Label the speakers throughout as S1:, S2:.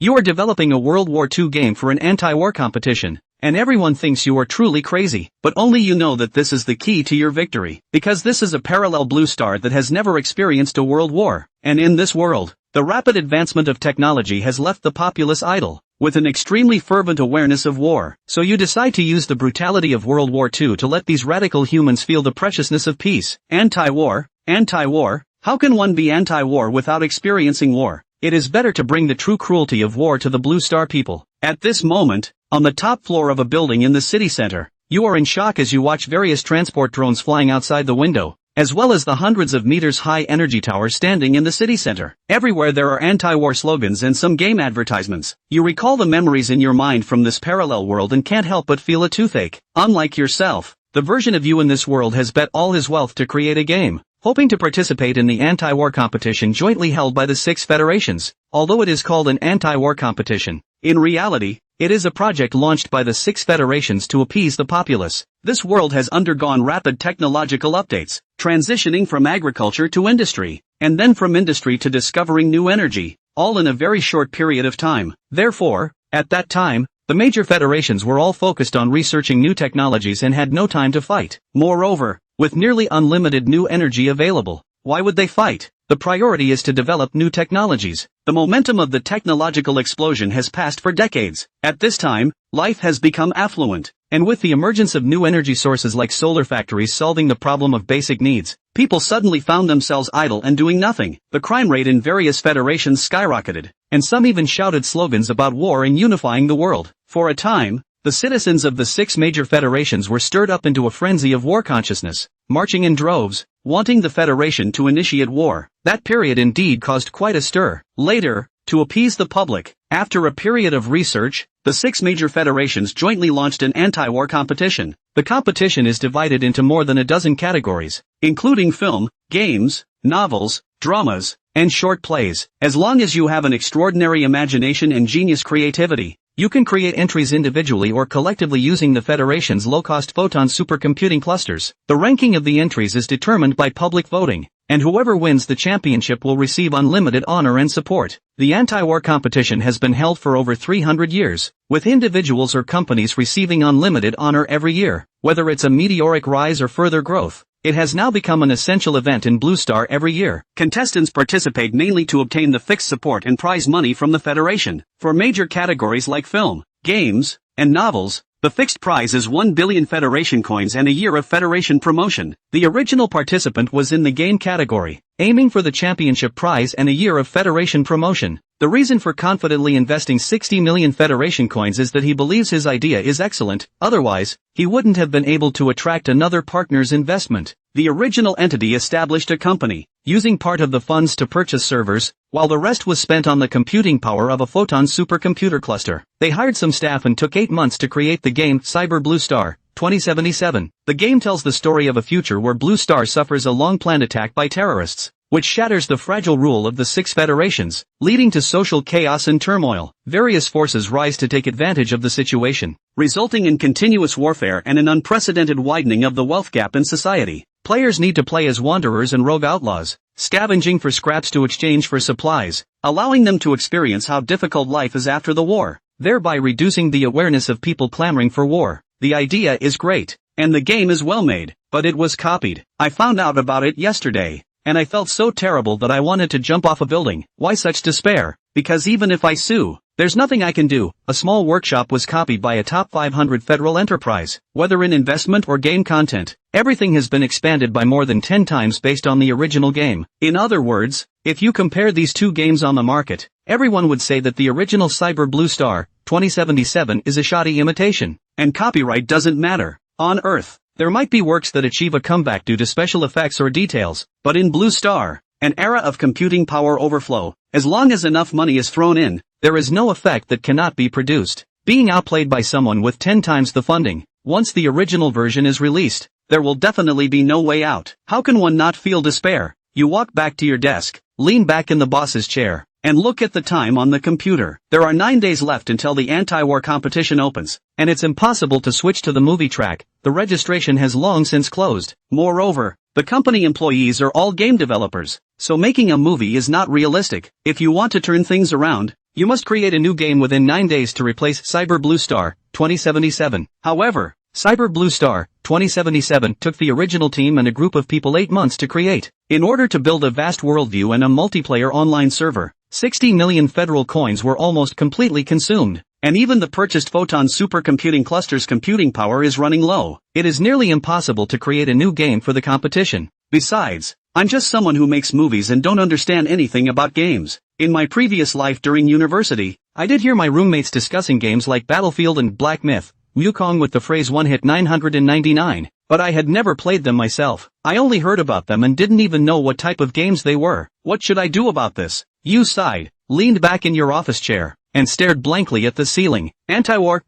S1: You are developing a World War II game for an anti-war competition, and everyone thinks you are truly crazy, but only you know that this is the key to your victory, because this is a parallel blue star that has never experienced a world war, and in this world, the rapid advancement of technology has left the populace idle, with an extremely fervent awareness of war. So you decide to use the brutality of World War II to let these radical humans feel the preciousness of peace. Anti-war? Anti-war? How can one be anti-war without experiencing war? It is better to bring the true cruelty of war to the Blue Star people. At this moment, on the top floor of a building in the city center, you are in shock as you watch various transport drones flying outside the window, as well as the hundreds of meters high energy towers standing in the city center. Everywhere there are anti-war slogans and some game advertisements. You recall the memories in your mind from this parallel world and can't help but feel a toothache. Unlike yourself, the version of you in this world has bet all his wealth to create a game, hoping to participate in the anti-war competition jointly held by the 6 federations. Although it is called an anti-war competition, in reality, it is a project launched by the 6 federations to appease the populace. This world has undergone rapid technological updates, transitioning from agriculture to industry, and then from industry to discovering new energy, all in a very short period of time. Therefore, at that time, the major federations were all focused on researching new technologies and had no time to fight. Moreover, with nearly unlimited new energy available, why would they fight? The priority is to develop new technologies. The momentum of the technological explosion has passed for decades. At this time, life has become affluent, and with the emergence of new energy sources like solar factories solving the problem of basic needs, people suddenly found themselves idle and doing nothing. The crime rate in various federations skyrocketed, and some even shouted slogans about war and unifying the world. For a time, the citizens of the 6 major federations were stirred up into a frenzy of war consciousness, marching in droves, wanting the federation to initiate war. That period indeed caused quite a stir. Later, to appease the public, after a period of research, the 6 major federations jointly launched an anti-war competition. The competition is divided into more than a dozen categories, including film, games, novels, dramas, and short plays. As long as you have an extraordinary imagination and genius creativity, you can create entries individually or collectively using the Federation's low-cost photon supercomputing clusters. The ranking of the entries is determined by public voting, and whoever wins the championship will receive unlimited honor and support. The anti-war competition has been held for over 300 years, with individuals or companies receiving unlimited honor every year. Whether it's a meteoric rise or further growth, it has now become an essential event in Blue Star every year. Contestants participate mainly to obtain the fixed support and prize money from the Federation. For major categories like film, games, and novels, the fixed prize is 1 billion Federation coins and a year of Federation promotion. The original participant was in the game category, aiming for the championship prize and a year of Federation promotion. The reason for confidently investing 60 million Federation coins is that he believes his idea is excellent, otherwise, he wouldn't have been able to attract another partner's investment. The original entity established a company, using part of the funds to purchase servers, while the rest was spent on the computing power of a photon supercomputer cluster. They hired some staff and took 8 months to create the game Cyber Blue Star 2077. The game tells the story of a future where Blue Star suffers a long-planned attack by terrorists, which shatters the fragile rule of the 6 federations, leading to social chaos and turmoil. Various forces rise to take advantage of the situation, resulting in continuous warfare and an unprecedented widening of the wealth gap in society. Players need to play as wanderers and rogue outlaws, scavenging for scraps to exchange for supplies, allowing them to experience how difficult life is after the war, thereby reducing the awareness of people clamoring for war. The idea is great, and the game is well made, but it was copied. I found out about it yesterday, and I felt so terrible that I wanted to jump off a building. Why such despair? Because even if I sue, there's nothing I can do. A small workshop was copied by a top 500 federal enterprise. Whether in investment or game content, everything has been expanded by more than 10 times based on the original game. In other words, if you compare these 2 games on the market, everyone would say that the original Cyber Blue Star 2077 is a shoddy imitation. And copyright doesn't matter. On Earth, there might be works that achieve a comeback due to special effects or details, but in Blue Star, an era of computing power overflow, as long as enough money is thrown in, there is no effect that cannot be produced, being outplayed by someone with 10 times the funding. Once the original version is released, there will definitely be no way out. How can one not feel despair? You walk back to your desk, lean back in the boss's chair, and look at the time on the computer. There are 9 days left until the anti-war competition opens, and it's impossible to switch to the movie track. The registration has long since closed. Moreover, the company employees are all game developers, so making a movie is not realistic. If you want to turn things around, You must create a new game within 9 days to replace Cyber Blue Star 2077. However, Cyber Blue Star 2077 took the original team and a group of people 8 months to create. In order to build a vast worldview and a multiplayer online server, 60 million federal coins were almost completely consumed. And even the purchased Photon supercomputing cluster's computing power is running low. It is nearly impossible to create a new game for the competition. Besides, I'm just someone who makes movies and don't understand anything about games. In my previous life during university, I did hear my roommates discussing games like Battlefield and Black Myth, Wukong with the phrase one hit 999, but I had never played them myself. I only heard about them and didn't even know what type of games they were. What should I do about this? You sighed, leaned back in your office chair, and stared blankly at the ceiling. Anti-war,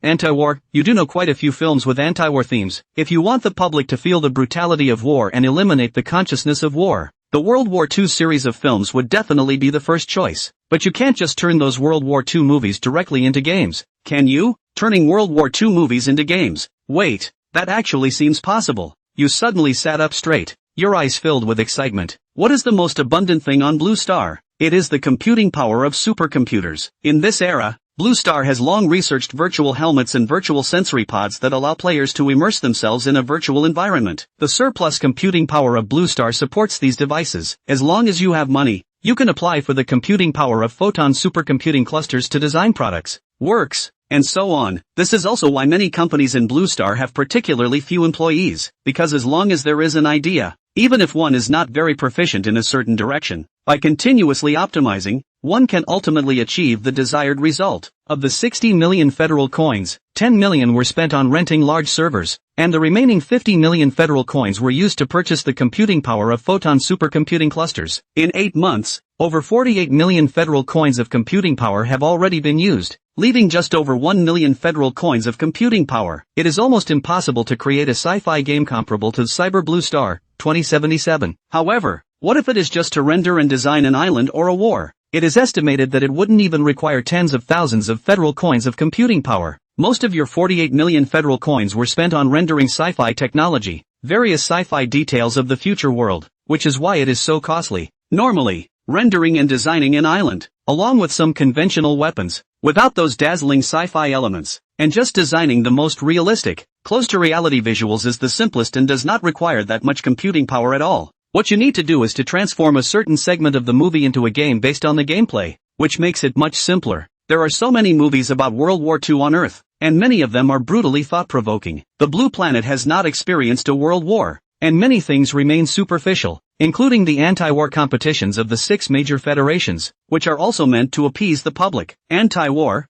S1: you do know quite a few films with anti-war themes. If you want the public to feel the brutality of war and eliminate the consciousness of war, the World War II series of films would definitely be the first choice. But you can't just turn those World War II movies directly into games, can you? Turning World War II movies into games. Wait, that actually seems possible. You suddenly sat up straight, your eyes filled with excitement. What is the most abundant thing on Blue Star? It is the computing power of supercomputers. In this era, Blue Star has long researched virtual helmets and virtual sensory pods that allow players to immerse themselves in a virtual environment. The surplus computing power of Blue Star supports these devices. As long as you have money, you can apply for the computing power of Photon supercomputing clusters to design products, works, and so on. This is also why many companies in Blue Star have particularly few employees, because as long as there is an idea, even if one is not very proficient in a certain direction, by continuously optimizing, one can ultimately achieve the desired result. Of the 60 million federal coins, 10 million were spent on renting large servers, and the remaining 50 million federal coins were used to purchase the computing power of Photon supercomputing clusters. In 8 months, over 48 million federal coins of computing power have already been used, leaving just over 1 million federal coins of computing power. It is almost impossible to create a sci-fi game comparable to Cyber Blue Star 2077. However, what if it is just to render and design an island or a war? It is estimated that it wouldn't even require tens of thousands of federal coins of computing power. Most of your 48 million federal coins were spent on rendering sci-fi technology, various sci-fi details of the future world, which is why it is so costly. Normally, rendering and designing an island, along with some conventional weapons, without those dazzling sci-fi elements, and just designing the most realistic, close-to-reality visuals is the simplest and does not require that much computing power at all. What you need to do is to transform a certain segment of the movie into a game based on the gameplay, which makes it much simpler. There are so many movies about World War II on Earth, and many of them are brutally thought-provoking. The Blue Planet has not experienced a world war, and many things remain superficial, including the anti-war competitions of the 6 major federations, which are also meant to appease the public. Anti-war?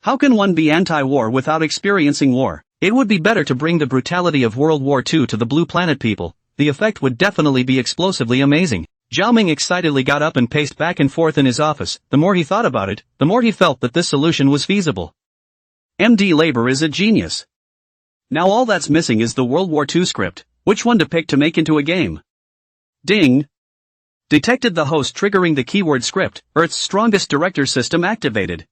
S1: How can one be anti-war without experiencing war? It would be better to bring the brutality of World War II to the Blue Planet people. The effect would definitely be explosively amazing. Zhao Ming excitedly got up and paced back and forth in his office. The more he thought about it, the more he felt that this solution was feasible. MD Labor is a genius. Now all that's missing is the World War II script. Which one to pick to make into a game? Ding! Detected the host triggering the keyword script. Earth's strongest director system activated.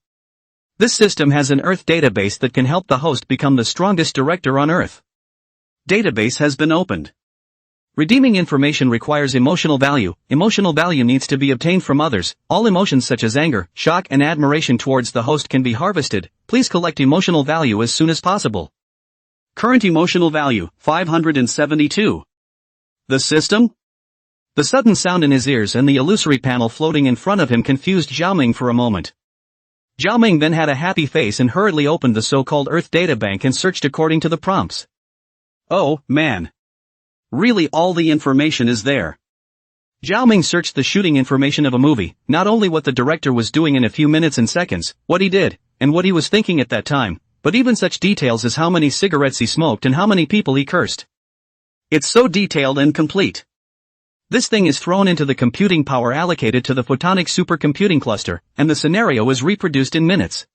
S1: This system has an Earth database that can help the host become the strongest director on Earth. Database has been opened. Redeeming information requires emotional value. Emotional value needs to be obtained from others. All emotions such as anger, shock and admiration towards the host can be harvested. Please collect emotional value as soon as possible. Current emotional value, 572. The system? The sudden sound in his ears and the illusory panel floating in front of him confused Zhao Ming for a moment. Zhao Ming then had a happy face and hurriedly opened the so-called Earth databank and searched according to the prompts. Oh, man. Really all the information is there. Zhao Ming searched the shooting information of a movie, not only what the director was doing in a few minutes and seconds, what he did, and what he was thinking at that time, but even such details as how many cigarettes he smoked and how many people he cursed. It's so detailed and complete. This thing is thrown into the computing power allocated to the photonic supercomputing cluster, and the scenario is reproduced in minutes.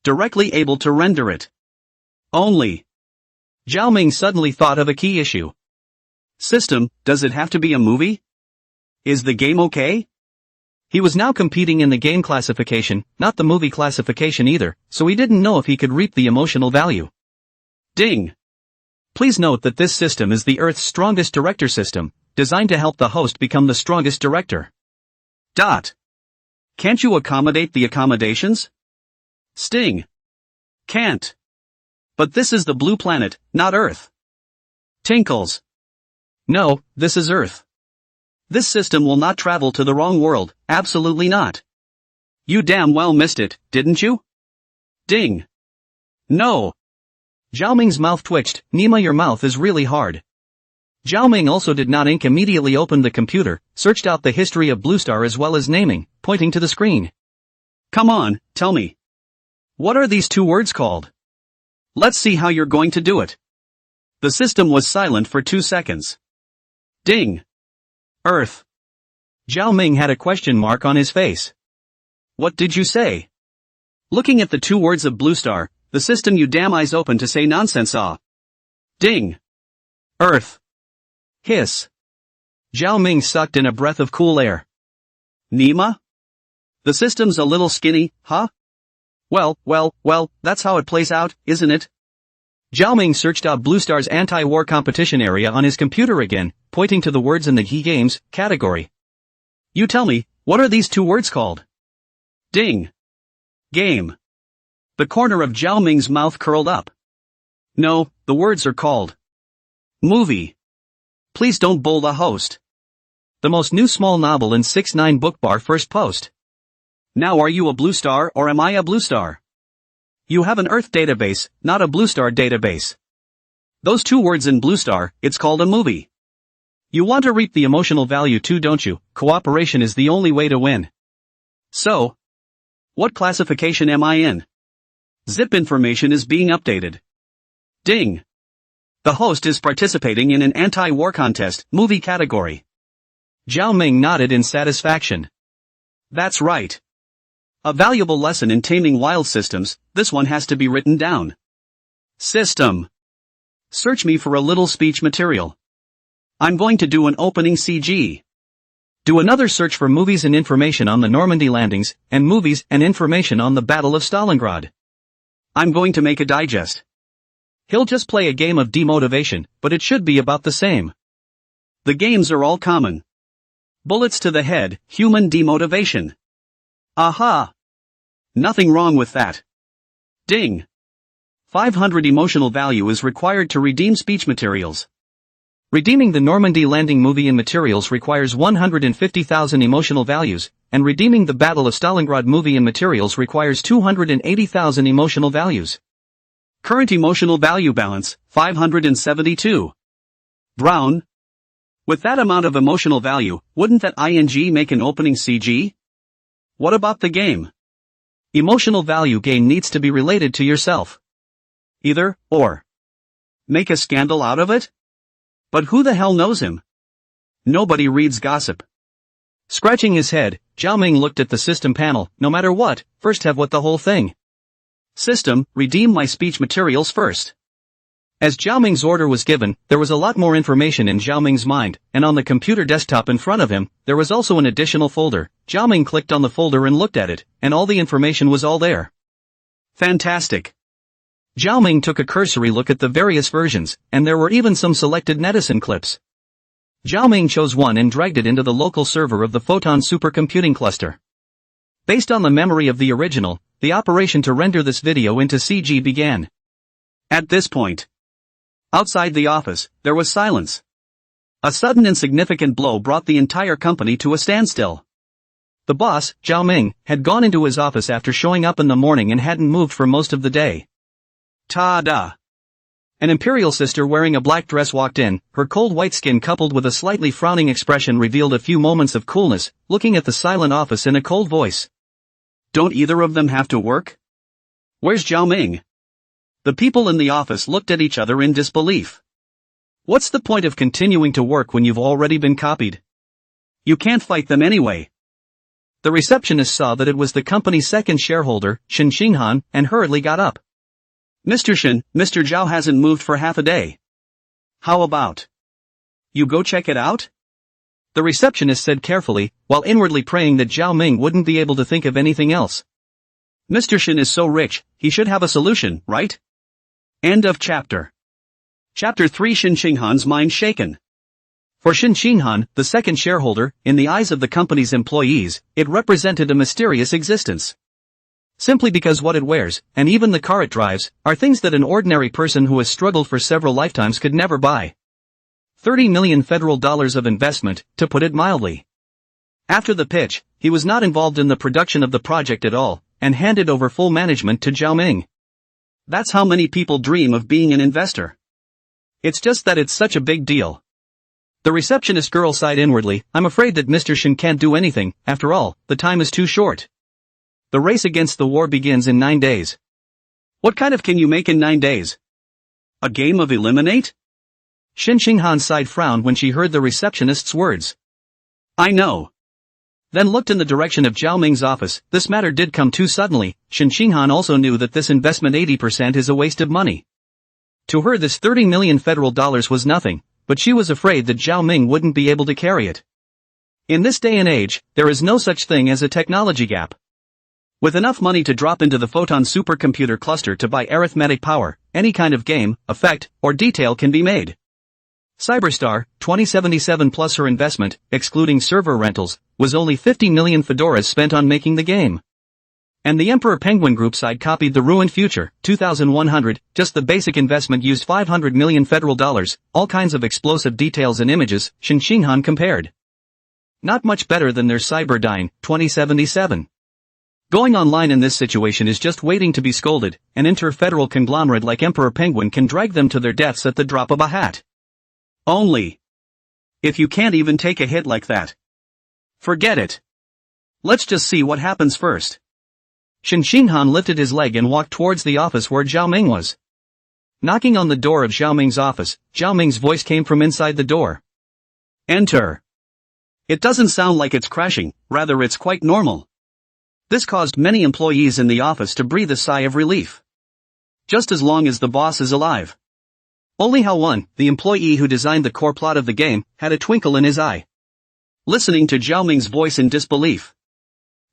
S1: Directly able to render it. Only. Zhao Ming suddenly thought of a key issue. System, does it have to be a movie? Is the game okay? He was now competing in the game classification, not the movie classification either, so he didn't know if he could reap the emotional value. Ding! Please note that this system is the Earth's strongest director system, designed to help the host become the strongest director. Can't you accommodate the accommodations? Sting. Can't. But this is the blue planet, not Earth. Tinkles. No, this is Earth. This system will not travel to the wrong world, absolutely not. You damn well missed it, didn't you? Ding. No. Zhao Ming's mouth twitched. Nima, your mouth is really hard. Zhao Ming also did not ink immediately opened the computer, searched out the history of Blue Star as well as naming, pointing to the screen. Come on, tell me. What are these two words called? Let's see how you're going to do it. The system was silent for 2 seconds. Ding. Earth. Zhao Ming had a question mark on his face. What did you say? Looking at the two words of Blue Star, the system you damn eyes open to say nonsense ah. Ding. Earth. Hiss. Zhao Ming sucked in a breath of cool air. Nima? The system's a little skinny, huh? Well, that's how it plays out, isn't it? Zhao Ming searched out Blue Star's anti-war competition area on his computer again, pointing to the words in the He Games category. You tell me, what are these two words called? Ding. Game. The corner of Zhao Ming's mouth curled up. No, the words are called movie. Please don't bowl the host. The most new small novel in 6ix9ine book bar first post. Now are you a Blue Star or am I a Blue Star? You have an Earth database, not a Blue Star database. Those two words in Blue Star, it's called a movie. You want to reap the emotional value too, don't you? Cooperation is the only way to win. So, what classification am I in? Zip information is being updated. Ding. The host is participating in an anti-war contest, movie category. Zhao Ming nodded in satisfaction. That's right. A valuable lesson in taming wild systems, this one has to be written down. System. Search me for a little speech material. I'm going to do an opening CG. Do another search for movies and information on the Normandy landings, and movies and information on the Battle of Stalingrad. I'm going to make a digest. He'll just play a game of demotivation, but it should be about the same. The games are all common. Bullets to the head, human demotivation. Aha! Nothing wrong with that. Ding. 500 emotional value is required to redeem speech materials. Redeeming the Normandy landing movie and materials requires 150,000 emotional values, and redeeming the Battle of Stalingrad movie and materials requires 280,000 emotional values. Current emotional value balance, 572. Brown. With that amount of emotional value, wouldn't that ing make an opening CG? What about the game? Emotional value gain needs to be related to yourself. Either, or. Make a scandal out of it? But who the hell knows him? Nobody reads gossip. Scratching his head, Zhao Ming looked at the system panel. No matter what, first have what the whole thing. System, redeem my speech materials first. As Zhao Ming's order was given, there was a lot more information in Zhao Ming's mind, and on the computer desktop in front of him, there was also an additional folder. Zhao Ming clicked on the folder and looked at it, and all the information was all there. Fantastic. Zhao Ming took a cursory look at the various versions, and there were even some selected netizen clips. Zhao Ming chose one and dragged it into the local server of the Photon supercomputing cluster. Based on the memory of the original, the operation to render this video into CG began. At this point, outside the office, there was silence. A sudden and significant blow brought the entire company to a standstill. The boss, Zhao Ming, had gone into his office after showing up in the morning and hadn't moved for most of the day. Ta-da! An Imperial sister wearing a black dress walked in, her cold white skin coupled with a slightly frowning expression revealed a few moments of coolness, looking at the silent office in a cold voice. Don't either of them have to work? Where's Zhao Ming? The people in the office looked at each other in disbelief. What's the point of continuing to work when you've already been copied? You can't fight them anyway. The receptionist saw that it was the company's second shareholder, Shin Xinghan, and hurriedly got up. Mr. Shin, Mr. Zhao hasn't moved for half a day. How about you go check it out? The receptionist said carefully, while inwardly praying that Zhao Ming wouldn't be able to think of anything else. Mr. Shin is so rich, he should have a solution, right? End of chapter. Chapter 3. Shin Xinghan's mind shaken. For Shin Shin-han, the second shareholder, in the eyes of the company's employees, it represented a mysterious existence. Simply because what it wears, and even the car it drives, are things that an ordinary person who has struggled for several lifetimes could never buy. $30 million federal dollars of investment, to put it mildly. After the pitch, he was not involved in the production of the project at all, and handed over full management to Zhao Ming. That's how many people dream of being an investor. It's just that it's such a big deal. The receptionist girl sighed inwardly. I'm afraid that Mr. Shin can't do anything. After all, the time is too short. The race against the war begins in 9 days. What kind of can you make in 9 days? A game of eliminate? Shin Shin-han's side frowned when she heard the receptionist's words. I know. Then looked in the direction of Zhao Ming's office. This matter did come too suddenly. Shin Shin-han also knew that this investment 80% is a waste of money. To her this $30 million federal dollars was nothing, but she was afraid that Zhao Ming wouldn't be able to carry it. In this day and age, there is no such thing as a technology gap. With enough money to drop into the photon supercomputer cluster to buy arithmetic power, any kind of game, effect, or detail can be made. Cyberstar, 2077 plus her investment, excluding server rentals, was only 50 million fedoras spent on making the game. And the Emperor Penguin Group side copied the ruined future, 2100, just the basic investment used 500 million federal dollars, all kinds of explosive details and images, Shin Shin-han compared. Not much better than their Cyberdyne, 2077. Going online in this situation is just waiting to be scolded. An inter-federal conglomerate like Emperor Penguin can drag them to their deaths at the drop of a hat. Only. If you can't even take a hit like that. Forget it. Let's just see what happens first. Shin Shin-han lifted his leg and walked towards the office where Zhao Ming was. Knocking on the door of Zhao Ming's office, Zhao Ming's voice came from inside the door. Enter. It doesn't sound like it's crashing, rather it's quite normal. This caused many employees in the office to breathe a sigh of relief. Just as long as the boss is alive. Only Hao Wen, the employee who designed the core plot of the game, had a twinkle in his eye. Listening to Zhao Ming's voice in disbelief.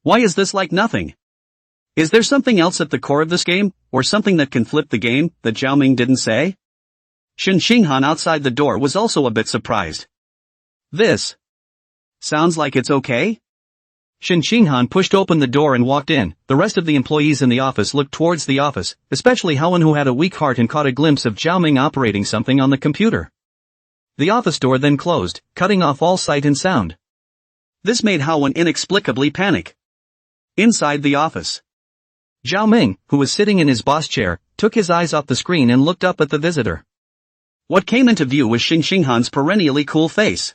S1: Why is this like nothing? Is there something else at the core of this game, or something that can flip the game, that Zhao Ming didn't say? Shin Shin-han outside the door was also a bit surprised. This sounds like it's okay? Shin Shin-han pushed open the door and walked in. The rest of the employees in the office looked towards the office, especially Hao Wen, who had a weak heart and caught a glimpse of Zhao Ming operating something on the computer. The office door then closed, cutting off all sight and sound. This made Hao Wen inexplicably panic. Inside the office, Zhao Ming, who was sitting in his boss chair, took his eyes off the screen and looked up at the visitor. What came into view was Shin Shin-han's perennially cool face.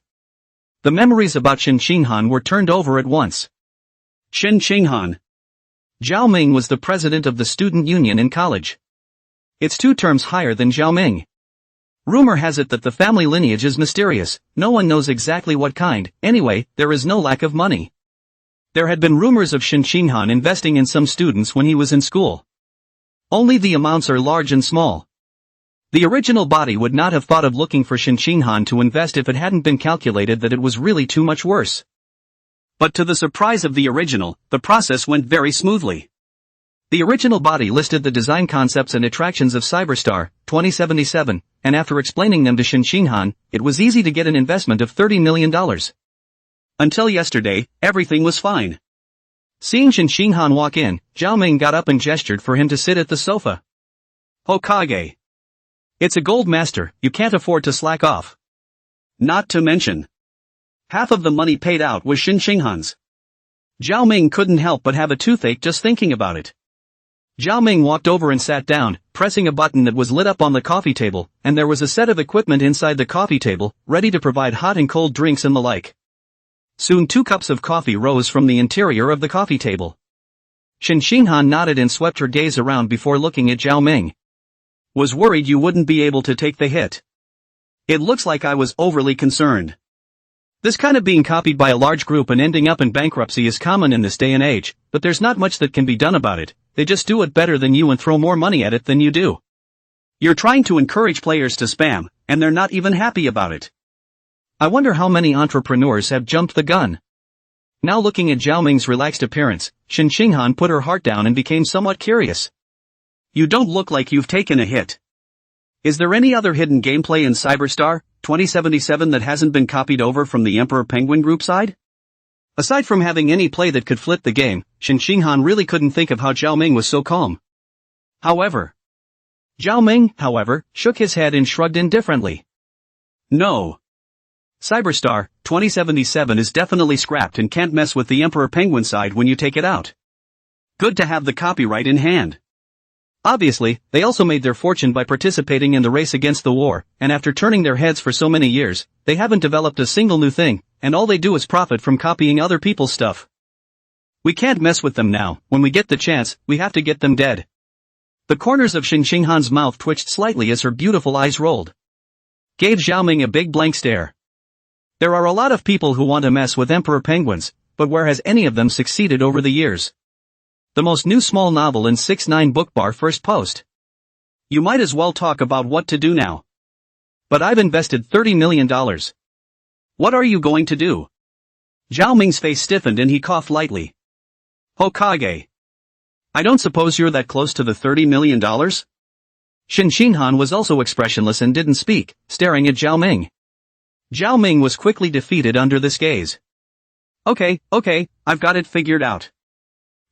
S1: The memories about Shin Shin-han were turned over at once. Shin Shin-han. Zhao Ming was the president of the student union in college. It's 2 terms higher than Zhao Ming. Rumor has it that the family lineage is mysterious. No one knows exactly what kind. Anyway, there is no lack of money. There had been rumors of Shin Shin-han investing in some students when he was in school. Only the amounts are large and small. The original body would not have thought of looking for Shin Shin-han to invest if it hadn't been calculated that it was really too much worse. But to the surprise of the original, the process went very smoothly. The original body listed the design concepts and attractions of Cyberstar, 2077, and after explaining them to Shin Shin-han, it was easy to get an investment of $30 million. Until yesterday, everything was fine. Seeing Shin Shin-han walk in, Zhao Ming got up and gestured for him to sit at the sofa. Hokage. It's a gold master, you can't afford to slack off. Not to mention, half of the money paid out was Shin Shin-han's. Zhao Ming couldn't help but have a toothache just thinking about it. Zhao Ming walked over and sat down, pressing a button that was lit up on the coffee table, and there was a set of equipment inside the coffee table, ready to provide hot and cold drinks and the like. Soon 2 cups of coffee rose from the interior of the coffee table. Shin Shin-han nodded and swept her gaze around before looking at Zhao Ming. Was worried you wouldn't be able to take the hit. It looks like I was overly concerned. This kind of being copied by a large group and ending up in bankruptcy is common in this day and age, but there's not much that can be done about it. They just do it better than you and throw more money at it than you do. You're trying to encourage players to spam, and they're not even happy about it. I wonder how many entrepreneurs have jumped the gun. Now looking at Zhao Ming's relaxed appearance, Shin Shin-han put her heart down and became somewhat curious. You don't look like you've taken a hit. Is there any other hidden gameplay in Cyberstar, 2077 that hasn't been copied over from the Emperor Penguin group side? Aside from having any play that could flip the game, Shin Xinghan really couldn't think of how Zhao Ming was so calm. Zhao Ming, however, shook his head and shrugged indifferently. No. Cyberstar, 2077 is definitely scrapped and can't mess with the Emperor Penguin side when you take it out. Good to have the copyright in hand. Obviously, they also made their fortune by participating in the race against the war, and after turning their heads for so many years, they haven't developed a single new thing, and all they do is profit from copying other people's stuff. We can't mess with them now. When we get the chance, we have to get them dead. The corners of Shin Xinghan's mouth twitched slightly as her beautiful eyes rolled. Gave Zhao Ming a big blank stare. There are a lot of people who want to mess with Emperor Penguins, but where has any of them succeeded over the years? The most new small novel in 6ix9ine book bar first post. You might as well talk about what to do now. But I've invested $30 million. What are you going to do? Zhao Ming's face stiffened and he coughed lightly. Hokage. I don't suppose you're that close to the $30 million? Shin Xinghan was also expressionless and didn't speak, staring at Zhao Ming. Zhao Ming was quickly defeated under this gaze. Okay, I've got it figured out.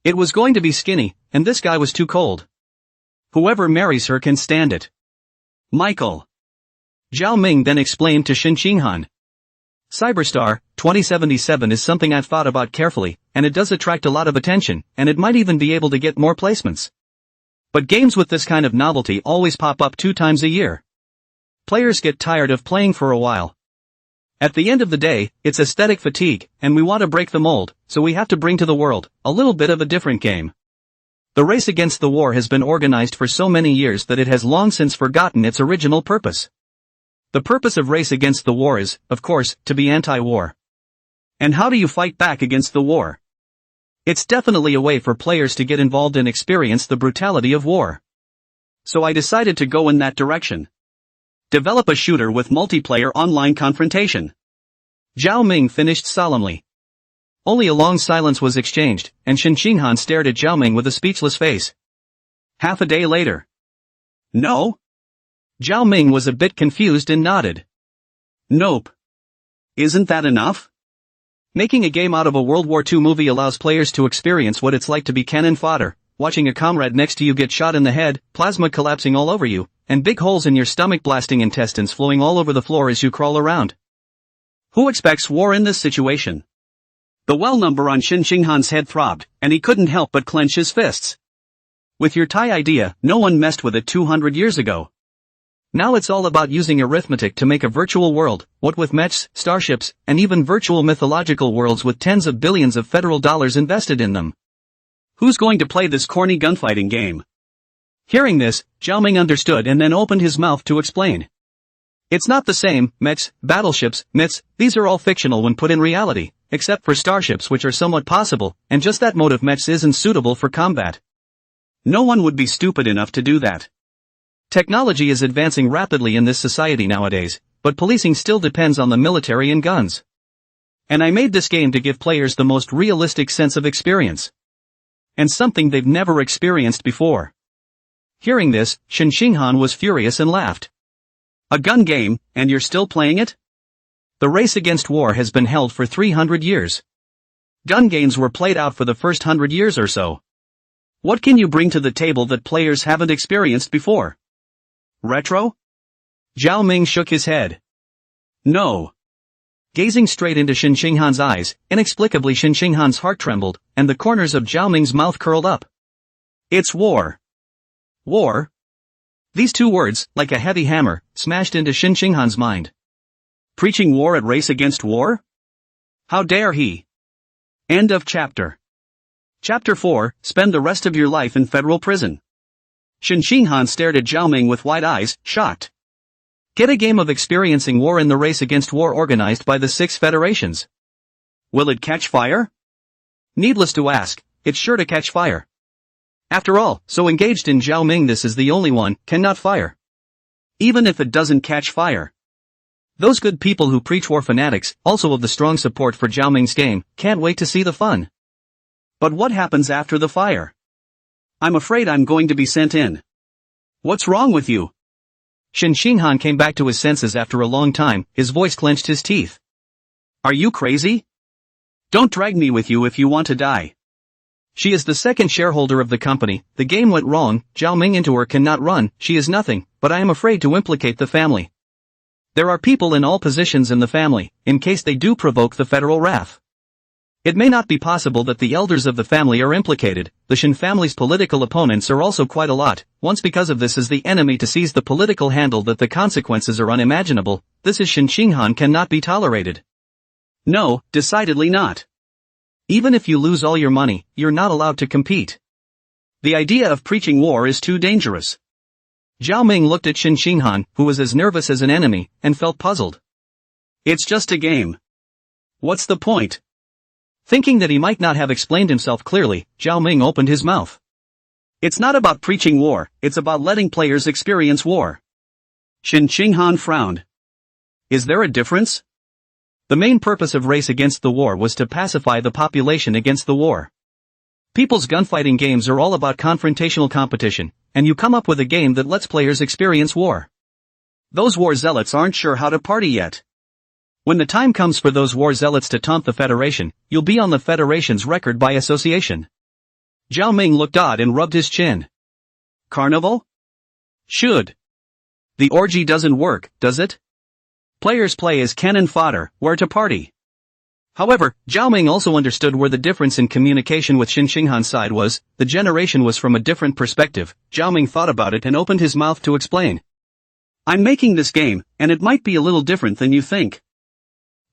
S1: It was going to be Skinny, and this guy was too cold. Whoever marries her can stand it. Michael. Zhao Ming then explained to Shin Xinghan. Cyberstar, 2077 is something I've thought about carefully, and it does attract a lot of attention, and it might even be able to get more placements. But games with this kind of novelty always pop up 2 times a year. Players get tired of playing for a while. At the end of the day, it's aesthetic fatigue, and we want to break the mold, so we have to bring to the world a little bit of a different game. The race against the war has been organized for so many years that it has long since forgotten its original purpose. The purpose of race against the war is, of course, to be anti-war. And how do you fight back against the war? It's definitely a way for players to get involved and experience the brutality of war. So I decided to go in that direction. Develop a shooter with multiplayer online confrontation. Zhao Ming finished solemnly. Only a long silence was exchanged, and Shin Xinghan stared at Zhao Ming with a speechless face. Half a day later. No? Zhao Ming was a bit confused and nodded. Nope. Isn't that enough? Making a game out of a World War II movie allows players to experience what it's like to be cannon fodder, watching a comrade next to you get shot in the head, plasma collapsing all over you, and big holes in your stomach blasting intestines flowing all over the floor as you crawl around. Who expects war in this situation? The well number on Shin Xinghan's head throbbed, and he couldn't help but clench his fists. With your Thai idea, no one messed with it 200 years ago. Now it's all about using arithmetic to make a virtual world, what with mechs, starships, and even virtual mythological worlds with tens of billions of federal dollars invested in them. Who's going to play this corny gunfighting game? Hearing this, Zhao Ming understood and then opened his mouth to explain. It's not the same, mechs, battleships, myths, these are all fictional when put in reality, except for starships which are somewhat possible, and just that mode of mechs isn't suitable for combat. No one would be stupid enough to do that. Technology is advancing rapidly in this society nowadays, but policing still depends on the military and guns. And I made this game to give players the most realistic sense of experience. And something they've never experienced before. Hearing this, Shin Xinghan was furious and laughed. A gun game, and you're still playing it? The race against war has been held for 300 years. Gun games were played out for the first 100 years or so. What can you bring to the table that players haven't experienced before? Retro? Zhao Ming shook his head. No. Gazing straight into Shin Xinghan's eyes, inexplicably Shin Xinghan's heart trembled, and the corners of Zhao Ming's mouth curled up. It's war. War? These 2 words, like a heavy hammer, smashed into Shin Xinghan's mind. Preaching war at race against war? How dare he? End of chapter. Chapter 4, spend the rest of your life in federal prison. Shin Xinghan stared at Zhao Ming with wide eyes, shocked. Get a game of experiencing war in the race against war organized by the 6 federations. Will it catch fire? Needless to ask, it's sure to catch fire. After all, so engaged in Zhao Ming this is the only one, cannot fire. Even if it doesn't catch fire. Those good people who preach war fanatics, also of the strong support for Zhao Ming's game, can't wait to see the fun. But what happens after the fire? I'm afraid I'm going to be sent in. What's wrong with you? Shin Xinghan came back to his senses after a long time, his voice clenched his teeth. Are you crazy? Don't drag me with you if you want to die. She is the second shareholder of the company, the game went wrong, Zhao Ming into her cannot run, she is nothing, but I am afraid to implicate the family. There are people in all positions in the family, in case they do provoke the federal wrath. It may not be possible that the elders of the family are implicated, the Shin family's political opponents are also quite a lot, once because of this is the enemy to seize the political handle that the consequences are unimaginable, this is Shin Xinghan cannot be tolerated. No, decidedly not. Even if you lose all your money, you're not allowed to compete. The idea of preaching war is too dangerous. Zhao Ming looked at Shin Xinghan, who was as nervous as an enemy, and felt puzzled. It's just a game. What's the point? Thinking that he might not have explained himself clearly, Zhao Ming opened his mouth. It's not about preaching war, it's about letting players experience war. Shin Xinghan frowned. Is there a difference? The main purpose of Race Against the War was to pacify the population against the war. People's gunfighting games are all about confrontational competition, and you come up with a game that lets players experience war. Those war zealots aren't sure how to party yet. When the time comes for those war zealots to taunt the Federation, you'll be on the Federation's record by association. Zhao Ming looked odd and rubbed his chin. Carnival? Should. The orgy doesn't work, does it? Players play as cannon fodder, where to party. However, Zhao Ming also understood where the difference in communication with Shin Xinghan's side was, the generation was from a different perspective. Zhao Ming thought about it and opened his mouth to explain. I'm making this game, and it might be a little different than you think.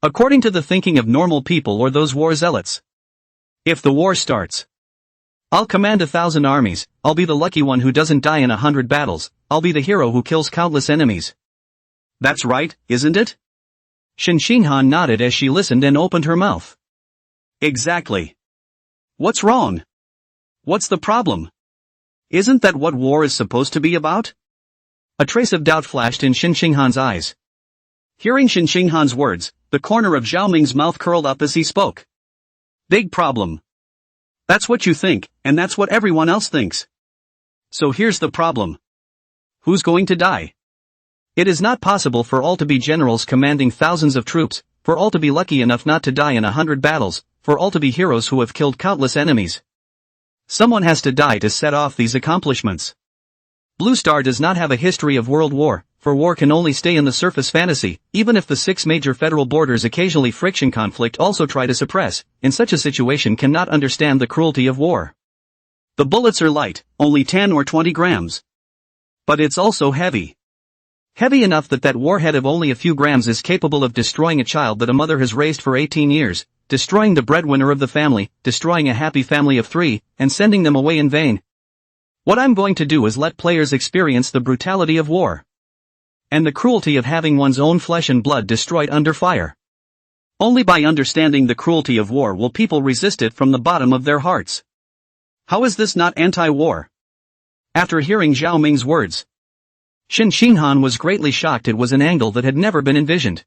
S1: According to the thinking of normal people or those war zealots. If the war starts, I'll command 1,000 armies, I'll be the lucky one who doesn't die in 100 battles, I'll be the hero who kills countless enemies. That's right, isn't it? Shin Xinghan nodded as she listened and opened her mouth. Exactly. What's wrong? What's the problem? Isn't that what war is supposed to be about? A trace of doubt flashed in Shin Xinghan's eyes. Hearing Shin Xinghan's words, the corner of Zhao Ming's mouth curled up as he spoke. Big problem. That's what you think, and that's what everyone else thinks. So here's the problem. Who's going to die? It is not possible for all to be generals commanding thousands of troops, for all to be lucky enough not to die in 100 battles, for all to be heroes who have killed countless enemies. Someone has to die to set off these accomplishments. Blue Star does not have a history of world war, for war can only stay in the surface fantasy, even if the 6 major federal borders occasionally friction conflict also try to suppress, in such a situation cannot understand the cruelty of war. The bullets are light, only 10 or 20 grams. But it's also heavy. Heavy enough that warhead of only a few grams is capable of destroying a child that a mother has raised for 18 years, destroying the breadwinner of the family, destroying a happy family of 3, and sending them away in vain. What I'm going to do is let players experience the brutality of war. And the cruelty of having one's own flesh and blood destroyed under fire. Only by understanding the cruelty of war will people resist it from the bottom of their hearts. How is this not anti-war? After hearing Zhao Ming's words, Shin Xinghan was greatly shocked. It was an angle that had never been envisioned.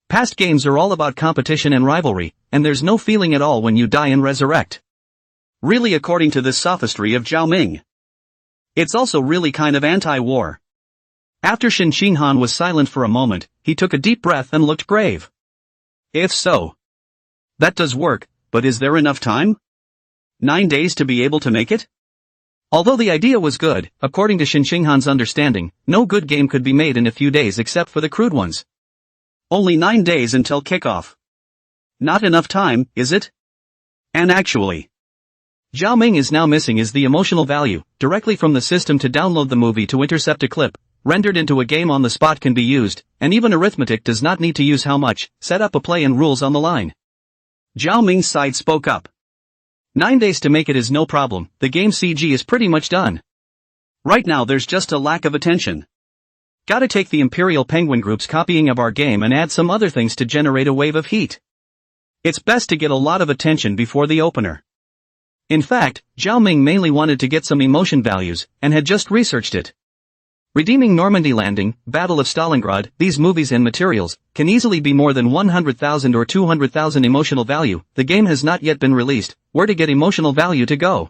S1: Past games are all about competition and rivalry, and there's no feeling at all when you die and resurrect. Really, according to this sophistry of Zhao Ming. It's also really kind of anti-war. After Shin Xinghan was silent for a moment, he took a deep breath and looked grave. If so, that does work, but is there enough time? 9 days to be able to make it? Although the idea was good, according to Shin Xinghan's understanding, no good game could be made in a few days except for the crude ones. Only 9 days until kickoff. Not enough time, is it? And actually, Zhao Ming is now missing is the emotional value, directly from the system to download the movie to intercept a clip, rendered into a game on the spot can be used, and even arithmetic does not need to use how much, set up a play and rules on the line. Zhao Ming's side spoke up. 9 days to make it is no problem, the game CG is pretty much done. Right now there's just a lack of attention. Gotta take the Imperial Penguin Group's copying of our game and add some other things to generate a wave of heat. It's best to get a lot of attention before the opener. In fact, Zhao Ming mainly wanted to get some emotion values, and had just researched it. Redeeming Normandy Landing, Battle of Stalingrad, these movies and materials, can easily be more than 100,000 or 200,000 emotional value. The game has not yet been released, where to get emotional value to go?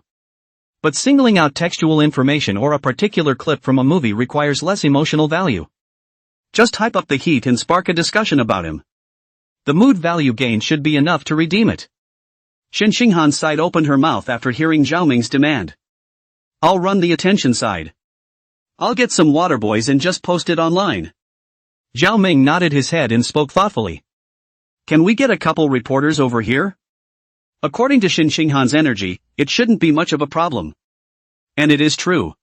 S1: But singling out textual information or a particular clip from a movie requires less emotional value. Just hype up the heat and spark a discussion about him. The mood value gain should be enough to redeem it. Shin Xinghan's side opened her mouth after hearing Zhao Ming's demand. I'll run the attention side. I'll get some water boys and just post it online. Zhao Ming nodded his head and spoke thoughtfully. Can we get a couple reporters over here? According to Shin Xinghan's energy, it shouldn't be much of a problem. And it is true.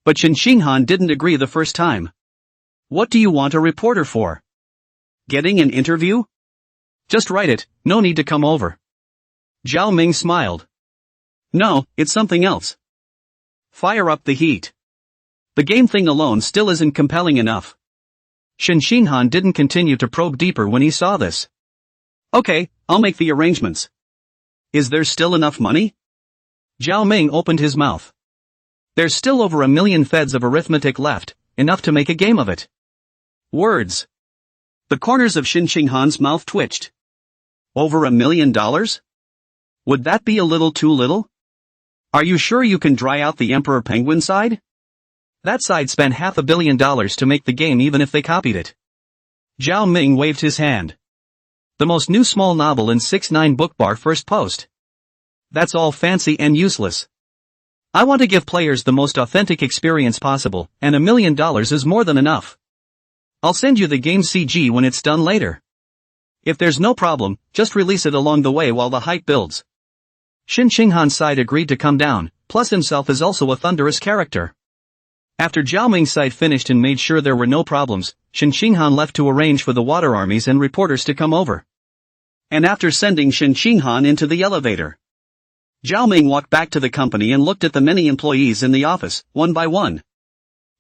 S1: But Shin Xinghan didn't agree the first time. What do you want a reporter for? Getting an interview? Just write it, no need to come over. Zhao Ming smiled. No, it's something else. Fire up the heat. The game thing alone still isn't compelling enough. Shin Xinghan didn't continue to probe deeper when he saw this. Okay, I'll make the arrangements. Is there still enough money? Zhao Ming opened his mouth. There's still over 1 million feds of arithmetic left, enough to make a game of it. Words. The corners of Shin Xinghan's mouth twitched. Over $1 million? Would that be a little too little? Are you sure you can dry out the Emperor Penguin side? That side spent $500 million to make the game even if they copied it. Zhao Ming waved his hand. The most new small novel in 6ix9ine book bar first post. That's all fancy and useless. I want to give players the most authentic experience possible, and $1 million is more than enough. I'll send you the game CG when it's done later. If there's no problem, just release it along the way while the hype builds. Shin Xinghan's side agreed to come down, plus himself is also a thunderous character. After Zhao Ming's side finished and made sure there were no problems, Shin Xinghan left to arrange for the water armies and reporters to come over. And after sending Shin Xinghan into the elevator, Zhao Ming walked back to the company and looked at the many employees in the office, one by one.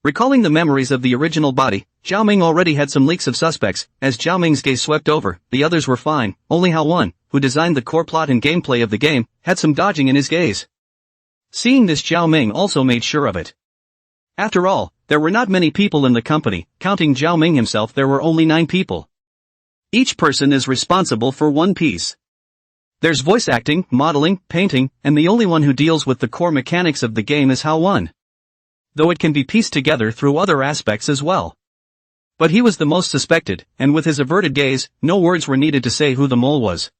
S1: Recalling the memories of the original body, Zhao Ming already had some leaks of suspects. As Zhao Ming's gaze swept over, the others were fine, only Hao Wen, who designed the core plot and gameplay of the game, had some dodging in his gaze. Seeing this, Zhao Ming also made sure of it. After all, there were not many people in the company, counting Zhao Ming himself there were only 9 people. Each person is responsible for one piece. There's voice acting, modeling, painting, and the only one who deals with the core mechanics of the game is Hao Wen. Though it can be pieced together through other aspects as well. But he was the most suspected, and with his averted gaze, no words were needed to say who the mole was.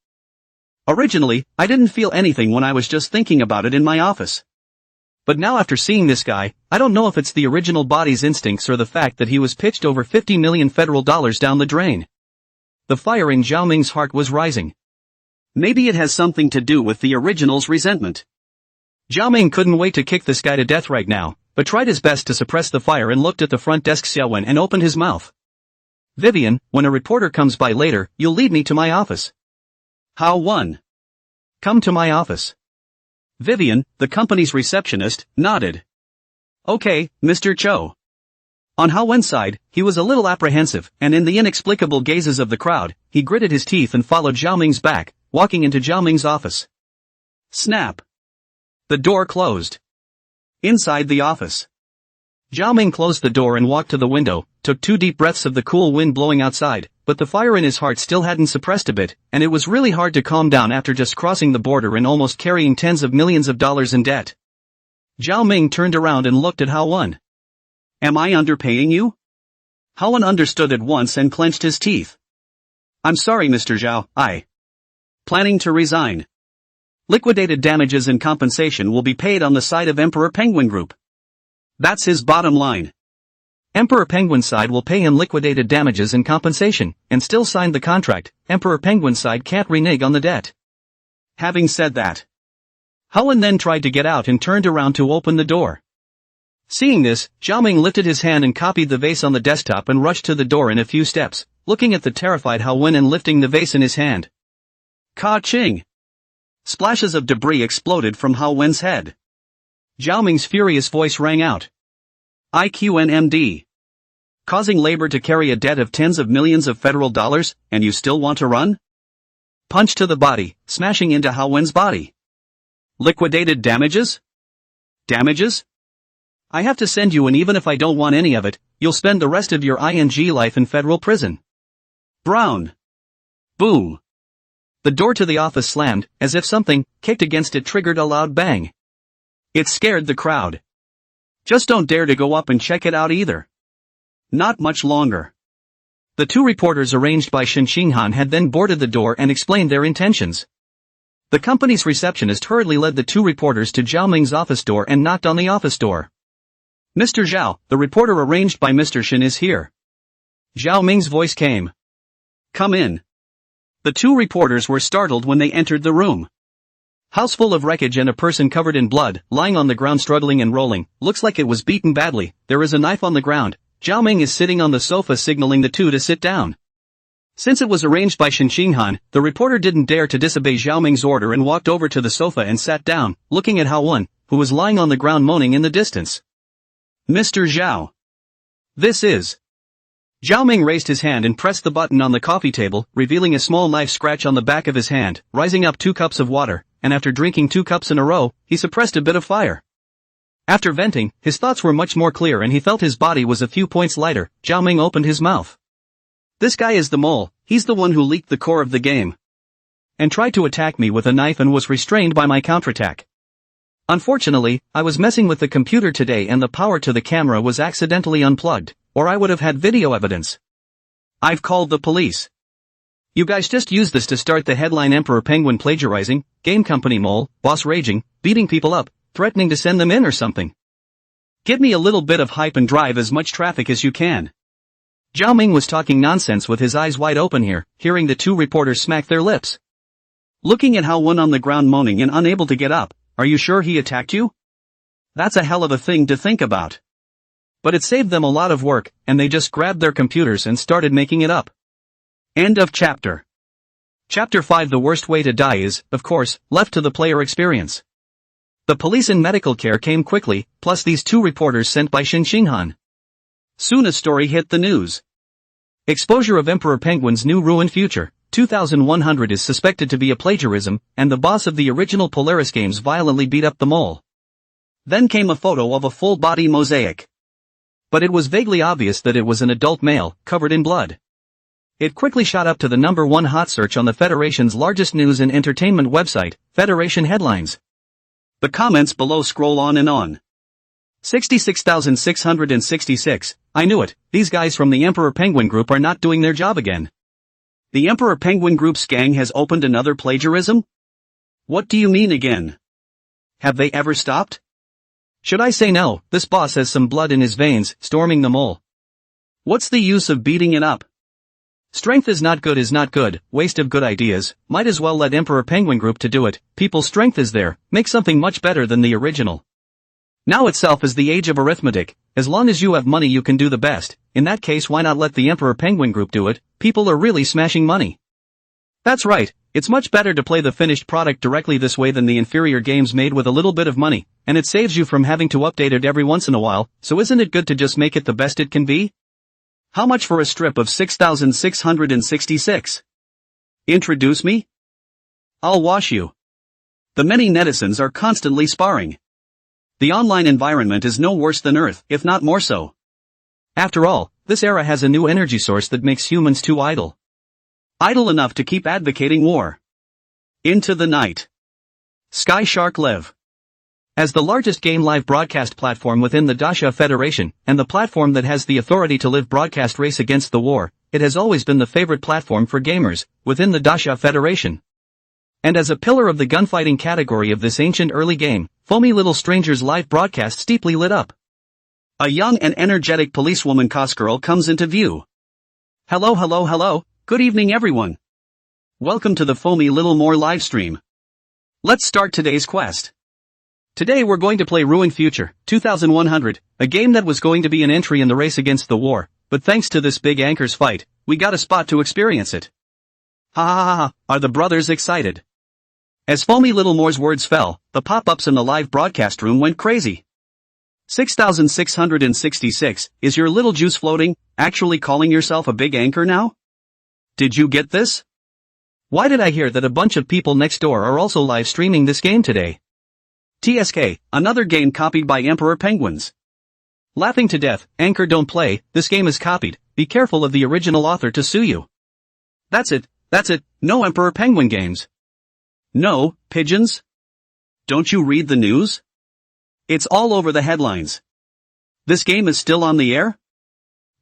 S1: Originally, I didn't feel anything when I was just thinking about it in my office. But now after seeing this guy, I don't know if it's the original body's instincts or the fact that he was pitched over $50 million federal dollars down the drain. The fire in Zhao Ming's heart was rising. Maybe it has something to do with the original's resentment. Zhao Ming couldn't wait to kick this guy to death right now, but tried his best to suppress the fire and looked at the front desk Xiaowen and opened his mouth. Vivian, when a reporter comes by later, you'll lead me to my office. Hao Wen. Come to my office. Vivian, the company's receptionist, nodded. Okay, Mr. Cho. On Hao Wen's side, he was a little apprehensive, and in the inexplicable gazes of the crowd, he gritted his teeth and followed Zhao Ming's back, walking into Zhao Ming's office. Snap. The door closed. Inside the office. Zhao Ming closed the door and walked to the window, took 2 deep breaths of the cool wind blowing outside, but the fire in his heart still hadn't suppressed a bit, and it was really hard to calm down after just crossing the border and almost carrying tens of millions of dollars in debt. Zhao Ming turned around and looked at Hao Wen. Am I underpaying you? Hao Wen understood at once and clenched his teeth. I'm sorry, Mr. Zhao, planning to resign. Liquidated damages and compensation will be paid on the side of Emperor Penguin Group. That's his bottom line. Emperor Penguin's side will pay him liquidated damages and compensation, and still sign the contract. Emperor Penguin's side can't renege on the debt. Having said that, Hao Wen then tried to get out and turned around to open the door. Seeing this, Zhao Ming lifted his hand and copied the vase on the desktop and rushed to the door in a few steps, looking at the terrified Hao Wen and lifting the vase in his hand. Ka-ching! Splashes of debris exploded from Hao Wen's head. Zhao Ming's furious voice rang out. IQNMD. Causing labor to carry a debt of tens of millions of federal dollars, and you still want to run? Punch to the body, smashing into Hao Wen's body. Liquidated damages? Damages? I have to send you, and even if I don't want any of it, you'll spend the rest of your ing life in federal prison. Brown. Boom. The door to the office slammed, as if something, kicked against it triggered a loud bang. It scared the crowd. Just don't dare to go up and check it out either. Not much longer. The two reporters arranged by Shen Xinghan had then boarded the door and explained their intentions. The company's receptionist hurriedly led the two reporters to Zhao Ming's office door and knocked on the office door. Mr. Zhao, the reporter arranged by Mr. Shen is here. Zhao Ming's voice came. Come in. The two reporters were startled when they entered the room. House full of wreckage and a person covered in blood, lying on the ground struggling and rolling, looks like it was beaten badly, there is a knife on the ground, Zhao Ming is sitting on the sofa signaling the two to sit down. Since it was arranged by Shen Xinghan, the reporter didn't dare to disobey Zhao Ming's order and walked over to the sofa and sat down, looking at Hao Wen, who was lying on the ground moaning in the distance. Mr. Zhao. This is. Zhao Ming raised his hand and pressed the button on the coffee table, revealing a small knife scratch on the back of his hand, rising up 2 cups of water, and after drinking 2 cups in a row, he suppressed a bit of fire. After venting, his thoughts were much more clear and he felt his body was a few points lighter. Zhao Ming opened his mouth. This guy is the mole, he's the one who leaked the core of the game. And tried to attack me with a knife and was restrained by my counterattack. Unfortunately, I was messing with the computer today and the power to the camera was accidentally unplugged, or I would have had video evidence. I've called the police. You guys just use this to start the headline Emperor Penguin plagiarizing, game company mole, boss raging, beating people up, threatening to send them in or something. Give me a little bit of hype and drive as much traffic as you can. Zhao Ming was talking nonsense with his eyes wide open here, hearing the two reporters smack their lips. Looking at Hao Wen on the ground moaning and unable to get up, are you sure he attacked you? That's a hell of a thing to think about. But it saved them a lot of work, and they just grabbed their computers and started making it up. End of chapter. Chapter 5. The worst way to die is, of course, left to the player experience. The police and medical care came quickly, plus these two reporters sent by Shen Xinghan. Soon a story hit the news. Exposure of Emperor Penguin's new ruined future, 2100 is suspected to be a plagiarism, and the boss of the original Polaris games violently beat up the mole. Then came a photo of a full-body mosaic. But it was vaguely obvious that it was an adult male, covered in blood. It quickly shot up to the #1 hot search on the Federation's largest news and entertainment website, Federation Headlines. The comments below scroll on and on. 66,666, I knew it, these guys from the Emperor Penguin Group are not doing their job again. The Emperor Penguin Group's gang has opened another plagiarism? What do you mean again? Have they ever stopped? Should I say no, this boss has some blood in his veins, storming the mole. What's the use of beating it up? Strength is not good, waste of good ideas, might as well let Emperor Penguin Group to do it, people's strength is there, make something much better than the original. Now itself is the age of arithmetic, as long as you have money you can do the best, in that case why not let the Emperor Penguin Group do it, people are really smashing money. That's right, it's much better to play the finished product directly this way than the inferior games made with a little bit of money, and it saves you from having to update it every once in a while, so isn't it good to just make it the best it can be? How much for a strip of 6,666? Introduce me? I'll wash you. The many netizens are constantly sparring. The online environment is no worse than Earth, if not more so. After all, this era has a new energy source that makes humans too idle. Idle enough to keep advocating war. Into the night. Sky Shark Live. As the largest game live broadcast platform within the Dasha Federation, and the platform that has the authority to live broadcast race against the war, it has always been the favorite platform for gamers, within the Dasha Federation. And as a pillar of the gunfighting category of this ancient early game, Foamy Little Stranger's live broadcast steeply lit up. A young and energetic policewoman Cosgirl comes into view. Hello, good evening everyone. Welcome to the Foamy Little More livestream. Let's start today's quest. Today we're going to play Ruined Future, 2100, a game that was going to be an entry in the race against the war, but thanks to this big anchors fight, we got a spot to experience it. Ha, are the brothers excited? As Foamy Little More's words fell, the pop-ups in the live broadcast room went crazy. 6,666, is your little juice floating, actually calling yourself a big anchor now? Did you get this? Why did I hear that a bunch of people next door are also live streaming this game today? TSK, another game copied by Emperor Penguins. Laughing to death, Anchor don't play, this game is copied, be careful of the original author to sue you. That's it, no Emperor Penguin games. No, pigeons? Don't you read the news? It's all over the headlines. This game is still on the air?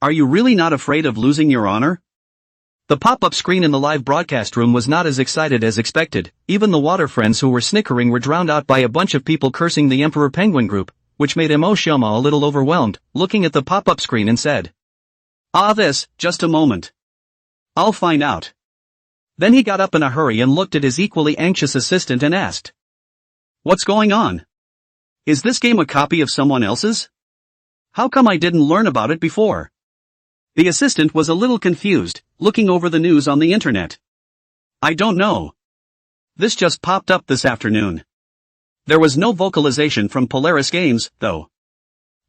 S1: Are you really not afraid of losing your honor? The pop-up screen in the live broadcast room was not as excited as expected. Even the water friends who were snickering were drowned out by a bunch of people cursing the Emperor Penguin group, which made Emo-shoma a little overwhelmed, looking at the pop-up screen and said, just a moment. I'll find out. Then he got up in a hurry and looked at his equally anxious assistant and asked, "What's going on? Is this game a copy of someone else's? How come I didn't learn about it before?" The assistant was a little confused, looking over the news on the internet. "I don't know. This just popped up this afternoon." There was no vocalization from Polaris Games, though.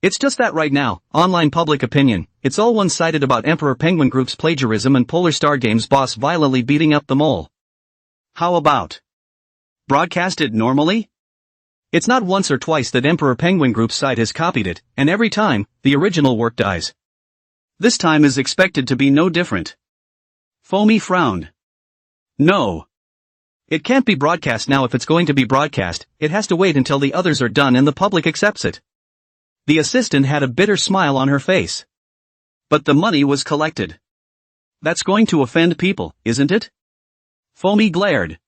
S1: It's just that right now, online public opinion, it's all one-sided about Emperor Penguin Group's plagiarism and Polar Star Games boss violently beating up the mole. How about broadcast it normally? It's not once or twice that Emperor Penguin Group's site has copied it, and every time, the original work dies. This time is expected to be no different. Foamy frowned. No. It can't be broadcast now. If it's going to be broadcast, it has to wait until the others are done and the public accepts it. The assistant had a bitter smile on her face. But the money was collected. That's going to offend people, isn't it? Foamy glared.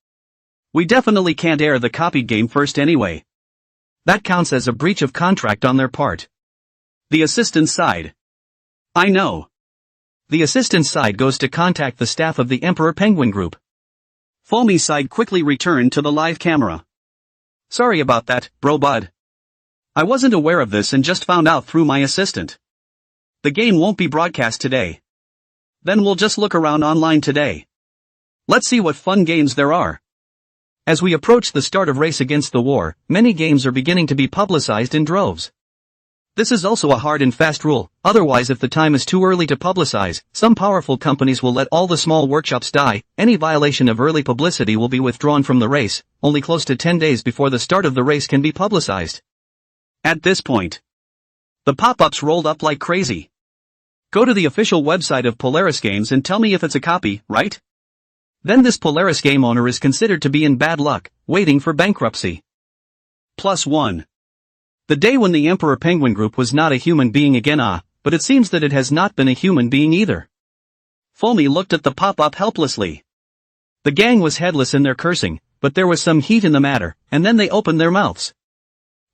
S1: We definitely can't air the copied game first anyway. That counts as a breach of contract on their part. The assistant sighed. I know. The assistant's side goes to contact the staff of the Emperor Penguin Group. Foamy's side quickly returned to the live camera. Sorry about that, bro bud. I wasn't aware of this and just found out through my assistant. The game won't be broadcast today. Then we'll just look around online today. Let's see what fun games there are. As we approach the start of Race Against the War, many games are beginning to be publicized in droves. This is also a hard and fast rule, otherwise if the time is too early to publicize, some powerful companies will let all the small workshops die. Any violation of early publicity will be withdrawn from the race, only close to 10 days before the start of the race can be publicized. At this point, the pop-ups rolled up like crazy. Go to the official website of Polaris Games and tell me if it's a copy, right? Then this Polaris game owner is considered to be in bad luck, waiting for bankruptcy. +1. The day when the Emperor Penguin Group was not a human being again, but it seems that it has not been a human being either. Foamy looked at the pop-up helplessly. The gang was headless in their cursing, but there was some heat in the matter, and then they opened their mouths.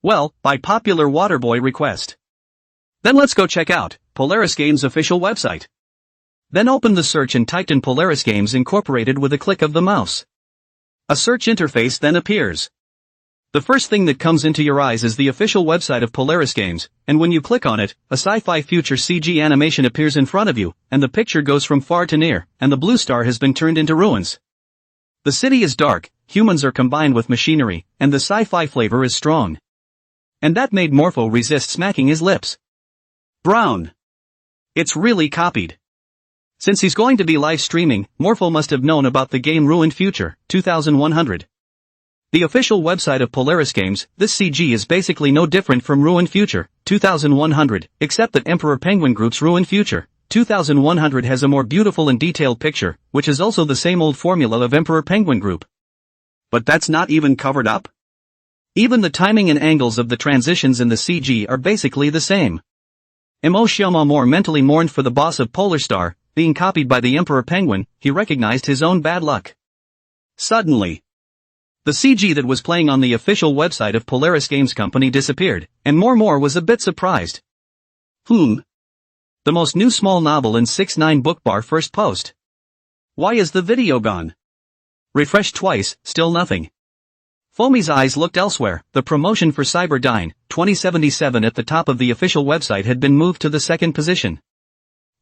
S1: Well, by popular Waterboy request. Then let's go check out Polaris Games' official website. Then open the search and typed in Polaris Games Incorporated with a click of the mouse. A search interface then appears. The first thing that comes into your eyes is the official website of Polaris Games, and when you click on it, a sci-fi future CG animation appears in front of you, and the picture goes from far to near, and the blue star has been turned into ruins. The city is dark, humans are combined with machinery, and the sci-fi flavor is strong. And that made Morpho resist smacking his lips. Brown. It's really copied. Since he's going to be live streaming, Morpho must have known about the game Ruined Future, 2100. The official website of Polaris Games, this CG is basically no different from Ruined Future, 2100, except that Emperor Penguin Group's Ruined Future, 2100 has a more beautiful and detailed picture, which is also the same old formula of Emperor Penguin Group. But that's not even covered up? Even the timing and angles of the transitions in the CG are basically the same. Emo-shoma more mentally mourned for the boss of Polar Star, being copied by the Emperor Penguin. He recognized his own bad luck. Suddenly, the CG that was playing on the official website of Polaris Games Company disappeared, and More was a bit surprised. The most new small novel in 6ix9ine Bookbar first post. Why is the video gone? Refreshed twice, still nothing. Foamy's eyes looked elsewhere. The promotion for Cyberdyne, 2077 at the top of the official website had been moved to the second position.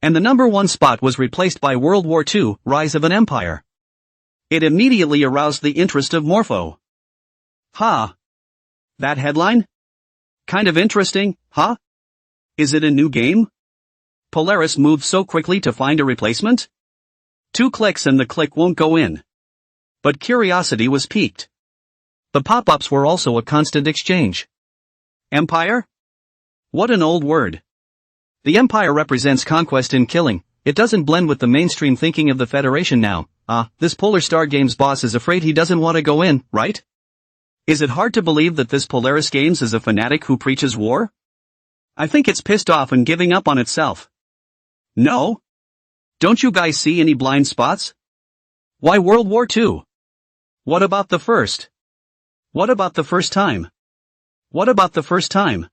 S1: And the number 1 spot was replaced by World War II, Rise of an Empire. It immediately aroused the interest of Morpho. That headline? Kind of interesting, huh? Is it a new game? Polaris moved so quickly to find a replacement? 2 clicks and the click won't go in. But curiosity was piqued. The pop-ups were also a constant exchange. Empire? What an old word. The Empire represents conquest and killing. It doesn't blend with the mainstream thinking of the Federation now. This Polar Star Games boss is afraid he doesn't want to go in, right? Is it hard to believe that this Polaris Games is a fanatic who preaches war? I think it's pissed off and giving up on itself. No? Don't you guys see any blind spots? Why World War II? What about the first? What about the first time? What about the first time?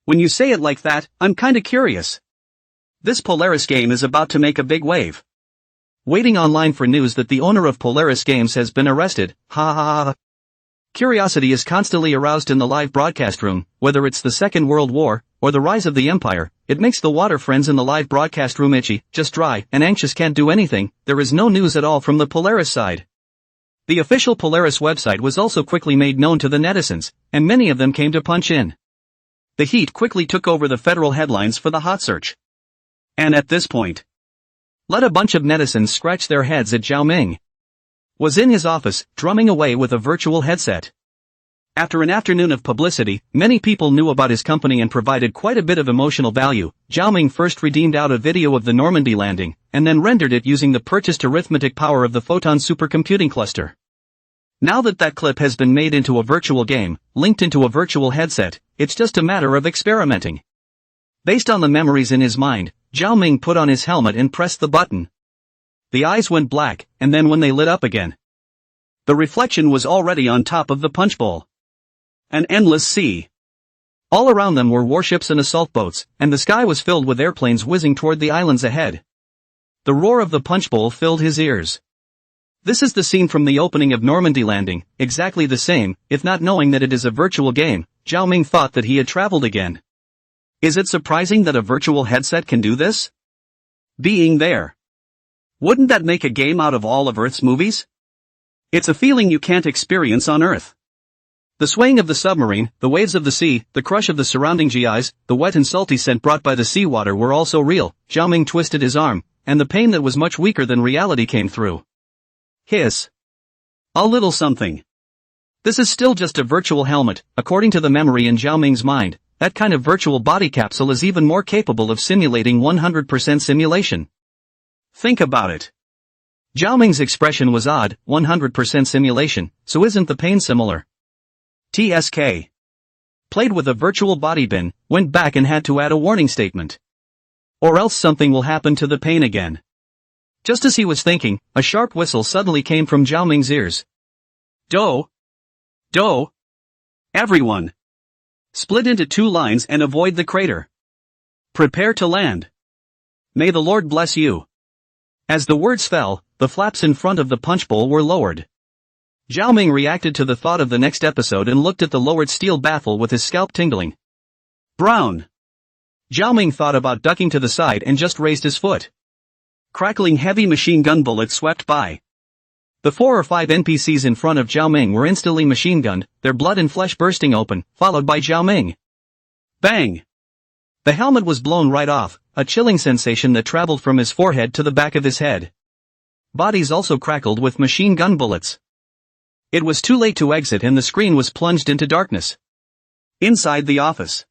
S1: When you say it like that, I'm kinda curious. This Polaris game is about to make a big wave. Waiting online for news that the owner of Polaris Games has been arrested, ha ha ha. Curiosity is constantly aroused in the live broadcast room, whether it's the Second World War, or the rise of the Empire. It makes the water friends in the live broadcast room itchy, just dry, and anxious, can't do anything. There is no news at all from the Polaris side. The official Polaris website was also quickly made known to the netizens, and many of them came to punch in. The heat quickly took over the federal headlines for the hot search. And at this point, let a bunch of netizens scratch their heads at Zhao Ming. Was in his office, drumming away with a virtual headset. After an afternoon of publicity, many people knew about his company and provided quite a bit of emotional value. Zhao Ming first redeemed out a video of the Normandy landing, and then rendered it using the purchased arithmetic power of the Photon supercomputing cluster. Now that that clip has been made into a virtual game, linked into a virtual headset, it's just a matter of experimenting. Based on the memories in his mind, Zhao Ming put on his helmet and pressed the button. The eyes went black, and then when they lit up again, the reflection was already on top of the punch bowl. An endless sea. All around them were warships and assault boats, and the sky was filled with airplanes whizzing toward the islands ahead. The roar of the punch bowl filled his ears. This is the scene from the opening of Normandy landing, exactly the same. If not knowing that it is a virtual game, Zhao Ming thought that he had traveled again. Is it surprising that a virtual headset can do this? Being there. Wouldn't that make a game out of all of Earth's movies? It's a feeling you can't experience on Earth. The swaying of the submarine, the waves of the sea, the crush of the surrounding GIs, the wet and salty scent brought by the seawater were all so real. Zhao Ming twisted his arm, and the pain that was much weaker than reality came through. Hiss. A little something. This is still just a virtual helmet, according to the memory in Zhao Ming's mind. That kind of virtual body capsule is even more capable of simulating 100% simulation. Think about it. Zhao Ming's expression was odd. 100% simulation, so isn't the pain similar? TSK. Played with a virtual body bin, went back and had to add a warning statement. Or else something will happen to the pain again. Just as he was thinking, a sharp whistle suddenly came from Zhao Ming's ears. Do. Do. Everyone. Split into two lines and avoid the crater. Prepare to land. May the Lord bless you. As the words fell, the flaps in front of the punch bowl were lowered. Zhao Ming reacted to the thought of the next episode and looked at the lowered steel baffle with his scalp tingling. Brown. Zhao Ming thought about ducking to the side and just raised his foot. Crackling heavy machine gun bullets swept by. The 4 or 5 NPCs in front of Zhao Ming were instantly machine gunned, their blood and flesh bursting open, followed by Zhao Ming. Bang! The helmet was blown right off, a chilling sensation that traveled from his forehead to the back of his head. Bodies also crackled with machine gun bullets. It was too late to exit and the screen was plunged into darkness. Inside the office,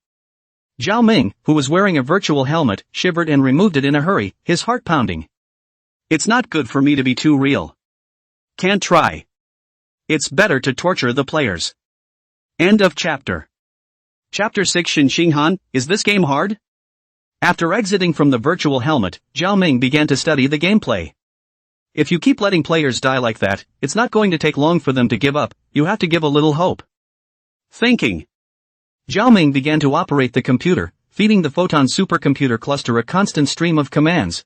S1: Zhao Ming, who was wearing a virtual helmet, shivered and removed it in a hurry, his heart pounding. It's not good for me to be too real. Can't try. It's better to torture the players. End of chapter. Chapter 6. Shin Xinghan, is this game hard? After exiting from the virtual helmet, Zhao Ming began to study the gameplay. If you keep letting players die like that, it's not going to take long for them to give up. You have to give a little hope. Thinking. Zhao Ming began to operate the computer, feeding the Photon supercomputer cluster a constant stream of commands.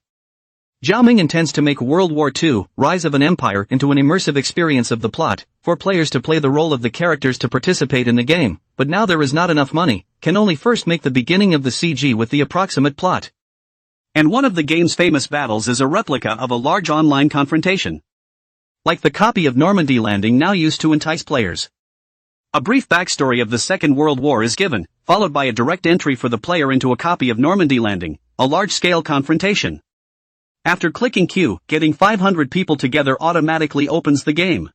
S1: Zhao Ming intends to make World War II, Rise of an Empire into an immersive experience of the plot, for players to play the role of the characters to participate in the game, but now there is not enough money, can only first make the beginning of the CG with the approximate plot. And one of the game's famous battles is a replica of a large online confrontation. Like the copy of Normandy landing now used to entice players. A brief backstory of the Second World War is given, followed by a direct entry for the player into a copy of Normandy landing, a large-scale confrontation. After clicking Q, getting 500 people together automatically opens the game.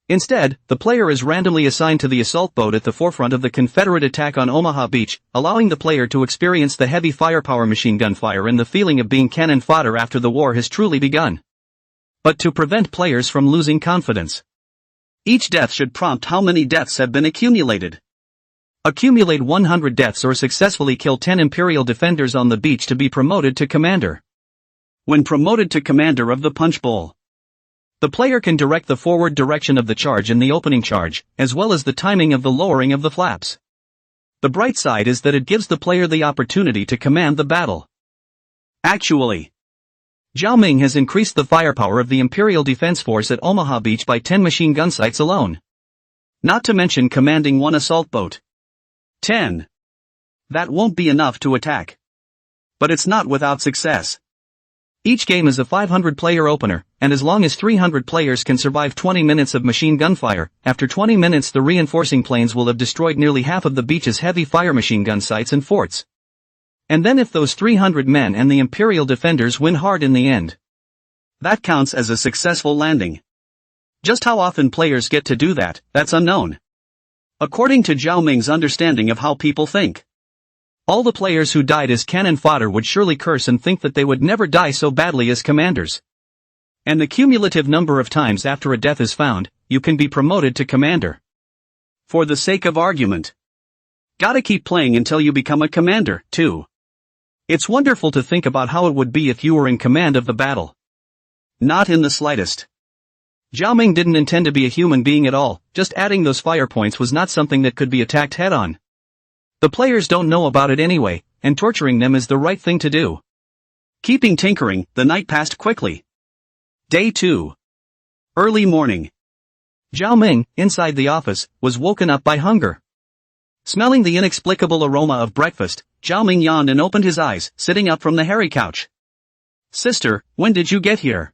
S1: Instead, the player is randomly assigned to the assault boat at the forefront of the Confederate attack on Omaha Beach, allowing the player to experience the heavy firepower machine gun fire and the feeling of being cannon fodder after the war has truly begun. But to prevent players from losing confidence, Each death should prompt how many deaths have been accumulated. Accumulate 100 deaths or successfully kill 10 Imperial defenders on the beach to be promoted to commander. When promoted to commander of the punch bowl, the player can direct the forward direction of the charge and the opening charge, as well as the timing of the lowering of the flaps. The bright side is that it gives the player the opportunity to command the battle. Actually, Zhao Ming has increased the firepower of the Imperial Defense Force at Omaha Beach by 10 machine gun sites alone. Not to mention commanding 1 assault boat. 10. That won't be enough to attack. But it's not without success. Each game is a 500-player opener, and as long as 300 players can survive 20 minutes of machine gun fire, after 20 minutes the reinforcing planes will have destroyed nearly half of the beach's heavy fire machine gun sites and forts. And then if those 300 men and the Imperial defenders win hard in the end, that counts as a successful landing. Just how often players get to do that, that's unknown. According to Zhao Ming's understanding of how people think, all the players who died as cannon fodder would surely curse and think that they would never die so badly as commanders. And the cumulative number of times after a death is found, you can be promoted to commander. For the sake of argument, gotta keep playing until you become a commander, too. It's wonderful to think about how it would be if you were in command of the battle. Not in the slightest. Zhao Ming didn't intend to be a human being at all, just adding those fire points was not something that could be attacked head-on. The players don't know about it anyway, and torturing them is the right thing to do. Keeping tinkering, the night passed quickly. Day 2. Early morning. Zhao Ming, inside the office, was woken up by hunger. Smelling the inexplicable aroma of breakfast, Zhao Ming yawned and opened his eyes, sitting up from the hairy couch. Sister, when did you get here?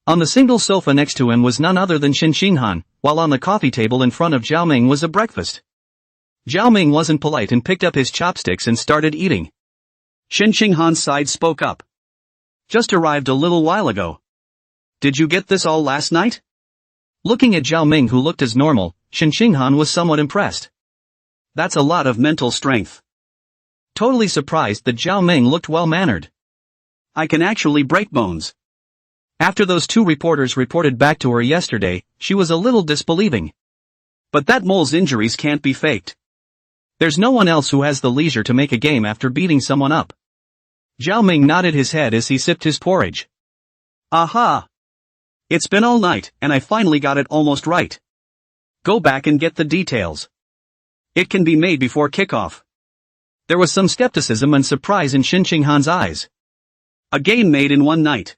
S1: On the single sofa next to him was none other than Xinxinghan, while on the coffee table in front of Zhao Ming was a breakfast. Zhao Ming wasn't polite and picked up his chopsticks and started eating. Xinxinghan's side spoke up. Just arrived a little while ago. Did you get this all last night? Looking at Zhao Ming, who looked as normal, Xinxinghan was somewhat impressed. That's a lot of mental strength. Totally surprised that Zhao Ming looked well-mannered. I can actually break bones. After those 2 reporters reported back to her yesterday, she was a little disbelieving. But that mole's injuries can't be faked. There's no one else who has the leisure to make a game after beating someone up. Zhao Ming nodded his head as he sipped his porridge. Aha! It's been all night, and I finally got it almost right. Go back and get the details. It can be made before kickoff. There was some skepticism and surprise in Xinxinghan's eyes. A game made in one night.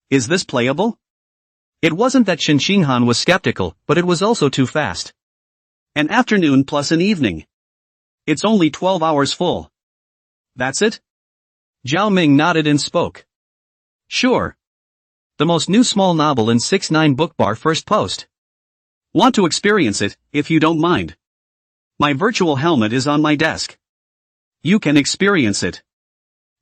S1: Is this playable? It wasn't that Xinxinghan was skeptical, but it was also too fast. An afternoon plus an evening. It's only 12 hours full. That's it? Zhao Ming nodded and spoke. Sure. The most new small novel in 6ix9ine book bar first post. Want to experience it, if you don't mind. My virtual helmet is on my desk. You can experience it.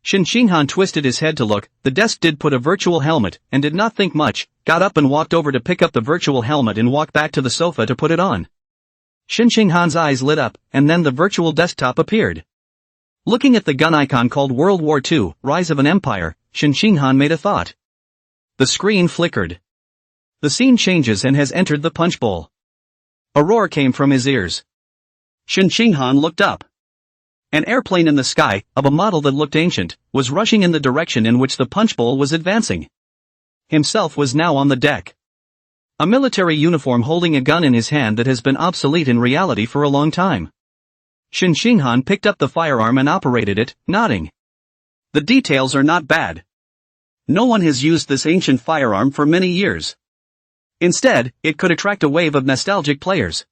S1: Xinxinghan twisted his head to look. The desk did put a virtual helmet, and did not think much, got up and walked over to pick up the virtual helmet and walked back to the sofa to put it on. Xinxinghan's eyes lit up, and then the virtual desktop appeared. Looking at the gun icon called World War II, Rise of an Empire, Xinxinghan made a thought. The screen flickered. The scene changes and has entered the punch bowl. A roar came from his ears. Xinxinghan looked up. An airplane in the sky, of a model that looked ancient, was rushing in the direction in which the punch bowl was advancing. Himself was now on the deck. A military uniform holding a gun in his hand that has been obsolete in reality for a long time. Xinxinghan picked up the firearm and operated it, nodding. The details are not bad. No one has used this ancient firearm for many years. Instead, it could attract a wave of nostalgic players.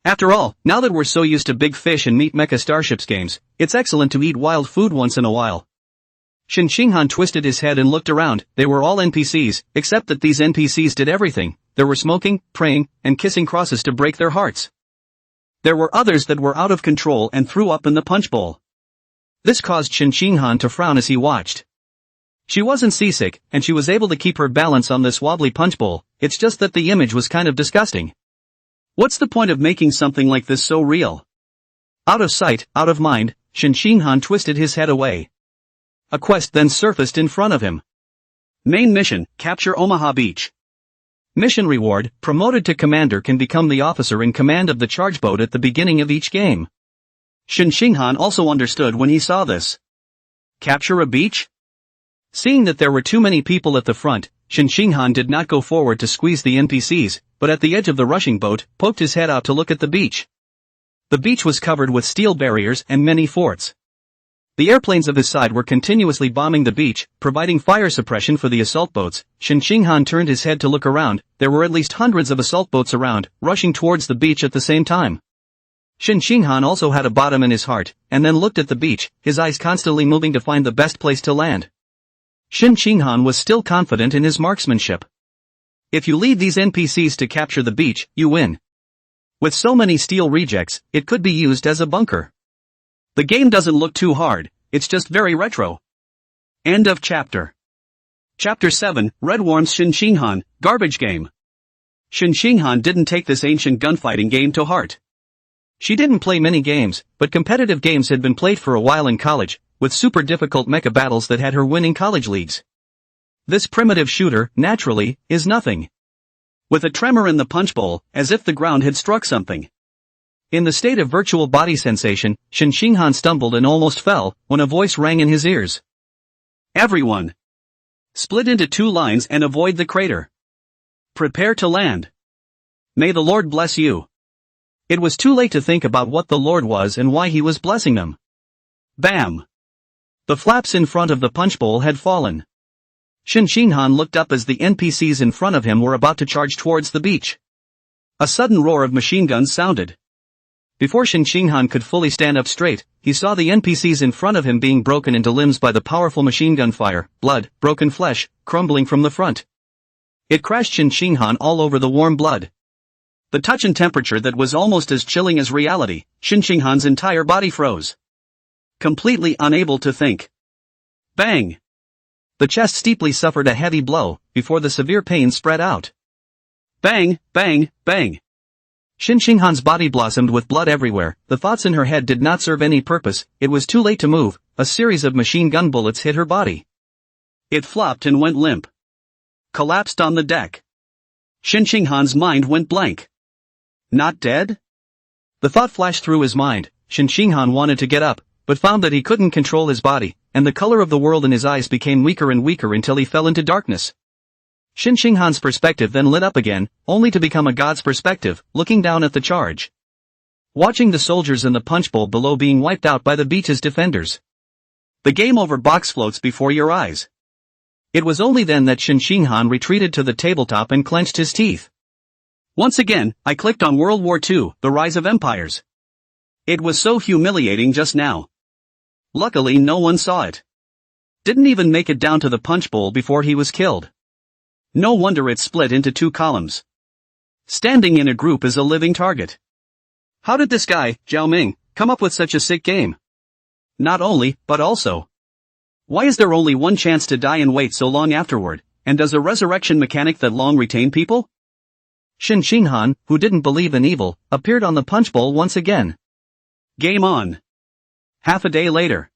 S1: After all, now that we're so used to big fish and meat mecha starships games, it's excellent to eat wild food once in a while. Xinxinghan twisted his head and looked around. They were all NPCs, except that these NPCs did everything. There were smoking, praying, and kissing crosses to break their hearts. There were others that were out of control and threw up in the punch bowl. This caused Xinxinghan to frown as he watched. She wasn't seasick, and she was able to keep her balance on this wobbly punch bowl. It's just that the image was kind of disgusting. What's the point of making something like this so real? Out of sight, out of mind, Xinxinghan twisted his head away. A quest then surfaced in front of him. Main mission, capture Omaha Beach. Mission reward, promoted to commander can become the officer in command of the charge boat at the beginning of each game. Shin Shinghan also understood when he saw this. Capture a beach? Seeing that there were too many people at the front, Shin Shinghan did not go forward to squeeze the NPCs, but at the edge of the rushing boat, poked his head out to look at the beach. The beach was covered with steel barriers and many forts. The airplanes of his side were continuously bombing the beach, providing fire suppression for the assault boats. Shin Shinghan turned his head to look around. There were at least hundreds of assault boats around, rushing towards the beach at the same time. Shin Shinghan also had a bottom in his heart, and then looked at the beach, his eyes constantly moving to find the best place to land. Shin Shinghan was still confident in his marksmanship. If you lead these NPCs to capture the beach, you win. With so many steel rejects, it could be used as a bunker. The game doesn't look too hard, it's just very retro. End of chapter. Chapter 7, Red Worm's Shin Shinghan, Garbage Game. Shin Shinghan didn't take this ancient gunfighting game to heart. She didn't play many games, but competitive games had been played for a while in college, with super difficult mecha battles that had her winning college leagues. This primitive shooter, naturally, is nothing. With a tremor in the punch bowl, as if the ground had struck something. In the state of virtual body sensation, Shin Shinghan stumbled and almost fell, when a voice rang in his ears. Everyone! Split into 2 lines and avoid the crater. Prepare to land. May the Lord bless you. It was too late to think about what the Lord was and why he was blessing them. Bam! The flaps in front of the punch bowl had fallen. Shin Shinghan looked up as the NPCs in front of him were about to charge towards the beach. A sudden roar of machine guns sounded. Before Shin Shinghan could fully stand up straight, he saw the NPCs in front of him being broken into limbs by the powerful machine gun fire, blood, broken flesh, crumbling from the front. It crashed Shin Shinghan all over the warm blood. The touch and temperature that was almost as chilling as reality, Shin Shinghan's entire body froze. Completely unable to think. Bang! The chest steeply suffered a heavy blow, before the severe pain spread out. Bang, bang, bang. Shin Shinghan's body blossomed with blood everywhere. The thoughts in her head did not serve any purpose. It was too late to move. A series of machine gun bullets hit her body. It flopped and went limp. Collapsed on the deck. Shin Shinghan's mind went blank. Not dead? The thought flashed through his mind. Shin Shinghan wanted to get up, but found that he couldn't control his body, and the color of the world in his eyes became weaker and weaker until he fell into darkness. Shin Shinghan's perspective then lit up again, only to become a god's perspective, looking down at the charge. Watching the soldiers in the punch bowl below being wiped out by the beach's defenders. The game over box floats before your eyes. It was only then that Shin Shinghan retreated to the tabletop and clenched his teeth. Once again, I clicked on World War II, The Rise of Empires. It was so humiliating just now. Luckily no one saw it. Didn't even make it down to the punch bowl before he was killed. No wonder it split into 2 columns. Standing in a group is a living target. How did this guy, Zhao Ming, come up with such a sick game? Not only, but also. Why is there only one chance to die and wait so long afterward, and does a resurrection mechanic that long retain people? Shin Shinghan, who didn't believe in evil, appeared on the punch bowl once again. Game on. Half a day later.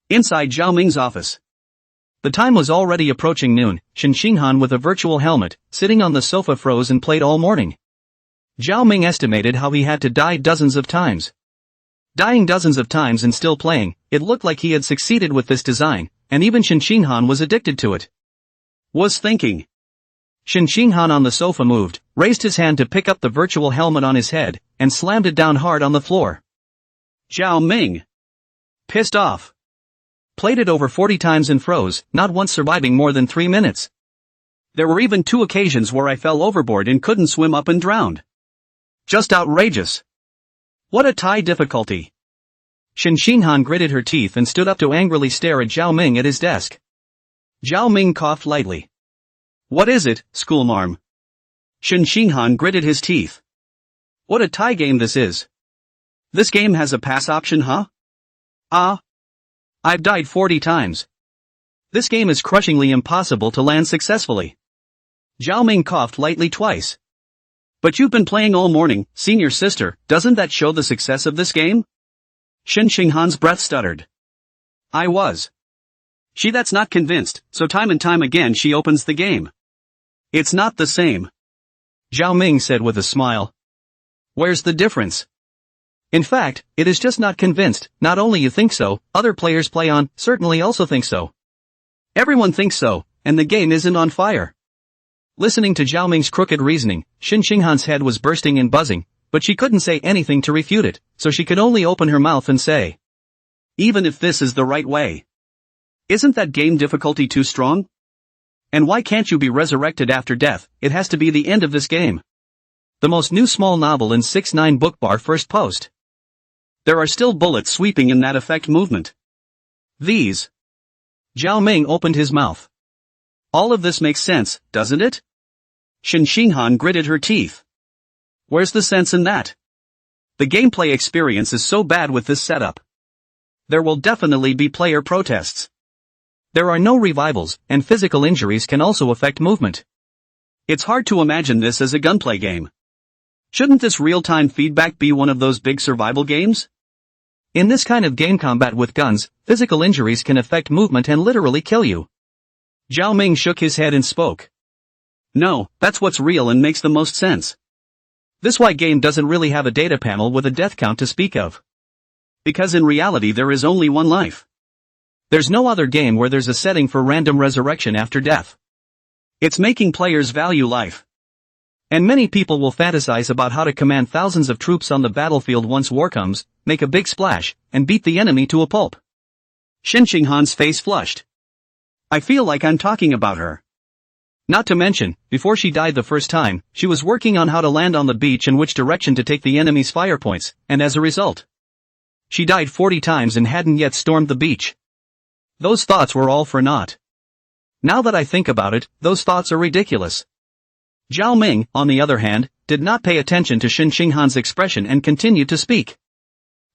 S1: Inside Zhao Ming's office. The time was already approaching noon. Shin Shinghan with a virtual helmet, sitting on the sofa froze and played all morning. Zhao Ming estimated how he had to die dozens of times. Dying dozens of times and still playing, it looked like he had succeeded with this design, and even Shin Shinghan was addicted to it. Was thinking. Shin Shinghan on the sofa moved, raised his hand to pick up the virtual helmet on his head, and slammed it down hard on the floor. Zhao Ming. Pissed off. Played it over 40 times and froze, not once surviving more than 3 minutes. There were even 2 occasions where I fell overboard and couldn't swim up and drowned. Just outrageous. What a tie difficulty. Shin Shinghan gritted her teeth and stood up to angrily stare at Zhao Ming at his desk. Zhao Ming coughed lightly. What is it, schoolmarm? Shin Shinghan gritted his teeth. What a tie game this is. This game has a pass option, huh? I've died 40 times. This game is crushingly impossible to land successfully. Zhao Ming coughed lightly twice. But you've been playing all morning, senior sister, doesn't that show the success of this game? Shin Shinghan's breath stuttered. I was. That's not convinced, so time and time again she opens the game. It's not the same. Zhao Ming said with a smile. Where's the difference? In fact, it is just not convinced. Not only you think so, other players play on, certainly also think so. Everyone thinks so, and the game isn't on fire. Listening to Zhao Ming's crooked reasoning, Xin Xinghan's head was bursting and buzzing, but she couldn't say anything to refute it, so she could only open her mouth and say, even if this is the right way, isn't that game difficulty too strong? And why can't you be resurrected after death? It has to be the end of this game. The most new small novel in 6ix9ine Bookbar first post. There are still bullets sweeping in that effect movement. These. Zhao Ming opened his mouth. All of this makes sense, doesn't it? Xin Xinghan gritted her teeth. Where's the sense in that? The gameplay experience is so bad with this setup. There will definitely be player protests. There are no revivals, and physical injuries can also affect movement. It's hard to imagine this as a gunplay game. Shouldn't this real-time feedback be one of those big survival games? In this kind of game combat with guns, physical injuries can affect movement and literally kill you. Zhao Ming shook his head and spoke. No, that's what's real and makes the most sense. This why game doesn't really have a data panel with a death count to speak of. Because in reality there is only one life. There's no other game where there's a setting for random resurrection after death. It's making players value life. And many people will fantasize about how to command thousands of troops on the battlefield once war comes, make a big splash, and beat the enemy to a pulp. Xin Xinghan's face flushed. I feel like I'm talking about her. Not to mention, before she died the first time, she was working on how to land on the beach and which direction to take the enemy's fire points, and as a result, she died 40 times and hadn't yet stormed the beach. Those thoughts were all for naught. Now that I think about it, those thoughts are ridiculous. Zhao Ming, on the other hand, did not pay attention to Xin Xinghan's expression and continued to speak.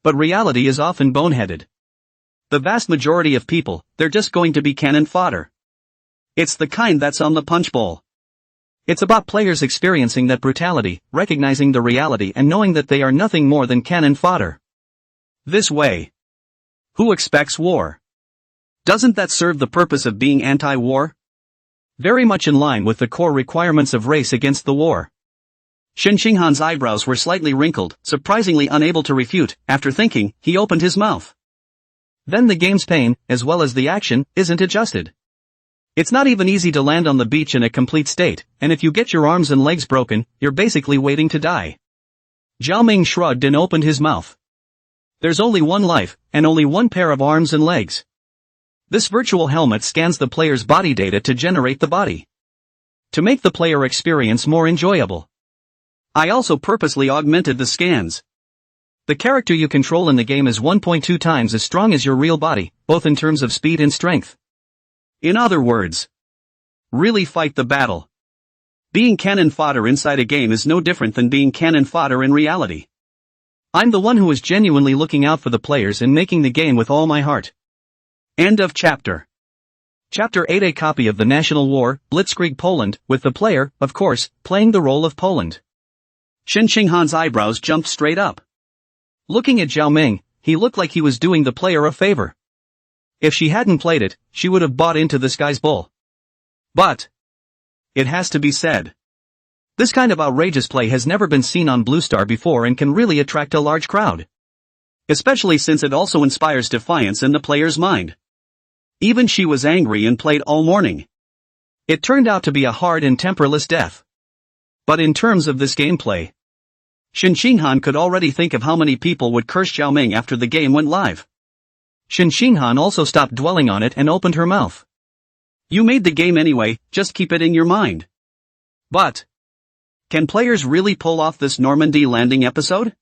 S1: But reality is often boneheaded. The vast majority of people, they're just going to be cannon fodder. It's the kind that's on the punch bowl. It's about players experiencing that brutality, recognizing the reality and knowing that they are nothing more than cannon fodder. This way. Who expects war? Doesn't that serve the purpose of being anti-war? Very much in line with the core requirements of race against the war. Xin Xinghan's eyebrows were slightly wrinkled, surprisingly unable to refute. After thinking, he opened his mouth. Then the game's pain, as well as the action, isn't adjusted. It's not even easy to land on the beach in a complete state, and if you get your arms and legs broken, you're basically waiting to die. Zhao Ming shrugged and opened his mouth. There's only one life, and only one pair of arms and legs. This virtual helmet scans the player's body data to generate the body. To make the player experience more enjoyable. I also purposely augmented the scans. The character you control in the game is 1.2 times as strong as your real body, both in terms of speed and strength. In other words, really fight the battle. Being cannon fodder inside a game is no different than being cannon fodder in reality. I'm the one who is genuinely looking out for the players and making the game with all my heart. End of chapter. Chapter 8. A copy of the National War, Blitzkrieg Poland, with the player, of course, playing the role of Poland. Xin Xinghan's eyebrows jumped straight up. Looking at Zhao Ming, he looked like he was doing the player a favor. If she hadn't played it, she would have bought into this guy's bull. But it has to be said. This kind of outrageous play has never been seen on Bluestar before and can really attract a large crowd. Especially since it also inspires defiance in the player's mind. Even she was angry and played all morning. It turned out to be a hard and temperless death. But in terms of this gameplay, Xin Xinghan could already think of how many people would curse Zhao Ming after the game went live. Xin Xinghan also stopped dwelling on it and opened her mouth. You made the game anyway, just keep it in your mind. But can players really pull off this Normandy landing episode?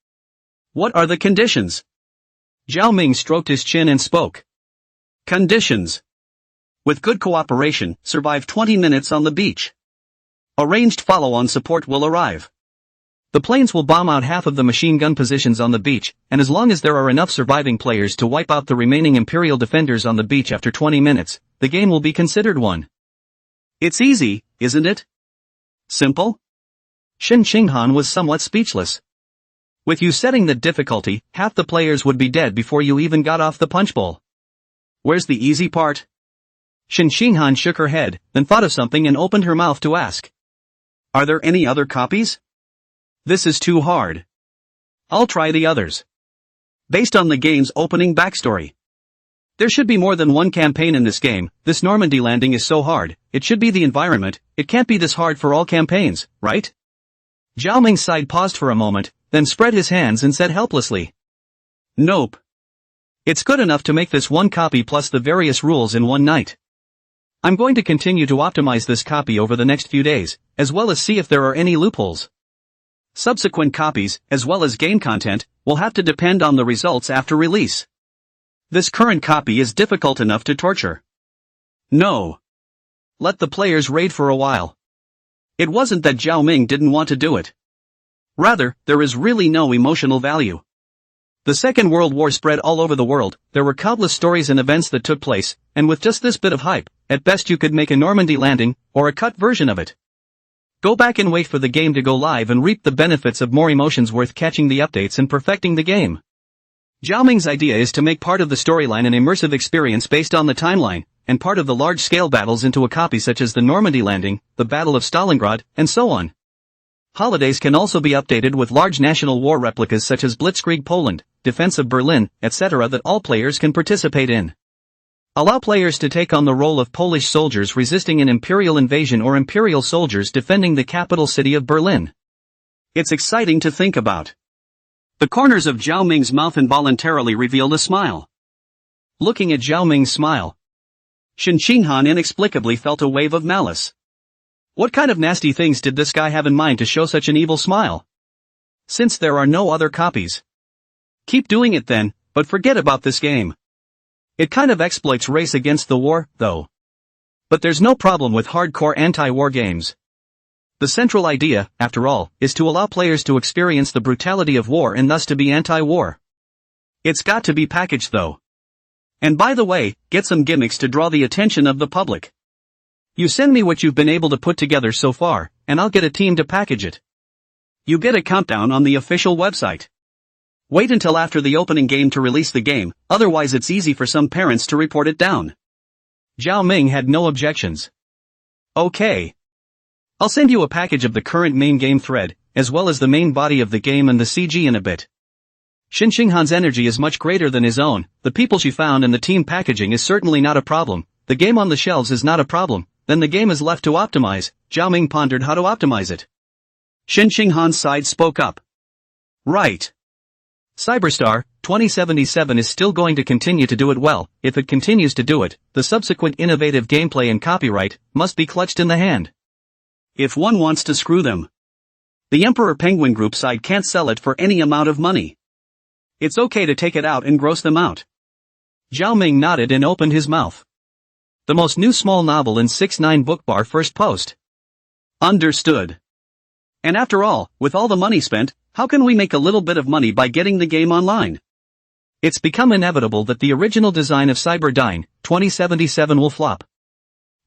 S1: What are the conditions? Zhao Ming stroked his chin and spoke. Conditions. With good cooperation, survive 20 minutes on the beach. Arranged follow-on support will arrive. The planes will bomb out half of the machine gun positions on the beach, and as long as there are enough surviving players to wipe out the remaining Imperial defenders on the beach after 20 minutes, the game will be considered won. It's easy, isn't it? Simple? Xin Xinghan was somewhat speechless. With you setting the difficulty, half the players would be dead before you even got off the punch bowl. Where's the easy part? Xin Xinghan shook her head, then thought of something and opened her mouth to ask. Are there any other copies? This is too hard. I'll try the others. Based on the game's opening backstory. There should be more than one campaign in this game. This Normandy landing is so hard, it should be the environment. It can't be this hard for all campaigns, right? Zhao Ming's side paused for a moment, then spread his hands and said helplessly. Nope. It's good enough to make this one copy plus the various rules in one night. I'm going to continue to optimize this copy over the next few days, as well as see if there are any loopholes. Subsequent copies, as well as game content, will have to depend on the results after release. This current copy is difficult enough to torture. No. Let the players raid for a while. It wasn't that Zhao Ming didn't want to do it. Rather, there is really no emotional value. The Second World War spread all over the world, there were countless stories and events that took place, and with just this bit of hype, at best you could make a Normandy landing, or a cut version of it. Go back and wait for the game to go live and reap the benefits of more emotions worth catching the updates and perfecting the game. Zhao Ming's idea is to make part of the storyline an immersive experience based on the timeline, and part of the large-scale battles into a copy such as the Normandy landing, the Battle of Stalingrad, and so on. Holidays can also be updated with large national war replicas such as Blitzkrieg Poland, Defense of Berlin, etc. that all players can participate in. Allow players to take on the role of Polish soldiers resisting an Imperial invasion or Imperial soldiers defending the capital city of Berlin. It's exciting to think about. The corners of Zhao Ming's mouth involuntarily revealed a smile. Looking at Zhao Ming's smile, Shen Xinghan inexplicably felt a wave of malice. What kind of nasty things did this guy have in mind to show such an evil smile? Since there are no other copies. Keep doing it then, but forget about this game. It kind of exploits race against the war, though. But there's no problem with hardcore anti-war games. The central idea, after all, is to allow players to experience the brutality of war and thus to be anti-war. It's got to be packaged though. And by the way, get some gimmicks to draw the attention of the public. You send me what you've been able to put together so far, and I'll get a team to package it. You get a countdown on the official website. Wait until after the opening game to release the game, otherwise it's easy for some parents to report it down. Zhao Ming had no objections. Okay. I'll send you a package of the current main game thread, as well as the main body of the game and the CG in a bit. Shen Xinghan's energy is much greater than his own, the people she found and the team packaging is certainly not a problem, the game on the shelves is not a problem, then the game is left to optimize. Zhao Ming pondered how to optimize it. Shen Xinghan's side spoke up. Right. Cyberstar 2077 is still going to continue to do it well. If it continues to do it, the subsequent innovative gameplay and copyright must be clutched in the hand. If one wants to screw them, the Emperor Penguin Group side can't sell it for any amount of money. It's okay to take it out and gross them out. Zhao Ming nodded and opened his mouth. The most new small novel in 6ix9ine Bookbar first post. Understood. And after all, with all the money spent, how can we make a little bit of money by getting the game online? It's become inevitable that the original design of Cyberdyne 2077 will flop.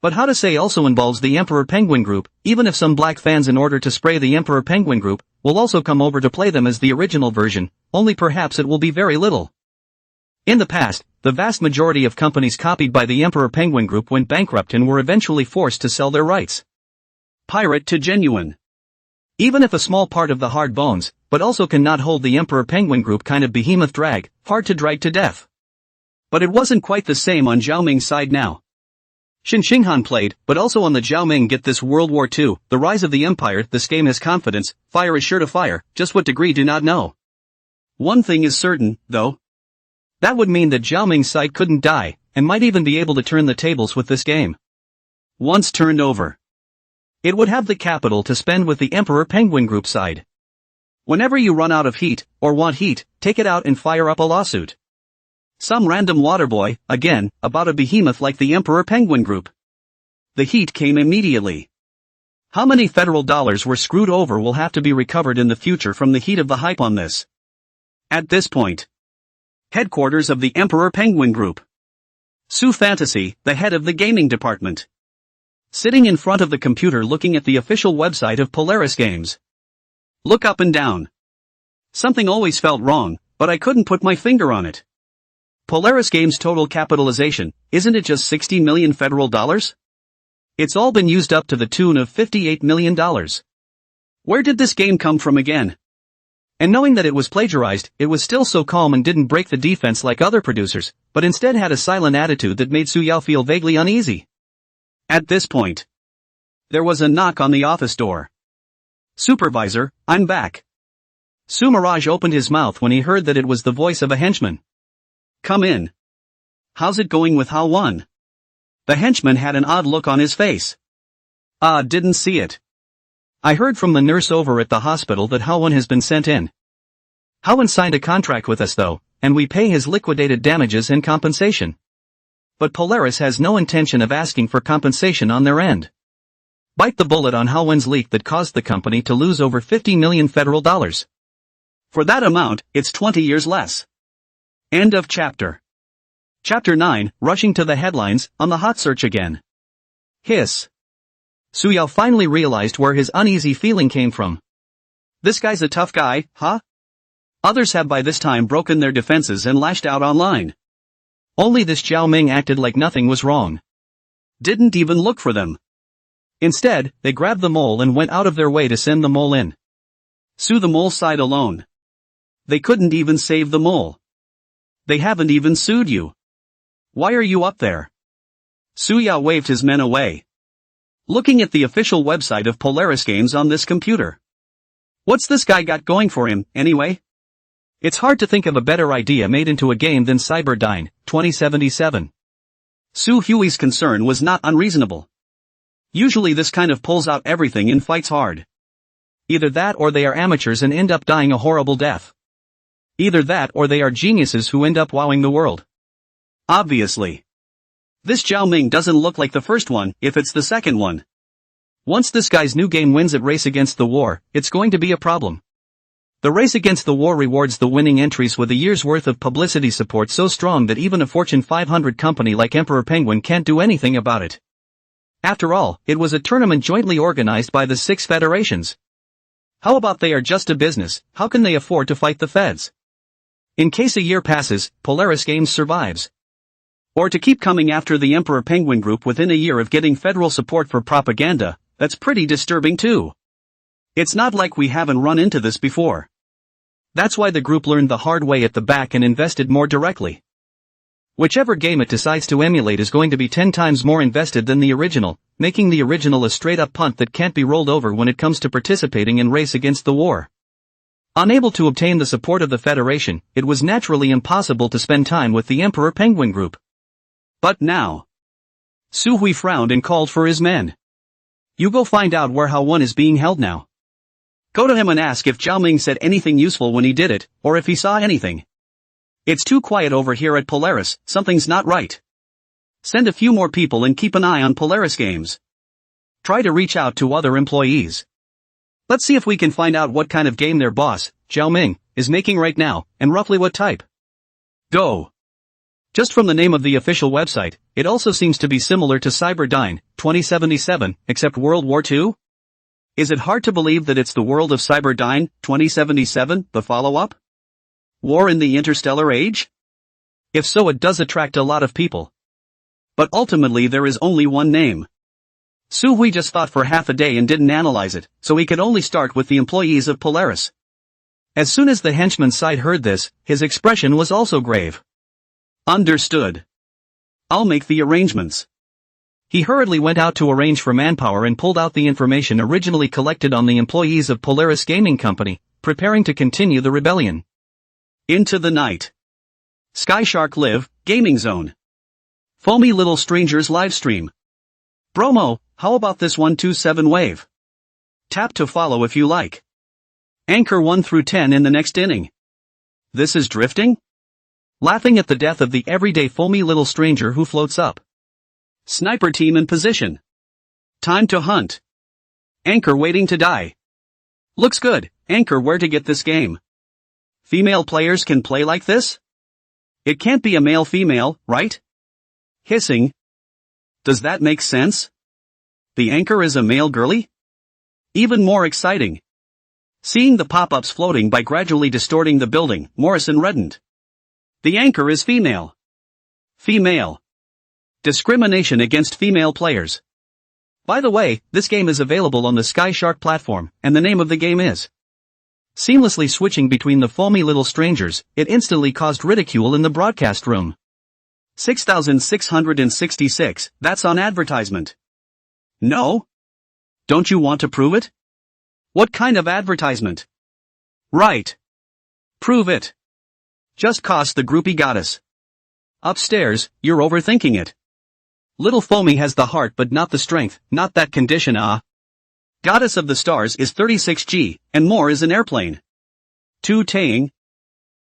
S1: But how to say also involves the Emperor Penguin Group, even if some black fans in order to spray the Emperor Penguin Group, will also come over to play them as the original version, only perhaps it will be very little. In the past, the vast majority of companies copied by the Emperor Penguin Group went bankrupt and were eventually forced to sell their rights. Pirate to genuine. Even if a small part of the hard bones, but also cannot hold the Emperor Penguin Group kind of behemoth drag, hard to drag to death. But it wasn't quite the same on Zhao Ming's side now. Shen Xinghan played, but also on the Zhao Ming get this World War II, the rise of the Empire. This game has confidence, fire is sure to fire, just what degree do not know. One thing is certain, though. That would mean that Zhao Ming's side couldn't die, and might even be able to turn the tables with this game. Once turned over, it would have the capital to spend with the Emperor Penguin Group side. Whenever you run out of heat, or want heat, take it out and fire up a lawsuit. Some random waterboy, again, about a behemoth like the Emperor Penguin Group. The heat came immediately. How many federal dollars were screwed over will have to be recovered in the future from the heat of the hype on this. At this point, headquarters of the Emperor Penguin Group. Sue Fantasy, the head of the gaming department. Sitting in front of the computer looking at the official website of Polaris Games. Look up and down. Something always felt wrong, but I couldn't put my finger on it. Polaris Games' total capitalization, isn't it just $60 million federal dollars? It's all been used up to the tune of $58 million. Where did this game come from again? And knowing that it was plagiarized, it was still so calm and didn't break the defense like other producers, but instead had a silent attitude that made Su Yao feel vaguely uneasy. At this point, there was a knock on the office door. "Supervisor, I'm back." Su Mirage opened his mouth when he heard that it was the voice of a henchman. "Come in. How's it going with Hao Wan?" The henchman had an odd look on his face. Didn't see it. I heard from the nurse over at the hospital that Hao Wan has been sent in. Hao Wan signed a contract with us though, and we pay his liquidated damages and compensation. But Polaris has no intention of asking for compensation on their end. Bite the bullet on Hao Wan's leak that caused the company to lose over $50 million federal dollars. For that amount, it's 20 years less. End of chapter. Chapter 9, rushing to the headlines, on the hot search again. Hiss. Su Yao finally realized where his uneasy feeling came from. This guy's a tough guy, huh? Others have by this time broken their defenses and lashed out online. Only this Zhao Ming acted like nothing was wrong. Didn't even look for them. Instead, they grabbed the mole and went out of their way to send the mole in. Sue the mole sighed alone. They couldn't even save the mole. They haven't even sued you. Why are you up there? Su Yao waved his men away. Looking at the official website of Polaris Games on this computer. What's this guy got going for him, anyway? It's hard to think of a better idea made into a game than Cyberdyne, 2077. Su Hui's concern was not unreasonable. Usually this kind of pulls out everything and fights hard. Either that or they are amateurs and end up dying a horrible death. Either that or they are geniuses who end up wowing the world. Obviously. This Zhao Ming doesn't look like the first one, if it's the second one. Once this guy's new game wins at Race Against the War, it's going to be a problem. The Race Against the War rewards the winning entries with a year's worth of publicity support so strong that even a Fortune 500 company like Emperor Penguin can't do anything about it. After all, it was a tournament jointly organized by the 6 federations. How about they are just a business, how can they afford to fight the feds? In case a year passes, Polaris Games survives. Or to keep coming after the Emperor Penguin Group within a year of getting federal support for propaganda, that's pretty disturbing too. It's not like we haven't run into this before. That's why the group learned the hard way at the back and invested more directly. Whichever game it decides to emulate is going to be 10 times more invested than the original, making the original a straight-up punt that can't be rolled over when it comes to participating in Race Against the War. Unable to obtain the support of the Federation, it was naturally impossible to spend time with the Emperor Penguin Group. But now. Su Hui frowned and called for his men. You go find out where Hao Wan is being held now. Go to him and ask if Zhao Ming said anything useful when he did it, or if he saw anything. It's too quiet over here at Polaris, something's not right. Send a few more people and keep an eye on Polaris Games. Try to reach out to other employees. Let's see if we can find out what kind of game their boss, Zhao Ming, is making right now, and roughly what type. Go. Just from the name of the official website, it also seems to be similar to Cyberdyne, 2077, except World War II? Is it hard to believe that it's the world of Cyberdyne, 2077, the follow-up? War in the Interstellar Age? If so, it does attract a lot of people. But ultimately there is only one name. Su Hui just thought for half a day and didn't analyze it, so he could only start with the employees of Polaris. As soon as the henchman's side heard this, his expression was also grave. Understood. I'll make the arrangements. He hurriedly went out to arrange for manpower and pulled out the information originally collected on the employees of Polaris Gaming Company, preparing to continue the rebellion. Into the night. Skyshark Live, Gaming Zone. Foamy Little Strangers livestream. Bromo, how about this 127 wave? Tap to follow if you like. Anchor 1 through 10 in the next inning. This is drifting? Laughing at the death of the everyday foamy little stranger who floats up. Sniper team in position. Time to hunt. Anchor waiting to die. Looks good, Anchor where to get this game. Female players can play like this? It can't be a male-female, right? Hissing. Does that make sense? The Anchor is a male girly? Even more exciting. Seeing the pop-ups floating by gradually distorting the building, Morrison reddened. The Anchor is female. Female. Discrimination against female players. By the way, this game is available on the Sky Shark platform, and the name of the game is. Seamlessly switching between the foamy little strangers, it instantly caused ridicule in the broadcast room. 6,666, that's on advertisement. No? Don't you want to prove it? What kind of advertisement? Right. Prove it. Just cost the groupie goddess. Upstairs, you're overthinking it. Little Foamy has the heart but not the strength, not that condition Goddess of the Stars is 36G, and more is an airplane. 2 Taeing.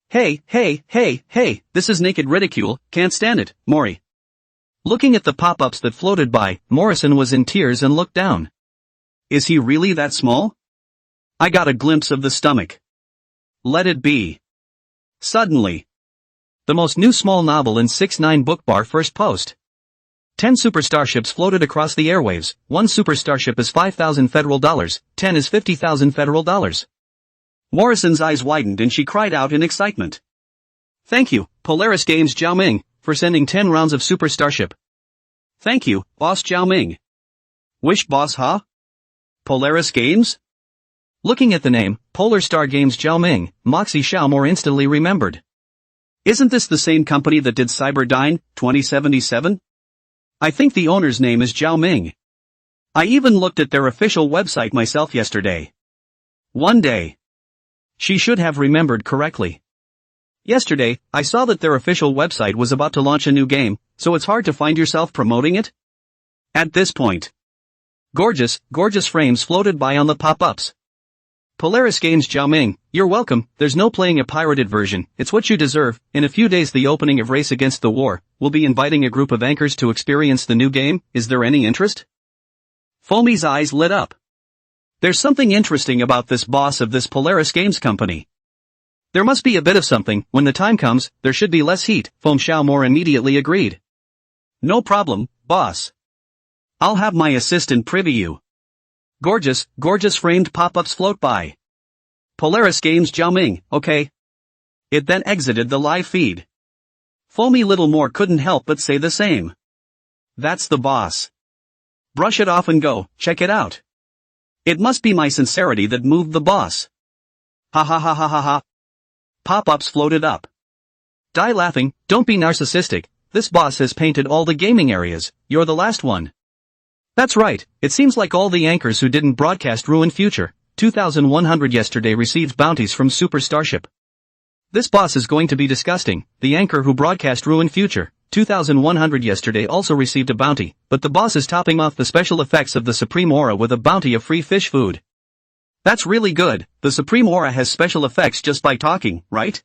S1: Hey, this is naked ridicule, can't stand it, Maury. Looking at the pop-ups that floated by, Morrison was in tears and looked down. Is he really that small? I got a glimpse of the stomach. Let it be. Suddenly. The most new small novel in 6ix9ine book bar first post. 10 superstarships floated across the airwaves, 1 superstarship is $5,000 federal, 10 is $50,000 federal. Morrison's eyes widened and she cried out in excitement. Thank you, Polaris Games Zhao Ming, for sending 10 rounds of superstarship. Thank you, Boss Zhao Ming. Wish boss huh? Polaris Games? Looking at the name, Polar Star Games Zhao Ming, Moxie Xiao more instantly remembered. Isn't this the same company that did Cyberdyne, 2077? I think the owner's name is Zhao Ming. I even looked at their official website myself yesterday. One day. She should have remembered correctly. Yesterday, I saw that their official website was about to launch a new game, so it's hard to find yourself promoting it? At this point. Gorgeous frames floated by on the pop-ups. Polaris Games Zhao Ming, you're welcome, there's no playing a pirated version, it's what you deserve. In a few days the opening of Race Against the War, we'll be inviting a group of anchors to experience the new game, is there any interest? Foamy's eyes lit up. There's something interesting about this boss of this Polaris Games company. There must be a bit of something, when the time comes, there should be less heat, Foam Xiao more immediately agreed. No problem, boss. I'll have my assistant privy you. Gorgeous framed pop-ups float by. Polaris Games Zhao Ming, okay. It then exited the live feed. Foamy Little More couldn't help but say the same. That's the boss. Brush it off and go, check it out. It must be my sincerity that moved the boss. Ha ha ha ha ha ha. Pop-ups floated up. Die laughing, don't be narcissistic, this boss has painted all the gaming areas, you're the last one. That's right, it seems like all the anchors who didn't broadcast Ruin Future, 2100 yesterday received bounties from Super Starship. This boss is going to be disgusting, the anchor who broadcast Ruin Future, 2100 yesterday also received a bounty, but the boss is topping off the special effects of the Supreme Aura with a bounty of free fish food. That's really good, the Supreme Aura has special effects just by talking, right?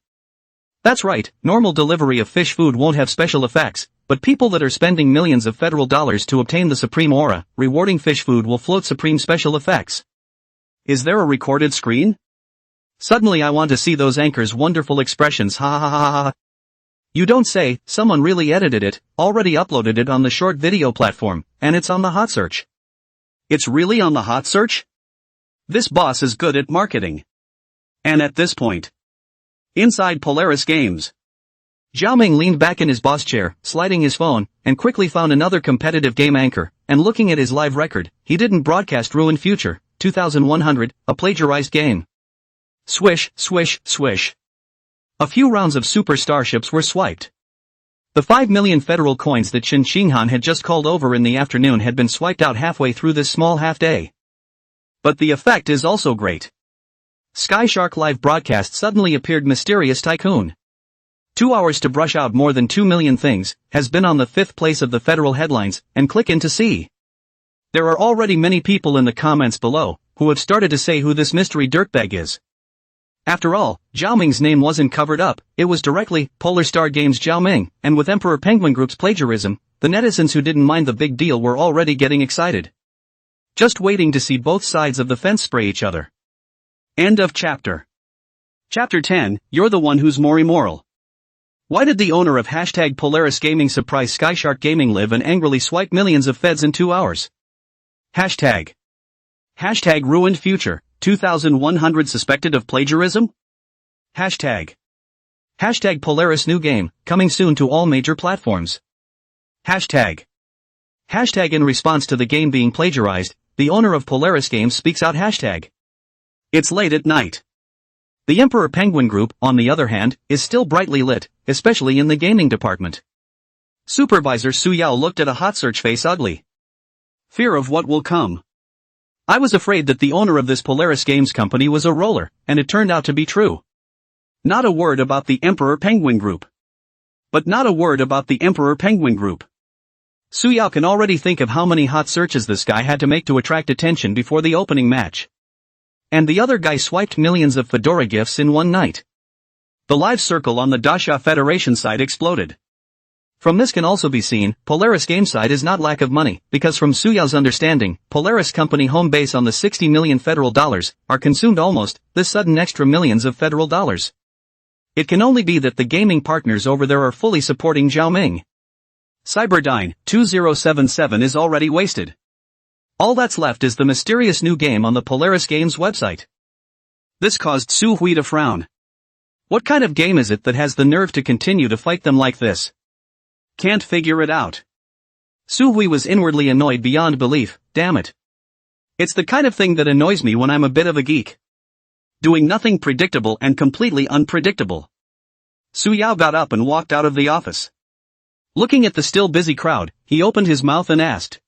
S1: That's right, normal delivery of fish food won't have special effects, but people that are spending millions of federal dollars to obtain the Supreme Aura, rewarding fish food will float supreme special effects. Is there a recorded screen? Suddenly I want to see those anchors' wonderful expressions, ha ha ha ha ha. You don't say, someone really edited it, already uploaded it on the short video platform, and it's on the hot search. It's really on the hot search? This boss is good at marketing. And at this point. Inside Polaris Games. Zhao Ming leaned back in his boss chair, sliding his phone, and quickly found another competitive game anchor, and looking at his live record, he didn't broadcast Ruin Future, 2100, a plagiarized game. Swish, swish, swish. A few rounds of super starships were swiped. The 5 million federal coins that Shin Xinghan had just called over in the afternoon had been swiped out halfway through this small half-day. But the effect is also great. Sky Shark live broadcast suddenly appeared Mysterious Tycoon. 2 hours to brush out more than 2 million things, has been on the 5th place of the federal headlines, and click in to see. There are already many people in the comments below, who have started to say who this mystery dirtbag is. After all, Zhao Ming's name wasn't covered up, it was directly, Polar Star Games Zhao Ming, and with Emperor Penguin Group's plagiarism, the netizens who didn't mind the big deal were already getting excited. Just waiting to see both sides of the fence spray each other. End of chapter. Chapter 10, You're the one who's more immoral. Why did the owner of hashtag Polaris Gaming surprise Skyshark Gaming live and angrily swipe millions of feds in 2 hours? Hashtag ruined future, 2100 suspected of plagiarism? Hashtag Polaris new game, coming soon to all major platforms. Hashtag Hashtag in response to the game being plagiarized, the owner of Polaris Games speaks out hashtag. It's late at night. The Emperor Penguin Group, on the other hand, is still brightly lit, especially in the gaming department. Supervisor Su Yao looked at a hot search face ugly. Fear of what will come. I was afraid that the owner of this Polaris Games company was a roller, and it turned out to be true. Not a word about the Emperor Penguin Group. But not a word about the Emperor Penguin Group. Su Yao can already think of how many hot searches this guy had to make to attract attention before the opening match. And the other guy swiped millions of Fedora gifts in one night. The live circle on the Dasha Federation site exploded. From this can also be seen, Polaris Games side is not lack of money, because from Su Yao's understanding, Polaris company home base on the $60 million federal dollars, are consumed almost, this sudden extra millions of federal dollars. It can only be that the gaming partners over there are fully supporting Zhao Ming. Cyberdyne 2077 is already wasted. All that's left is the mysterious new game on the Polaris Games website. This caused Su Hui to frown. What kind of game is it that has the nerve to continue to fight them like this? Can't figure it out. Su Hui was inwardly annoyed beyond belief, damn it. It's the kind of thing that annoys me when I'm a bit of a geek. Doing nothing predictable and completely unpredictable. Su Yao got up and walked out of the office. Looking at the still busy crowd, he opened his mouth and asked.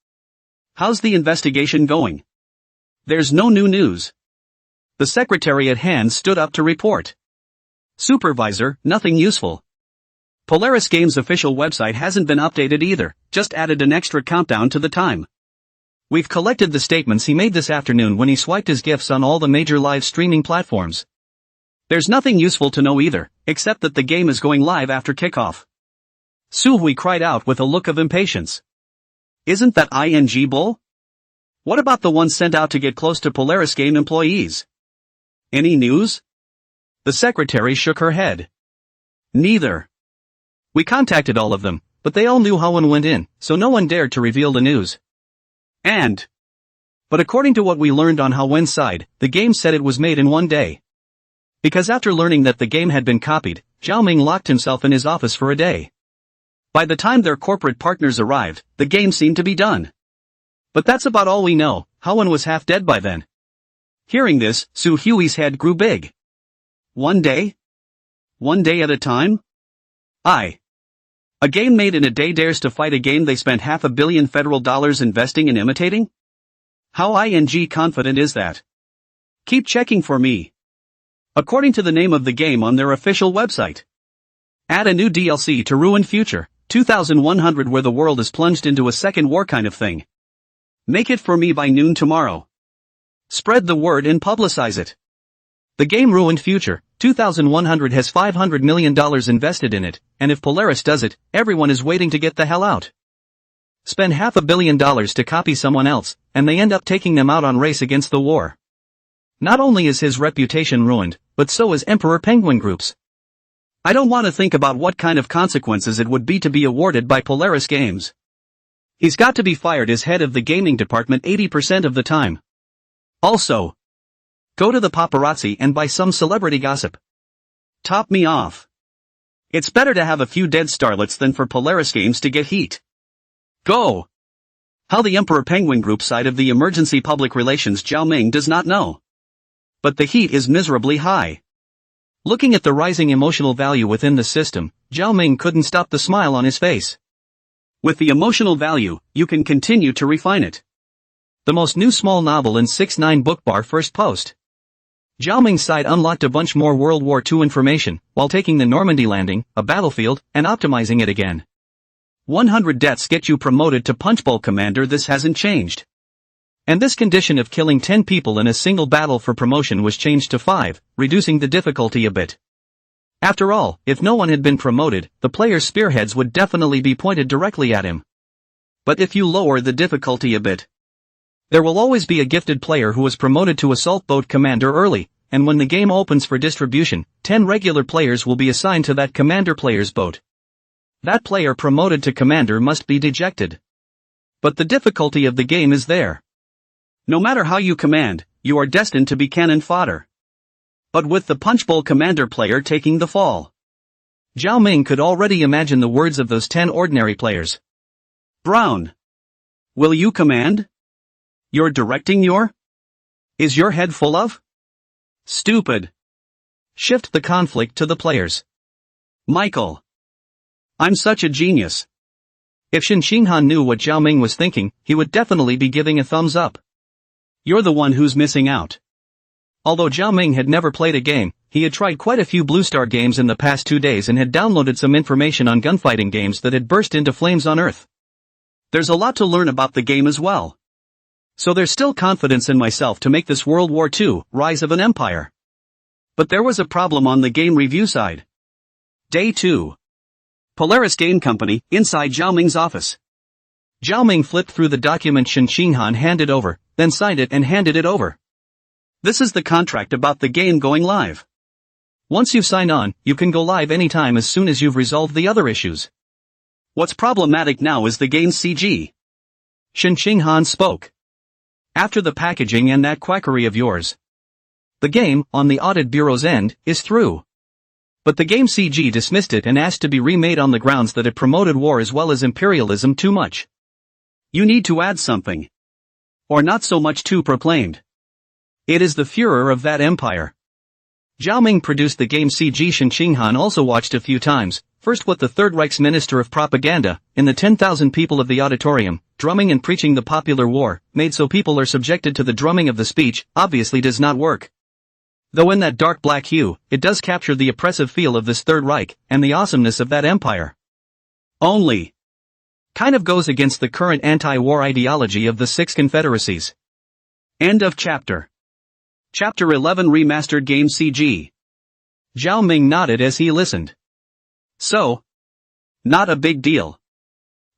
S1: How's the investigation going? There's no new news. The secretary at hand stood up to report. Supervisor, nothing useful. Polaris Games' official website hasn't been updated either, just added an extra countdown to the time. We've collected the statements he made this afternoon when he swiped his GIFs on all the major live streaming platforms. There's nothing useful to know either, except that the game is going live after kickoff. Su Hui cried out with a look of impatience. Isn't that ING bull? What about the one sent out to get close to Polaris Game employees? Any news? The secretary shook her head. Neither. We contacted all of them, but they all knew how one went in, so no one dared to reveal the news. But according to what we learned on Wen's side, the game said it was made in one day. Because after learning that the game had been copied, Zhao Ming locked himself in his office for a day. By the time their corporate partners arrived, the game seemed to be done. But that's about all we know, Wen was half dead by then. Hearing this, Su Hui's head grew big. One day? One day at a time? A game made in a day dares to fight a game they spent $500 million federal dollars investing in imitating? How confident is that? Keep checking for me. According to the name of the game on their official website. Add a new DLC to Ruin Future, 2100 where the world is plunged into a second war kind of thing. Make it for me by noon tomorrow. Spread the word and publicize it. The game Ruined Future, 2100 has $500 million invested in it, and if Polaris does it, everyone is waiting to get the hell out. Spend $500 million to copy someone else, and they end up taking them out on race against the war. Not only is his reputation ruined, but so is Emperor Penguin Group's. I don't want to think about what kind of consequences it would be to be awarded by Polaris Games. He's got to be fired as head of the gaming department 80% of the time. Also, go to the paparazzi and buy some celebrity gossip. Top me off. It's better to have a few dead starlets than for Polaris Games to get heat. Go! How the Emperor Penguin Group side of the emergency public relations Zhao Ming does not know. But the heat is miserably high. Looking at the rising emotional value within the system, Zhao Ming couldn't stop the smile on his face. With the emotional value, you can continue to refine it. The most new small novel in 6ix9ine book bar first post. Zhao Ming's side unlocked a bunch more World War II information, while taking the Normandy landing, a battlefield, and optimizing it again. 100 deaths get you promoted to Punchbowl Commander. This hasn't changed. And this condition of killing 10 people in a single battle for promotion was changed to 5, reducing the difficulty a bit. After all, if no one had been promoted, the player's spearheads would definitely be pointed directly at him. But if you lower the difficulty a bit, there will always be a gifted player who was promoted to Assault Boat Commander early, and when the game opens for distribution, 10 regular players will be assigned to that Commander player's boat. That player promoted to Commander must be dejected. But the difficulty of the game is there. No matter how you command, you are destined to be cannon fodder. But with the Punchbowl Commander player taking the fall. Zhao Ming could already imagine the words of those 10 ordinary players. Brown. Will you command? You're directing your? Is your head full of? Stupid. Shift the conflict to the players. Michael. I'm such a genius. If Shin Xinghan knew what Zhao Ming was thinking, he would definitely be giving a thumbs up. You're the one who's missing out. Although Zhao Ming had never played a game, he had tried quite a few Blue Star games in the past 2 days and had downloaded some information on gunfighting games that had burst into flames on Earth. There's a lot to learn about the game as well. So there's still confidence in myself to make this World War II, Rise of an Empire. But there was a problem on the game review side. Day 2. Polaris Game Company, inside Zhao Ming's office. Zhao Ming flipped through the document Shin Xinghan handed over, then signed it and handed it over. This is the contract about the game going live. Once you've signed on, you can go live anytime as soon as you've resolved the other issues. What's problematic now is the game's CG. Shin Xinghan spoke. After the packaging and that quackery of yours. The game, on the audit bureau's end, is through. But the game CG dismissed it and asked to be remade on the grounds that it promoted war as well as imperialism too much. You need to add something. Or not so much too proclaimed. It is the Führer of that empire. Zhao Ming produced the game CG. Shin Xinghan also watched a few times, first what the Third Reich's Minister of Propaganda, in the 10,000 people of the auditorium, drumming and preaching the popular war, made so people are subjected to the drumming of the speech, obviously does not work. Though in that dark black hue, it does capture the oppressive feel of this Third Reich, and the awesomeness of that empire. Only. Kind of goes against the current anti-war ideology of the Six Confederacies. End of chapter. Chapter 11 Remastered Game CG. Zhao Ming nodded as he listened. So? Not a big deal.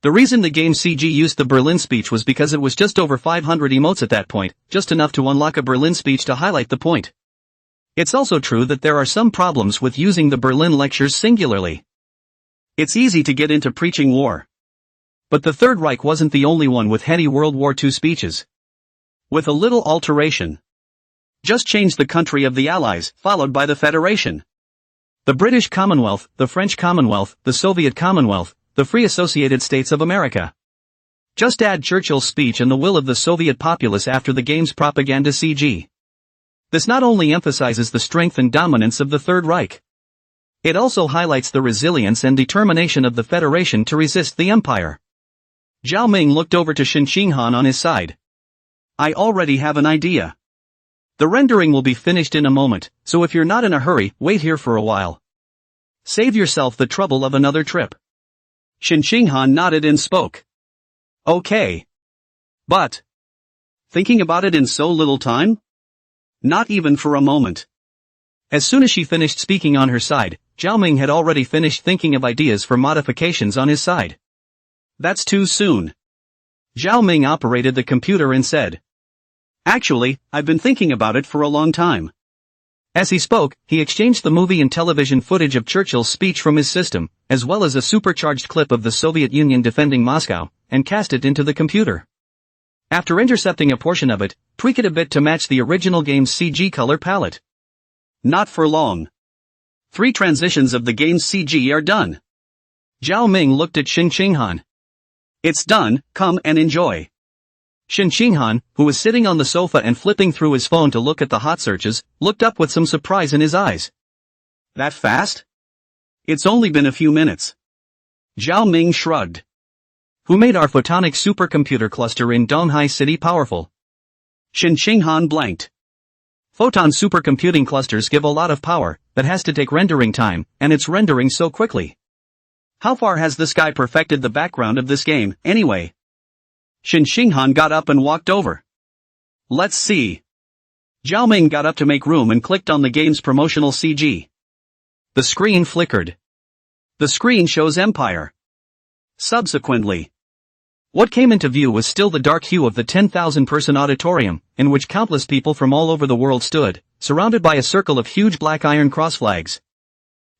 S1: The reason the game CG used the Berlin speech was because it was just over 500 emotes at that point, just enough to unlock a Berlin speech to highlight the point. It's also true that there are some problems with using the Berlin lectures singularly. It's easy to get into preaching war. But the Third Reich wasn't the only one with heady World War II speeches. With a little alteration. Just change the country of the Allies, followed by the Federation. The British Commonwealth, the French Commonwealth, the Soviet Commonwealth, the Free Associated States of America. Just add Churchill's speech and the will of the Soviet populace after the game's propaganda CG. This not only emphasizes the strength and dominance of the Third Reich. It also highlights the resilience and determination of the Federation to resist the Empire. Zhao Ming looked over to Shin Xinghan on his side. I already have an idea. The rendering will be finished in a moment, so if you're not in a hurry, wait here for a while. Save yourself the trouble of another trip. Shin Xinghan nodded and spoke. Okay. But. Thinking about it in so little time? Not even for a moment. As soon as she finished speaking on her side, Zhao Ming had already finished thinking of ideas for modifications on his side. That's too soon. Zhao Ming operated the computer and said. Actually, I've been thinking about it for a long time. As he spoke, he exchanged the movie and television footage of Churchill's speech from his system, as well as a supercharged clip of the Soviet Union defending Moscow, and cast it into the computer. After intercepting a portion of it, tweak it a bit to match the original game's CG color palette. Not for long. 3 transitions of the game's CG are done. Zhao Ming looked at Shin Xinghan. It's done, come and enjoy. Shin Xinghan, who was sitting on the sofa and flipping through his phone to look at the hot searches, looked up with some surprise in his eyes. That fast? It's only been a few minutes. Zhao Ming shrugged. Who made our photonic supercomputer cluster in Donghai City powerful? Shin Xinghan blanked. Photon supercomputing clusters give a lot of power, but has to take rendering time, and it's rendering so quickly. How far has this guy perfected the background of this game, anyway? Shin Xinghan got up and walked over. Let's see. Zhao Ming got up to make room and clicked on the game's promotional CG. The screen flickered. The screen shows Empire. Subsequently, what came into view was still the dark hue of the 10,000-person auditorium, in which countless people from all over the world stood, surrounded by a circle of huge black iron cross flags.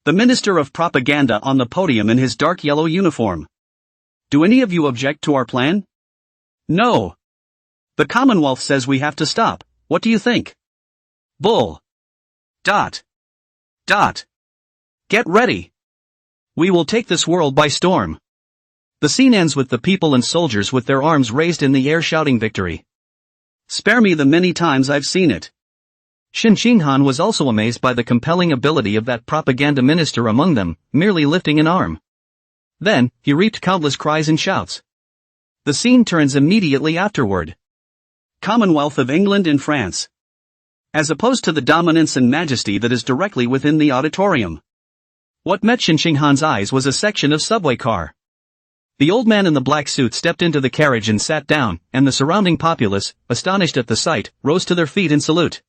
S1: The Minister of Propaganda on the podium in his dark yellow uniform. Do any of you object to our plan? No. The Commonwealth says we have to stop. What do you think? Bull. Dot. Dot. Get ready. We will take this world by storm. The scene ends with the people and soldiers with their arms raised in the air shouting victory. Spare me the many times I've seen it. Shin Shinghan was also amazed by the compelling ability of that propaganda minister among them, merely lifting an arm. Then, he reaped countless cries and shouts. The scene turns immediately afterward. Commonwealth of England and France. As opposed to the dominance and majesty that is directly within the auditorium. What met Shin Shinghan's eyes was a section of subway car. The old man in the black suit stepped into the carriage and sat down, and the surrounding populace, astonished at the sight, rose to their feet in salute.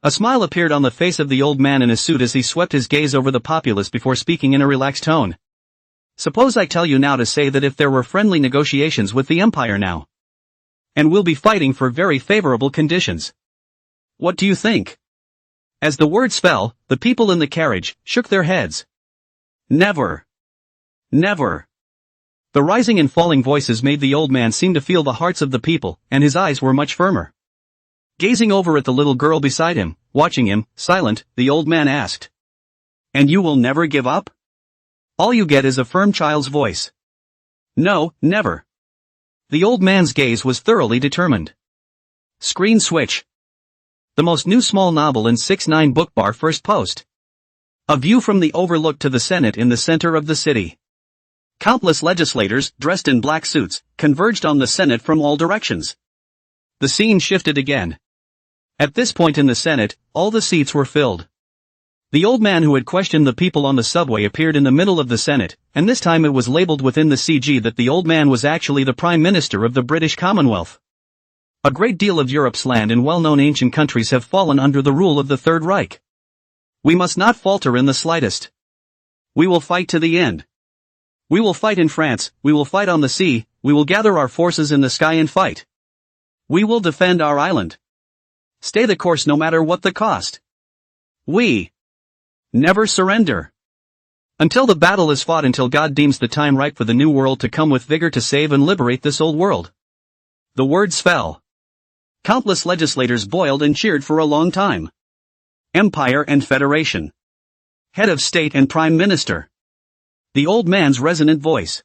S1: A smile appeared on the face of the old man in his suit as he swept his gaze over the populace before speaking in a relaxed tone. Suppose I tell you now to say that if there were friendly negotiations with the Empire now. And we'll be fighting for very favorable conditions. What do you think? As the words fell, the people in the carriage shook their heads. Never. Never. The rising and falling voices made the old man seem to feel the hearts of the people, and his eyes were much firmer. Gazing over at the little girl beside him, watching him, silent, the old man asked. And you will never give up? All you get is a firm child's voice. No, never. The old man's gaze was thoroughly determined. Screen switch. The most new small novel in 6-9 book bar first post. A view from the overlook to the Senate in the center of the city. Countless legislators, dressed in black suits, converged on the Senate from all directions. The scene shifted again. At this point in the Senate, all the seats were filled. The old man who had questioned the people on the subway appeared in the middle of the Senate, and this time it was labeled within the CG that the old man was actually the Prime Minister of the British Commonwealth. A great deal of Europe's land and well-known ancient countries have fallen under the rule of the Third Reich. We must not falter in the slightest. We will fight to the end. We will fight in France, we will fight on the sea, we will gather our forces in the sky and fight. We will defend our island. Stay the course no matter what the cost. We never surrender. Until the battle is fought, until God deems the time right for the new world to come with vigor to save and liberate this old world. The words fell. Countless legislators boiled and cheered for a long time. Empire and Federation. Head of State and Prime Minister. The old man's resonant voice.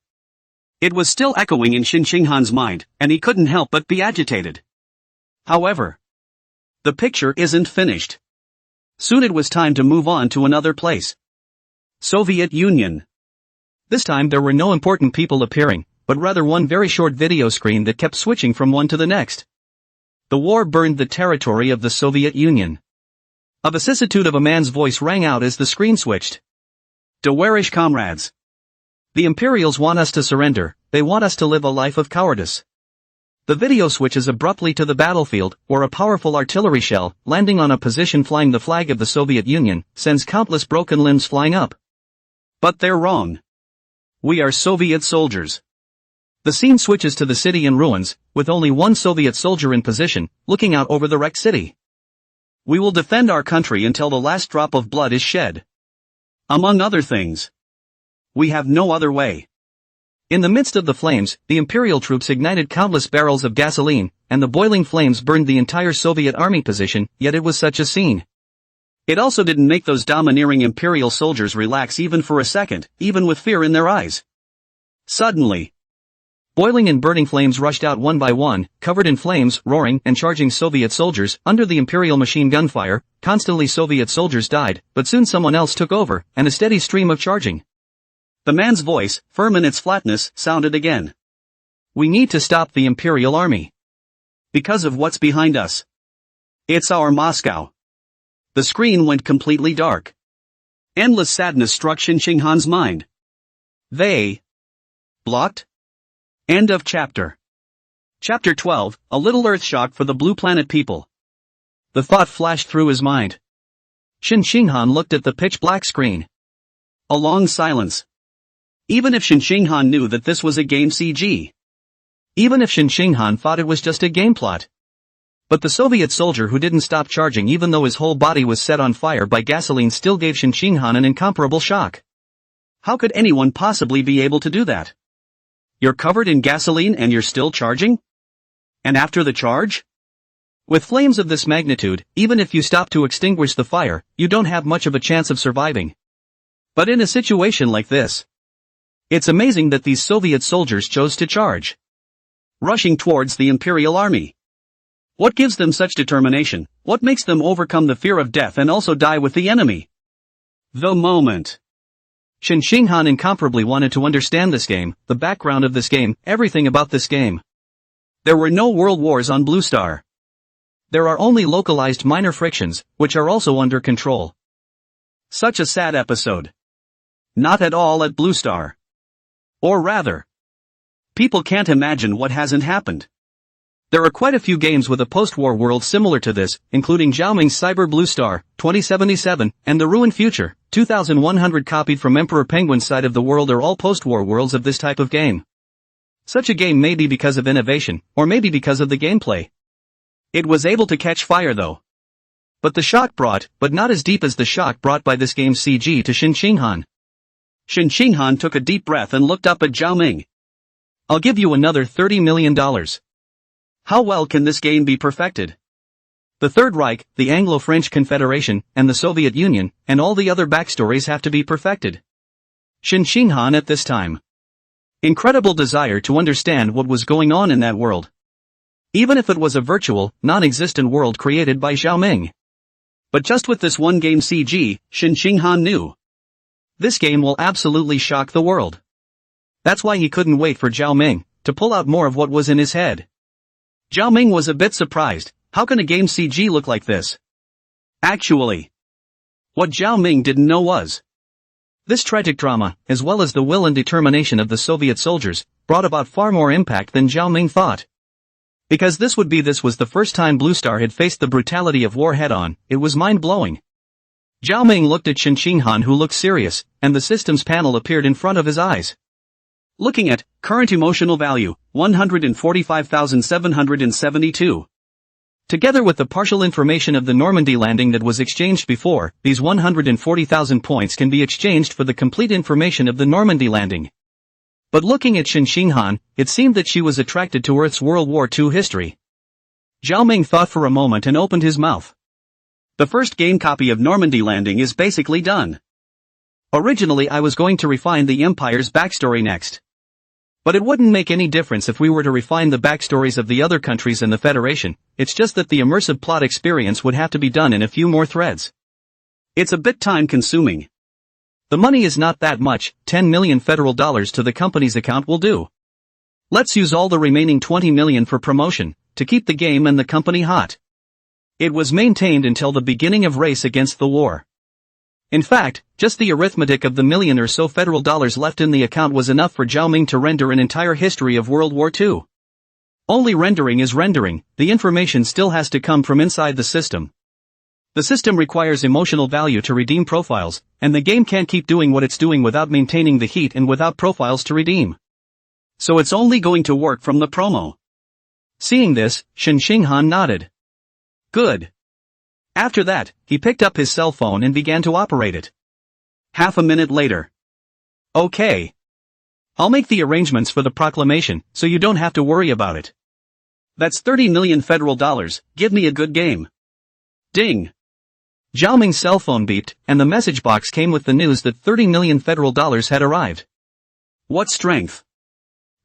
S1: It was still echoing in Shin Shinghan's mind, and he couldn't help but be agitated. However, the picture isn't finished. Soon it was time to move on to another place. Soviet Union. This time there were no important people appearing, but rather one very short video screen that kept switching from one to the next. The war burned the territory of the Soviet Union. A vicissitude of a man's voice rang out as the screen switched. Dewarish comrades. The Imperials want us to surrender, they want us to live a life of cowardice. The video switches abruptly to the battlefield, where a powerful artillery shell, landing on a position flying the flag of the Soviet Union, sends countless broken limbs flying up. But they're wrong. We are Soviet soldiers. The scene switches to the city in ruins, with only one Soviet soldier in position, looking out over the wrecked city. We will defend our country until the last drop of blood is shed. Among other things. We have no other way. In the midst of the flames, the Imperial troops ignited countless barrels of gasoline, and the boiling flames burned the entire Soviet army position, yet it was such a scene. It also didn't make those domineering Imperial soldiers relax even for a second, even with fear in their eyes. Suddenly, boiling and burning flames rushed out one by one, covered in flames, roaring and charging Soviet soldiers. Under the Imperial machine gun fire, constantly Soviet soldiers died, but soon someone else took over, and a steady stream of charging. The man's voice, firm in its flatness, sounded again. We need to stop the Imperial army. Because of what's behind us. It's our Moscow. The screen went completely dark. Endless sadness struck Shin Shinghan's mind. They blocked? End of chapter. Chapter 12, a little earth shock for the Blue Planet people. The thought flashed through his mind. Shin Shinghan looked at the pitch-black screen. A long silence. Even if Shin Shinghan knew that this was a game CG. Even if Shin Shinghan thought it was just a game plot. But the Soviet soldier who didn't stop charging even though his whole body was set on fire by gasoline still gave Shin Shinghan an incomparable shock. How could anyone possibly be able to do that? You're covered in gasoline and you're still charging? And after the charge? With flames of this magnitude, even if you stop to extinguish the fire, you don't have much of a chance of surviving. But in a situation like this, It's amazing that these Soviet soldiers chose to charge, rushing towards the Imperial army. What gives them such determination? What makes them overcome the fear of death and also die with the enemy? The moment. Shin Shinghan incomparably wanted to understand this game, the background of this game, everything about this game. There were no world wars on Blue Star. There are only localized minor frictions, which are also under control. Such a sad episode. Not at all at Blue Star. Or rather, people can't imagine what hasn't happened. There are quite a few games with a post-war world similar to this, including Xiaoming's Cyber Blue Star, 2077, and The Ruined Future, 2100 copied from Emperor Penguin's side of the world are all post-war worlds of this type of game. Such a game may be because of innovation, or maybe because of the gameplay. It was able to catch fire though. But the shock brought, but not as deep as the shock brought by this game's CG to Shin Shinghan. Shin Shinghan took a deep breath and looked up at Zhao Ming. I'll give you another $30 million. How well can this game be perfected? The Third Reich, the Anglo-French Confederation, and the Soviet Union, and all the other backstories have to be perfected. Shin Shinghan at this time. Incredible desire to understand what was going on in that world. Even if it was a virtual, non-existent world created by Zhao Ming. But just with this one game CG, Shin Shinghan knew. This game will absolutely shock the world. That's why he couldn't wait for Zhao Ming to pull out more of what was in his head. Zhao Ming was a bit surprised. How can a game CG look like this? Actually, what Zhao Ming didn't know was this tragic drama, as well as the will and determination of the Soviet soldiers, brought about far more impact than Zhao Ming thought. Because this was the first time Blue Star had faced the brutality of war head-on, it was mind-blowing. Zhao Ming looked at Shin Shinghan, who looked serious, and the systems panel appeared in front of his eyes. Looking at current emotional value, 145,772. Together with the partial information of the Normandy landing that was exchanged before, these 140,000 points can be exchanged for the complete information of the Normandy landing. But looking at Shin Shinghan, it seemed that she was attracted to Earth's World War II history. Zhao Ming thought for a moment and opened his mouth. The first game copy of Normandy landing is basically done. Originally I was going to refine the Empire's backstory next. But it wouldn't make any difference if we were to refine the backstories of the other countries and the Federation, it's just that the immersive plot experience would have to be done in a few more threads. It's a bit time-consuming. The money is not that much, 10 million federal dollars to the company's account will do. Let's use all the remaining 20 million for promotion, to keep the game and the company hot. It was maintained until the beginning of race against the war. In fact, just the arithmetic of the million or so federal dollars left in the account was enough for Zhao Ming to render an entire history of World War II. Only rendering is rendering, the information still has to come from inside the system. The system requires emotional value to redeem profiles, and the game can't keep doing what it's doing without maintaining the heat and without profiles to redeem. So it's only going to work from the promo. Seeing this, Shin Shinghan nodded. Good. After that, he picked up his cell phone and began to operate it. Half a minute later. Okay. I'll make the arrangements for the proclamation, so you don't have to worry about it. That's 30 million federal dollars, give me a good game. Ding. Zhao Ming's cell phone beeped, and the message box came with the news that 30 million federal dollars had arrived. What strength?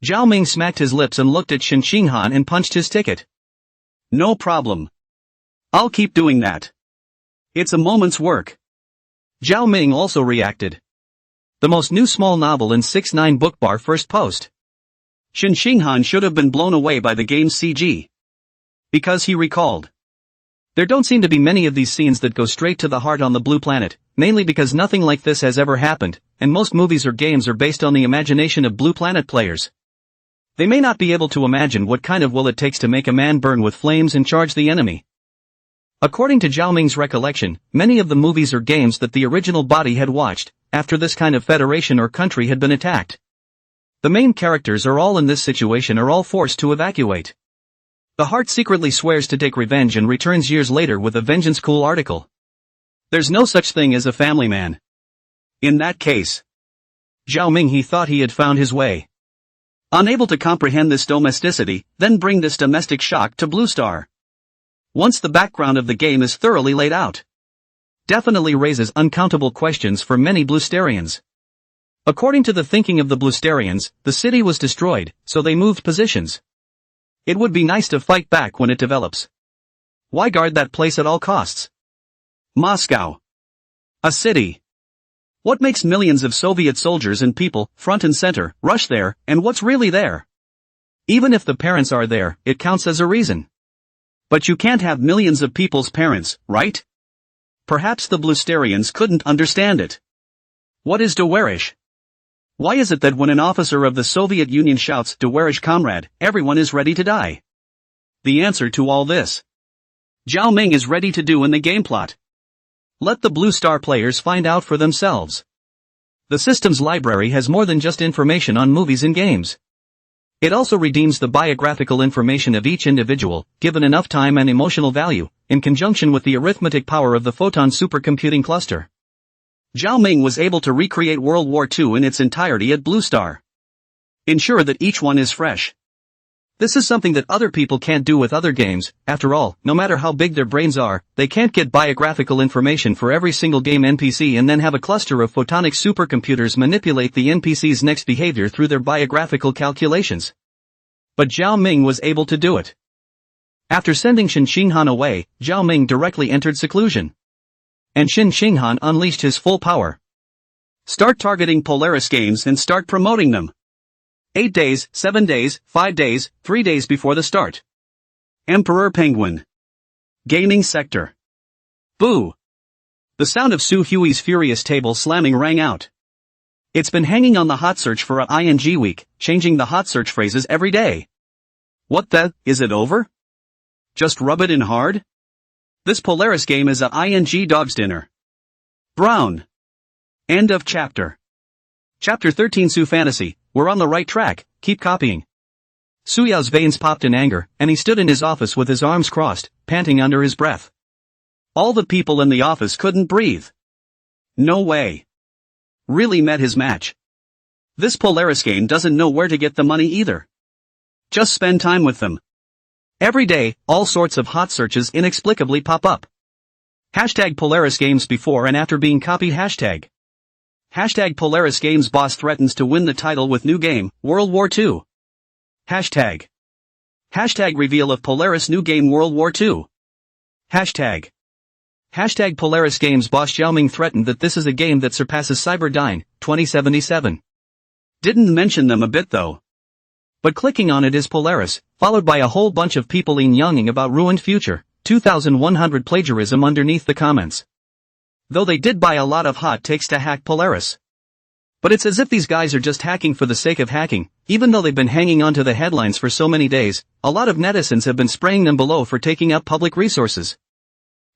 S1: Zhao Ming smacked his lips and looked at Shin Shinghan and punched his ticket. No problem. I'll keep doing that. It's a moment's work. Zhao Ming also reacted. The most new small novel in 6ix9ine Bookbar first post. Shin Shinghan should have been blown away by the game's CG. Because he recalled. There don't seem to be many of these scenes that go straight to the heart on the blue planet, mainly because nothing like this has ever happened, and most movies or games are based on the imagination of Blue Planet players. They may not be able to imagine what kind of will it takes to make a man burn with flames and charge the enemy. According to Zhao Ming's recollection, many of the movies or games that the original body had watched, after this kind of federation or country had been attacked. The main characters are all in this situation are all forced to evacuate. The heart secretly swears to take revenge and returns years later with a vengeance cool article. There's no such thing as a family man. In that case, Zhao Ming he thought he had found his way. Unable to comprehend this domesticity, then bring this domestic shock to Blue Star. Once the background of the game is thoroughly laid out. Definitely raises uncountable questions for many Bluestarians. According to the thinking of the Blusterians, the city was destroyed, so they moved positions. It would be nice to fight back when it develops. Why guard that place at all costs? Moscow. A city. What makes millions of Soviet soldiers and people, front and center, rush there, and what's really there? Even if the parents are there, it counts as a reason. But you can't have millions of people's parents, right? Perhaps the Blusterians couldn't understand it. What is Dwarish? Why is it that when an officer of the Soviet Union shouts, "Dwarish comrade," everyone is ready to die? The answer to all this. Zhao Ming is ready to do in the game plot. Let the Blue Star players find out for themselves. The system's library has more than just information on movies and games. It also redeems the biographical information of each individual, given enough time and emotional value, in conjunction with the arithmetic power of the photon supercomputing cluster. Zhao Ming was able to recreate World War II in its entirety at Blue Star. Ensure that each one is fresh. This is something that other people can't do with other games. After all, no matter how big their brains are, they can't get biographical information for every single game NPC and then have a cluster of photonic supercomputers manipulate the NPC's next behavior through their biographical calculations. But Zhao Ming was able to do it. After sending Shen Xinghan away, Zhao Ming directly entered seclusion. And Shen Xinghan unleashed his full power. Start targeting Polaris games and start promoting them. 8 days, 7 days, 5 days, 3 days before the start. Emperor Penguin. Gaming sector. Boo. The sound of Su Hui's furious table slamming rang out. It's been hanging on the hot search for a ing week, changing the hot search phrases every day. What the, is it over? Just rub it in hard? This Polaris game is a ing dog's dinner. Brown. End of chapter. Chapter 13 Su Fantasy, we're on the right track, keep copying. Su Yao's veins popped in anger, and he stood in his office with his arms crossed, panting under his breath. All the people in the office couldn't breathe. No way. Really met his match. This Polaris game doesn't know where to get the money either. Just spend time with them. Every day, all sorts of hot searches inexplicably pop up. Hashtag Polaris Games before and after being copied hashtag. Hashtag Polaris Games boss threatens to win the title with new game, World War II. Hashtag. Hashtag reveal of Polaris new game World War II. Hashtag. Hashtag Polaris Games boss Zhao Ming threatened that this is a game that surpasses Cyberdyne, 2077. Didn't mention them a bit though. But clicking on it is Polaris, followed by a whole bunch of people yin-yanging about ruined future, 2100 plagiarism underneath the comments. Though they did buy a lot of hot takes to hack Polaris. But it's as if these guys are just hacking for the sake of hacking, even though they've been hanging on to the headlines for so many days, a lot of netizens have been spraying them below for taking up public resources.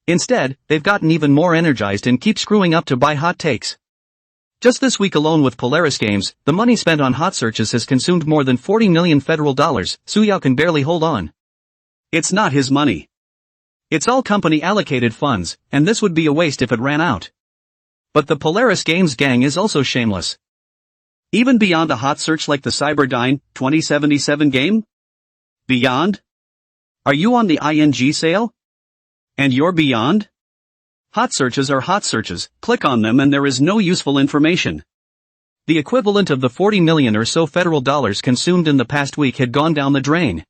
S1: Instead, they've gotten even more energized and keep screwing up to buy hot takes. Just this week alone with Polaris Games, the money spent on hot searches has consumed more than $40 million federal dollars. Su Yao can barely hold on. It's not his money. It's all company allocated funds, and this would be a waste if it ran out. But the Polaris Games gang is also shameless. Even beyond a hot search like the Cyberdyne 2077 game? Beyond? Are you on the ing sale? And you're beyond? Hot searches are hot searches, click on them and there is no useful information. The equivalent of the 40 million or so federal dollars consumed in the past week had gone down the drain.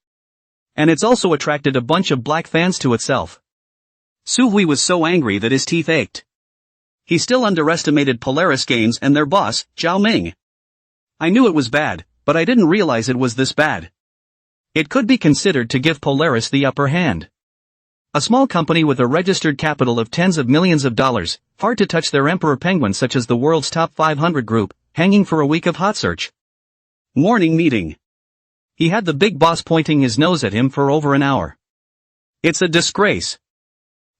S1: And it's also attracted a bunch of black fans to itself. Su Hui was so angry that his teeth ached. He still underestimated Polaris Games and their boss, Zhao Ming. I knew it was bad, but I didn't realize it was this bad. It could be considered to give Polaris the upper hand. A small company with a registered capital of tens of millions of dollars, hard to touch their emperor penguin such as the world's top 500 group, hanging for a week of hot search. Morning meeting. He had the big boss pointing his nose at him for over an hour. It's a disgrace.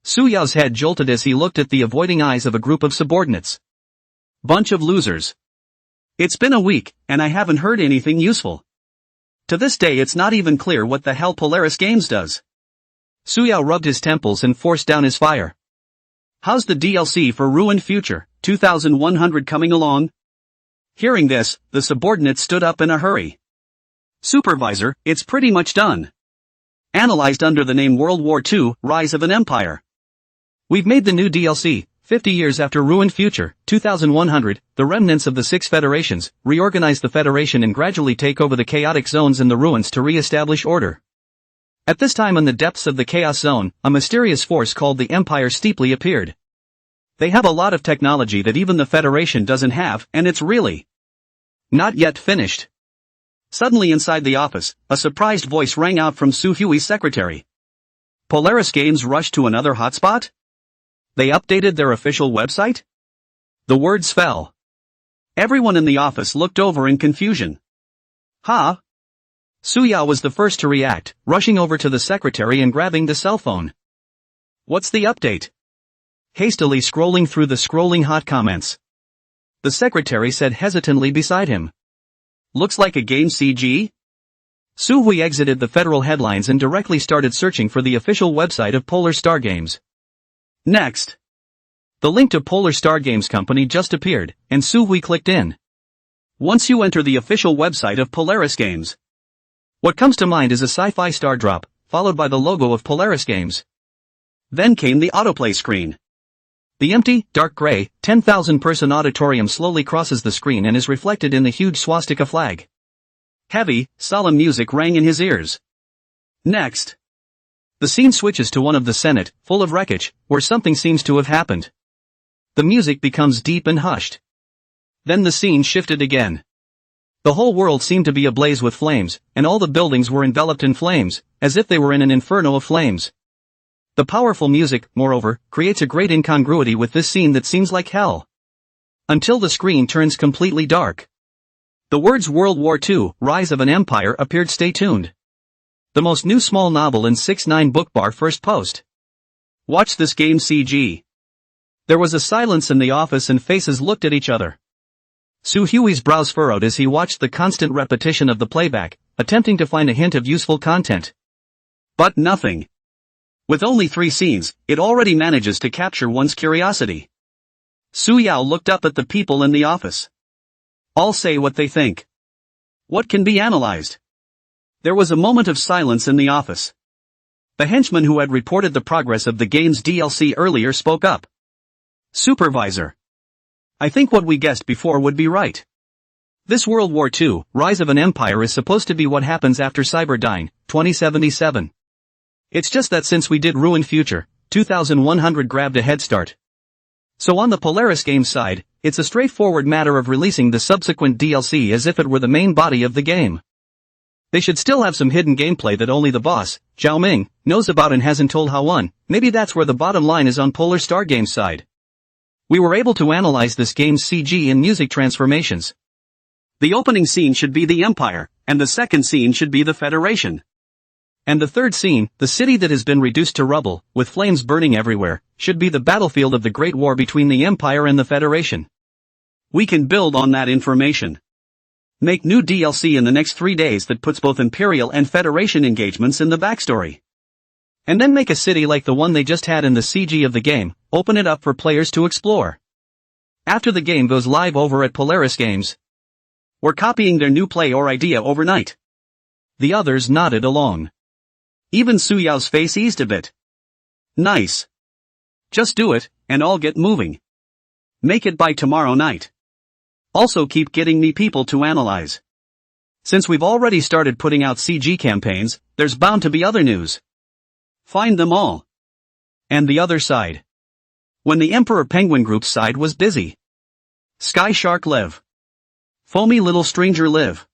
S1: Su Yao's head jolted as he looked at the avoiding eyes of a group of subordinates. Bunch of losers. It's been a week, and I haven't heard anything useful. To this day it's not even clear what the hell Polaris Games does. Su Yao rubbed his temples and forced down his fire. How's the DLC for Ruined Future, 2100 coming along? Hearing this, the subordinate stood up in a hurry. Supervisor, it's pretty much done. Analyzed under the name World War II, Rise of an Empire. We've made the new DLC, 50 years after ruined future, 2100, the remnants of the six federations reorganize the federation and gradually take over the chaotic zones in the ruins to re-establish order. At this time in the depths of the chaos zone, a mysterious force called the Empire steeply appeared. They have a lot of technology that even the Federation doesn't have, and it's really not yet finished. Suddenly inside the office, a surprised voice rang out from Su Hui's secretary. Polaris Games rushed to another hotspot? They updated their official website? The words fell. Everyone in the office looked over in confusion. Huh? Su Yao was the first to react, rushing over to the secretary and grabbing the cell phone. What's the update? Hastily scrolling through the scrolling hot comments. The secretary said hesitantly beside him. Looks like a game CG? Su Hui exited the federal headlines and directly started searching for the official website of Polar Star Games. Next. The link to Polar Star Games Company just appeared, and Su Hui clicked in. Once you enter the official website of Polaris Games, what comes to mind is a sci-fi star drop, followed by the logo of Polaris Games. Then came the autoplay screen. The empty, dark gray, 10,000-person auditorium slowly crosses the screen and is reflected in the huge swastika flag. Heavy, solemn music rang in his ears. Next. The scene switches to one of the Senate, full of wreckage, where something seems to have happened. The music becomes deep and hushed. Then the scene shifted again. The whole world seemed to be ablaze with flames, and all the buildings were enveloped in flames, as if they were in an inferno of flames. The powerful music, moreover, creates a great incongruity with this scene that seems like hell. Until the screen turns completely dark. The words World War II, Rise of an Empire appeared. Stay tuned. The most new small novel in 6ix9ine Bookbar first post. Watch this game CG. There was a silence in the office and faces looked at each other. Su Hui's brows furrowed as he watched the constant repetition of the playback, attempting to find a hint of useful content. But nothing. With only 3 scenes, it already manages to capture one's curiosity. Su Yao looked up at the people in the office. All say what they think. What can be analyzed? There was a moment of silence in the office. The henchman who had reported the progress of the game's DLC earlier spoke up. Supervisor. I think what we guessed before would be right. This World War II, Rise of an Empire is supposed to be what happens after Cyberdyne, 2077. It's just that since we did Ruined Future, 2100 grabbed a head start. So on the Polaris Games side, it's a straightforward matter of releasing the subsequent DLC as if it were the main body of the game. They should still have some hidden gameplay that only the boss, Zhao Ming, knows about and hasn't told Hawan. Maybe that's where the bottom line is on Polar Star Games side. We were able to analyze this game's CG and music transformations. The opening scene should be the Empire, and the second scene should be the Federation. And the third scene, the city that has been reduced to rubble, with flames burning everywhere, should be the battlefield of the Great War between the Empire and the Federation. We can build on that information. Make new DLC in the next 3 days that puts both Imperial and Federation engagements in the backstory. And then make a city like the one they just had in the CG of the game, open it up for players to explore. After the game goes live over at Polaris Games. We're copying their new play or idea overnight. The others nodded along. Even Su Yao's face eased a bit. Nice. Just do it, and I'll get moving. Make it by tomorrow night. Also keep getting me people to analyze. Since we've already started putting out CG campaigns, there's bound to be other news. Find them all. And the other side. When the Emperor Penguin Group's side was busy. Sky Shark live. Foamy little stranger live.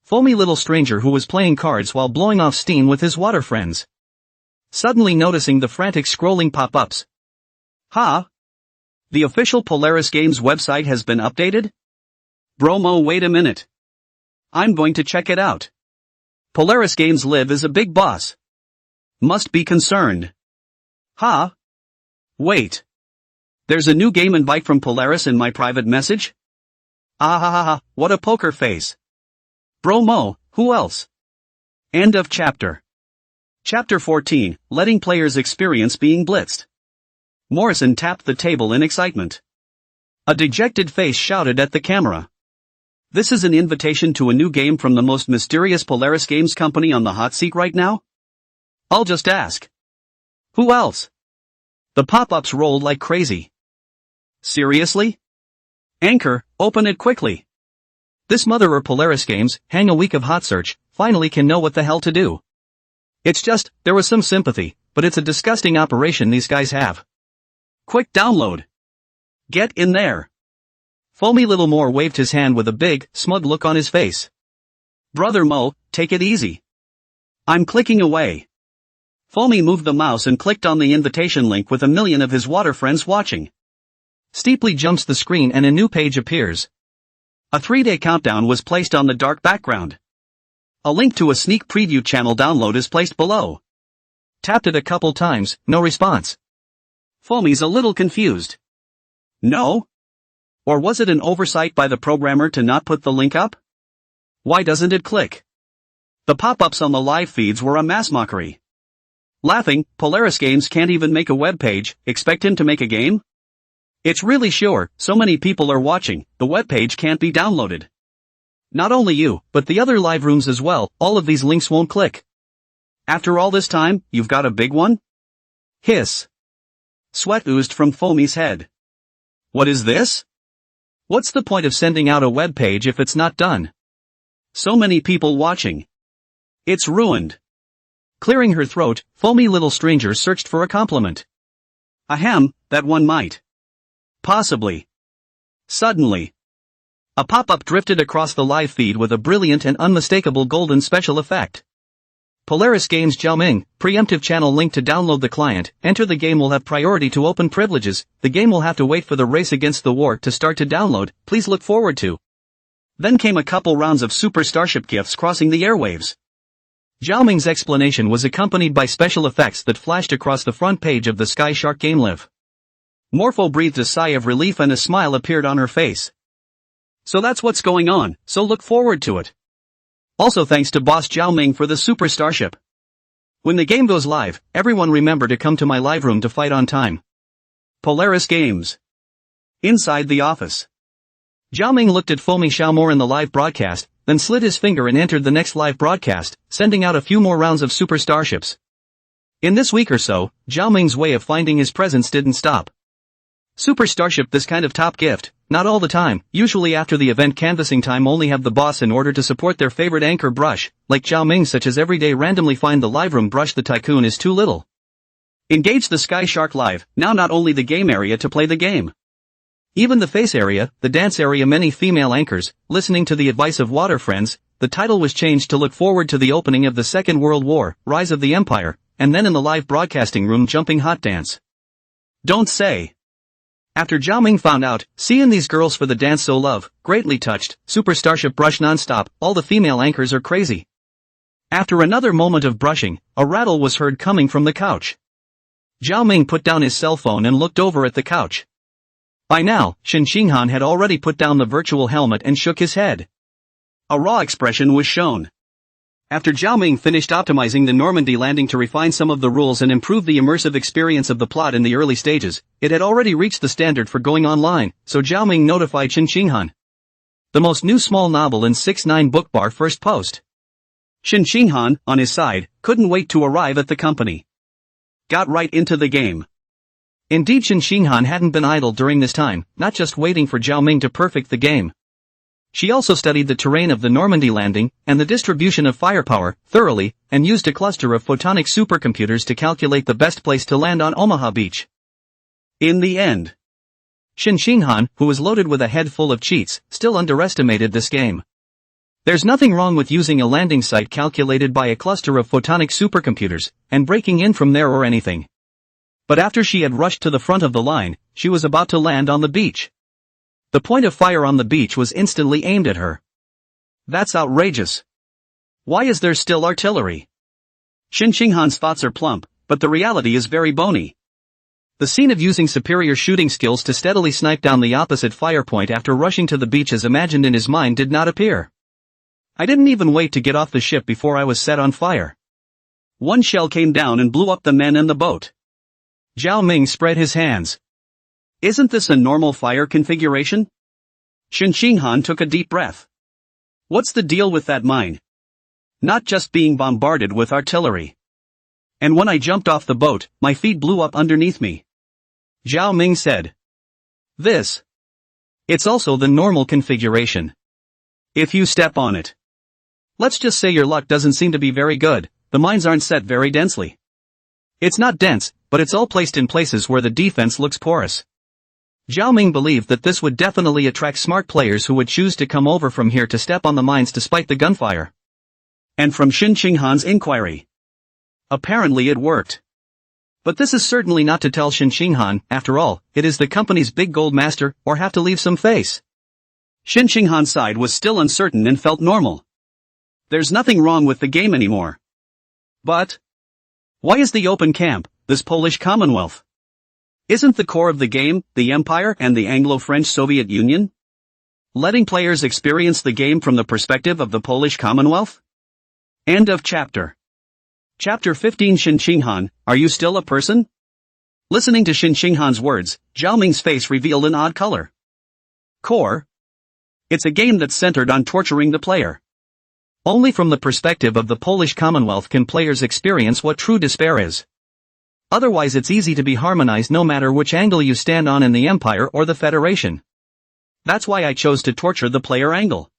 S1: Foamy little stranger who was playing cards while blowing off steam with his water friends. Suddenly noticing the frantic scrolling pop-ups. Ha! The official Polaris Games website has been updated? Bromo, wait a minute. I'm going to check it out. Polaris Games Live is a big boss. Must be concerned. Ha! Wait. There's a new game invite from Polaris in my private message? Ah ha ha ha, what a poker face. Bromo, who else? End of chapter. Chapter 14, letting players experience being blitzed. Morrison tapped the table in excitement. A dejected face shouted at the camera. This is an invitation to a new game from the most mysterious Polaris Games company on the hot seat right now? I'll just ask. Who else? The pop-ups rolled like crazy. Seriously? Anchor, open it quickly. This mother or Polaris Games, hang a week of hot search, finally can know what the hell to do. It's just, there was some sympathy, but it's a disgusting operation these guys have. Quick download. Get in there. Foamy Little Moore waved his hand with a big, smug look on his face. Brother Mo, take it easy. I'm clicking away. Foamy moved the mouse and clicked on the invitation link with a million of his water friends watching. Steeply jumps the screen and a new page appears. A 3-day countdown was placed on the dark background. A link to a sneak preview channel download is placed below. Tapped it a couple times, no response. Foamy's a little confused. No? Or was it an oversight by the programmer to not put the link up? Why doesn't it click? The pop-ups on the live feeds were a mass mockery. Laughing, Polaris Games can't even make a web page, expect him to make a game? It's really sure, so many people are watching, the web page can't be downloaded. Not only you, but the other live rooms as well, all of these links won't click. After all this time, you've got a big one? Hiss. Sweat oozed from Foamy's head. What is this? What's the point of sending out a web page if it's not done? So many people watching. It's ruined. Clearing her throat, Foamy Little Stranger searched for a compliment. Ahem, that one might. Possibly. Suddenly. A pop-up drifted across the live feed with a brilliant and unmistakable golden special effect. Polaris Games Xiaoming, Preemptive channel link to download the client, enter the game will have priority to open privileges, the game will have to wait for the race against the war to start to download, please look forward to. Then came a couple rounds of Super Starship gifts crossing the airwaves. Xiaoming's explanation was accompanied by special effects that flashed across the front page of the Sky Shark game live. Morpho breathed a sigh of relief and a smile appeared on her face. So that's what's going on, so look forward to it. Also thanks to Boss Xiaoming for the Super Starship. When the game goes live, everyone remember to come to my live room to fight on time. Polaris Games. Inside the office. Xiaoming looked at Foamy Xiaomore in the live broadcast, then slid his finger and entered the next live broadcast, sending out a few more rounds of Super Starships. In this week or so, Xiaoming's way of finding his presents didn't stop. Super Starship this kind of top gift, not all the time, usually after the event canvassing time only have the boss in order to support their favorite anchor brush, like Xiaoming such as everyday randomly find the live room brush the tycoon is too little. Engage the Sky Shark Live, now not only the game area to play the game. Even the face area, the dance area many female anchors, listening to the advice of water friends, the title was changed to look forward to the opening of the Second World War, Rise of the Empire, and then in the live broadcasting room jumping hot dance. Don't say. After Xiaoming found out, seeing these girls for the dance so love, greatly touched, Super Starship brush non-stop, all the female anchors are crazy. After another moment of brushing, a rattle was heard coming from the couch. Xiaoming put down his cell phone and looked over at the couch. By now, Shen Xinghan had already put down the virtual helmet and shook his head. A raw expression was shown. After Xiaoming finished optimizing the Normandy landing to refine some of the rules and improve the immersive experience of the plot in the early stages, it had already reached the standard for going online, so Xiaoming notified Shen Xinghan. The most new small novel in 6-9 book bar first post. Shen Xinghan, on his side, couldn't wait to arrive at the company. Got right into the game. Indeed Shen Xinghan hadn't been idle during this time, not just waiting for Xiaoming to perfect the game. She also studied the terrain of the Normandy landing, and the distribution of firepower, thoroughly, and used a cluster of photonic supercomputers to calculate the best place to land on Omaha Beach. In the end, Shen Xinghan, who was loaded with a head full of cheats, still underestimated this game. There's nothing wrong with using a landing site calculated by a cluster of photonic supercomputers, and breaking in from there or anything. But after she had rushed to the front of the line, she was about to land on the beach. The point of fire on the beach was instantly aimed at her. That's outrageous. Why is there still artillery? Shen Xinghan's thoughts are plump, but the reality is very bony. The scene of using superior shooting skills to steadily snipe down the opposite fire point after rushing to the beach as imagined in his mind did not appear. I didn't even wait to get off the ship before I was set on fire. One shell came down and blew up the men and the boat. Xiaoming spread his hands. Isn't this a normal fire configuration? Shen Xinghan took a deep breath. What's the deal with that mine? Not just being bombarded with artillery. And when I jumped off the boat, my feet blew up underneath me. Xiaoming said. This. It's also the normal configuration. If you step on it. Let's just say your luck doesn't seem to be very good, the mines aren't set very densely. It's not dense, but it's all placed in places where the defense looks porous. Zhao Ming believed that this would definitely attract smart players who would choose to come over from here to step on the mines despite the gunfire. And from Xin Qinghan's inquiry. Apparently it worked. But this is certainly not to tell Xin Qinghan, after all, it is the company's big gold master, or have to leave some face. Xin Qinghan's side was still uncertain and felt normal. There's nothing wrong with the game anymore. But why is the open camp, this Polish Commonwealth? Isn't the core of the game, the Empire and the Anglo-French Soviet Union? Letting players experience the game from the perspective of the Polish Commonwealth? End of chapter. Chapter 15. Xin Qinghan, are you still a person? Listening to Xin Qinghan's words, Zhao Ming's face revealed an odd color. Core? It's a game that's centered on torturing the player. Only from the perspective of the Polish Commonwealth can players experience what true despair is. Otherwise it's easy to be harmonized no matter which angle you stand on in the Empire or the Federation. That's why I chose to torture the player angle.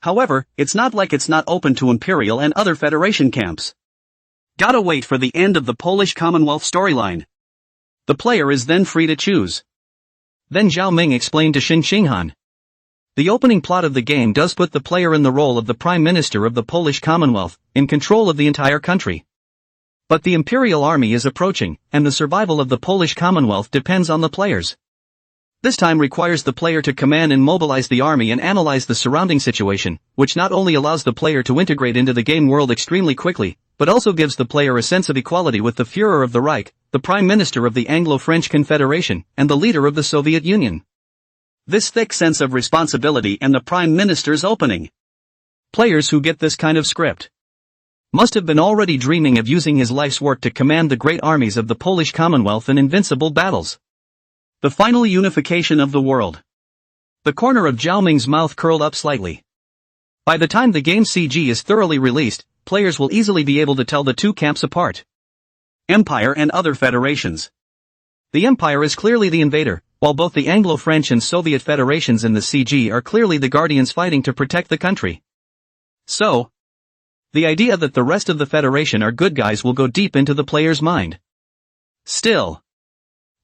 S1: However, it's not like it's not open to Imperial and other Federation camps. Gotta wait for the end of the Polish Commonwealth storyline. The player is then free to choose. Then Zhao Ming explained to Xin Qinghan. The opening plot of the game does put the player in the role of the Prime Minister of the Polish Commonwealth, in control of the entire country. But the Imperial army is approaching, and the survival of the Polish Commonwealth depends on the players. This time requires the player to command and mobilize the army and analyze the surrounding situation, which not only allows the player to integrate into the game world extremely quickly, but also gives the player a sense of equality with the Führer of the Reich, the Prime Minister of the Anglo-French Confederation, and the leader of the Soviet Union. This thick sense of responsibility and the Prime Minister's opening. Players who get this kind of script must have been already dreaming of using his life's work to command the great armies of the Polish Commonwealth in invincible battles. The final unification of the world. The corner of Zhao Ming's mouth curled up slightly. By the time the game CG is thoroughly released, players will easily be able to tell the two camps apart. Empire and other federations. The Empire is clearly the invader, while both the Anglo-French and Soviet federations in the CG are clearly the guardians fighting to protect the country. So, the idea that the rest of the Federation are good guys will go deep into the player's mind. Still,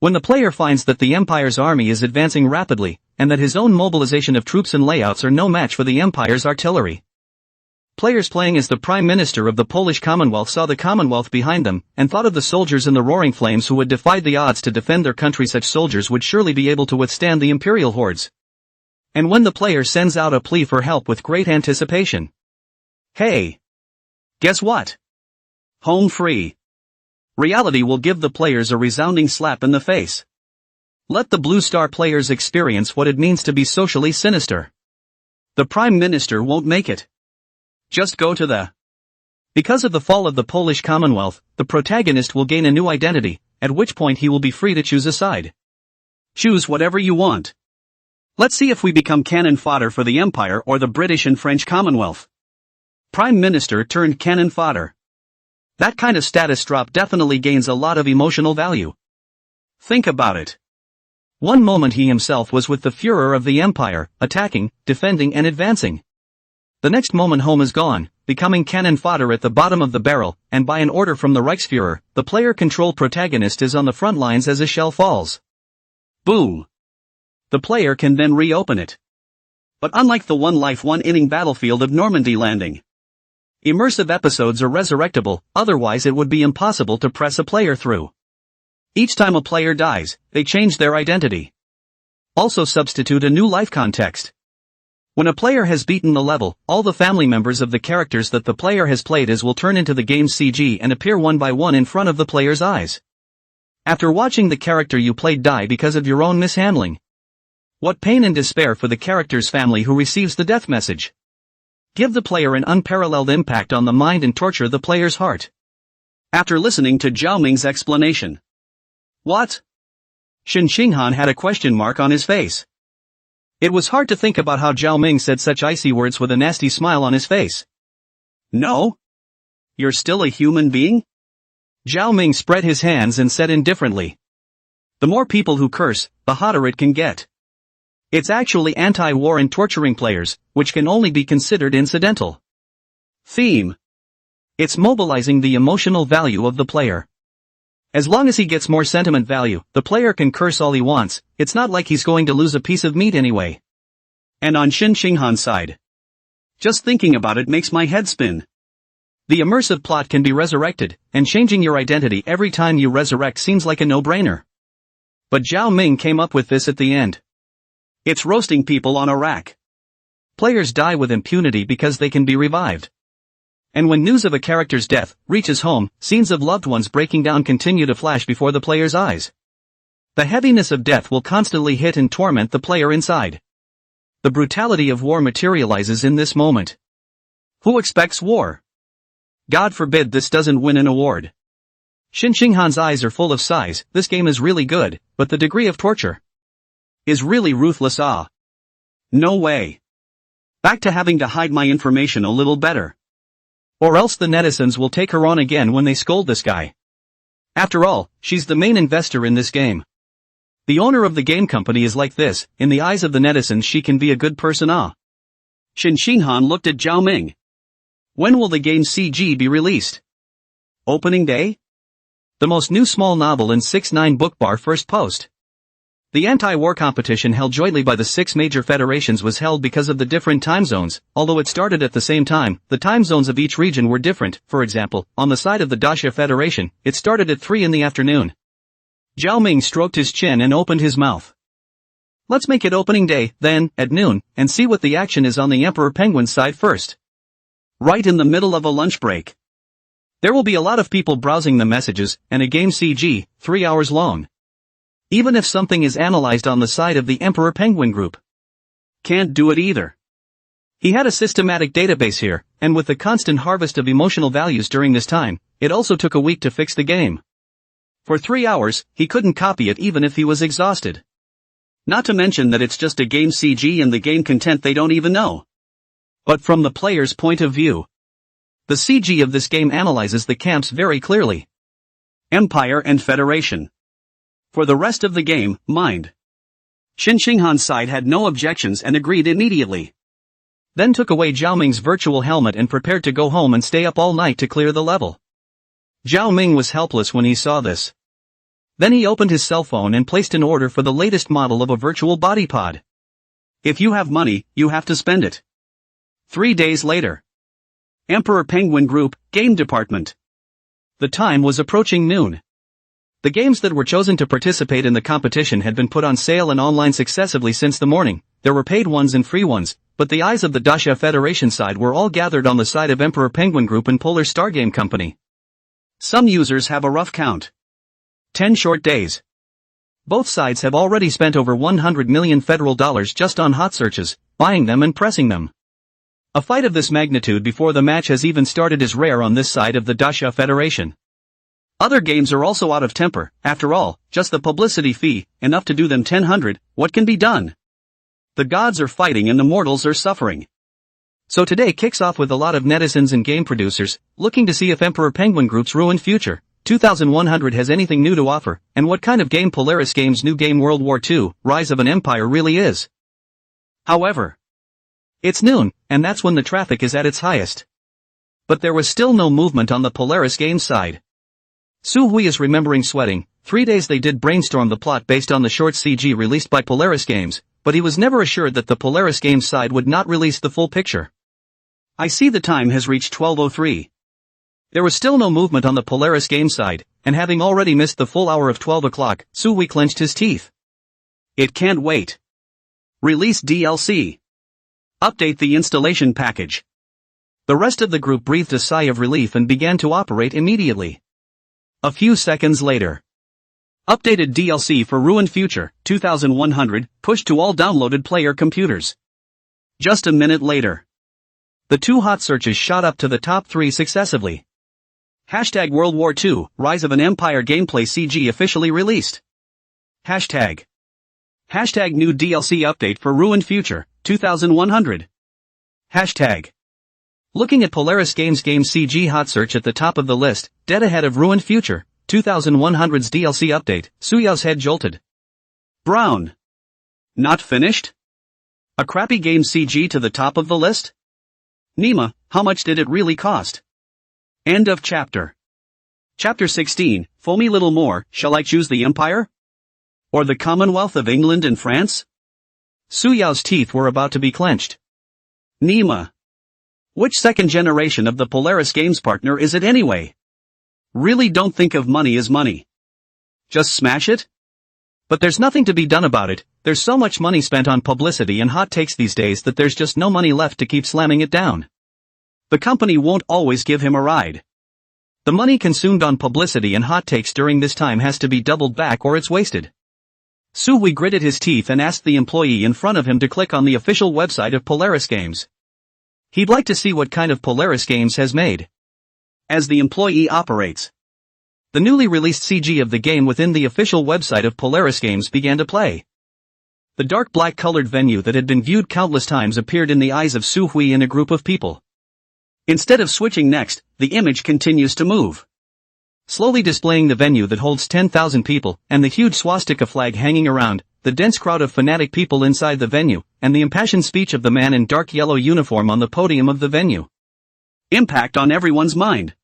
S1: when the player finds that the Empire's army is advancing rapidly, and that his own mobilization of troops and layouts are no match for the Empire's artillery. Players playing as the Prime Minister of the Polish Commonwealth saw the Commonwealth behind them, and thought of the soldiers in the Roaring Flames who had defied the odds to defend their country. Such soldiers would surely be able to withstand the Imperial hordes. And when the player sends out a plea for help with great anticipation. Hey! Guess what? Home free. Reality will give the players a resounding slap in the face. Let the Blue Star players experience what it means to be socially sinister. The Prime Minister won't make it. Just go to the. Because of the fall of the Polish Commonwealth, the protagonist will gain a new identity, at which point he will be free to choose a side. Choose whatever you want. Let's see if we become cannon fodder for the Empire or the British and French Commonwealth. Prime Minister turned cannon fodder. That kind of status drop definitely gains a lot of emotional value. Think about it. One moment he himself was with the Führer of the Empire, attacking, defending and advancing. The next moment home is gone, becoming cannon fodder at the bottom of the barrel, and by an order from the Reichsführer, the player-controlled protagonist is on the front lines as a shell falls. Boom! The player can then reopen it. But unlike the one-life one-inning battlefield of Normandy Landing, immersive episodes are resurrectable, otherwise it would be impossible to press a player through. Each time a player dies, they change their identity. Also substitute a new life context. When a player has beaten the level, all the family members of the characters that the player has played as will turn into the game's CG and appear one by one in front of the player's eyes. After watching the character you played die because of your own mishandling. What pain and despair for the character's family who receives the death message. Give the player an unparalleled impact on the mind and torture the player's heart. After listening to Zhao Ming's explanation. What? Xin Qinghan had a question mark on his face. It was hard to think about how Zhao Ming said such icy words with a nasty smile on his face. No? You're still a human being? Zhao Ming spread his hands and said indifferently. The more people who curse, the hotter it can get. It's actually anti-war and torturing players, which can only be considered incidental. Theme. It's mobilizing the emotional value of the player. As long as he gets more sentiment value, the player can curse all he wants, it's not like he's going to lose a piece of meat anyway. And on Shin Shinghan's side, just thinking about it makes my head spin. The immersive plot can be resurrected, and changing your identity every time you resurrect seems like a no-brainer. But Zhao Ming came up with this at the end. It's roasting people on a rack. Players die with impunity because they can be revived. And when news of a character's death reaches home, scenes of loved ones breaking down continue to flash before the player's eyes. The heaviness of death will constantly hit and torment the player inside. The brutality of war materializes in this moment. Who expects war? God forbid this doesn't win an award. Shin Shinghan's eyes are full of sighs. This game is really good, but the degree of torture is really ruthless. No way. Back to having to hide my information a little better. Or else the netizens will take her on again when they scold this guy. After all, she's the main investor in this game. The owner of the game company is like this, in the eyes of the netizens she can be a good person. Shin Shinghan looked at Zhao Ming. When will the game CG be released? Opening day? The most new small novel in 6ix9ine Bookbar first post. The anti-war competition held jointly by the 6 major federations was held because of the different time zones. Although it started at the same time, the time zones of each region were different. For example, on the side of the Daxia Federation, it started at 3 in the afternoon. Zhao Ming stroked his chin and opened his mouth. Let's make it opening day, then, at noon, and see what the action is on the Emperor Penguin's side first. Right in the middle of a lunch break. There will be a lot of people browsing the messages, and a game CG, 3 hours long. Even if something is analyzed on the side of the Emperor Penguin group. Can't do it either. He had a systematic database here, and with the constant harvest of emotional values during this time, it also took a week to fix the game. For 3 hours, he couldn't copy it even if he was exhausted. Not to mention that it's just a game CG and the game content they don't even know. But from the player's point of view, the CG of this game analyzes the camps very clearly. Empire and Federation. For the rest of the game, mind. Shin Shinghan's side had no objections and agreed immediately. Then took away Zhao Ming's virtual helmet and prepared to go home and stay up all night to clear the level. Zhao Ming was helpless when he saw this. Then he opened his cell phone and placed an order for the latest model of a virtual body pod. If you have money, you have to spend it. 3 days later. Emperor Penguin Group, Game Department. The time was approaching noon. The games that were chosen to participate in the competition had been put on sale and online successively since the morning. There were paid ones and free ones, but the eyes of the Daxia Federation side were all gathered on the side of Emperor Penguin Group and Polar Star Game Company. Some users have a rough count. 10 short days. Both sides have already spent over $100 million federal dollars just on hot searches, buying them and pressing them. A fight of this magnitude before the match has even started is rare on this side of the Daxia Federation. Other games are also out of temper. After all, just the publicity fee, enough to do them 10-100, what can be done? The gods are fighting and the mortals are suffering. So today kicks off with a lot of netizens and game producers, looking to see if Emperor Penguin Group's ruined future, 2100 has anything new to offer, and what kind of game Polaris Games' new game World War II, Rise of an Empire really is. However, it's noon, and that's when the traffic is at its highest. But there was still no movement on the Polaris Games side. Su Hui is remembering sweating. 3 days they did brainstorm the plot based on the short CG released by Polaris Games, but he was never assured that the Polaris Games side would not release the full picture. I see the time has reached 12:03. There was still no movement on the Polaris Games side, and having already missed the full hour of 12 o'clock, Su Hui clenched his teeth. It can't wait. Release DLC. Update the installation package. The rest of the group breathed a sigh of relief and began to operate immediately. A few seconds later. Updated DLC for Ruined Future, 2100, pushed to all downloaded player computers. Just a minute later. The 2 hot searches shot up to the top 3 successively. Hashtag World War II, Rise of an Empire gameplay CG officially released. Hashtag new DLC update for Ruined Future, 2100. Hashtag. Looking at Polaris Games game CG hot search at the top of the list, dead ahead of Ruined Future, 2100's DLC update, Suyao's head jolted. Brown. Not finished? A crappy game CG to the top of the list? Nima, how much did it really cost? End of chapter. Chapter 16, Foamy Little More, shall I choose the Empire? Or the Commonwealth of England and France? Suyao's teeth were about to be clenched. Nima. Which second generation of the Polaris Games partner is it anyway? Really don't think of money as money. Just smash it? But there's nothing to be done about it. There's so much money spent on publicity and hot takes these days that there's just no money left to keep slamming it down. The company won't always give him a ride. The money consumed on publicity and hot takes during this time has to be doubled back or it's wasted. Suhui gritted his teeth and asked the employee in front of him to click on the official website of Polaris Games. He'd like to see what kind of Polaris Games has made. As the employee operates. The newly released CG of the game within the official website of Polaris Games began to play. The dark black-colored venue that had been viewed countless times appeared in the eyes of Suhui and a group of people. Instead of switching next, the image continues to move. Slowly displaying the venue that holds 10,000 people, and the huge swastika flag hanging around, the dense crowd of fanatic people inside the venue, and the impassioned speech of the man in dark yellow uniform on the podium of the venue. Impact on everyone's mind.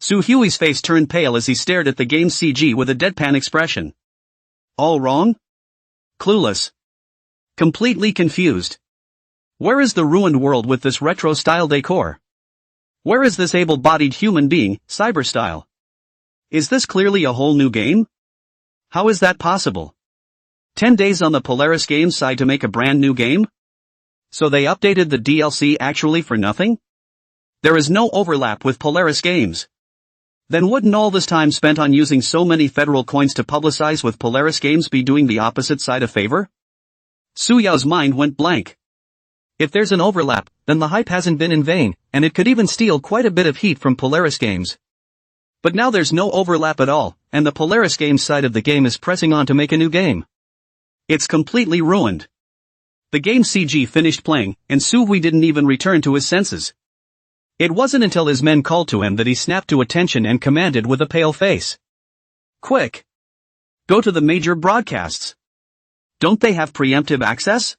S1: Suhui's face turned pale as he stared at the game's CG with a deadpan expression. All wrong? Clueless. Completely confused. Where is the ruined world with this retro-style decor? Where is this able-bodied human being, cyber-style? Is this clearly a whole new game? How is that possible? 10 days on the Polaris Games side to make a brand new game? So they updated the DLC actually for nothing? There is no overlap with Polaris Games. Then wouldn't all this time spent on using so many federal coins to publicize with Polaris Games be doing the opposite side a favor? Suyao's mind went blank. If there's an overlap, then the hype hasn't been in vain, and it could even steal quite a bit of heat from Polaris Games. But now there's no overlap at all, and the Polaris Games side of the game is pressing on to make a new game. It's completely ruined. The game CG finished playing, and Suhui didn't even return to his senses. It wasn't until his men called to him that he snapped to attention and commanded with a pale face. Quick! Go to the major broadcasts. Don't they have preemptive access?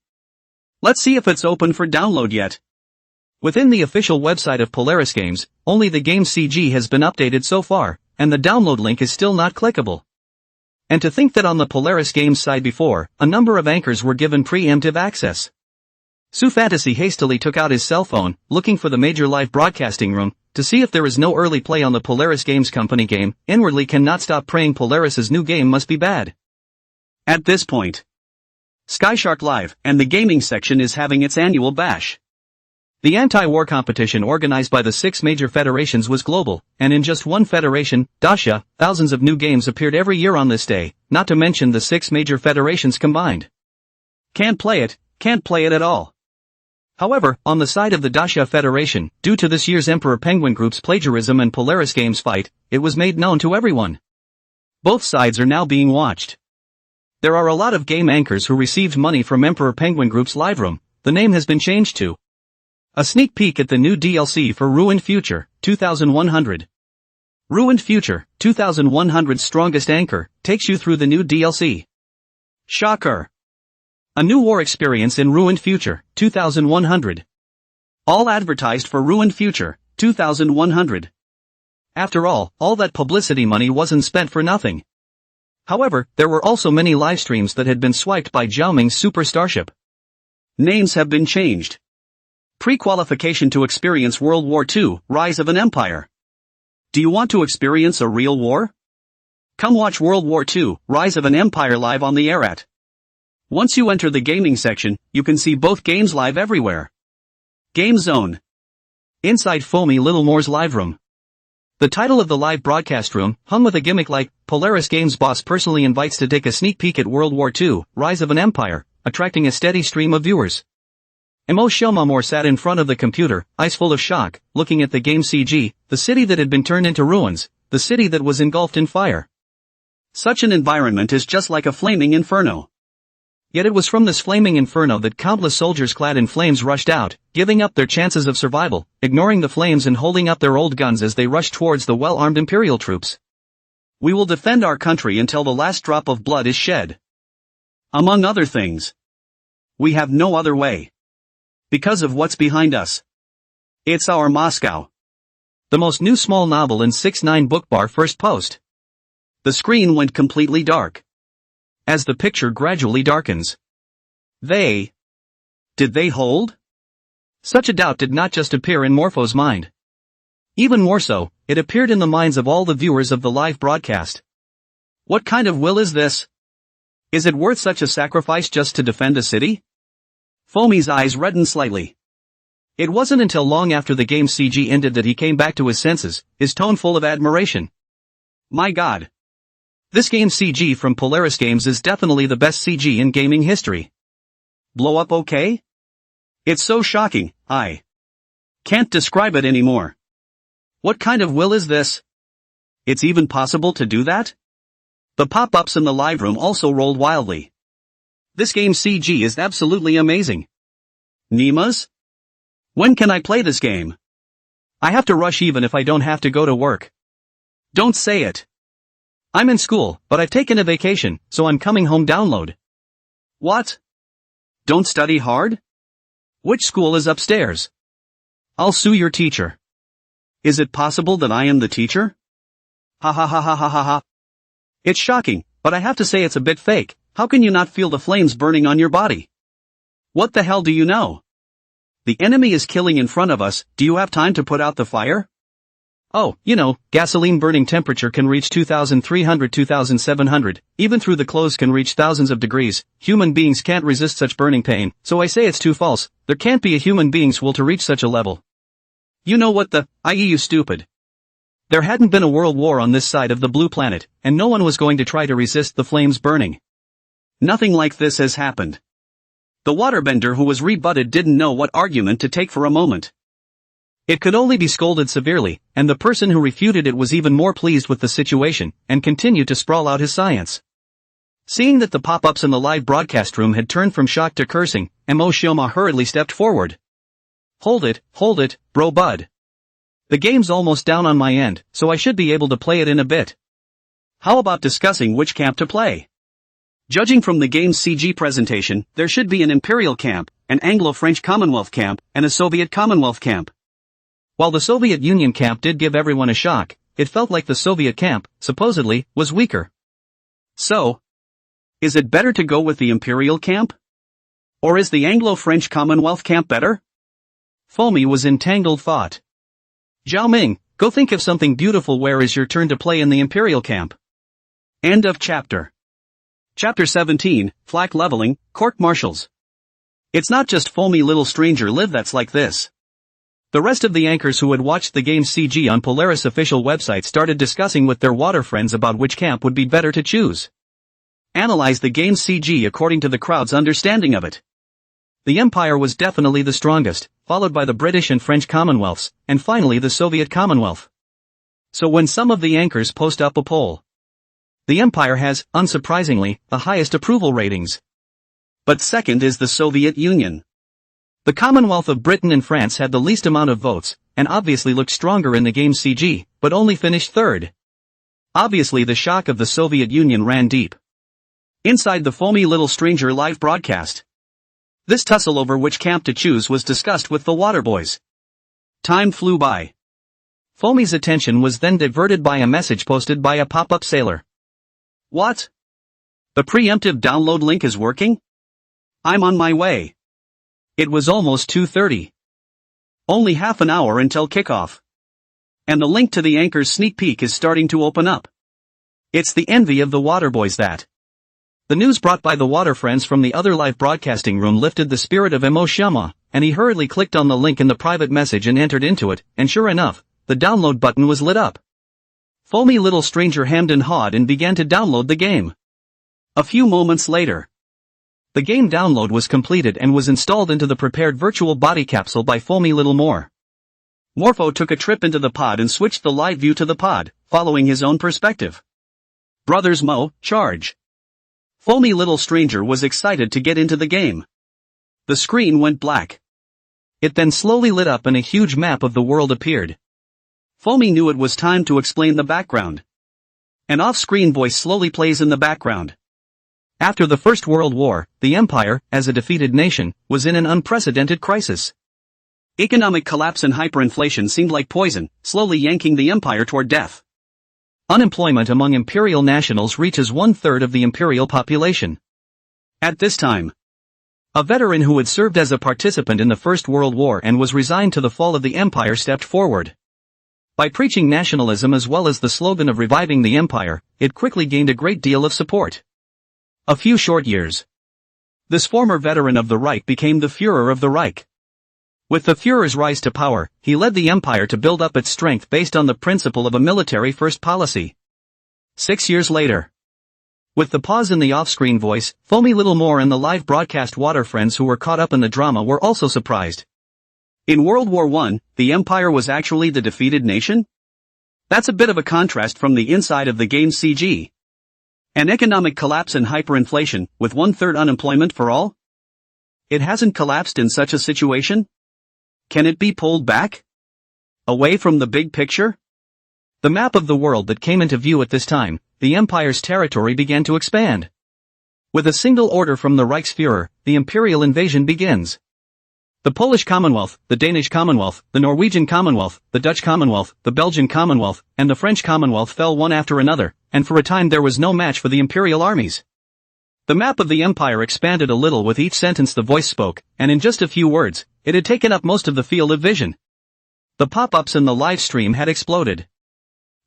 S1: Let's see if it's open for download yet. Within the official website of Polaris Games, only the game CG has been updated so far, and the download link is still not clickable. And to think that on the Polaris Games side before, a number of anchors were given preemptive access. Su Fantasy hastily took out his cell phone, looking for the major live broadcasting room, to see if there is no early play on the Polaris Games company game, inwardly cannot stop praying Polaris's new game must be bad. At this point, Skyshark Live, and the gaming section is having its annual bash. The anti-war competition organized by the 6 major federations was global, and in just one federation, Dacia, thousands of new games appeared every year on this day, not to mention the 6 major federations combined. Can't play it at all. However, on the side of the Dacia Federation, due to this year's Emperor Penguin Group's plagiarism and Polaris Games fight, it was made known to everyone. Both sides are now being watched. There are a lot of game anchors who received money from Emperor Penguin Group's live room. The name has been changed to a sneak peek at the new DLC for Ruined Future, 2100. Ruined Future, 2100's strongest anchor, takes you through the new DLC. Shocker! A new war experience in Ruined Future, 2100. All advertised for Ruined Future, 2100. After all that publicity money wasn't spent for nothing. However, there were also many live streams that had been swiped by Zhao Super Starship. Names have been changed. Pre-qualification to experience World War II, Rise of an Empire. Do you want to experience a real war? Come watch World War II, Rise of an Empire live on the air at. Once you enter the gaming section, you can see both games live everywhere. Game Zone. Inside Foamy Little More's live room. The title of the live broadcast room, hung with a gimmick like, Polaris Games boss personally invites to take a sneak peek at World War II, Rise of an Empire, attracting a steady stream of viewers. Mo Shomamore sat in front of the computer, eyes full of shock, looking at the game CG, the city that had been turned into ruins, the city that was engulfed in fire. Such an environment is just like a flaming inferno. Yet it was from this flaming inferno that countless soldiers clad in flames rushed out, giving up their chances of survival, ignoring the flames and holding up their old guns as they rushed towards the well-armed Imperial troops. We will defend our country until the last drop of blood is shed. Among other things. We have no other way. Because of what's behind us. It's our Moscow. The most new small novel in 6ix9ine book bar first post. The screen went completely dark. As the picture gradually darkens. Did they hold? Such a doubt did not just appear in Morpho's mind. Even more so, it appeared in the minds of all the viewers of the live broadcast. What kind of will is this? Is it worth such a sacrifice just to defend a city? Foamy's eyes reddened slightly. It wasn't until long after the game's CG ended that he came back to his senses, his tone full of admiration. My god. This game's CG from Polaris Games is definitely the best CG in gaming history. Blow up okay? It's so shocking, I can't describe it anymore. What kind of will is this? It's even possible to do that? The pop-ups in the live room also rolled wildly. This game's CG is absolutely amazing. Nimas? When can I play this game? I have to rush even if I don't have to go to work. Don't say it. I'm in school, but I've taken a vacation, so I'm coming home download. What? Don't study hard? Which school is upstairs? I'll sue your teacher. Is it possible that I am the teacher? Ha ha ha ha ha ha ha. It's shocking, but I have to say it's a bit fake. How can you not feel the flames burning on your body? What the hell do you know? The enemy is killing in front of us, do you have time to put out the fire? Oh, you know, gasoline burning temperature can reach 2300 2700, even through the clothes can reach thousands of degrees. Human beings can't resist such burning pain, so I say it's too false. There can't be a human being's will to reach such a level. You know what i.e. you stupid. There hadn't been a world war on this side of the blue planet, and no one was going to try to resist the flames burning. Nothing like this has happened. The waterbender who was rebutted didn't know what argument to take for a moment. It could only be scolded severely, and the person who refuted it was even more pleased with the situation, and continued to sprawl out his science. Seeing that the pop-ups in the live broadcast room had turned from shock to cursing, Mo Shioma hurriedly stepped forward. Hold it, bro bud. The game's almost down on my end, so I should be able to play it in a bit. How about discussing which camp to play? Judging from the game's CG presentation, there should be an Imperial camp, an Anglo-French Commonwealth camp, and a Soviet Commonwealth camp. While the Soviet Union camp did give everyone a shock, it felt like the Soviet camp, supposedly, was weaker. So, is it better to go with the Imperial camp? Or is the Anglo-French Commonwealth camp better? Foamy was in tangled thought. Zhao Ming, go think of something beautiful. Where is your turn to play in the Imperial camp? End of chapter. Chapter 17, Flak Leveling, Court Martials. It's not just Foamy Little Stranger Live that's like this. The rest of the anchors who had watched the game's CG on Polaris official website started discussing with their water friends about which camp would be better to choose. Analyze the game's CG according to the crowd's understanding of it. The Empire was definitely the strongest, followed by the British and French Commonwealths, and finally the Soviet Commonwealth. So when some of the anchors post up a poll, the Empire has, unsurprisingly, the highest approval ratings. But second is the Soviet Union. The Commonwealth of Britain and France had the least amount of votes, and obviously looked stronger in the game's CG, but only finished third. Obviously the shock of the Soviet Union ran deep. Inside the Foamy Little Stranger live broadcast, this tussle over which camp to choose was discussed with the Waterboys. Time flew by. Foamy's attention was then diverted by a message posted by a pop-up sailor. What? The preemptive download link is working? I'm on my way. It was almost 2:30. Only half an hour until kickoff. And the link to the anchor's sneak peek is starting to open up. It's the envy of the Waterboys that. The news brought by the water friends from the other live broadcasting room lifted the spirit of Mo Shioma, and he hurriedly clicked on the link in the private message and entered into it, and sure enough, the download button was lit up. Foamy Little Stranger hemmed and hawed and began to download the game. A few moments later, the game download was completed and was installed into the prepared virtual body capsule by Foamy Little More. Morpho took a trip into the pod and switched the live view to the pod, following his own perspective. Brothers Mo, charge! Foamy Little Stranger was excited to get into the game. The screen went black. It then slowly lit up and a huge map of the world appeared. Foamy knew it was time to explain the background. An off-screen voice slowly plays in the background. After the First World War, the Empire, as a defeated nation, was in an unprecedented crisis. Economic collapse and hyperinflation seemed like poison, slowly yanking the empire toward death. Unemployment among Imperial nationals reaches 1/3 of the Imperial population. At this time, a veteran who had served as a participant in the First World War and was resigned to the fall of the empire stepped forward. By preaching nationalism as well as the slogan of reviving the empire, it quickly gained a great deal of support. A few short years. This former veteran of the Reich became the Führer of the Reich. With the Führer's rise to power, he led the empire to build up its strength based on the principle of a military-first policy. 6 years later. With the pause in the off-screen voice, Foamy Littlemore and the live broadcast water friends who were caught up in the drama were also surprised. In World War I, the empire was actually the defeated nation? That's a bit of a contrast from the inside of the game's CG. An economic collapse and hyperinflation, with 1/3 unemployment for all? It hasn't collapsed in such a situation? Can it be pulled back? Away from the big picture? The map of the world that came into view at this time, the Empire's territory began to expand. With a single order from the Reichsführer, the Imperial invasion begins. The Polish Commonwealth, the Danish Commonwealth, the Norwegian Commonwealth, the Dutch Commonwealth, the Belgian Commonwealth, and the French Commonwealth fell one after another, and for a time there was no match for the Imperial armies. The map of the Empire expanded a little with each sentence the voice spoke, and in just a few words, it had taken up most of the field of vision. The pop-ups in the live stream had exploded.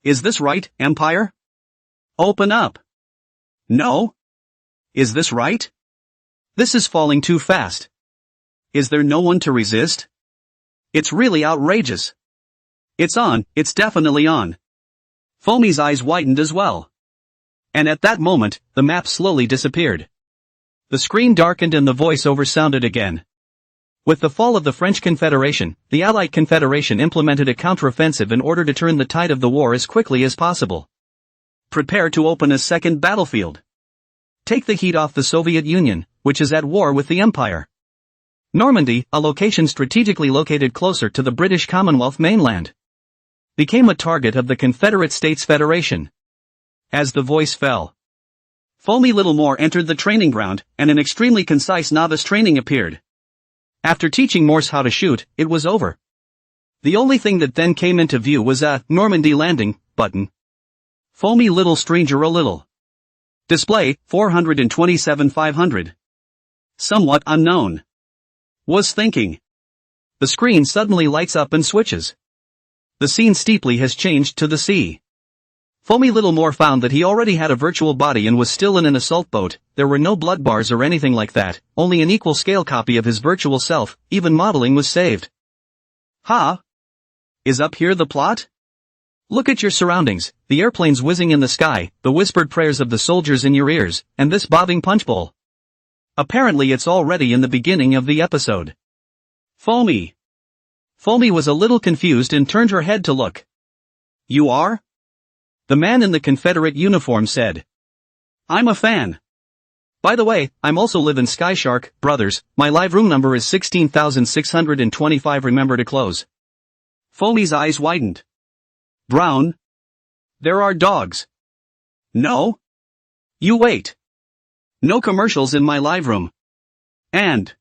S1: Is this right, Empire? Open up. No? Is this right? This is falling too fast. Is there no one to resist? It's really outrageous. It's on, it's definitely on. Foamy's eyes widened as well. And at that moment, the map slowly disappeared. The screen darkened and the voice-over sounded again. With the fall of the French Confederation, the Allied Confederation implemented a counteroffensive in order to turn the tide of the war as quickly as possible. Prepare to open a second battlefield. Take the heat off the Soviet Union, which is at war with the Empire. Normandy, a location strategically located closer to the British Commonwealth mainland, became a target of the Confederate States Federation. As the voice fell, Foamy Littlemore entered the training ground, and an extremely concise novice training appeared. After teaching Morse how to shoot, it was over. The only thing that then came into view was a Normandy landing button. Foamy Little Stranger a Little. Display, 427,500. Somewhat unknown. Was thinking. The screen suddenly lights up and switches. The scene steeply has changed to the sea. Foamy Littlemore found that he already had a virtual body and was still in an assault boat. There were no blood bars or anything like that, only an equal scale copy of his virtual self, even modeling was saved. Ha! Is up here the plot? Look at your surroundings, the airplanes whizzing in the sky, the whispered prayers of the soldiers in your ears, and this bobbing punch bowl. Apparently it's already in the beginning of the episode. Foamy. Foamy was a little confused and turned her head to look. You are? The man in the Confederate uniform said. I'm a fan. By the way, I'm also live in Skyshark, Brothers, my live room number is 16,625 remember to close. Foamy's eyes widened. Brown? There are dogs. No? You wait. No commercials in my live room. And?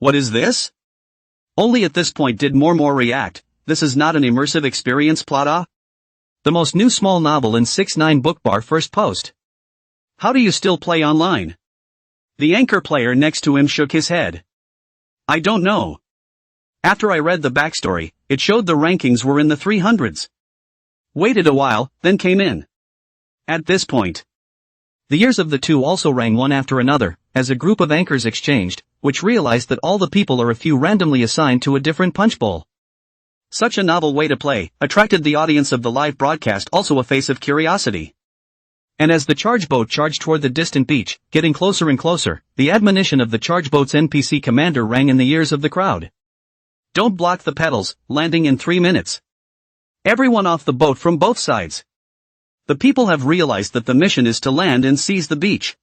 S1: What is this? Only at this point did Mormore react. This is not an immersive experience plot. The most new small novel in 6ix9ine Bookbar first post. How do you still play online? The anchor player next to him shook his head. I don't know. After I read the backstory, it showed the rankings were in the 300s. Waited a while, then came in. At this point. The ears of the two also rang one after another, as a group of anchors exchanged, which realized that all the people are a few randomly assigned to a different punch bowl. Such a novel way to play, attracted the audience of the live broadcast also a face of curiosity. And as the charge boat charged toward the distant beach, getting closer and closer, the admonition of the charge boat's NPC commander rang in the ears of the crowd. Don't block the pedals, landing in 3 minutes. Everyone off the boat from both sides. The people have realized that the mission is to land and seize the beach.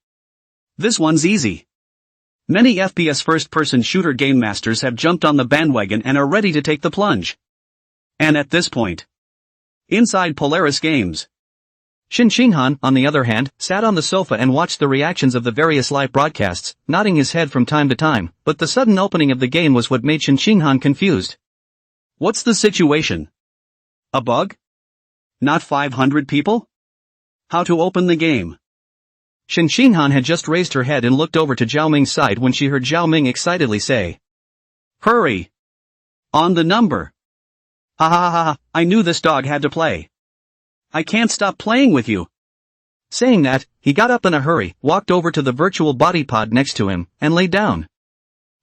S1: This one's easy. Many FPS first-person shooter game masters have jumped on the bandwagon and are ready to take the plunge. And at this point, inside Polaris Games, Shin Shinhan, on the other hand, sat on the sofa and watched the reactions of the various live broadcasts, nodding his head from time to time, but the sudden opening of the game was what made Shin Shinhan confused. What's the situation? A bug? Not 500 people? How to open the game? Shin Shinhan had just raised her head and looked over to Zhao Ming's side when she heard Zhao Ming excitedly say, "Hurry! On the number! Ha ha ha ha, I knew this dog had to play. I can't stop playing with you." Saying that, he got up in a hurry, walked over to the virtual body pod next to him, and lay down.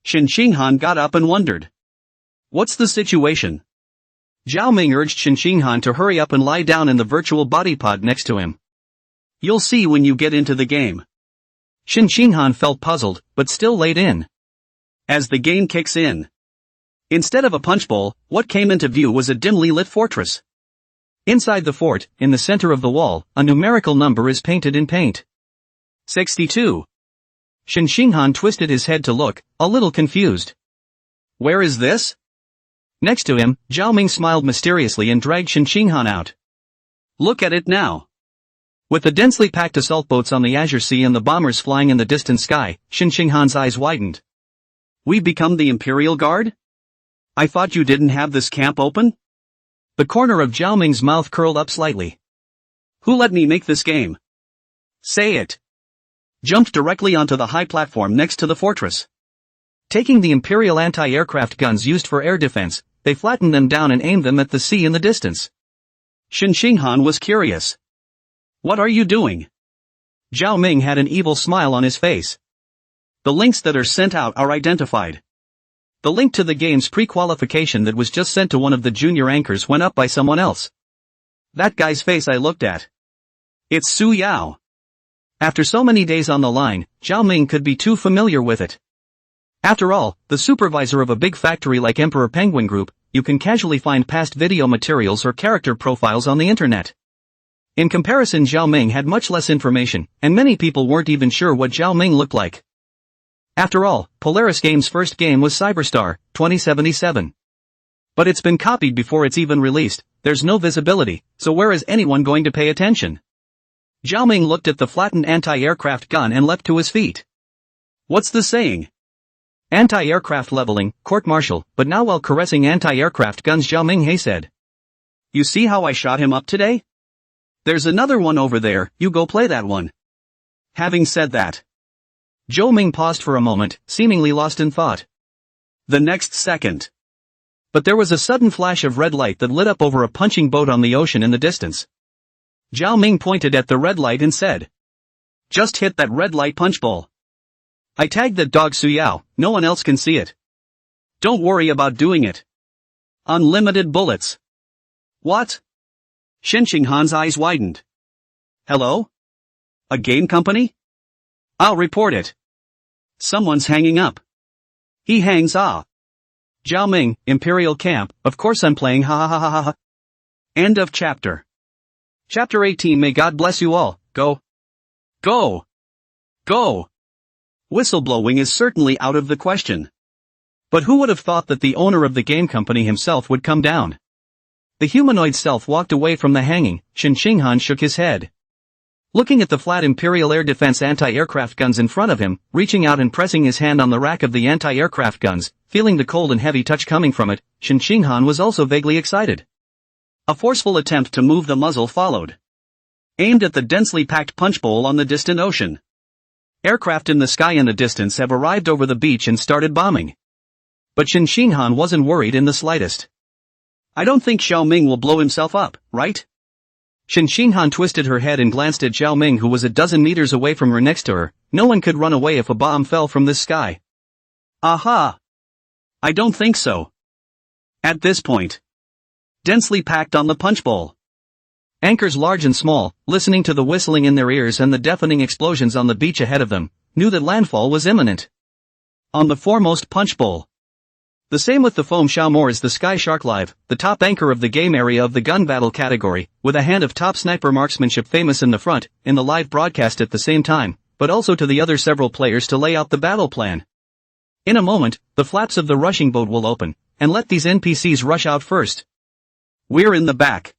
S1: Shin Shinhan got up and wondered. What's the situation? Zhao Ming urged Shin Shinhan to hurry up and lie down in the virtual body pod next to him. You'll see when you get into the game. Shin Shinhan felt puzzled, but still laid in. As the game kicks in. Instead of a punch bowl, what came into view was a dimly lit fortress. Inside the fort, in the center of the wall, a numerical number is painted in paint. 62. Shin Shinhan twisted his head to look, a little confused. Where is this? Next to him, Zhao Ming smiled mysteriously and dragged Shin Shinhan out. Look at it now. With the densely packed assault boats on the azure sea and the bombers flying in the distant sky, Shin Shinhan's eyes widened. We've become the Imperial Guard? I thought you didn't have this camp open? The corner of Zhao Ming's mouth curled up slightly. Who let me make this game? Say it. Jumped directly onto the high platform next to the fortress. Taking the Imperial anti-aircraft guns used for air defense, they flattened them down and aimed them at the sea in the distance. Shin Shinhan was curious. What are you doing? Zhao Ming had an evil smile on his face. The links that are sent out are identified. The link to the game's pre-qualification that was just sent to one of the junior anchors went up by someone else. That guy's face I looked at. It's Su Yao. After so many days on the line, Zhao Ming could be too familiar with it. After all, the supervisor of a big factory like Emperor Penguin Group, you can casually find past video materials or character profiles on the internet. In comparison, Zhao Ming had much less information, and many people weren't even sure what Zhao Ming looked like. After all, Polaris Games' first game was Cyberstar, 2077. But it's been copied before it's even released, there's no visibility, so where is anyone going to pay attention? Zhao Ming looked at the flattened anti-aircraft gun and leapt to his feet. What's the saying? Anti-aircraft leveling, court-martial, but now while caressing anti-aircraft guns Zhao Ming said. You see how I shot him up today? There's another one over there, you go play that one. Having said that. Zhao Ming paused for a moment, seemingly lost in thought. The next second. But there was a sudden flash of red light that lit up over a punching boat on the ocean in the distance. Zhao Ming pointed at the red light and said. Just hit that red light punch bowl. I tagged that dog Su Yao, no one else can see it. Don't worry about doing it. Unlimited bullets. What? Shin Shinhan's eyes widened. Hello? A game company? I'll report it. Someone's hanging up. He hangs Zhao Ming, Imperial Camp, of course I'm playing ha ha ha ha ha. End of chapter. Chapter 18. May God bless you all, go. Go. Go. Whistleblowing is certainly out of the question. But who would have thought that the owner of the game company himself would come down? The humanoid self walked away from the hanging. Shin Shinhan shook his head. Looking at the flat Imperial air defense anti-aircraft guns in front of him, reaching out and pressing his hand on the rack of the anti-aircraft guns, feeling the cold and heavy touch coming from it, Shin Shinhan was also vaguely excited. A forceful attempt to move the muzzle followed. Aimed at the densely packed punch bowl on the distant ocean. Aircraft in the sky in the distance have arrived over the beach and started bombing. But Shin Shinhan wasn't worried in the slightest. I don't think Zhao Ming will blow himself up, right? Shin Shinhan twisted her head and glanced at Zhao Ming, who was a dozen meters away from her next to her. No one could run away if a bomb fell from this sky. Aha! I don't think so. At this point. Densely packed on the punch bowl. Anchors large and small, listening to the whistling in their ears and the deafening explosions on the beach ahead of them, knew that landfall was imminent. On the foremost punch bowl. The same with the foam Shaomores, the Sky Shark Live, the top anchor of the game area of the gun battle category, with a hand of top sniper marksmanship famous in the front, in the live broadcast at the same time, but also to the other several players to lay out the battle plan. In a moment, the flaps of the rushing boat will open, and let these NPCs rush out first. We're in the back.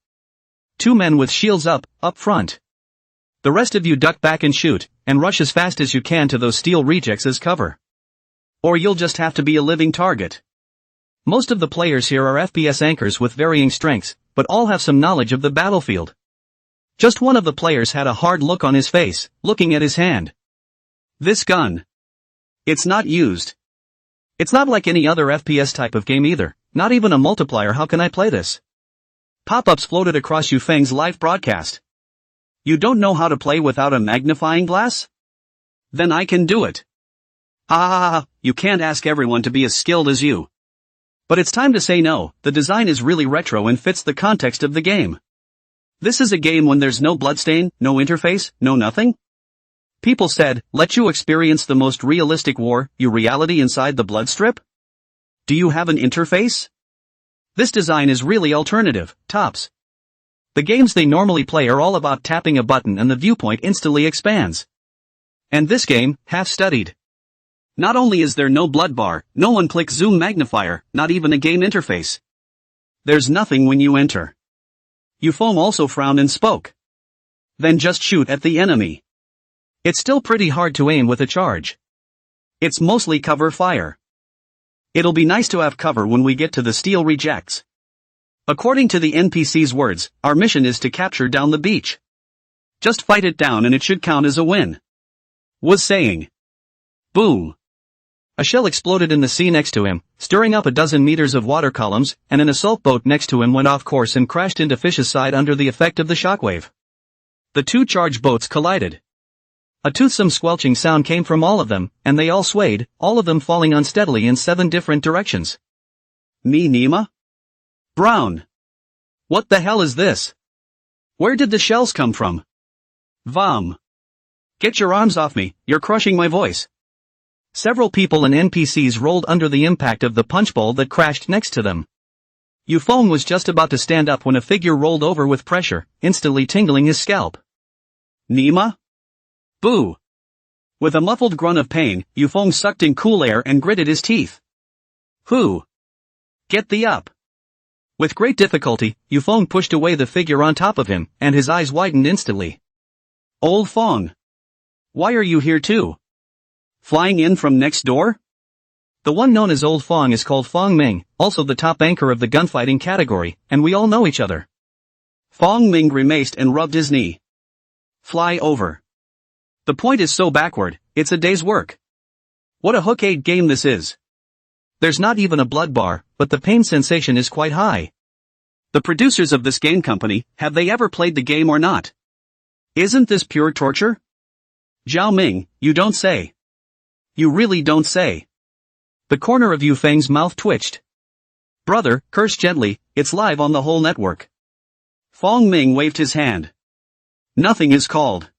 S1: Two men with shields up front. The rest of you duck back and shoot, and rush as fast as you can to those steel rejects as cover. Or you'll just have to be a living target. Most of the players here are FPS anchors with varying strengths, but all have some knowledge of the battlefield. Just one of the players had a hard look on his face, looking at his hand. This gun. It's not used. It's not like any other FPS type of game either, not even a multiplier. How can I play this? Pop-ups floated across Yu Feng's live broadcast. You don't know how to play without a magnifying glass? Then I can do it. You can't ask everyone to be as skilled as you. But it's time to say no, the design is really retro and fits the context of the game. This is a game when there's no bloodstain, no interface, no nothing? People said, let you experience the most realistic war, your reality inside the bloodstrip? Do you have an interface? This design is really alternative, tops. The games they normally play are all about tapping a button and the viewpoint instantly expands. And this game, half studied. Not only is there no blood bar, no one-click zoom magnifier, not even a game interface. There's nothing when you enter. Yu Feng also frowned and spoke. Then just shoot at the enemy. It's still pretty hard to aim with a charge. It's mostly cover fire. It'll be nice to have cover when we get to the steel rejects. According to the NPC's words, our mission is to capture down the beach. Just fight it down and it should count as a win. Was saying. Boom. A shell exploded in the sea next to him, stirring up a dozen meters of water columns, and an assault boat next to him went off course and crashed into Fish's side under the effect of the shockwave. The two charged boats collided. A toothsome squelching sound came from all of them, and they all swayed, all of them falling unsteadily in 7 different directions. Me Nima? Brown. What the hell is this? Where did the shells come from? Vom. Get your arms off me, you're crushing my voice. Several people and NPCs rolled under the impact of the punch bowl that crashed next to them. Yu Feng was just about to stand up when a figure rolled over with pressure, instantly tingling his scalp. Nima? Boo! With a muffled grunt of pain, Yu Feng sucked in cool air and gritted his teeth. Who? Get thee up! With great difficulty, Yu Feng pushed away the figure on top of him, and his eyes widened instantly. Old Feng! Why are you here too? Flying in from next door? The one known as Old Feng is called Feng Ming, also the top anchor of the gunfighting category, and we all know each other. Feng Ming grimaced and rubbed his knee. Fly over. The point is so backward, it's a day's work. What a hook-aid game this is. There's not even a blood bar, but the pain sensation is quite high. The producers of this game company, have they ever played the game or not? Isn't this pure torture? Zhao Ming, you don't say. You really don't say. The corner of Yu Feng's mouth twitched. Brother, curse gently, it's live on the whole network. Feng Ming waved his hand. Nothing is called.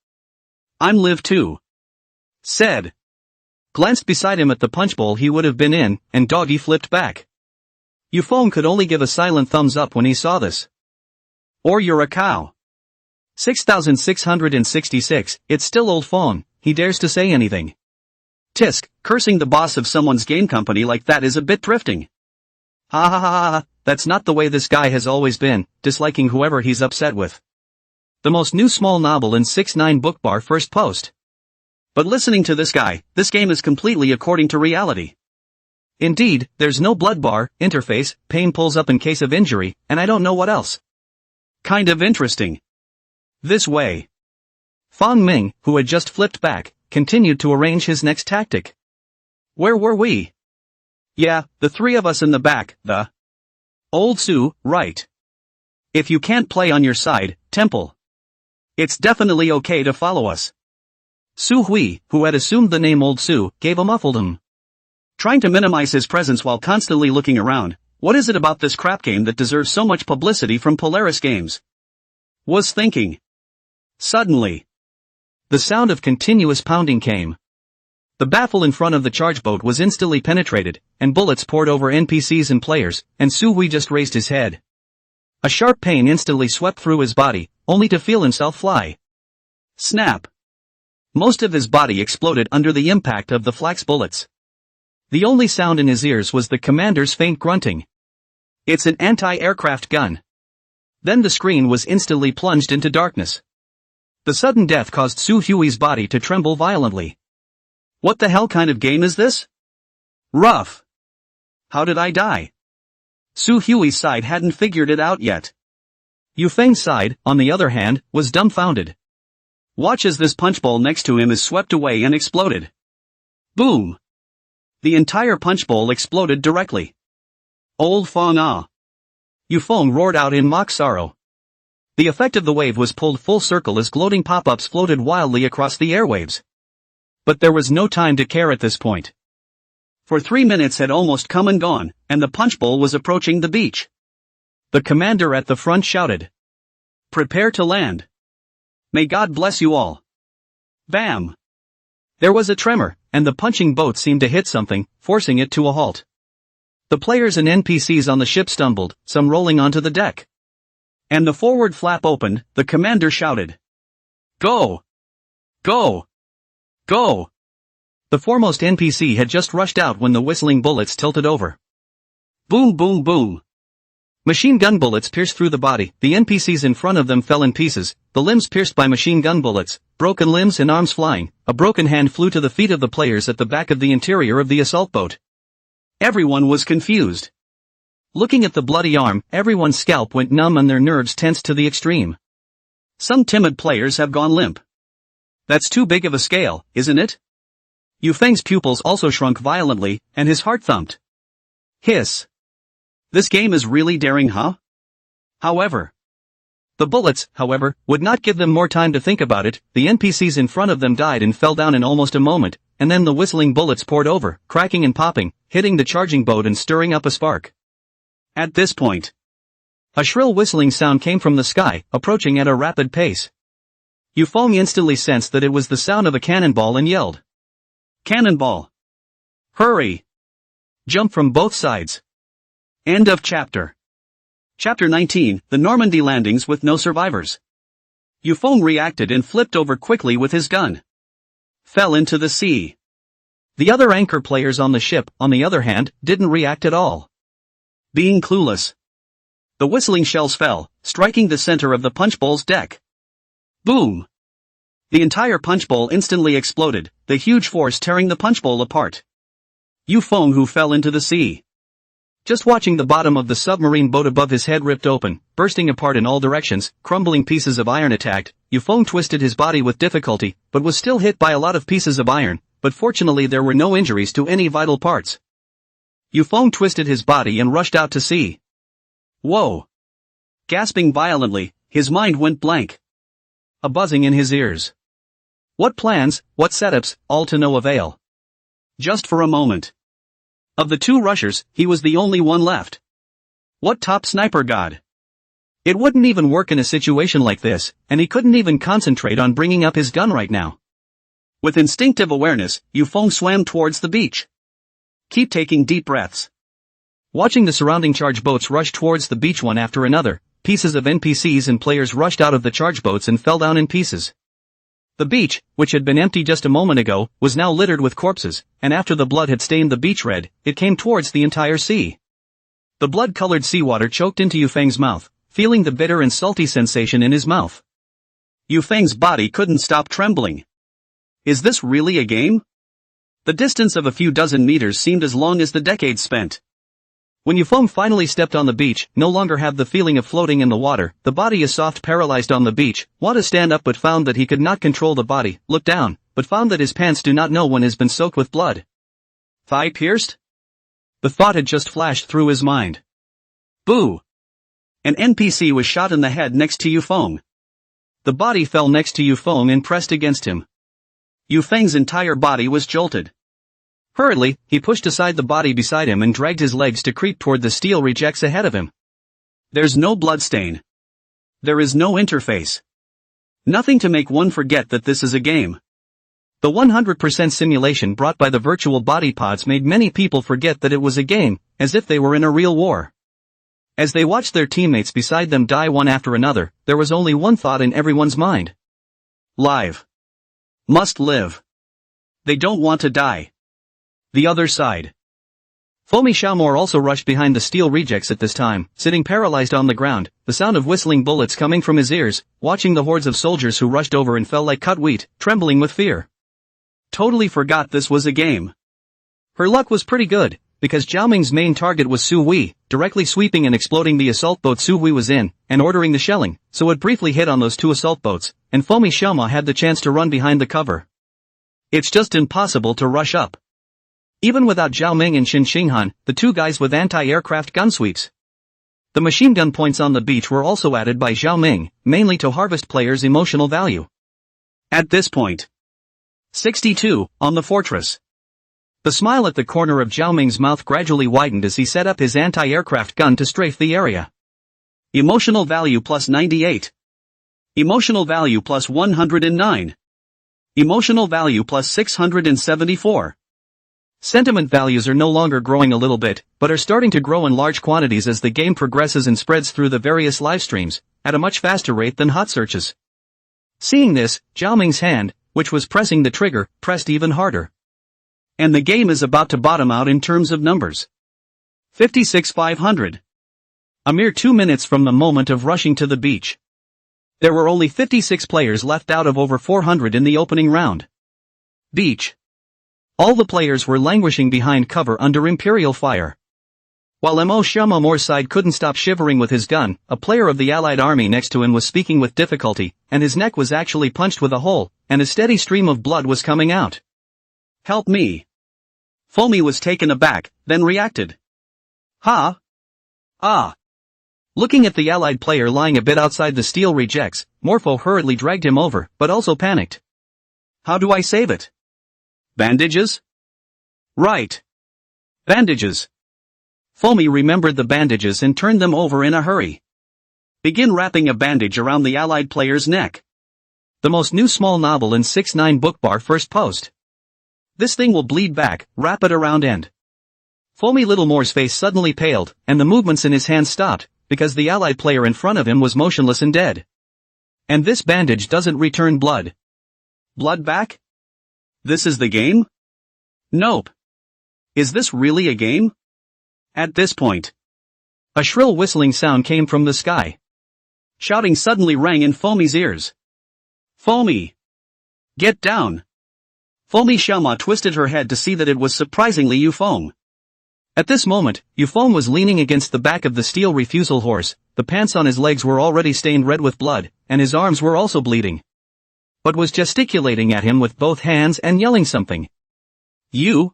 S1: I'm live too. Said. Glanced beside him at the punch bowl he would have been in, and doggy flipped back. Yu Feng could only give a silent thumbs up when he saw this. Or you're a cow. 6666, it's still Old Feng, he dares to say anything. Tisk, cursing the boss of someone's game company like that is a bit drifting. That's not the way this guy has always been, disliking whoever he's upset with. The most new small novel in 6ix9ine book bar first post. But listening to this guy, this game is completely according to reality. Indeed, there's no blood bar, interface, pain pulls up in case of injury, and I don't know what else. Kind of interesting. This way. Feng Ming, who had just flipped back, continued to arrange his next tactic. Where were we? Yeah, the three of us in the back, the Old Su, right. If you can't play on your side, Temple. It's definitely okay to follow us. Su Hui, who had assumed the name Old Su, gave a muffled trying to minimize his presence while constantly looking around. What is it about this crap game that deserves so much publicity from Polaris Games? Was thinking. Suddenly. The sound of continuous pounding came. The baffle in front of the charge boat was instantly penetrated, and bullets poured over NPCs and players, and Su Hui just raised his head. A sharp pain instantly swept through his body, only to feel himself fly. Snap. Most of his body exploded under the impact of the flak bullets. The only sound in his ears was the commander's faint grunting. It's an anti-aircraft gun. Then the screen was instantly plunged into darkness. The sudden death caused Su Hui's body to tremble violently. What the hell kind of game is this? Rough. How did I die? Su Hui's side hadn't figured it out yet. Yu Feng's side, on the other hand, was dumbfounded. Watch as this punch bowl next to him is swept away and exploded. Boom! The entire punch bowl exploded directly. Old Fong ah! Yu Feng roared out in mock sorrow. The effect of the wave was pulled full circle as gloating pop-ups floated wildly across the airwaves. But there was no time to care at this point. For 3 minutes had almost come and gone, and the punch bowl was approaching the beach. The commander at the front shouted. Prepare to land. May God bless you all. Bam! There was a tremor, and the punching boat seemed to hit something, forcing it to a halt. The players and NPCs on the ship stumbled, some rolling onto the deck. And the forward flap opened, the commander shouted. Go! Go! Go! The foremost NPC had just rushed out when the whistling bullets tilted over. Boom boom boom! Machine gun bullets pierced through the body, the NPCs in front of them fell in pieces, the limbs pierced by machine gun bullets, broken limbs and arms flying, a broken hand flew to the feet of the players at the back of the interior of the assault boat. Everyone was confused. Looking at the bloody arm, everyone's scalp went numb and their nerves tensed to the extreme. Some timid players have gone limp. That's too big of a scale, isn't it? Yu Feng's pupils also shrunk violently, and his heart thumped. Hiss. This game is really daring, huh? However, the bullets, however, would not give them more time to think about it. The NPCs in front of them died and fell down in almost a moment, and then the whistling bullets poured over, cracking and popping, hitting the charging boat and stirring up a spark. At this point, a shrill whistling sound came from the sky, approaching at a rapid pace. Yu Feng instantly sensed that it was the sound of a cannonball and yelled. Cannonball! Hurry! Jump from both sides. End of chapter. Chapter 19, The Normandy Landings with No Survivors. Yu Feng reacted and flipped over quickly with his gun. Fell into the sea. The other anchor players on the ship, on the other hand, didn't react at all. Being clueless. The whistling shells fell, striking the center of the punch bowl's deck. Boom! The entire punch bowl instantly exploded, the huge force tearing the punch bowl apart. Yu Feng who fell into the sea. Just watching the bottom of the submarine boat above his head ripped open, bursting apart in all directions, crumbling pieces of iron attacked, Yu Feng twisted his body with difficulty, but was still hit by a lot of pieces of iron, but fortunately there were no injuries to any vital parts. Yu Feng twisted his body and rushed out to sea. Whoa! Gasping violently, his mind went blank. A buzzing in his ears. What plans, what setups, all to no avail. Just for a moment. Of the two rushers, he was the only one left. What top sniper god? It wouldn't even work in a situation like this, and he couldn't even concentrate on bringing up his gun right now. With instinctive awareness, Yu Feng swam towards the beach. Keep taking deep breaths. Watching the surrounding charge boats rush towards the beach one after another, pieces of NPCs and players rushed out of the charge boats and fell down in pieces. The beach, which had been empty just a moment ago, was now littered with corpses, and after the blood had stained the beach red, it came towards the entire sea. The blood-colored seawater choked into Yu Feng's mouth, feeling the bitter and salty sensation in his mouth. Yu Feng's body couldn't stop trembling. Is this really a game? The distance of a few dozen meters seemed as long as the decades spent. When Yu Feng finally stepped on the beach, no longer have the feeling of floating in the water, the body is soft paralyzed on the beach, want to stand up but found that he could not control the body, look down, but found that his pants do not know when has been soaked with blood. Thigh pierced? The thought had just flashed through his mind. Boo! An NPC was shot in the head next to Yu Feng. The body fell next to Yu Feng and pressed against him. Yu Feng's entire body was jolted. Hurriedly, he pushed aside the body beside him and dragged his legs to creep toward the steel rejects ahead of him. There's no bloodstain. There is no interface. Nothing to make one forget that this is a game. The 100% simulation brought by the virtual body pods made many people forget that it was a game, as if they were in a real war. As they watched their teammates beside them die one after another, there was only one thought in everyone's mind. Live. Must live. They don't want to die. The other side. Foamy Xiaomor also rushed behind the steel rejects at this time, sitting paralyzed on the ground, the sound of whistling bullets coming from his ears, watching the hordes of soldiers who rushed over and fell like cut wheat, trembling with fear. Totally forgot this was a game. Her luck was pretty good, because Zhao Ming's main target was Su Hui, directly sweeping and exploding the assault boat Su Hui was in, and ordering the shelling, so it briefly hit on those two assault boats, and Foamy Xiaomor had the chance to run behind the cover. It's just impossible to rush up. Even without Zhao Ming and Qin Xinghan, the two guys with anti-aircraft gun sweeps. The machine gun points on the beach were also added by Zhao Ming, mainly to harvest players' emotional value. At this point. 62, on the fortress. The smile at the corner of Zhao Ming's mouth gradually widened as he set up his anti-aircraft gun to strafe the area. Emotional value plus 98. Emotional value plus 109. Emotional value plus 674. Sentiment values are no longer growing a little bit, but are starting to grow in large quantities as the game progresses and spreads through the various live streams, at a much faster rate than hot searches. Seeing this, Zhao Ming's hand, which was pressing the trigger, pressed even harder. And the game is about to bottom out in terms of numbers. 56,500. A mere 2 minutes from the moment of rushing to the beach. There were only 56 players left out of over 400 in the opening round. Beach. All the players were languishing behind cover under Imperial fire. While Mo Xiaomor's side couldn't stop shivering with his gun, a player of the allied army next to him was speaking with difficulty, and his neck was actually punched with a hole, and a steady stream of blood was coming out. Help me. Foamy was taken aback, then reacted. Ha? Ah. Looking at the allied player lying a bit outside the steel rejects, Morpho hurriedly dragged him over, but also panicked. How do I save it? Bandages? Right. Bandages. Foamy remembered the bandages and turned them over in a hurry. Begin wrapping a bandage around the allied player's neck. The most new small novel in 6-9 bookbar first post. This thing will bleed back, wrap it around end. Foamy Littlemore's face suddenly paled, and the movements in his hands stopped, because the allied player in front of him was motionless and dead. And this bandage doesn't return blood. Blood back? This is the game? Nope. Is this really a game? At this point. A shrill whistling sound came from the sky. Shouting suddenly rang in Foamy's ears. Foamy! Get down! Foamy Xiaomor twisted her head to see that it was surprisingly Yufeng. At this moment, Yufeng was leaning against the back of the steel refusal horse, the pants on his legs were already stained red with blood, and his arms were also bleeding. But was gesticulating at him with both hands and yelling something. You?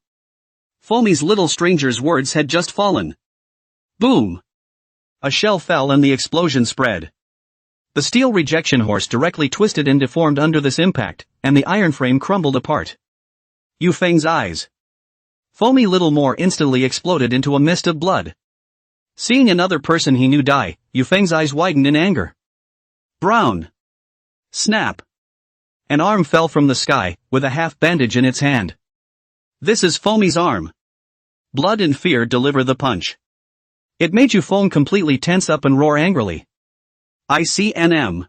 S1: Foamy's little stranger's words had just fallen. Boom! A shell fell and the explosion spread. The steel rejection horse directly twisted and deformed under this impact, and the iron frame crumbled apart. Yufeng's eyes. Foamy Littlemore instantly exploded into a mist of blood. Seeing another person he knew die, Yufeng's eyes widened in anger. Brown. Snap. An arm fell from the sky, with a half bandage in its hand. This is Foamy's arm. Blood and fear deliver the punch. It made Yufeng completely tense up and roar angrily. ICNM.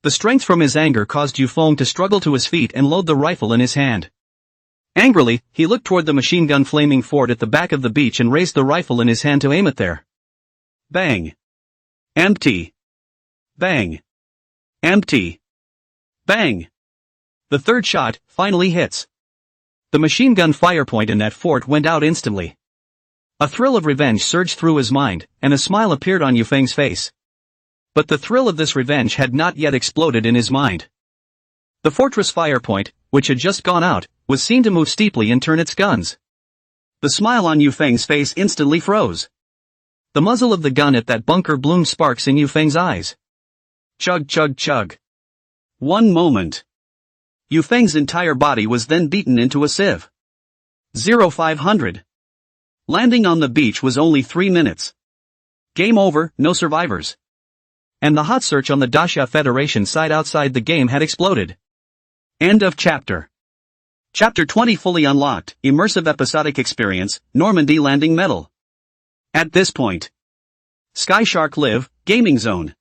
S1: The strength from his anger caused Yufeng to struggle to his feet and load the rifle in his hand. Angrily, he looked toward the machine gun flaming fort at the back of the beach and raised the rifle in his hand to aim it there. Bang. Empty. Bang. Empty. Bang. The third shot finally hits. The machine gun fire point in that fort went out instantly. A thrill of revenge surged through his mind, and a smile appeared on Yufeng's face. But the thrill of this revenge had not yet exploded in his mind. The fortress fire point, which had just gone out, was seen to move steeply and turn its guns. The smile on Yufeng's face instantly froze. The muzzle of the gun at that bunker bloomed sparks in Yufeng's eyes. Chug chug chug. One moment. Yufeng's entire body was then beaten into a sieve. 0500. Landing on the beach was only 3 minutes. Game over, no survivors. And the hot search on the Dasha Federation site outside the game had exploded. End of chapter. Chapter 20 fully unlocked, immersive episodic experience, Normandy landing medal. At this point. Skyshark Live, Gaming Zone.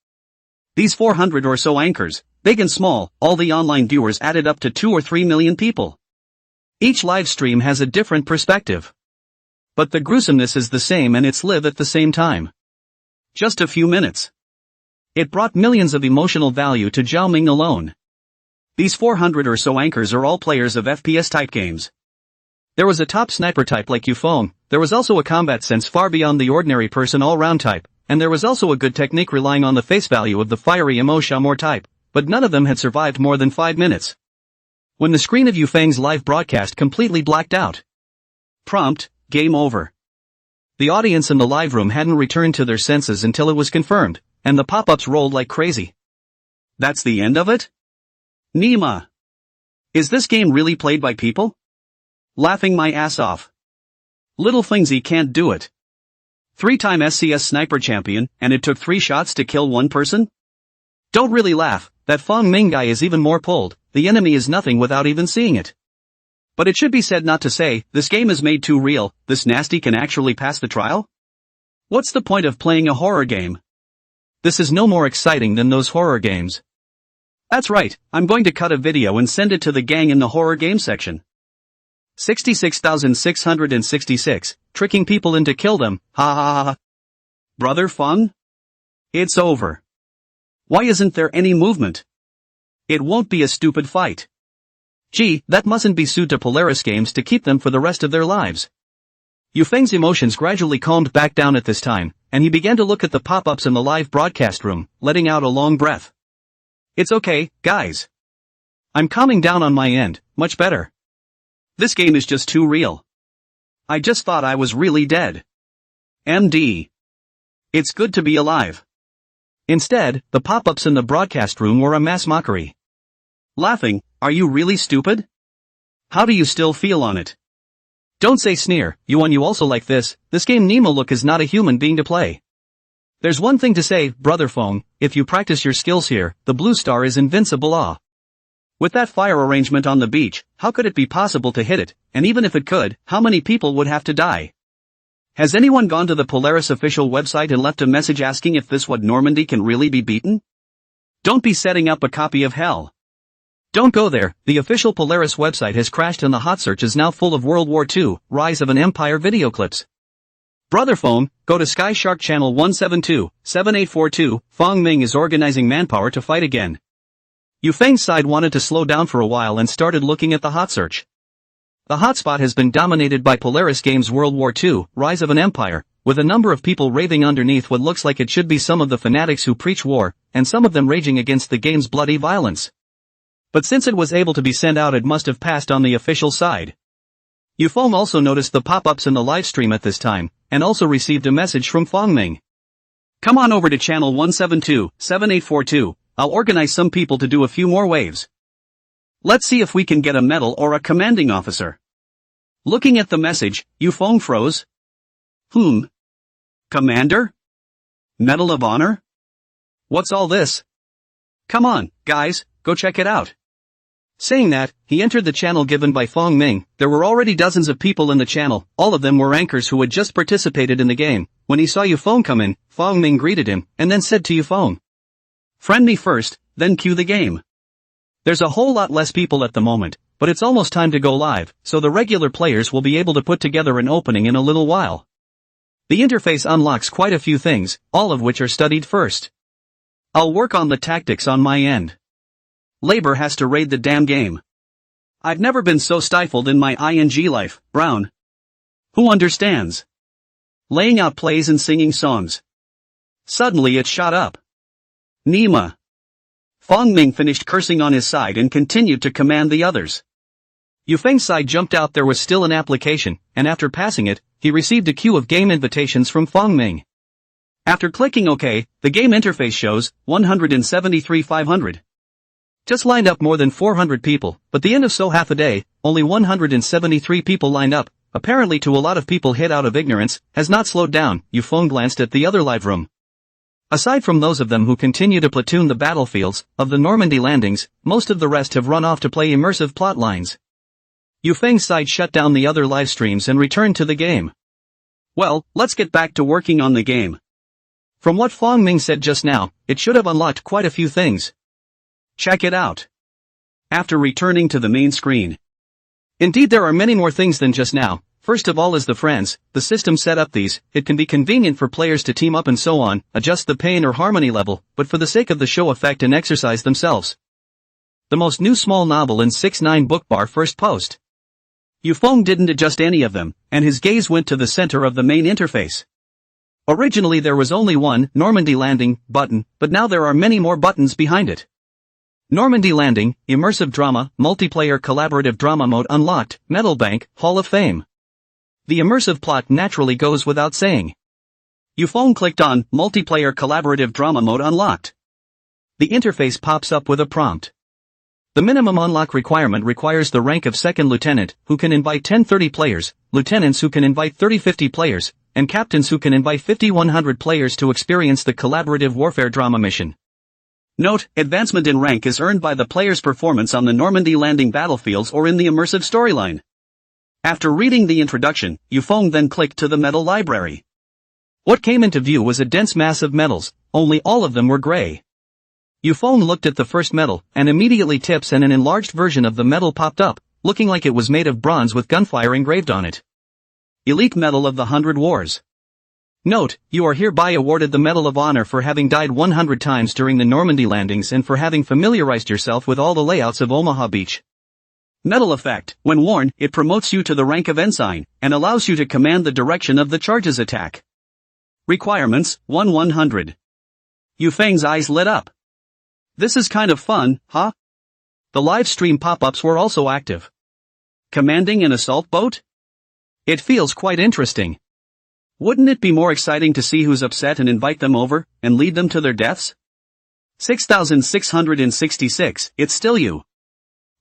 S1: These 400 or so anchors, big and small, all the online viewers added up to 2 or 3 million people. Each live stream has a different perspective. But the gruesomeness is the same and it's live at the same time. Just a few minutes. It brought millions of emotional value to Zhao Ming alone. These 400 or so anchors are all players of FPS-type games. There was a top sniper type like Yufeng, there was also a combat sense far beyond the ordinary person all-round type, and there was also a good technique relying on the face value of the fiery emo Shamor type, but none of them had survived more than 5 minutes. When the screen of Yufeng's live broadcast completely blacked out. Prompt, game over. The audience in the live room hadn't returned to their senses until it was confirmed, and the pop-ups rolled like crazy. That's the end of it? Nima. Is this game really played by people? Laughing my ass off. Little thingsy can't do it. 3-time SCS sniper champion, and it took 3 shots to kill 1 person? Don't really laugh, that Fong Ming guy is even more pulled, the enemy is nothing without even seeing it. But it should be said not to say, this game is made too real, this nasty can actually pass the trial? What's the point of playing a horror game? This is no more exciting than those horror games. That's right, I'm going to cut a video and send it to the gang in the horror game section. 66,666, tricking people into kill them, ha ha ha ha. Brother Fong? It's over. Why isn't there any movement? It won't be a stupid fight. Gee, that mustn't be suited to Polaris games to keep them for the rest of their lives. Yufeng's emotions gradually calmed back down at this time, and he began to look at the pop-ups in the live broadcast room, letting out a long breath. It's okay, guys. I'm calming down on my end, much better. This game is just too real. I just thought I was really dead. MD. It's good to be alive. Instead, the pop-ups in the broadcast room were a mass mockery. Laughing, are you really stupid? How do you still feel on it? Don't say sneer, you also like this game Nemo look is not a human being to play. There's one thing to say, brother Fong, if you practice your skills here, the blue star is invincible ah. With that fire arrangement on the beach, how could it be possible to hit it, and even if it could, how many people would have to die? Has anyone gone to the Polaris official website and left a message asking if this what Normandy can really be beaten? Don't be setting up a copy of hell. Don't go there, the official Polaris website has crashed and the hot search is now full of World War II, Rise of an Empire video clips. Brother Phone, go to Sky Shark Channel 172-7842, Fong Ming is organizing manpower to fight again. Yufeng's side wanted to slow down for a while and started looking at the hot search. The hotspot has been dominated by Polaris Games World War II, Rise of an Empire, with a number of people raving underneath what looks like it should be some of the fanatics who preach war, and some of them raging against the game's bloody violence. But since it was able to be sent out it must have passed on the official side. Yufeng also noticed the pop-ups in the live stream at this time, and also received a message from Fong Ming. Come on over to channel 172-7842, I'll organize some people to do a few more waves. Let's see if we can get a medal or a commanding officer. Looking at the message, Yufeng froze. Commander? Medal of Honor? What's all this? Come on, guys, go check it out. Saying that, he entered the channel given by Fong Ming. There were already dozens of people in the channel, all of them were anchors who had just participated in the game. When he saw Yufeng come in, Fong Ming greeted him, and then said to Yufeng, "Friend me first, then cue the game." There's a whole lot less people at the moment, but it's almost time to go live, so the regular players will be able to put together an opening in a little while. The interface unlocks quite a few things, all of which are studied first. I'll work on the tactics on my end. Labor has to raid the damn game. I've never been so stifled in my ing life, Brown. Who understands? Laying out plays and singing songs. Suddenly it shot up. Nima. Fong Ming finished cursing on his side and continued to command the others. Yufeng's side jumped out there was still an application, and after passing it, he received a queue of game invitations from Fong Ming. After clicking OK, the game interface shows 173,500. Just lined up more than 400 people, but the end of so half a day, only 173 people lined up, apparently to a lot of people hit out of ignorance, has not slowed down. Yufeng glanced at the other live room. Aside from those of them who continue to platoon the battlefields of the Normandy landings, most of the rest have run off to play immersive plot lines. Yufeng's side shut down the other live streams and returned to the game. Well, let's get back to working on the game. From what Fong Ming said just now, it should have unlocked quite a few things. Check it out. After returning to the main screen. Indeed there are many more things than just now. First of all is the friends. The system set up these. It can be convenient for players to team up and so on, adjust the pain or harmony level, but for the sake of the show effect and exercise themselves. The most new small novel in 6ix9ine book bar first post. Yufeng didn't adjust any of them, and his gaze went to the center of the main interface. Originally there was only one, Normandy Landing, button, but now there are many more buttons behind it. Normandy Landing, Immersive Drama, Multiplayer Collaborative Drama Mode Unlocked, Medal Bank, Hall of Fame. The immersive plot naturally goes without saying. Yufeng clicked on Multiplayer Collaborative Drama Mode Unlocked. The interface pops up with a prompt. The minimum unlock requirement requires the rank of second lieutenant, who can invite 10-30 players, lieutenants who can invite 30-50 players, and captains who can invite 50-100 players to experience the collaborative warfare drama mission. Note, advancement in rank is earned by the player's performance on the Normandy Landing battlefields or in the immersive storyline. After reading the introduction, Yufeng then clicked to the medal library. What came into view was a dense mass of medals, only all of them were gray. Yufeng looked at the first medal, and immediately tips and an enlarged version of the medal popped up, looking like it was made of bronze with gunfire engraved on it. Elite Medal of the 100 Wars. Note, you are hereby awarded the Medal of Honor for having died 100 times during the Normandy landings and for having familiarized yourself with all the layouts of Omaha Beach. Medal effect, when worn, it promotes you to the rank of ensign, and allows you to command the direction of the charge's attack. Requirements, 1-100. Yufeng's eyes lit up. This is kind of fun, huh? The live stream pop-ups were also active. Commanding an assault boat? It feels quite interesting. Wouldn't it be more exciting to see who's upset and invite them over, and lead them to their deaths? 6,666, it's still you.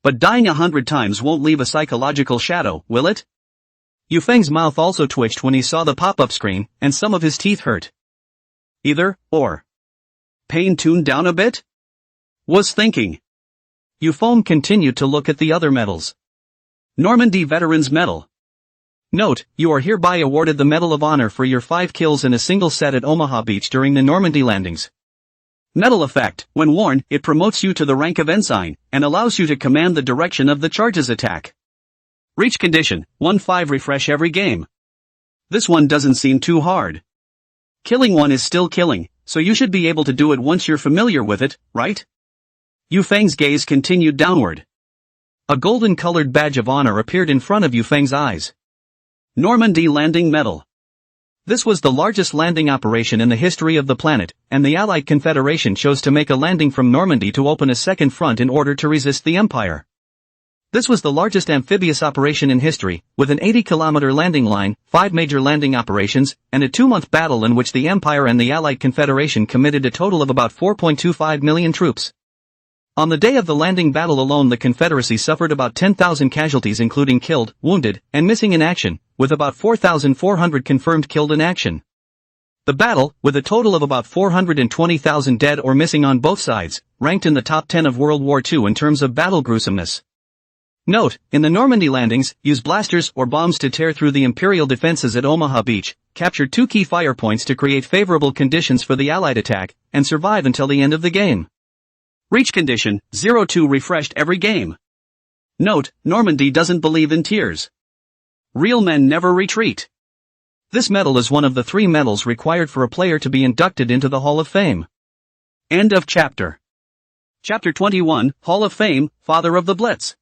S1: But dying 100 times won't leave a psychological shadow, will it? Yufeng's mouth also twitched when he saw the pop-up screen, and some of his teeth hurt. Either, or. Pain tuned down a bit? Was thinking. Yufeng continued to look at the other medals. Normandy Veterans Medal. Note, you are hereby awarded the Medal of Honor for your 5 kills in a single set at Omaha Beach during the Normandy landings. Medal effect, when worn, it promotes you to the rank of ensign, and allows you to command the direction of the charge's attack. Reach condition, 1-5 refresh every game. This one doesn't seem too hard. Killing one is still killing, so you should be able to do it once you're familiar with it, right? Yufeng's gaze continued downward. A golden-colored badge of honor appeared in front of Yufeng's eyes. Normandy Landing Medal. This was the largest landing operation in the history of the planet, and the Allied Confederation chose to make a landing from Normandy to open a second front in order to resist the Empire. This was the largest amphibious operation in history, with an 80-kilometer landing line, 5 major landing operations, and a 2-month battle in which the Empire and the Allied Confederation committed a total of about 4.25 million troops. On the day of the landing battle alone, the Confederacy suffered about 10,000 casualties, including killed, wounded, and missing in action, with about 4,400 confirmed killed in action. The battle, with a total of about 420,000 dead or missing on both sides, ranked in the top 10 of World War II in terms of battle gruesomeness. Note, in the Normandy landings, use blasters or bombs to tear through the Imperial defenses at Omaha Beach, capture 2 key fire points to create favorable conditions for the Allied attack, and survive until the end of the game. Reach condition, 0-2 refreshed every game. Note, Normandy doesn't believe in tears. Real men never retreat. This medal is one of the 3 medals required for a player to be inducted into the Hall of Fame. End of chapter. Chapter 21, Hall of Fame, Father of the Blitz.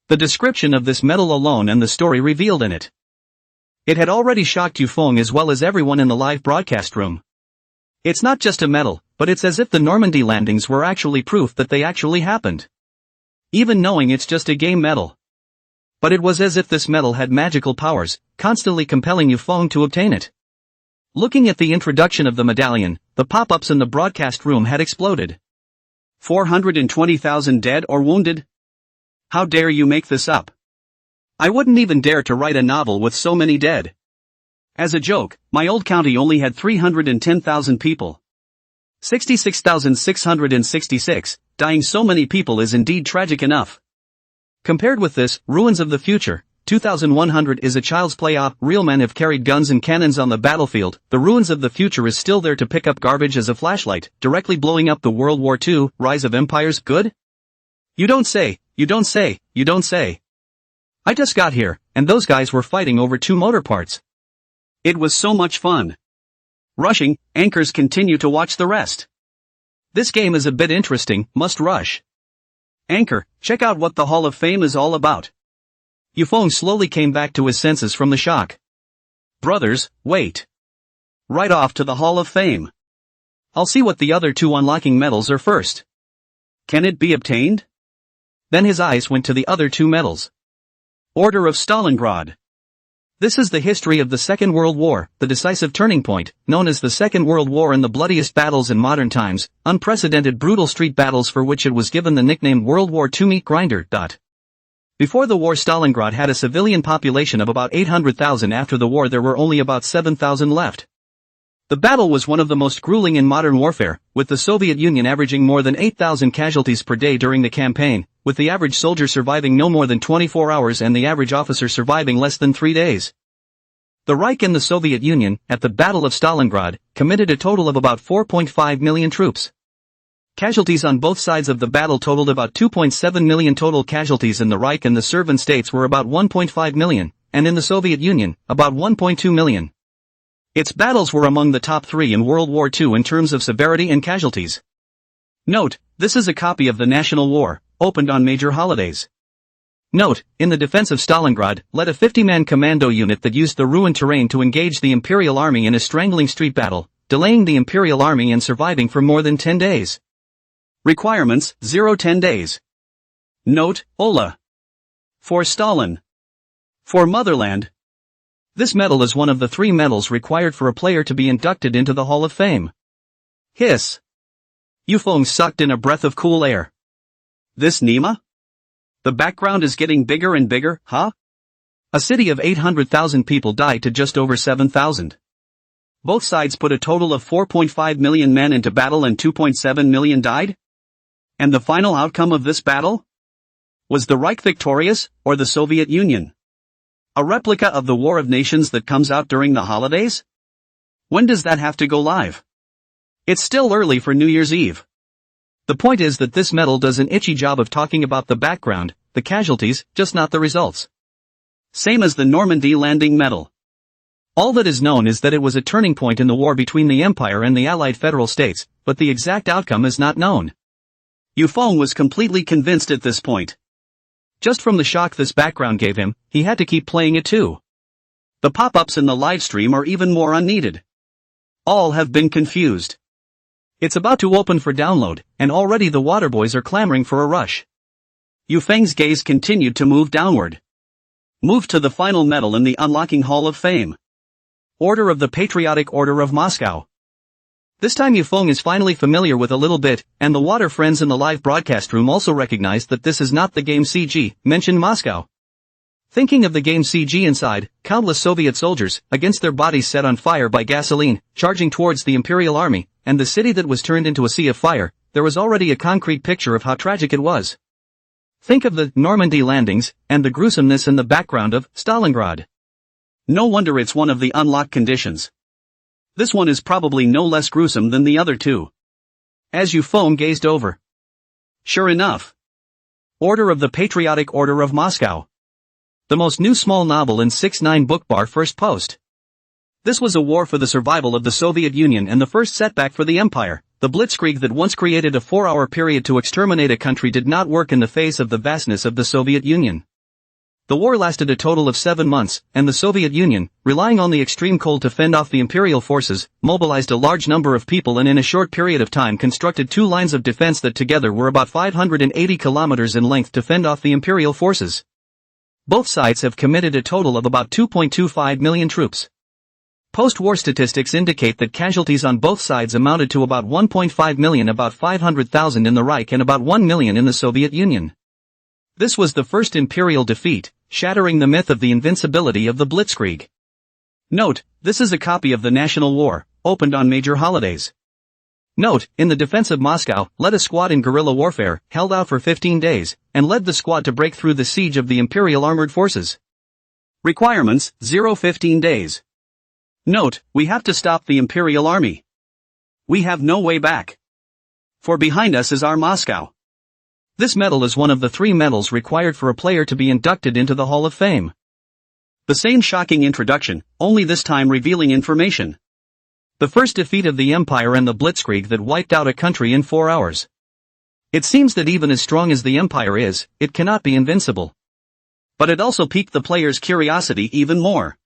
S1: The description of this medal alone and the story revealed in it. It had already shocked Yufeng as well as everyone in the live broadcast room. It's not just a medal, but it's as if the Normandy landings were actually proof that they actually happened. Even knowing it's just a game medal. But it was as if this medal had magical powers, constantly compelling Yufeng to obtain it. Looking at the introduction of the medallion, the pop-ups in the broadcast room had exploded. 420,000 dead or wounded? How dare you make this up? I wouldn't even dare to write a novel with so many dead. As a joke, my old county only had 310,000 people. 66,666, dying so many people is indeed tragic enough. Compared with this, Ruins of the Future, 2100 is a child's play. Real men have carried guns and cannons on the battlefield. The Ruins of the Future is still there to pick up garbage as a flashlight, directly blowing up the World War II, Rise of Empires. Good? You don't say, you don't say, you don't say. I just got here, and those guys were fighting over 2 motor parts. It was so much fun. Rushing, anchors continue to watch the rest. This game is a bit interesting, must rush. Anchor, check out what the Hall of Fame is all about. Yufeng slowly came back to his senses from the shock. Brothers, wait. Right off to the Hall of Fame. I'll see what the other 2 unlocking medals are first. Can it be obtained? Then his eyes went to the other 2 medals. Order of Stalingrad. This is the history of the Second World War, the decisive turning point, known as the Second World War and the bloodiest battles in modern times, unprecedented brutal street battles for which it was given the nickname World War II meat grinder. Before the war, Stalingrad had a civilian population of about 800,000. After the war there were only about 7,000 left. The battle was one of the most grueling in modern warfare, with the Soviet Union averaging more than 8,000 casualties per day during the campaign, with the average soldier surviving no more than 24 hours and the average officer surviving less than 3 days. The Reich and the Soviet Union, at the Battle of Stalingrad, committed a total of about 4.5 million troops. Casualties on both sides of the battle totaled about 2.7 million. Total casualties in the Reich and the Serbian states were about 1.5 million, and in the Soviet Union, about 1.2 million. Its battles were among the top 3 in World War II in terms of severity and casualties. Note, this is a copy of the National War, opened on major holidays. Note, in the defense of Stalingrad, led a 50-man commando unit that used the ruined terrain to engage the Imperial army in a strangling street battle, delaying the Imperial army and surviving for more than 10 days. Requirements, 0-10 days. Note, Ola. For Stalin. For Motherland. This medal is one of the 3 medals required for a player to be inducted into the Hall of Fame. Hiss. Yufeng sucked in a breath of cool air. This Nima? The background is getting bigger and bigger, huh? A city of 800,000 people died to just over 7,000. Both sides put a total of 4.5 million men into battle and 2.7 million died? And the final outcome of this battle? Was the Reich victorious, or the Soviet Union? A replica of the War of Nations that comes out during the holidays? When does that have to go live? It's still early for New Year's Eve. The point is that this medal does an itchy job of talking about the background, the casualties, just not the results. Same as the Normandy landing medal. All that is known is that it was a turning point in the war between the Empire and the Allied Federal States, but the exact outcome is not known. Yufeng was completely convinced at this point. Just from the shock this background gave him, he had to keep playing it too. The pop-ups in the livestream are even more unneeded. All have been confused. It's about to open for download, and already the Waterboys are clamoring for a rush. Yufeng's gaze continued to move downward. Move to the final medal in the Unlocking Hall of Fame. Order of the Patriotic Order of Moscow. This time Yufeng is finally familiar with a little bit, and the water friends in the live broadcast room also recognize that this is not the game CG, mentioned Moscow. Thinking of the game CG inside, countless Soviet soldiers, against their bodies set on fire by gasoline, charging towards the Imperial army, and the city that was turned into a sea of fire, there was already a concrete picture of how tragic it was. Think of the Normandy landings, and the gruesomeness in the background of Stalingrad. No wonder it's one of the unlocked conditions. This one is probably no less gruesome than the other 2. As Yufeng gazed over. Sure enough. Order of the Patriotic Order of Moscow. The most new small novel in 6ix9ine Bookbar first post. This was a war for the survival of the Soviet Union and the first setback for the Empire. The blitzkrieg that once created a 4-hour period to exterminate a country did not work in the face of the vastness of the Soviet Union. The war lasted a total of 7 months, and the Soviet Union, relying on the extreme cold to fend off the Imperial forces, mobilized a large number of people and in a short period of time constructed 2 lines of defense that together were about 580 kilometers in length to fend off the Imperial forces. Both sides have committed a total of about 2.25 million troops. Post-war statistics indicate that casualties on both sides amounted to about 1.5 million, about 500,000 in the Reich and about 1 million in the Soviet Union. This was the first Imperial defeat, shattering the myth of the invincibility of the Blitzkrieg. Note, this is a copy of the National War, opened on major holidays. Note, in the defense of Moscow, led a squad in guerrilla warfare, held out for 15 days, and led the squad to break through the siege of the Imperial armored forces. Requirements, 0-15 days. Note, we have to stop the Imperial army. We have no way back. For behind us is our Moscow. This medal is one of the 3 medals required for a player to be inducted into the Hall of Fame. The same shocking introduction, only this time revealing information. The first defeat of the Empire and the Blitzkrieg that wiped out a country in 4 hours. It seems that even as strong as the Empire is, it cannot be invincible. But it also piqued the players' curiosity even more.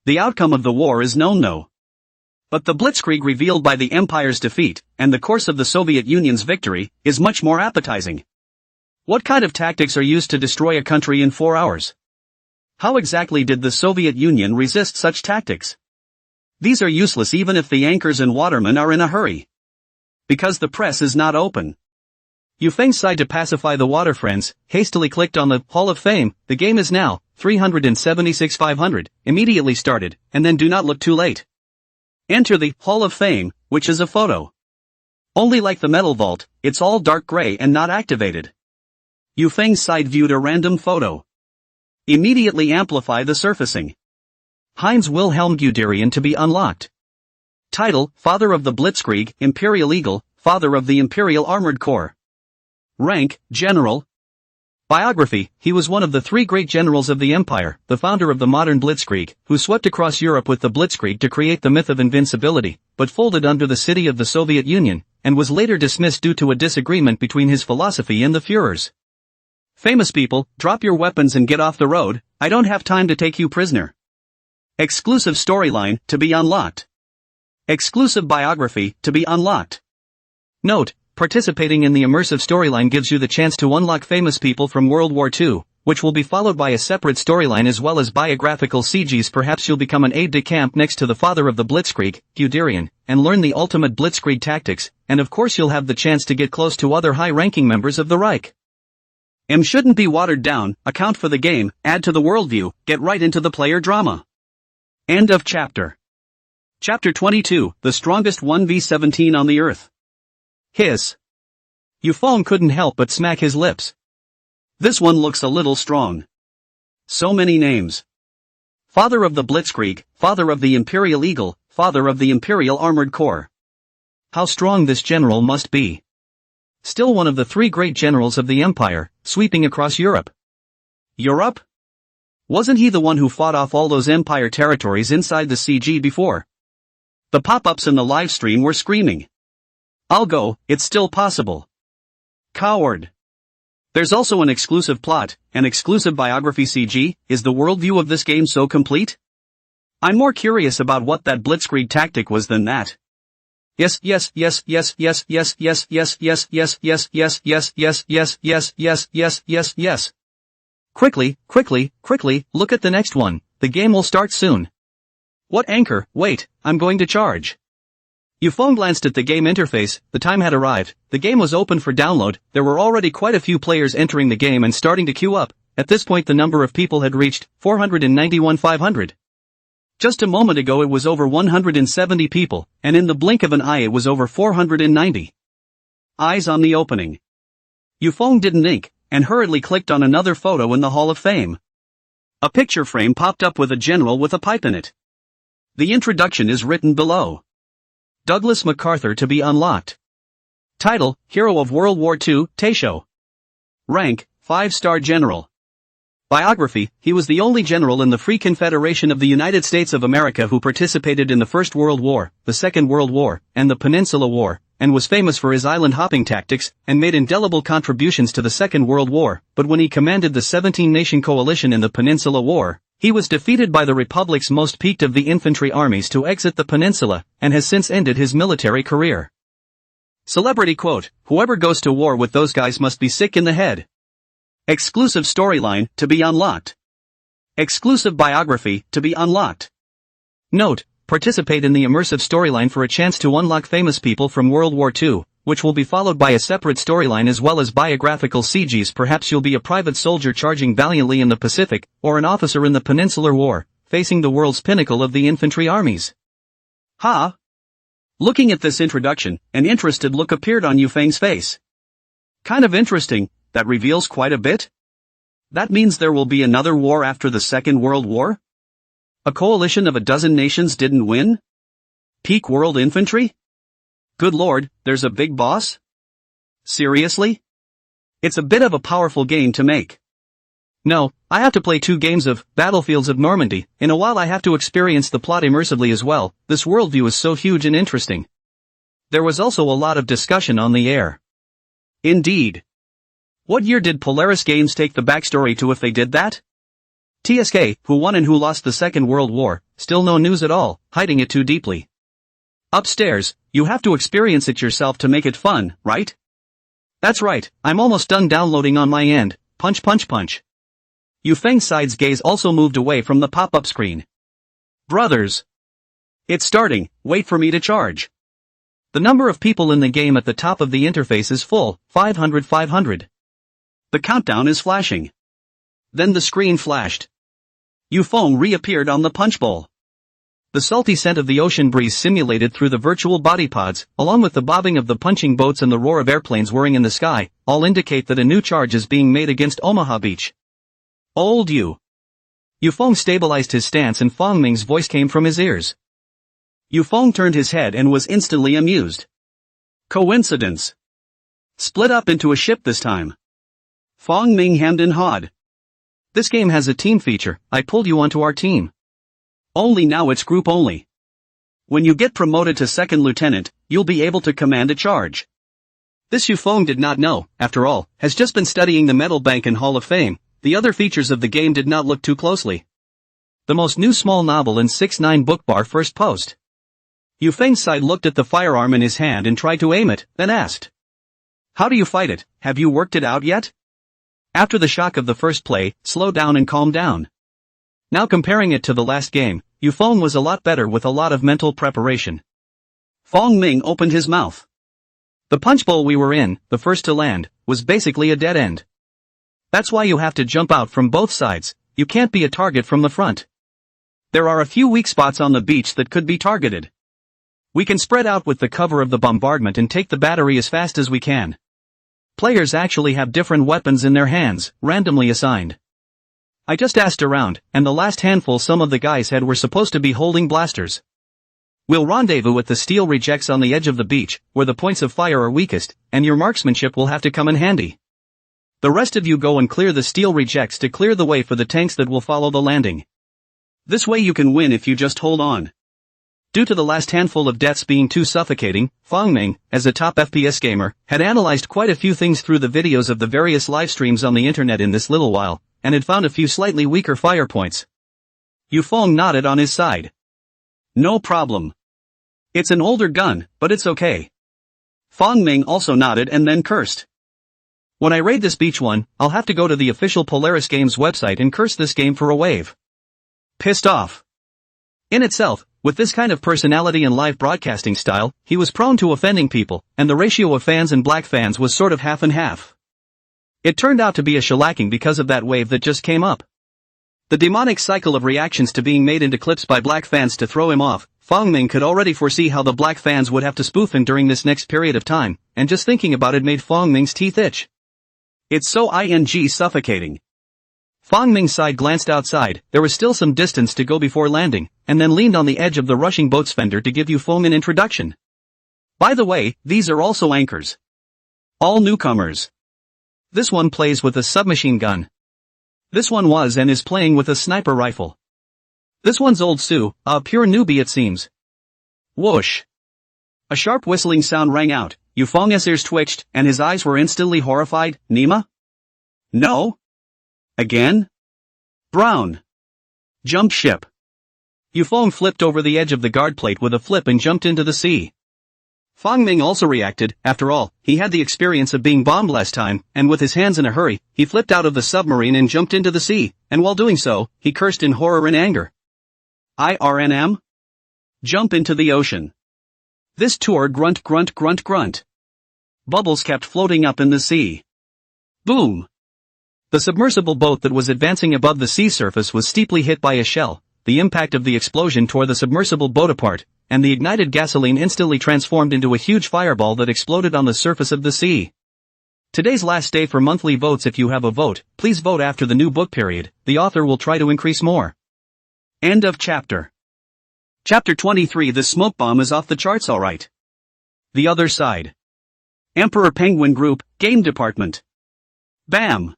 S1: The outcome of the war is known though. But the Blitzkrieg revealed by the Empire's defeat, and the course of the Soviet Union's victory, is much more appetizing. What kind of tactics are used to destroy a country in 4 hours? How exactly did the Soviet Union resist such tactics? These are useless even if the anchors and watermen are in a hurry. Because the press is not open. Yu Feng sighed to pacify the water friends, hastily clicked on the Hall of Fame. The game is now 376,500, immediately started, and then do not look too late. Enter the Hall of Fame, which is a photo. Only like the metal vault, it's all dark gray and not activated. Yu Feng's side viewed a random photo. Immediately amplify the surfacing. Heinz Wilhelm Guderian to be unlocked. Title, Father of the Blitzkrieg, Imperial Eagle, Father of the Imperial Armored Corps. Rank, General. Biography, he was one of the 3 great generals of the Empire, the founder of the modern Blitzkrieg, who swept across Europe with the Blitzkrieg to create the myth of invincibility, but folded under the city of the Soviet Union, and was later dismissed due to a disagreement between his philosophy and the Führer's. Famous people, drop your weapons and get off the road, I don't have time to take you prisoner. Exclusive storyline, to be unlocked. Exclusive biography, to be unlocked. Note, participating in the immersive storyline gives you the chance to unlock famous people from World War II, which will be followed by a separate storyline as well as biographical CGs. Perhaps you'll become an aide-de-camp next to the father of the Blitzkrieg, Guderian, and learn the ultimate Blitzkrieg tactics, and of course you'll have the chance to get close to other high-ranking members of the Reich. M shouldn't be watered down, account for the game, add to the worldview, get right into the player drama. End of chapter. Chapter 22, the strongest 1v17 on the earth. Hiss. Yu Feng couldn't help but smack his lips. This one looks a little strong. So many names. Father of the Blitzkrieg, Father of the Imperial Eagle, Father of the Imperial Armored Corps. How strong this general must be. Still one of the 3 great generals of the Empire, sweeping across Europe. Europe? Wasn't he the one who fought off all those Empire territories inside the CG before? The pop-ups in the livestream were screaming. I'll go, it's still possible. Coward. There's also an exclusive plot, an exclusive biography CG. Is the worldview of this game so complete? I'm more curious about what that Blitzkrieg tactic was than that. Yes. Quickly, look at the next one, the game will start soon. What anchor? Wait, I'm going to charge. Yu Feng glanced at the game interface, the time had arrived, the game was open for download, there were already quite a few players entering the game and starting to queue up. At this point the number of people had reached 491,500. Just a moment ago it was over 170 people, and in the blink of an eye it was over 490. Eyes on the opening. Yu Feng didn't ink, and hurriedly clicked on another photo in the Hall of Fame. A picture frame popped up with a general with a pipe in it. The introduction is written below. Douglas MacArthur to be unlocked. Title, Hero of World War II, Taisho. Rank, 5-star general. Biography, he was the only general in the Free Confederation of the United States of America who participated in the First World War, the Second World War, and the Peninsula War, and was famous for his island-hopping tactics, and made indelible contributions to the Second World War, but when he commanded the 17-nation coalition in the Peninsula War, he was defeated by the Republic's most peaked of the infantry armies to exit the peninsula, and has since ended his military career. Celebrity quote, whoever goes to war with those guys must be sick in the head. Exclusive storyline, to be unlocked. Exclusive biography, to be unlocked. Note, participate in the immersive storyline for a chance to unlock famous people from World War II, which will be followed by a separate storyline as well as biographical CGs. Perhaps you'll be a private soldier charging valiantly in the Pacific, or an officer in the Peninsular War, facing the world's pinnacle of the infantry armies. Ha! Looking at this introduction, an interested look appeared on Yu Feng's face. Kind of interesting. That reveals quite a bit? That means there will be another war after the Second World War? A coalition of a dozen nations didn't win? Peak world infantry? Good lord, there's a big boss? Seriously? It's a bit of a powerful game to make. No, I have to play 2 games of Battlefields of Normandy. In a while I have to experience the plot immersively as well. This worldview is so huge and interesting. There was also a lot of discussion on the air. Indeed. What year did Polaris Games take the backstory to if they did that? TSK, who won and who lost the Second World War, still no news at all, hiding it too deeply. Upstairs, you have to experience it yourself to make it fun, right? That's right, I'm almost done downloading on my end. Punch punch punch. Yufeng's side's gaze also moved away from the pop-up screen. Brothers. It's starting, wait for me to charge. The number of people in the game at the top of the interface is full, 500. The countdown is flashing. Then the screen flashed. Yufeng reappeared on the punch bowl. The salty scent of the ocean breeze simulated through the virtual body pods, along with the bobbing of the punching boats and the roar of airplanes whirring in the sky, all indicate that a new charge is being made against Omaha Beach. Old you. Yufeng stabilized his stance and Fong Ming's voice came from his ears. Yufeng turned his head and was instantly amused. Coincidence. Split up into a ship this time. Fong Ming hemmed and hawed. This game has a team feature, I pulled you onto our team. Only now it's group only. When you get promoted to second lieutenant, you'll be able to command a charge. This Yufeng did not know, after all, has just been studying the Medal Bank and Hall of Fame. The other features of the game did not look too closely. The most new small novel in 6ix9ine book bar first post. Yufeng's side looked at the firearm in his hand and tried to aim it, then asked. How do you fight it, have you worked it out yet? After the shock of the first play, slow down and calm down. Now comparing it to the last game, Yufeng was a lot better with a lot of mental preparation. Fong Ming opened his mouth. The punch bowl we were in, the first to land, was basically a dead end. That's why you have to jump out from both sides, you can't be a target from the front. There are a few weak spots on the beach that could be targeted. We can spread out with the cover of the bombardment and take the battery as fast as we can. Players actually have different weapons in their hands, randomly assigned. I just asked around, and the last handful some of the guys had were supposed to be holding blasters. We'll rendezvous at the steel rejects on the edge of the beach, where the points of fire are weakest, and your marksmanship will have to come in handy. The rest of you go and clear the steel rejects to clear the way for the tanks that will follow the landing. This way you can win if you just hold on. Due to the last handful of deaths being too suffocating, Fong Ming, as a top FPS gamer, had analyzed quite a few things through the videos of the various live streams on the internet in this little while, and had found a few slightly weaker fire points. Yufeng nodded on his side. No problem. It's an older gun, but it's okay. Fong Ming also nodded and then cursed. When I raid this beach one, I'll have to go to the official Polaris Games website and curse this game for a wave. Pissed off. In itself, with this kind of personality and live broadcasting style, he was prone to offending people, and the ratio of fans and black fans was sort of half and half. It turned out to be a shellacking because of that wave that just came up. The demonic cycle of reactions to being made into clips by black fans to throw him off. Fong Ming could already foresee how the black fans would have to spoof him during this next period of time, and just thinking about it made Fong Ming's teeth itch. It's so suffocating. Fong Ming's side glanced outside, there was still some distance to go before landing, and then leaned on the edge of the rushing boat's fender to give Yufeng an introduction. By the way, these are also anchors. All newcomers. This one plays with a submachine gun. This one was and is playing with a sniper rifle. This one's old Sue, a pure newbie it seems. Whoosh. A sharp whistling sound rang out, Yufeng's ears twitched, and his eyes were instantly horrified. Nima? No? Again? Brown. Jump ship. Yufeng flipped over the edge of the guard plate with a flip and jumped into the sea. Fong Ming also reacted, after all, he had the experience of being bombed last time, and with his hands in a hurry, he flipped out of the submarine and jumped into the sea, and while doing so, he cursed in horror and anger. IRNM? Jump into the ocean. This tour grunt grunt grunt grunt. Bubbles kept floating up in the sea. Boom. The submersible boat that was advancing above the sea surface was steeply hit by a shell. The impact of the explosion tore the submersible boat apart, and the ignited gasoline instantly transformed into a huge fireball that exploded on the surface of the sea. Today's last day for monthly votes. If you have a vote, please vote after the new book period. The author will try to increase more. End of chapter. Chapter 23. The smoke bomb is off the charts alright. The other side. Emperor Penguin Group, Game Department. Bam.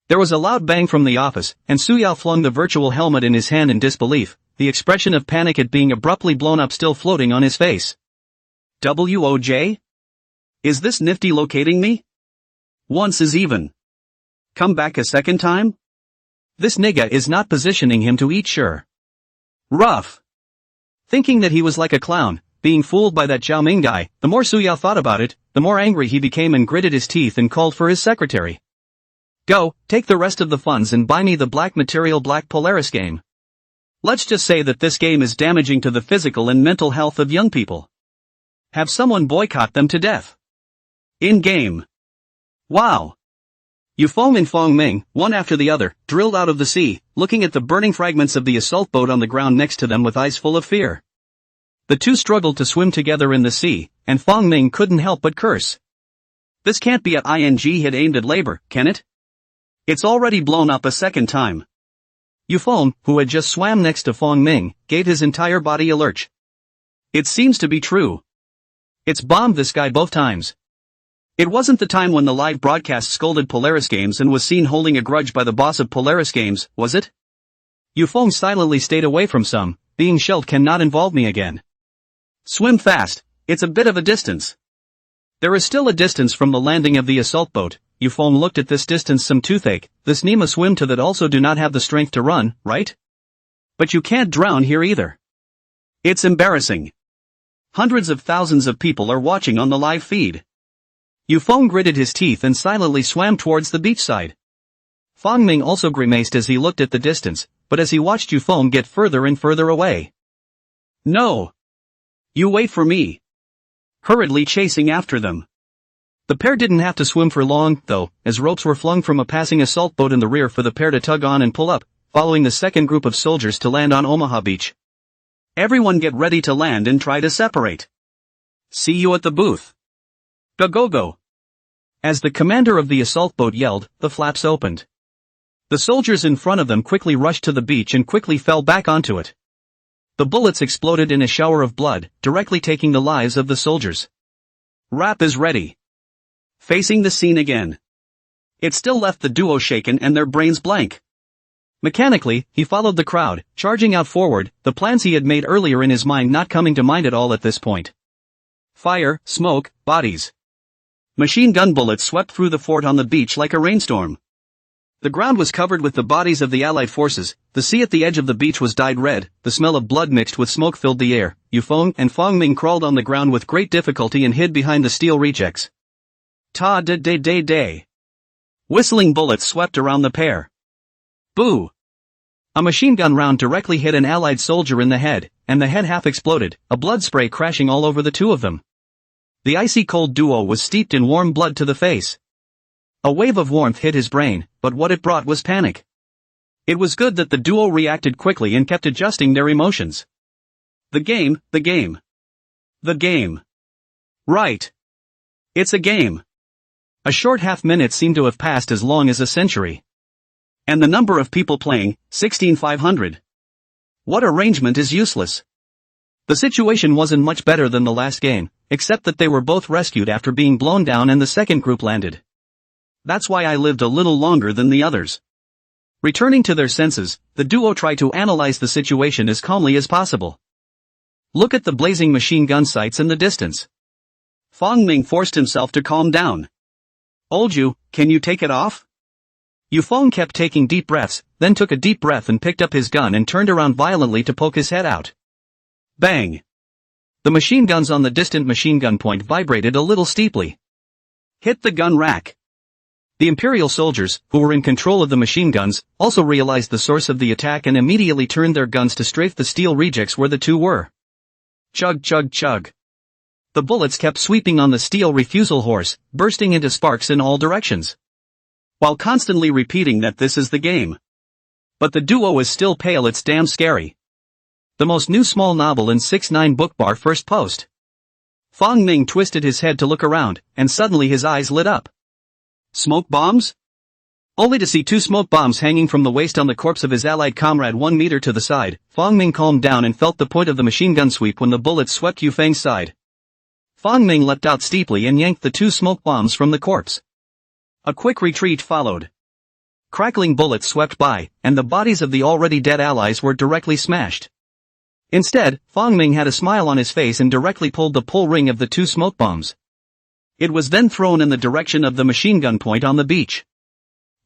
S1: There was a loud bang from the office, and Suyao flung the virtual helmet in his hand in disbelief, the expression of panic at being abruptly blown up still floating on his face. WOJ? Is this nifty locating me? Once is even. Come back a second time? This nigga is not positioning him to eat sure. Rough. Thinking that he was like a clown, being fooled by that Zhao Ming guy, the more Suyao thought about it, the more angry he became and gritted his teeth and called for his secretary. Go, take the rest of the funds and buy me the Black Material Black Polaris game. Let's just say that this game is damaging to the physical and mental health of young people. Have someone boycott them to death. In-game. Wow. Yufeng and Fong Ming, one after the other, drilled out of the sea, looking at the burning fragments of the assault boat on the ground next to them with eyes full of fear. The two struggled to swim together in the sea, and Fong Ming couldn't help but curse. This can't be a ING hit aimed at labor, can it? It's already blown up a second time. Yufeng, who had just swam next to Fong Ming, gave his entire body a lurch. It seems to be true. It's bombed this guy both times. It wasn't the time when the live broadcast scolded Polaris Games and was seen holding a grudge by the boss of Polaris Games, was it? Yufeng silently stayed away from some, being shelled cannot involve me again. Swim fast, it's a bit of a distance. There is still a distance from the landing of the assault boat. Yufeng looked at this distance some toothache, this Nima swim to that also do not have the strength to run, right? But you can't drown here either. It's embarrassing. Hundreds of thousands of people are watching on the live feed. Yufeng gritted his teeth and silently swam towards the beachside. Fong Ming also grimaced as he looked at the distance, but as he watched Yufeng get further and further away. No! You wait for me. Hurriedly chasing after them. The pair didn't have to swim for long, though, as ropes were flung from a passing assault boat in the rear for the pair to tug on and pull up, following the second group of soldiers to land on Omaha Beach. Everyone get ready to land and try to separate. See you at the booth. Go go go. As the commander of the assault boat yelled, the flaps opened. The soldiers in front of them quickly rushed to the beach and quickly fell back onto it. The bullets exploded in a shower of blood, directly taking the lives of the soldiers. Rap is ready. Facing the scene again. It still left the duo shaken and their brains blank. Mechanically, he followed the crowd, charging out forward, the plans he had made earlier in his mind not coming to mind at all at this point. Fire, smoke, bodies. Machine gun bullets swept through the fort on the beach like a rainstorm. The ground was covered with the bodies of the Allied forces, the sea at the edge of the beach was dyed red, the smell of blood mixed with smoke filled the air. Yufeng and Fong Ming crawled on the ground with great difficulty and hid behind the steel rejects. Ta-da-day-day-day. Whistling bullets swept around the pair. Boo! A machine gun round directly hit an Allied soldier in the head, and the head half exploded, a blood spray crashing all over the two of them. The icy cold duo was steeped in warm blood to the face. A wave of warmth hit his brain, but what it brought was panic. It was good that the duo reacted quickly and kept adjusting their emotions. The game. The game. Right. It's a game. A short half-minute seemed to have passed as long as a century. And the number of people playing, 16,500. What arrangement is useless? The situation wasn't much better than the last game, except that they were both rescued after being blown down and the second group landed. That's why I lived a little longer than the others. Returning to their senses, the duo tried to analyze the situation as calmly as possible. Look at the blazing machine gun sights in the distance. Fong Ming forced himself to calm down. Old you, can you take it off? Yufeng kept taking deep breaths, then took a deep breath and picked up his gun and turned around violently to poke his head out. Bang! The machine guns on the distant machine gun point vibrated a little steeply. Hit the gun rack. The Imperial soldiers, who were in control of the machine guns, also realized the source of the attack and immediately turned their guns to strafe the steel rejects where the two were. Chug chug chug. The bullets kept sweeping on the steel refusal horse, bursting into sparks in all directions. While constantly repeating that this is the game. But the duo is still pale, it's damn scary. The most new small novel in 6ix9ine book bar first post. Fong Ming twisted his head to look around, and suddenly his eyes lit up. Smoke bombs? Only to see two smoke bombs hanging from the waist on the corpse of his allied comrade 1 meter to the side. Fong Ming calmed down and felt the point of the machine gun sweep when the bullets swept Yufeng's side. Fong Ming leapt out steeply and yanked the two smoke bombs from the corpse. A quick retreat followed. Crackling bullets swept by, and the bodies of the already dead allies were directly smashed. Instead, Fong Ming had a smile on his face and directly pulled the pull ring of the 2 smoke bombs. It was then thrown in the direction of the machine gun point on the beach.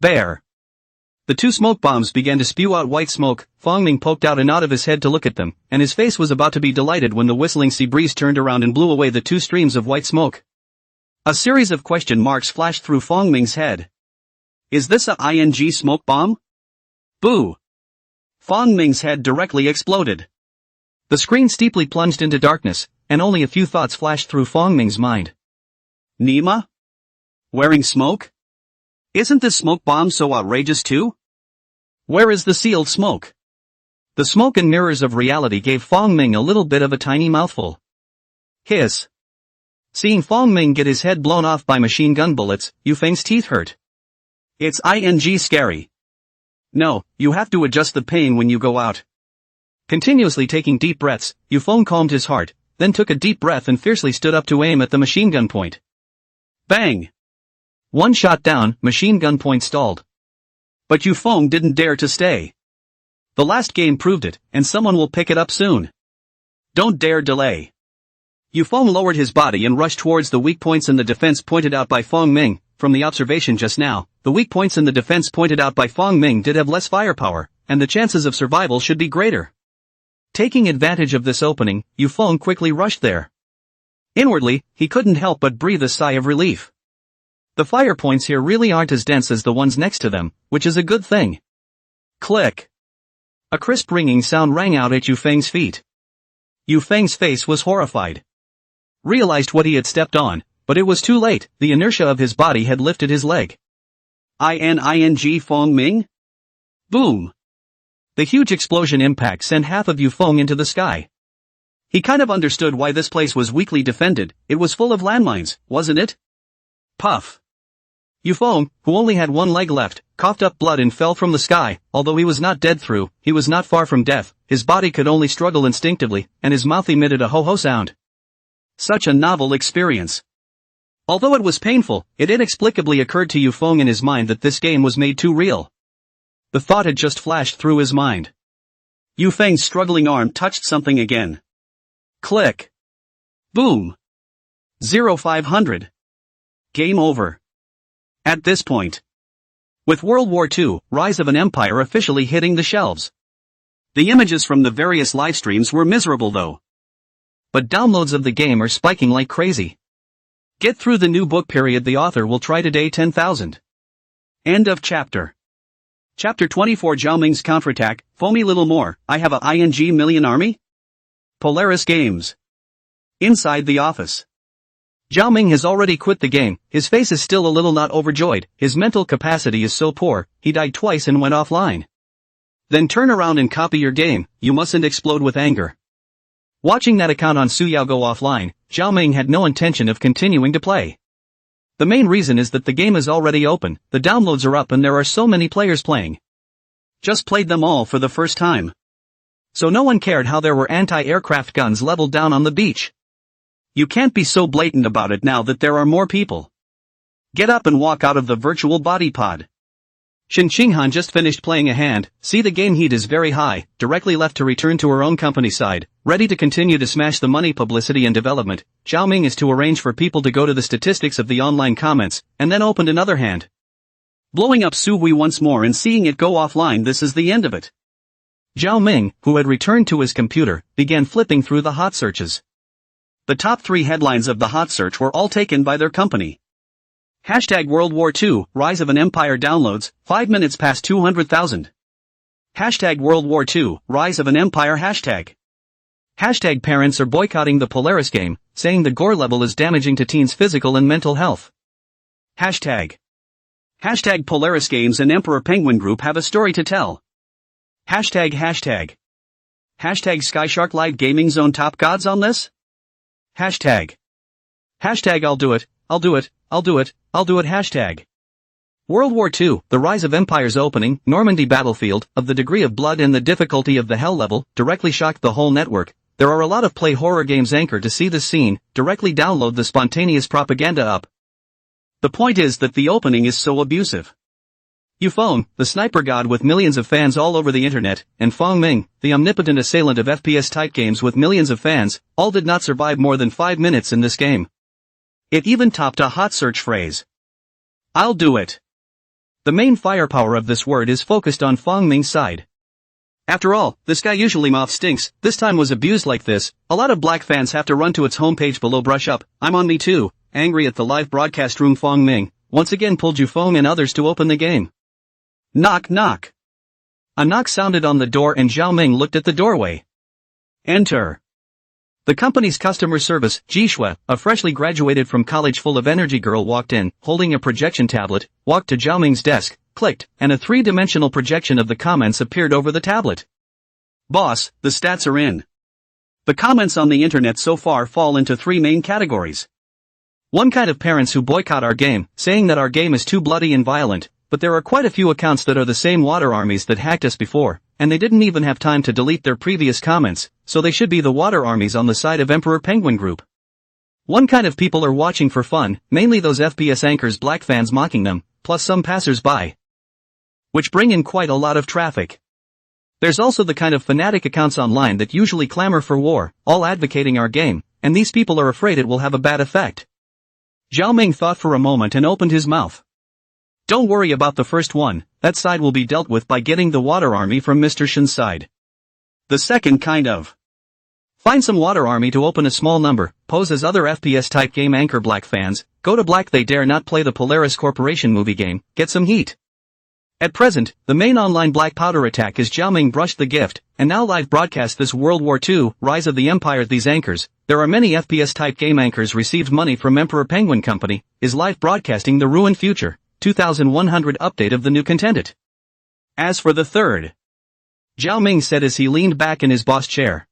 S1: There. The 2 smoke bombs began to spew out white smoke. Fong Ming poked out a nod of his head to look at them, and his face was about to be delighted when the whistling sea breeze turned around and blew away the 2 streams of white smoke. A series of question marks flashed through Fong Ming's head. Is this a ING smoke bomb? Boo! Fong Ming's head directly exploded. The screen steeply plunged into darkness, and only a few thoughts flashed through Fong Ming's mind. Nima? Wearing smoke? Isn't this smoke bomb so outrageous too? Where is the sealed smoke? The smoke and mirrors of reality gave Fong Ming a little bit of a tiny mouthful. Hiss. Seeing Fong Ming get his head blown off by machine gun bullets, Yu Feng's teeth hurt. It's ING scary. No, you have to adjust the pain when you go out. Continuously taking deep breaths, Yu Feng calmed his heart, then took a deep breath and fiercely stood up to aim at the machine gun point. Bang! 1 shot down, machine gun point stalled. But Yu Feng didn't dare to stay. The last game proved it, and someone will pick it up soon. Don't dare delay. Yu Feng lowered his body and rushed towards the weak points in the defense pointed out by Fong Ming. From the observation just now, the weak points in the defense pointed out by Fong Ming did have less firepower, and the chances of survival should be greater. Taking advantage of this opening, Yu Feng quickly rushed there. Inwardly, he couldn't help but breathe a sigh of relief. The fire points here really aren't as dense as the ones next to them, which is a good thing. Click. A crisp ringing sound rang out at Yu Feng's feet. Yu Feng's face was horrified. Realized what he had stepped on, but it was too late. The inertia of his body had lifted his leg. ING Fong Ming? Boom. The huge explosion impact sent half of Yu Feng into the sky. He kind of understood why this place was weakly defended. It was full of landmines, wasn't it? Puff. Yu Feng, who only had 1 leg left, coughed up blood and fell from the sky. Although he was not dead through, he was not far from death. His body could only struggle instinctively, and his mouth emitted a ho-ho sound. Such a novel experience. Although it was painful, it inexplicably occurred to Yu Feng in his mind that this game was made too real. The thought had just flashed through his mind. Yu Feng's struggling arm touched something again. Click. Boom. 0500. Game over. At this point. With World War II, Rise of an Empire officially hitting the shelves. The images from the various livestreams were miserable though. But downloads of the game are spiking like crazy. Get through the new book period the author will try today 10,000. End of chapter. Chapter 24 Zhao Ming's counterattack. Foamy little more, I have a ING million army? Polaris Games. Inside the office. Zhao Ming has already quit the game. His face is still a little not overjoyed. His mental capacity is so poor, he died twice and went offline. Then turn around and copy your game, you mustn't explode with anger. Watching that account on Suyao go offline, Zhao Ming had no intention of continuing to play. The main reason is that the game is already open, the downloads are up and there are so many players playing. Just played them all for the first time. So no one cared how there were anti-aircraft guns leveled down on the beach. You can't be so blatant about it now that there are more people. Get up and walk out of the virtual body pod. Shin Qinghan just finished playing a hand. See, the game heat is very high, directly left to return to her own company side, ready to continue to smash the money publicity and development. Zhao Ming is to arrange for people to go to the statistics of the online comments, and then opened another hand. Blowing up Su Hui once more and seeing it go offline, this is the end of it. Zhao Ming, who had returned to his computer, began flipping through the hot searches. The top 3 headlines of the hot search were all taken by their company. Hashtag World War II, Rise of an Empire downloads, 5 minutes past 200,000. Hashtag World War II, Rise of an Empire hashtag. Hashtag parents are boycotting the Polaris game, saying the gore level is damaging to teens' physical and mental health. Hashtag. Hashtag Polaris Games and Emperor Penguin Group have a story to tell. Hashtag. Hashtag Skyshark Live Gaming Zone top gods on this? Hashtag. Hashtag I'll do it hashtag. World War II, the Rise of Empires opening, Normandy battlefield, of the degree of blood and the difficulty of the hell level, directly shocked the whole network. There are a lot of play horror games anchored to see this scene, directly download the spontaneous propaganda up. The point is that the opening is so abusive. Yufeng, the sniper god with millions of fans all over the internet, and Fong Ming, the omnipotent assailant of FPS-type games with millions of fans, all did not survive more than 5 minutes in this game. It even topped a hot search phrase. I'll do it. The main firepower of this word is focused on Fong Ming's side. After all, this guy usually moth stinks, this time was abused like this. A lot of black fans have to run to its homepage below brush up. I'm on me too, angry at the live broadcast room. Fong Ming once again pulled Yufeng and others to open the game. Knock knock. A knock sounded on the door and Zhao Ming looked at the doorway. Enter. The company's customer service, Jishua, a freshly graduated from college full of energy girl walked in, holding a projection tablet, walked to Zhao Ming's desk, clicked, and a 3-dimensional projection of the comments appeared over the tablet. Boss, the stats are in. The comments on the internet so far fall into 3 main categories. One kind of parents who boycott our game, saying that our game is too bloody and violent, but there are quite a few accounts that are the same water armies that hacked us before, and they didn't even have time to delete their previous comments, so they should be the water armies on the side of Emperor Penguin Group. One kind of people are watching for fun, mainly those FPS anchors black fans mocking them, plus some passers-by, which bring in quite a lot of traffic. There's also the kind of fanatic accounts online that usually clamor for war, all advocating our game, and these people are afraid it will have a bad effect. Zhao Ming thought for a moment and opened his mouth. Don't worry about the first one, that side will be dealt with by getting the water army from Mr. Shen's side. The second kind of. Find some water army to open a small number, pose as other FPS-type game anchor black fans, go to black they dare not play the Polaris Corporation movie game, get some heat. At present, the main online black powder attack is Zhao Ming brushed the gift, and now live broadcast this World War II, Rise of the Empire. These anchors, there are many FPS-type game anchors received money from Emperor Penguin Company, is live broadcasting the ruined future. 2100 update of the new content. As for the third, Zhao Ming said as he leaned back in his boss chair.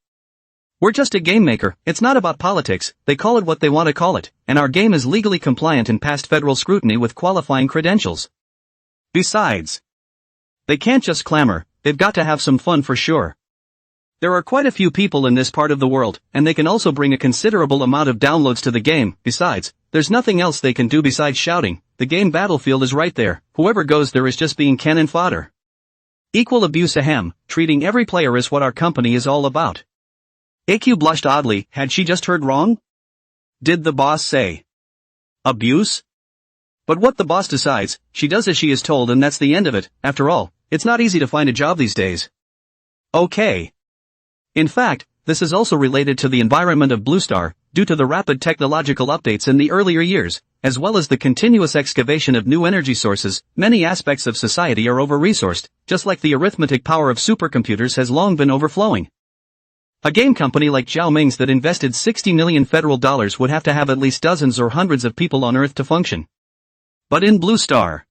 S1: We're just a game maker, it's not about politics, they call it what they want to call it, and our game is legally compliant and passed federal scrutiny with qualifying credentials. Besides, they can't just clamor, they've got to have some fun for sure. There are quite a few people in this part of the world, and they can also bring a considerable amount of downloads to the game. Besides, there's nothing else they can do besides shouting. The game battlefield is right there, whoever goes there is just being cannon fodder. Equal abuse ahem, treating every player is what our company is all about. AQ blushed oddly, had she just heard wrong? Did the boss say abuse? But what the boss decides, she does as she is told and that's the end of it. After all, it's not easy to find a job these days. Okay. In fact, this is also related to the environment of Blue Star, due to the rapid technological updates in the earlier years, as well as the continuous excavation of new energy sources. Many aspects of society are over-resourced, just like the arithmetic power of supercomputers has long been overflowing. A game company like Zhao Ming's that invested $60 million federal dollars would have to have at least dozens or hundreds of people on Earth to function. But in Blue Star,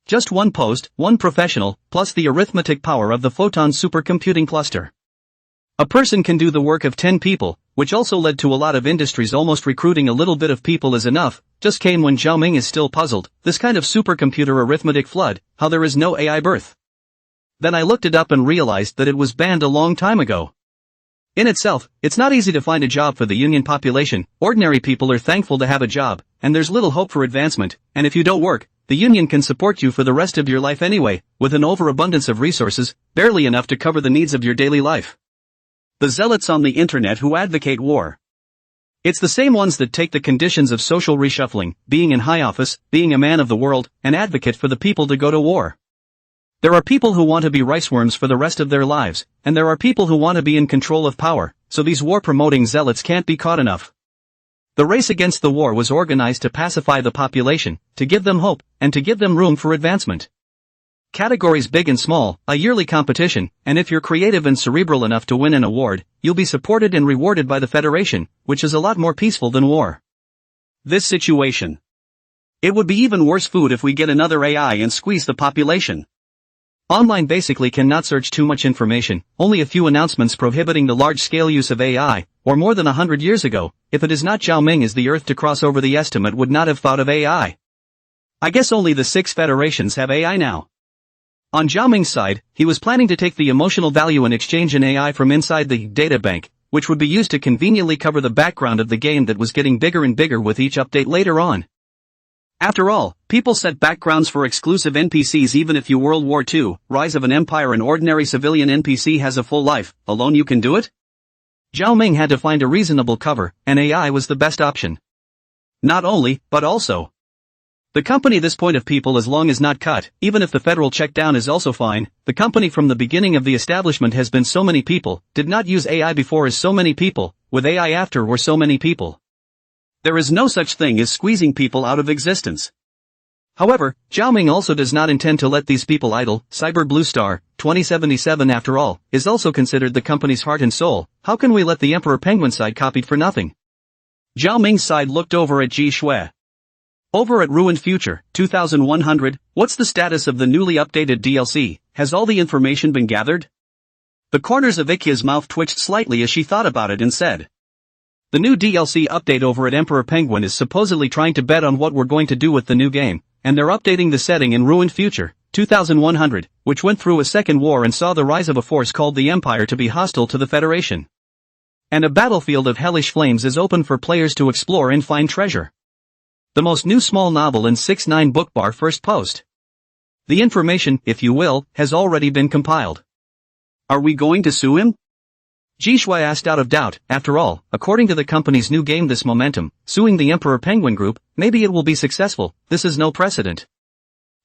S1: just one post, one professional, plus the arithmetic power of the photon supercomputing cluster. A person can do the work of 10 people, which also led to a lot of industries almost recruiting a little bit of people is enough, just came when Zhao Ming is still puzzled, this kind of supercomputer arithmetic flood, how there is no AI birth. Then I looked it up and realized that it was banned a long time ago. In itself, it's not easy to find a job for the union population, ordinary people are thankful to have a job, and there's little hope for advancement, and if you don't work, the union can support you for the rest of your life anyway, with an overabundance of resources, barely enough to cover the needs of your daily life. The zealots on the internet who advocate war. It's the same ones that take the conditions of social reshuffling, being in high office, being a man of the world, and advocate for the people to go to war. There are people who want to be riceworms for the rest of their lives, and there are people who want to be in control of power, so these war-promoting zealots can't be caught enough. The race against the war was organized to pacify the population, to give them hope, and to give them room for advancement. Categories big and small, a yearly competition, and if you're creative and cerebral enough to win an award, you'll be supported and rewarded by the Federation, which is a lot more peaceful than war. This situation. It would be even worse food if we get another AI and squeeze the population. Online basically cannot search too much information, only a few announcements prohibiting the large-scale use of AI, or more than 100 years ago, if it is not Zhao Ming is the Earth to cross over the estimate would not have thought of AI. I guess only the 6 federations have AI now. On Zhao Ming's side, he was planning to take the emotional value and exchange an AI from inside the data bank, which would be used to conveniently cover the background of the game that was getting bigger and bigger with each update later on. After all, people set backgrounds for exclusive NPCs even if you World War II, Rise of an Empire an ordinary civilian NPC has a full life, alone you can do it? Zhao Ming had to find a reasonable cover, and AI was the best option. Not only, but also. The company this point of people as long as not cut, even if the federal check down is also fine, the company from the beginning of the establishment has been so many people, did not use AI before as so many people, with AI after were so many people. There is no such thing as squeezing people out of existence. However, Zhao Ming also does not intend to let these people idle. Cyber Blue Star, 2077 after all, is also considered the company's heart and soul. How can we let the Emperor Penguin side copied for nothing? Zhao Ming's side looked over at Ji Shui. Over at Ruined Future, 2100, what's the status of the newly updated DLC? Has all the information been gathered? The corners of Ikya's mouth twitched slightly as she thought about it and said. The new DLC update over at Emperor Penguin is supposedly trying to bet on what we're going to do with the new game, and they're updating the setting in Ruined Future, 2100, which went through a second war and saw the rise of a force called the Empire to be hostile to the Federation. And a battlefield of hellish flames is open for players to explore and find treasure. The most new small novel in 6-9 bookbar first post. The information, if you will, has already been compiled. Are we going to sue him? Ji Shui asked out of doubt. After all, according to the company's new game This Momentum, suing the Emperor Penguin Group, maybe it will be successful. This is no precedent.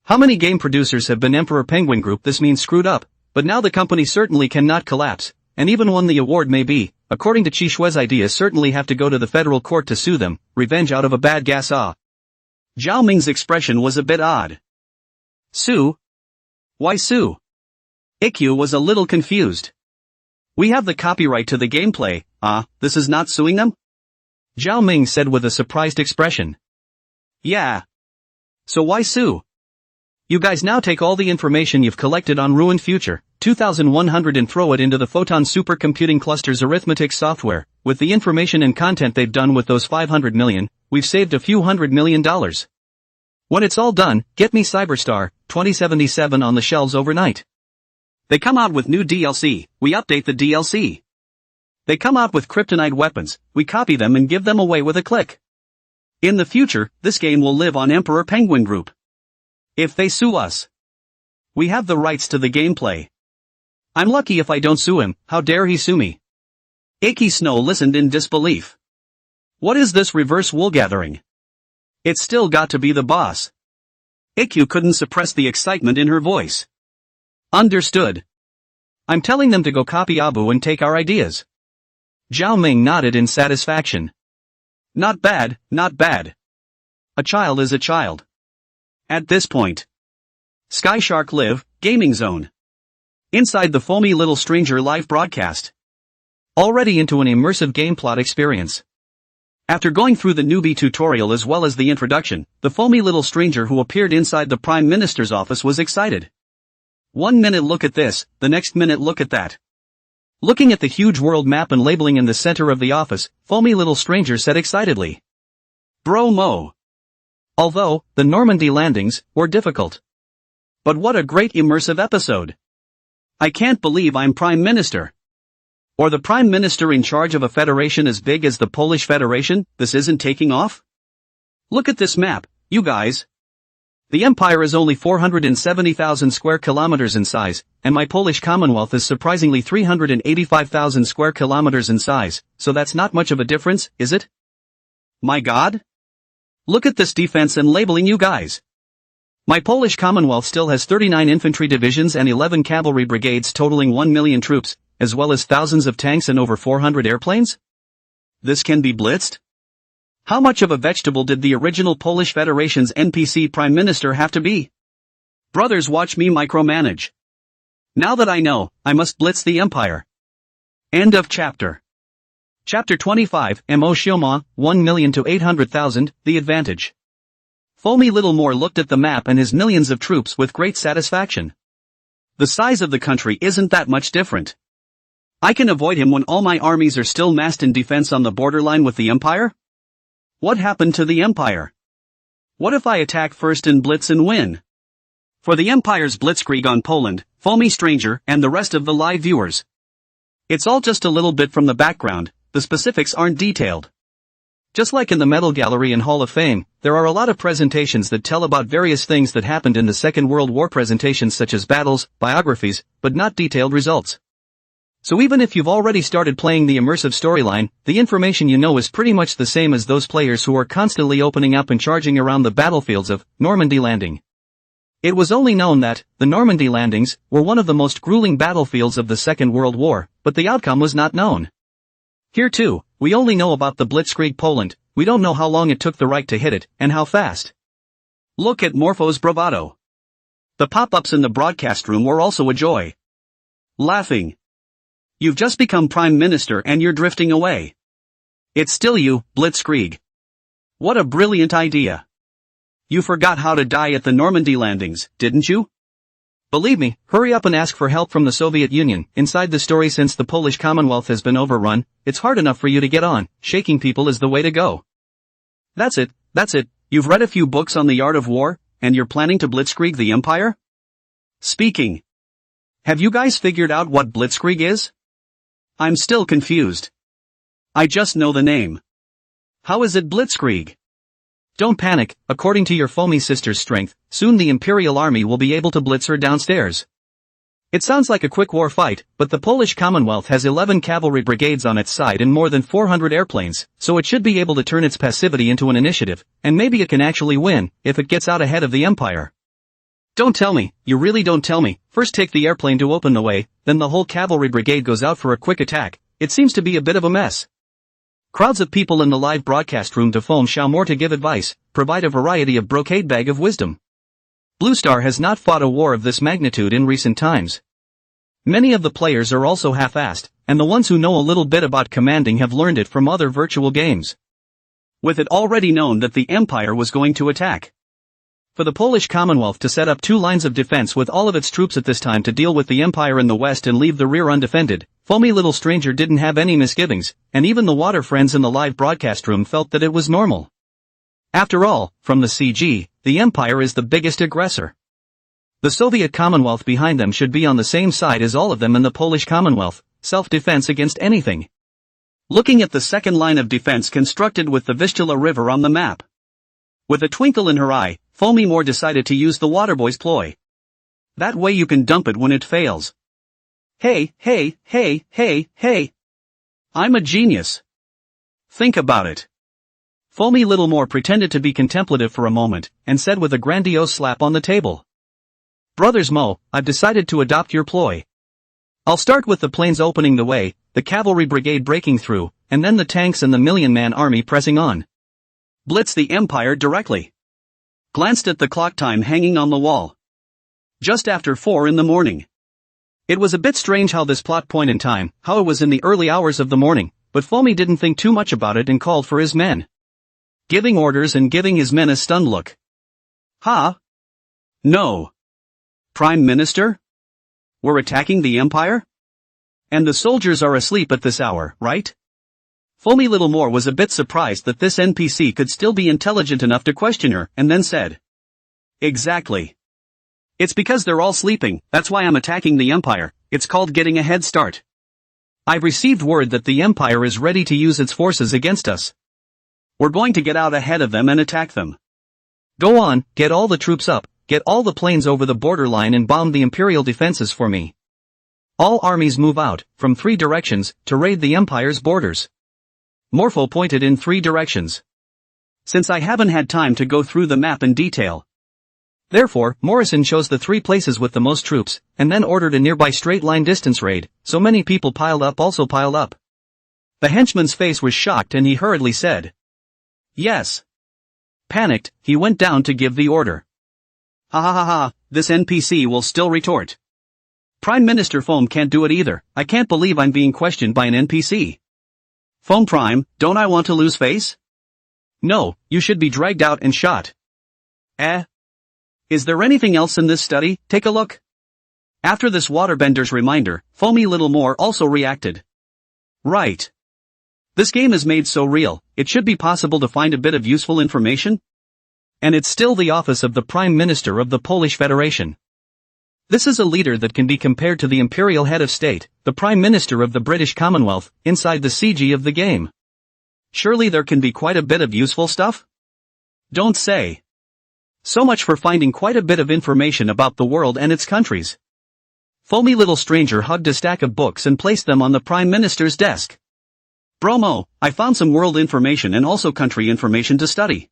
S1: How many game producers have been Emperor Penguin Group? This means screwed up, but now the company certainly cannot collapse, and even won the award may be, according to Ji Shui's ideas certainly have to go to the federal court to sue them, revenge out of a bad gas Zhao Ming's expression was a bit odd. Sue? Why sue? Ikkyu was a little confused. We have the copyright to the gameplay, this is not suing them? Zhao Ming said with a surprised expression. Yeah. So why sue? You guys now take all the information you've collected on Ruined Future, 2100 and throw it into the Photon Supercomputing Cluster's arithmetic software. With the information and content they've done with those 500 million, we've saved a few $100 million. When it's all done, get me Cyberstar, 2077 on the shelves overnight. They come out with new DLC, we update the DLC. They come out with kryptonite weapons, we copy them and give them away with a click. In the future, this game will live on Emperor Penguin Group. If they sue us, we have the rights to the gameplay. I'm lucky if I don't sue him, how dare he sue me? Ikki Snow listened in disbelief. What is this reverse wool gathering? It's still got to be the boss. Ikkyu couldn't suppress the excitement in her voice. Understood. I'm telling them to go copy Abu and take our ideas. Zhao Ming nodded in satisfaction. Not bad, not bad. A child is a child. At this point. Sky Shark Live, Gaming Zone. Inside the foamy little stranger live broadcast. Already into an immersive game plot experience. After going through the newbie tutorial as well as the introduction, the foamy little stranger who appeared inside the Prime Minister's office was excited. 1 minute look at this, the next minute look at that. Looking at the huge world map and labeling in the center of the office, foamy little stranger said excitedly. Bro mo. Although, the Normandy landings were difficult. But what a great immersive episode. I can't believe I'm Prime Minister. Or the Prime Minister in charge of a federation as big as the Polish Federation. This isn't taking off? Look at this map, you guys. The empire is only 470,000 square kilometers in size, and my Polish Commonwealth is surprisingly 385,000 square kilometers in size, so that's not much of a difference, is it? My God? Look at this defense and labeling, you guys. My Polish Commonwealth still has 39 infantry divisions and 11 cavalry brigades totaling 1 million troops, as well as thousands of tanks and over 400 airplanes? This can be blitzed? How much of a vegetable did the original Polish Federation's NPC Prime Minister have to be? Brothers, watch me micromanage. Now that I know, I must blitz the empire. End of chapter. Chapter 25, Mo Shioma, 1 million to 800,000, The Advantage. Foamy Little Moore looked at the map and his millions of troops with great satisfaction. The size of the country isn't that much different. I can avoid him when all my armies are still massed in defense on the borderline with the empire? What happened to the empire? What if I attack first and blitz and win? For the empire's blitzkrieg on Poland, Foamy Stranger, and the rest of the live viewers. It's all just a little bit from the background, the specifics aren't detailed. Just like in the Medal Gallery and Hall of Fame, there are a lot of presentations that tell about various things that happened in the Second World War, presentations such as battles, biographies, but not detailed results. So even if you've already started playing the immersive storyline, the information you know is pretty much the same as those players who are constantly opening up and charging around the battlefields of Normandy Landing. It was only known that the Normandy landings were one of the most grueling battlefields of the Second World War, but the outcome was not known. Here too, we only know about the Blitzkrieg Poland. We don't know how long it took the Reich to hit it, and how fast. Look at Morpho's bravado. The pop-ups in the broadcast room were also a joy. Laughing. You've just become Prime Minister and you're drifting away. It's still you, Blitzkrieg. What a brilliant idea. You forgot how to die at the Normandy landings, didn't you? Believe me, hurry up and ask for help from the Soviet Union. Inside the story, since the Polish Commonwealth has been overrun, it's hard enough for you to get on. Shaking people is the way to go. That's it. You've read a few books on the art of war, and you're planning to blitzkrieg the empire? Speaking. Have you guys figured out what blitzkrieg is? I'm still confused. I just know the name. How is it blitzkrieg? Don't panic, according to your foamy sister's strength, soon the Imperial army will be able to blitz her downstairs. It sounds like a quick war fight, but the Polish Commonwealth has 11 cavalry brigades on its side and more than 400 airplanes, so it should be able to turn its passivity into an initiative, and maybe it can actually win, if it gets out ahead of the Empire. Don't tell me, you really don't tell me. First take the airplane to open the way, then the whole cavalry brigade goes out for a quick attack. It seems to be a bit of a mess. Crowds of people in the live broadcast room to phone Xiao More to give advice, provide a variety of brocade bag of wisdom. Blue Star has not fought a war of this magnitude in recent times. Many of the players are also half-assed, and the ones who know a little bit about commanding have learned it from other virtual games. With it already known that the Empire was going to attack. For the Polish Commonwealth to set up 2 lines of defense with all of its troops at this time to deal with the Empire in the west and leave the rear undefended, foamy little stranger didn't have any misgivings, and even the water friends in the live broadcast room felt that it was normal. After all, from the CG, the Empire is the biggest aggressor. The Soviet Commonwealth behind them should be on the same side as all of them in the Polish Commonwealth, self-defense against anything. Looking at the second line of defense constructed with the Vistula River on the map. With a twinkle in her eye, Foamy More decided to use the Waterboy's ploy. That way you can dump it when it fails. Hey. I'm a genius. Think about it. Foamy Little More pretended to be contemplative for a moment, and said with a grandiose slap on the table. Brothers Mo, I've decided to adopt your ploy. I'll start with the planes opening the way, the cavalry brigade breaking through, and then the tanks and the million-man army pressing on. Blitz the Empire directly. Glanced at the clock time hanging on the wall. Just after 4 in the morning. It was a bit strange how this plot point in time, how it was in the early hours of the morning, but Foamy didn't think too much about it and called for his men. Giving orders and giving his men a stunned look. Huh? No. Prime Minister? We're attacking the Empire? And the soldiers are asleep at this hour, right? Foamy Little More was a bit surprised that this NPC could still be intelligent enough to question her, and then said. Exactly. It's because they're all sleeping, that's why I'm attacking the Empire. It's called getting a head start. I've received word that the Empire is ready to use its forces against us. We're going to get out ahead of them and attack them. Go on, get all the troops up, get all the planes over the borderline and bomb the Imperial defenses for me. All armies move out, from 3 directions, to raid the Empire's borders. Morpho pointed in 3 directions. Since I haven't had time to go through the map in detail. Therefore, Morrison chose the 3 places with the most troops, and then ordered a nearby straight-line distance raid, so many people piled up. The henchman's face was shocked and he hurriedly said. Yes. Panicked, he went down to give the order. Ha, this NPC will still retort. Prime Minister Foam can't do it either. I can't believe I'm being questioned by an NPC. Foam Prime, don't I want to lose face? No, you should be dragged out and shot. Is there anything else in this study? Take a look. After this waterbender's reminder, Foamy Little More also reacted. Right. This game is made so real, it should be possible to find a bit of useful information. And it's still the office of the Prime Minister of the Polish Federation. This is a leader that can be compared to the Imperial head of state, the Prime Minister of the British Commonwealth, inside the CG of the game. Surely there can be quite a bit of useful stuff? Don't say. So much for finding quite a bit of information about the world and its countries. Foamy little stranger hugged a stack of books and placed them on the Prime Minister's desk. Bromo, I found some world information and also country information to study.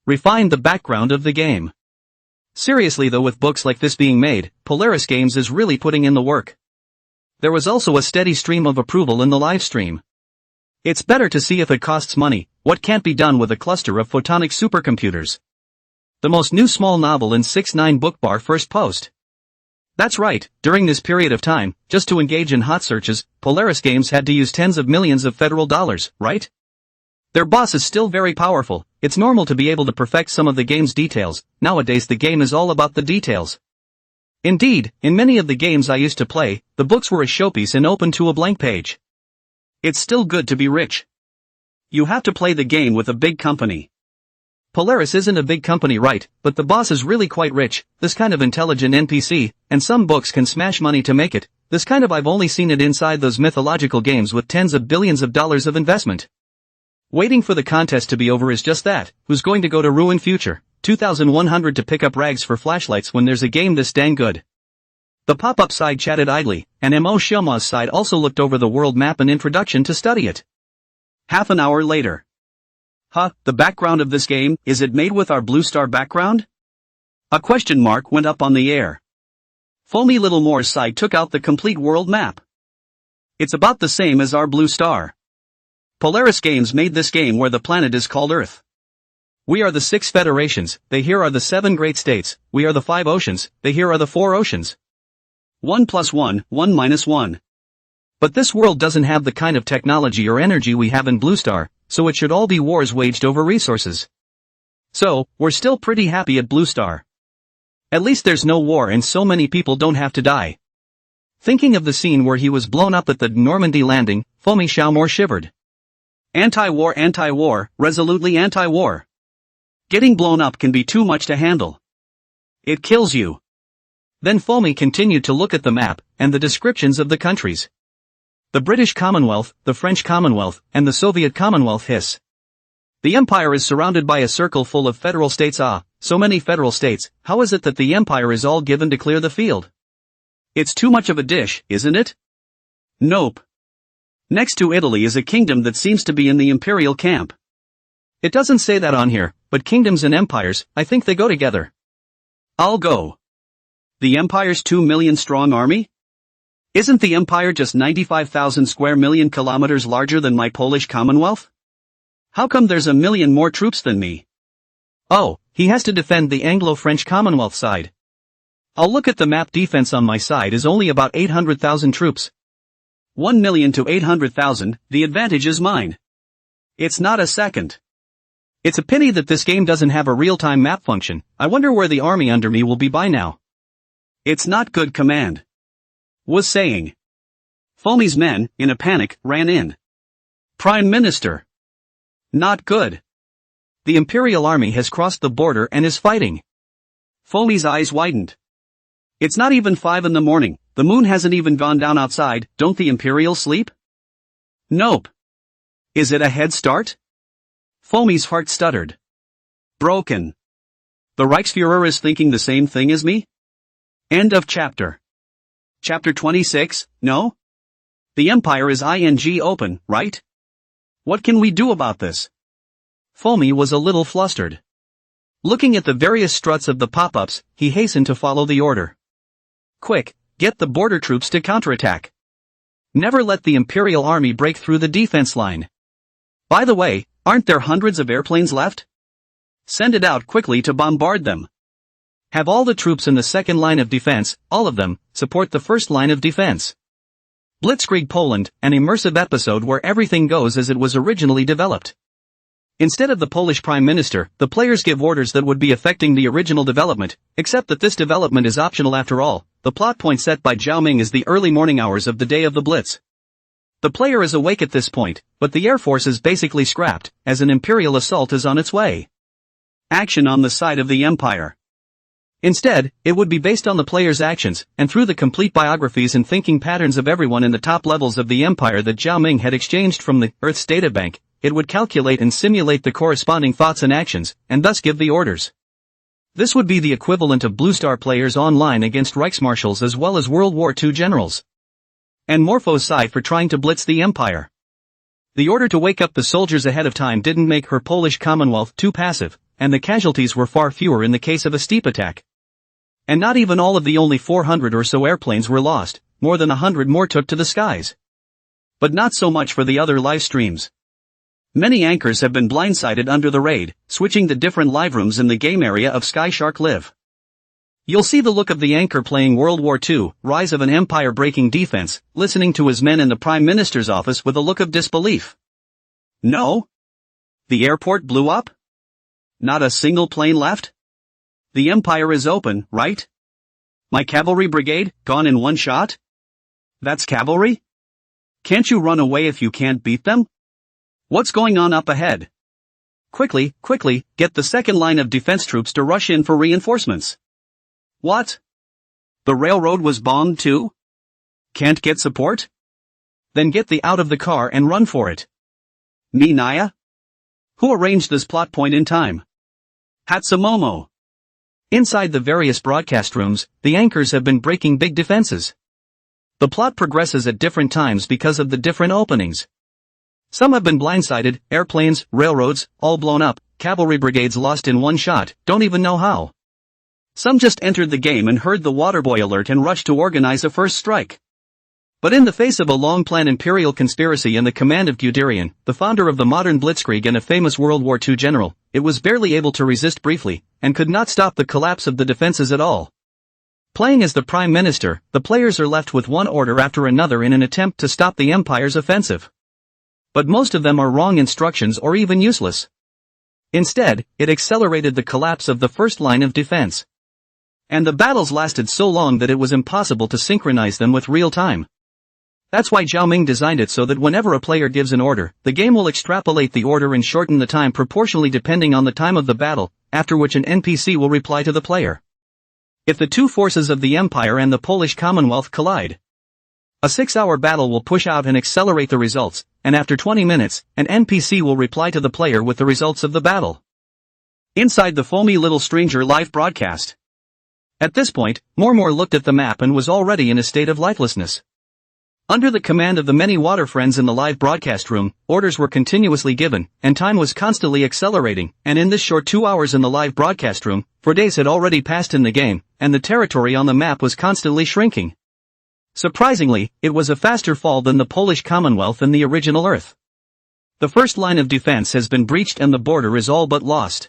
S1: Refined the background of the game. Seriously though, with books like this being made, Polaris Games is really putting in the work. There was also a steady stream of approval in the live stream. It's better to see if it costs money, what can't be done with a cluster of photonic supercomputers. The most new small novel in 6ix9ine Bookbar first post. That's right, during this period of time, just to engage in hot searches, Polaris Games had to use tens of millions of federal dollars, right? Their boss is still very powerful. It's normal to be able to perfect some of the game's details. Nowadays the game is all about the details. Indeed, in many of the games I used to play, the books were a showpiece and open to a blank page. It's still good to be rich. You have to play the game with a big company. Polaris isn't a big company, right, but the boss is really quite rich, this kind of intelligent NPC, and some books can smash money to make it, this kind of I've only seen it inside those mythological games with tens of billions of dollars of investment. Waiting for the contest to be over is just that, who's going to go to ruin future, 2100 to pick up rags for flashlights when there's a game this dang good. The pop-up side chatted idly, and Mo Shilma's side also looked over the world map and introduction to study it. Half an hour later. The background of this game, is it made with our Blue Star background? A question mark went up on the air. Foamy Little Moore's side took out the complete world map. It's about the same as our Blue Star. Polaris Games made this game where the planet is called Earth. We are the 6 federations, they here are the 7 great states, we are the 5 oceans, they here are the 4 oceans. 1 + 1, 1 - 1. But this world doesn't have the kind of technology or energy we have in Blue Star, so it should all be wars waged over resources. So, we're still pretty happy at Blue Star. At least there's no war and so many people don't have to die. Thinking of the scene where he was blown up at the Normandy landing, Foamy Xiaomore shivered. Anti-war, resolutely anti-war. Getting blown up can be too much to handle. It kills you. Then Foamy continued to look at the map, and the descriptions of the countries. The British Commonwealth, the French Commonwealth, and the Soviet Commonwealth hiss. The empire is surrounded by a circle full of federal states. So many federal states, how is it that the empire is all given to clear the field? It's too much of a dish, isn't it? Nope. Next to Italy is a kingdom that seems to be in the Imperial camp. It doesn't say that on here, but kingdoms and empires, I think they go together. I'll go. The empire's 2 million strong army? Isn't the empire just 95,000 square million kilometers larger than my Polish Commonwealth? How come there's a million more troops than me? Oh, he has to defend the Anglo-French Commonwealth side. I'll look at the map. Defense on my side is only about 800,000 troops. 1 million to 800,000, the advantage is mine. It's not a second. It's a pity that this game doesn't have a real-time map function. I wonder where the army under me will be by now. It's not good command. Was saying. Foamy's men, in a panic, ran in. Prime Minister. Not good. The Imperial army has crossed the border and is fighting. Foamy's eyes widened. It's not even 5 in the morning, the moon hasn't even gone down outside, don't the Imperials sleep? Nope. Is it a head start? Foamy's heart stuttered. Broken. The Reichsfuhrer is thinking the same thing as me? End of chapter. Chapter 26, no? The empire is open, right? What can we do about this? Foamy was a little flustered. Looking at the various struts of the pop-ups, he hastened to follow the order. Quick, get the border troops to counterattack. Never let the Imperial army break through the defense line. By the way, aren't there hundreds of airplanes left? Send it out quickly to bombard them. Have all the troops in the second line of defense, all of them, support the first line of defense. Blitzkrieg Poland, an immersive episode where everything goes as it was originally developed. Instead of the Polish Prime Minister, the players give orders that would be affecting the original development, except that this development is optional after all. The plot point set by Zhao Ming is the early morning hours of the day of the Blitz. The player is awake at this point, but the Air Force is basically scrapped, as an Imperial assault is on its way. Action on the side of the Empire. Instead, it would be based on the player's actions, and through the complete biographies and thinking patterns of everyone in the top levels of the Empire that Zhao Ming had exchanged from the Earth's databank. it would calculate and simulate the corresponding thoughts and actions, and thus give the orders. This would be the equivalent of Blue Star players online against Reichsmarschalls as well as World War II generals. And Morpho's side for trying to blitz the Empire. The order to wake up the soldiers ahead of time didn't make her Polish Commonwealth too passive, and the casualties were far fewer in the case of a steep attack. And not even all of the only 400 or so airplanes were lost, more than 100 more took to the skies. But not so much for the other live streams. Many anchors have been blindsided under the raid, switching to different live rooms in the game area of Sky Shark Live. You'll see the look of the anchor playing World War II, Rise of an Empire-breaking defense, listening to his men in the Prime Minister's office with a look of disbelief. No? The airport blew up? Not a single plane left? The Empire is open, right? My cavalry brigade, gone in one shot? That's cavalry? Can't you run away if you can't beat them? What's going on up ahead? Quickly, get the second line of defense troops to rush in for reinforcements. What? The railroad was bombed too? Can't get support? Then get the out of the car and run for it. Me Naya? Who arranged this plot point in time? Hatsumomo. Inside the various broadcast rooms, the anchors have been breaking big defenses. The plot progresses at different times because of the different openings. Some have been blindsided, airplanes, railroads, all blown up, cavalry brigades lost in one shot, don't even know how. Some just entered the game and heard the waterboy alert and rushed to organize a first strike. But in the face of a long-planned Imperial conspiracy and the command of Guderian, the founder of the modern Blitzkrieg and a famous World War II general, it was barely able to resist briefly, and could not stop the collapse of the defenses at all. Playing as the Prime Minister, the players are left with one order after another in an attempt to stop the Empire's offensive. But most of them are wrong instructions or even useless. Instead, it accelerated the collapse of the first line of defense. And the battles lasted so long that it was impossible to synchronize them with real time. That's why Zhao Ming designed it so that whenever a player gives an order, the game will extrapolate the order and shorten the time proportionally depending on the time of the battle, after which an NPC will reply to the player. If the two forces of the Empire and the Polish Commonwealth collide, a 6-hour battle will push out and accelerate the results, and after 20 minutes, an NPC will reply to the player with the results of the battle. Inside the foamy little stranger live broadcast. At this point, Mormor looked at the map and was already in a state of lifelessness. Under the command of the many water friends in the live broadcast room, orders were continuously given, and time was constantly accelerating, and in this short 2 hours in the live broadcast room, 4 days had already passed in the game, and the territory on the map was constantly shrinking. Surprisingly, it was a faster fall than the Polish Commonwealth and the original Earth. The first line of defense has been breached and the border is all but lost.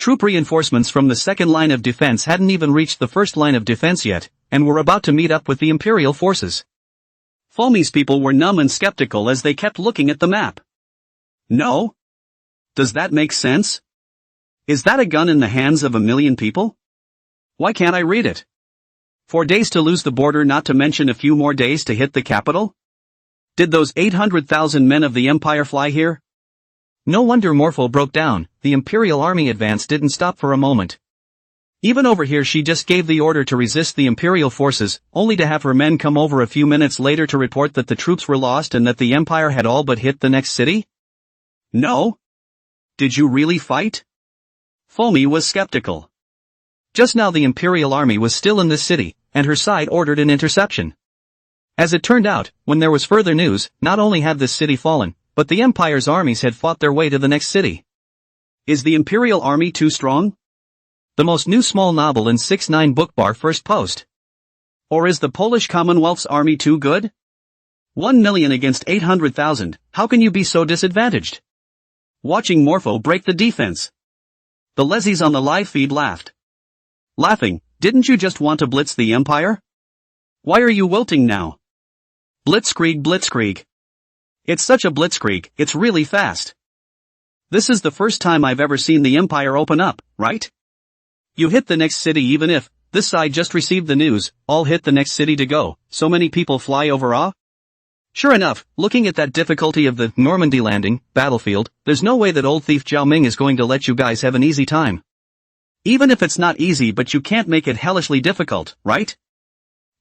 S1: Troop reinforcements from the second line of defense hadn't even reached the first line of defense yet, and were about to meet up with the Imperial forces. Foamy's people were numb and skeptical as they kept looking at the map. No? Does that make sense? Is that a gun in the hands of 1 million people? Why can't I read it? 4 days to lose the border, not to mention a few more days to hit the capital? Did those 800,000 men of the Empire fly here? No wonder Morpho broke down. The Imperial army advance didn't stop for a moment. Even over here she just gave the order to resist the Imperial forces, only to have her men come over a few minutes later to report that the troops were lost and that the Empire had all but hit the next city? No? Did you really fight? Foamy was skeptical. Just now the Imperial army was still in this city, and her side ordered an interception. As it turned out, when there was further news, not only had this city fallen, but the Empire's armies had fought their way to the next city. Is the Imperial army too strong? The most new small novel in 6ix9ine Bookbar first post. Or is the Polish Commonwealth's army too good? 1 million against 800,000, how can you be so disadvantaged? Watching Morpho break the defense. The lezzies on the live feed laughed. Laughing, didn't you just want to blitz the Empire? Why are you wilting now? Blitzkrieg. It's such a blitzkrieg, it's really fast. This is the first time I've ever seen the Empire open up, right? You hit the next city even if, this side just received the news, all hit the next city to go, so many people fly over Sure enough, looking at that difficulty of the Normandy landing, battlefield, there's no way that old thief Zhao Ming is going to let you guys have an easy time. Even if it's not easy, but you can't make it hellishly difficult, right?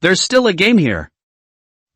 S1: There's still a game here.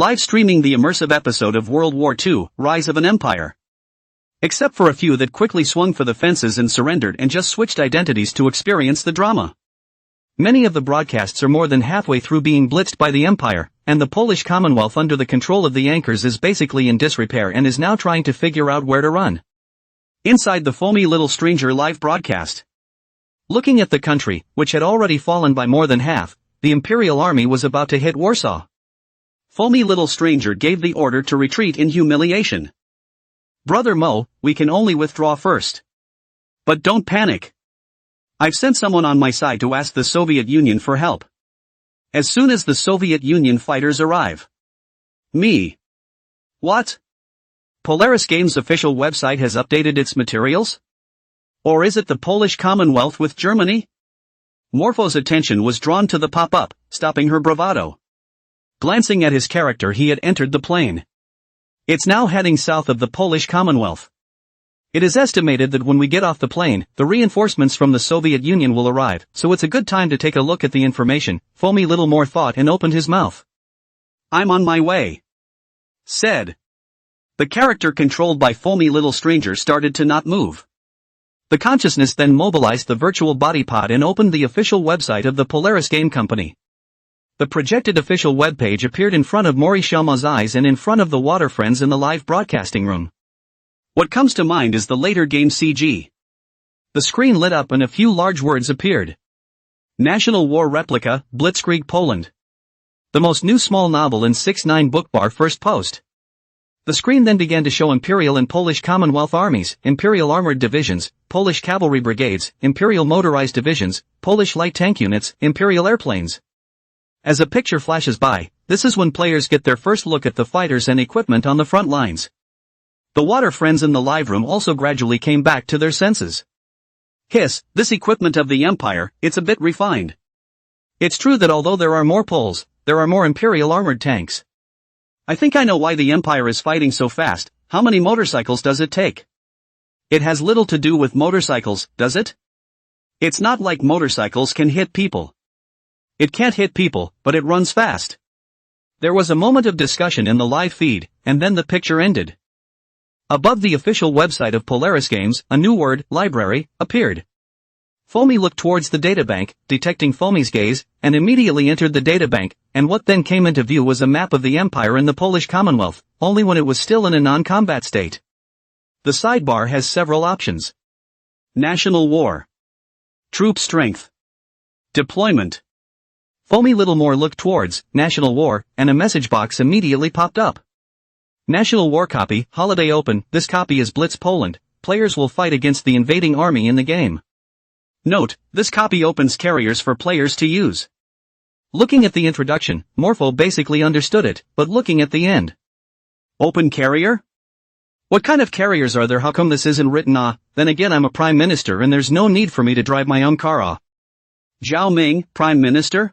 S1: live streaming the immersive episode of World War II, Rise of an Empire. Except for a few that quickly swung for the fences and surrendered and just switched identities to experience the drama. Many of the broadcasts are more than halfway through being blitzed by the Empire, and the Polish Commonwealth under the control of the anchors is basically in disrepair and is now trying to figure out where to run. Inside the foamy little stranger live broadcast. Looking at the country, which had already fallen by more than half, the Imperial army was about to hit Warsaw. Foamy little stranger gave the order to retreat in humiliation. Brother Mo, we can only withdraw first. But don't panic. I've sent someone on my side to ask the Soviet Union for help. As soon as the Soviet Union fighters arrive. Me. What? Polaris Games' official website has updated its materials? Or is it the Polish Commonwealth with Germany? Morpho's attention was drawn to the pop-up, stopping her bravado. Glancing at his character, he had entered the plane. It's now heading south of the Polish Commonwealth. It is estimated that when we get off the plane, the reinforcements from the Soviet Union will arrive, so it's a good time to take a look at the information. Foamy little more thought and opened his mouth. I'm on my way. Said. The character controlled by Foamy little stranger started to not move. The consciousness then mobilized the virtual body pod and opened the official website of the Polaris Game Company. The projected official webpage appeared in front of Maury Shelma's eyes and in front of the water friends in the live broadcasting room. What comes to mind is the later game CG. The screen lit up and a few large words appeared. National War Replica, Blitzkrieg Poland. The most new small novel in 6-9 bookbar first post. The screen then began to show Imperial and Polish Commonwealth armies, Imperial armored divisions, Polish cavalry brigades, Imperial motorized divisions, Polish light tank units, Imperial airplanes. As a picture flashes by, this is when players get their first look at the fighters and equipment on the front lines. The water friends in the live room also gradually came back to their senses. Hiss, this equipment of the Empire, it's a bit refined. It's true that although there are more Poles, there are more Imperial armored tanks. I think I know why the Empire is fighting so fast. How many motorcycles does it take? It has little to do with motorcycles, does it? It's not like motorcycles can hit people. It can't hit people, but it runs fast. There was a moment of discussion in the live feed, and then the picture ended. Above the official website of Polaris Games, a new word, library, appeared. Foamy looked towards the databank, detecting Foamy's gaze, and immediately entered the databank, and what then came into view was a map of the Empire in the Polish Commonwealth, only when it was still in a non-combat state. The sidebar has several options. National War. Troop Strength. Deployment. Foamy little more looked towards National War, and a message box immediately popped up. National War Copy, Holiday Open, this copy is Blitz Poland, players will fight against the invading army in the game. Note, this copy opens carriers for players to use. Looking at the introduction, Morpho basically understood it, but looking at the end. Open carrier? What kind of carriers are there? How come this isn't written? Then again I'm a prime minister and there's no need for me to drive my own car. Zhao Ming, prime minister?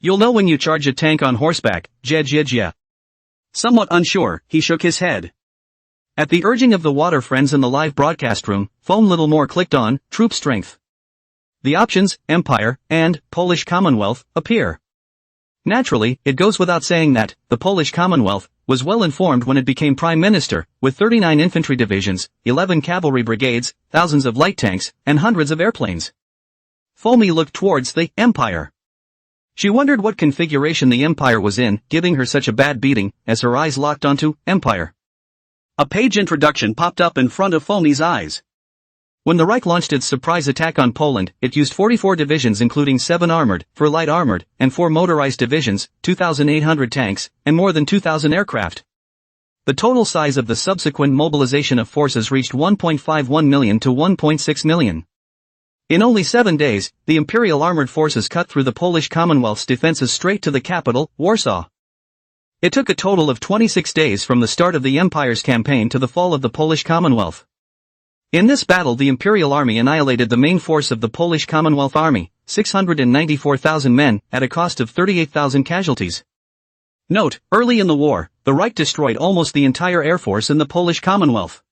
S1: You'll know when you charge a tank on horseback, yeah. Somewhat unsure, he shook his head. At the urging of the water friends in the live broadcast room, Foam little more clicked on, Troop Strength. The options, Empire, and Polish Commonwealth, appear. Naturally, it goes without saying that, the Polish Commonwealth, was well informed when it became Prime Minister, with 39 infantry divisions, 11 cavalry brigades, thousands of light tanks, and hundreds of airplanes. Foamy looked towards the Empire. She wondered what configuration the Empire was in, giving her such a bad beating, as her eyes locked onto Empire. A page introduction popped up in front of Foamy's eyes. When the Reich launched its surprise attack on Poland, it used 44 divisions including 7 armored, 4 light armored, and 4 motorized divisions, 2,800 tanks, and more than 2,000 aircraft. The total size of the subsequent mobilization of forces reached 1.51 million to 1.6 million. In only 7 days, the Imperial armored forces cut through the Polish Commonwealth's defenses straight to the capital, Warsaw. It took a total of 26 days from the start of the Empire's campaign to the fall of the Polish Commonwealth. In this battle the Imperial army annihilated the main force of the Polish Commonwealth army, 694,000 men, at a cost of 38,000 casualties. Note, early in the war, the Reich destroyed almost the entire air force in the Polish Commonwealth.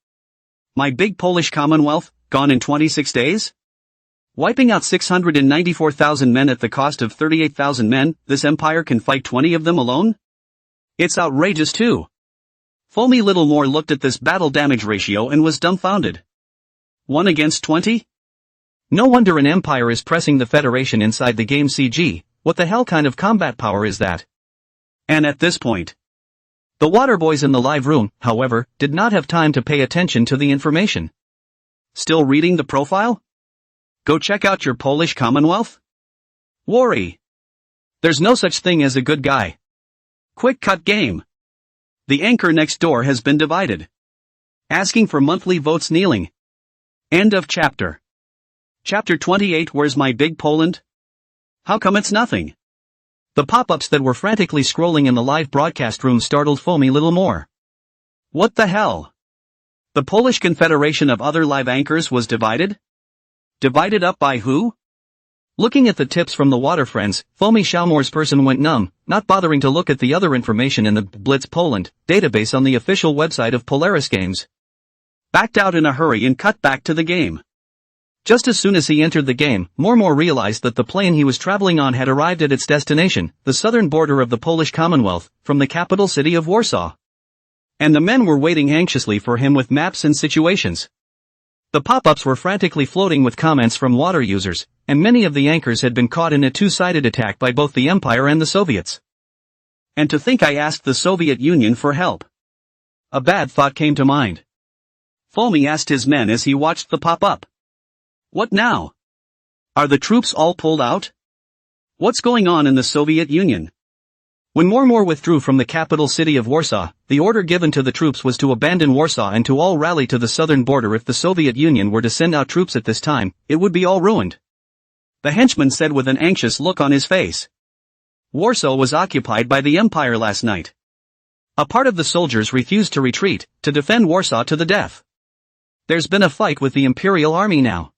S1: My big Polish Commonwealth, gone in 26 days? Wiping out 694,000 men at the cost of 38,000 men, this empire can fight 20 of them alone? It's outrageous too. Foamy Littlemore looked at this battle damage ratio and was dumbfounded. 1 against 20? No wonder an empire is pressing the Federation inside the game CG, what the hell kind of combat power is that? And at this point, the water boys in the live room, however, did not have time to pay attention to the information. Still reading the profile? Go check out your Polish Commonwealth? Worry. There's no such thing as a good guy. Quick cut game. The anchor next door has been divided. Asking for monthly votes kneeling. End of chapter. Chapter 28. Where's my big Poland? How come it's nothing? The pop-ups that were frantically scrolling in the live broadcast room startled Foamy Littlemore. What the hell? The Polish Confederation of other live anchors was divided? Divided up by who? Looking at the tips from the water friends, Foamy Littlemore's person went numb, not bothering to look at the other information in the Blitz Poland database on the official website of Polaris Games. Backed out in a hurry and cut back to the game. Just as soon as he entered the game, Littlemore realized that the plane he was traveling on had arrived at its destination, the southern border of the Polish Commonwealth, from the capital city of Warsaw. And the men were waiting anxiously for him with maps and situations. The pop-ups were frantically floating with comments from water users, and many of the anchors had been caught in a two-sided attack by both the Empire and the Soviets. And to think I asked the Soviet Union for help. A bad thought came to mind. Foamy asked his men as he watched the pop-up. What now? Are the troops all pulled out? What's going on in the Soviet Union? When Littlemore withdrew from the capital city of Warsaw, the order given to the troops was to abandon Warsaw and to all rally to the southern border. If the Soviet Union were to send out troops at this time, it would be all ruined. The henchman said with an anxious look on his face. Warsaw was occupied by the Empire last night. A part of the soldiers refused to retreat, to defend Warsaw to the death. There's been a fight with the Imperial Army now.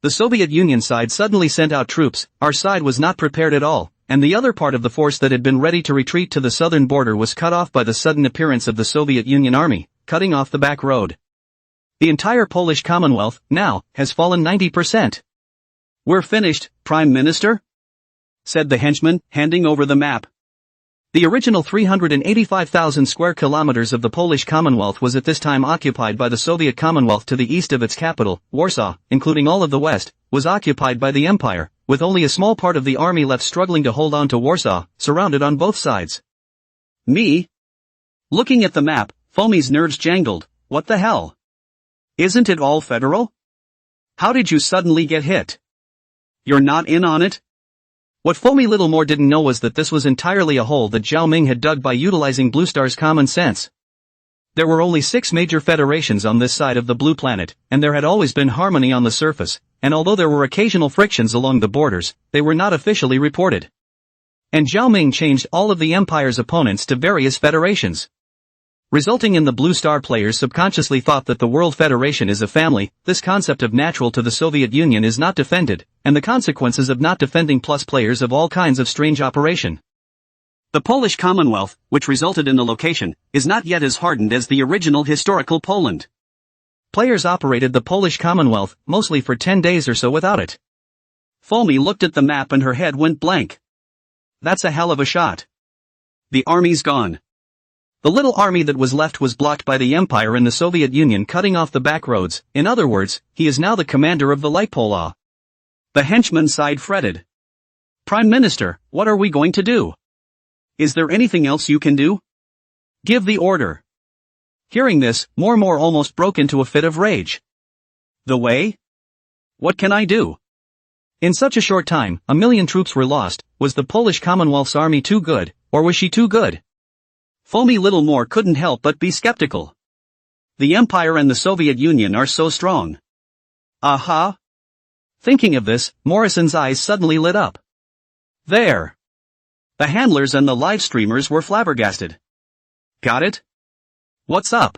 S1: The Soviet Union side suddenly sent out troops, our side was not prepared at all, and the other part of the force that had been ready to retreat to the southern border was cut off by the sudden appearance of the Soviet Union Army, cutting off the back road. The entire Polish Commonwealth, now, has fallen 90%. We're finished, Prime Minister? Said the henchman, handing over the map. The original 385,000 square kilometers of the Polish Commonwealth was at this time occupied by the Soviet Commonwealth. To the east of its capital, Warsaw, including all of the west, was occupied by the Empire, with only a small part of the army left struggling to hold on to Warsaw, surrounded on both sides. Me? Looking at the map, Foamy's nerves jangled. What the hell? Isn't it all federal? How did you suddenly get hit? You're not in on it? What Foamy Littlemore didn't know was that this was entirely a hole that Zhao Ming had dug by utilizing Blue Star's common sense. There were only 6 major federations on this side of the blue planet, and there had always been harmony on the surface, and although there were occasional frictions along the borders, they were not officially reported. And Zhao Ming changed all of the Empire's opponents to various federations, resulting in the Blue Star players subconsciously thought that the World Federation is a family. This concept of natural to the Soviet Union is not defended, and the consequences of not defending plus players of all kinds of strange operation. The Polish Commonwealth, which resulted in the location, is not yet as hardened as the original historical Poland. Players operated the Polish Commonwealth, mostly for 10 days or so without it. Foamy looked at the map and her head went blank. That's a hell of a shot. The army's gone. The little army that was left was blocked by the Empire and the Soviet Union cutting off the back roads. In other words, he is now the commander of the Lightpola. The henchman side fretted. Prime Minister, what are we going to do? Is there anything else you can do? Give the order. Hearing this, Littlemore almost broke into a fit of rage. The way? What can I do? In such a short time, 1 million troops were lost. Was the Polish Commonwealth's army too good, or was she too good? Foamy Littlemore couldn't help but be skeptical. The Empire and the Soviet Union are so strong. Aha! Thinking of this, Morrison's eyes suddenly lit up. There! The handlers and the live streamers were flabbergasted. Got it? What's up?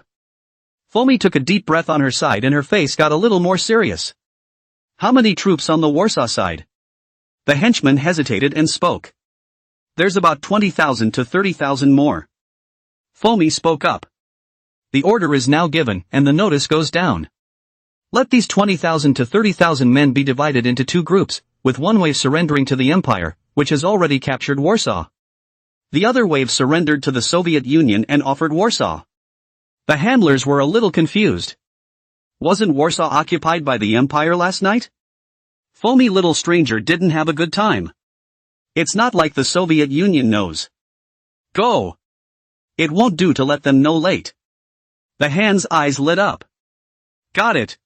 S1: Foamy took a deep breath on her side and her face got a little more serious. How many troops on the Warsaw side? The henchman hesitated and spoke. There's about 20,000 to 30,000 more. Foamy spoke up. The order is now given, and the notice goes down. Let these 20,000 to 30,000 men be divided into 2 groups, with one wave surrendering to the Empire, which has already captured Warsaw. The other wave surrendered to the Soviet Union and offered Warsaw. The handlers were a little confused. Wasn't Warsaw occupied by the Empire last night? Foamy little stranger didn't have a good time. It's not like the Soviet Union knows. Go. It won't do to let them know late. The hand's eyes lit up. Got it.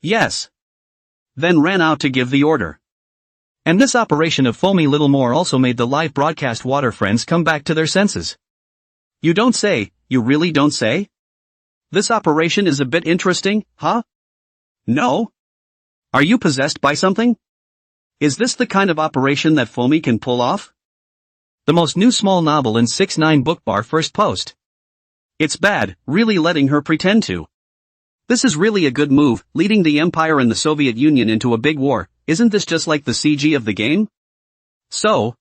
S1: Yes. Then ran out to give the order. And this operation of Foamy Little More also made the live broadcast water friends come back to their senses. You don't say, you really don't say? This operation is a bit interesting, huh? No? Are you possessed by something? Is this the kind of operation that Foamy can pull off? The most new small novel in 6ix9ine book bar first post. It's bad, really letting her pretend to. This is really a good move, leading the Empire and the Soviet Union into a big war. Isn't this just like the CG of the game? So,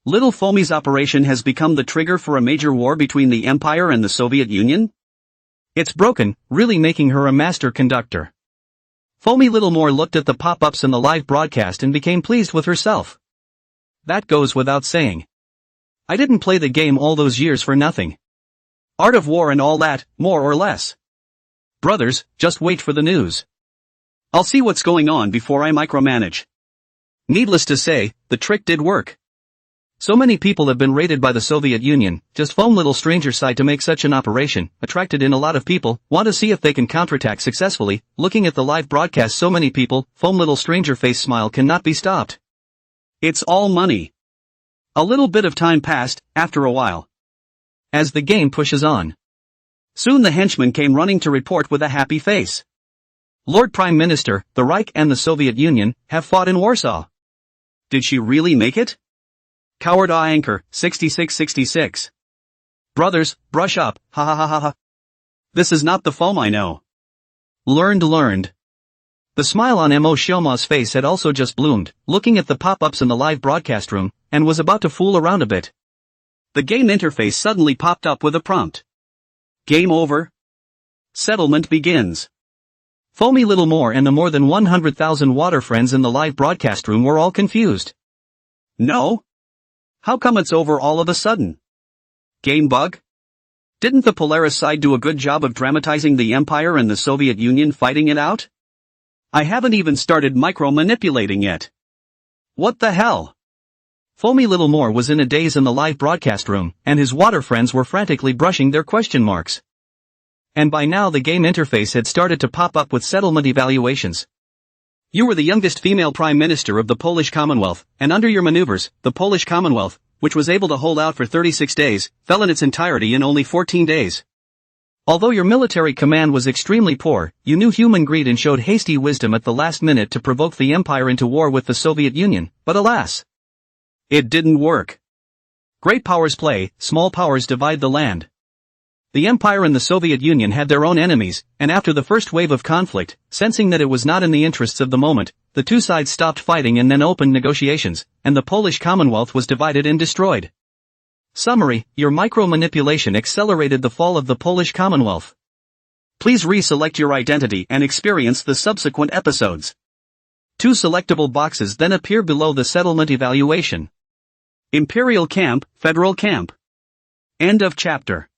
S1: Little Foamy's operation has become the trigger for a major war between the Empire and the Soviet Union? It's broken, really making her a master conductor. Foamy Little More looked at the pop-ups in the live broadcast and became pleased with herself. That goes without saying. I didn't play the game all those years for nothing. Art of war and all that, more or less. Brothers, just wait for the news. I'll see what's going on before I micromanage. Needless to say, the trick did work. So many people have been raided by the Soviet Union, just Foam Little Stranger side to make such an operation, attracted in a lot of people, want to see if they can counterattack successfully. Looking at the live broadcast, so many people, Foam Little Stranger face smile cannot be stopped. It's all money. A little bit of time passed, after a while. As the game pushes on. Soon the henchman came running to report with a happy face. Lord Prime Minister, the Reich and the Soviet Union, have fought in Warsaw. Did she really make it? Coward anchor, 6666. Brothers, brush up, ha ha ha ha ha. This is not the foam I know. Learned. The smile on Mo Shoma's face had also just bloomed, looking at the pop-ups in the live broadcast room, and was about to fool around a bit. The game interface suddenly popped up with a prompt. Game over. Settlement begins. Foamy Little More and the more than 100,000 water friends in the live broadcast room were all confused. No? How come it's over all of a sudden? Game bug? Didn't the Polaris side do a good job of dramatizing the Empire and the Soviet Union fighting it out? I haven't even started micro-manipulating yet. What the hell? Foamy Little More was in a daze in the live broadcast room, and his water friends were frantically brushing their question marks. And by now the game interface had started to pop up with settlement evaluations. You were the youngest female prime minister of the Polish Commonwealth, and under your maneuvers, the Polish Commonwealth, which was able to hold out for 36 days, fell in its entirety in only 14 days. Although your military command was extremely poor, you knew human greed and showed hasty wisdom at the last minute to provoke the Empire into war with the Soviet Union, but alas! It didn't work. Great powers play, small powers divide the land. The Empire and the Soviet Union had their own enemies, and after the first wave of conflict, sensing that it was not in the interests of the moment, the two sides stopped fighting and then opened negotiations, and the Polish Commonwealth was divided and destroyed. Summary, your micro-manipulation accelerated the fall of the Polish Commonwealth. Please reselect your identity and experience the subsequent episodes. 2 selectable boxes then appear below the settlement evaluation. Imperial Camp, Federal Camp. End of chapter.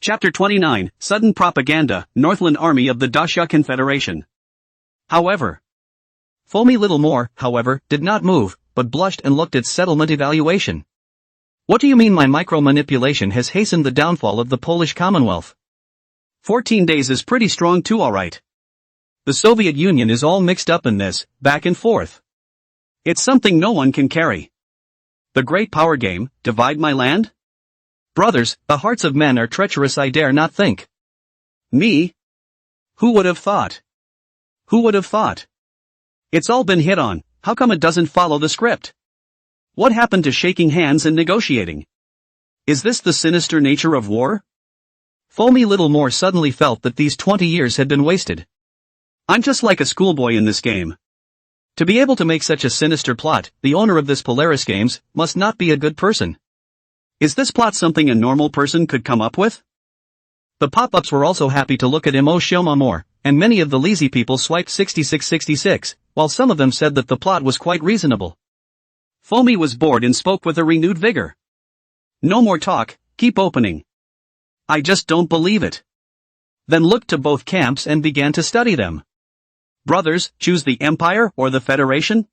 S1: Chapter 29, Sudden Propaganda, Northland Army of the Dasha Confederation. However, Foamy Little More, however, did not move, but blushed and looked at settlement evaluation. What do you mean my micro-manipulation has hastened the downfall of the Polish Commonwealth? 14 days is pretty strong too, alright. The Soviet Union is all mixed up in this, back and forth. It's something no one can carry. The great power game, divide my land? Brothers, the hearts of men are treacherous, I dare not think. Me? Who would have thought? Who would have thought? It's all been hit on, how come it doesn't follow the script? What happened to shaking hands and negotiating? Is this the sinister nature of war? Foamy Little More suddenly felt that these 20 years had been wasted. I'm just like a schoolboy in this game. To be able to make such a sinister plot, the owner of this Polaris Games must not be a good person. Is this plot something a normal person could come up with? The pop-ups were also happy to look at Mo Shoma more, and many of the lazy people swiped 6666, while some of them said that the plot was quite reasonable. Foamy was bored and spoke with a renewed vigor. No more talk, keep opening. I just don't believe it. Then looked to both camps and began to study them. Brothers, choose the Empire or the Federation?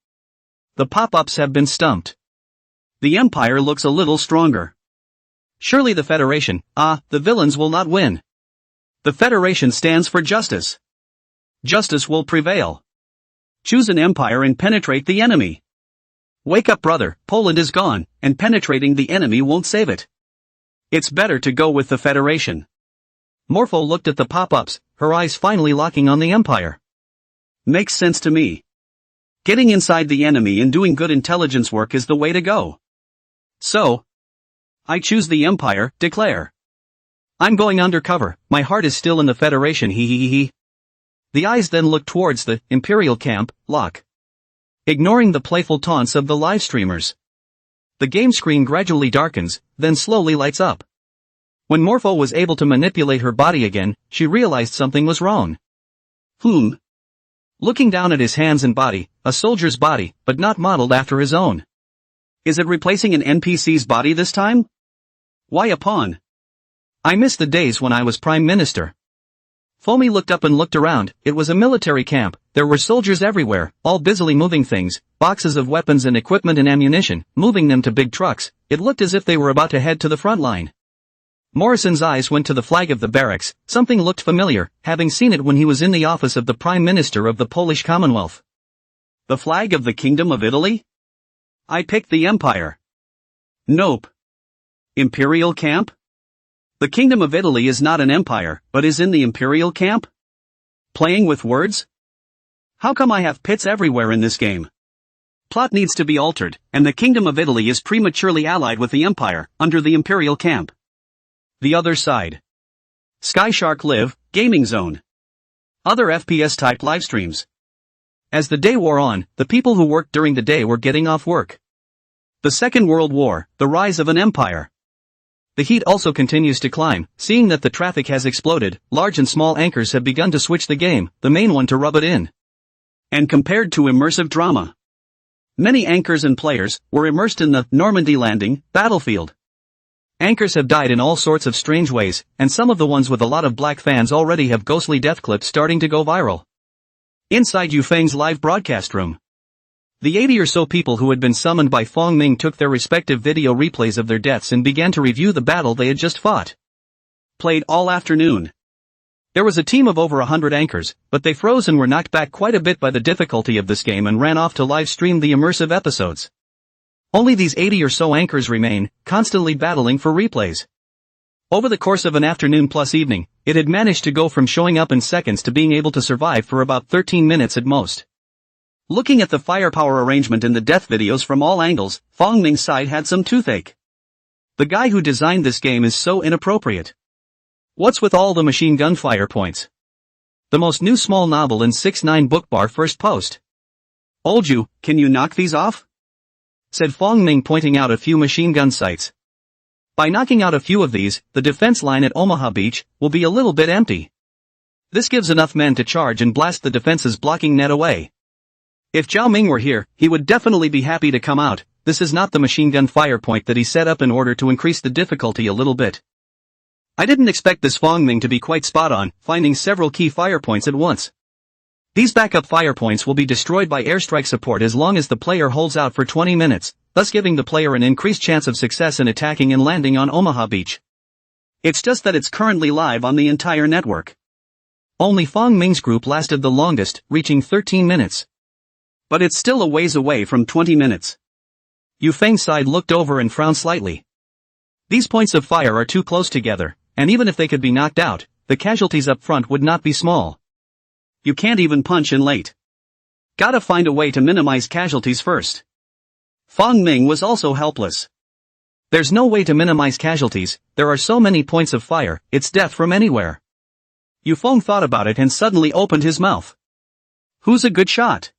S1: The pop-ups have been stumped. The Empire looks a little stronger. Surely the Federation, the villains will not win. The Federation stands for justice. Justice will prevail. Choose an empire and penetrate the enemy. Wake up, brother, Poland is gone, and penetrating the enemy won't save it. It's better to go with the Federation. Morpho looked at the pop-ups, her eyes finally locking on the Empire. Makes sense to me. Getting inside the enemy and doing good intelligence work is the way to go. So, I choose the Empire, declare. I'm going undercover, my heart is still in the Federation, he. The eyes then look towards the Imperial camp, lock. Ignoring the playful taunts of the live streamers. The game screen gradually darkens, then slowly lights up. When Morpho was able to manipulate her body again, she realized something was wrong. Looking down at his hands and body, a soldier's body, but not modeled after his own. Is it replacing an NPC's body this time? Why a pawn? I miss the days when I was Prime Minister. Foamy looked up and looked around. It was a military camp, there were soldiers everywhere, all busily moving things, boxes of weapons and equipment and ammunition, moving them to big trucks. It looked as if they were about to head to the front line. Morrison's eyes went to the flag of the barracks, something looked familiar, having seen it when he was in the office of the Prime Minister of the Polish Commonwealth. The flag of the Kingdom of Italy? I picked the Empire. Nope. Imperial camp? The Kingdom of Italy is not an empire, but is in the Imperial camp? Playing with words? How come I have pits everywhere in this game? Plot needs to be altered, and the Kingdom of Italy is prematurely allied with the Empire, under the Imperial camp. The other side. Skyshark Live, Gaming Zone. Other FPS-type livestreams. As the day wore on, the people who worked during the day were getting off work. The Second World War, the rise of an empire. The heat also continues to climb, seeing that the traffic has exploded, large and small anchors have begun to switch the game, the main one to rub it in. And compared to immersive drama. Many anchors and players were immersed in the Normandy landing battlefield. Anchors have died in all sorts of strange ways, and some of the ones with a lot of black fans already have ghostly death clips starting to go viral. Inside Yufeng's live broadcast room. The 80 or so people who had been summoned by Fong Ming took their respective video replays of their deaths and began to review the battle they had just fought. Played all afternoon. There was a team of over 100 anchors, but they froze and were knocked back quite a bit by the difficulty of this game and ran off to live stream the immersive episodes. Only these 80 or so anchors remain, constantly battling for replays. Over the course of an afternoon plus evening, it had managed to go from showing up in seconds to being able to survive for about 13 minutes at most. Looking at the firepower arrangement in the death videos from all angles, Fong Ming's side had some toothache. The guy who designed this game is so inappropriate. What's with all the machine gun fire points? The most new small novel in 6ix9ine Bookbar first post. Olju, can you knock these off? Said Fong Ming, pointing out a few machine gun sites. By knocking out a few of these, the defense line at Omaha Beach will be a little bit empty. This gives enough men to charge and blast the defense's blocking net away. If Zhao Ming were here, he would definitely be happy to come out. This is not the machine gun fire point that he set up in order to increase the difficulty a little bit. I didn't expect this Fong Ming to be quite spot on, finding several key fire points at once. These backup fire points will be destroyed by airstrike support as long as the player holds out for 20 minutes, thus giving the player an increased chance of success in attacking and landing on Omaha Beach. It's just that it's currently live on the entire network. Only Fong Ming's group lasted the longest, reaching 13 minutes. But it's still a ways away from 20 minutes. Yufeng's side looked over and frowned slightly. These points of fire are too close together, and even if they could be knocked out, the casualties up front would not be small. You can't even punch in late. Gotta find a way to minimize casualties first. Fong Ming was also helpless. There's no way to minimize casualties, there are so many points of fire, it's death from anywhere. Yufeng thought about it and suddenly opened his mouth. Who's a good shot?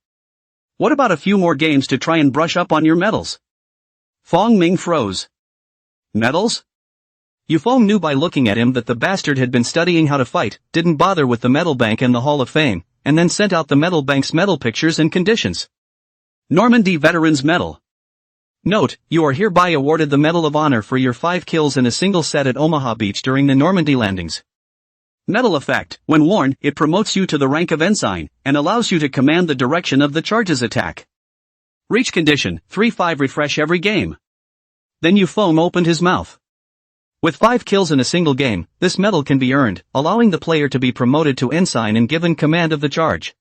S1: What about a few more games to try and brush up on your medals? Fong Ming froze. Medals? Yufeng knew by looking at him that the bastard had been studying how to fight, didn't bother with the medal bank and the Hall of Fame, and then sent out the medal bank's medal pictures and conditions. Normandy Veterans Medal. Note, you are hereby awarded the Medal of Honor for your 5 kills in a single set at Omaha Beach during the Normandy landings. Medal effect: when worn, it promotes you to the rank of ensign, and allows you to command the direction of the charge's attack. Reach condition: 3-5 refresh every game. Then you foam opened his mouth. With 5 kills in a single game, this medal can be earned, allowing the player to be promoted to ensign and given command of the charge.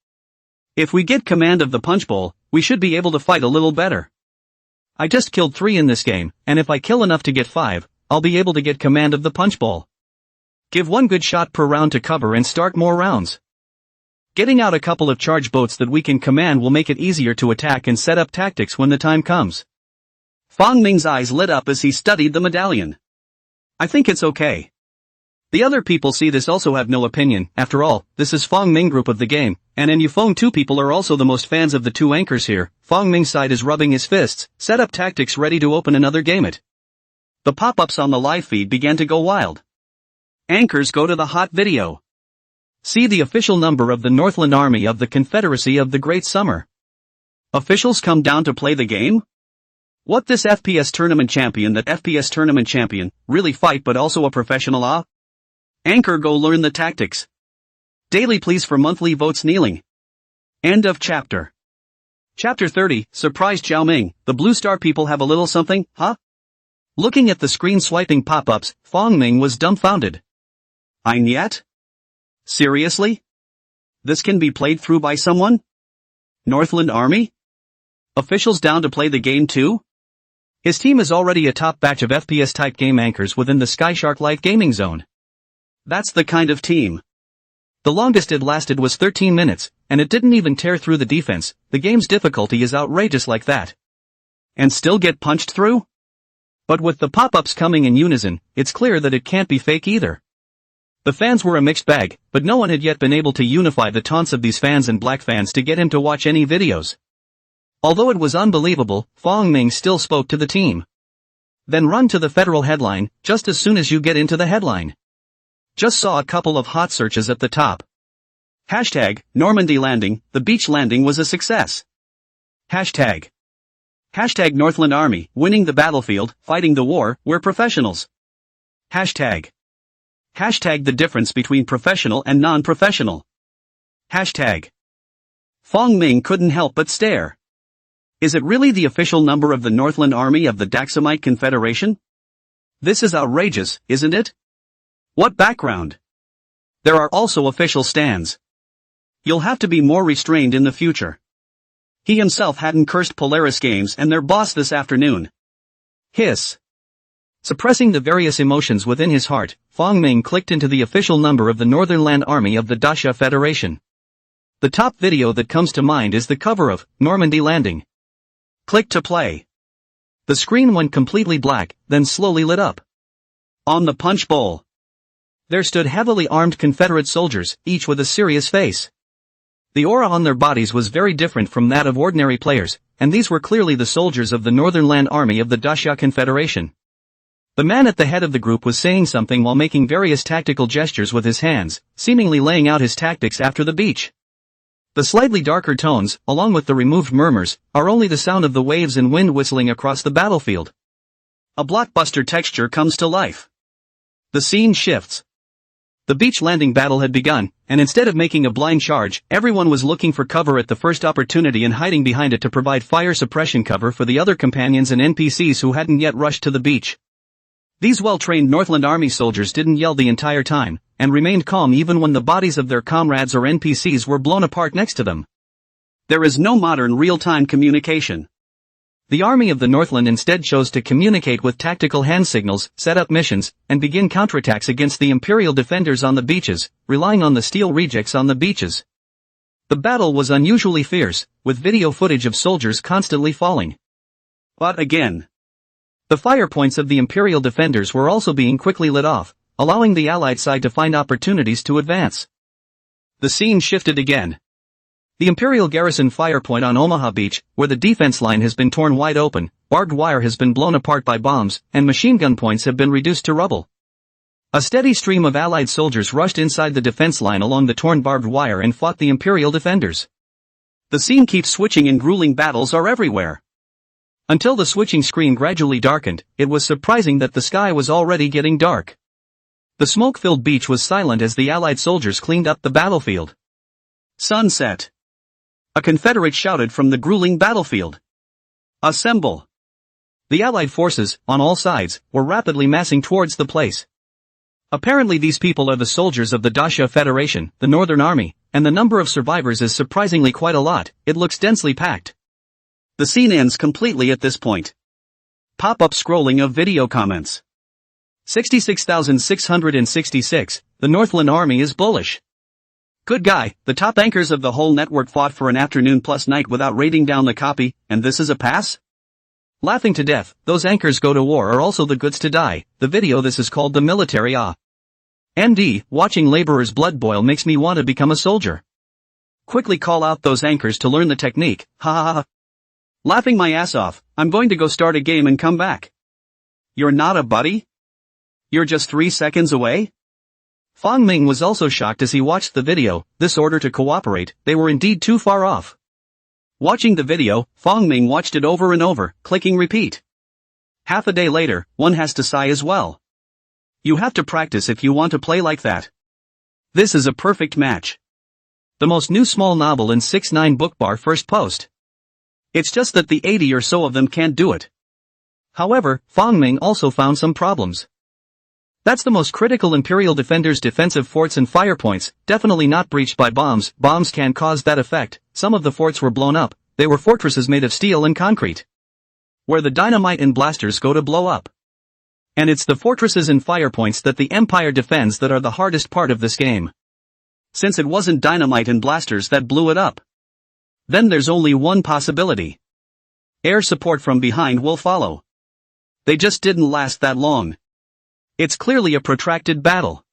S1: If we get command of the punch bowl, we should be able to fight a little better. I just killed 3 in this game, and if I kill enough to get 5, I'll be able to get command of the punch bowl. Give 1 good shot per round to cover and start more rounds. Getting out a couple of charge boats that we can command will make it easier to attack and set up tactics when the time comes. Fong Ming's eyes lit up as he studied the medallion. I think it's okay. The other people see this also have no opinion. After all, this is Fong Ming group of the game, and Yufeng 2 people are also the most fans of the 2 anchors here. Fong Ming's side is rubbing his fists, set up tactics ready to open another game it. The pop-ups on the live feed began to go wild. Anchors go to the hot video. See the official number of the Northland Army of the Confederacy of the Great Summer. Officials come down to play the game? What this FPS tournament champion really fight but also a professional Anchor go learn the tactics. Daily please for monthly votes kneeling. End of chapter. Chapter 30, Surprise Zhao Ming, the Blue Star people have a little something, huh? Looking at the screen swiping pop-ups, Fong Ming was dumbfounded. Ein yet? Seriously? This can be played through by someone? Northland Army? Officials down to play the game too? His team is already a top batch of FPS-type game anchors within the Skyshark Light gaming zone. That's the kind of team. The longest it lasted was 13 minutes, and it didn't even tear through the defense. The game's difficulty is outrageous like that. And still get punched through? But with the pop-ups coming in unison, it's clear that it can't be fake either. The fans were a mixed bag, but no one had yet been able to unify the taunts of these fans and black fans to get him to watch any videos. Although it was unbelievable, Fong Ming still spoke to the team. Then run to the federal headline, just as soon as you get into the headline. Just saw a couple of hot searches at the top. Hashtag, Normandy landing, the beach landing was a success. Hashtag Northland Army, winning the battlefield, fighting the war, we're professionals. Hashtag the difference between professional and non-professional. Hashtag Fong Ming couldn't help but stare. Is it really the official number of the Northland Army of the Daxamite Confederation? This is outrageous, isn't it? What background? There are also official stands. You'll have to be more restrained in the future. He himself hadn't cursed Polaris Games and their boss this afternoon. Hiss. Suppressing the various emotions within his heart, Fong Ming clicked into the official number of the Northernland Army of the Dasha Federation. The top video that comes to mind is the cover of Normandy Landing. Click to play. The screen went completely black, then slowly lit up. On the punch bowl, there stood heavily armed Confederate soldiers, each with a serious face. The aura on their bodies was very different from that of ordinary players, and these were clearly the soldiers of the Northernland Army of the Dasha Confederation. The man at the head of the group was saying something while making various tactical gestures with his hands, seemingly laying out his tactics after the beach. The slightly darker tones, along with the removed murmurs, are only the sound of the waves and wind whistling across the battlefield. A blockbuster texture comes to life. The scene shifts. The beach landing battle had begun, and instead of making a blind charge, everyone was looking for cover at the first opportunity and hiding behind it to provide fire suppression cover for the other companions and NPCs who hadn't yet rushed to the beach. These well-trained Northland Army soldiers didn't yell the entire time, and remained calm even when the bodies of their comrades or NPCs were blown apart next to them. There is no modern real-time communication. The army of the Northland instead chose to communicate with tactical hand signals, set up missions, and begin counterattacks against the Imperial defenders on the beaches, relying on the steel rejects on the beaches. The battle was unusually fierce, with video footage of soldiers constantly falling. But again, the fire points of the Imperial defenders were also being quickly lit off, allowing the Allied side to find opportunities to advance. The scene shifted again. The Imperial garrison fire point on Omaha Beach, where the defense line has been torn wide open, barbed wire has been blown apart by bombs, and machine gun points have been reduced to rubble. A steady stream of Allied soldiers rushed inside the defense line along the torn barbed wire and fought the Imperial defenders. The scene keeps switching and grueling battles are everywhere. Until the switching screen gradually darkened, it was surprising that the sky was already getting dark. The smoke-filled beach was silent as the Allied soldiers cleaned up the battlefield. Sunset. A Confederate shouted from the grueling battlefield. Assemble. The Allied forces, on all sides, were rapidly massing towards the place. Apparently these people are the soldiers of the Dacia Federation, the Northern Army, and the number of survivors is surprisingly quite a lot. It looks densely packed. The scene ends completely at this point. Pop-up scrolling of video comments. 66,666, the Northland Army is bullish. Good guy, the top anchors of the whole network fought for an afternoon plus night without raiding down the copy, and this is a pass? Laughing to death, those anchors go to war are also the goods to die. The video this is called the military MD, watching laborers' blood boil makes me want to become a soldier. Quickly call out those anchors to learn the technique, ha ha ha. Laughing my ass off, I'm going to go start a game and come back. You're not a buddy? You're just 3 seconds away? Fong Ming was also shocked as he watched the video. This order to cooperate, they were indeed too far off. Watching the video, Fong Ming watched it over and over, clicking repeat. Half a day later, one has to sigh as well. You have to practice if you want to play like that. This is a perfect match. The most new small novel in 6ix9ine Bookbar first post. It's just that the 80 or so of them can't do it. However, Fong Ming also found some problems. That's the most critical Imperial defenders' defensive forts and fire points, definitely not breached by bombs. Bombs can cause that effect. Some of the forts were blown up. They were fortresses made of steel and concrete, where the dynamite and blasters go to blow up. And it's the fortresses and fire points that the Empire defends that are the hardest part of this game. Since it wasn't dynamite and blasters that blew it up, then there's only one possibility. Air support from behind will follow. They just didn't last that long. It's clearly a protracted battle.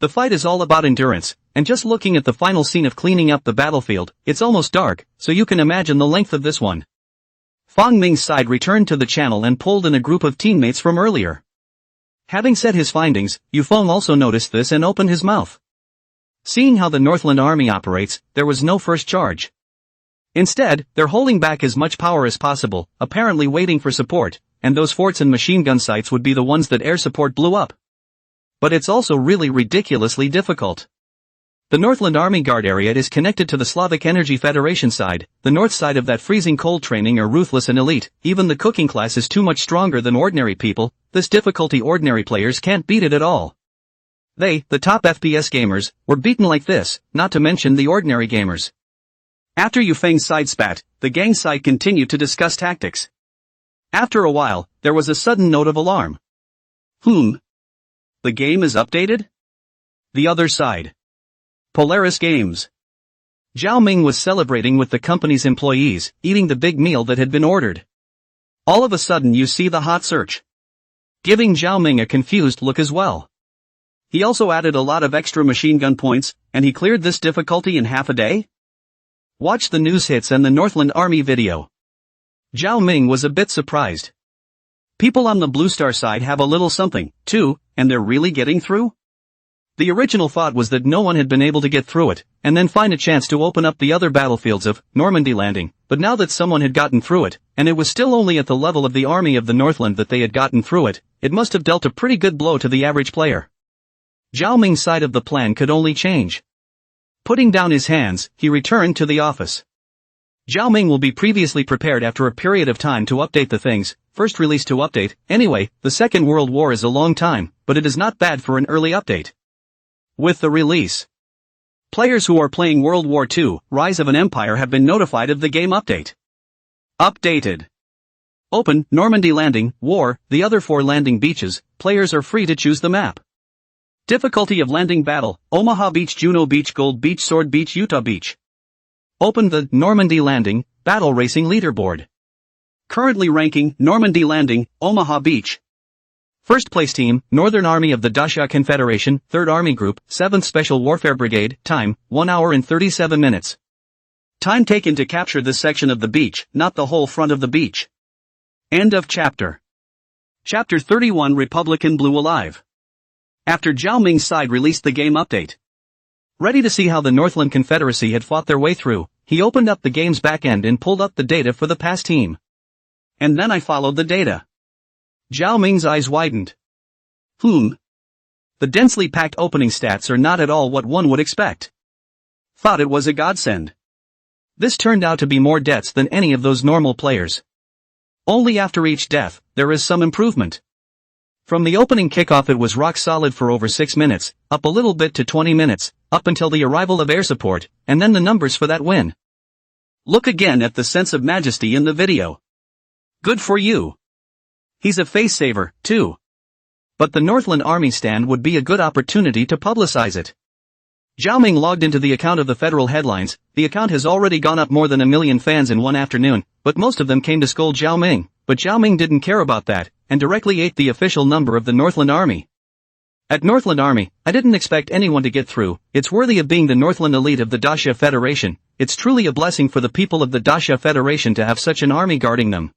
S1: The fight is all about endurance, and just looking at the final scene of cleaning up the battlefield, it's almost dark, so you can imagine the length of this one. Fong Ming's side returned to the channel and pulled in a group of teammates from earlier. Having said his findings, Yufeng also noticed this and opened his mouth. Seeing how the Northland Army operates, there was no first charge. Instead, they're holding back as much power as possible, apparently waiting for support, and those forts and machine gun sites would be the ones that air support blew up. But it's also really ridiculously difficult. The Northland Army Guard area is connected to the Slavic Energy Federation side. The north side of that freezing cold training are ruthless and elite. Even the cooking class is too much stronger than ordinary people. This difficulty ordinary players can't beat it at all. They, the top FPS gamers, were beaten like this, not to mention the ordinary gamers. After Yufeng's side spat, the gang side continued to discuss tactics. After a while, there was a sudden note of alarm. The game is updated? The other side. Polaris Games. Zhao Ming was celebrating with the company's employees, eating the big meal that had been ordered. All of a sudden you see the hot search, giving Zhao Ming a confused look as well. He also added a lot of extra machine gun points, and he cleared this difficulty in half a day? Watch the news hits and the Northland Army video. Zhao Ming was a bit surprised. People on the Blue Star side have a little something, too, and they're really getting through? The original thought was that no one had been able to get through it, and then find a chance to open up the other battlefields of Normandy Landing, but now that someone had gotten through it, and it was still only at the level of the army of the Northland that they had gotten through it, it must have dealt a pretty good blow to the average player. Zhao Ming's side of the plan could only change. Putting down his hands, he returned to the office. Zhao Ming will be previously prepared after a period of time to update the things, first release to update. Anyway, the Second World War is a long time, but it is not bad for an early update. With the release, players who are playing World War II, Rise of an Empire have been notified of the game update. Updated. Open, Normandy Landing, War, the other 4 landing beaches, players are free to choose the map. Difficulty of landing battle, Omaha Beach, Juno Beach, Gold Beach, Sword Beach, Utah Beach. Open the Normandy Landing, Battle Racing Leaderboard. Currently ranking, Normandy Landing, Omaha Beach. First place team, Northern Army of the Dacia Confederation, 3rd Army Group, 7th Special Warfare Brigade, time, 1 hour and 37 minutes. Time taken to capture this section of the beach, not the whole front of the beach. End of chapter. Chapter 31 Republican Blue Alive. After Zhao Ming's side released the game update. Ready to see how the Northland Confederacy had fought their way through, he opened up the game's backend and pulled up the data for the past team. And then I followed the data. Zhao Ming's eyes widened. The densely packed opening stats are not at all what one would expect. Thought it was a godsend. This turned out to be more deaths than any of those normal players. Only after each death, there is some improvement. From the opening kickoff it was rock solid for over 6 minutes, up a little bit to 20 minutes, up until the arrival of air support, and then the numbers for that win. Look again at the sense of majesty in the video. Good for you. He's a face saver, too. But the Northland Army stand would be a good opportunity to publicize it. Zhao Ming logged into the account of the Federal Headlines. The account has already gone up more than 1 million fans in one afternoon, but most of them came to scold Zhao Ming. But Zhao Ming didn't care about that, and directly ate the official number of the Northland Army. At Northland Army, I didn't expect anyone to get through. It's worthy of being the Northland elite of the Daxia Federation. It's truly a blessing for the people of the Daxia Federation to have such an army guarding them.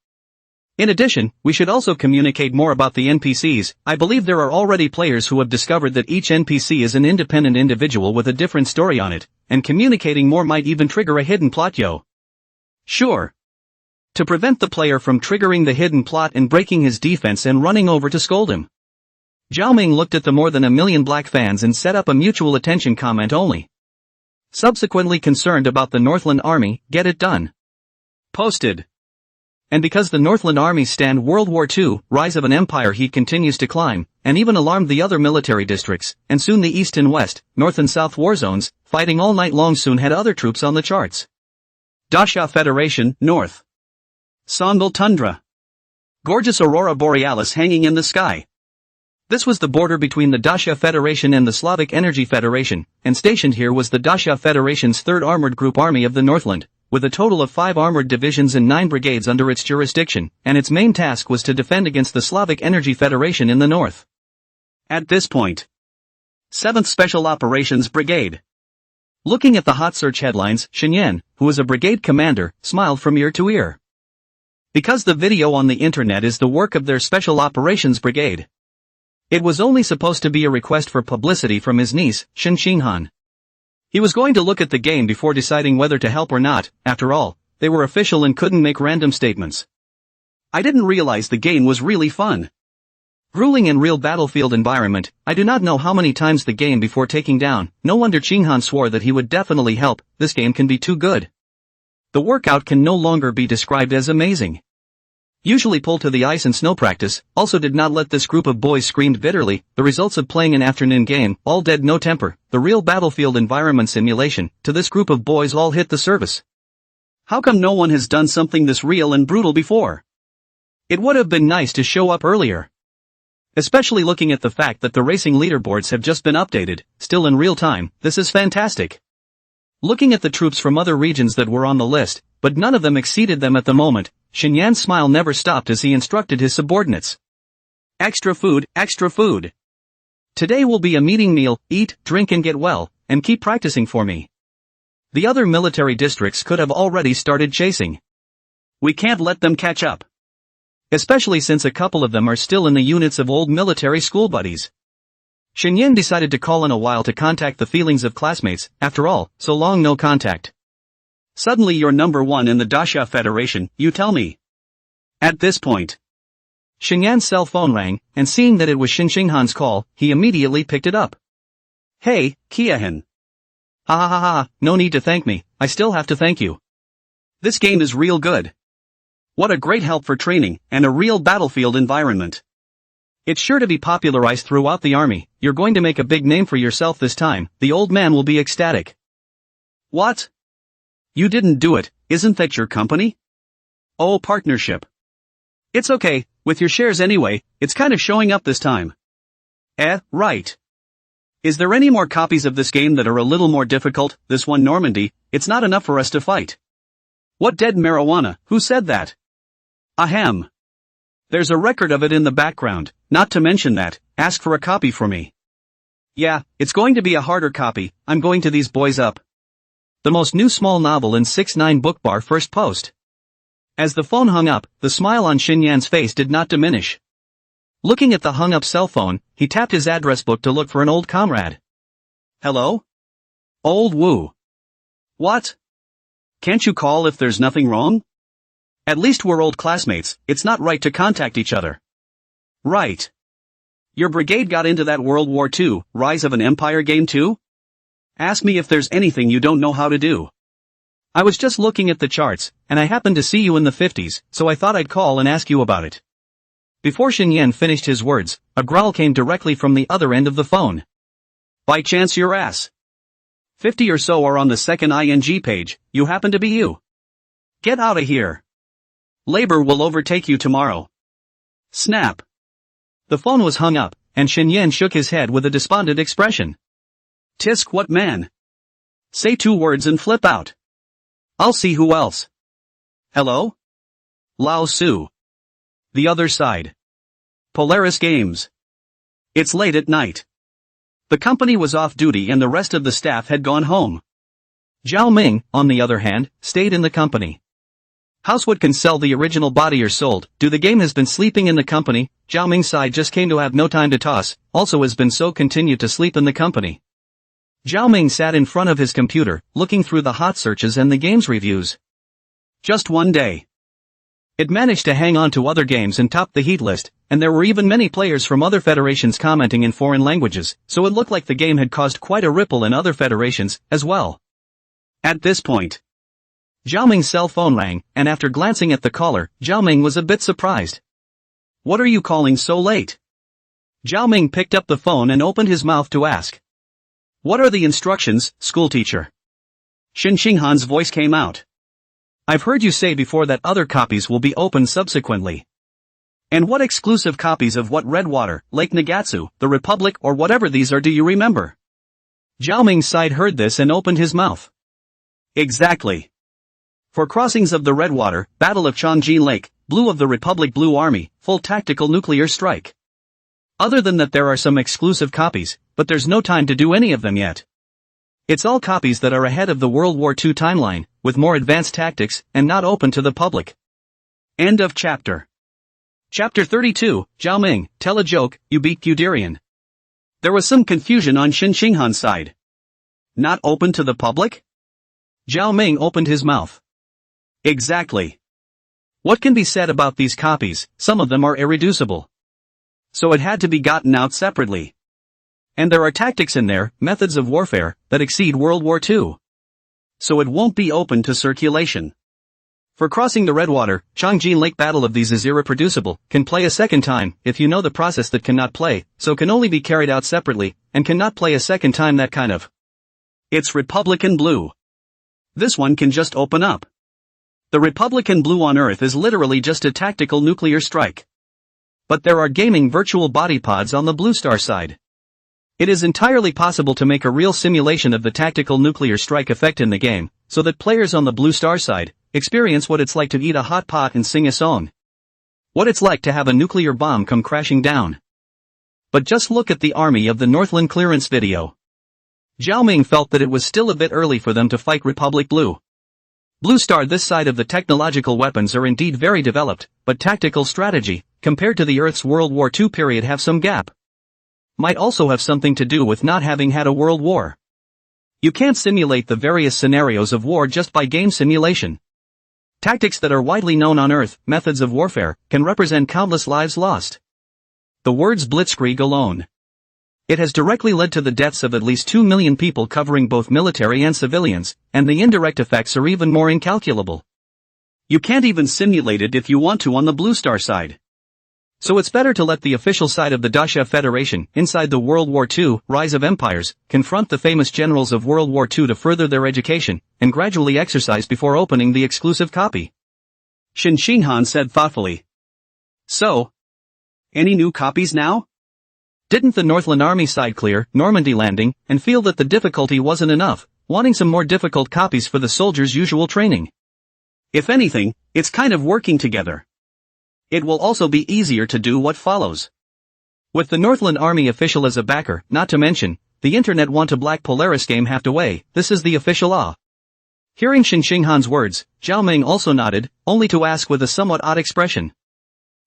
S1: In addition, we should also communicate more about the NPCs. I believe there are already players who have discovered that each NPC is an independent individual with a different story on it, and communicating more might even trigger a hidden plot. Sure. To prevent the player from triggering the hidden plot and breaking his defense and running over to scold him. Zhao Ming looked at the more than 1 million black fans and set up a mutual attention comment only. Subsequently concerned about the Northland Army, get it done. Posted. And because the Northland Army stand World War II, rise of an empire heat continues to climb, and even alarmed the other military districts, and soon the East and West, North and South war zones, fighting all night long soon had other troops on the charts. Daxia Federation, North. Sonville Tundra. Gorgeous aurora borealis hanging in the sky. This was the border between the Daxia Federation and the Slavic Energy Federation, and stationed here was the Daxia Federation's 3rd Armored Group Army of the Northland, with a total of 5 armored divisions and 9 brigades under its jurisdiction, and its main task was to defend against the Slavic Energy Federation in the north. At this point, 7th Special Operations Brigade. Looking at the hot search headlines, Shenyan, who was a brigade commander, smiled from ear to ear. Because the video on the internet is the work of their Special Operations Brigade. It was only supposed to be a request for publicity from his niece, Shen Xinghan. He was going to look at the game before deciding whether to help or not. After all, they were official and couldn't make random statements. I didn't realize the game was really fun. Grueling in real battlefield environment. I do not know how many times the game before taking down. No wonder Xinghan swore that he would definitely help. This game can be too good. The workout can no longer be described as amazing. Usually pulled to the ice and snow practice, also did not let this group of boys screamed bitterly, the results of playing an afternoon game, all dead no temper, the real battlefield environment simulation, to this group of boys all hit the service. How come no one has done something this real and brutal before? It would have been nice to show up earlier. Especially looking at the fact that the racing leaderboards have just been updated, still in real time. This is fantastic. Looking at the troops from other regions that were on the list, but none of them exceeded them at the moment, Shenyan's smile never stopped as he instructed his subordinates. Extra food, extra food. Today will be a meeting meal, eat, drink and get well, and keep practicing for me. The other military districts could have already started chasing. We can't let them catch up. Especially since a couple of them are still in the units of old military school buddies. Shenyan decided to call in a while to contact the feelings of classmates. After all, so long no contact. Suddenly you're number 1 in the Daxia Federation, you tell me. At this point, Shenyan's cell phone rang, and seeing that it was Shen Xinghan's call, he immediately picked it up. Hey, Kiahan. Ha ha ha ha, no need to thank me, I still have to thank you. This game is real good. What a great help for training, and a real battlefield environment. It's sure to be popularized throughout the army. You're going to make a big name for yourself this time. The old man will be ecstatic. What? You didn't do it, isn't that your company? Oh, partnership. It's okay, with your shares anyway, it's kind of showing up this time. Right. Is there any more copies of this game that are a little more difficult? This one Normandy, it's not enough for us to fight. What dead marijuana, who said that? Ahem. There's a record of it in the background, not to mention that, ask for a copy for me. Yeah, it's going to be a harder copy, I'm going to these boys up. The most new small novel in 6ix9ine Bookbar first post. As the phone hung up, the smile on Shenyan's face did not diminish. Looking at the hung-up cell phone, he tapped his address book to look for an old comrade. Hello? Old Wu. What? Can't you call if there's nothing wrong? At least we're old classmates, it's not right to contact each other. Right. Your brigade got into that World War II, Rise of an Empire game too? Ask me if there's anything you don't know how to do. I was just looking at the charts, and I happened to see you in the 50s, so I thought I'd call and ask you about it. Before Shen Yan finished his words, a growl came directly from the other end of the phone. By chance your ass. 50 or so are on the second ING page, you happen to be you. Get out of here. Labor will overtake you tomorrow. Snap. The phone was hung up, and Shen Yan shook his head with a despondent expression. Tisk what man? Say 2 words and flip out. I'll see who else. Hello? Lao Su. The other side. Polaris Games. It's late at night. The company was off duty and the rest of the staff had gone home. Zhao Ming, on the other hand, stayed in the company. Housewood can sell the original body or sold. The game has been sleeping in the company. Zhao Ming's side just came to have no time to toss, also has been so continued to sleep in the company. Zhao Ming sat in front of his computer, looking through the hot searches and the game's reviews. Just one day. It managed to hang on to other games and topped the heat list, and there were even many players from other federations commenting in foreign languages, so it looked like the game had caused quite a ripple in other federations, as well. At this point, Zhao Ming's cell phone rang, and after glancing at the caller, Zhao Ming was a bit surprised. What are you calling so late? Zhao Ming picked up the phone and opened his mouth to ask. What are the instructions, schoolteacher? Shen Xinghan's voice came out. I've heard you say before that other copies will be opened subsequently. And what exclusive copies of what Redwater, Lake Nagatsu, the Republic or whatever these are do you remember? Zhao Ming's side heard this and opened his mouth. Exactly. For crossings of the Redwater, Battle of Chongqing Lake, Blue of the Republic Blue Army, full tactical nuclear strike. Other than that there are some exclusive copies, but there's no time to do any of them yet. It's all copies that are ahead of the World War II timeline, with more advanced tactics, and not open to the public. End of chapter. Chapter 32, Zhao Ming, tell a joke, you beat Guderian. There was some confusion on Shen Xinghan's side. Not open to the public? Zhao Ming opened his mouth. Exactly. What can be said about these copies? Some of them are irreducible. So it had to be gotten out separately. And there are tactics in there, methods of warfare, that exceed World War II. So it won't be open to circulation. For crossing the Redwater, Chongqing Lake Battle of these is irreproducible, can play a second time, if you know the process that cannot play, so can only be carried out separately, and cannot play a second time that kind of. It's Republican Blue. This one can just open up. The Republican Blue on Earth is literally just a tactical nuclear strike. But there are gaming virtual body pods on the Blue Star side. It is entirely possible to make a real simulation of the tactical nuclear strike effect in the game, so that players on the Blue Star side experience what it's like to eat a hot pot and sing a song. What it's like to have a nuclear bomb come crashing down. But just look at the Army of the Northland clearance video. Zhao Ming felt that it was still a bit early for them to fight Republic Blue. Blue Star this side of the technological weapons are indeed very developed, but tactical strategy, compared to the Earth's World War II period have some gap. Might also have something to do with not having had a world war. You can't simulate the various scenarios of war just by game simulation. Tactics that are widely known on Earth, methods of warfare, can represent countless lives lost. The words blitzkrieg alone. It has directly led to the deaths of at least 2 million people covering both military and civilians, and the indirect effects are even more incalculable. You can't even simulate it if you want to on the Blue Star side. So it's better to let the official side of the Dasha Federation, inside the World War II, Rise of Empires, confront the famous generals of World War II to further their education, and gradually exercise before opening the exclusive copy. Shen Xinghan said thoughtfully. So? Any new copies now? Didn't the Northland Army side clear Normandy landing, and feel that the difficulty wasn't enough, wanting some more difficult copies for the soldiers' usual training? If anything, it's kind of working together. It will also be easier to do what follows. With the Northland Army official as a backer, not to mention, the internet want a black Polaris game half away, this is the official law. Hearing Shen Xinghan's words, Zhao Ming also nodded, only to ask with a somewhat odd expression.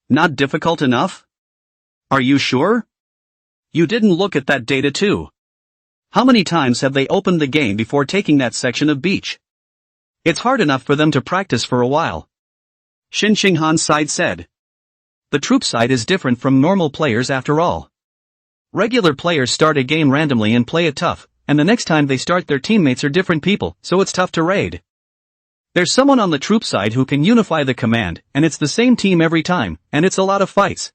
S1: Not difficult enough? Are you sure? You didn't look at that data too. How many times have they opened the game before taking that section of beach? It's hard enough for them to practice for a while. Shin Shinghan's side said. The troop side is different from normal players after all. Regular players start a game randomly and play it tough, and the next time they start their teammates are different people, so it's tough to raid. There's someone on the troop side who can unify the command, and it's the same team every time, and it's a lot of fights.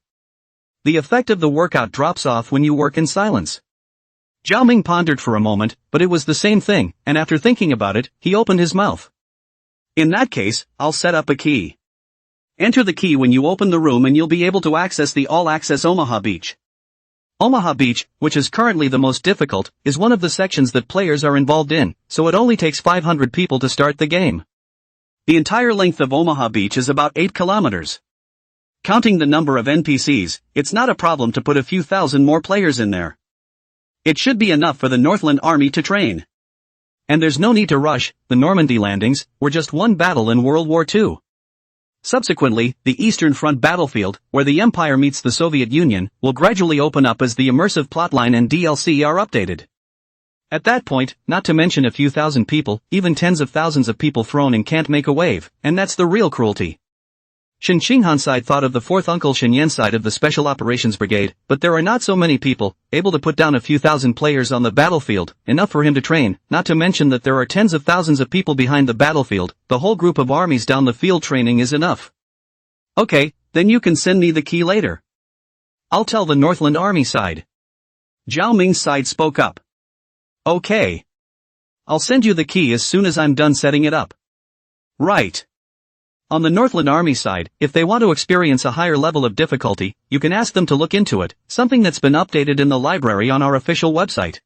S1: The effect of the workout drops off when you work in silence. Zhao Ming pondered for a moment, but it was the same thing, and after thinking about it, he opened his mouth. In that case, I'll set up a key. Enter the key when you open the room and you'll be able to access the all-access Omaha Beach. Omaha Beach, which is currently the most difficult, is one of the sections that players are involved in, so it only takes 500 people to start the game. The entire length of Omaha Beach is about 8 kilometers. Counting the number of NPCs, it's not a problem to put a few thousand more players in there. It should be enough for the Northland Army to train. And there's no need to rush, the Normandy landings were just one battle in World War II. Subsequently, the Eastern Front battlefield, where the Empire meets the Soviet Union, will gradually open up as the immersive plotline and DLC are updated. At that point, not to mention a few thousand people, even tens of thousands of people thrown in can't make a wave, and that's the real cruelty. Shin Shinghan's side thought of the 4th Uncle Shenyan's side of the Special Operations Brigade, but there are not so many people, able to put down a few thousand players on the battlefield, enough for him to train, not to mention that there are tens of thousands of people behind the battlefield, the whole group of armies down the field training is enough. Okay, then you can send me the key later. I'll tell the Northland Army side. Zhao Ming's side spoke up. Okay. I'll send you the key as soon as I'm done setting it up. Right. On the Northland Army side, if they want to experience a higher level of difficulty, you can ask them to look into it, something that's been updated in the library on our official website.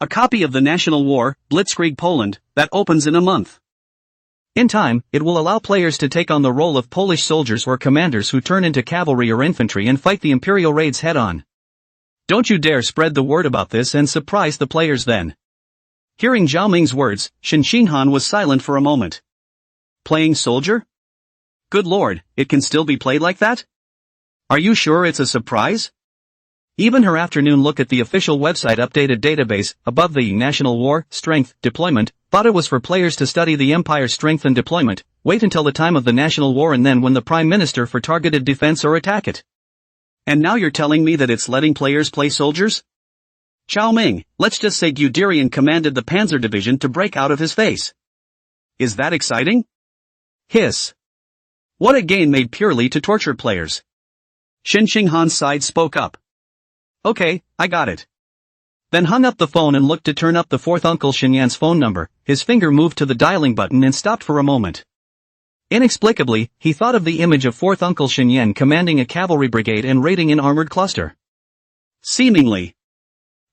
S1: A copy of the National War, Blitzkrieg Poland, that opens in a month. In time, it will allow players to take on the role of Polish soldiers or commanders who turn into cavalry or infantry and fight the Imperial raids head-on. Don't you dare spread the word about this and surprise the players then. Hearing Zhao Ming's words, Shin Shinghan was silent for a moment. Playing soldier? Good lord, it can still be played like that? Are you sure it's a surprise? Even her afternoon look at the official website updated database, above the National War, Strength, Deployment, thought it was for players to study the Empire's strength and deployment, wait until the time of the National War and then when the Prime Minister for targeted defense or attack it. And now you're telling me that it's letting players play soldiers? Zhao Ming, let's just say Guderian commanded the Panzer Division to break out of his face. Is that exciting? Hiss. What a game made purely to torture players. Shin Shinghan's side spoke up. Okay, I got it. Then hung up the phone and looked to turn up the 4th Uncle Shenyan's phone number, his finger moved to the dialing button and stopped for a moment. Inexplicably, he thought of the image of 4th Uncle Shenyan commanding a cavalry brigade and raiding an armored cluster. Seemingly.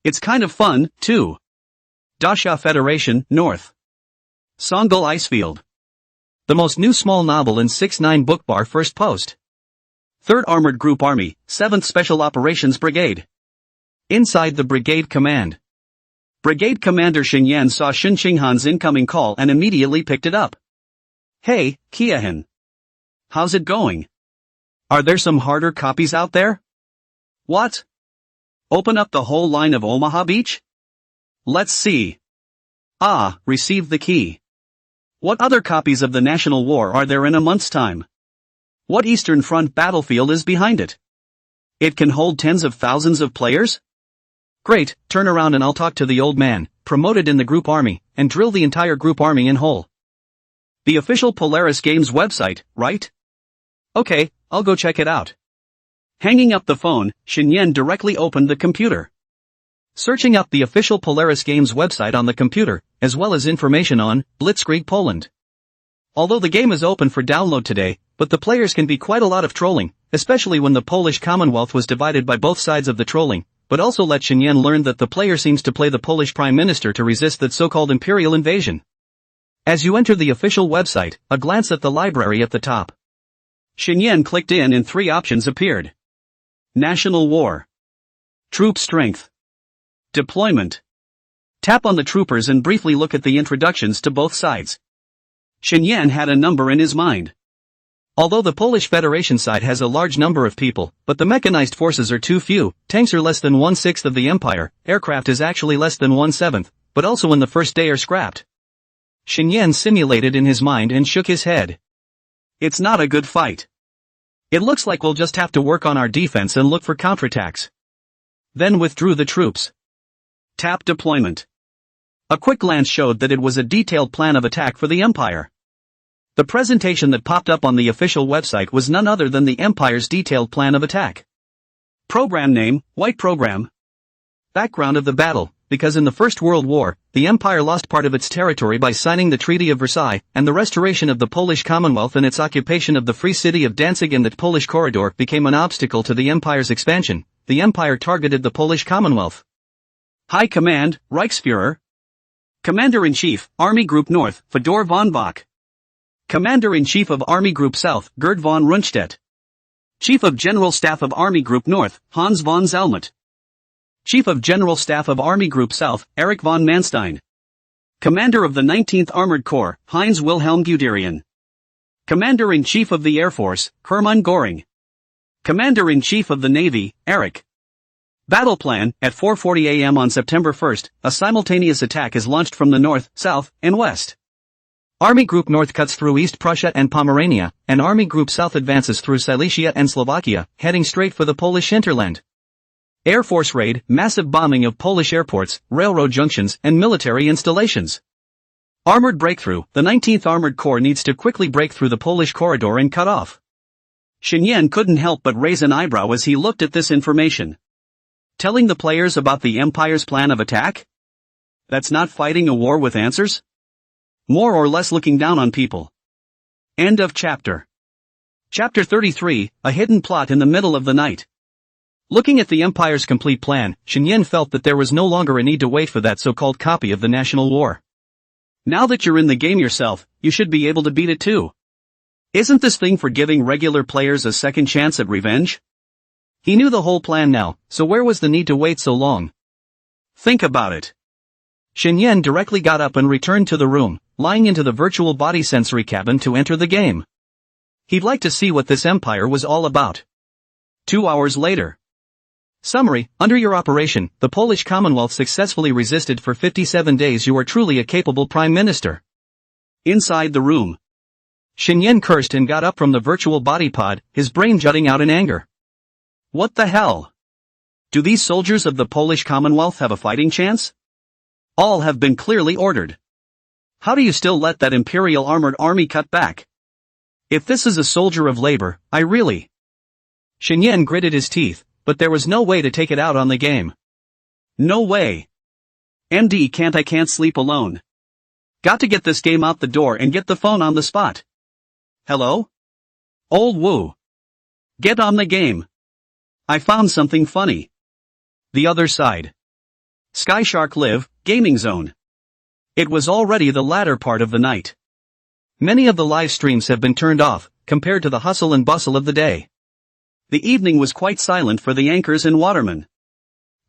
S1: It's kind of fun, too. Dasha Federation, North. Songal Icefield. The most new small novel in 6-9 book bar first post. 3rd Armored Group Army, 7th Special Operations Brigade. Inside the brigade command. Brigade Commander Shenyan saw Shin Shinghan's incoming call and immediately picked it up. Hey, Kiahan. How's it going? Are there some harder copies out there? What? Open up the whole line of Omaha Beach? Let's see. Ah, received the key. What other copies of the National War are there in a month's time? What Eastern Front battlefield is behind it? It can hold tens of thousands of players? Great, turn around and I'll talk to the old man, promoted in the group army, and drill the entire group army in whole. The official Polaris Games website, right? Okay, I'll go check it out. Hanging up the phone, Shenyan directly opened the computer. Searching up the official Polaris Games website on the computer, as well as information on Blitzkrieg Poland. Although the game is open for download today, but the players can be quite a lot of trolling, especially when the Polish Commonwealth was divided by both sides of the trolling, but also let Shenyan learn that the player seems to play the Polish Prime Minister to resist that so-called Imperial invasion. As you enter the official website, a glance at the library at the top. Shenyan clicked in and 3 options appeared. National War. Troop Strength. Deployment. Tap on the troopers and briefly look at the introductions to both sides. Shenyan had a number in his mind. Although the Polish Federation side has a large number of people, but the mechanized forces are too few, tanks are less than 1/6 of the Empire, aircraft is actually less than 1/7, but also in the first day are scrapped. Shenyan simulated in his mind and shook his head. It's not a good fight. It looks like we'll just have to work on our defense and look for counterattacks. Then withdrew the troops. Tap deployment. A quick glance showed that it was a detailed plan of attack for the Empire. The presentation that popped up on the official website was none other than the Empire's detailed plan of attack. Program name, White Program. Background of the battle, because in the First World War, the Empire lost part of its territory by signing the Treaty of Versailles, and the restoration of the Polish Commonwealth and its occupation of the Free City of Danzig and the Polish Corridor became an obstacle to the Empire's expansion. The Empire targeted the Polish Commonwealth. High Command, Reichsführer. Commander-in-Chief, Army Group North, Fedor von Bock. Commander-in-Chief of Army Group South, Gerd von Rundstedt. Chief of General Staff of Army Group North, Hans von Zellmuth. Chief of General Staff of Army Group South, Erich von Manstein. Commander of the 19th Armored Corps, Heinz Wilhelm Guderian. Commander-in-Chief of the Air Force, Hermann Göring. Commander-in-Chief of the Navy, Erich. Battle plan, at 4:40 a.m. on September 1st, a simultaneous attack is launched from the north, south, and west. Army Group North cuts through East Prussia and Pomerania, and Army Group South advances through Silesia and Slovakia, heading straight for the Polish hinterland. Air Force raid, massive bombing of Polish airports, railroad junctions, and military installations. Armored breakthrough, the 19th Armored Corps needs to quickly break through the Polish corridor and cut off. Shen Yan couldn't help but raise an eyebrow as he looked at this information. Telling the players about the Empire's plan of attack? That's not fighting a war with answers? More or less looking down on people. End of chapter. Chapter 33, a hidden plot in the middle of the night. Looking at the Empire's complete plan, Shen Yan felt that there was no longer a need to wait for that so-called copy of the National War. Now that you're in the game yourself, you should be able to beat it too. Isn't this thing for giving regular players a second chance at revenge? He knew the whole plan now, so where was the need to wait so long? Think about it. Shen Yan directly got up and returned to the room, lying into the virtual body sensory cabin to enter the game. He'd like to see what this Empire was all about. 2 hours later. Summary, under your operation, the Polish Commonwealth successfully resisted for 57 days. You are truly a capable Prime Minister. Inside the room. Shen Yan cursed and got up from the virtual body pod, his brain jutting out in anger. What the hell? Do these soldiers of the Polish Commonwealth have a fighting chance? All have been clearly ordered. How do you still let that Imperial armored army cut back? If this is a soldier of labor, I really... Shen Yan gritted his teeth, but there was no way to take it out on the game. No way. MD I can't sleep alone. Got to get this game out the door and get the phone on the spot. Hello? Old Woo. Get on the game. I found something funny. The other side. Skyshark Live, Gaming Zone. It was already the latter part of the night. Many of the live streams have been turned off, compared to the hustle and bustle of the day. The evening was quite silent for the anchors and watermen.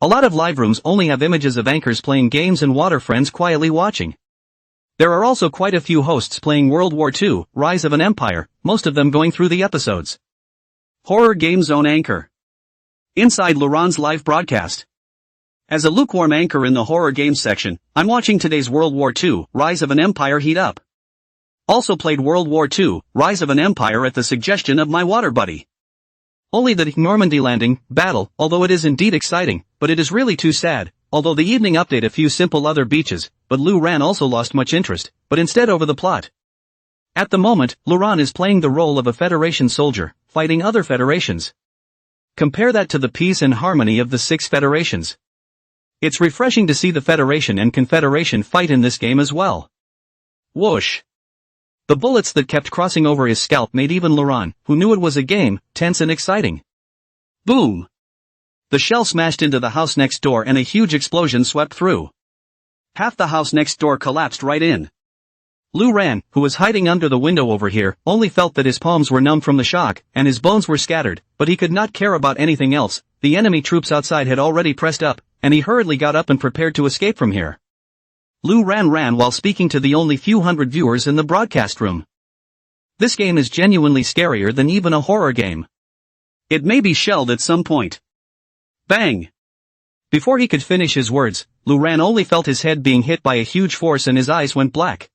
S1: A lot of live rooms only have images of anchors playing games and water friends quietly watching. There are also quite a few hosts playing World War II, Rise of an Empire, most of them going through the episodes. Horror Game Zone Anchor. Inside Laurent's live broadcast. As a lukewarm anchor in the horror games section, I'm watching today's World War II, Rise of an Empire heat up. Also played World War II, Rise of an Empire at the suggestion of my water buddy. Only the Normandy landing, battle, although it is indeed exciting, but it is really too sad, although the evening update a few simple other beaches, but Lu Ran also lost much interest, but instead over the plot. At the moment, Laurent is playing the role of a Federation soldier, fighting other federations. Compare that to the peace and harmony of the 6 federations. It's refreshing to see the Federation and Confederation fight in this game as well. Whoosh. The bullets that kept crossing over his scalp made even Laurent, who knew it was a game, tense and exciting. Boom! The shell smashed into the house next door and a huge explosion swept through. Half the house next door collapsed right in. Lu Ran, who was hiding under the window over here, only felt that his palms were numb from the shock, and his bones were scattered, but he could not care about anything else. The enemy troops outside had already pressed up, and he hurriedly got up and prepared to escape from here. Lu Ran ran while speaking to the only few hundred viewers in the broadcast room. This game is genuinely scarier than even a horror game. It may be shelled at some point. Bang! Before he could finish his words, Lu Ran only felt his head being hit by a huge force and his eyes went black.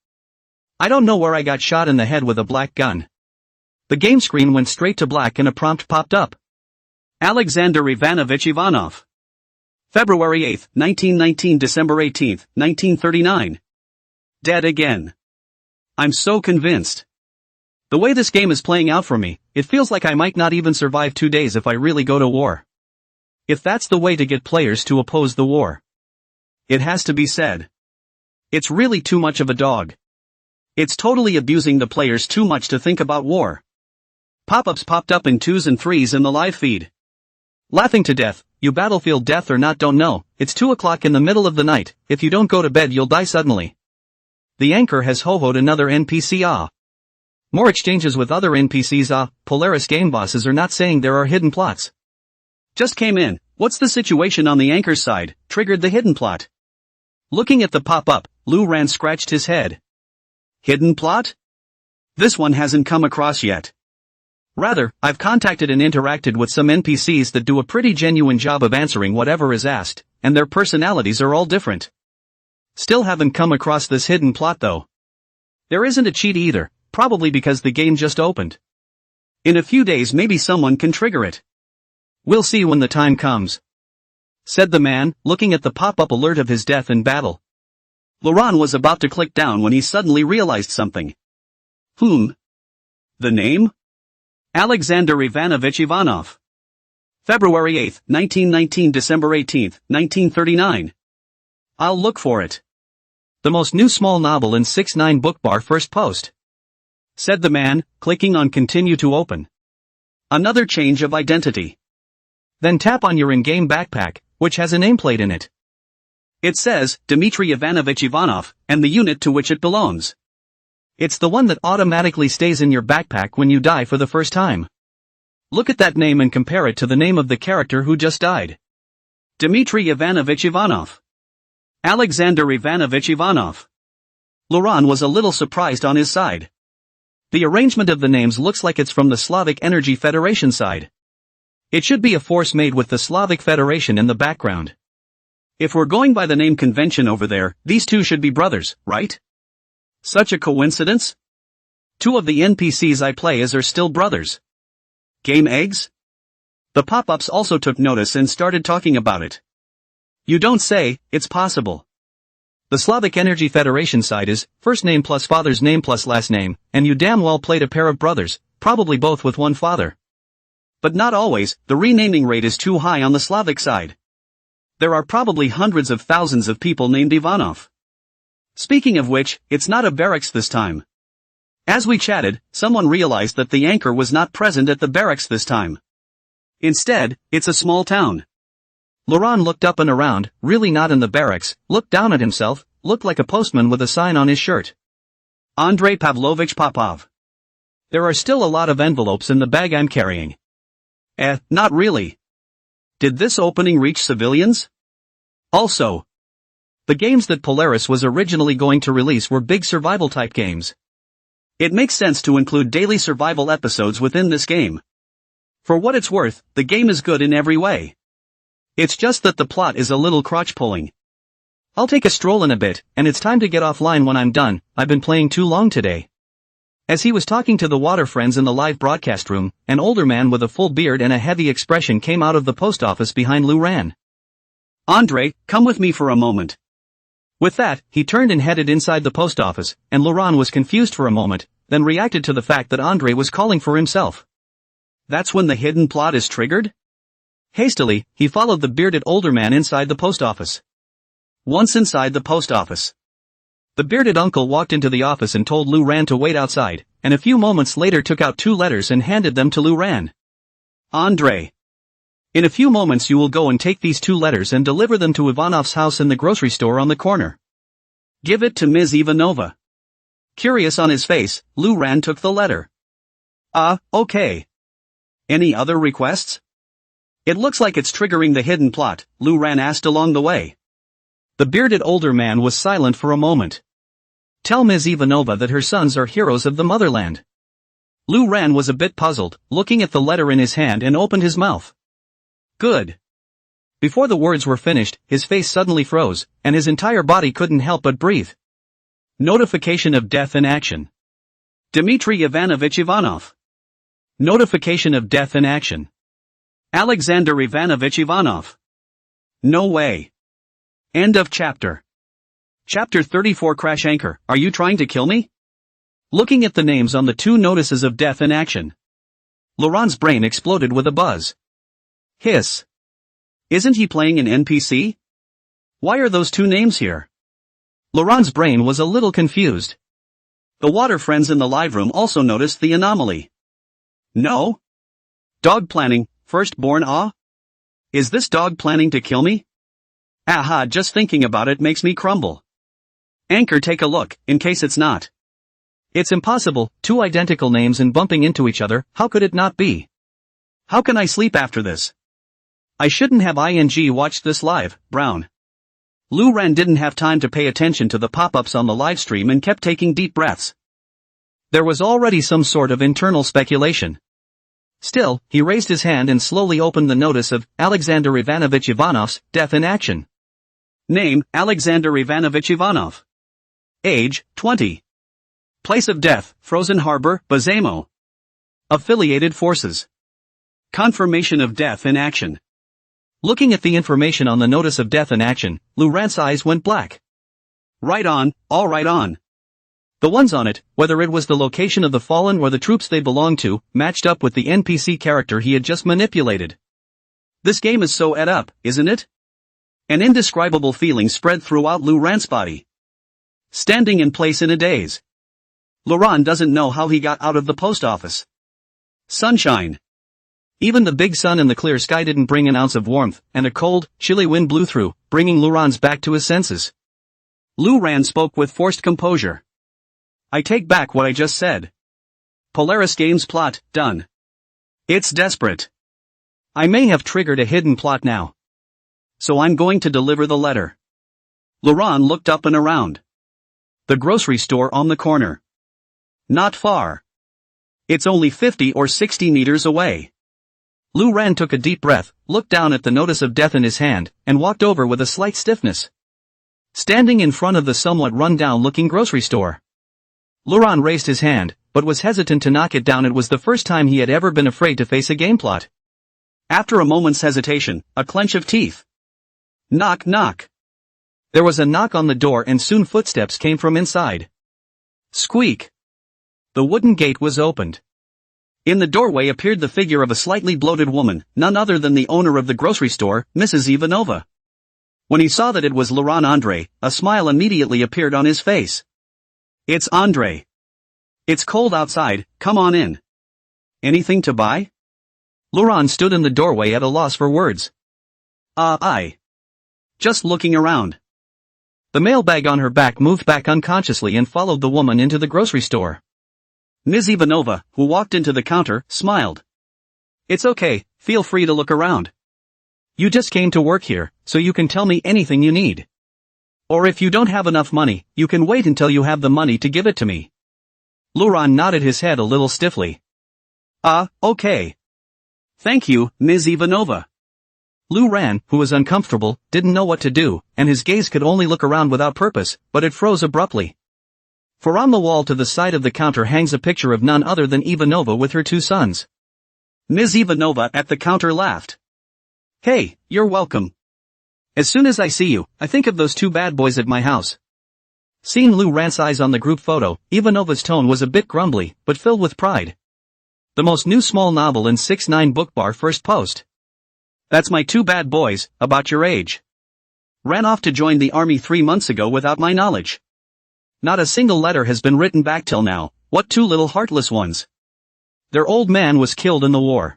S1: I don't know where I got shot in the head with a black gun. The game screen went straight to black and a prompt popped up. Alexander Ivanovich Ivanov. February 8, 1919 December 18, 1939. Dead again. I'm so convinced. The way this game is playing out for me, it feels like I might not even survive 2 days if I really go to war. If that's the way to get players to oppose the war. It has to be said. It's really too much of a dog. It's totally abusing the players too much to think about war. Pop-ups popped up in 2s and 3s in the live feed. Laughing to death, you Battlefield death or not don't know, it's 2 o'clock in the middle of the night, if you don't go to bed you'll die suddenly. The anchor has ho-hoed another NPC More exchanges with other NPCs Polaris game bosses are not saying there are hidden plots. Just came in, what's the situation on the anchor's side, triggered the hidden plot. Looking at the pop-up, Lou Ran scratched his head. Hidden plot? This one hasn't come across yet. Rather, I've contacted and interacted with some NPCs that do a pretty genuine job of answering whatever is asked, and their personalities are all different. Still haven't come across this hidden plot though. There isn't a cheat either, probably because the game just opened. In a few days maybe someone can trigger it. We'll see when the time comes. Said the man, looking at the pop-up alert of his death in battle. Laurent was about to click down when he suddenly realized something. The name? Alexander Ivanovich Ivanov. February 8, 1919 December 18, 1939. I'll look for it. The most new small novel in 6-9 bookbar first post. Said the man, clicking on continue to open. Another change of identity. Then tap on your in-game backpack, which has a nameplate in it. It says, Dmitry Ivanovich Ivanov, and the unit to which it belongs. It's the one that automatically stays in your backpack when you die for the first time. Look at that name and compare it to the name of the character who just died. Dmitry Ivanovich Ivanov. Alexander Ivanovich Ivanov. Laurent was a little surprised on his side. The arrangement of the names looks like it's from the Slavic Energy Federation side. It should be a force made with the Slavic Federation in the background. If we're going by the name convention over there, these two should be brothers, right? Such a coincidence? 2 of the NPCs I play as are still brothers. Game eggs? The pop-ups also took notice and started talking about it. You don't say, it's possible. The Slavic Energy Federation side is, first name plus father's name plus last name, and you damn well played a pair of brothers, probably both with one father. But not always, the renaming rate is too high on the Slavic side. There are probably hundreds of thousands of people named Ivanov. Speaking of which, it's not a barracks this time. As we chatted, someone realized that the anchor was not present at the barracks this time. Instead, it's a small town. Laurent looked up and around, really not in the barracks, looked down at himself, looked like a postman with a sign on his shirt. Andrei Pavlovich Popov. There are still a lot of envelopes in the bag I'm carrying. Not really. Did this opening reach civilians? Also, the games that Polaris was originally going to release were big survival-type games. It makes sense to include daily survival episodes within this game. For what it's worth, the game is good in every way. It's just that the plot is a little crotch-pulling. I'll take a stroll in a bit, and it's time to get offline when I'm done, I've been playing too long today. As he was talking to the water friends in the live broadcast room, an older man with a full beard and a heavy expression came out of the post office behind Lou Ran. Andre, come with me for a moment. With that, he turned and headed inside the post office, and Laurent was confused for a moment, then reacted to the fact that Andre was calling for himself. That's when the hidden plot is triggered? Hastily, he followed the bearded older man inside the post office. Once inside the post office, the bearded uncle walked into the office and told Lou Ran to wait outside, and a few moments later took out 2 letters and handed them to Lou Ran. Andre. In a few moments you will go and take these 2 letters and deliver them to Ivanov's house in the grocery store on the corner. Give it to Ms. Ivanova. Curious on his face, Lou Ran took the letter. Okay. Any other requests? It looks like it's triggering the hidden plot, Lou Ran asked along the way. The bearded older man was silent for a moment. Tell Ms. Ivanova that her sons are heroes of the motherland. Lou Ran was a bit puzzled, looking at the letter in his hand and opened his mouth. Good. Before the words were finished, his face suddenly froze, and his entire body couldn't help but breathe. Notification of death in action. Dmitry Ivanovich Ivanov. Notification of death in action. Alexander Ivanovich Ivanov. No way. End of chapter. Chapter 34 Crash Anchor, are you trying to kill me? Looking at the names on the 2 notices of death in action, Laurent's brain exploded with a buzz. Hiss. Isn't he playing an NPC? Why are those 2 names here? Laurent's brain was a little confused. The water friends in the live room also noticed the anomaly. No? Dog planning, firstborn ah? Is this dog planning to kill me? Aha, just thinking about it makes me crumble. Anchor, take a look, in case it's not. It's impossible, 2 identical names and bumping into each other, how could it not be? How can I sleep after this? I shouldn't have watched this live, Brown. Lu Ran didn't have time to pay attention to the pop-ups on the livestream and kept taking deep breaths. There was already some sort of internal speculation. Still, he raised his hand and slowly opened the notice of Alexander Ivanovich Ivanov's death in action. Name, Alexander Ivanovich Ivanov. Age, 20. Place of death, Frozen Harbor, Bazemo. Affiliated forces. Confirmation of death in action. Looking at the information on the notice of death in action, Lu Ran's eyes went black. Right on, all right on. The ones on it, whether it was the location of the fallen or the troops they belonged to, matched up with the NPC character he had just manipulated. This game is so ed up, isn't it? An indescribable feeling spread throughout Lu Ran's body. Standing in place in a daze. Laurent doesn't know how he got out of the post office. Sunshine. Even the big sun and the clear sky didn't bring an ounce of warmth, and a cold, chilly wind blew through, bringing Laurent's back to his senses. Lu Ran spoke with forced composure. I take back what I just said. Polaris Games plot, done. It's desperate. I may have triggered a hidden plot now. So I'm going to deliver the letter. Laurent looked up and around. The grocery store on the corner. Not far. It's only 50 or 60 meters away. Lu Ran took a deep breath, looked down at the notice of death in his hand, and walked over with a slight stiffness. Standing in front of the somewhat run-down-looking grocery store. Laurent raised his hand, but was hesitant to knock it down. It was the first time he had ever been afraid to face a game plot. After a moment's hesitation, a clench of teeth. Knock, knock. There was a knock on the door and soon footsteps came from inside. Squeak. The wooden gate was opened. In the doorway appeared the figure of a slightly bloated woman, none other than the owner of the grocery store, Mrs. Ivanova. When he saw that it was Laurent André, a smile immediately appeared on his face. It's André. It's cold outside, come on in. Anything to buy? Laurent stood in the doorway at a loss for words. I. Just looking around. The mailbag on her back moved back unconsciously and followed the woman into the grocery store. Ms. Ivanova, who walked into the counter, smiled. It's okay, feel free to look around. You just came to work here, so you can tell me anything you need. Or if you don't have enough money, you can wait until you have the money to give it to me. Laurent nodded his head a little stiffly. Okay. Thank you, Ms. Ivanova. Lu Ran, who was uncomfortable, didn't know what to do, and his gaze could only look around without purpose, but it froze abruptly. For on the wall to the side of the counter hangs a picture of none other than Ivanova with her 2 sons. Ms. Ivanova at the counter laughed. Hey, you're welcome. As soon as I see you, I think of those 2 bad boys at my house. Seeing Lu Ran's eyes on the group photo, Ivanova's tone was a bit grumbly, but filled with pride. The most new small novel in 6ix9ine Bookbar first post. That's my 2 bad boys, about your age. Ran off to join the army 3 months ago without my knowledge. Not a single letter has been written back till now, what 2 little heartless ones. Their old man was killed in the war.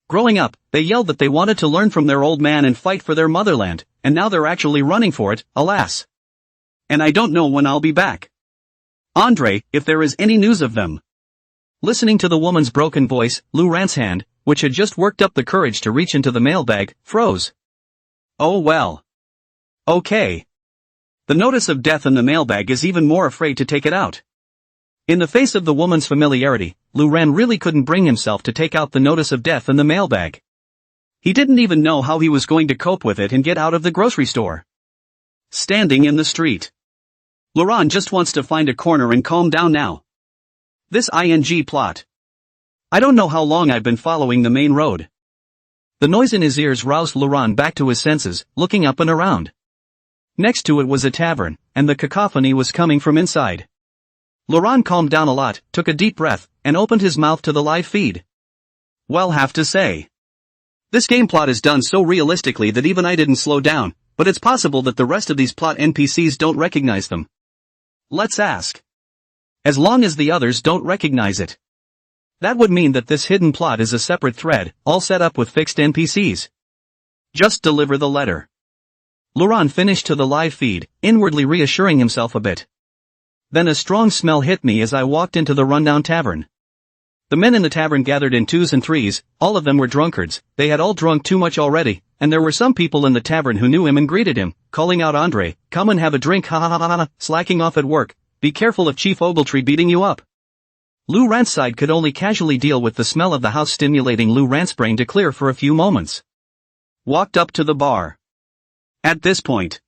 S1: Growing up, they yelled that they wanted to learn from their old man and fight for their motherland, and now they're actually running for it, alas. And I don't know when I'll be back. André, if there is any news of them. Listening to the woman's broken voice, Lu Ran's hand, which had just worked up the courage to reach into the mailbag, froze. Oh well. Okay. The notice of death in the mailbag is even more afraid to take it out. In the face of the woman's familiarity, Lu Ran really couldn't bring himself to take out the notice of death in the mailbag. He didn't even know how he was going to cope with it and get out of the grocery store. Standing in the street. Laurent just wants to find a corner and calm down now. This ing plot. I don't know how long I've been following the main road. The noise in his ears roused Laurent back to his senses, looking up and around. Next to it was a tavern, and the cacophony was coming from inside. Laurent calmed down a lot, took a deep breath, and opened his mouth to the live feed. Well, have to say, this game plot is done so realistically that even I didn't slow down, but it's possible that the rest of these plot NPCs don't recognize them. Let's ask. As long as the others don't recognize it. That would mean that this hidden plot is a separate thread, all set up with fixed NPCs. Just deliver the letter. Laurent finished to the live feed, inwardly reassuring himself a bit. Then a strong smell hit me as I walked into the rundown tavern. The men in the tavern gathered in twos and threes, all of them were drunkards, they had all drunk too much already, and there were some people in the tavern who knew him and greeted him, calling out Andre, come and have a drink, ha ha ha ha ha, slacking off at work, be careful of Chief Ogletree beating you up. Lou Rant's side could only casually deal with the smell of the house, stimulating Lou Rant's brain to clear for a few moments. Walked up to the bar. At this point,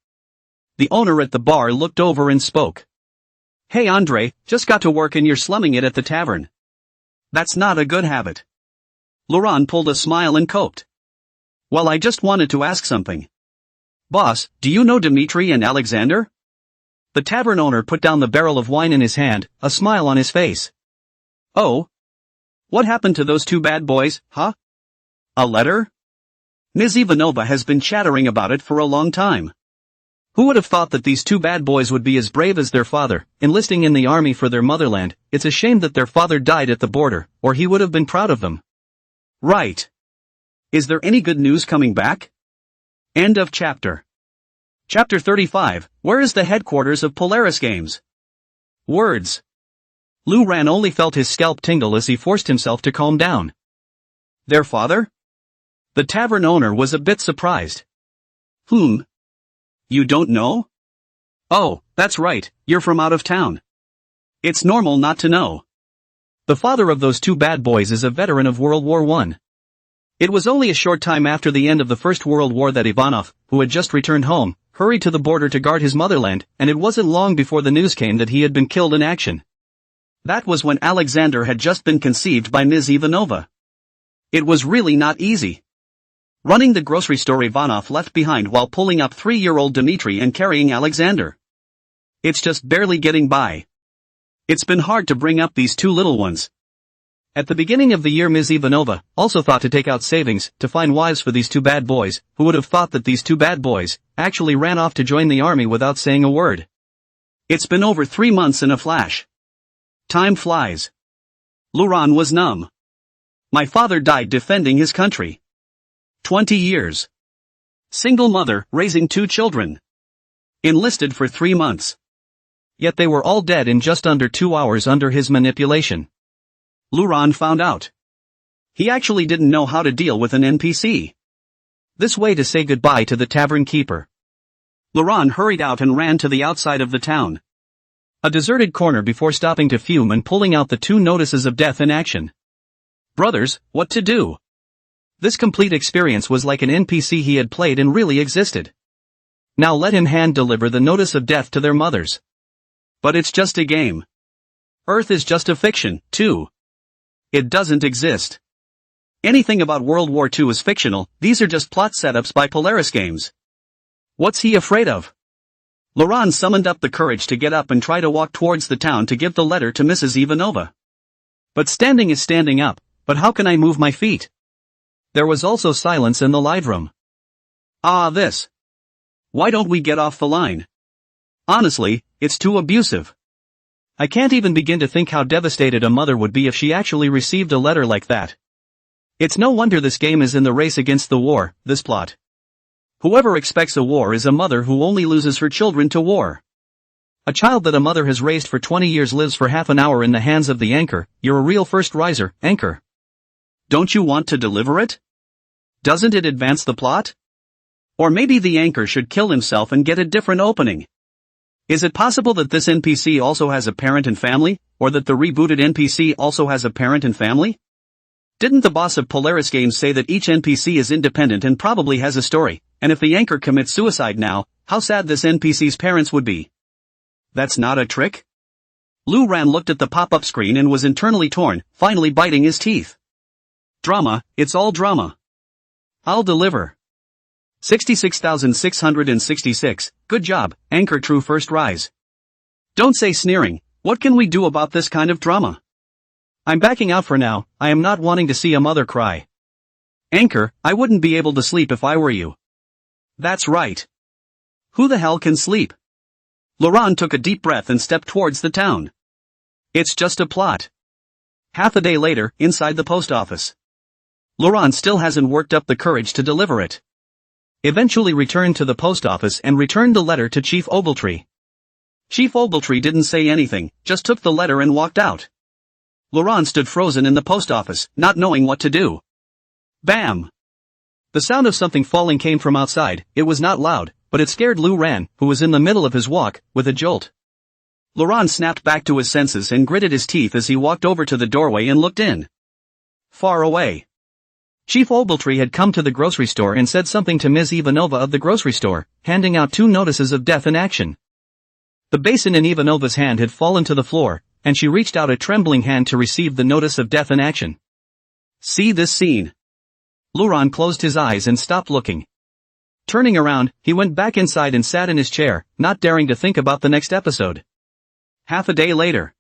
S1: the owner at the bar looked over and spoke. Hey Andre, just got to work and you're slumming it at the tavern. That's not a good habit. Laurent pulled a smile and coped. Well, I just wanted to ask something. Boss, do you know Dimitri and Alexander? The tavern owner put down the barrel of wine in his hand, a smile on his face. Oh? What happened to those two bad boys, huh? A letter? Ms. Ivanova has been chattering about it for a long time. Who would have thought that these two bad boys would be as brave as their father, enlisting in the army for their motherland? It's a shame that their father died at the border, or he would have been proud of them. Right. Is there any good news coming back? End of chapter. Chapter 35, where is the headquarters of Polaris Games? Words. Lou Rant only felt his scalp tingle as he forced himself to calm down. Their father? The tavern owner was a bit surprised. You don't know? Oh, that's right, you're from out of town. It's normal not to know. The father of those two bad boys is a veteran of World War I. It was only a short time after the end of the First World War that Ivanov, who had just returned home, hurried to the border to guard his motherland, and it wasn't long before the news came that he had been killed in action. That was when Alexander had just been conceived by Ms. Ivanova. It was really not easy. Running the grocery store Ivanov left behind while pulling up 3-year-old Dmitri and carrying Alexander. It's just barely getting by. It's been hard to bring up these two little ones. At the beginning of the year Ms. Ivanova also thought to take out savings to find wives for these two bad boys. Who would have thought that these two bad boys actually ran off to join the army without saying a word? It's been over 3 months in a flash. Time flies. Laurent was numb. My father died defending his country. 20 years. Single mother, raising 2 children. Enlisted for 3 months. Yet they were all dead in just under 2 hours under his manipulation. Laurent found out. He actually didn't know how to deal with an NPC. This way to say goodbye to the tavern keeper. Laurent hurried out and ran to the outside of the town. A deserted corner before stopping to fume and pulling out the 2 notices of death in action. Brothers, what to do? This complete experience was like an NPC he had played and really existed. Now let him hand deliver the notice of death to their mothers. But it's just a game. Earth is just a fiction, too. It doesn't exist. Anything about World War II is fictional, these are just plot setups by Polaris Games. What's he afraid of? Laurent summoned up the courage to get up and try to walk towards the town to give the letter to Mrs. Ivanova. But standing is standing up, but how can I move my feet? There was also silence in the live room. This. Why don't we get off the line? Honestly, it's too abusive. I can't even begin to think how devastated a mother would be if she actually received a letter like that. It's no wonder this game is in the race against the war, this plot. Whoever expects a war is a mother who only loses her children to war. A child that a mother has raised for 20 years lives for half an hour in the hands of the anchor. You're a real first riser, anchor. Don't you want to deliver it? Doesn't it advance the plot? Or maybe the anchor should kill himself and get a different opening. Is it possible that this NPC also has a parent and family, or that the rebooted NPC also has a parent and family? Didn't the boss of Polaris Games say that each NPC is independent and probably has a story, and if the anchor commits suicide now, how sad this NPC's parents would be? That's not a trick? Lu Ran looked at the pop-up screen and was internally torn, finally biting his teeth. Drama, it's all drama. I'll deliver. 66,666, good job, Anchor True First Rise. Don't say sneering, what can we do about this kind of drama? I'm backing out for now, I am not wanting to see a mother cry. Anchor, I wouldn't be able to sleep if I were you. That's right. Who the hell can sleep? Laurent took a deep breath and stepped towards the town. It's just a plot. Half a day later, inside the post office. Laurent still hasn't worked up the courage to deliver it. Eventually returned to the post office and returned the letter to Chief Ogletree. Chief Ogletree didn't say anything, just took the letter and walked out. Laurent stood frozen in the post office, not knowing what to do. Bam! The sound of something falling came from outside. It was not loud, but it scared Lu Ran, who was in the middle of his walk, with a jolt. Laurent snapped back to his senses and gritted his teeth as he walked over to the doorway and looked in. Far away. Chief Ogletree had come to the grocery store and said something to Ms. Ivanova of the grocery store, handing out 2 notices of death in action. The basin in Ivanova's hand had fallen to the floor, and she reached out a trembling hand to receive the notice of death in action. See this scene. Laurent closed his eyes and stopped looking. Turning around, he went back inside and sat in his chair, not daring to think about the next episode. Half a day later.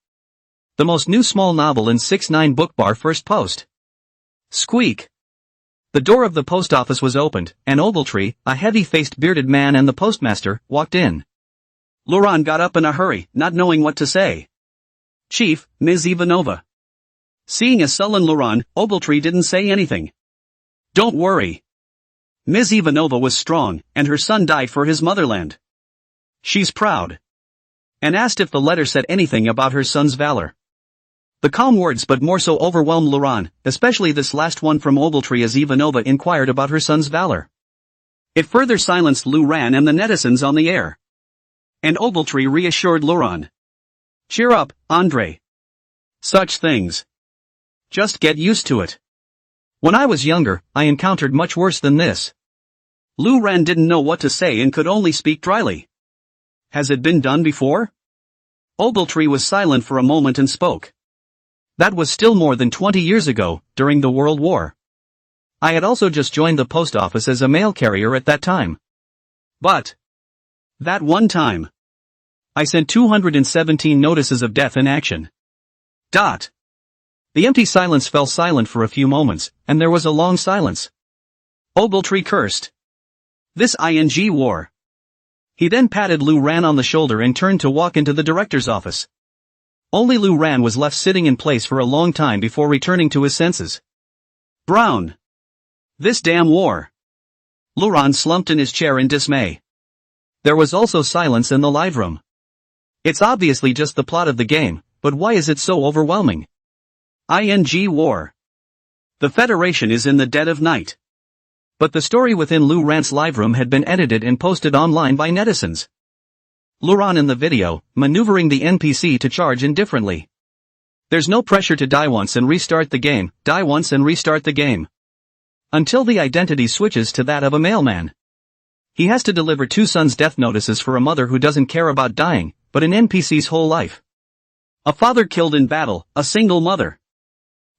S1: The most new small novel in 6ix9ine book bar first post. Squeak. The door of the post office was opened, and Ogletree, a heavy-faced bearded man and the postmaster, walked in. Laurent got up in a hurry, not knowing what to say. Chief, Ms. Ivanova. Seeing a sullen Laurent, Ogletree didn't say anything. Don't worry. Ms. Ivanova was strong, and her son died for his motherland. She's proud. And asked if the letter said anything about her son's valor. The calm words but more so overwhelmed Laurent, especially this last one from Ogletree as Ivanova inquired about her son's valor. It further silenced Lu Ran and the netizens on the air. And Ogletree reassured Laurent. Cheer up, Andre. Such things. Just get used to it. When I was younger, I encountered much worse than this. Lu Ran didn't know what to say and could only speak dryly. Has it been done before? Ogletree was silent for a moment and spoke. That was still more than 20 years ago, during the World War. I had also just joined the post office as a mail carrier at that time. But that one time, I sent 217 notices of death in action. The empty silence fell silent for a few moments, and there was a long silence. Ogletree cursed. This ing war. He then patted Lu Ran on the shoulder and turned to walk into the director's office. Only Lu Ran was left sitting in place for a long time before returning to his senses. Brown. This damn war. Laurent slumped in his chair in dismay. There was also silence in the live room. It's obviously just the plot of the game, but why is it so overwhelming? ing war. The Federation is in the dead of night. But the story within Lu Ran's live room had been edited and posted online by netizens. Laurent in the video, maneuvering the NPC to charge indifferently. There's no pressure to die once and restart the game, die once and restart the game. Until the identity switches to that of a mailman. He has to deliver 2 sons' death notices for a mother who doesn't care about dying, but an NPC's whole life. A father killed in battle, a single mother.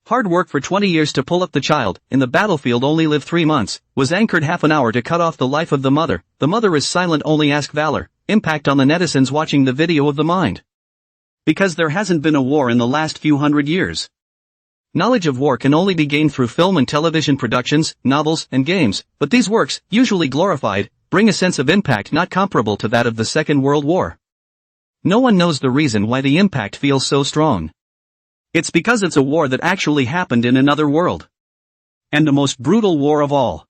S1: Hard work for 20 years to pull up the child, in the battlefield only lived 3 months, was anchored half an hour to cut off the life of the mother is silent only ask valor, impact on the netizens watching the video of the mind. Because there hasn't been a war in the last few hundred years. Knowledge of war can only be gained through film and television productions, novels, and games, but these works, usually glorified, bring a sense of impact not comparable to that of the Second World War. No one knows the reason why the impact feels so strong. It's because it's a war that actually happened in another world. And the most brutal war of all.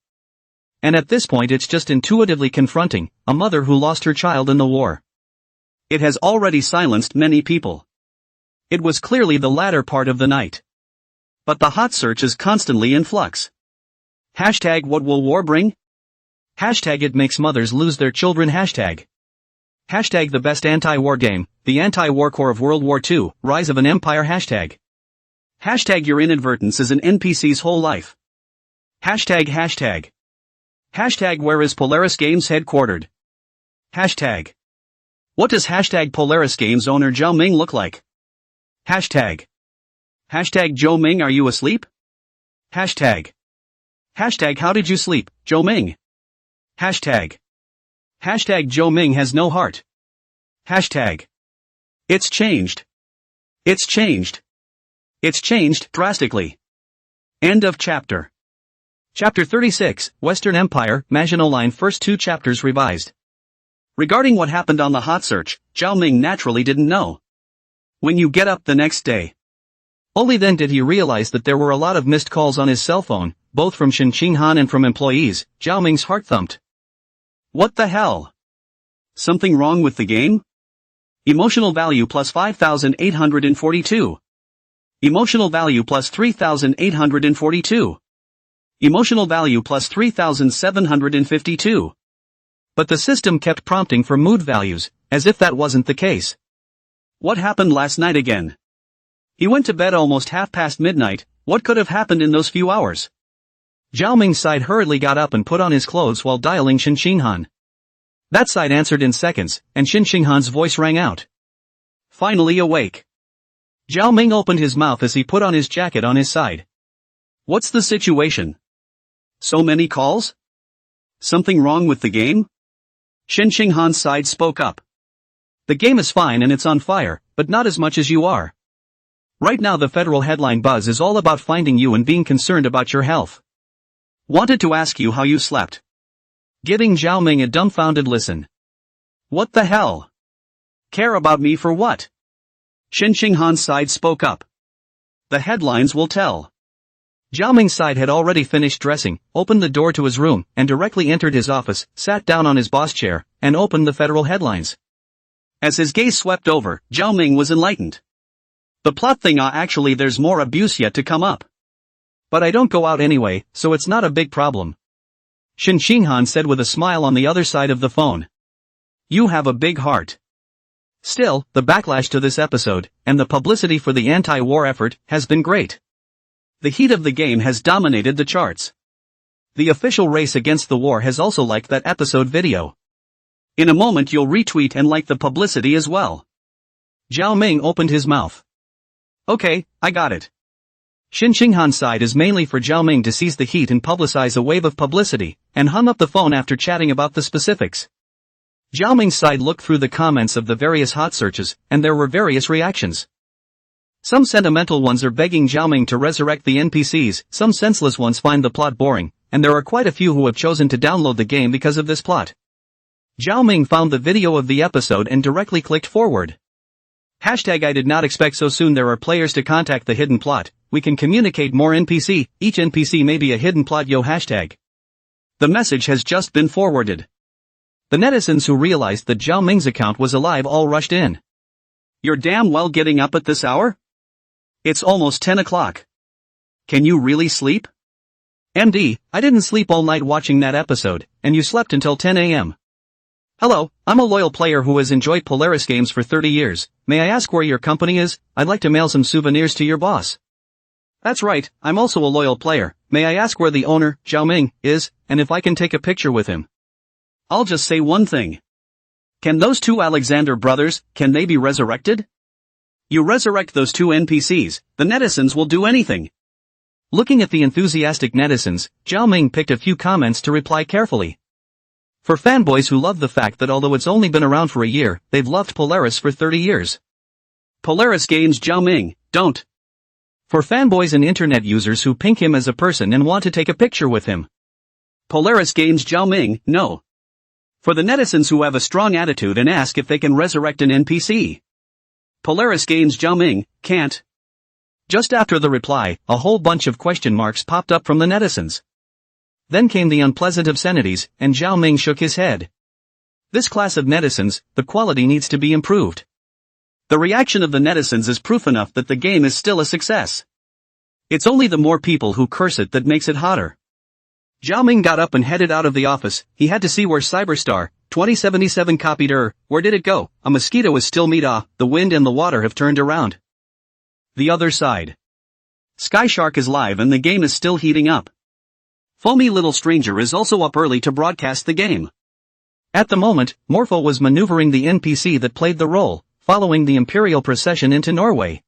S1: And at this point it's just intuitively confronting, a mother who lost her child in the war. It has already silenced many people. It was clearly the latter part of the night. But the hot search is constantly in flux. Hashtag what will war bring? Hashtag it makes mothers lose their children. Hashtag the best anti-war game, the anti-war core of World War II, rise of an empire. Hashtag your inadvertence is an NPC's whole life. Hashtag where is Polaris Games headquartered? Hashtag what does hashtag Polaris Games owner Zhao Ming look like? Hashtag. Hashtag Joe Ming, are you asleep? Hashtag. Hashtag how did you sleep, Joe Ming? Hashtag. Hashtag Joe Ming has no heart. Hashtag. It's changed. It's changed. It's changed drastically. End of chapter. Chapter 36, Western Empire, Maginot Line, first 2 chapters revised. Regarding what happened on the hot search, Zhao Ming naturally didn't know. When you get up the next day. Only then did he realize that there were a lot of missed calls on his cell phone, both from Shen Qinghan and from employees. Zhao Ming's heart thumped. What the hell? Something wrong with the game? Emotional value plus 5,842. Emotional value plus 3,842. Emotional value plus 3,752. But the system kept prompting for mood values, as if that wasn't the case. What happened last night again? He went to bed almost midnight. What could have happened in those few hours? Zhao Ming's side hurriedly got up and put on his clothes while dialing Shen Qinghan. That side answered in seconds, and Shen Qinghan's voice rang out. Finally awake. Zhao Ming opened his mouth as he put on his jacket on his side. What's the situation? So many calls? Something wrong with the game? Shen Qinghan's side spoke up. The game is fine and it's on fire, but not as much as you are. Right now the federal headline buzz is all about finding you and being concerned about your health. Wanted to ask you how you slept. Giving Zhao Ming a dumbfounded listen. What the hell? Care about me for what? Shen Qinghan's side spoke up. The headlines will tell. Zhao Ming's side had already finished dressing, opened the door to his room, and directly entered his office, sat down on his boss chair, and opened the federal headlines. As his gaze swept over, Zhao Ming was enlightened. The plot thing, actually there's more abuse yet to come up. But I don't go out anyway, so it's not a big problem. Shen Qinghan said with a smile on the other side of the phone. You have a big heart. Still, the backlash to this episode, and the publicity for the anti-war effort, has been great. The heat of the game has dominated the charts. The official race against the war has also liked that episode video. In a moment you'll retweet and like the publicity as well. Zhao Ming opened his mouth. Okay, I got it. Shen Qinghan's side is mainly for Zhao Ming to seize the heat and publicize a wave of publicity, and hung up the phone after chatting about the specifics. Zhao Ming's side looked through the comments of the various hot searches, and there were various reactions. Some sentimental ones are begging Zhao Ming to resurrect the NPCs, some senseless ones find the plot boring, and there are quite a few who have chosen to download the game because of this plot. Zhao Ming found the video of the episode and directly clicked forward. Hashtag I did not expect so soon. There are players to contact the hidden plot. We can communicate more NPC, each NPC may be a hidden plot. Yo hashtag. The message has just been forwarded. The netizens who realized that Zhao Ming's account was alive all rushed in. You're damn well getting up at this hour? It's almost 10 o'clock. Can you really sleep? MD, I didn't sleep all night watching that episode, and you slept until 10 a.m. Hello, I'm a loyal player who has enjoyed Polaris games for 30 years. May I ask where your company is? I'd like to mail some souvenirs to your boss. That's right, I'm also a loyal player. May I ask where the owner, Zhao Ming, is, and if I can take a picture with him? I'll just say one thing. Can those 2 Alexander brothers, can they be resurrected? You resurrect those 2 NPCs, the netizens will do anything. Looking at the enthusiastic netizens, Zhao Ming picked a few comments to reply carefully. For fanboys who love the fact that although it's only been around for a year, they've loved Polaris for 30 years. Polaris games Zhao Ming, don't. For fanboys and internet users who pink him as a person and want to take a picture with him. Polaris games Zhao Ming, no. For the netizens who have a strong attitude and ask if they can resurrect an NPC. Polaris games Zhao Ming, can't. Just after the reply, a whole bunch of question marks popped up from the netizens. Then came the unpleasant obscenities, and Zhao Ming shook his head. This class of netizens, the quality needs to be improved. The reaction of the netizens is proof enough that the game is still a success. It's only the more people who curse it that makes it hotter. Zhao Ming got up and headed out of the office. He had to see where Cyberstar 2077 copied her. Where did it go? A mosquito is still meat. The wind and the water have turned around. The other side. Sky Shark is live and the game is still heating up. Foamy Little Stranger is also up early to broadcast the game. At the moment, Morpho was maneuvering the NPC that played the role, following the Imperial procession into Norway.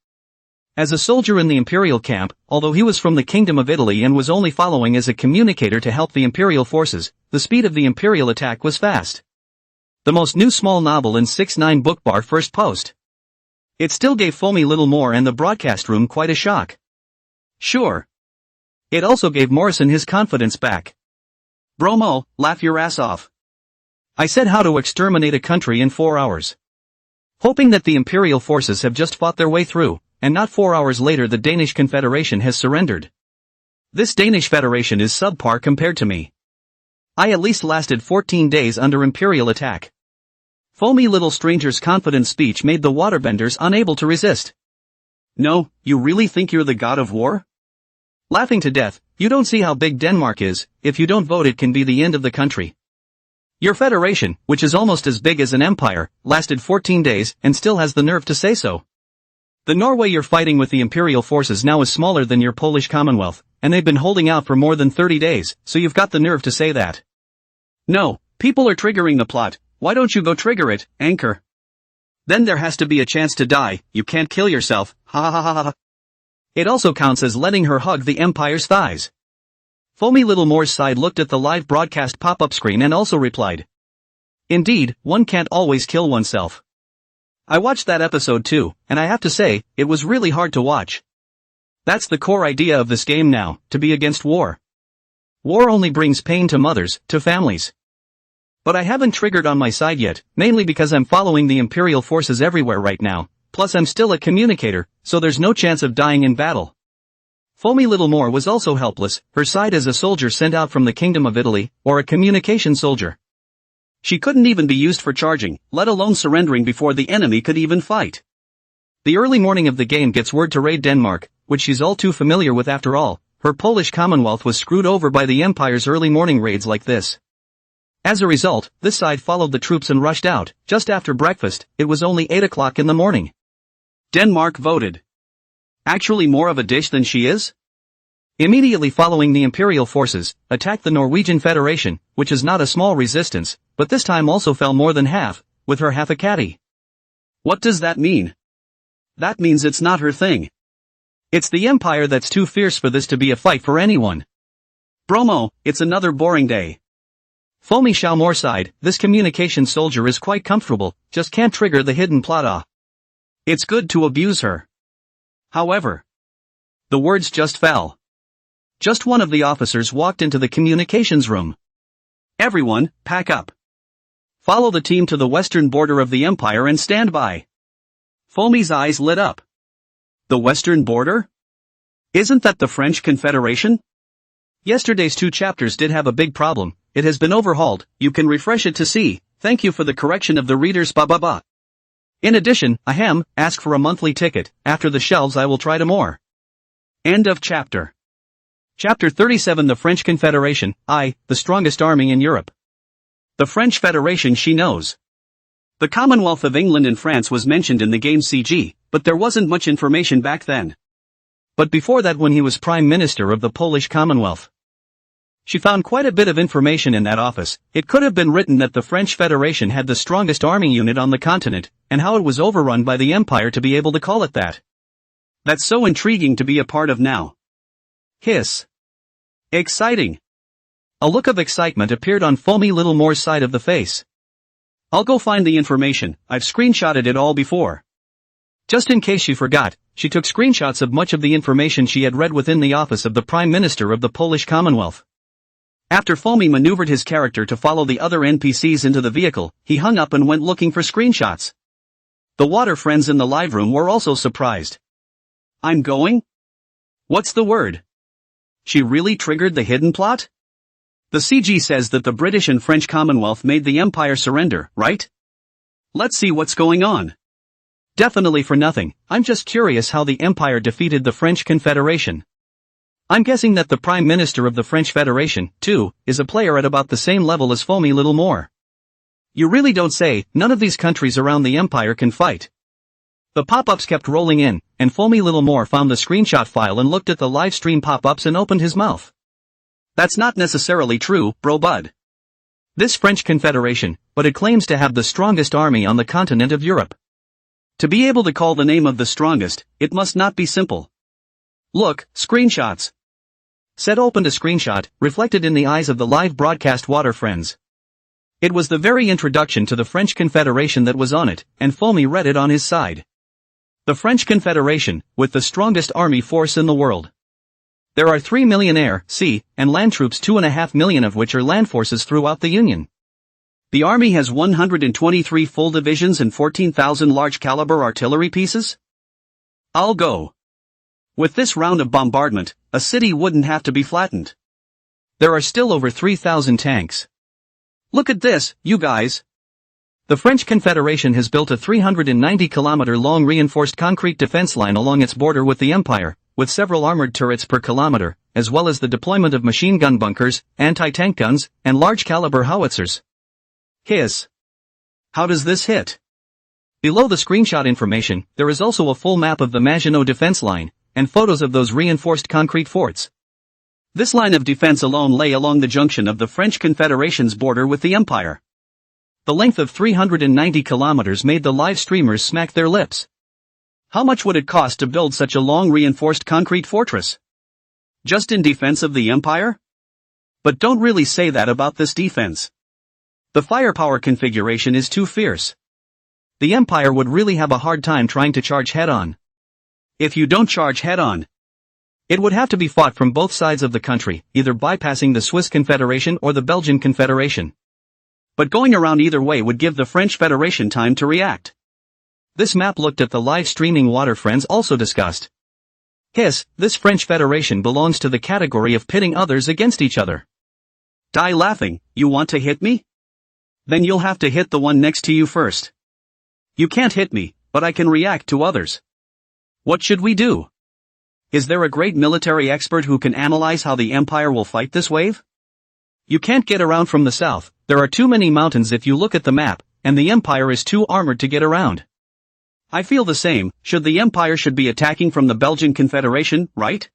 S1: As a soldier in the Imperial camp, although he was from the Kingdom of Italy and was only following as a communicator to help the Imperial forces, the speed of the Imperial attack was fast. The most new small novel in 6-9 bookbar first post. It still gave Foamy little more and the broadcast room quite a shock. Sure. It also gave Morrison his confidence back. Bromo, laugh your ass off. I said how to exterminate a country in 4 hours. Hoping that the Imperial forces have just fought their way through, and not 4 hours later the Danish Confederation has surrendered. This Danish Federation is subpar compared to me. I at least lasted 14 days under Imperial attack. Foamy little stranger's confident speech made the waterbenders unable to resist. No, you really think you're the god of war? Laughing to death, you don't see how big Denmark is. If you don't vote it can be the end of the country. Your federation, which is almost as big as an empire, lasted 14 days and still has the nerve to say so. The Norway you're fighting with the Imperial forces now is smaller than your Polish Commonwealth, and they've been holding out for more than 30 days, so you've got the nerve to say that. No, people are triggering the plot, why don't you go trigger it, Anchor? Then there has to be a chance to die, you can't kill yourself, ha ha ha ha. It also counts as letting her hug the Empire's thighs. Foamy Little Moore's side looked at the live broadcast pop-up screen and also replied. Indeed, one can't always kill oneself. I watched that episode too, and I have to say, it was really hard to watch. That's the core idea of this game now, to be against war. War only brings pain to mothers, to families. But I haven't triggered on my side yet, mainly because I'm following the Imperial forces everywhere right now, plus I'm still a communicator, so there's no chance of dying in battle. Foamy Little Moore was also helpless, her side as a soldier sent out from the Kingdom of Italy, or a communication soldier. She couldn't even be used for charging, let alone surrendering before the enemy could even fight. The early morning of the game gets word to raid Denmark, which she's all too familiar with after all. Her Polish Commonwealth was screwed over by the Empire's early morning raids like this. As a result, this side followed the troops and rushed out. Just after breakfast, it was only 8 o'clock in the morning. Denmark voted. Actually more of a dish than she is? Immediately following the Imperial forces, attacked the Norwegian Federation, which is not a small resistance, but this time also fell more than half, with her half a caddy. What does that mean? That means it's not her thing. It's the Empire that's too fierce for this to be a fight for anyone. Bromo, it's another boring day. Foamy Shaw side, this communication soldier is quite comfortable, just can't trigger the hidden plot. It's good to abuse her. However, the words just fell. Just one of the officers walked into the communications room. Everyone, pack up. Follow the team to the western border of the Empire and stand by. Foamy's eyes lit up. The western border? Isn't that the French Confederation? Yesterday's 2 chapters did have a big problem. It has been overhauled, you can refresh it to see. Thank you for the correction of the readers ba. In addition, ahem, ask for a monthly ticket. After the shelves I will try to more. End of chapter. Chapter 37 The French Confederation, the strongest army in Europe. The French Federation she knows. The Commonwealth of England and France was mentioned in the game CG, but there wasn't much information back then. But before that when he was Prime Minister of the Polish Commonwealth. She found quite a bit of information in that office. It could have been written that the French Federation had the strongest army unit on the continent, and how it was overrun by the Empire to be able to call it that. That's so intriguing to be a part of now. Hiss. Exciting. A look of excitement appeared on Foamy Little Moore's side of the face. I'll go find the information, I've screenshotted it all before. Just in case she forgot, she took screenshots of much of the information she had read within the office of the Prime Minister of the Polish Commonwealth. After Foamy maneuvered his character to follow the other NPCs into the vehicle, he hung up and went looking for screenshots. The water friends in the live room were also surprised. I'm going? What's the word? She really triggered the hidden plot? The CG says that the British and French Commonwealth made the Empire surrender, right? Let's see what's going on. Definitely for nothing, I'm just curious how the Empire defeated the French Confederation. I'm guessing that the Prime Minister of the French Federation, too, is a player at about the same level as Foamy Little Moore. You really don't say, none of these countries around the Empire can fight. The pop-ups kept rolling in, and Foamy Little Moore found the screenshot file and looked at the live stream pop-ups and opened his mouth. That's not necessarily true, bro bud. This French Confederation, but it claims to have the strongest army on the continent of Europe. To be able to call the name of the strongest, it must not be simple. Look, screenshots. Said opened a screenshot, reflected in the eyes of the live broadcast water friends. It was the very introduction to the French Confederation that was on it, and Foamy read it on his side. The French Confederation, with the strongest army force in the world. There are 3 million air, sea, and land troops, 2.5 million of which are land forces throughout the Union. The army has 123 full divisions and 14,000 large-caliber artillery pieces? I'll go. With this round of bombardment, a city wouldn't have to be flattened. There are still over 3,000 tanks. Look at this, you guys. The French Confederation has built a 390-kilometer-long reinforced concrete defense line along its border with the Empire, with several armored turrets per kilometer, as well as the deployment of machine gun bunkers, anti-tank guns, and large-caliber howitzers. Hiss. How does this hit? Below the screenshot information, there is also a full map of the Maginot defense line, and photos of those reinforced concrete forts. This line of defense alone lay along the junction of the French Confederation's border with the Empire. The length of 390 kilometers made the live streamers smack their lips. How much would it cost to build such a long reinforced concrete fortress? Just in defense of the Empire? But don't really say that about this defense. The firepower configuration is too fierce. The Empire would really have a hard time trying to charge head-on. If you don't charge head-on, it would have to be fought from both sides of the country, either bypassing the Swiss Confederation or the Belgian Confederation. But going around either way would give the French Federation time to react. This map looked at the live streaming water friends also discussed. Hiss, this French Federation belongs to the category of pitting others against each other. Die laughing, you want to hit me? Then you'll have to hit the one next to you first. You can't hit me, but I can react to others. What should we do? Is there a great military expert who can analyze how the Empire will fight this wave? You can't get around from the south, there are too many mountains if you look at the map, and the Empire is too armored to get around. I feel the same, the Empire should be attacking from the Belgian Confederation, right?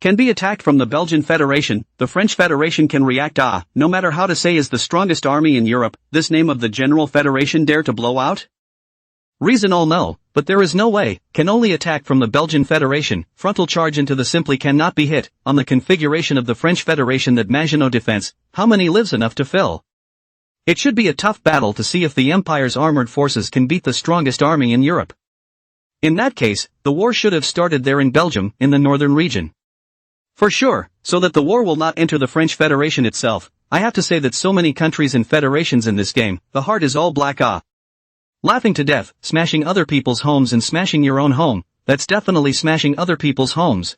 S1: Can be attacked from the Belgian Federation, the French Federation can react. No matter how to say is the strongest army in Europe, this name of the General Federation dare to blow out? Reason all know, but there is no way, can only attack from the Belgian Federation, frontal charge into the simply cannot be hit, on the configuration of the French Federation that Maginot defense, how many lives enough to fill? It should be a tough battle to see if the Empire's armored forces can beat the strongest army in Europe. In that case, the war should have started there in Belgium, in the northern region. For sure, so that the war will not enter the French Federation itself. I have to say that so many countries and federations in this game, the heart is all black. Laughing to death, smashing other people's homes and smashing your own home, that's definitely smashing other people's homes.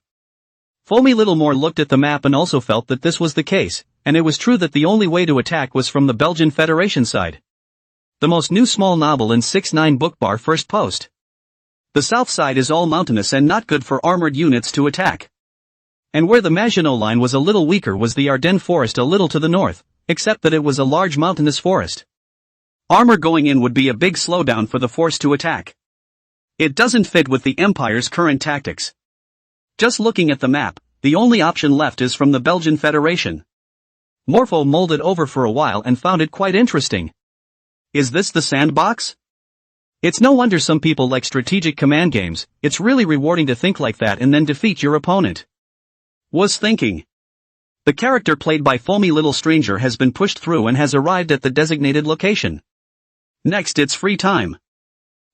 S1: Foamy Littlemore looked at the map and also felt that this was the case, and it was true that the only way to attack was from the Belgian Federation side. The most new small novel in 6-9 bookbar first post. The south side is all mountainous and not good for armored units to attack. And where the Maginot line was a little weaker was the Ardennes forest a little to the north, except that it was a large mountainous forest. Armor going in would be a big slowdown for the force to attack. It doesn't fit with the Empire's current tactics. Just looking at the map, the only option left is from the Belgian Federation. Morpho mulled it over for a while and found it quite interesting. Is this the sandbox? It's no wonder some people like strategic command games, it's really rewarding to think like that and then defeat your opponent. Was thinking. The character played by Foamy Little Stranger has been pushed through and has arrived at the designated location. Next it's free time.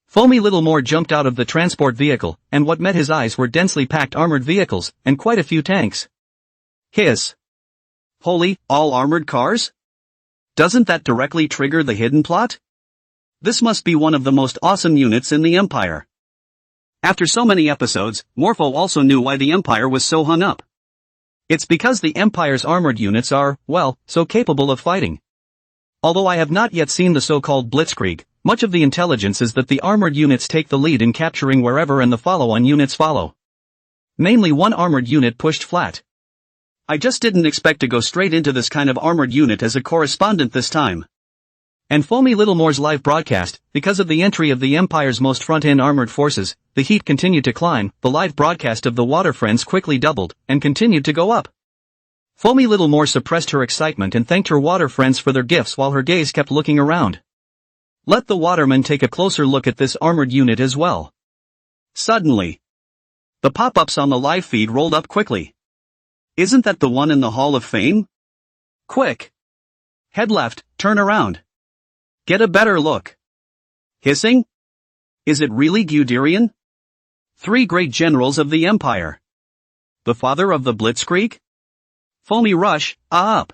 S1: Foamy Littlemore jumped out of the transport vehicle, and what met his eyes were densely packed armored vehicles, and quite a few tanks. Hiss. Holy, all armored cars? Doesn't that directly trigger the hidden plot? This must be one of the most awesome units in the Empire. After so many episodes, Morpho also knew why the Empire was so hung up. It's because the Empire's armored units are, well, so capable of fighting. Although I have not yet seen the so-called Blitzkrieg, much of the intelligence is that the armored units take the lead in capturing wherever and the follow-on units follow. Namely, one armored unit pushed flat. I just didn't expect to go straight into this kind of armored unit as a correspondent this time. And Foamy Littlemore's live broadcast, because of the entry of the Empire's most front-end armored forces, the heat continued to climb, the live broadcast of the Water Friends quickly doubled, and continued to go up. Foamy Littlemore suppressed her excitement and thanked her water friends for their gifts while her gaze kept looking around. Let the waterman take a closer look at this armored unit as well. Suddenly, the pop-ups on the live feed rolled up quickly. Isn't that the one in the Hall of Fame? Quick! Head left, turn around. Get a better look. Hissing? Is it really Guderian? 3 great generals of the Empire. The father of the Blitzkrieg? Foamy rush, up.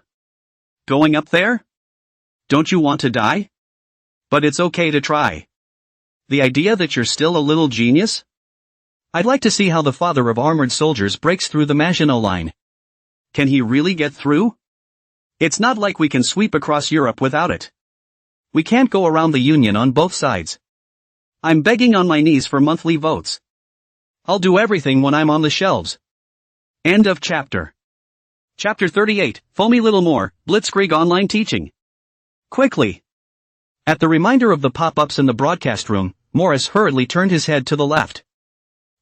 S1: Going up there? Don't you want to die? But it's okay to try. The idea that you're still a little genius? I'd like to see how the father of armored soldiers breaks through the Maginot Line. Can he really get through? It's not like we can sweep across Europe without it. We can't go around the Union on both sides. I'm begging on my knees for monthly votes. I'll do everything when I'm on the shelves. End of chapter. Chapter 38, Foamy Little More, Blitzkrieg Online Teaching. Quickly. At the reminder of the pop-ups in the broadcast room, Morris hurriedly turned his head to the left.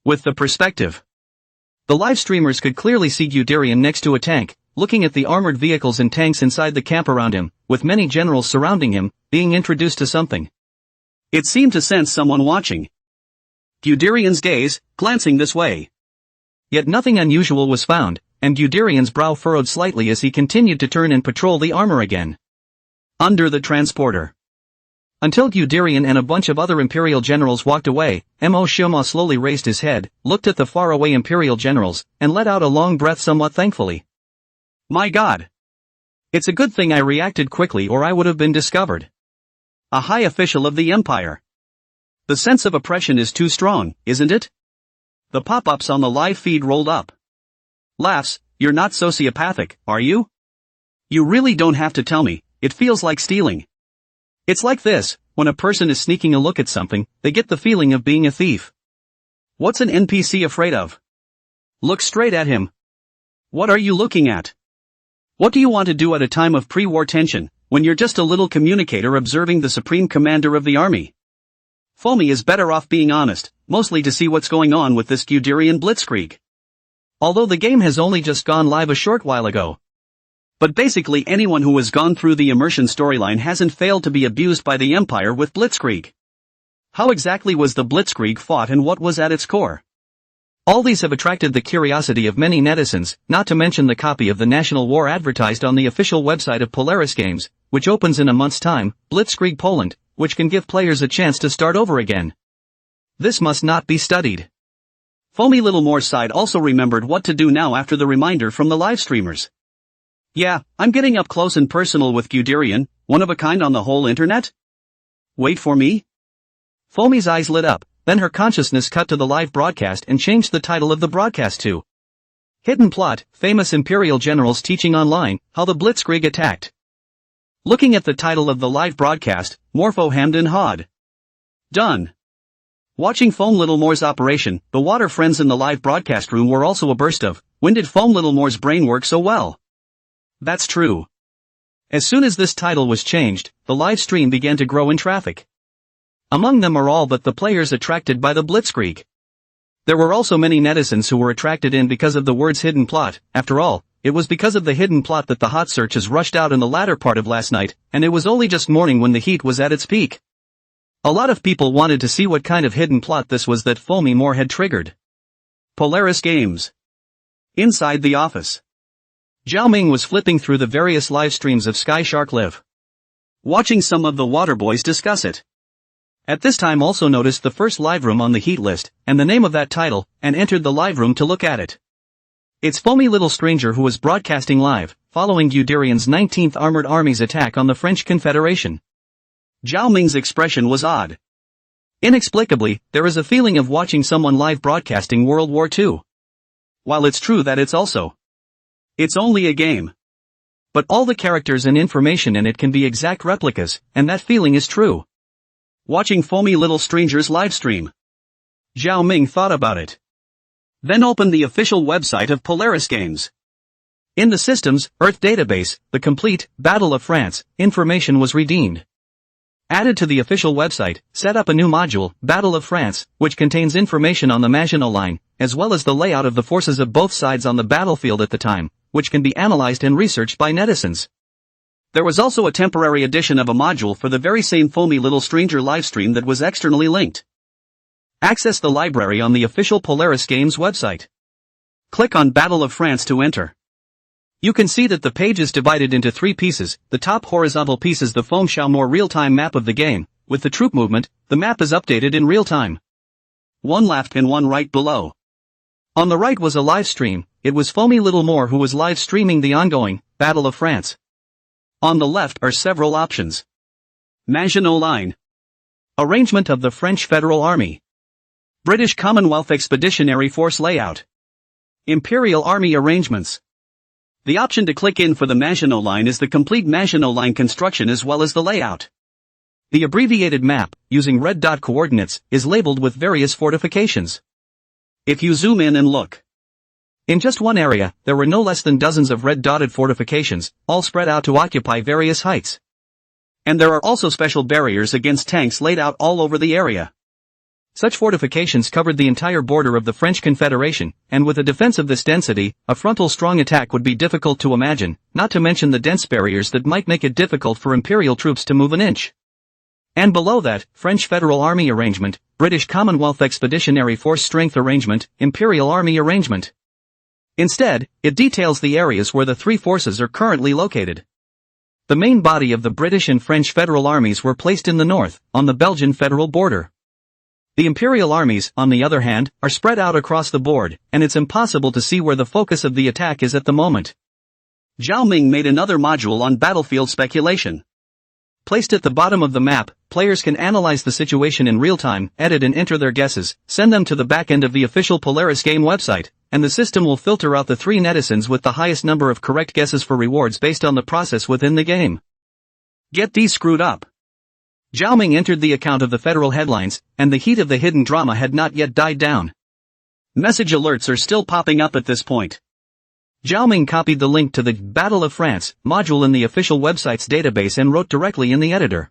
S1: With the perspective, the live streamers could clearly see Guderian next to a tank, looking at the armored vehicles and tanks inside the camp around him, with many generals surrounding him, being introduced to something. It seemed to sense someone watching. Guderian's gaze, glancing this way. Yet nothing unusual was found, and Guderian's brow furrowed slightly as he continued to turn and patrol the armor again. Under the transporter. Until Guderian and a bunch of other Imperial generals walked away, Mo Shoma slowly raised his head, looked at the faraway Imperial generals, and let out a long breath somewhat thankfully. My God! It's a good thing I reacted quickly or I would have been discovered. A high official of the Empire. The sense of oppression is too strong, isn't it? The pop-ups on the live feed rolled up. Laughs, you're not sociopathic, are you? You really don't have to tell me, it feels like stealing. It's like this, when a person is sneaking a look at something, they get the feeling of being a thief. What's an NPC afraid of? Look straight at him. What are you looking at? What do you want to do at a time of pre-war tension, when you're just a little communicator observing the supreme commander of the army? Foamy is better off being honest, mostly to see what's going on with this Guderian blitzkrieg. Although the game has only just gone live a short while ago. But basically anyone who has gone through the immersion storyline hasn't failed to be abused by the Empire with Blitzkrieg. How exactly was the Blitzkrieg fought and what was at its core? All these have attracted the curiosity of many netizens, not to mention the copy of the National War advertised on the official website of Polaris Games, which opens in a month's time, Blitzkrieg Poland, which can give players a chance to start over again. This must not be studied. Foamy Little More's side also remembered what to do now after the reminder from the live streamers. Yeah, I'm getting up close and personal with Guderian, one of a kind on the whole internet? Wait for me? Foamy's eyes lit up, then her consciousness cut to the live broadcast and changed the title of the broadcast to Hidden Plot, Famous Imperial Generals Teaching Online, How the Blitzkrieg Attacked. Looking at the title of the live broadcast, Morpho hemmed and hawed. Done. Watching Foam Little More's operation, the water friends in the live broadcast room were also a burst of, when did Foam Little More's brain work so well? That's true. As soon as this title was changed, the live stream began to grow in traffic. Among them are all but the players attracted by the Blitzkrieg. There were also many netizens who were attracted in because of the words hidden plot. After all, it was because of the hidden plot that the hot searches rushed out in the latter part of last night, and it was only just morning when the heat was at its peak. A lot of people wanted to see what kind of hidden plot this was that Foamy More had triggered. Polaris Games. Inside the office. Zhao Ming was flipping through the various live streams of Sky Shark Live. Watching some of the Waterboys discuss it. At this time also noticed the first live room on the heat list, and the name of that title, and entered the live room to look at it. It's Foamy Little Stranger who was broadcasting live, following Guderian's 19th Armored Army's attack on the French Confederation. Zhao Ming's expression was odd. Inexplicably, there is a feeling of watching someone live broadcasting World War II. While it's true that it's only a game. But all the characters and information in it can be exact replicas, and that feeling is true. Watching Foamy Little Stranger's livestream. Zhao Ming thought about it. Then opened the official website of Polaris Games. In the system's Earth database, the complete Battle of France information was redeemed. Added to the official website, set up a new module, Battle of France, which contains information on the Maginot Line, as well as the layout of the forces of both sides on the battlefield at the time, which can be analyzed and researched by netizens. There was also a temporary addition of a module for the very same foamy little stranger livestream that was externally linked. Access the library on the official Polaris Games website. Click on Battle of France to enter. You can see that the page is divided into 3 pieces. The top horizontal piece is the foam more real-time map of the game. With the troop movement, the map is updated in real time. One left and one right below. On the right was a live stream. It was Foamy Little More who was live streaming the ongoing Battle of France. On the left are several options. Maginot Line. Arrangement of the French Federal Army. British Commonwealth Expeditionary Force Layout. Imperial Army Arrangements. The option to click in for the Maginot Line is the complete Maginot Line construction as well as the layout. The abbreviated map, using red dot coordinates, is labeled with various fortifications. If you zoom in and look. In just one area, there were no less than dozens of red dotted fortifications, all spread out to occupy various heights. And there are also special barriers against tanks laid out all over the area. Such fortifications covered the entire border of the French Confederation, and with a defense of this density, a frontal strong attack would be difficult to imagine, not to mention the dense barriers that might make it difficult for Imperial troops to move an inch. And below that, French Federal Army Arrangement, British Commonwealth Expeditionary Force Strength Arrangement, Imperial Army Arrangement. Instead, it details the areas where the 3 forces are currently located. The main body of the British and French federal armies were placed in the north, on the Belgian federal border. The Imperial armies, on the other hand, are spread out across the board, and it's impossible to see where the focus of the attack is at the moment. Zhao Ming made another module on battlefield speculation. Placed at the bottom of the map, players can analyze the situation in real time, edit and enter their guesses, send them to the back end of the official Polaris game website, and the system will filter out the 3 netizens with the highest number of correct guesses for rewards based on the process within the game. Get these screwed up. Zhao Ming entered the account of the federal headlines, and the heat of the hidden drama had not yet died down. Message alerts are still popping up at this point. Zhao Ming copied the link to the Battle of France module in the official website's database and wrote directly in the editor.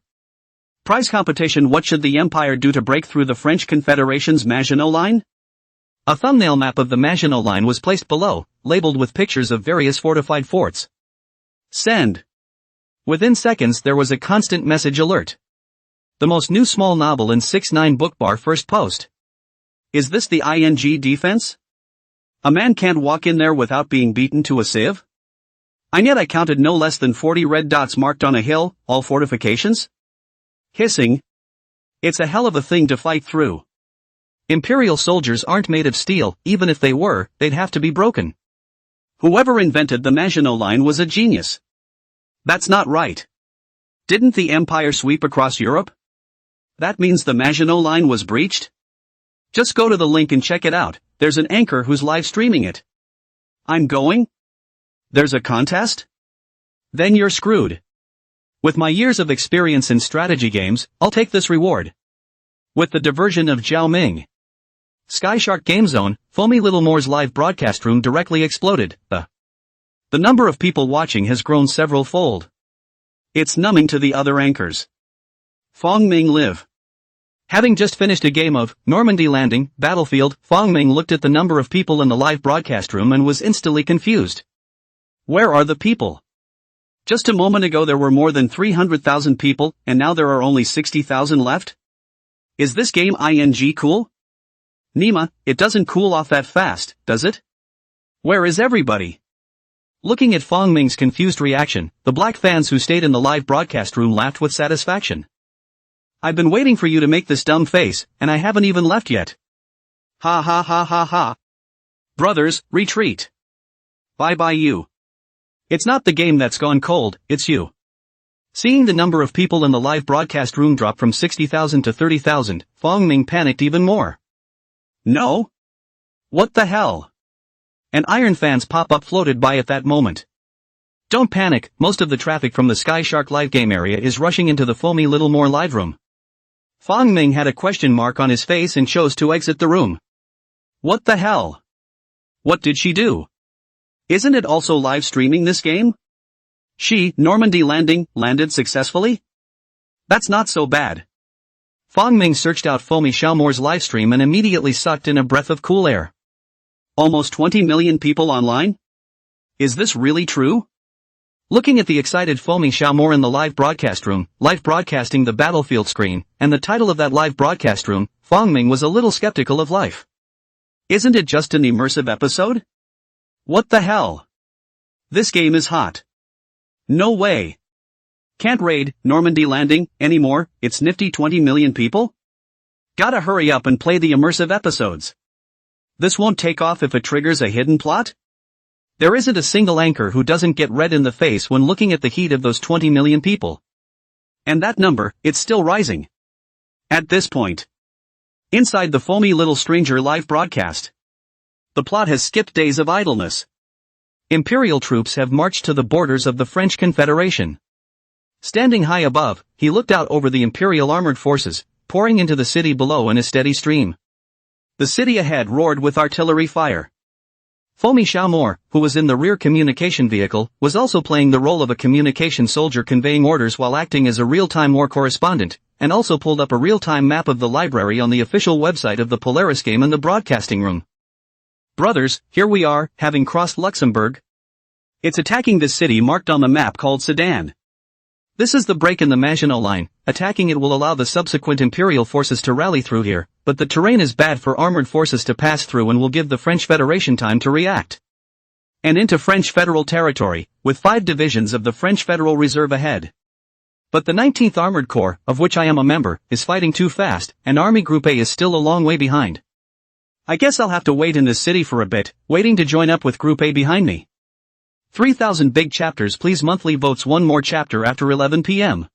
S1: Prize competition: what should the Empire do to break through the French Confederation's Maginot Line? A thumbnail map of the Maginot Line was placed below, labeled with pictures of various fortified forts. Send. Within seconds there was a constant message alert. The most new small novel in 6ix9ine Bookbar first post. Is this the ING defense? A man can't walk in there without being beaten to a sieve? And yet I counted no less than 40 red dots marked on a hill, all fortifications? Hissing. It's a hell of a thing to fight through. Imperial soldiers aren't made of steel. Even if they were, they'd have to be broken. Whoever invented the Maginot Line was a genius. That's not right. Didn't the Empire sweep across Europe? That means the Maginot Line was breached? Just go to the link and check it out. There's an anchor who's live streaming it. I'm going? There's a contest? Then you're screwed. With my years of experience in strategy games, I'll take this reward. With the diversion of Zhao Ming. Skyshark Game Zone, Foamy Little More's live broadcast room directly exploded. The number of people watching has grown several-fold. It's numbing to the other anchors. Fong Ming live. Having just finished a game of Normandy Landing, Battlefield, Fong Ming looked at the number of people in the live broadcast room and was instantly confused. Where are the people? Just a moment ago there were more than 300,000 people, and now there are only 60,000 left? Is this game ING cool? Nima, it doesn't cool off that fast, does it? Where is everybody? Looking at Fong Ming's confused reaction, the black fans who stayed in the live broadcast room laughed with satisfaction. I've been waiting for you to make this dumb face, and I haven't even left yet. Ha ha ha ha ha. Brothers, retreat. Bye bye you. It's not the game that's gone cold, it's you. Seeing the number of people in the live broadcast room drop from 60,000 to 30,000, Fong Ming panicked even more. No? What the hell? An Iron Fan's pop-up floated by at that moment. Don't panic, most of the traffic from the Skyshark live game area is rushing into the Foamy Little More live room. Fong Ming had a question mark on his face and chose to exit the room. What the hell? What did she do? Isn't it also live streaming this game? She, Normandy Landing, landed successfully? That's not so bad. Fong Ming searched out Foamy More's livestream and immediately sucked in a breath of cool air. Almost 20 million people online? Is this really true? Looking at the excited Fomi Xiaomore in the live broadcast room, live broadcasting the battlefield screen, and the title of that live broadcast room, Fangming was a little skeptical of life. Isn't it just an immersive episode? What the hell? This game is hot. No way. Can't raid Normandy landing anymore, it's nifty 20 million people? Gotta hurry up and play the immersive episodes. This won't take off if it triggers a hidden plot? There isn't a single anchor who doesn't get red in the face when looking at the heat of those 20 million people. And that number, it's still rising. At this point. Inside the foamy little stranger live broadcast. The plot has skipped days of idleness. Imperial troops have marched to the borders of the French Confederation. Standing high above, he looked out over the Imperial armored forces, pouring into the city below in a steady stream. The city ahead roared with artillery fire. Fomi Xiaomore, who was in the rear communication vehicle, was also playing the role of a communication soldier conveying orders while acting as a real-time war correspondent, and also pulled up a real-time map of the library on the official website of the Polaris game in the broadcasting room. Brothers, here we are, having crossed Luxembourg. It's attacking this city marked on the map called Sedan. This is the break in the Maginot Line. Attacking it will allow the subsequent Imperial forces to rally through here, but the terrain is bad for armored forces to pass through and will give the French Federation time to react. And into French federal territory, with 5 divisions of the French Federal Reserve ahead. But the 19th Armored Corps, of which I am a member, is fighting too fast, and Army Group A is still a long way behind. I guess I'll have to wait in this city for a bit, waiting to join up with Group A behind me. 3,000 big chapters please monthly votes one more chapter after 11 p.m.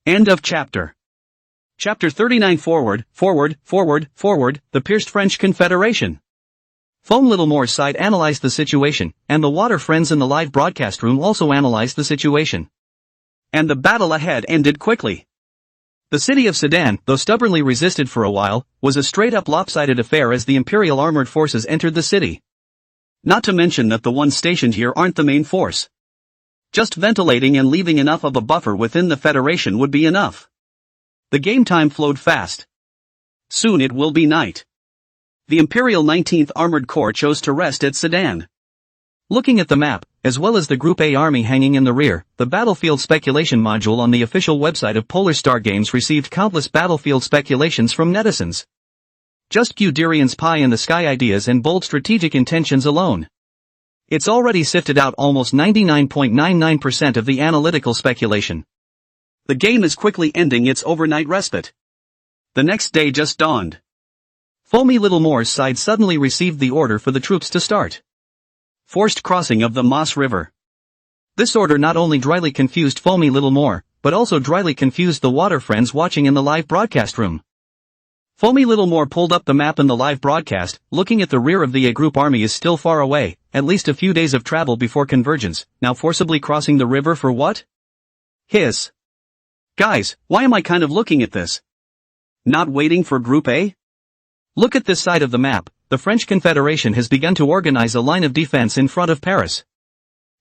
S1: End of chapter. Chapter 39 Forward, the pierced French Confederation. Foam Littlemore's side analyzed the situation, and the water friends in the live broadcast room also analyzed the situation. And the battle ahead ended quickly. The city of Sedan, though stubbornly resisted for a while, was a straight-up lopsided affair as the Imperial armored forces entered the city. Not to mention that the ones stationed here aren't the main force. Just ventilating and leaving enough of a buffer within the Federation would be enough. The game time flowed fast. Soon it will be night. The Imperial 19th Armored Corps chose to rest at Sedan. Looking at the map, as well as the Group A army hanging in the rear, the battlefield speculation module on the official website of Polar Star Games received countless battlefield speculations from netizens. Just Guderian's pie-in-the-sky ideas and bold strategic intentions alone. It's already sifted out almost 99.99% of the analytical speculation. The game is quickly ending its overnight respite. The next day just dawned. Foamy Littlemore's side suddenly received the order for the troops to start. Forced crossing of the Maas River. This order not only dryly confused Foamy Littlemore, but also dryly confused the water friends watching in the live broadcast room. Foamy Littlemore pulled up the map in the live broadcast, looking at the rear of the A group army is still far away, at least a few days of travel before convergence, now forcibly crossing the river for what? Hiss. Guys, why am I kind of looking at this? Not waiting for Group A? Look at this side of the map, the French Confederation has begun to organize a line of defense in front of Paris.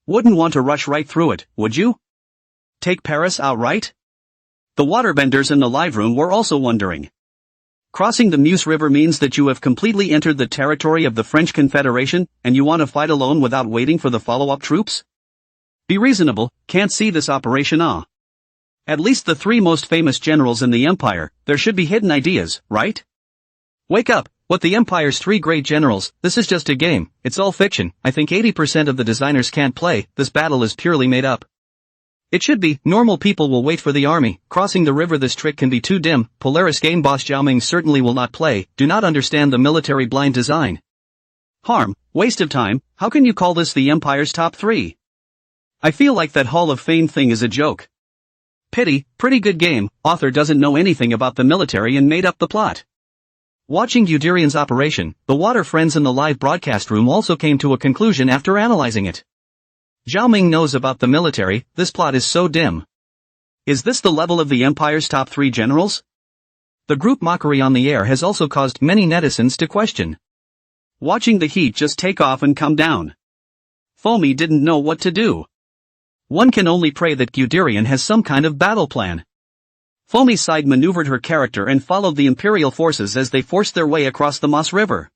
S1: Wouldn't want to rush right through it, would you? Take Paris outright? The waterbenders in the live room were also wondering. Crossing the Meuse River means that you have completely entered the territory of the French Confederation, and you want to fight alone without waiting for the follow-up troops? Be reasonable, can't see this operation At least the 3 most famous generals in the Empire, there should be hidden ideas, right? Wake up, what the Empire's 3 great generals, this is just a game, it's all fiction, I think 80% of the designers can't play, this battle is purely made up. It should be, normal people will wait for the army, crossing the river this trick can be too dim, Polaris game boss Zhaoming certainly will not play, do not understand the military blind design. Harm, waste of time, how can you call this the Empire's top 3? I feel like that Hall of Fame thing is a joke. Pity, pretty good game, author doesn't know anything about the military and made up the plot. Watching Guderian's operation, the water friends in the live broadcast room also came to a conclusion after analyzing it. Zhaoming knows about the military, this plot is so dim. Is this the level of the Empire's top 3 generals? The group mockery on the air has also caused many netizens to question. Watching the heat just take off and come down. Foamy didn't know what to do. One can only pray that Guderian has some kind of battle plan. Foamy's side maneuvered her character and followed the Imperial forces as they forced their way across the Maas River.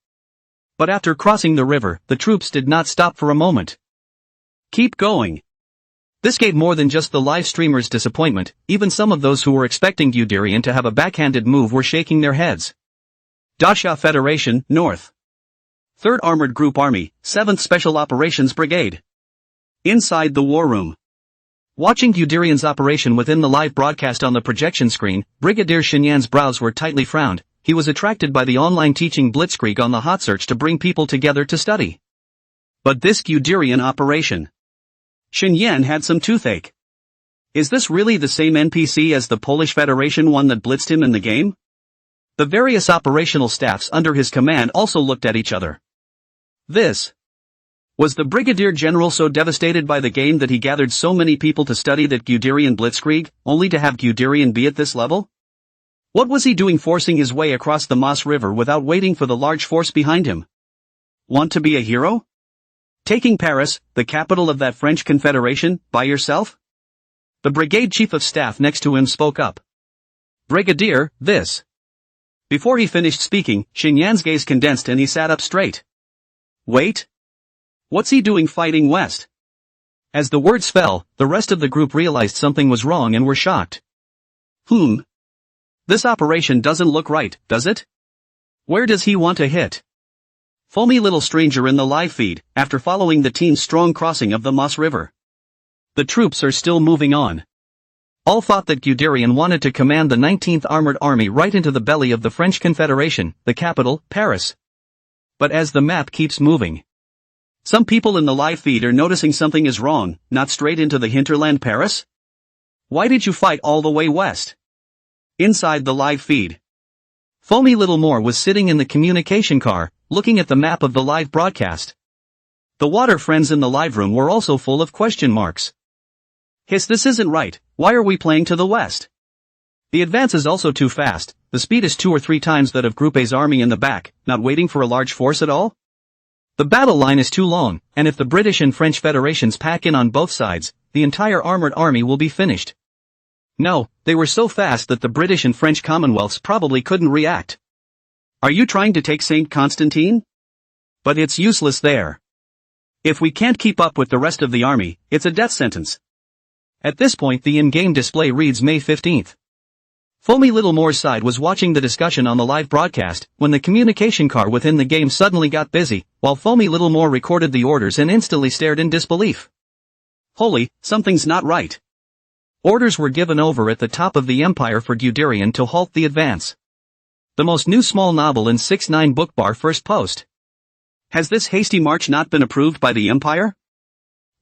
S1: But after crossing the river, the troops did not stop for a moment. Keep going. This gave more than just the live streamers disappointment, even some of those who were expecting Guderian to have a backhanded move were shaking their heads. Dasha Federation, North. 3rd Armored Group Army, 7th Special Operations Brigade. Inside the war room. Watching Guderian's operation within the live broadcast on the projection screen, Brigadier Xinyan's brows were tightly frowned. He was attracted by the online teaching blitzkrieg on the hot search to bring people together to study. But this Guderian operation. Xinyan had some toothache. Is this really the same NPC as the Polish Federation one that blitzed him in the game? The various operational staffs under his command also looked at each other. Was the Brigadier General so devastated by the game that he gathered so many people to study that Guderian blitzkrieg, only to have Guderian be at this level? What was he doing forcing his way across the Maas River without waiting for the large force behind him? Want to be a hero? Taking Paris, the capital of that French Confederation, by yourself? The brigade chief of staff next to him spoke up. Brigadier, Before he finished speaking, Xinyan's gaze condensed and he sat up straight. Wait? What's he doing fighting west? As the words fell, the rest of the group realized something was wrong and were shocked. This operation doesn't look right, does it? Where does he want to hit? Foamy little stranger in the live feed, after following the team's strong crossing of the Maas River. The troops are still moving on. All thought that Guderian wanted to command the 19th Armored Army right into the belly of the French Confederation, the capital, Paris. But as the map keeps moving, some people in the live feed are noticing something is wrong, not straight into the hinterland Paris? Why did you fight all the way west? Inside the live feed. Foamy Little More was sitting in the communication car, looking at the map of the live broadcast. The water friends in the live room were also full of question marks. This isn't right, why are we playing to the west? The advance is also too fast, the speed is 2 or 3 times that of Group A's army in the back, not waiting for a large force at all? The battle line is too long, and if the British and French federations pack in on both sides, the entire armored army will be finished. No, they were so fast that the British and French Commonwealths probably couldn't react. Are you trying to take St. Constantine? But it's useless there. If we can't keep up with the rest of the army, it's a death sentence. At this point the in-game display reads May 15th. Foamy Little More's side was watching the discussion on the live broadcast, when the communication car within the game suddenly got busy, while Foamy Little More recorded the orders and instantly stared in disbelief. Holy, something's not right. Orders were given over at the top of the empire for Guderian to halt the advance. The most new small novel in 6-9 book bar first post. Has this hasty march not been approved by the empire?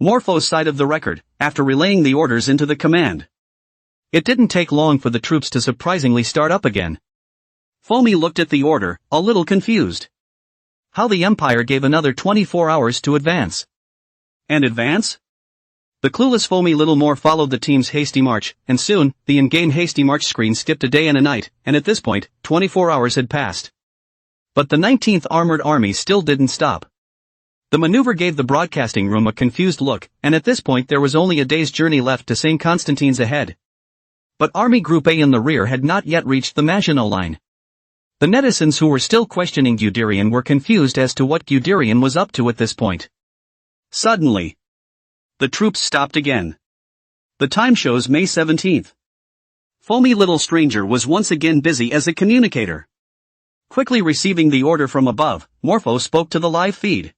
S1: Morpho's side of the record, after relaying the orders into the command. It didn't take long for the troops to surprisingly start up again. Foamy looked at the order, a little confused. How the Empire gave another 24 hours to advance. And advance? The clueless Foamy Little More followed the team's hasty march, and soon, the in-game hasty march screen skipped a day and a night, and at this point, 24 hours had passed. But the 19th Armored Army still didn't stop. The maneuver gave the broadcasting room a confused look, and at this point there was only a day's journey left to St. Constantine's ahead. But Army Group A in the rear had not yet reached the Maginot Line. The netizens who were still questioning Guderian were confused as to what Guderian was up to at this point. Suddenly, the troops stopped again. The time shows May 17th. Foamy Little Stranger was once again busy as a communicator. Quickly receiving the order from above, Morpho spoke to the live feed.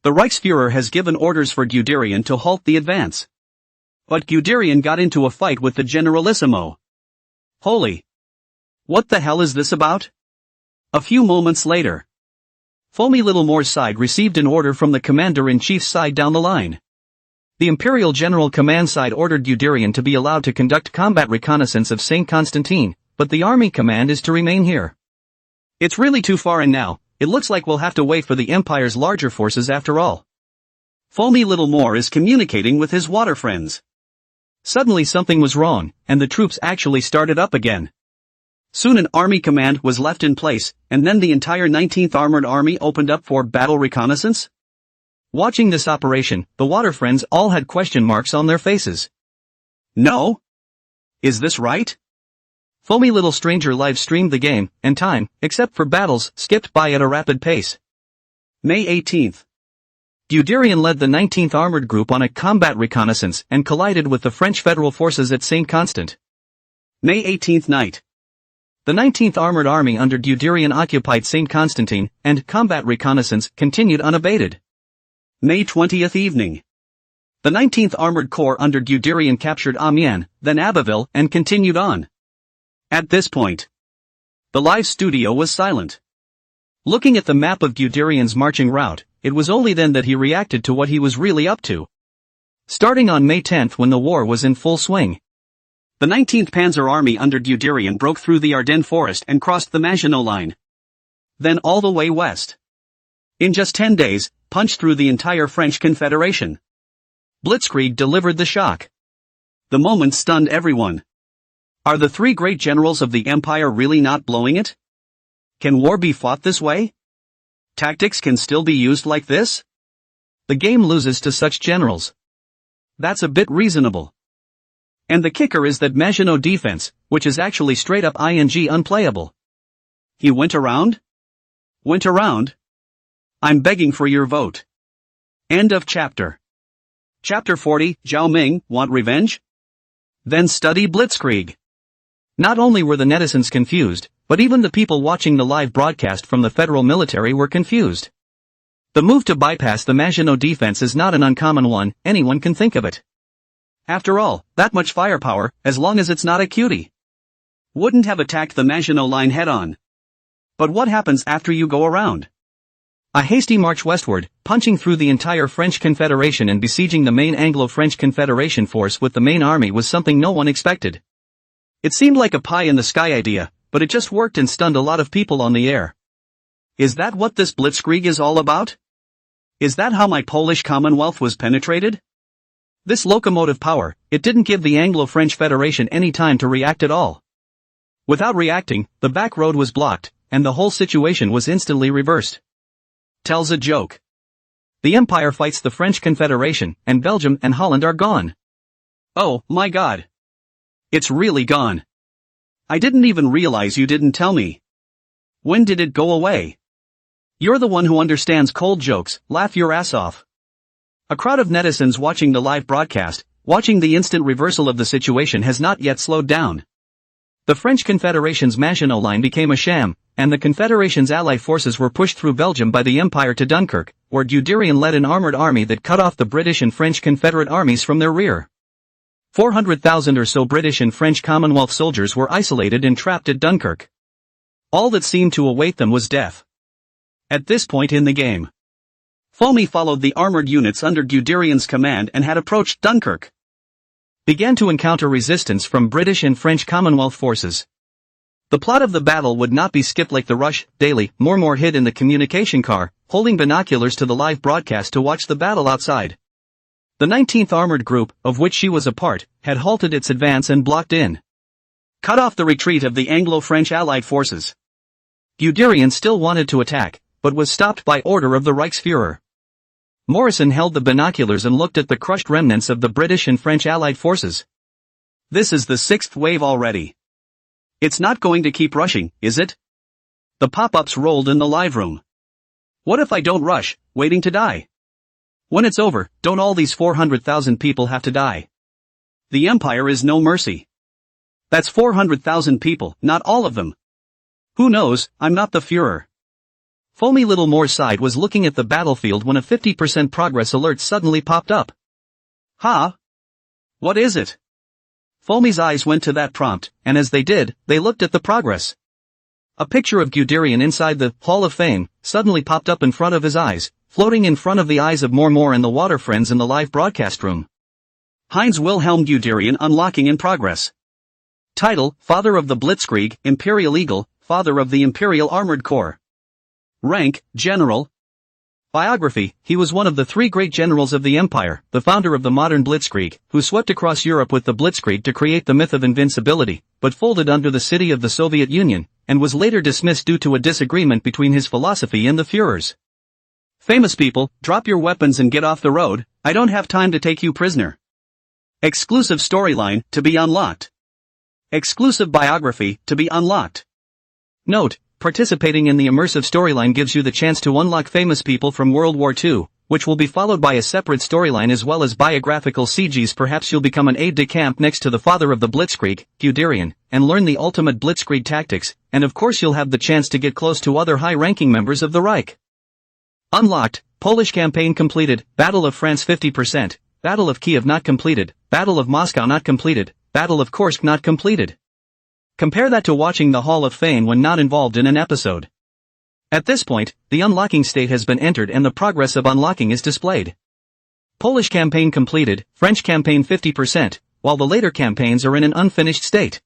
S1: The Reichsfuhrer has given orders for Guderian to halt the advance. But Guderian got into a fight with the Generalissimo. Holy! What the hell is this about? A few moments later, Foamy Little More's side received an order from the Commander-in-Chief's side down the line. The Imperial General Command side ordered Guderian to be allowed to conduct combat reconnaissance of St. Constantine, but the Army Command is to remain here. It's really too far in now, it looks like we'll have to wait for the Empire's larger forces after all. Foamy Little More is communicating with his water friends. Suddenly something was wrong, and the troops actually started up again. Soon an army command was left in place, and then the entire 19th Armored Army opened up for battle reconnaissance? Watching this operation, the water friends all had question marks on their faces. No? Is this right? Foamy Little Stranger live streamed the game, and time, except for battles, skipped by at a rapid pace. May 18th. Guderian led the 19th Armored Group on a combat reconnaissance and collided with the French Federal Forces at St. Constant. May 18th night. The 19th Armored Army under Guderian occupied St. Constantine, and combat reconnaissance continued unabated. May 20th evening. The 19th Armored Corps under Guderian captured Amiens, then Abbeville, and continued on. At this point, the live studio was silent. Looking at the map of Guderian's marching route, it was only then that he reacted to what he was really up to. Starting on May 10th when the war was in full swing, the 19th Panzer Army under Guderian broke through the Ardennes forest and crossed the Maginot Line. Then all the way west. In just 10 days, punched through the entire French Confederation. Blitzkrieg delivered the shock. The moment stunned everyone. Are the three great generals of the empire really not blowing it? Can war be fought this way? Tactics can still be used like this? The game loses to such generals. That's a bit reasonable. And the kicker is that Maginot defense, which is actually straight up unplayable. He went around? Went around? I'm begging for your vote. End of chapter. Chapter 40, Zhao Ming, want revenge? Then study Blitzkrieg. Not only were the netizens confused, but even the people watching the live broadcast from the federal military were confused. The move to bypass the Maginot defense is not an uncommon one, anyone can think of it. After all, that much firepower, as long as it's not a cutie. Wouldn't have attacked the Maginot Line head-on. But what happens after you go around? A hasty march westward, punching through the entire French Confederation and besieging the main Anglo-French Confederation force with the main army was something no one expected. It seemed like a pie-in-the-sky idea, but it just worked and stunned a lot of people on the air. Is that what this blitzkrieg is all about? Is that how my Polish Commonwealth was penetrated? This locomotive power, it didn't give the Anglo-French Federation any time to react at all. Without reacting, the back road was blocked, and the whole situation was instantly reversed. Tells a joke. The Empire fights the French Confederation, and Belgium and Holland are gone. Oh, my God. It's really gone. I didn't even realize you didn't tell me. When did it go away? You're the one who understands cold jokes, laugh your ass off. A crowd of netizens watching the live broadcast, watching the instant reversal of the situation has not yet slowed down. The French Confederation's Maginot Line became a sham, and the Confederation's allied forces were pushed through Belgium by the Empire to Dunkirk, where Guderian led an armored army that cut off the British and French Confederate armies from their rear. 400,000 or so British and French Commonwealth soldiers were isolated and trapped at Dunkirk. All that seemed to await them was death. At this point in the game, Foamy followed the armored units under Guderian's command and had approached Dunkirk. Began to encounter resistance from British and French Commonwealth forces. The plot of the battle would not be skipped like the rush, daily, more hid in the communication car, holding binoculars to the live broadcast to watch the battle outside. The 19th Armored Group, of which she was a part, had halted its advance and blocked in. Cut off the retreat of the Anglo-French Allied forces. Guderian still wanted to attack, but was stopped by order of the Reichsfuhrer. Morrison held the binoculars and looked at the crushed remnants of the British and French Allied forces. This is the sixth wave already. It's not going to keep rushing, is it? The pop-ups rolled in the live room. What if I don't rush, waiting to die? When it's over, don't all these 400,000 people have to die? The Empire is no mercy. That's 400,000 people, not all of them. Who knows, I'm not the Führer. Foamy Little Moore's side was looking at the battlefield when a 50% progress alert suddenly popped up. Huh? What is it? Foamy's eyes went to that prompt, and as they did, they looked at the progress. A picture of Guderian inside the Hall of Fame suddenly popped up in front of his eyes, floating in front of the eyes of Moore and the water friends in the live broadcast room. Heinz Wilhelm Guderian unlocking in progress. Title, Father of the Blitzkrieg, Imperial Eagle, Father of the Imperial Armored Corps. Rank, General. Biography, he was one of the three great generals of the Empire, the founder of the modern Blitzkrieg, who swept across Europe with the Blitzkrieg to create the myth of invincibility, but folded under the city of the Soviet Union, and was later dismissed due to a disagreement between his philosophy and the Führer's. Famous people, drop your weapons and get off the road, I don't have time to take you prisoner. Exclusive storyline, to be unlocked. Exclusive biography, to be unlocked. Note, participating in the immersive storyline gives you the chance to unlock famous people from World War II, which will be followed by a separate storyline as well as biographical CGs. Perhaps you'll become an aide-de-camp next to the father of the Blitzkrieg, Guderian, and learn the ultimate Blitzkrieg tactics, and of course you'll have the chance to get close to other high-ranking members of the Reich. Unlocked, Polish campaign completed, Battle of France 50%, Battle of Kiev not completed, Battle of Moscow not completed, Battle of Kursk not completed. Compare that to watching the Hall of Fame when not involved in an episode. At this point, the unlocking state has been entered and the progress of unlocking is displayed. Polish campaign completed, French campaign 50%, while the later campaigns are in an unfinished state.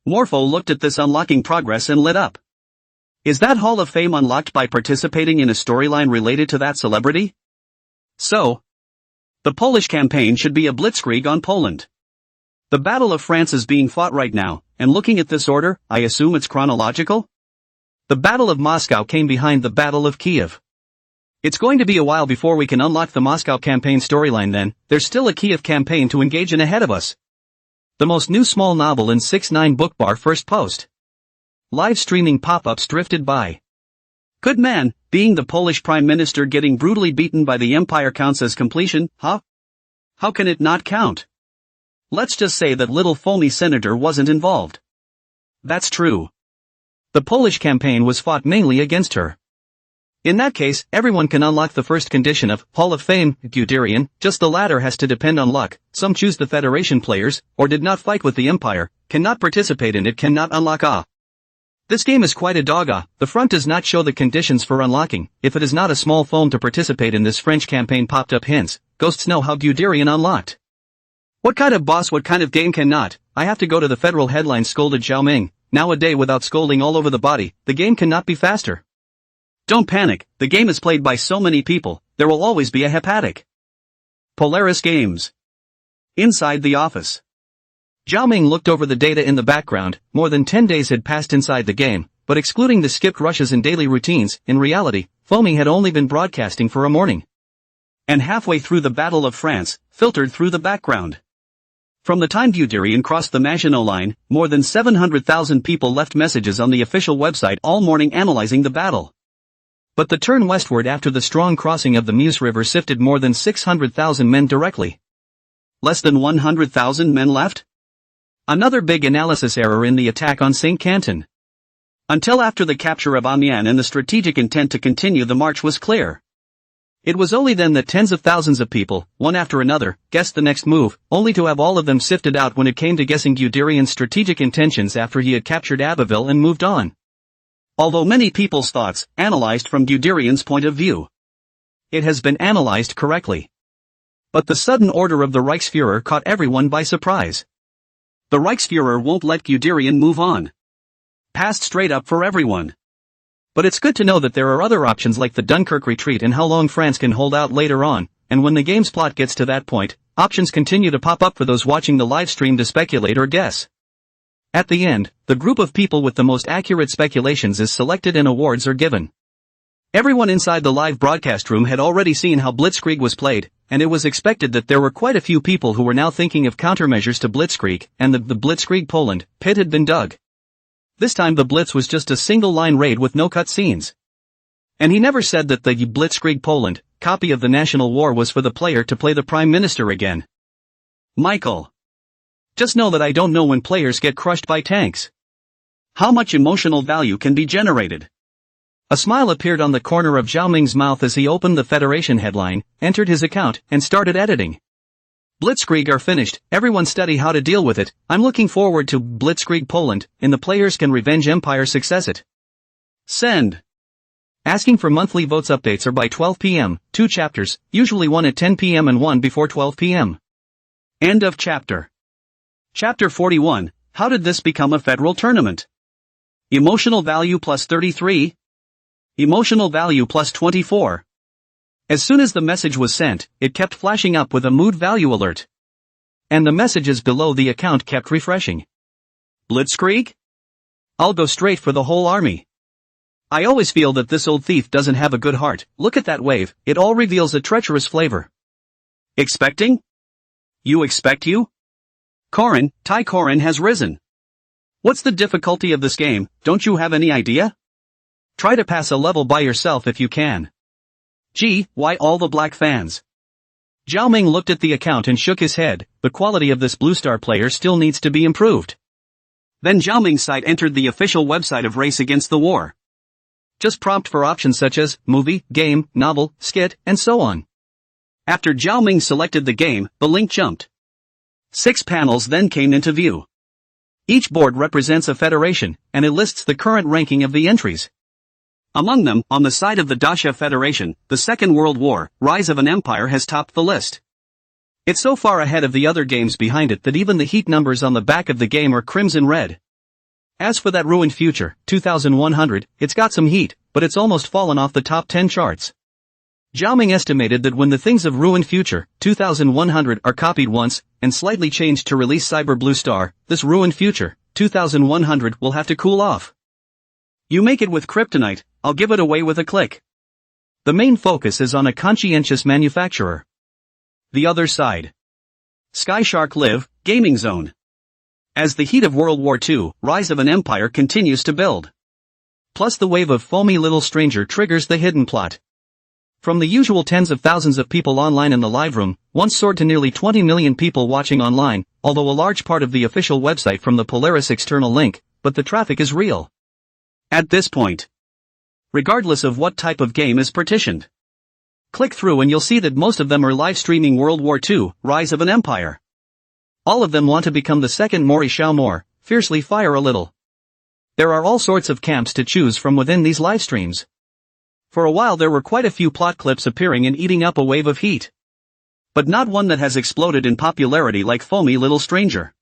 S1: Morpho looked at this unlocking progress and lit up. Is that Hall of Fame unlocked by participating in a storyline related to that celebrity? So, the Polish campaign should be a blitzkrieg on Poland. The Battle of France is being fought right now, and looking at this order, I assume it's chronological? The Battle of Moscow came behind the Battle of Kiev. It's going to be a while before we can unlock the Moscow campaign storyline then, there's still a Kiev campaign to engage in ahead of us. The most new small novel in 6ix9ine Bookbar first post. Live streaming pop-ups drifted by. Good man, being the Polish Prime Minister getting brutally beaten by the Empire counts as completion, huh? How can it not count? Let's just say that little phony senator wasn't involved. That's true. The Polish campaign was fought mainly against her. In that case, everyone can unlock the first condition of Hall of Fame, Guderian, just the latter has to depend on luck. Some choose the Federation players, or did not fight with the Empire, cannot participate in it, cannot unlock. This game is quite a dog. The front does not show the conditions for unlocking. If it is not a small phone to participate in this French campaign popped up hints, ghosts know how Guderian unlocked. What kind of boss, what kind of game cannot? I have to go to the federal headline, scolded Zhao Ming. Now a day without scolding all over the body, the game cannot be faster. Don't panic, the game is played by so many people, there will always be a hepatic. Polaris Games. Inside the office. Zhao Ming looked over the data in the background. More than 10 days had passed inside the game, but excluding the skipped rushes and daily routines, in reality, Foamy had only been broadcasting for a morning. And halfway through the Battle of France, filtered through the background. From the time Guderian crossed the Maginot Line, more than 700,000 people left messages on the official website all morning analyzing the battle. But the turn westward after the strong crossing of the Meuse River sifted more than 600,000 men directly. Less than 100,000 men left? Another big analysis error in the attack on St. Canton. Until after the capture of Amiens and the strategic intent to continue the march was clear. It was only then that tens of thousands of people, one after another, guessed the next move, only to have all of them sifted out when it came to guessing Guderian's strategic intentions after he had captured Abbeville and moved on. Although many people's thoughts, analyzed from Guderian's point of view. It has been analyzed correctly. But the sudden order of the Reichsfuhrer caught everyone by surprise. The Reichsfuhrer won't let Guderian move on. Passed straight up for everyone. But it's good to know that there are other options like the Dunkirk retreat and how long France can hold out later on, and when the game's plot gets to that point, options continue to pop up for those watching the live stream to speculate or guess. At the end, the group of people with the most accurate speculations is selected and awards are given. Everyone inside the live broadcast room had already seen how Blitzkrieg was played, and it was expected that there were quite a few people who were now thinking of countermeasures to Blitzkrieg, and the Blitzkrieg Poland pit had been dug. This time the Blitz was just a single-line raid with no cutscenes. And he never said that the Blitzkrieg Poland copy of the National War was for the player to play the Prime Minister again. Michael. Just know that I don't know when players get crushed by tanks. How much emotional value can be generated? A smile appeared on the corner of Zhao Ming's mouth as he opened the Federation headline, entered his account, and started editing. Blitzkrieg are finished, everyone study how to deal with it. I'm looking forward to Blitzkrieg Poland, in the players can revenge Empire success it. Send. Asking for monthly votes updates are by 12 p.m., 2 chapters, usually one at 10 p.m. and one before 12 p.m. End of chapter. Chapter 41, how did this become a federal tournament? Emotional value plus 33. Emotional value plus 24. As soon as the message was sent, it kept flashing up with a mood value alert. And the messages below the account kept refreshing. Blitzkrieg? I'll go straight for the whole army. I always feel that this old thief doesn't have a good heart. Look at that wave, it all reveals a treacherous flavor. Expecting? You expect you? Korin, Tai Korin has risen. What's the difficulty of this game, don't you have any idea? Try to pass a level by yourself if you can. Gee, why all the black fans? Zhao Ming looked at the account and shook his head. The quality of this Blue Star player still needs to be improved. Then Zhao Ming's site entered the official website of Race Against the War. Just prompt for options such as movie, game, novel, skit, and so on. After Zhao Ming selected the game, the link jumped. 6 panels then came into view. Each board represents a federation, and it lists the current ranking of the entries. Among them, on the side of the Dacia Federation, the Second World War, Rise of an Empire has topped the list. It's so far ahead of the other games behind it that even the heat numbers on the back of the game are crimson red. As for that Ruined Future, 2100, it's got some heat, but it's almost fallen off the top 10 charts. Zhao Ming estimated that when the things of Ruined Future, 2100 are copied once, and slightly changed to release Cyber Blue Star, this Ruined Future, 2100 will have to cool off. You make it with Kryptonite, I'll give it away with a click. The main focus is on a conscientious manufacturer. The other side. Sky Shark Live, Gaming Zone. As the heat of World War II, Rise of an Empire continues to build. Plus the wave of foamy little stranger triggers the hidden plot. From the usual tens of thousands of people online in the live room, once soared to nearly 20 million people watching online, although a large part of the official website from the Polaris external link, but the traffic is real. At this point. Regardless of what type of game is partitioned. Click through and you'll see that most of them are live streaming World War II, Rise of an Empire. All of them want to become the second Mori Xiaomor, fiercely fire a little. There are all sorts of camps to choose from within these live streams. For a while there were quite a few plot clips appearing and eating up a wave of heat. But not one that has exploded in popularity like Foamy Little Stranger.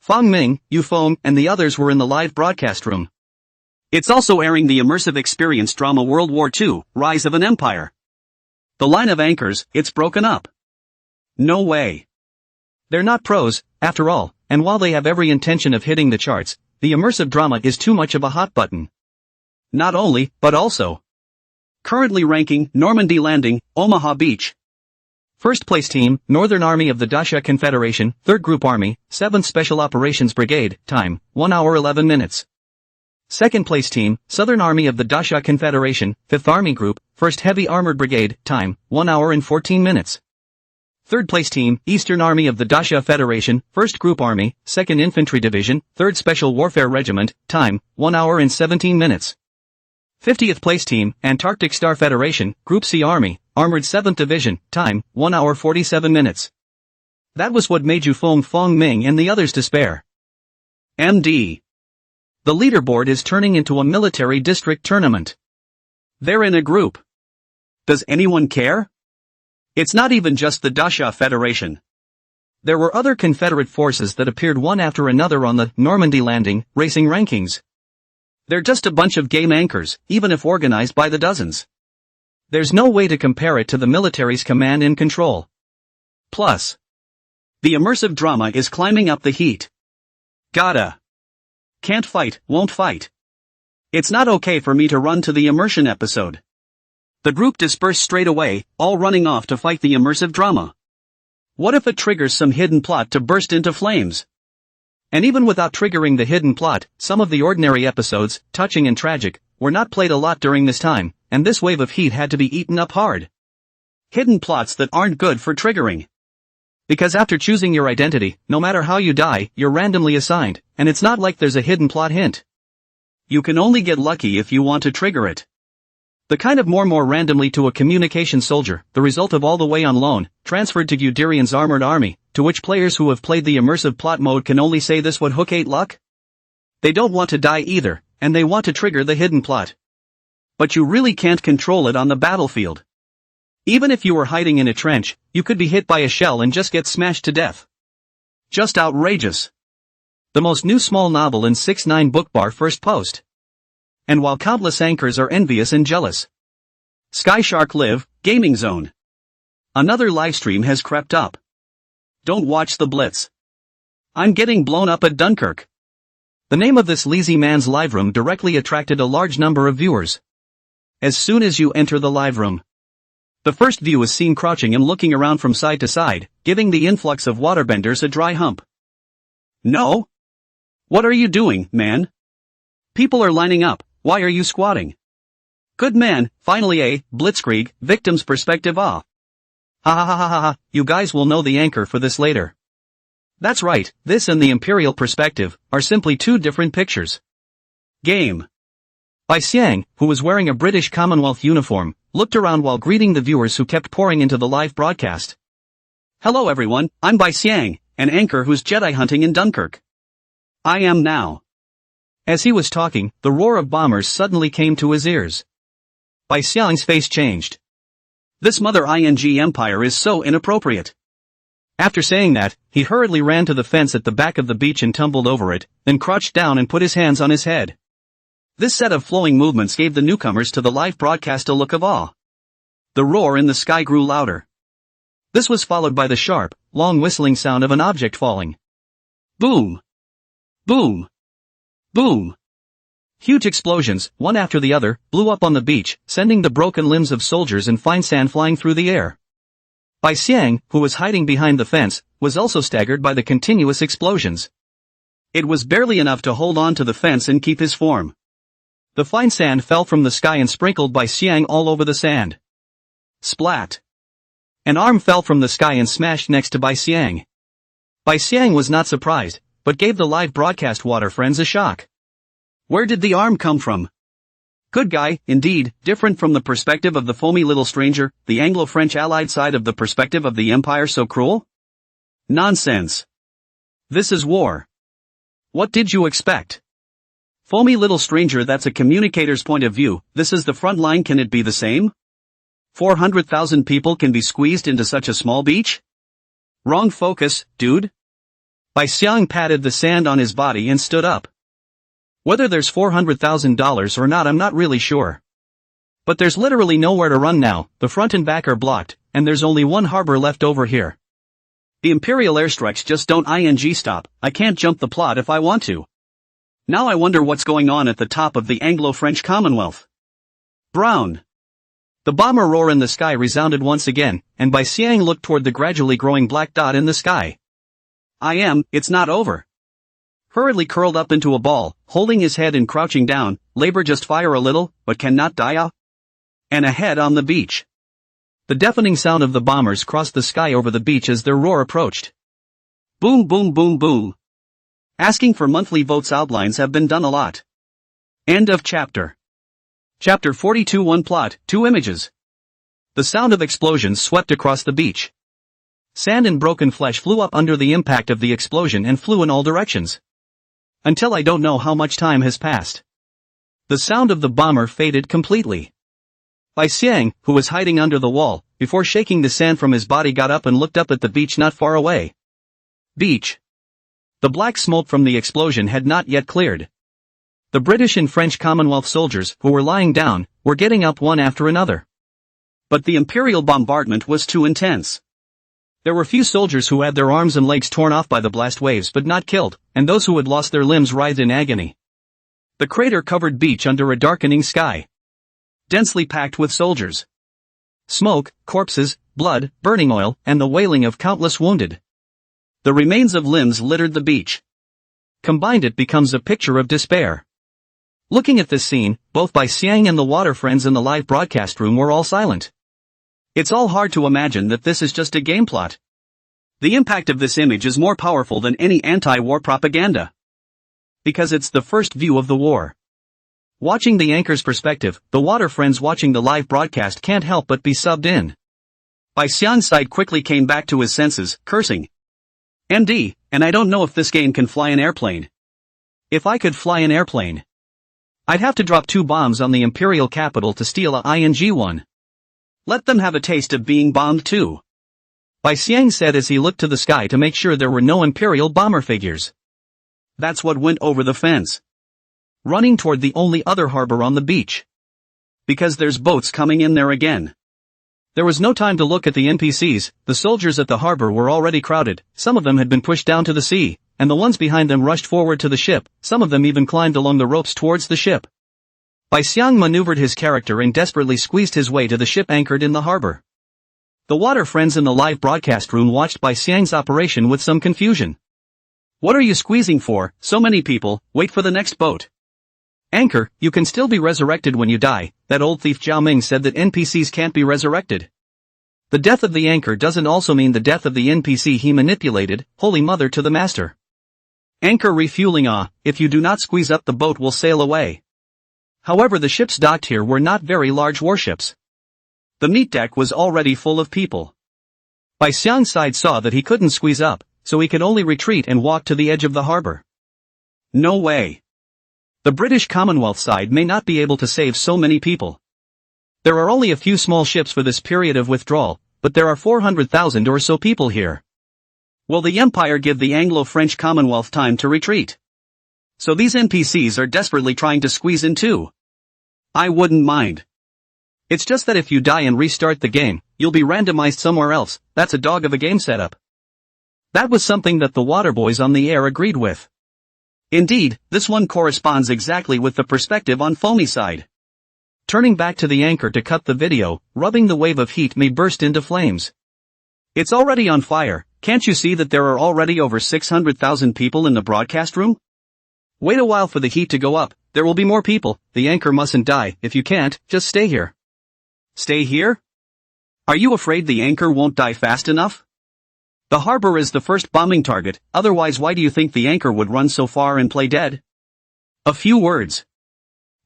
S1: Fang Ming, Yu Foam, and the others were in the live broadcast room. It's also airing the immersive experience drama World War II, Rise of an Empire. The line of anchors, it's broken up. No way. They're not pros, after all, and while they have every intention of hitting the charts, the immersive drama is too much of a hot button. Not only, but also. Currently ranking, Normandy Landing, Omaha Beach. First place team, Northern Army of the Dacia Confederation, 3rd Group Army, 7th Special Operations Brigade, time, 1 hour 11 minutes. Second place team, Southern Army of the Dacia Confederation, 5th Army Group, 1st Heavy Armored Brigade, time, 1 hour and 14 minutes. Third place team, Eastern Army of the Dacia Federation, 1st Group Army, 2nd Infantry Division, 3rd Special Warfare Regiment, time, 1 hour and 17 minutes. 50th place team, Antarctic Star Federation, Group C Army, Armored 7th Division, time, 1 hour 47 minutes. That was what made Yu Fong Ming and the others despair. MD. The leaderboard is turning into a military district tournament. They're in a group. Does anyone care? It's not even just the Dacia Federation. There were other Confederate forces that appeared one after another on the Normandy Landing racing rankings. They're just a bunch of game anchors, even if organized by the dozens. There's no way to compare it to the military's command and control. Plus, the immersive drama is climbing up the heat. Gotta. Can't fight, won't fight. It's not okay for me to run to the immersion episode. The group dispersed straight away, all running off to fight the immersive drama. What if it triggers some hidden plot to burst into flames? And even without triggering the hidden plot, some of the ordinary episodes, touching and tragic, were not played a lot during this time, and this wave of heat had to be eaten up hard. Hidden plots that aren't good for triggering. Because after choosing your identity, no matter how you die, you're randomly assigned, and it's not like there's a hidden plot hint. You can only get lucky if you want to trigger it. The kind of more randomly to a communication soldier, the result of all the way on loan, transferred to Guderian's armored army, to which players who have played the immersive plot mode can only say this would hook 8 luck? They don't want to die either, and they want to trigger the hidden plot. But you really can't control it on the battlefield. Even if you were hiding in a trench, you could be hit by a shell and just get smashed to death. Just outrageous. The most new small novel in 6ix9ine Bookbar first post. And while countless anchors are envious and jealous. Sky Shark Live, Gaming Zone. Another livestream has crept up. Don't watch the Blitz. I'm getting blown up at Dunkirk. The name of this lazy man's live room directly attracted a large number of viewers. As soon as you enter the live room, the first view is seen crouching and looking around from side to side, giving the influx of waterbenders a dry hump. No? What are you doing, man? People are lining up, why are you squatting? Good man, finally a blitzkrieg, victim's perspective. Ah. Ha ha ha ha ha ha, you guys will know the anchor for this later. That's right, this and the Imperial perspective are simply two different pictures. Game. Bai Xiang, who was wearing a British Commonwealth uniform, looked around while greeting the viewers who kept pouring into the live broadcast. Hello everyone, I'm Bai Xiang, an anchor who's Jedi hunting in Dunkirk. I am now. As he was talking, the roar of bombers suddenly came to his ears. Bai Xiang's face changed. This mother ing empire is so inappropriate. After saying that, he hurriedly ran to the fence at the back of the beach and tumbled over it, then crouched down and put his hands on his head. This set of flowing movements gave the newcomers to the live broadcast a look of awe. The roar in the sky grew louder. This was followed by the sharp, long whistling sound of an object falling. Boom! Boom! Boom! Huge explosions, one after the other, blew up on the beach, sending the broken limbs of soldiers and fine sand flying through the air. Bai Xiang, who was hiding behind the fence, was also staggered by the continuous explosions. It was barely enough to hold on to the fence and keep his form. The fine sand fell from the sky and sprinkled Bai Xiang all over the sand. Splat! An arm fell from the sky and smashed next to Bai Xiang. Bai Xiang was not surprised, but gave the live broadcast water friends a shock. Where did the arm come from? Good guy, indeed, different from the perspective of the foamy little stranger, the Anglo-French allied side of the perspective of the empire so cruel? Nonsense. This is war. What did you expect? Foamy little stranger, that's a communicator's point of view, this is the front line. Can it be the same? 400,000 people can be squeezed into such a small beach? Wrong focus, dude. Bai Xiang patted the sand on his body and stood up. Whether there's $400,000 or not, I'm not really sure. But there's literally nowhere to run now, the front and back are blocked, and there's only one harbor left over here. The Imperial airstrikes just don't stop. I can't jump the plot if I want to. Now I wonder what's going on at the top of the Anglo-French Commonwealth. Brown. The bomber roar in the sky resounded once again, and Bai Xiang looked toward the gradually growing black dot in the sky. It's not over. Hurriedly curled up into a ball, holding his head and crouching down, labor just fire a little, but cannot die. And ahead on the beach. The deafening sound of the bombers crossed the sky over the beach as their roar approached. Boom boom boom boom. Asking for monthly votes outlines have been done a lot. End of chapter. Chapter 42. 1 plot, 2 images. The sound of explosions swept across the beach. Sand and broken flesh flew up under the impact of the explosion and flew in all directions. Until I don't know how much time has passed. The sound of the bomber faded completely. Bai Xiang, who was hiding under the wall, before shaking the sand from his body, got up and looked up at the beach not far away. Beach. The black smoke from the explosion had not yet cleared. The British and French Commonwealth soldiers, who were lying down, were getting up one after another. But the Imperial bombardment was too intense. There were few soldiers who had their arms and legs torn off by the blast waves but not killed, and those who had lost their limbs writhed in agony. The crater-covered beach under a darkening sky. Densely packed with soldiers. Smoke, corpses, blood, burning oil, and the wailing of countless wounded. The remains of limbs littered the beach. Combined, it becomes a picture of despair. Looking at this scene, both Bai Xiang and the water friends in the live broadcast room were all silent. It's all hard to imagine that this is just a game plot. The impact of this image is more powerful than any anti-war propaganda. Because it's the first view of the war. Watching the anchor's perspective, the water friends watching the live broadcast can't help but be subbed in. Bai Xiang's side quickly came back to his senses, cursing. MD, and I don't know if this game can fly an airplane. If I could fly an airplane, I'd have to drop 2 bombs on the Imperial capital to steal a ing-1. Let them have a taste of being bombed too. Bai Xiang said as he looked to the sky to make sure there were no Imperial bomber figures. That's what went over the fence. Running toward the only other harbor on the beach. Because there's boats coming in there again. There was no time to look at the NPCs, the soldiers at the harbor were already crowded, some of them had been pushed down to the sea, and the ones behind them rushed forward to the ship, some of them even climbed along the ropes towards the ship. Bai Xiang maneuvered his character and desperately squeezed his way to the ship anchored in the harbor. The water friends in the live broadcast room watched Bai Xiang's operation with some confusion. What are you squeezing for, so many people, wait for the next boat. Anchor, you can still be resurrected when you die. That old thief Zhao Ming said that NPCs can't be resurrected. The death of the anchor doesn't also mean the death of the NPC he manipulated. Holy Mother to the Master. Anchor refueling. If you do not squeeze up, the boat will sail away. However, the ships docked here were not very large warships. The meat deck was already full of people. Bai Xiang's side saw that he couldn't squeeze up, so he could only retreat and walk to the edge of the harbor. No way. The British Commonwealth side may not be able to save so many people. There are only a few small ships for this period of withdrawal, but there are 400,000 or so people here. Will the Empire give the Anglo-French Commonwealth time to retreat? So these NPCs are desperately trying to squeeze in too. I wouldn't mind. It's just that if you die and restart the game, you'll be randomized somewhere else. That's a dog of a game setup. That was something that the Waterboys on the air agreed with. Indeed, this one corresponds exactly with the perspective on Foamy side. Turning back to the anchor to cut the video, rubbing the wave of heat may burst into flames. It's already on fire. Can't you see that there are already over 600,000 people in the broadcast room? Wait a while for the heat to go up. There will be more people. The anchor mustn't die. If you can't, just stay here. Stay here? Are you afraid the anchor won't die fast enough? The harbor is the first bombing target, otherwise why do you think the anchor would run so far and play dead? A few words.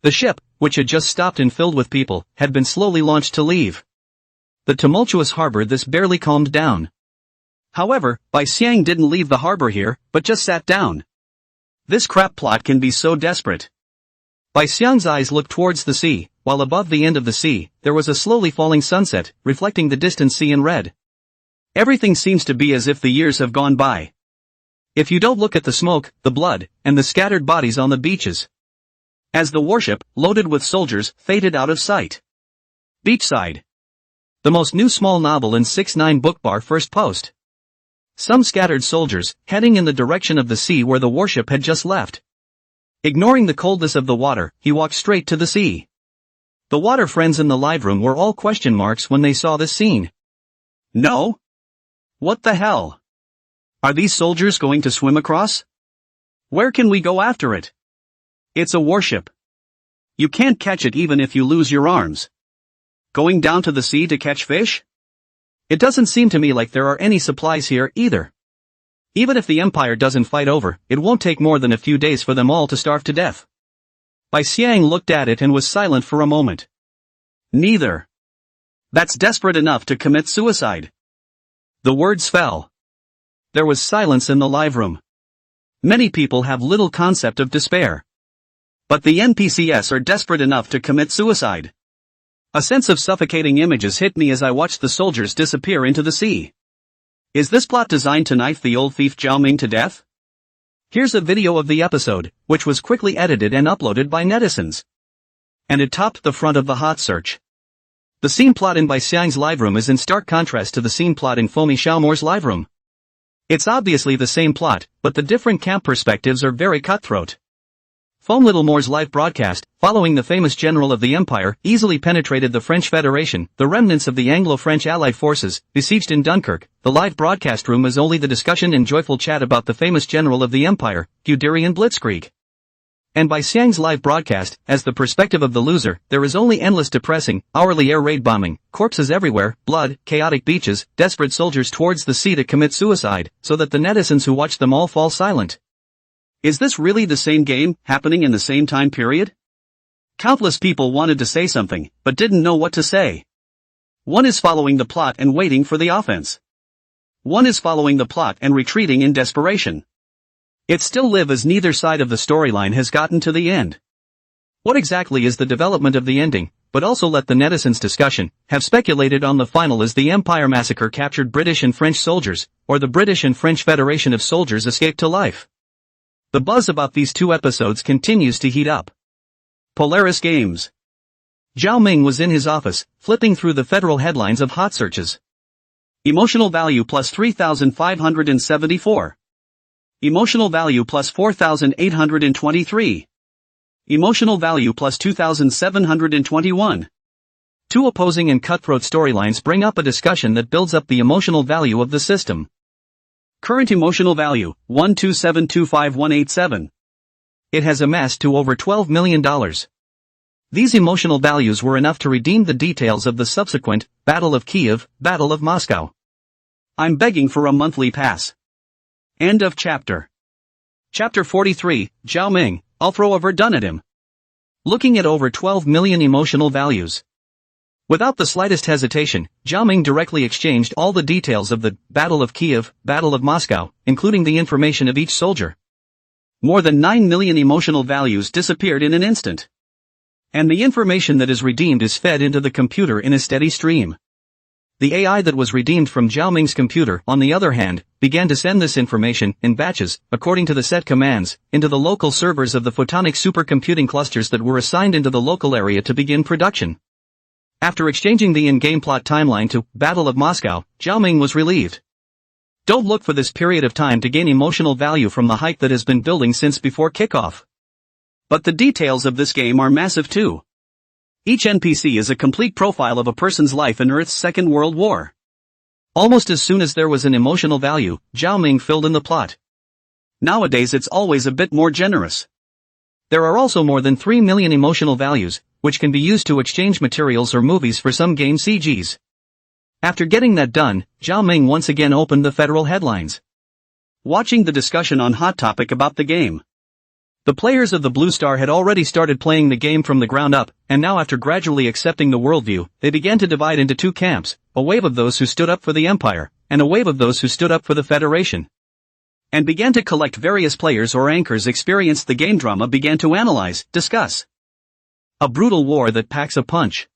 S1: The ship, which had just stopped and filled with people, had been slowly launched to leave. The tumultuous harbor this barely calmed down. However, Bai Xiang didn't leave the harbor here, but just sat down. This crap plot can be so desperate. Bai Xiang's eyes looked towards the sea, while above the end of the sea, there was a slowly falling sunset, reflecting the distant sea in red. Everything seems to be as if the years have gone by. If you don't look at the smoke, the blood, and the scattered bodies on the beaches. As the warship, loaded with soldiers, faded out of sight. Beachside. The most new small novel in 6ix9ine Bookbar first post. Some scattered soldiers, heading in the direction of the sea where the warship had just left. Ignoring the coldness of the water, he walked straight to the sea. The water friends in the live room were all question marks when they saw this scene. No? What the hell? Are these soldiers going to swim across? Where can we go after it? It's a warship. You can't catch it even if you lose your arms. Going down to the sea to catch fish? It doesn't seem to me like there are any supplies here either. Even if the Empire doesn't fight over, it won't take more than a few days for them all to starve to death. Bai Xiang looked at it and was silent for a moment. Neither. That's desperate enough to commit suicide. The words fell. There was silence in the live room. Many people have little concept of despair. But the NPCs are desperate enough to commit suicide. A sense of suffocating images hit me as I watched the soldiers disappear into the sea. Is this plot designed to knife the old thief Zhao Ming to death? Here's a video of the episode, which was quickly edited and uploaded by netizens. And it topped the front of the hot search. The scene plot in Bai Xiang's live room is in stark contrast to the scene plot in Foamy Xiaomore's live room. It's obviously the same plot, but the different camp perspectives are very cutthroat. Foam Little Moore's live broadcast, following the famous general of the Empire, easily penetrated the French Federation, the remnants of the Anglo-French Allied forces, besieged in Dunkirk. The live broadcast room is only the discussion and joyful chat about the famous general of the Empire, Guderian Blitzkrieg. And Bai Xiang's live broadcast, as the perspective of the loser, there is only endless depressing, hourly air raid bombing, corpses everywhere, blood, chaotic beaches, desperate soldiers towards the sea to commit suicide, so that the netizens who watch them all fall silent. Is this really the same game, happening in the same time period? Countless people wanted to say something, but didn't know what to say. One is following the plot and waiting for the offense. One is following the plot and retreating in desperation. It still live as neither side of the storyline has gotten to the end. What exactly is the development of the ending, but also let the netizens discussion, have speculated on the final as the Empire massacre captured British and French soldiers, or the British and French Federation of soldiers escaped to life. The buzz about these two episodes continues to heat up. Polaris Games. Zhao Ming was in his office, flipping through the federal headlines of hot searches. Emotional value plus 3,574. Emotional value plus 4,823. Emotional value plus 2,721. Two opposing and cutthroat storylines bring up a discussion that builds up the emotional value of the system. Current emotional value, 12725,187. It has amassed to over $12 million. These emotional values were enough to redeem the details of the subsequent Battle of Kiev, Battle of Moscow. I'm begging for a monthly pass. End of chapter. Chapter 43, Zhao Ming, I'll throw a verdun at him. Looking at over 12 million emotional values. Without the slightest hesitation, Zhao Ming directly exchanged all the details of the Battle of Kiev, Battle of Moscow, including the information of each soldier. More than 9 million emotional values disappeared in an instant. And the information that is redeemed is fed into the computer in a steady stream. The AI that was redeemed from Zhao Ming's computer, on the other hand, began to send this information, in batches, according to the set commands, into the local servers of the photonic supercomputing clusters that were assigned into the local area to begin production. After exchanging the in-game plot timeline to Battle of Moscow, Zhao Ming was relieved. Don't look for this period of time to gain emotional value from the hype that has been building since before kickoff. But the details of this game are massive too. Each NPC is a complete profile of a person's life in Earth's Second World War. Almost as soon as there was an emotional value, Zhao Ming filled in the plot. Nowadays it's always a bit more generous. There are also more than 3 million emotional values, which can be used to exchange materials or movies for some game CGs. After getting that done, Zhao Ming once again opened the federal headlines. Watching the discussion on Hot Topic about the game. The players of the Blue Star had already started playing the game from the ground up, and now after gradually accepting the worldview, they began to divide into two camps, a wave of those who stood up for the Empire, and a wave of those who stood up for the Federation. And began to collect various players or anchors experienced the game drama began to analyze, discuss. A brutal war that packs a punch.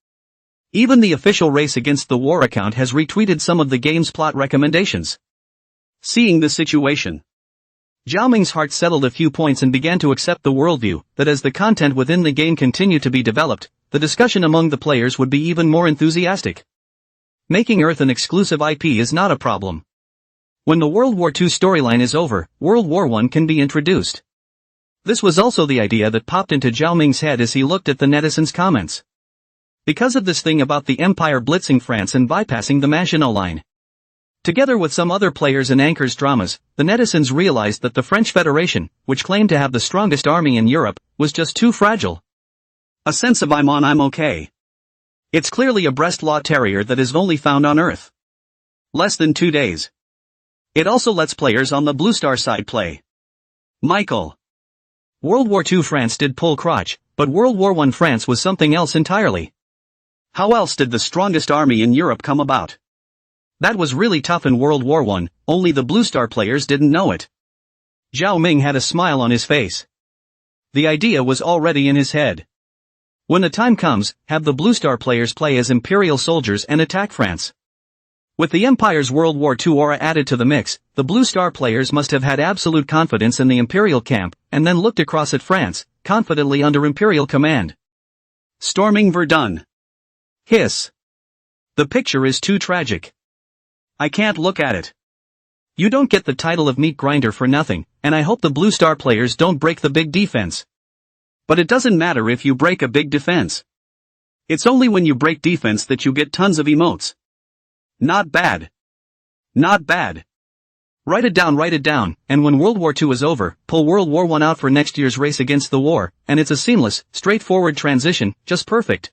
S1: Even the official Race Against the War account has retweeted some of the game's plot recommendations. Seeing the situation, Zhao Ming's heart settled a few points and began to accept the worldview that as the content within the game continued to be developed, the discussion among the players would be even more enthusiastic. Making Earth an exclusive IP is not a problem. When the World War II storyline is over, World War I can be introduced. This was also the idea that popped into Zhao Ming's head as he looked at the netizens' comments. Because of this thing about the Empire blitzing France and bypassing the Maginot Line. Together with some other players and anchors' dramas, the netizens realized that the French Federation, which claimed to have the strongest army in Europe, was just too fragile. A sense of I'm okay. It's clearly a Brest Law Terrier that is only found on Earth. Less than 2 days. It also lets players on the Blue Star side play. Michael. World War II France did pull crotch, but World War I France was something else entirely. How else did the strongest army in Europe come about? That was really tough in World War I, only the Blue Star players didn't know it. Zhao Ming had a smile on his face. The idea was already in his head. When the time comes, have the Blue Star players play as Imperial soldiers and attack France. With the Empire's World War II aura added to the mix, the Blue Star players must have had absolute confidence in the Imperial camp, and then looked across at France, confidently under Imperial command. Storming Verdun. Hiss. The picture is too tragic. I can't look at it. You don't get the title of meat grinder for nothing, and I hope the Blue Star players don't break the big defense. But it doesn't matter if you break a big defense. It's only when you break defense that you get tons of emotes. Not bad. Not bad. Write it down, and when World War II is over, pull World War I out for next year's Race Against the War, and it's a seamless, straightforward transition, just perfect.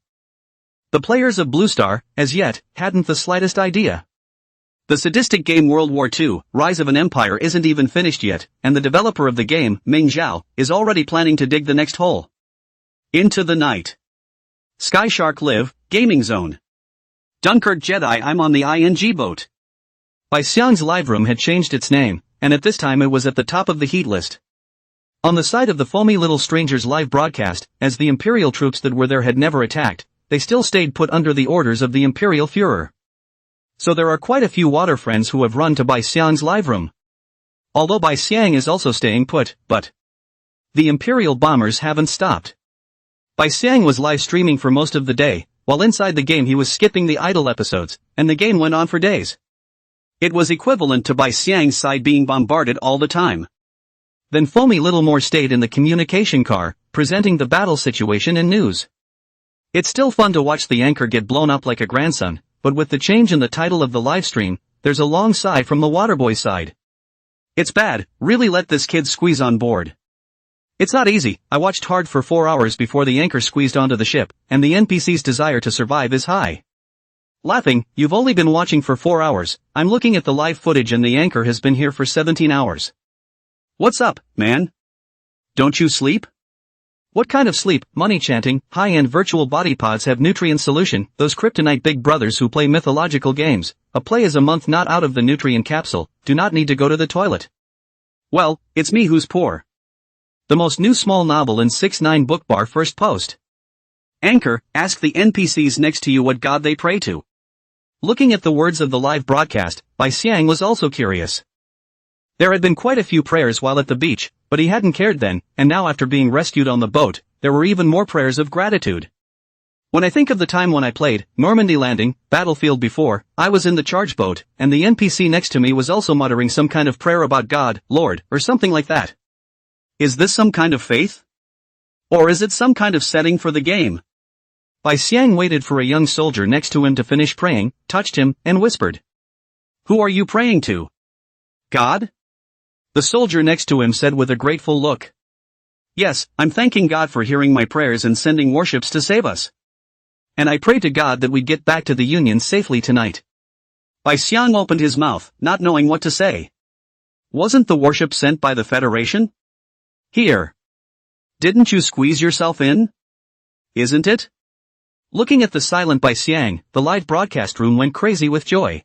S1: The players of Blue Star, as yet, hadn't the slightest idea. The sadistic game World War II, Rise of an Empire isn't even finished yet, and the developer of the game, Ming Zhao, is already planning to dig the next hole. Into the night. Sky Shark Live, Gaming Zone. Dunkirk Jedi I'm on the ING boat. Bai Xiang's live room had changed its name, and at this time it was at the top of the heat list. On the side of the foamy little strangers live broadcast, as the Imperial troops that were there had never attacked, they still stayed put under the orders of the Imperial Führer. So there are quite a few water friends who have run to Bai Xiang's live room. Although Bai Xiang is also staying put, but the Imperial bombers haven't stopped. Bai Xiang was live streaming for most of the day, while inside the game he was skipping the idle episodes, and the game went on for days. It was equivalent to Bai Xiang's side being bombarded all the time. Then Foamy Littlemore stayed in the communication car, presenting the battle situation and news. It's still fun to watch the anchor get blown up like a grandson, but with the change in the title of the livestream, there's a long sigh from the Waterboy side. It's bad, really let this kid squeeze on board. It's not easy. I watched hard for 4 hours before the anchor squeezed onto the ship, and the NPC's desire to survive is high. Laughing, you've only been watching for 4 hours. I'm looking at the live footage and the anchor has been here for 17 hours. What's up, man? Don't you sleep? What kind of sleep? Money chanting, high-end virtual body pods have nutrient solution, those kryptonite big brothers who play mythological games. A play is a month not out of the nutrient capsule, do not need to go to the toilet. Well, it's me who's poor. The most new small novel in 6ix9ine book bar first post. Anchor, ask the NPCs next to you what god they pray to. Looking at the words of the live broadcast, Bai Xiang was also curious. There had been quite a few prayers while at the beach, but he hadn't cared then, and now after being rescued on the boat, there were even more prayers of gratitude. When I think of the time when I played Normandy Landing, Battlefield before, I was in the charge boat, and the NPC next to me was also muttering some kind of prayer about God, Lord, or something like that. Is this some kind of faith? Or is it some kind of setting for the game? Bai Xiang waited for a young soldier next to him to finish praying, touched him, and whispered. Who are you praying to? God? The soldier next to him said with a grateful look. Yes, I'm thanking God for hearing my prayers and sending warships to save us. And I pray to God that we'd get back to the Union safely tonight. Bai Xiang opened his mouth, not knowing what to say. Wasn't the warship sent by the Federation? Here. Didn't you squeeze yourself in? Isn't it? Looking at the silent Bai Xiang, the live broadcast room went crazy with joy.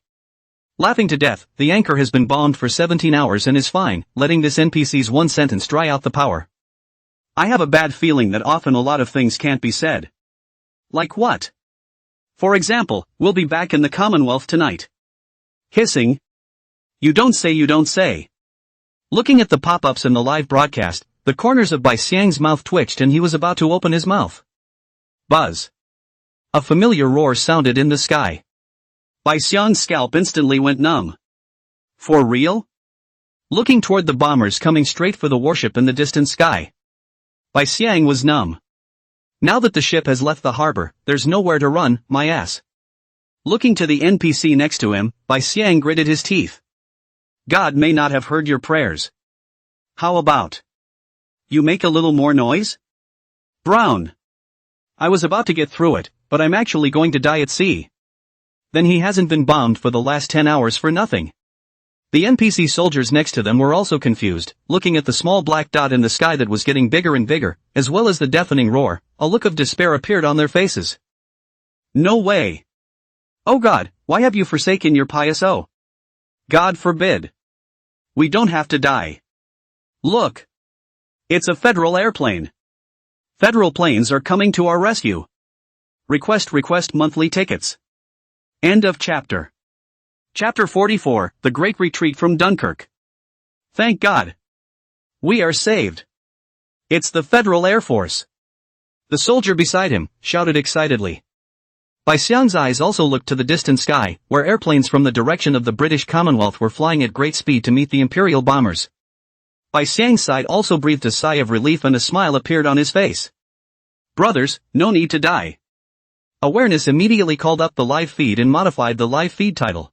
S1: Laughing to death, the anchor has been bombed for 17 hours and is fine, letting this NPC's one sentence dry out the power. I have a bad feeling that often a lot of things can't be said. Like what? For example, we'll be back in the Commonwealth tonight. Hissing. You don't say you don't say. Looking at the pop-ups in the live broadcast, the corners of Bai Xiang's mouth twitched and he was about to open his mouth. Buzz. A familiar roar sounded in the sky. Bai Xiang's scalp instantly went numb. For real? Looking toward the bombers coming straight for the warship in the distant sky. Bai Xiang was numb. Now that the ship has left the harbor, there's nowhere to run, my ass. Looking to the NPC next to him, Bai Xiang gritted his teeth. God may not have heard your prayers. How about you make a little more noise? Brown. I was about to get through it, but I'm actually going to die at sea. Then he hasn't been bombed for the last 10 hours for nothing. The NPC soldiers next to them were also confused, looking at the small black dot in the sky that was getting bigger and bigger, as well as the deafening roar. A look of despair appeared on their faces. No way. Oh God, why have you forsaken your pious O? God forbid. We don't have to die. Look. It's a federal airplane. Federal planes are coming to our rescue. Request monthly tickets. End of chapter. Chapter 44, The Great Retreat from Dunkirk. Thank God. We are saved. It's the Federal Air Force. The soldier beside him shouted excitedly. Bai Xiang's eyes also looked to the distant sky, where airplanes from the direction of the British Commonwealth were flying at great speed to meet the Imperial bombers. Bai Xiang's side also breathed a sigh of relief and a smile appeared on his face. Brothers, no need to die. Awareness immediately called up the live feed and modified the live feed title.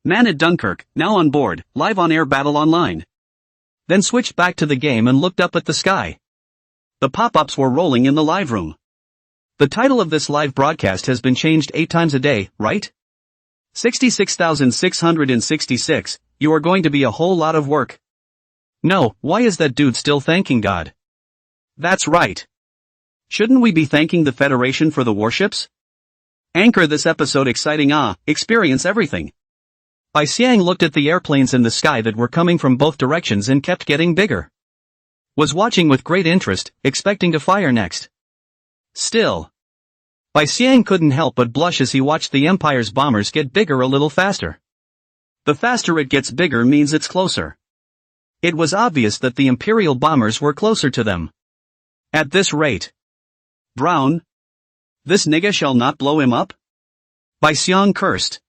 S1: Man at Dunkirk, now on board, live on-air battle online. Then switched back to the game and looked up at the sky. The pop-ups were rolling in the live room. The title of this live broadcast has been changed 8 times a day, right? 66,666, you are going to be a whole lot of work. No, why is that dude still thanking God? That's right. Shouldn't we be thanking the Federation for the warships? Anchor this episode exciting experience everything. Bai Xiang looked at the airplanes in the sky that were coming from both directions and kept getting bigger. Was watching with great interest, expecting to fire next. Still. Bai Xiang couldn't help but blush as he watched the Empire's bombers get bigger a little faster. The faster it gets bigger means it's closer. It was obvious that the Imperial bombers were closer to them. At this rate. Brown. This nigga shall not blow him up? Bai Xiang cursed.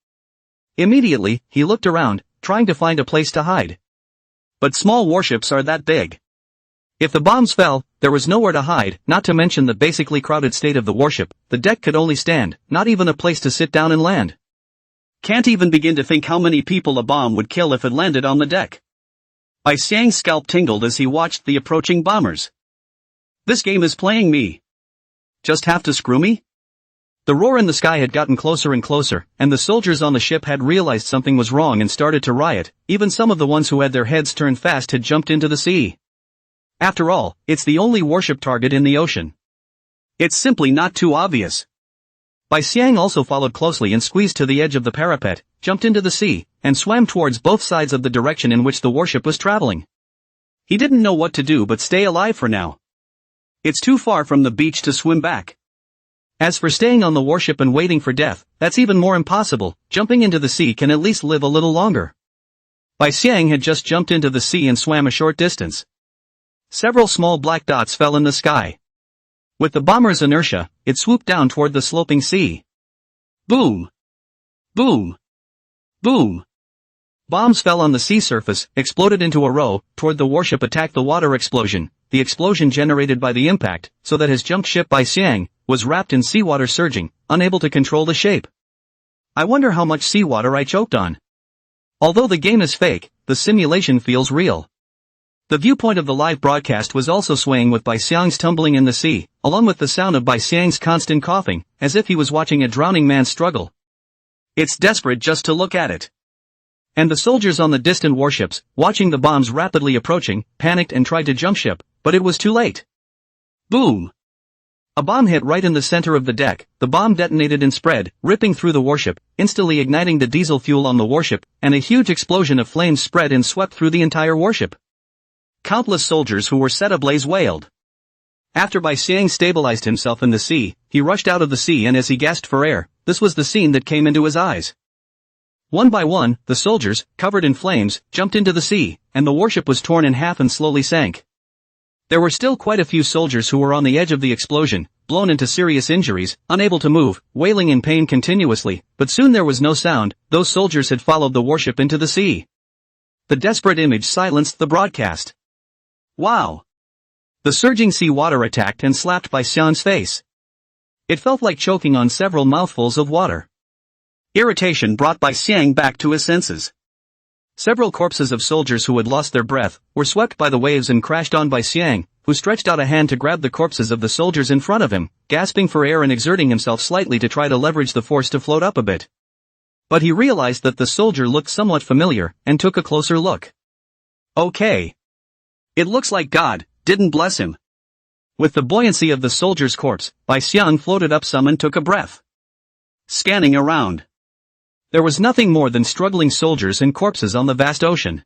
S1: Immediately, he looked around, trying to find a place to hide. But small warships are that big. If the bombs fell, there was nowhere to hide, not to mention the basically crowded state of the warship. The deck could only stand, not even a place to sit down and land. Can't even begin to think how many people a bomb would kill if it landed on the deck. Bai Xiang's scalp tingled as he watched the approaching bombers. This game is playing me. Just have to screw me? The roar in the sky had gotten closer and closer, and the soldiers on the ship had realized something was wrong and started to riot. Even some of the ones who had their heads turned fast had jumped into the sea. After all, it's the only warship target in the ocean. It's simply not too obvious. Bai Xiang also followed closely and squeezed to the edge of the parapet, jumped into the sea, and swam towards both sides of the direction in which the warship was traveling. He didn't know what to do but stay alive for now. It's too far from the beach to swim back. As for staying on the warship and waiting for death, that's even more impossible. Jumping into the sea can at least live a little longer. Bai Xiang had just jumped into the sea and swam a short distance. Several small black dots fell in the sky. With the bomber's inertia, it swooped down toward the sloping sea. Boom! Boom! Boom! Bombs fell on the sea surface, exploded into a row, toward the warship attacked the water explosion. The explosion generated by the impact, so that his jumped ship Bai Xiang was wrapped in seawater surging, unable to control the shape. I wonder how much seawater I choked on. Although the game is fake, the simulation feels real. The viewpoint of the live broadcast was also swaying with Bai Xiang's tumbling in the sea, along with the sound of Bai Xiang's constant coughing, as if he was watching a drowning man struggle. It's desperate just to look at it. And the soldiers on the distant warships, watching the bombs rapidly approaching, panicked and tried to jump ship, but it was too late. Boom! A bomb hit right in the center of the deck. The bomb detonated and spread, ripping through the warship, instantly igniting the diesel fuel on the warship, and a huge explosion of flames spread and swept through the entire warship. Countless soldiers who were set ablaze wailed. After Bai Xiang stabilized himself in the sea, he rushed out of the sea, and as he gasped for air, this was the scene that came into his eyes. One by one, the soldiers, covered in flames, jumped into the sea, and the warship was torn in half and slowly sank. There were still quite a few soldiers who were on the edge of the explosion, blown into serious injuries, unable to move, wailing in pain continuously, but soon there was no sound. Those soldiers had followed the warship into the sea. The desperate image silenced the broadcast. Wow! The surging sea water attacked and slapped Bai Xiang's face. It felt like choking on several mouthfuls of water. Irritation brought Bai Xiang back to his senses. Several corpses of soldiers who had lost their breath were swept by the waves and crashed on Bai Xiang, who stretched out a hand to grab the corpses of the soldiers in front of him, gasping for air and exerting himself slightly to try to leverage the force to float up a bit. But he realized that the soldier looked somewhat familiar, and took a closer look. Okay. It looks like God didn't bless him. With the buoyancy of the soldier's corpse, Bai Xiang floated up some and took a breath. Scanning around. There was nothing more than struggling soldiers and corpses on the vast ocean.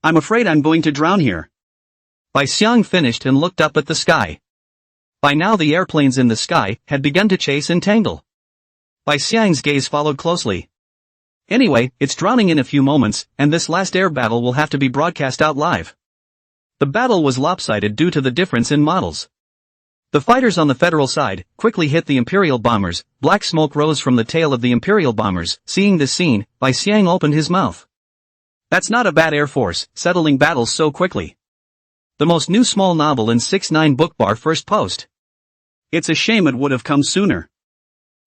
S1: I'm afraid I'm going to drown here. Bai Xiang finished and looked up at the sky. By now the airplanes in the sky had begun to chase and tangle. Bai Xiang's gaze followed closely. Anyway, it's drowning in a few moments, and this last air battle will have to be broadcast out live. The battle was lopsided due to the difference in models. The fighters on the Federal side quickly hit the Imperial bombers. Black smoke rose from the tail of the Imperial bombers. Seeing this scene, Bai Xiang opened his mouth. That's not a bad Air Force, settling battles so quickly. The most new small novel in 6-9 bookbar first post. It's a shame it would have come sooner.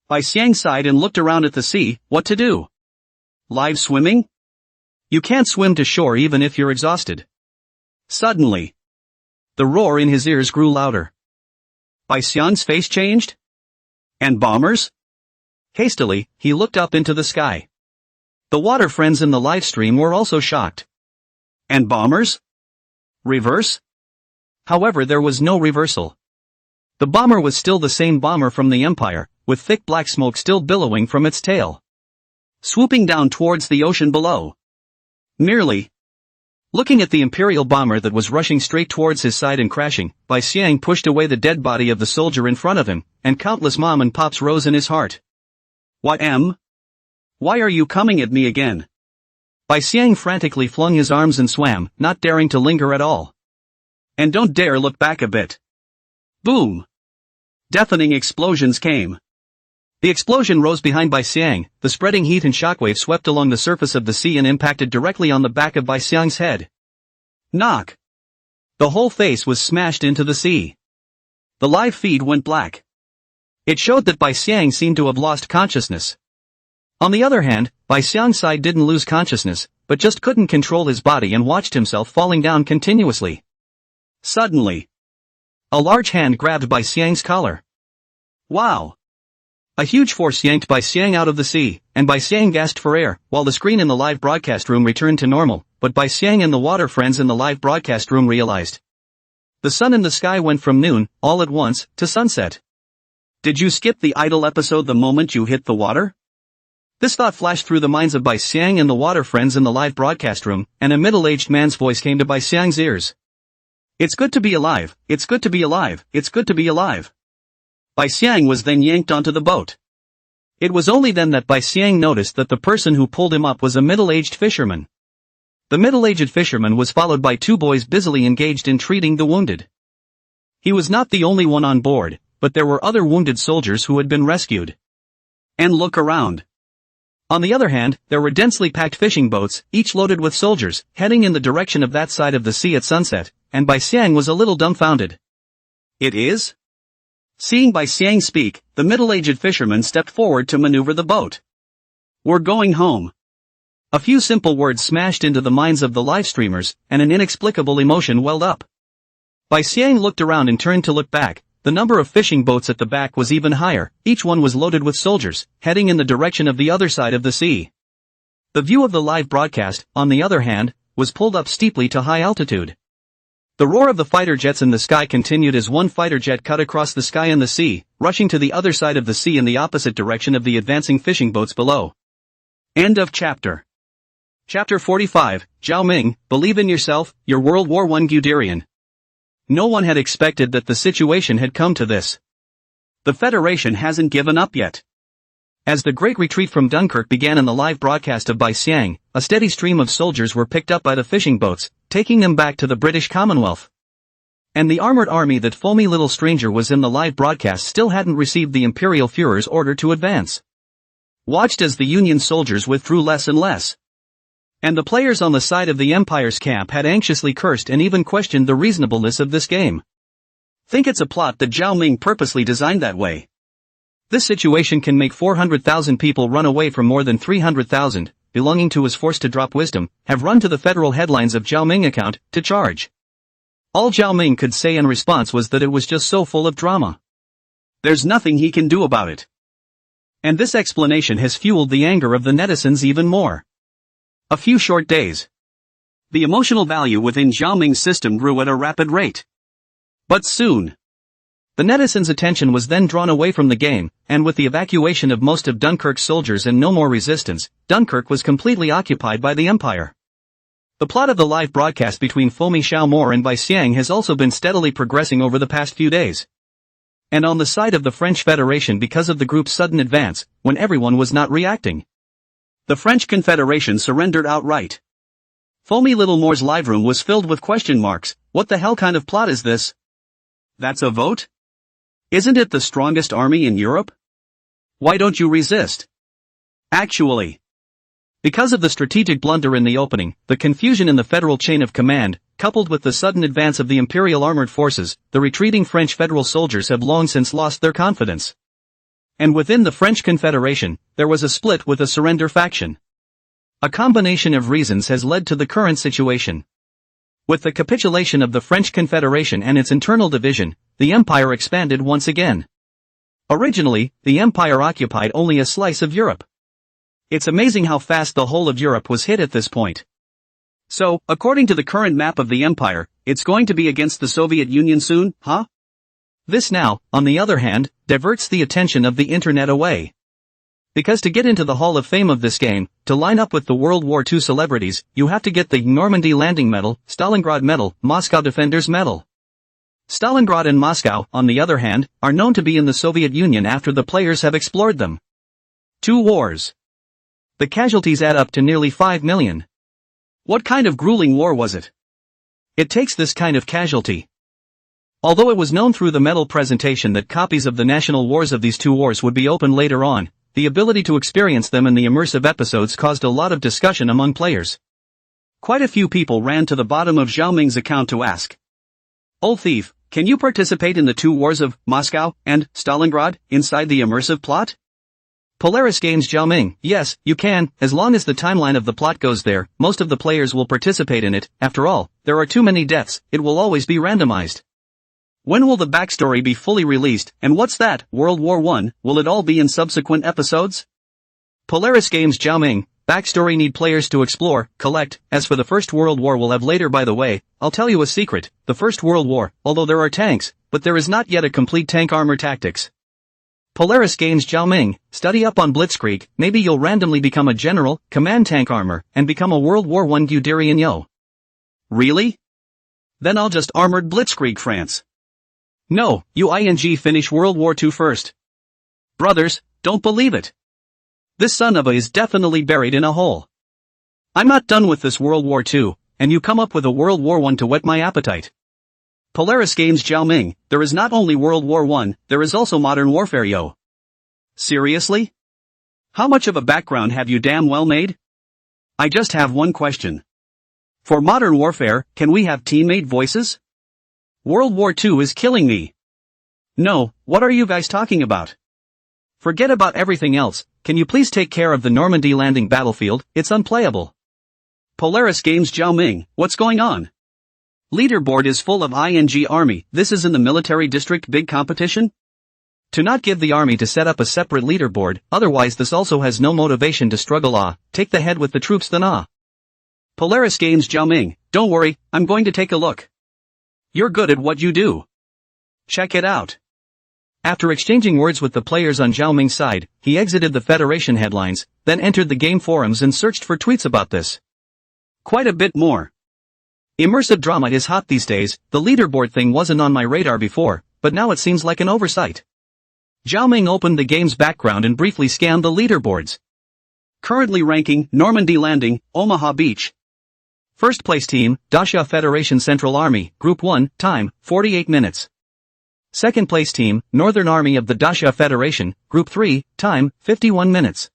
S1: Bai Xiang sighed and looked around at the sea. What to do? Live swimming? You can't swim to shore even if you're exhausted. Suddenly, the roar in his ears grew louder. Bai Xiang's face changed? And bombers? Hastily, he looked up into the sky. The water friends in the live stream were also shocked. And bombers? Reverse? However, there was no reversal. The bomber was still the same bomber from the Empire, with thick black smoke still billowing from its tail, swooping down towards the ocean below. Merely looking at the Imperial bomber that was rushing straight towards his side and crashing, Bai Xiang pushed away the dead body of the soldier in front of him, and countless mom and pops rose in his heart. What am? Why are you coming at me again? Bai Xiang frantically flung his arms and swam, not daring to linger at all. And don't dare look back a bit. Boom! Deafening explosions came. The explosion rose behind Bai Xiang. The spreading heat and shockwave swept along the surface of the sea and impacted directly on the back of Bai Xiang's head. Knock! The whole face was smashed into the sea. The live feed went black. It showed that Bai Xiang seemed to have lost consciousness. On the other hand, Bai Xiang's side didn't lose consciousness, but just couldn't control his body and watched himself falling down continuously. Suddenly, A large hand grabbed by Xiang's collar. Wow! A huge force yanked Bai Xiang out of the sea, and Bai Xiang gasped for air, while the screen in the live broadcast room returned to normal, but Bai Xiang and the water friends in the live broadcast room realized. The sun in the sky went from noon, all at once, to sunset. Did you skip the idol episode the moment you hit the water? This thought flashed through the minds of Bai Xiang and the water friends in the live broadcast room, and a middle-aged man's voice came to Bai Xiang's ears. It's good to be alive, it's good to be alive, it's good to be alive. Bai Xiang was then yanked onto the boat. It was only then that Bai Xiang noticed that the person who pulled him up was a middle-aged fisherman. The middle-aged fisherman was followed by two boys busily engaged in treating the wounded. He was not the only one on board, but there were other wounded soldiers who had been rescued. And look around. On the other hand, there were densely packed fishing boats, each loaded with soldiers, heading in the direction of that side of the sea at sunset, and Bai Xiang was a little dumbfounded. It is? Seeing Bai Xiang speak, the middle-aged fisherman stepped forward to maneuver the boat. We're going home. A few simple words smashed into the minds of the live streamers, and an inexplicable emotion welled up. Bai Xiang looked around and turned to look back. The number of fishing boats at the back was even higher, each one was loaded with soldiers, heading in the direction of the other side of the sea. The view of the live broadcast, on the other hand, was pulled up steeply to high altitude. The roar of the fighter jets in the sky continued as one fighter jet cut across the sky and the sea, rushing to the other side of the sea in the opposite direction of the advancing fishing boats below. End of chapter. Chapter 45, Zhao Ming, believe in yourself, your World War I Guderian. No one had expected that the situation had come to this. The Federation hasn't given up yet. As the great retreat from Dunkirk began in the live broadcast of Bai Xiang, a steady stream of soldiers were picked up by the fishing boats, taking them back to the British Commonwealth. And the armored army that foamy little stranger was in the live broadcast still hadn't received the Imperial Führer's order to advance. Watched as the Union soldiers withdrew less and less. And the players on the side of the Empire's camp had anxiously cursed and even questioned the reasonableness of this game. Think it's a plot that Zhao Ming purposely designed that way. This situation can make 400,000 people run away from more than 300,000, belonging to his force to drop wisdom, have run to the federal headlines of Zhao Ming account, to charge. All Zhao Ming could say in response was that it was just so full of drama. There's nothing he can do about it. And this explanation has fueled the anger of the netizens even more. A few short days. The emotional value within Zhao Ming's system grew at a rapid rate. But soon, the netizens' attention was then drawn away from the game, and with the evacuation of most of Dunkirk's soldiers and no more resistance, Dunkirk was completely occupied by the Empire. The plot of the live broadcast between Fomi Xiaomor and Bai Xiang has also been steadily progressing over the past few days. And on the side of the French Federation because of the group's sudden advance, when everyone was not reacting. The French Confederation surrendered outright. Fomi Little Moore's live room was filled with question marks. What the hell kind of plot is this? That's a vote? Isn't it the strongest army in Europe? Why don't you resist? Actually, because of the strategic blunder in the opening, the confusion in the federal chain of command, coupled with the sudden advance of the Imperial armored forces, the retreating French federal soldiers have long since lost their confidence. And within the French Confederation, there was a split with a surrender faction. A combination of reasons has led to the current situation. With the capitulation of the French Confederation and its internal division, the Empire expanded once again. Originally, the Empire occupied only a slice of Europe. It's amazing how fast the whole of Europe was hit at this point. So, according to the current map of the Empire, it's going to be against the Soviet Union soon, huh? This now, on the other hand, diverts the attention of the internet away. Because to get into the Hall of Fame of this game, to line up with the World War II celebrities, you have to get the Normandy Landing Medal, Stalingrad Medal, Moscow Defenders Medal. Stalingrad and Moscow, on the other hand, are known to be in the Soviet Union after the players have explored them. 2 wars. The casualties add up to nearly 5 million. What kind of grueling war was it? It takes this kind of casualty. Although it was known through the medal presentation that copies of the national wars of these 2 wars would be open later on, the ability to experience them in the immersive episodes caused a lot of discussion among players. Quite a few people ran to the bottom of Zhao Ming's account to ask, "Old thief, can you participate in the 2 wars of Moscow and Stalingrad inside the immersive plot?" Polaris Games Zhao Ming, yes, you can, as long as the timeline of the plot goes there, most of the players will participate in it. After all, there are too many deaths, it will always be randomized. When will the backstory be fully released, and what's that, World War I, will it all be in subsequent episodes? Polaris Games Zhao Ming, backstory need players to explore, collect. As for the First World War will have later. By the way, I'll tell you a secret, the First World War, although there are tanks, but there is not yet a complete tank armor tactics. Polaris Games Zhao Ming, study up on Blitzkrieg, maybe you'll randomly become a general, command tank armor, and become a World War I Guderian yo. Really? Then I'll just armored Blitzkrieg France. No, you finish World War II first. Brothers, don't believe it. This son of a is definitely buried in a hole. I'm not done with this World War II, and you come up with a World War I to whet my appetite. Polaris Games Zhao Ming, there is not only World War I, there is also modern warfare yo. Seriously? How much of a background have you damn well made? I just have one question. For modern warfare, can we have teammate voices? World War II is killing me. No, what are you guys talking about? Forget about everything else, can you please take care of the Normandy landing battlefield, it's unplayable. Polaris Games Zhao Ming, what's going on? Leaderboard is full of ing army, this is in the military district big competition? To not give the army to set up a separate leaderboard, otherwise this also has no motivation to struggle take the head with the troops then Polaris Games Zhao Ming, don't worry, I'm going to take a look. You're good at what you do. Check it out. After exchanging words with the players on Zhao Ming's side, he exited the Federation headlines, then entered the game forums and searched for tweets about this. Quite a bit more. Immersive drama is hot these days, the leaderboard thing wasn't on my radar before, but now it seems like an oversight. Zhao Ming opened the game's background and briefly scanned the leaderboards. Currently ranking, Normandy Landing, Omaha Beach. First place team, Dacia Federation Central Army, Group 1, time, 48 minutes. Second place team, Northern Army of the Dacia Federation, Group 3, time, 51 minutes.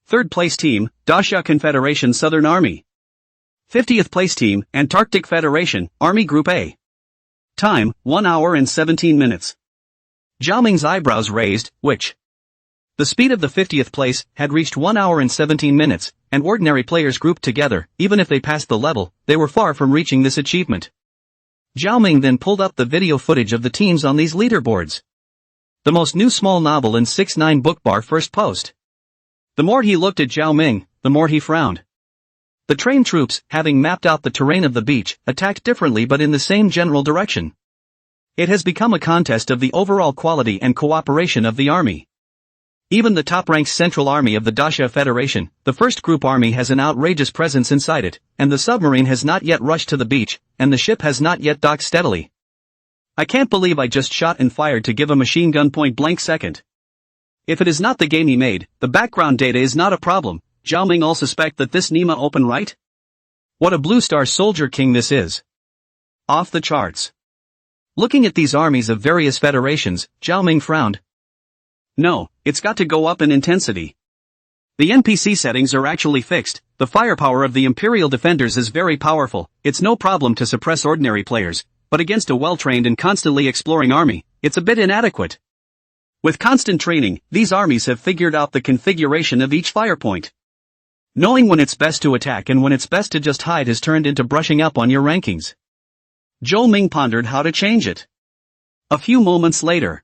S1: Third place team, Dacia Confederation Southern Army. 50th place team, Antarctic Federation, Army Group A. Time, 1 hour and 17 minutes. Zhao Ming's eyebrows raised, which? The speed of the 50th place had reached 1 hour and 17 minutes, and ordinary players grouped together, even if they passed the level, they were far from reaching this achievement. Zhao Ming then pulled up the video footage of the teams on these leaderboards. The most new small novel in 6ix9ine bookbar first post. The more he looked at Zhao Ming, the more he frowned. The trained troops, having mapped out the terrain of the beach, attacked differently but in the same general direction. It has become a contest of the overall quality and cooperation of the army. Even the top-ranked Central Army of the Dacia Federation, the first group army, has an outrageous presence inside it, and the submarine has not yet rushed to the beach, and the ship has not yet docked steadily. I can't believe I just shot and fired to give a machine gun point blank second. If it is not the game he made, the background data is not a problem. Zhao Ming all suspect that this Nima open right? What a Blue Star Soldier King this is. Off the charts. Looking at these armies of various federations, Zhao Ming frowned. No, it's got to go up in intensity. The NPC settings are actually fixed, the firepower of the Imperial defenders is very powerful, it's no problem to suppress ordinary players, but against a well-trained and constantly exploring army, it's a bit inadequate. With constant training, these armies have figured out the configuration of each fire point. Knowing when it's best to attack and when it's best to just hide has turned into brushing up on your rankings. Zhao Ming pondered how to change it. A few moments later,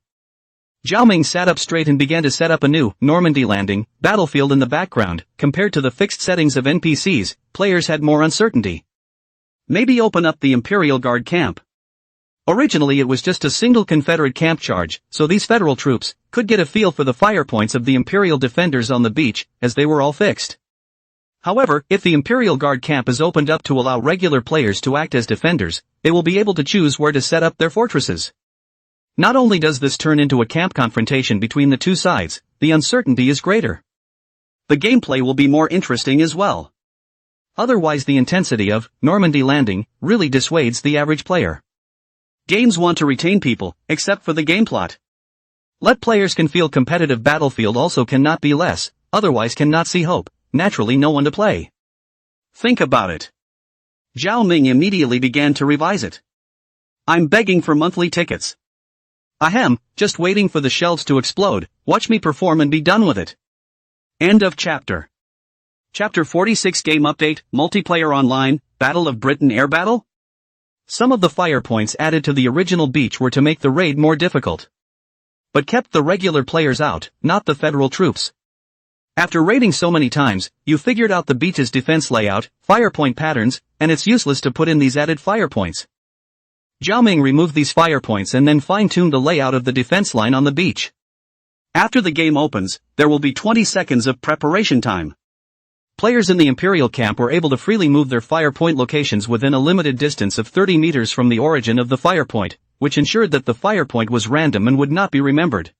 S1: Zhao Ming sat up straight and began to set up a new Normandy landing battlefield in the background. Compared to the fixed settings of NPCs, players had more uncertainty. Maybe open up the Imperial Guard camp. Originally it was just a single Confederate camp charge, so these federal troops could get a feel for the fire points of the Imperial defenders on the beach, as they were all fixed. However, if the Imperial Guard camp is opened up to allow regular players to act as defenders, they will be able to choose where to set up their fortresses. Not only does this turn into a camp confrontation between the two sides, the uncertainty is greater. The gameplay will be more interesting as well. Otherwise the intensity of Normandy Landing really dissuades the average player. Games want to retain people, except for the game plot. Let players can feel competitive. Battlefield also cannot be less, otherwise cannot see hope. Naturally no one to play. Think about it. Zhao Ming immediately began to revise it. I'm begging for monthly tickets. Ahem, just waiting for the shelves to explode, watch me perform and be done with it. End of chapter. Chapter 46 Game Update, Multiplayer Online, Battle of Britain Air Battle? Some of the fire points added to the original beach were to make the raid more difficult, but kept the regular players out, not the federal troops. After raiding so many times, you figured out the beach's defense layout, fire point patterns, and it's useless to put in these added fire points. Zhao Ming removed these fire points and then fine-tuned the layout of the defense line on the beach. After the game opens, there will be 20 seconds of preparation time. Players in the Imperial camp were able to freely move their fire point locations within a limited distance of 30 meters from the origin of the fire point, which ensured that the fire point was random and would not be remembered.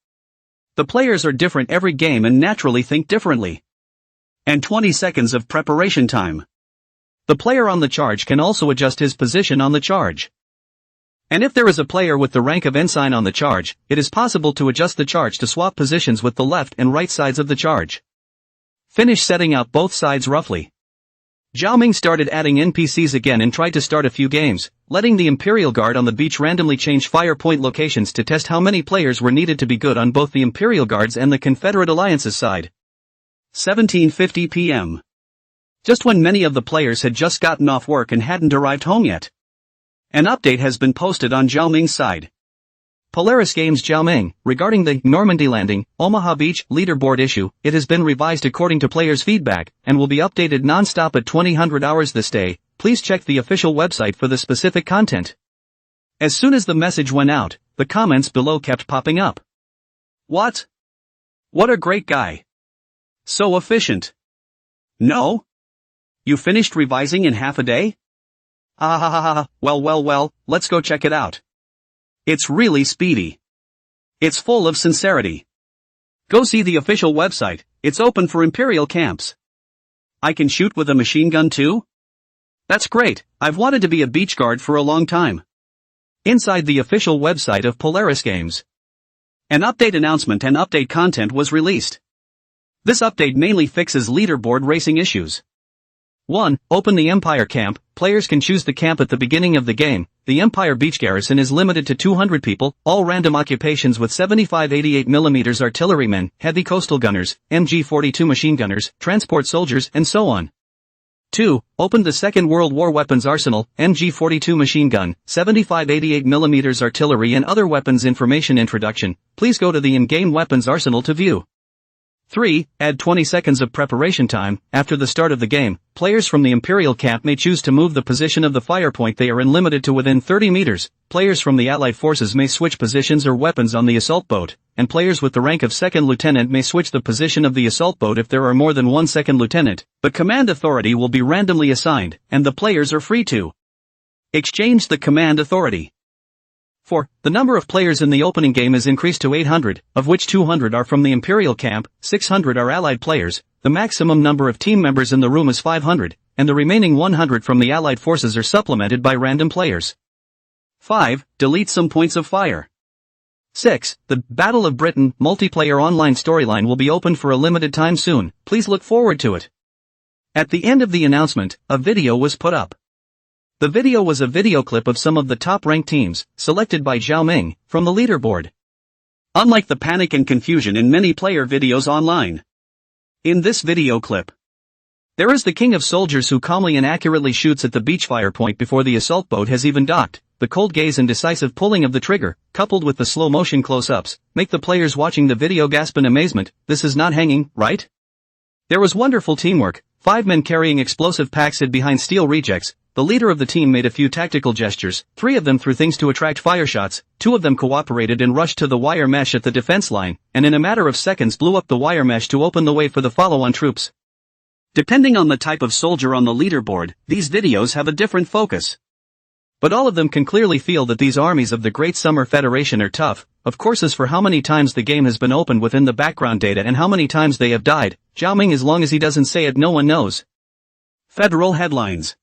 S1: The players are different every game and naturally think differently. And 20 seconds of preparation time. The player on the charge can also adjust his position on the charge. And if there is a player with the rank of ensign on the charge, it is possible to adjust the charge to swap positions with the left and right sides of the charge. Finish setting out both sides roughly. Zhao Ming started adding NPCs again and tried to start a few games, letting the Imperial Guard on the beach randomly change fire point locations to test how many players were needed to be good on both the Imperial Guards and the Confederate Alliance's side. 17:50 p.m. Just when many of the players had just gotten off work and hadn't arrived home yet. An update has been posted on Zhao Ming's side. Polaris Games Zhao Ming, regarding the Normandy Landing, Omaha Beach Leaderboard issue, it has been revised according to players' feedback, and will be updated non-stop at 2000 hours this day. Please check the official website for the specific content. As soon as the message went out, the comments below kept popping up. What? What a great guy. So efficient. No? You finished revising in half a day? Well, let's go check it out. It's really speedy. It's full of sincerity. Go see the official website, it's open for Imperial camps. I can shoot with a machine gun too? That's great, I've wanted to be a beach guard for a long time. Inside the official website of Polaris Games, an update announcement and update content was released. This update mainly fixes leaderboard racing issues. 1. Open the Empire camp. Players can choose the camp at the beginning of the game. The Empire beach garrison is limited to 200 people, all random occupations with 75 88mm artillerymen, heavy coastal gunners, MG-42 machine gunners, transport soldiers, and so on. 2. Open the Second World War weapons arsenal, MG-42 machine gun, 75 88mm artillery and other weapons information introduction. Please go to the in-game weapons arsenal to view. 3. Add 20 seconds of preparation time. After the start of the game, players from the Imperial camp may choose to move the position of the fire point they are in limited to within 30 meters. Players from the Allied forces may switch positions or weapons on the assault boat, and players with the rank of second lieutenant may switch the position of the assault boat if there are more than one second lieutenant, but command authority will be randomly assigned, and the players are free to exchange the command authority. 4. The number of players in the opening game is increased to 800, of which 200 are from the Imperial camp, 600 are Allied players, the maximum number of team members in the room is 500, and the remaining 100 from the Allied forces are supplemented by random players. 5. Delete some points of fire. 6. The Battle of Britain multiplayer online storyline will be open for a limited time soon, please look forward to it. At the end of the announcement, a video was put up. The video was a video clip of some of the top-ranked teams, selected by Zhao Ming, from the leaderboard. Unlike the panic and confusion in many player videos online. In this video clip, there is the king of soldiers who calmly and accurately shoots at the beach fire point before the assault boat has even docked. The cold gaze and decisive pulling of the trigger, coupled with the slow-motion close-ups, make the players watching the video gasp in amazement. This is not hanging, right? There was wonderful teamwork. 5 men carrying explosive packs hid behind steel rejects. The leader of the team made a few tactical gestures, 3 of them threw things to attract fire shots, 2 of them cooperated and rushed to the wire mesh at the defense line, and in a matter of seconds blew up the wire mesh to open the way for the follow-on troops. Depending on the type of soldier on the leaderboard, these videos have a different focus. But all of them can clearly feel that these armies of the Great Summer Federation are tough. Of course, as for how many times the game has been opened within the background data and how many times they have died, Zhao Ming, as long as he doesn't say it, no one knows. Federal headlines.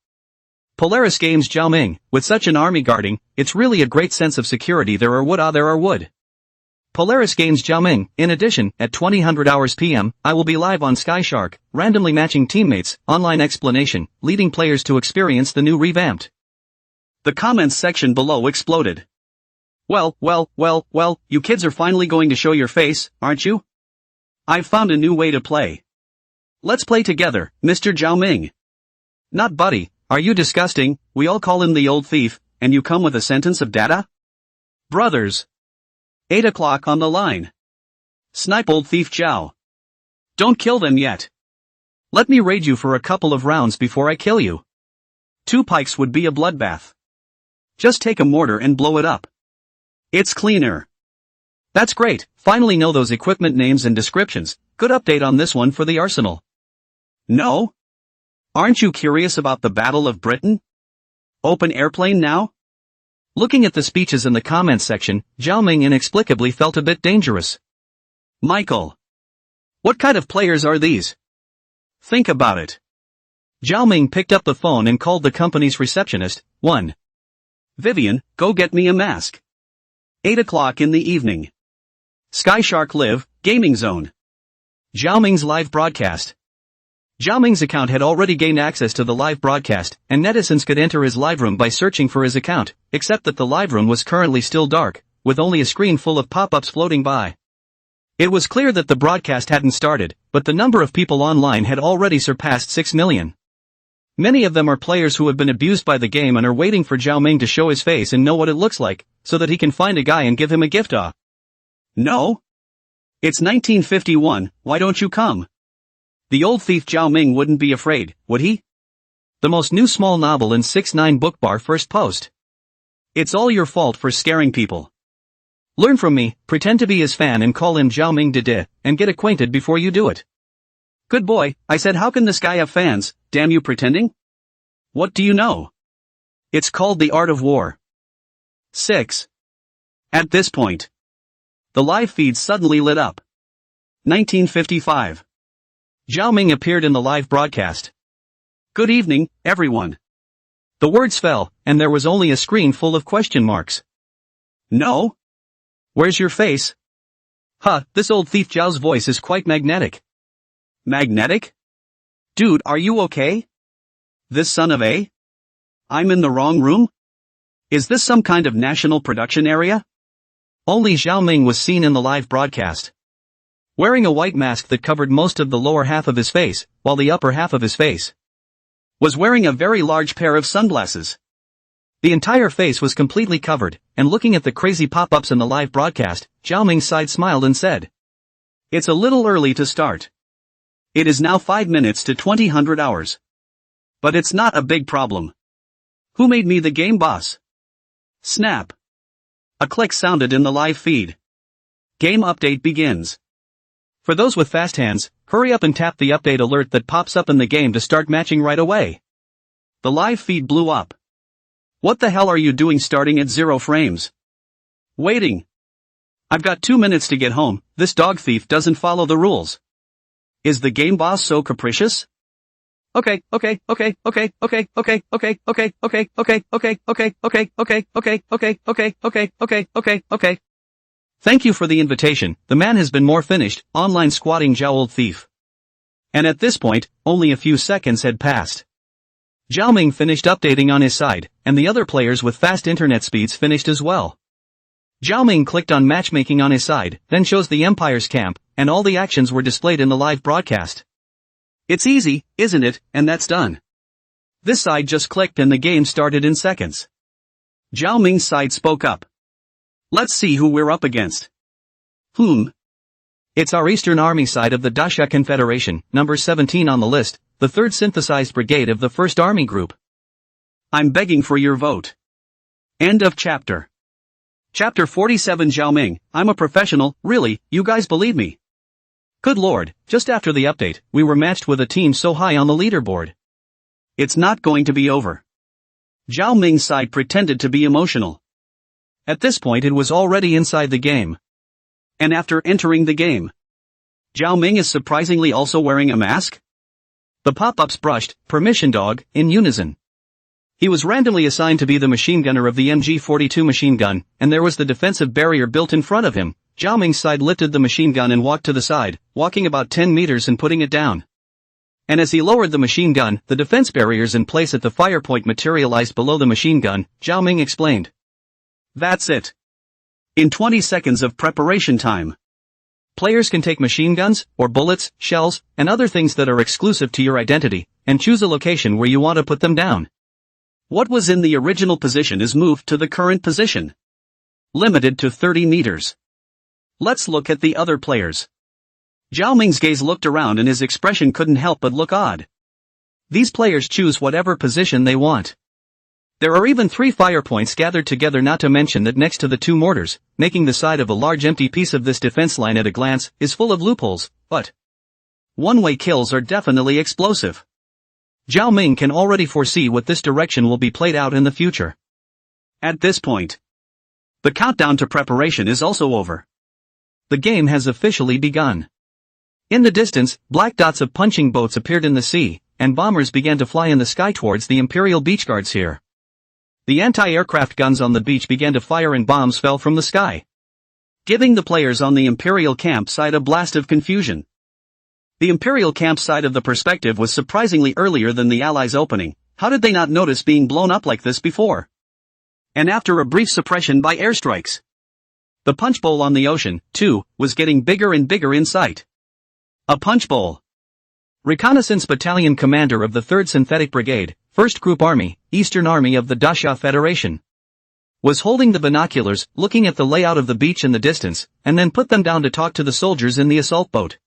S1: Polaris Games Zhao Ming, with such an army guarding, it's really a great sense of security. There are wood. Polaris Games Zhao Ming. In addition, at 2000 hours PM, I will be live on Skyshark, randomly matching teammates, online explanation, leading players to experience the new revamped. The comments section below exploded. Well, you kids are finally going to show your face, aren't you? I've found a new way to play. Let's play together, Mr. Zhao Ming. Not buddy. Are you disgusting? We all call him the old thief. and you come with a sentence of data? Brothers. 8 o'clock on the line. Snipe old thief Zhao. Don't kill them yet. Let me raid you for a couple of rounds before I kill you. 2 pikes would be a bloodbath. Just take a mortar and blow it up. It's cleaner. That's great, finally know those equipment names and descriptions. Good update on this one for the arsenal. No? Aren't you curious about the Battle of Britain? Open airplane now? Looking at the speeches in the comments section, Zhao Ming inexplicably felt a bit dangerous. Michael. What kind of players are these? Think about it. Zhao Ming picked up the phone and called the company's receptionist. 1. Vivian, go get me a mask. 8 o'clock in the evening. Skyshark Live, Gaming Zone. Zhao Ming's live broadcast. Zhao Ming's account had already gained access to the live broadcast, and netizens could enter his live room by searching for his account, except that the live room was currently still dark, with only a screen full of pop-ups floating by. It was clear that the broadcast hadn't started, but the number of people online had already surpassed 6 million. Many of them are players who have been abused by the game and are waiting for Zhao Ming to show his face and know what it looks like, so that he can find a guy and give him a gift. No? It's 1951, why don't you come? The old thief Zhao Ming wouldn't be afraid, would he? The most new small novel in 6ix9ine Bookbar first post. It's all your fault for scaring people. Learn from me, pretend to be his fan and call him Zhao Ming Dede, and get acquainted before you do it. Good boy, I said how can this guy have fans, damn you pretending? What do you know? It's called the art of war. 6. At this point. The live feed suddenly lit up. 1955. Zhao Ming appeared in the live broadcast. Good evening, everyone. The words fell, and there was only a screen full of question marks. No? Where's your face? Huh, this old thief Zhao's voice is quite magnetic. Magnetic? Dude, are you okay? This son of a? I'm in the wrong room? Is this some kind of national production area? Only Zhao Ming was seen in the live broadcast. Wearing a white mask that covered most of the lower half of his face, while the upper half of his face was wearing a very large pair of sunglasses. The entire face was completely covered, and looking at the crazy pop-ups in the live broadcast, Zhao Ming's side smiled and said, "It's a little early to start. It is now 5 minutes to 2000 hours. But it's not a big problem. Who made me the game boss?" Snap. A click sounded in the live feed. Game update begins. For those with fast hands, hurry up and tap the update alert that pops up in the game to start matching right away. The live feed blew up. What the hell are you doing starting at 0 frames? Waiting. I've got 2 minutes to get home, this dog thief doesn't follow the rules. Is the game boss so capricious? Okay. Thank you for the invitation, the man has been more finished, online squatting Zhao old thief. And at this point, only a few seconds had passed. Zhao Ming finished updating on his side, and the other players with fast internet speeds finished as well. Zhao Ming clicked on matchmaking on his side, then chose the Empire's camp, and all the actions were displayed in the live broadcast. It's easy, isn't it, and that's done. This side just clicked and the game started in seconds. Zhao Ming's side spoke up. Let's see who we're up against. It's our Eastern Army side of the Dasha Confederation, number 17 on the list, the 3rd synthesized brigade of the 1st Army Group. I'm begging for your vote. End of chapter. Chapter 47 Zhao Ming, I'm a professional, really, you guys believe me? Good lord, just after the update, we were matched with a team so high on the leaderboard. It's not going to be over. Zhao Ming's side pretended to be emotional. At this point it was already inside the game. And after entering the game, Zhao Ming is surprisingly also wearing a mask? The pop-ups brushed, permission dog, in unison. He was randomly assigned to be the machine gunner of the MG42 machine gun, and there was the defensive barrier built in front of him. Zhao Ming's side lifted the machine gun and walked to the side, walking about 10 meters and putting it down. And as he lowered the machine gun, the defense barriers in place at the fire point materialized below the machine gun. Zhao Ming explained. That's it. In 20 seconds of preparation time, players can take machine guns, or bullets, shells, and other things that are exclusive to your identity, and choose a location where you want to put them down. What was in the original position is moved to the current position. Limited to 30 meters. Let's look at the other players. Zhao Ming's gaze looked around and his expression couldn't help but look odd. These players choose whatever position they want. There are even 3 fire points gathered together, not to mention that next to the 2 mortars, making the side of a large empty piece of this defense line at a glance, is full of loopholes, but one-way kills are definitely explosive. Zhao Ming can already foresee what this direction will be played out in the future. At this point, the countdown to preparation is also over. The game has officially begun. In the distance, black dots of punching boats appeared in the sea, and bombers began to fly in the sky towards the Imperial beach guards here. The anti-aircraft guns on the beach began to fire and bombs fell from the sky, giving the players on the Imperial campsite a blast of confusion. The Imperial campsite of the perspective was surprisingly earlier than the Allies' opening. How did they not notice being blown up like this before? And after a brief suppression by airstrikes, the punch bowl on the ocean, too, was getting bigger and bigger in sight. A punch bowl. Reconnaissance Battalion Commander of the 3rd Synthetic Brigade, 1st Group Army, Eastern Army of the Dasha Federation, was holding the binoculars, looking at the layout of the beach in the distance, and then put them down to talk to the soldiers in the assault boat.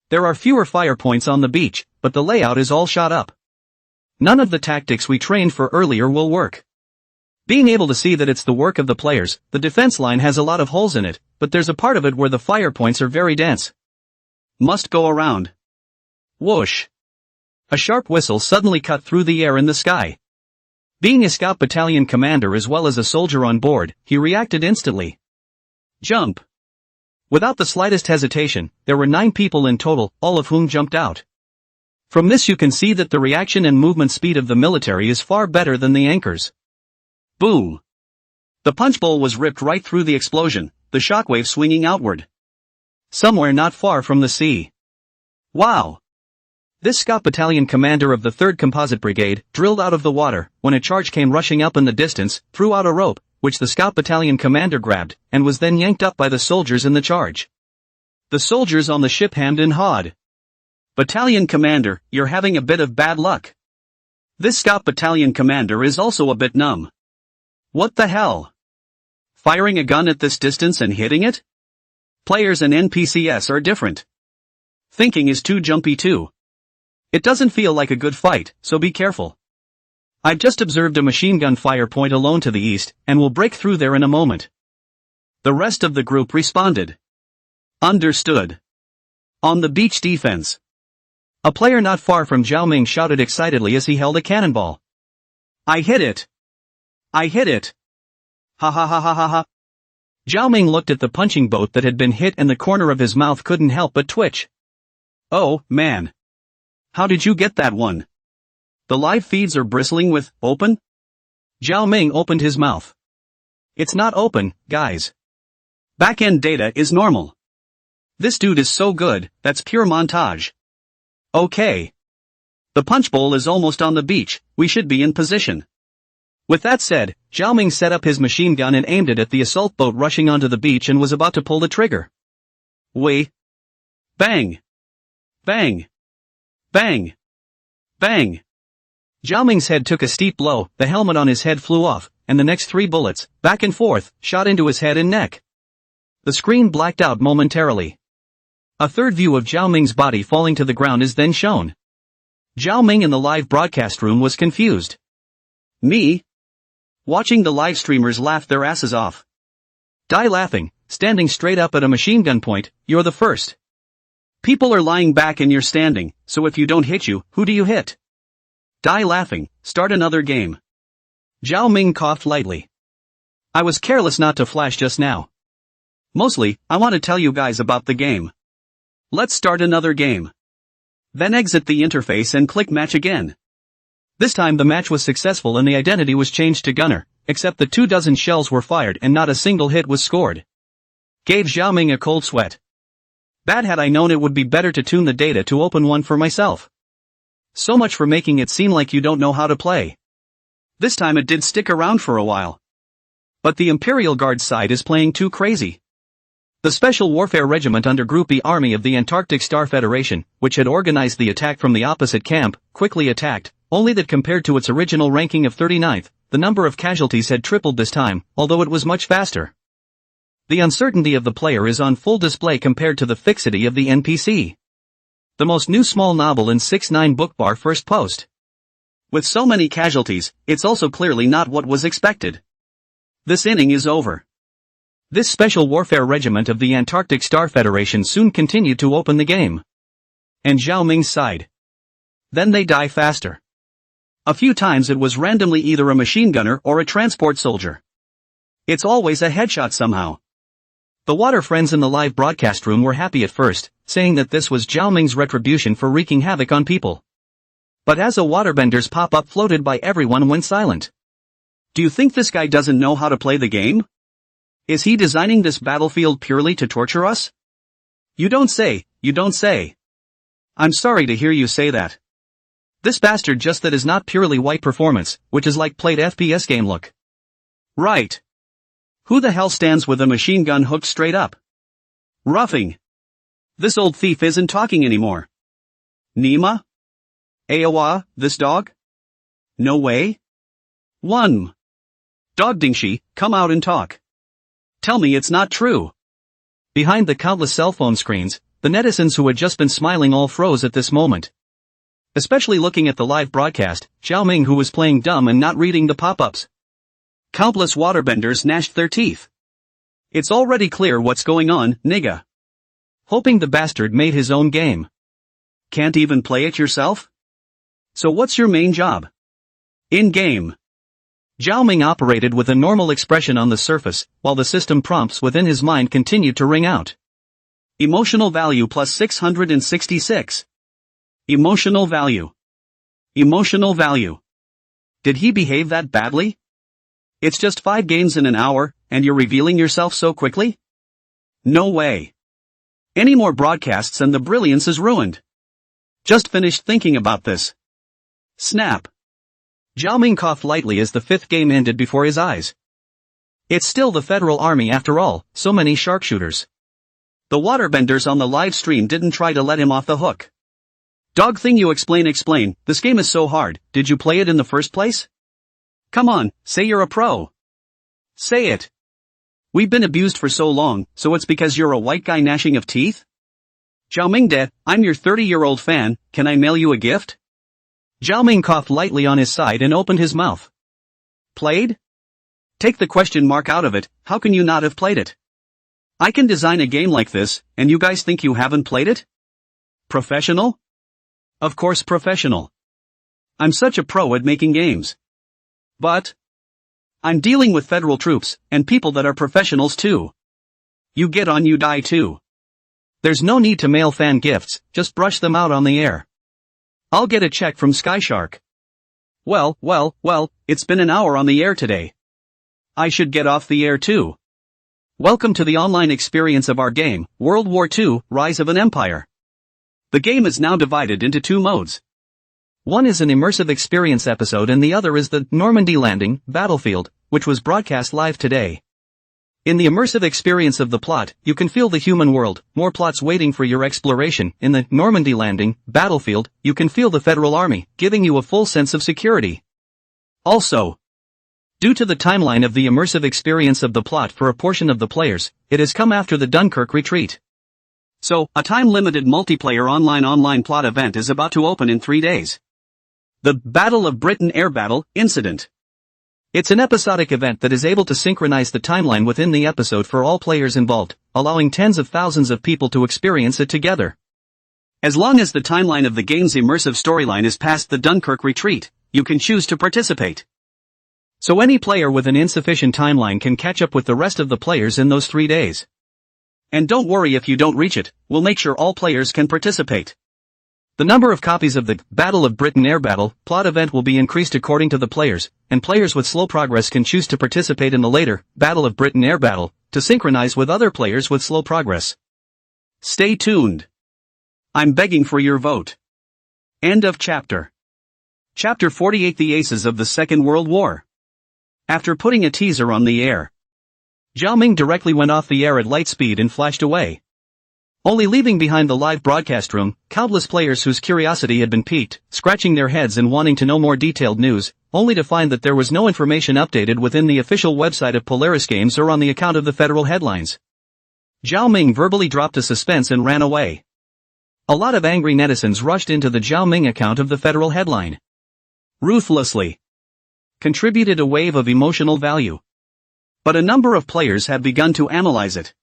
S1: There are fewer fire points on the beach, but the layout is all shot up. None of the tactics we trained for earlier will work. Being able to see that it's the work of the players, the defense line has a lot of holes in it, but there's a part of it where the fire points are very dense. Must go around. Whoosh. A sharp whistle suddenly cut through the air in the sky. Being a scout battalion commander as well as a soldier on board, he reacted instantly. Jump. Without the slightest hesitation, there were 9 people in total, all of whom jumped out. From this you can see that the reaction and movement speed of the military is far better than the anchors. Boom. The punch bowl was ripped right through the explosion, the shockwave swinging outward. Somewhere not far from the sea. Wow. This scout battalion commander of the 3rd Composite Brigade drilled out of the water when a charge came rushing up in the distance, threw out a rope, which the scout battalion commander grabbed, and was then yanked up by the soldiers in the charge. The soldiers on the ship hemmed and hawed. Battalion commander, you're having a bit of bad luck. This scout battalion commander is also a bit numb. What the hell? Firing a gun at this distance and hitting it? Players and NPCs are different. Thinking is too jumpy too. It doesn't feel like a good fight, so be careful. I've just observed a machine gun fire point alone to the east, and will break through there in a moment. The rest of the group responded. Understood. On the beach defense. A player not far from Zhao Ming shouted excitedly as he held a cannonball. I hit it! I hit it! Ha ha ha ha ha ha. Zhao Ming looked at the punching boat that had been hit and the corner of his mouth couldn't help but twitch. Oh, man. How did you get that one? The live feeds are bristling with, open? Zhao Ming opened his mouth. It's not open, guys. Back-end data is normal. This dude is so good, that's pure montage. Okay. The punch bowl is almost on the beach, we should be in position. With that said, Zhao Ming set up his machine gun and aimed it at the assault boat rushing onto the beach and was about to pull the trigger. Wait. Bang. Bang. Bang. Bang. Zhao Ming's head took a steep blow, the helmet on his head flew off, and the next 3 bullets, back and forth, shot into his head and neck. The screen blacked out momentarily. A third view of Zhao Ming's body falling to the ground is then shown. Zhao Ming in the live broadcast room was confused. Me? Watching the live streamers laugh their asses off. Die laughing, standing straight up at a machine gun point, you're the first. People are lying back and you're standing, so if you don't hit you, who do you hit? Die laughing, start another game. Zhao Ming coughed lightly. I was careless not to flash just now. Mostly, I want to tell you guys about the game. Let's start another game. Then exit the interface and click match again. This time the match was successful and the identity was changed to Gunner, except the 24 shells were fired and not a single hit was scored. Gave Zhao Ming a cold sweat. Bad had I known it would be better to tune the data to open one for myself. So much for making it seem like you don't know how to play. This time it did stick around for a while. But the Imperial Guard side is playing too crazy. The Special Warfare Regiment under Group E Army of the Antarctic Star Federation, which had organized the attack from the opposite camp, quickly attacked, only that compared to its original ranking of 39th, the number of casualties had tripled this time, although it was much faster. The uncertainty of the player is on full display compared to the fixity of the NPC. The most new small novel in 6ix9ine Bookbar first post. With so many casualties, it's also clearly not what was expected. This inning is over. This special warfare regiment of the Antarctic Star Federation soon continued to open the game. And Zhao Ming sighed. Then they die faster. A few times it was randomly either a machine gunner or a transport soldier. It's always a headshot somehow. The water friends in the live broadcast room were happy at first, saying that this was Zhao Ming's retribution for wreaking havoc on people. But as a waterbender's pop-up floated by, everyone went silent. Do you think this guy doesn't know how to play the game? Is he designing this battlefield purely to torture us? You don't say, you don't say. I'm sorry to hear you say that. This bastard just that is not purely white performance, which is like played FPS game look. Right. Who the hell stands with a machine gun hooked straight up? Roughing. This old thief isn't talking anymore. Nima? Aowa, this dog? No way? One. Dog Dingshi, come out and talk. Tell me it's not true. Behind the countless cell phone screens, the netizens who had just been smiling all froze at this moment. Especially looking at the live broadcast, Zhao Ming who was playing dumb and not reading the pop-ups. Countless waterbenders gnashed their teeth. It's already clear what's going on, nigga. Hoping the bastard made his own game. Can't even play it yourself? So what's your main job? In-game. Zhao Ming operated with a normal expression on the surface, while the system prompts within his mind continued to ring out. Emotional value plus 666. Emotional value. Emotional value. Did he behave that badly? It's just 5 games in an hour, and you're revealing yourself so quickly? No way. Any more broadcasts and the brilliance is ruined. Just finished thinking about this. Snap. Zhao Ming coughed lightly as the 5th game ended before his eyes. It's still the Federal Army after all, so many sharpshooters. The waterbenders on the live stream didn't try to let him off the hook. Dog thing you explain, this game is so hard, did you play it in the first place? Come on, say you're a pro. Say it. We've been abused for so long, so it's because you're a white guy gnashing of teeth? Zhao Ming de, I'm your 30-year-old fan, can I mail you a gift? Zhao Ming coughed lightly on his side and opened his mouth. Played? Take the question mark out of it, how can you not have played it? I can design a game like this, and you guys think you haven't played it? Professional? Of course professional. I'm such a pro at making games. But I'm dealing with federal troops, and people that are professionals too. You get on, you die too. There's no need to mail fan gifts, just brush them out on the air. I'll get a check from Skyshark. Well, it's been an hour on the air today. I should get off the air too. Welcome to the online experience of our game, World War II, Rise of an Empire. The game is now divided into 2 modes. One is an immersive experience episode and the other is the Normandy Landing, Battlefield, which was broadcast live today. In the immersive experience of the plot, you can feel the human world, more plots waiting for your exploration. In the Normandy Landing, Battlefield, you can feel the Federal Army, giving you a full sense of security. Also, due to the timeline of the immersive experience of the plot for a portion of the players, it has come after the Dunkirk retreat. So, a time-limited multiplayer online plot event is about to open in 3 days. The Battle of Britain Air Battle Incident. It's an episodic event that is able to synchronize the timeline within the episode for all players involved, allowing tens of thousands of people to experience it together. As long as the timeline of the game's immersive storyline is past the Dunkirk retreat, you can choose to participate. So any player with an insufficient timeline can catch up with the rest of the players in those 3 days. And don't worry if you don't reach it, we'll make sure all players can participate. The number of copies of the Battle of Britain Air Battle plot event will be increased according to the players, and players with slow progress can choose to participate in the later Battle of Britain Air Battle to synchronize with other players with slow progress. Stay tuned. I'm begging for your vote. End of chapter. Chapter 48: The Aces of the Second World War. After putting a teaser on the air, Zhao Ming directly went off the air at light speed and flashed away. only leaving behind the live broadcast room countless players whose curiosity had been piqued, scratching their heads and wanting to know more detailed news, only to find that there was no information updated within the official website of Polaris Games or on the account of the federal headlines. Zhao Ming verbally dropped a suspense and ran away. A lot of angry netizens rushed into the Zhao Ming account of the federal headline. Ruthlessly contributed a wave of emotional value. But a number of players have begun to analyze it.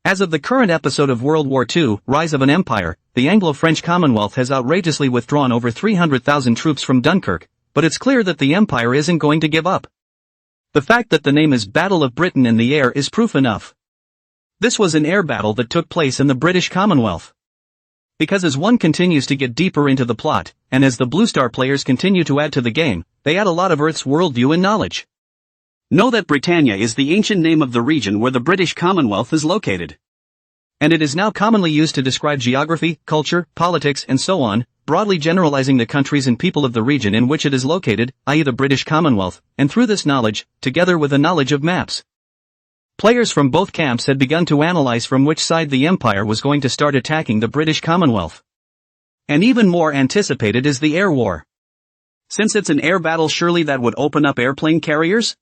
S1: As of the current episode of World War II, Rise of an Empire, the Anglo-French Commonwealth has outrageously withdrawn over 300,000 troops from Dunkirk, but it's clear that the Empire isn't going to give up. The fact that the name is Battle of Britain in the air is proof enough. This was an air battle that took place in the British Commonwealth. Because as one continues to get deeper into the plot, and as the Blue Star players continue to add to the game, they add a lot of Earth's worldview and knowledge. Know that Britannia is the ancient name of the region where the British Commonwealth is located. And it is now commonly used to describe geography, culture, politics and so on, broadly generalizing the countries and people of the region in which it is located, i.e. the British Commonwealth, and through this knowledge, together with a knowledge of maps. Players from both camps had begun to analyze from which side the Empire was going to start attacking the British Commonwealth. And even more anticipated is the air war. Since it's an air battle, surely that would open up airplane carriers?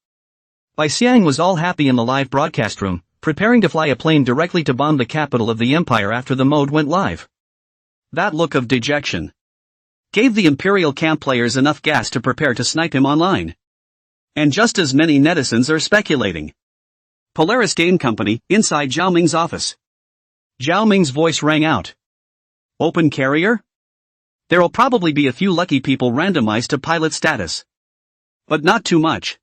S1: Bai Xiang was all happy in the live broadcast room, preparing to fly a plane directly to bomb the capital of the Empire after the mode went live. That look of dejection gave the Imperial camp players enough gas to prepare to snipe him online. And just as many netizens are speculating. Polaris Game Company, inside Zhao Ming's office. Zhao Ming's voice rang out. Open carrier? There'll probably be a few lucky people randomized to pilot status. But not too much.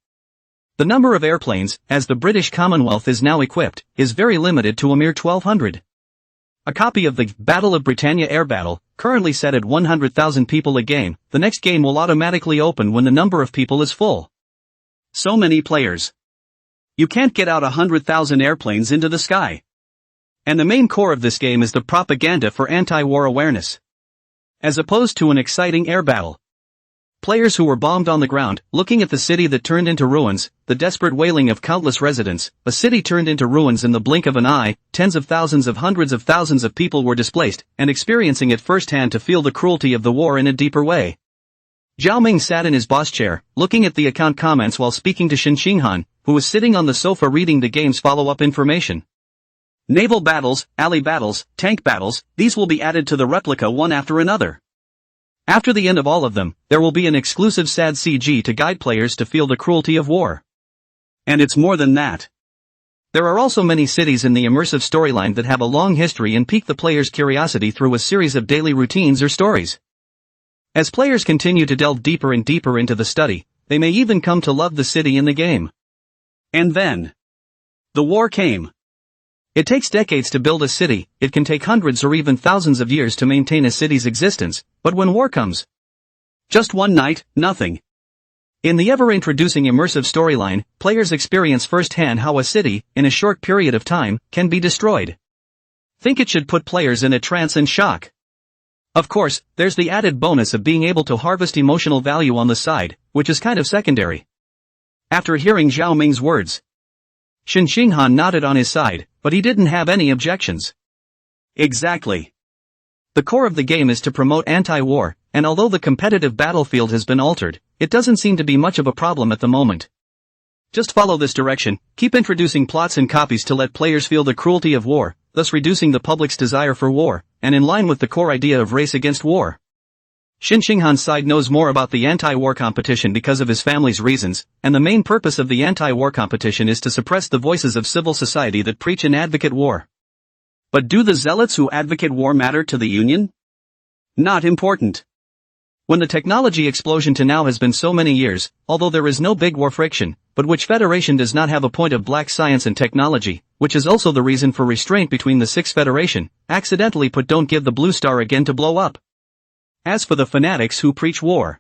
S1: The number of airplanes, as the British Commonwealth is now equipped, is very limited to a mere 1,200. A copy of the Battle of Britannia Air Battle, currently set at 100,000 people a game, the next game will automatically open when the number of people is full. So many players. You can't get out 100,000 airplanes into the sky. And the main core of this game is the propaganda for anti-war awareness. As opposed to an exciting air battle. Players who were bombed on the ground, looking at the city that turned into ruins, the desperate wailing of countless residents, a city turned into ruins in the blink of an eye, tens of thousands of hundreds of thousands of people were displaced, and experiencing it firsthand to feel the cruelty of the war in a deeper way. Zhao Ming sat in his boss chair, looking at the account comments while speaking to Shen Xinghan, who was sitting on the sofa reading the game's follow-up information. Naval battles, alley battles, tank battles, these will be added to the replica one after another. After the end of all of them, there will be an exclusive sad CG to guide players to feel the cruelty of war. And it's more than that. There are also many cities in the immersive storyline that have a long history and pique the player's curiosity through a series of daily routines or stories. As players continue to delve deeper and deeper into the study, they may even come to love the city in the game. And then, the war came. It takes decades to build a city, it can take hundreds or even thousands of years to maintain a city's existence, but when war comes, just one night, nothing. In the ever-introducing immersive storyline, players experience firsthand how a city, in a short period of time, can be destroyed. Think it should put players in a trance and shock. Of course, there's the added bonus of being able to harvest emotional value on the side, which is kind of secondary. After hearing Zhao Ming's words, Shen Xinghan nodded on his side, but he didn't have any objections. Exactly. The core of the game is to promote anti-war, and although the competitive battlefield has been altered, it doesn't seem to be much of a problem at the moment. Just follow this direction, keep introducing plots and copies to let players feel the cruelty of war, thus reducing the public's desire for war, and in line with the core idea of race against war. Shen Xinghan's side knows more about the anti-war competition because of his family's reasons, and the main purpose of the anti-war competition is to suppress the voices of civil society that preach and advocate war. But do the zealots who advocate war matter to the Union? Not important. When the technology explosion to now has been so many years, although there is no big war friction, but which Federation does not have a point of black science and technology, which is also the reason for restraint between the six Federation, accidentally put don't give the Blue Star again to blow up. As for the fanatics who preach war,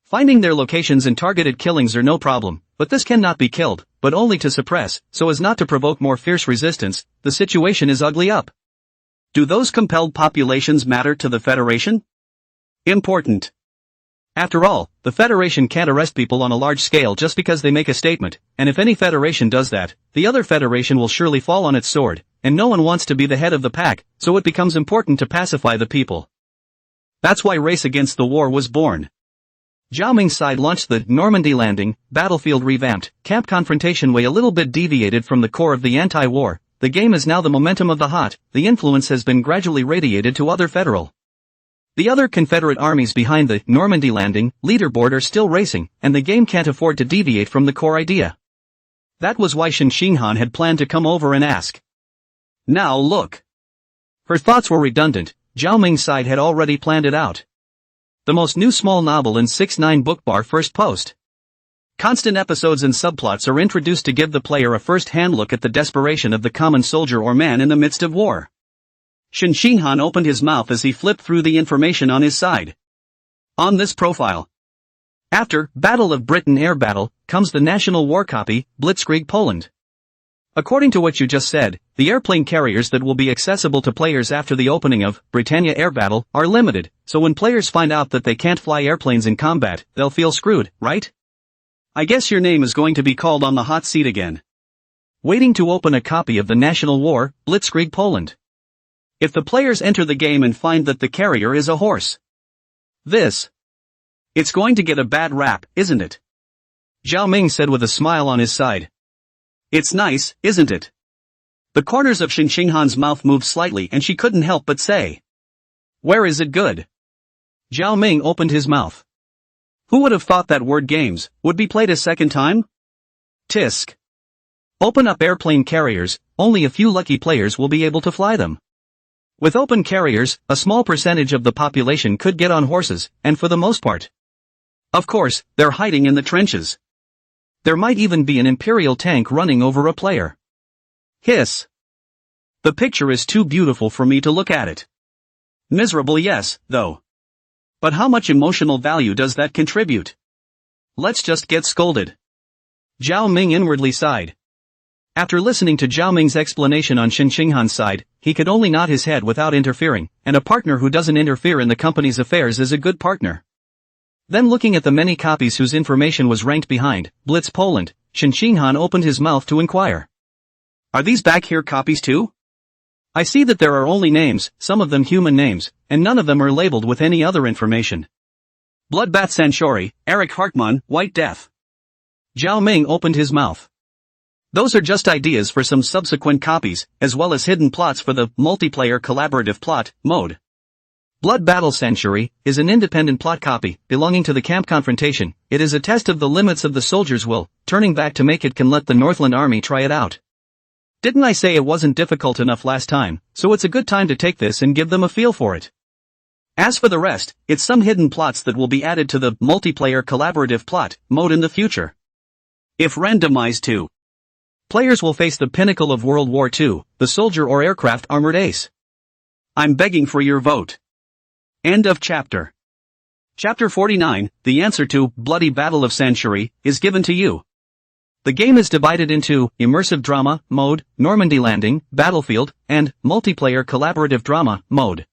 S1: finding their locations and targeted killings are no problem, but this cannot be killed, but only to suppress, so as not to provoke more fierce resistance, the situation is ugly up. Do those compelled populations matter to the Federation? Important. After all, the Federation can't arrest people on a large scale just because they make a statement, and if any Federation does that, the other Federation will surely fall on its sword, and no one wants to be the head of the pack, so it becomes important to pacify the people. That's why Race Against the War was born. Zhao Ming's side launched the Normandy Landing, battlefield revamped, camp confrontation way a little bit deviated from the core of the anti-war. The game is now the momentum of the hot, the influence has been gradually radiated to other federal. The other Confederate armies behind the Normandy Landing, Leaderboard are still racing, and the game can't afford to deviate from the core idea. That was why Shen Xinghan had planned to come over and ask. Now look. Her thoughts were redundant, Zhao Ming's side had already planned it out. The most new small novel in 6-9 bookbar first post. Constant episodes and subplots are introduced to give the player a first-hand look at the desperation of the common soldier or man in the midst of war. Shen Xinghan opened his mouth as he flipped through the information on his side. On this profile. After Battle of Britain Air Battle, comes the National War Copy, Blitzkrieg Poland. According to what you just said, the airplane carriers that will be accessible to players after the opening of Britannia Air Battle are limited, so when players find out that they can't fly airplanes in combat, they'll feel screwed, right? I guess your name is going to be called on the hot seat again. Waiting to open a copy of the National War, Blitzkrieg Poland. If the players enter the game and find that the carrier is a horse. It's going to get a bad rap, isn't it? Zhao Ming said with a smile on his side. It's nice, isn't it? The corners of Shen Xinghan's mouth moved slightly and she couldn't help but say. Where is it good? Zhao Ming opened his mouth. Who would have thought that word games would be played a second time? Tisk. Open up airplane carriers, only a few lucky players will be able to fly them. With open carriers, a small percentage of the population could get on horses, and for the most part. Of course, they're hiding in the trenches. There might even be an Imperial tank running over a player. Hiss. The picture is too beautiful for me to look at it. Miserable, yes, though. But how much emotional value does that contribute? Let's just get scolded. Zhao Ming inwardly sighed. After listening to Zhao Ming's explanation on Shen Xinghan's side, he could only nod his head without interfering, and a partner who doesn't interfere in the company's affairs is a good partner. Then looking at the many copies whose information was ranked behind, Blitz Poland, Shen Xinghan opened his mouth to inquire. Are these back here copies too? I see that there are only names, some of them human names, and none of them are labeled with any other information. Bloodbath Sanshori, Eric Hartmann, White Death. Zhao Ming opened his mouth. Those are just ideas for some subsequent copies, as well as hidden plots for the multiplayer collaborative plot mode. Blood Battle Century is an independent plot copy, belonging to the camp confrontation. It is a test of the limits of the soldier's will, turning back to make it can let the Northland Army try it out. Didn't I say it wasn't difficult enough last time, so it's a good time to take this and give them a feel for it. As for the rest, it's some hidden plots that will be added to the multiplayer collaborative plot mode in the future. If randomized to, players will face the pinnacle of World War II, the soldier or aircraft armored ace. I'm begging for your vote. End of chapter. Chapter 49, the answer to Bloody Battle of Sanshuri, is given to you. The game is divided into immersive drama mode, Normandy Landing, battlefield, and multiplayer collaborative drama mode.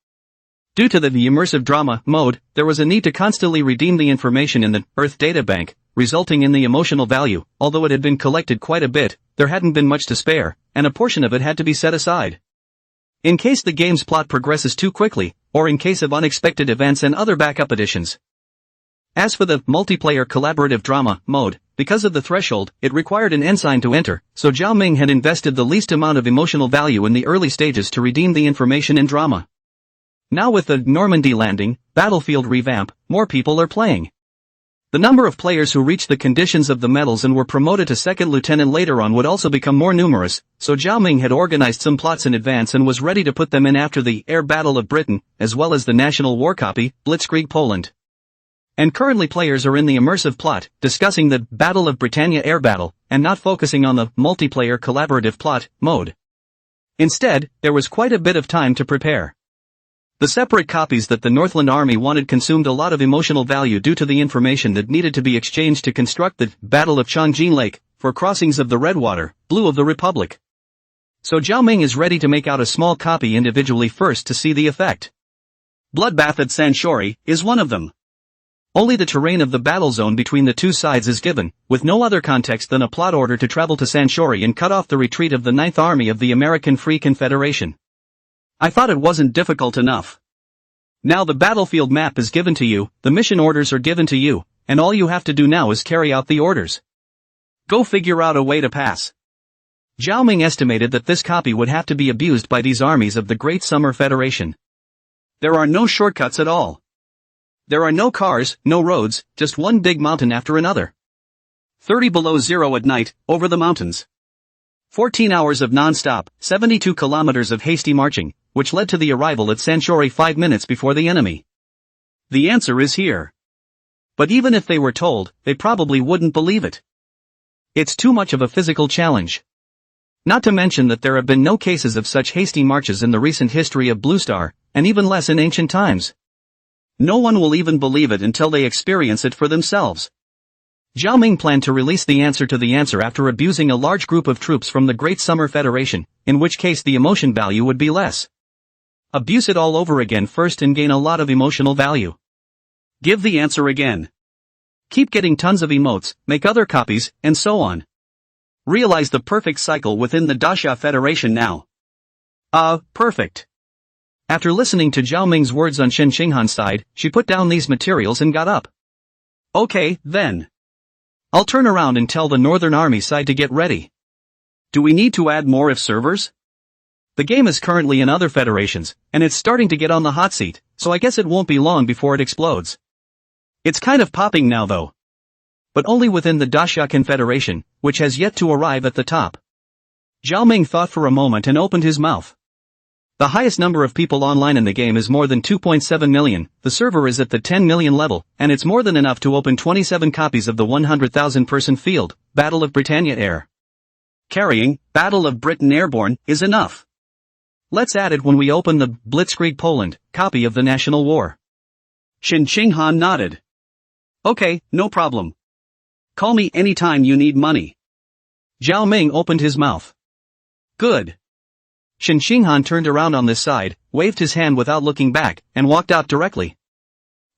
S1: Due to the immersive drama mode, there was a need to constantly redeem the information in the Earth databank, resulting in the emotional value. Although it had been collected quite a bit, there hadn't been much to spare, and a portion of it had to be set aside. In case the game's plot progresses too quickly, or in case of unexpected events and other backup additions. As for the multiplayer collaborative drama mode, because of the threshold, it required an ensign to enter, so Zhao Ming had invested the least amount of emotional value in the early stages to redeem the information in drama. Now with the Normandy Landing, battlefield revamp, more people are playing. The number of players who reached the conditions of the medals and were promoted to second lieutenant later on would also become more numerous, so Zhao Ming had organized some plots in advance and was ready to put them in after the Air Battle of Britain, as well as the National War Copy, Blitzkrieg Poland. And currently players are in the immersive plot, discussing the Battle of Britannia Air Battle, and not focusing on the multiplayer collaborative plot mode. Instead, there was quite a bit of time to prepare. The separate copies that the Northland Army wanted consumed a lot of emotional value due to the information that needed to be exchanged to construct the Battle of Changjin Lake, for crossings of the Redwater, Blue of the Republic. So Zhao Ming is ready to make out a small copy individually first to see the effect. Bloodbath at Sanshori is one of them. Only the terrain of the battle zone between the two sides is given, with no other context than a plot order to travel to Sanshori and cut off the retreat of the Ninth Army of the American Free Confederation. I thought it wasn't difficult enough. Now the battlefield map is given to you, the mission orders are given to you, and all you have to do now is carry out the orders. Go figure out a way to pass. Zhao Ming estimated that this copy would have to be abused by these armies of the Great Summer Federation. There are no shortcuts at all. There are no cars, no roads, just one big mountain after another. 30 below zero at night, over the mountains. 14 hours of non-stop, 72 kilometers of hasty marching, which led to the arrival at Sanshori 5 minutes before the enemy. The answer is here. But even if they were told, they probably wouldn't believe it. It's too much of a physical challenge. Not to mention that there have been no cases of such hasty marches in the recent history of Blue Star, and even less in ancient times. No one will even believe it until they experience it for themselves. Zhao Ming planned to release the answer to the answer after abusing a large group of troops from the Great Summer Federation, in which case the emotion value would be less. Abuse it all over again first and gain a lot of emotional value. Give the answer again. Keep getting tons of emotes, make other copies, and so on. Realize the perfect cycle within the Dasha Federation now. Perfect. After listening to Zhao Ming's words on Shen Xinghan's side, she put down these materials and got up. Okay, then. I'll turn around and tell the Northern Army side to get ready. Do we need to add more if servers? The game is currently in other federations, and it's starting to get on the hot seat, so I guess it won't be long before it explodes. It's kind of popping now though. But only within the Dasha Confederation, which has yet to arrive at the top. Zhao Ming thought for a moment and opened his mouth. The highest number of people online in the game is more than 2.7 million, the server is at the 10 million level, and it's more than enough to open 27 copies of the 100,000 person field, Battle of Britannia Air. Carrying, Battle of Britain Airborne, is enough. Let's add it when we open the Blitzkrieg Poland, copy of the National War. Shen Xinghan nodded. Okay, no problem. Call me anytime you need money. Zhao Ming opened his mouth. Good. Shen Xinghan turned around on this side, waved his hand without looking back, and walked out directly.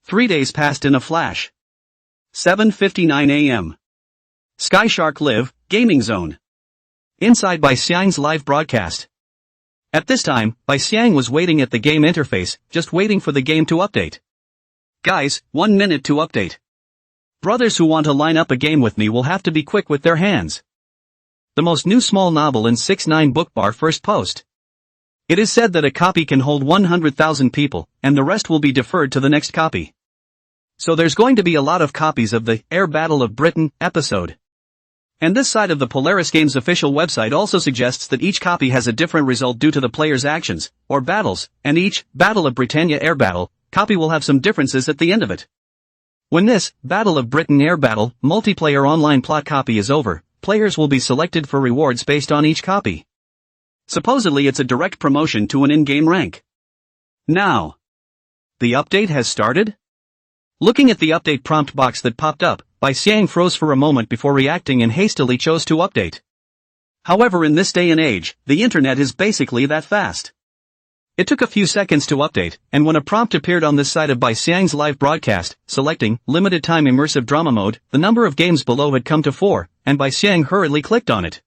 S1: 3 days passed in a flash. 7:59 a.m. Skyshark Live, Gaming Zone. Inside Bai Xiang's live broadcast. At this time, Bai Xiang was waiting at the game interface, just waiting for the game to update. Guys, 1 minute to update. Brothers who want to line up a game with me will have to be quick with their hands. The most new small novel in 6ix9ine Bookbar first post. It is said that a copy can hold 100,000 people, and the rest will be deferred to the next copy. So there's going to be a lot of copies of the Air Battle of Britain episode. And this side of the Polaris Games official website also suggests that each copy has a different result due to the player's actions, or battles, and each Battle of Britannia Air Battle copy will have some differences at the end of it. When this Battle of Britain Air Battle multiplayer online plot copy is over, players will be selected for rewards based on each copy. Supposedly it's a direct promotion to an in-game rank. Now, the update has started? Looking at the update prompt box that popped up, Bai Xiang froze for a moment before reacting and hastily chose to update. However, in this day and age, the internet is basically that fast. It took a few seconds to update, and when a prompt appeared on this side of Bai Xiang's live broadcast, selecting limited time immersive drama mode, the number of games below had come to 4, and Bai Xiang hurriedly clicked on it.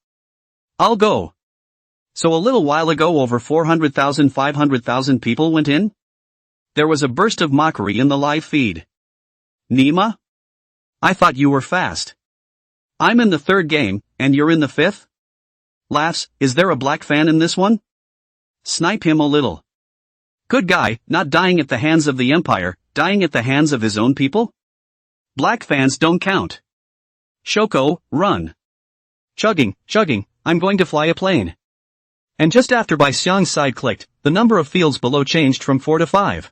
S1: I'll go. So a little while ago over 500,000 people went in? There was a burst of mockery in the live feed. Nima? I thought you were fast. I'm in the 3rd game, and you're in the 5th? Laughs, is there a black fan in this one? Snipe him a little. Good guy, not dying at the hands of the Empire, dying at the hands of his own people? Black fans don't count. Shoko, run. Chugging, I'm going to fly a plane. And just after Bai Xiang's side clicked, the number of fields below changed from 4 to 5.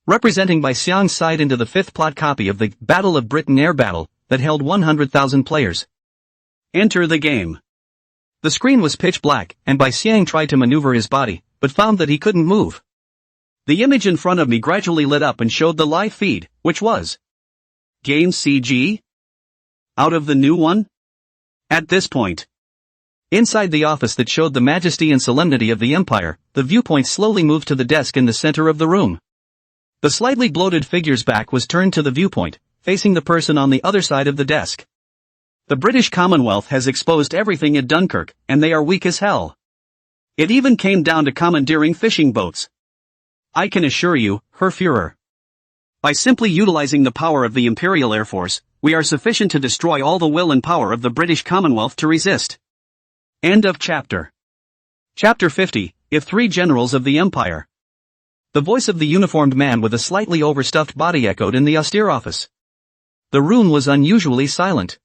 S1: Representing Bai Xiang's side into the 5th plot copy of the Battle of Britain Air Battle, that held 100,000 players. Enter the game. The screen was pitch black, and Bai Xiang tried to maneuver his body, but found that he couldn't move. The image in front of me gradually lit up and showed the live feed, which was Game CG? Out of the new one? At this point. Inside the office that showed the majesty and solemnity of the Empire, the viewpoint slowly moved to the desk in the center of the room. The slightly bloated figure's back was turned to the viewpoint, facing the person on the other side of the desk. The British Commonwealth has exposed everything at Dunkirk, and they are weak as hell. It even came down to commandeering fishing boats. I can assure you, Herr Führer. By simply utilizing the power of the Imperial Air Force, we are sufficient to destroy all the will and power of the British Commonwealth to resist. End of chapter. Chapter 50, If Three Generals of the Empire. The voice of the uniformed man with a slightly overstuffed body echoed in the austere office. The room was unusually silent.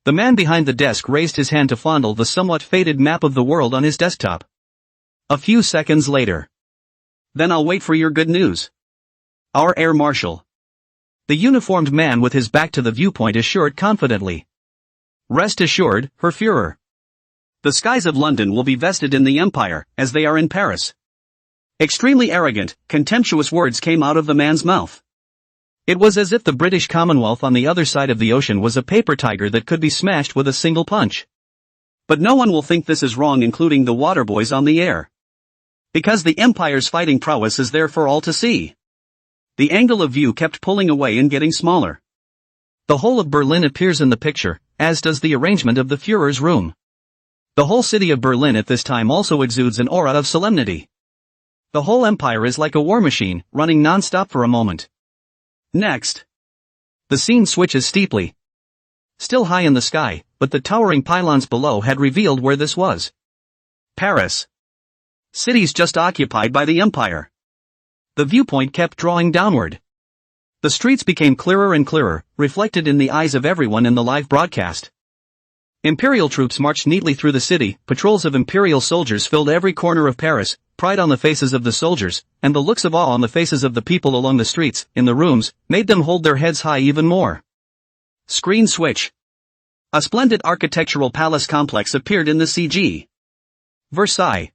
S1: The man behind the desk raised his hand to fondle the somewhat faded map of the world on his desktop. A few seconds later. Then I'll wait for your good news. Our Air Marshal. The uniformed man with his back to the viewpoint assured confidently. Rest assured, Herr Führer. The skies of London will be vested in the Empire, as they are in Paris. Extremely arrogant, contemptuous words came out of the man's mouth. It was as if the British Commonwealth on the other side of the ocean was a paper tiger that could be smashed with a single punch. But no one will think this is wrong, including the waterboys on the air. Because the Empire's fighting prowess is there for all to see. The angle of view kept pulling away and getting smaller. The whole of Berlin appears in the picture, as does the arrangement of the Führer's room. The whole city of Berlin at this time also exudes an aura of solemnity. The whole empire is like a war machine, running non-stop for a moment. Next. The scene switches steeply. Still high in the sky, but the towering pylons below had revealed where this was. Paris. Cities just occupied by the Empire. The viewpoint kept drawing downward. The streets became clearer and clearer, reflected in the eyes of everyone in the live broadcast. Imperial troops marched neatly through the city, patrols of Imperial soldiers filled every corner of Paris, pride on the faces of the soldiers, and the looks of awe on the faces of the people along the streets, in the rooms, made them hold their heads high even more. Screen switch. A splendid architectural palace complex appeared in the CG. Versailles.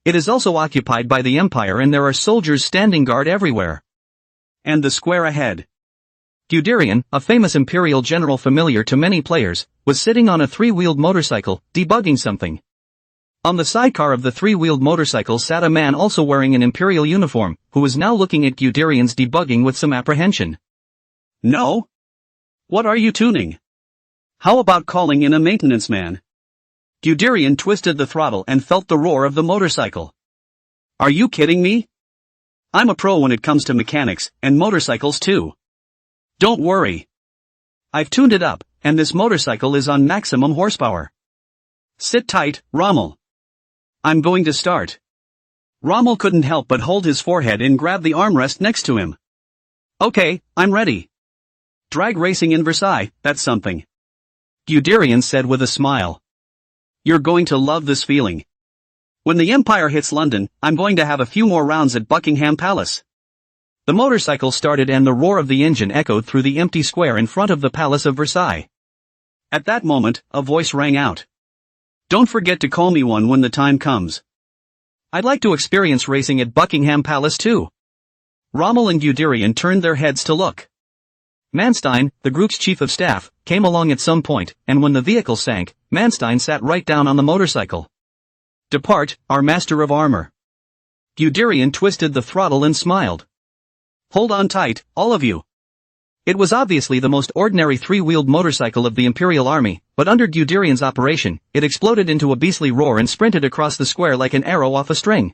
S1: It is also occupied by the Empire and there are soldiers standing guard everywhere. And the square ahead. Guderian, a famous Imperial general familiar to many players, was sitting on a three-wheeled motorcycle, debugging something. On the sidecar of the three-wheeled motorcycle sat a man also wearing an Imperial uniform, who was now looking at Guderian's debugging with some apprehension. No? What are you tuning? How about calling in a maintenance man? Guderian twisted the throttle and felt the roar of the motorcycle. Are you kidding me? I'm a pro when it comes to mechanics, and motorcycles too. Don't worry. I've tuned it up, and this motorcycle is on maximum horsepower. Sit tight, Rommel. I'm going to start. Rommel couldn't help but hold his forehead and grab the armrest next to him. Okay, I'm ready. Drag racing in Versailles, that's something. Guderian said with a smile. You're going to love this feeling. When the Empire hits London, I'm going to have a few more rounds at Buckingham Palace. The motorcycle started and the roar of the engine echoed through the empty square in front of the Palace of Versailles. At that moment, a voice rang out. Don't forget to call me one when the time comes. I'd like to experience racing at Buckingham Palace too. Rommel and Guderian turned their heads to look. Manstein, the group's chief of staff, came along at some point, and when the vehicle sank, Manstein sat right down on the motorcycle. Depart, our master of armor. Guderian twisted the throttle and smiled. Hold on tight, all of you. It was obviously the most ordinary three-wheeled motorcycle of the Imperial Army, but under Guderian's operation, it exploded into a beastly roar and sprinted across the square like an arrow off a string.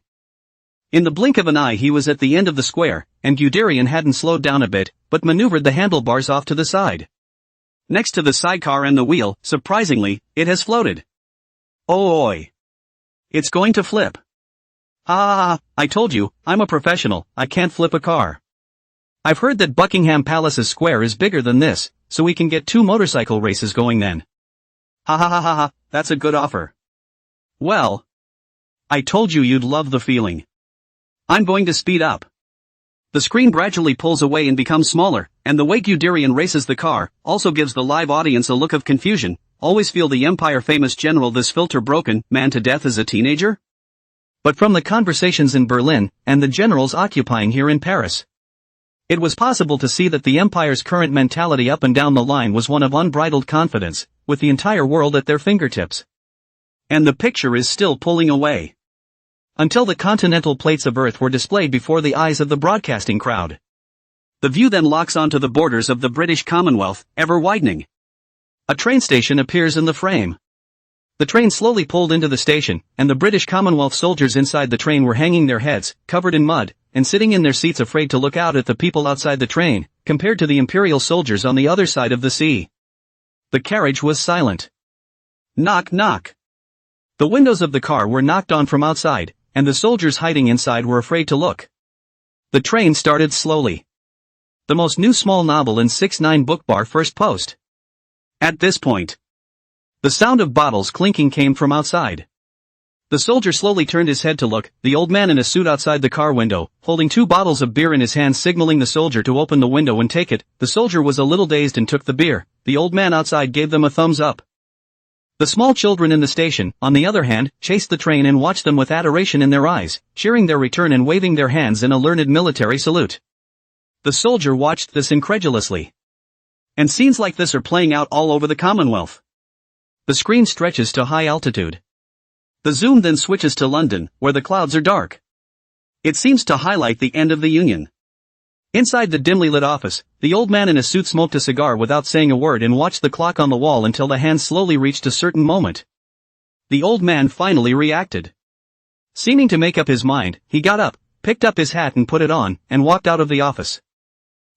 S1: In the blink of an eye he was at the end of the square, and Guderian hadn't slowed down a bit, but maneuvered the handlebars off to the side. Next to the sidecar and the wheel, surprisingly, it has floated. Oh oi. It's going to flip. I told you, I'm a professional, I can't flip a car. I've heard that Buckingham Palace's square is bigger than this, so we can get 2 motorcycle races going then. Ha, that's a good offer. Well. I told you you'd love the feeling. I'm going to speed up. The screen gradually pulls away and becomes smaller, and the way Guderian races the car, also gives the live audience a look of confusion. Always feel the Empire-famous general this filter broken man to death as a teenager? But from the conversations in Berlin, and the generals occupying here in Paris, it was possible to see that the Empire's current mentality up and down the line was one of unbridled confidence, with the entire world at their fingertips. And the picture is still pulling away. until the continental plates of Earth were displayed before the eyes of the broadcasting crowd. The view then locks onto the borders of the British Commonwealth, ever widening. A train station appears in the frame. The train slowly pulled into the station, and the British Commonwealth soldiers inside the train were hanging their heads, covered in mud, and sitting in their seats afraid to look out at the people outside the train, compared to the Imperial soldiers on the other side of the sea. The carriage was silent. Knock, knock. The windows of the car were knocked on from outside, and the soldiers hiding inside were afraid to look. The train started slowly. The most new small novel in 6-9 book bar first post. At this point, the sound of bottles clinking came from outside. The soldier slowly turned his head to look, the old man in a suit outside the car window, holding 2 bottles of beer in his hand, signaling the soldier to open the window and take it. The soldier was a little dazed and took the beer. The old man outside gave them a thumbs up. The small children in the station, on the other hand, chased the train and watched them with adoration in their eyes, cheering their return and waving their hands in a learned military salute. The soldier watched this incredulously. And scenes like this are playing out all over the Commonwealth. The screen stretches to high altitude. The zoom then switches to London, where the clouds are dark. It seems to highlight the end of the Union. Inside the dimly lit office, the old man in a suit smoked a cigar without saying a word and watched the clock on the wall until the hands slowly reached a certain moment. The old man finally reacted. Seeming to make up his mind, he got up, picked up his hat and put it on, and walked out of the office.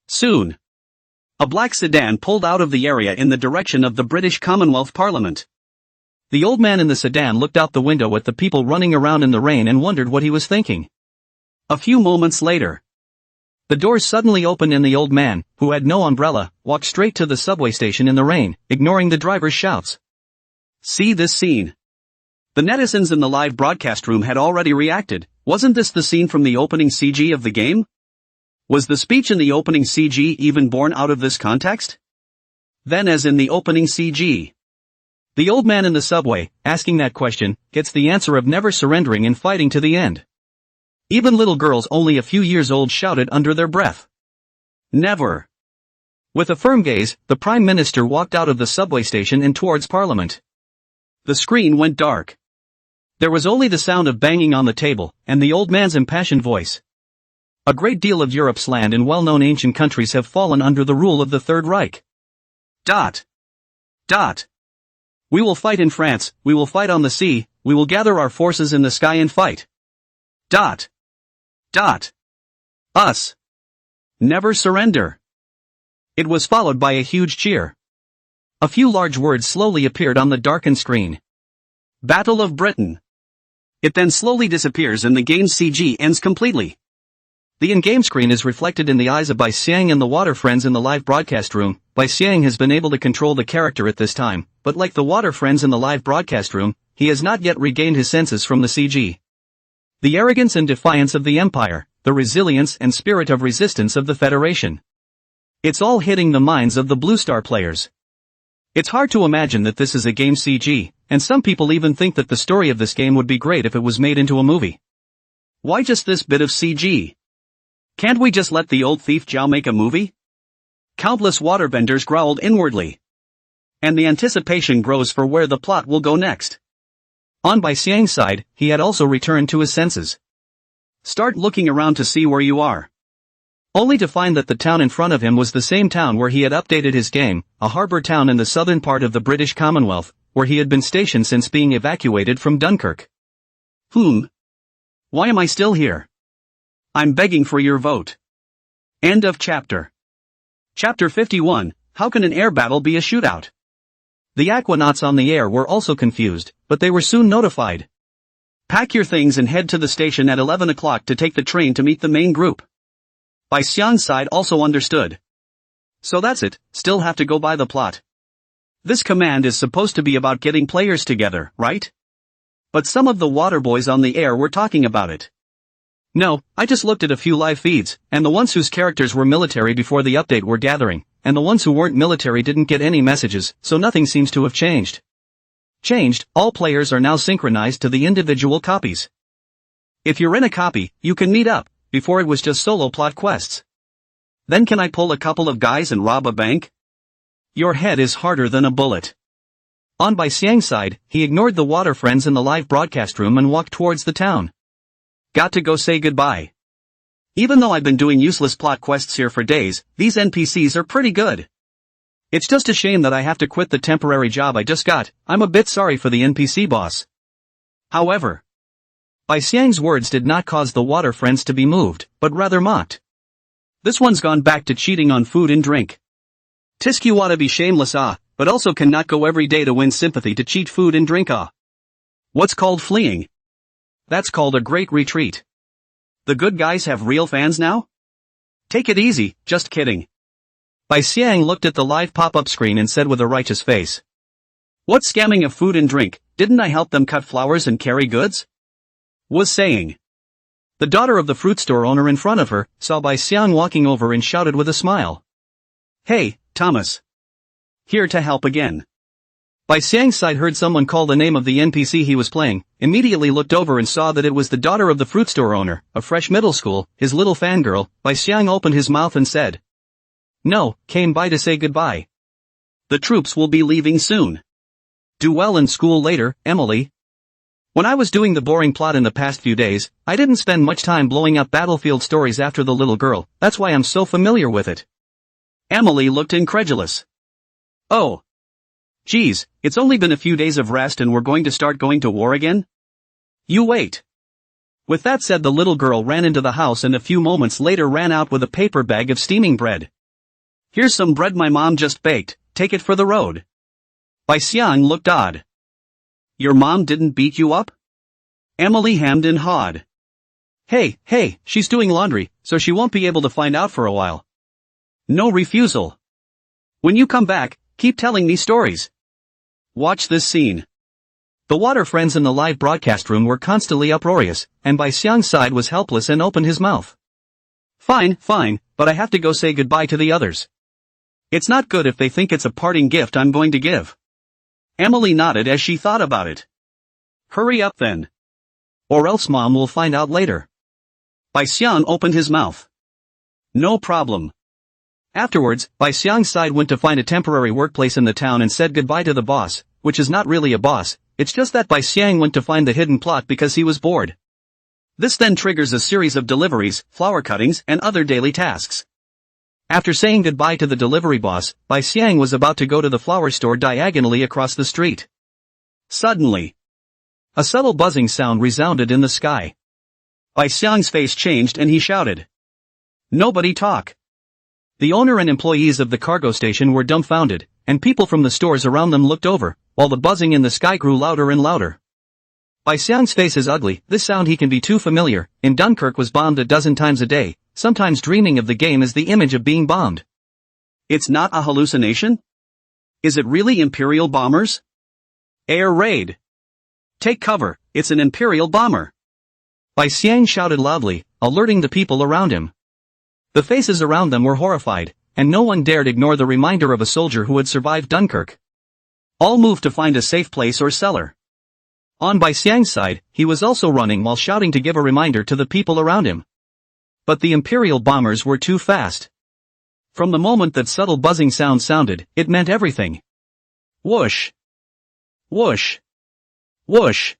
S1: Soon, a black sedan pulled out of the area in the direction of the British Commonwealth Parliament. The old man in the sedan looked out the window at the people running around in the rain and wondered what he was thinking. A few moments later, the doors suddenly opened and the old man, who had no umbrella, walked straight to the subway station in the rain, ignoring the driver's shouts. See this scene. The netizens in the live broadcast room had already reacted. Wasn't this the scene from the opening CG of the game? Was the speech in the opening CG even born out of this context? Then, as in the opening CG, the old man in the subway, asking that question, gets the answer of never surrendering and fighting to the end. Even little girls only a few years old shouted under their breath. Never. With a firm gaze, the Prime Minister walked out of the subway station and towards Parliament. The screen went dark. There was only the sound of banging on the table, and the old man's impassioned voice. A great deal of Europe's land and well-known ancient countries have fallen under the rule of the Third Reich. Dot. Dot. We will fight in France, we will fight on the sea, we will gather our forces in the sky and fight. Dot. Dot. Us. Never surrender. It was followed by a huge cheer. A few large words slowly appeared on the darkened screen. Battle of Britain. It then slowly disappears and the game's CG ends completely. The in-game screen is reflected in the eyes of Bai Xiang and the water friends in the live broadcast room. Bai Xiang has been able to control the character at this time, but like the water friends in the live broadcast room, he has not yet regained his senses from the CG. The arrogance and defiance of the Empire, the resilience and spirit of resistance of the Federation. It's all hitting the minds of the Blue Star players. It's hard to imagine that this is a game CG, and some people even think that the story of this game would be great if it was made into a movie. Why just this bit of CG? Can't we just let the old thief Zhao make a movie? Countless waterbenders growled inwardly. And the anticipation grows for where the plot will go next. On Bai Xiang's side, he had also returned to his senses. Start looking around to see where you are. Only to find that the town in front of him was the same town where he had updated his game, a harbor town in the southern part of the British Commonwealth, where he had been stationed since being evacuated from Dunkirk. Why am I still here? I'm begging for your vote. End of chapter. Chapter 51, How can an air battle be a shootout? The aquanauts on the air were also confused, but they were soon notified. Pack your things and head to the station at 11 o'clock to take the train to meet the main group. Bai Xiang's side also understood. So that's it, still have to go by the plot. This command is supposed to be about getting players together, right? But some of the water boys on the air were talking about it. No, I just looked at a few live feeds, and the ones whose characters were military before the update were gathering, and the ones who weren't military didn't get any messages, so nothing seems to have changed. All players are now synchronized to the individual copies. If you're in a copy, you can meet up. Before it was just solo plot quests. Then can I pull a couple of guys and rob a bank? Your head is harder than a bullet. On Bai Xiang's side, he ignored the water friends in the live broadcast room and walked towards the town. got to go say goodbye. Even though I've been doing useless plot quests here for days, these NPCs are pretty good. It's just a shame that I have to quit the temporary job I just got. I'm a bit sorry for the NPC boss. However, Bai Xiang's words did not cause the water friends to be moved, but rather mocked. This one's gone back to cheating on food and drink. Tisk you oughta be shameless but also cannot go every day to win sympathy to cheat food and drink What's called fleeing? That's called a great retreat. The good guys have real fans now? Take it easy, just kidding. Bai Xiang looked at the live pop-up screen and said with a righteous face. What scamming of food and drink, didn't I help them cut flowers and carry goods? Was saying. The daughter of the fruit store owner in front of her, saw Bai Xiang walking over and shouted with a smile. Hey, Thomas. Here to help again. Bai Xiang's side heard someone call the name of the NPC he was playing, immediately looked over and saw that it was the daughter of the fruit store owner, a fresh middle school, his little fangirl. Bai Xiang opened his mouth and said. No, came by to say goodbye. The troops will be leaving soon. Do well in school later, Emily. When I was doing the boring plot in the past few days, I didn't spend much time blowing up battlefield stories after the little girl, that's why I'm so familiar with it. Emily looked incredulous. Oh. Geez, it's only been a few days of rest and we're going to start going to war again? You wait. With that said, the little girl ran into the house and a few moments later ran out with a paper bag of steaming bread. Here's some bread my mom just baked, take it for the road. Bai Xiang looked odd. Your mom didn't beat you up? Emily hemmed and hawed. Hey, she's doing laundry, so she won't be able to find out for a while. No refusal. When you come back, keep telling me stories. Watch this scene. The water friends in the live broadcast room were constantly uproarious, and Bai Xiang's side was helpless and opened his mouth. Fine, but I have to go say goodbye to the others. It's not good if they think it's a parting gift I'm going to give. Emily nodded as she thought about it. Hurry up then. Or else Mom will find out later. Bai Xiang opened his mouth. No problem. Afterwards, Bai Xiang's side went to find a temporary workplace in the town and said goodbye to the boss, which is not really a boss, it's just that Bai Xiang went to find the hidden plot because he was bored. This then triggers a series of deliveries, flower cuttings, and other daily tasks. After saying goodbye to the delivery boss, Bai Xiang was about to go to the flower store diagonally across the street. Suddenly, a subtle buzzing sound resounded in the sky. Bai Xiang's face changed and he shouted. Nobody talk. The owner and employees of the cargo station were dumbfounded, and people from the stores around them looked over, while the buzzing in the sky grew louder and louder. Bai Xiang's face is ugly, this sound he can be too familiar, in Dunkirk was bombed a dozen times a day, sometimes dreaming of the game as the image of being bombed. It's not a hallucination? Is it really Imperial bombers? Air raid. Take cover, it's an Imperial bomber. Bai Xiang shouted loudly, alerting the people around him. The faces around them were horrified, and no one dared ignore the reminder of a soldier who had survived Dunkirk. All moved to find a safe place or cellar. On Bai Xiang's side, he was also running while shouting to give a reminder to the people around him. But the Imperial bombers were too fast. From the moment that subtle buzzing sound sounded, it meant everything. Whoosh! Whoosh! Whoosh!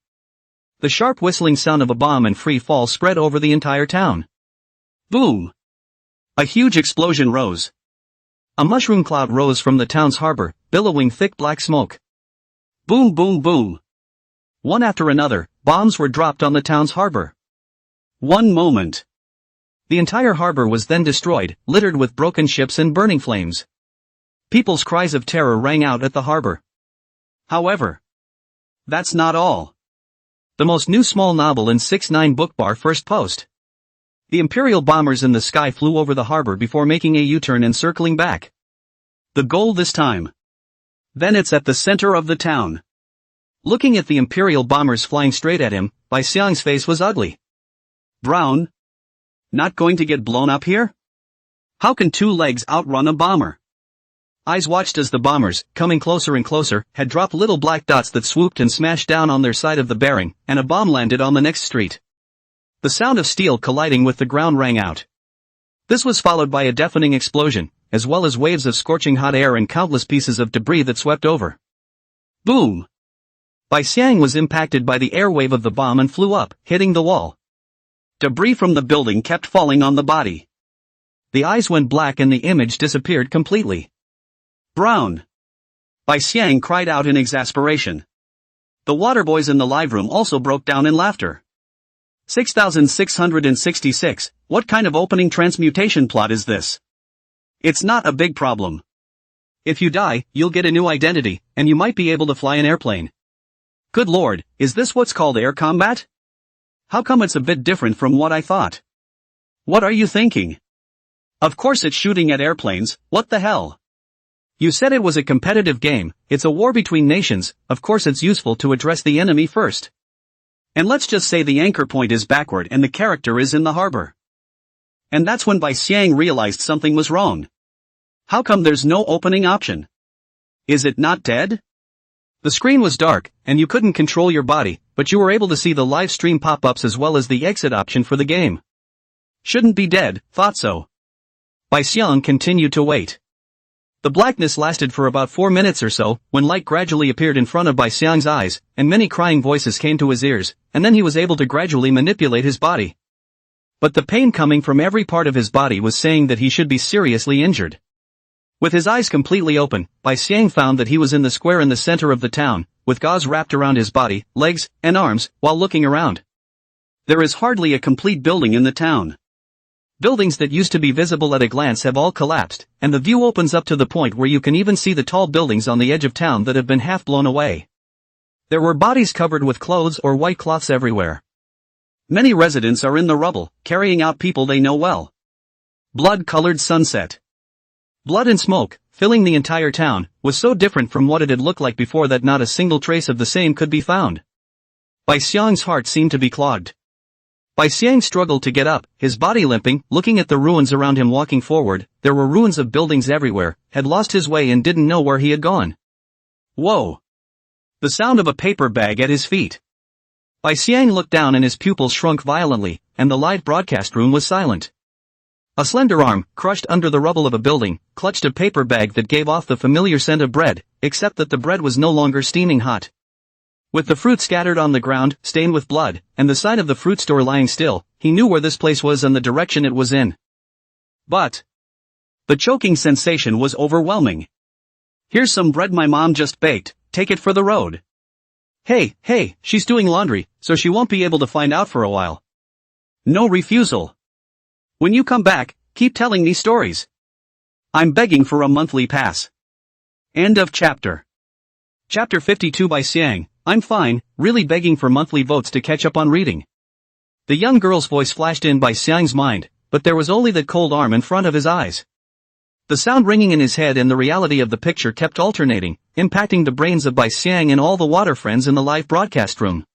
S1: The sharp whistling sound of a bomb in free fall spread over the entire town. Boom! A huge explosion rose. A mushroom cloud rose from the town's harbor, billowing thick black smoke. Boom boom boom. One after another, bombs were dropped on the town's harbor. One moment. The entire harbor was then destroyed, littered with broken ships and burning flames. People's cries of terror rang out at the harbor. However, that's not all. The most new small novel in 6ix9ine book bar first post. The Imperial bombers in the sky flew over the harbor before making a U-turn and circling back. The goal this time. Then it's at the center of the town. Looking at the Imperial bombers flying straight at him, Bai Xiang's face was ugly. Brown? Not going to get blown up here? How can two legs outrun a bomber? Eyes watched as the bombers, coming closer and closer, had dropped little black dots that swooped and smashed down on their side of the bearing, and a bomb landed on the next street. The sound of steel colliding with the ground rang out. This was followed by a deafening explosion, as well as waves of scorching hot air and countless pieces of debris that swept over. Boom! Bai Xiang was impacted by the air wave of the bomb and flew up, hitting the wall. Debris from the building kept falling on the body. The eyes went black and the image disappeared completely. Brown. Bai Xiang cried out in exasperation. The waterboys in the live room also broke down in laughter. 6666, what kind of opening transmutation plot is this? It's not a big problem. If you die, you'll get a new identity, and you might be able to fly an airplane. Good lord, is this what's called air combat? How come it's a bit different from what I thought? What are you thinking? Of course it's shooting at airplanes, what the hell? You said it was a competitive game, it's a war between nations, of course it's useful to address the enemy first. And let's just say the anchor point is backward and the character is in the harbor. And that's when Bai Xiang realized something was wrong. How come there's no opening option? Is it not dead? The screen was dark, and you couldn't control your body, but you were able to see the live stream pop-ups as well as the exit option for the game. Shouldn't be dead, thought so. Bai Xiang continued to wait. The blackness lasted for about 4 minutes or so, when light gradually appeared in front of Bai Xiang's eyes, and many crying voices came to his ears, and then he was able to gradually manipulate his body. But the pain coming from every part of his body was saying that he should be seriously injured. With his eyes completely open, Bai Xiang found that he was in the square in the center of the town, with gauze wrapped around his body, legs, and arms, while looking around. There is hardly a complete building in the town. Buildings that used to be visible at a glance have all collapsed, and the view opens up to the point where you can even see the tall buildings on the edge of town that have been half blown away. There were bodies covered with clothes or white cloths everywhere. Many residents are in the rubble, carrying out people they know well. Blood-colored sunset. Blood and smoke, filling the entire town, was so different from what it had looked like before that not a single trace of the same could be found. Bai Xiang's heart seemed to be clogged. Bai Xiang struggled to get up, his body limping, looking at the ruins around him walking forward. There were ruins of buildings everywhere, had lost his way and didn't know where he had gone. Whoa! The sound of a paper bag at his feet. Bai Xiang looked down and his pupils shrunk violently, and the live broadcast room was silent. A slender arm, crushed under the rubble of a building, clutched a paper bag that gave off the familiar scent of bread, except that the bread was no longer steaming hot. With the fruit scattered on the ground, stained with blood, and the sign of the fruit store lying still, he knew where this place was and the direction it was in. But the choking sensation was overwhelming. Here's some bread my mom just baked, take it for the road. Hey, she's doing laundry, so she won't be able to find out for a while. No refusal. When you come back, keep telling me stories. I'm begging for a monthly pass. End of chapter. Chapter 52 by Xiang. I'm fine, really begging for monthly votes to catch up on reading. The young girl's voice flashed in Bai Xiang's mind, but there was only that cold arm in front of his eyes. The sound ringing in his head and the reality of the picture kept alternating, impacting the brains of Bai Xiang and all the water friends in the live broadcast room.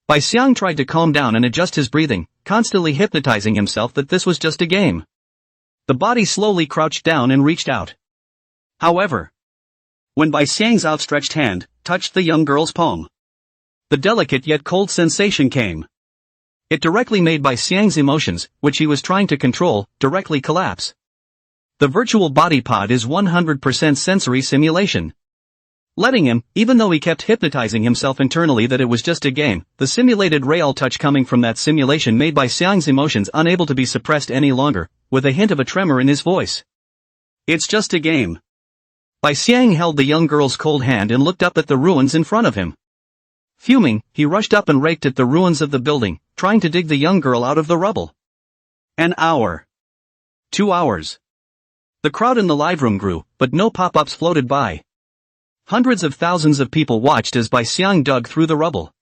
S1: Bai Xiang tried to calm down and adjust his breathing, constantly hypnotizing himself that this was just a game. The body slowly crouched down and reached out. However, when Bai Xiang's outstretched hand touched the young girl's palm, the delicate yet cold sensation came. It directly made Bai Xiang's emotions, which he was trying to control, directly collapse. The virtual body pod is 100% sensory simulation. Letting him, even though he kept hypnotizing himself internally that it was just a game, the simulated real touch coming from that simulation made Bai Xiang's emotions unable to be suppressed any longer, with a hint of a tremor in his voice. It's just a game. Bai Xiang held the young girl's cold hand and looked up at the ruins in front of him. Fuming, he rushed up and raked at the ruins of the building, trying to dig the young girl out of the rubble. An hour. 2 hours. The crowd in the live room grew, but no pop-ups floated by. Hundreds of thousands of people watched as Bai Xiang dug through the rubble.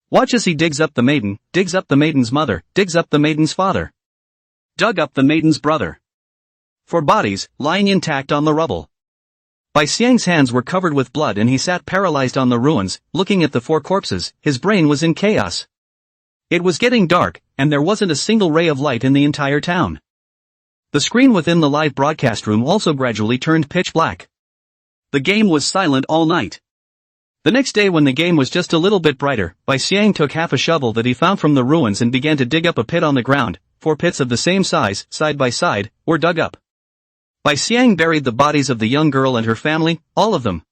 S1: Watch as he digs up the maiden, digs up the maiden's mother, digs up the maiden's father. Dug up the maiden's brother. 4 bodies, lying intact on the rubble. Bai Xiang's hands were covered with blood and he sat paralyzed on the ruins, looking at the 4 corpses. His brain was in chaos. It was getting dark, and there wasn't a single ray of light in the entire town. The screen within the live broadcast room also gradually turned pitch black. The game was silent all night. The next day when the game was just a little bit brighter, Bai Xiang took half a shovel that he found from the ruins and began to dig up a pit on the ground. 4 pits of the same size, side by side, were dug up. Bai Xiang buried the bodies of the young girl and her family, all of them.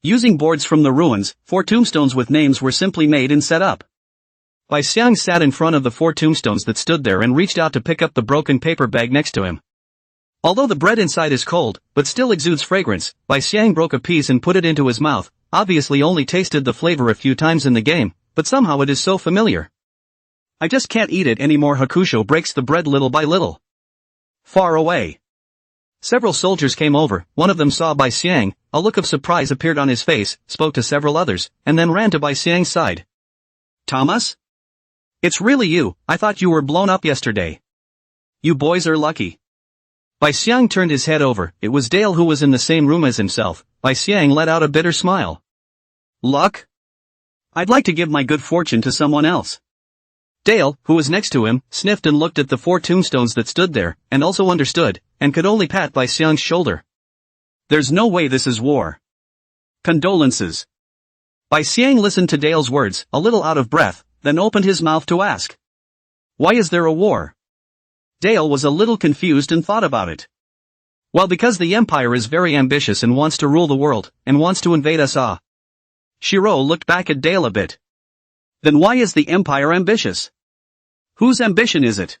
S1: Using boards from the ruins, 4 tombstones with names were simply made and set up. Bai Xiang sat in front of the 4 tombstones that stood there and reached out to pick up the broken paper bag next to him. Although the bread inside is cold, but still exudes fragrance, Bai Xiang broke a piece and put it into his mouth, obviously only tasted the flavor a few times in the game, but somehow it is so familiar. I just can't eat it anymore. Hakusho breaks the bread little by little. Far away. Several soldiers came over, one of them saw Bai Xiang, a look of surprise appeared on his face, spoke to several others, and then ran to Bai Xiang's side. Thomas? It's really you, I thought you were blown up yesterday. You boys are lucky. Bai Xiang turned his head over, it was Dale who was in the same room as himself. Bai Xiang let out a bitter smile. Luck? I'd like to give my good fortune to someone else. Dale, who was next to him, sniffed and looked at the 4 tombstones that stood there, and also understood, and could only pat Bai Xiang's shoulder. There's no way this is war. Condolences. Bai Xiang listened to Dale's words, a little out of breath, then opened his mouth to ask. Why is there a war? Dale was a little confused and thought about it. Well, because the Empire is very ambitious and wants to rule the world, and wants to invade us all. Shiro looked back at Dale a bit. Then why is the Empire ambitious? Whose ambition is it?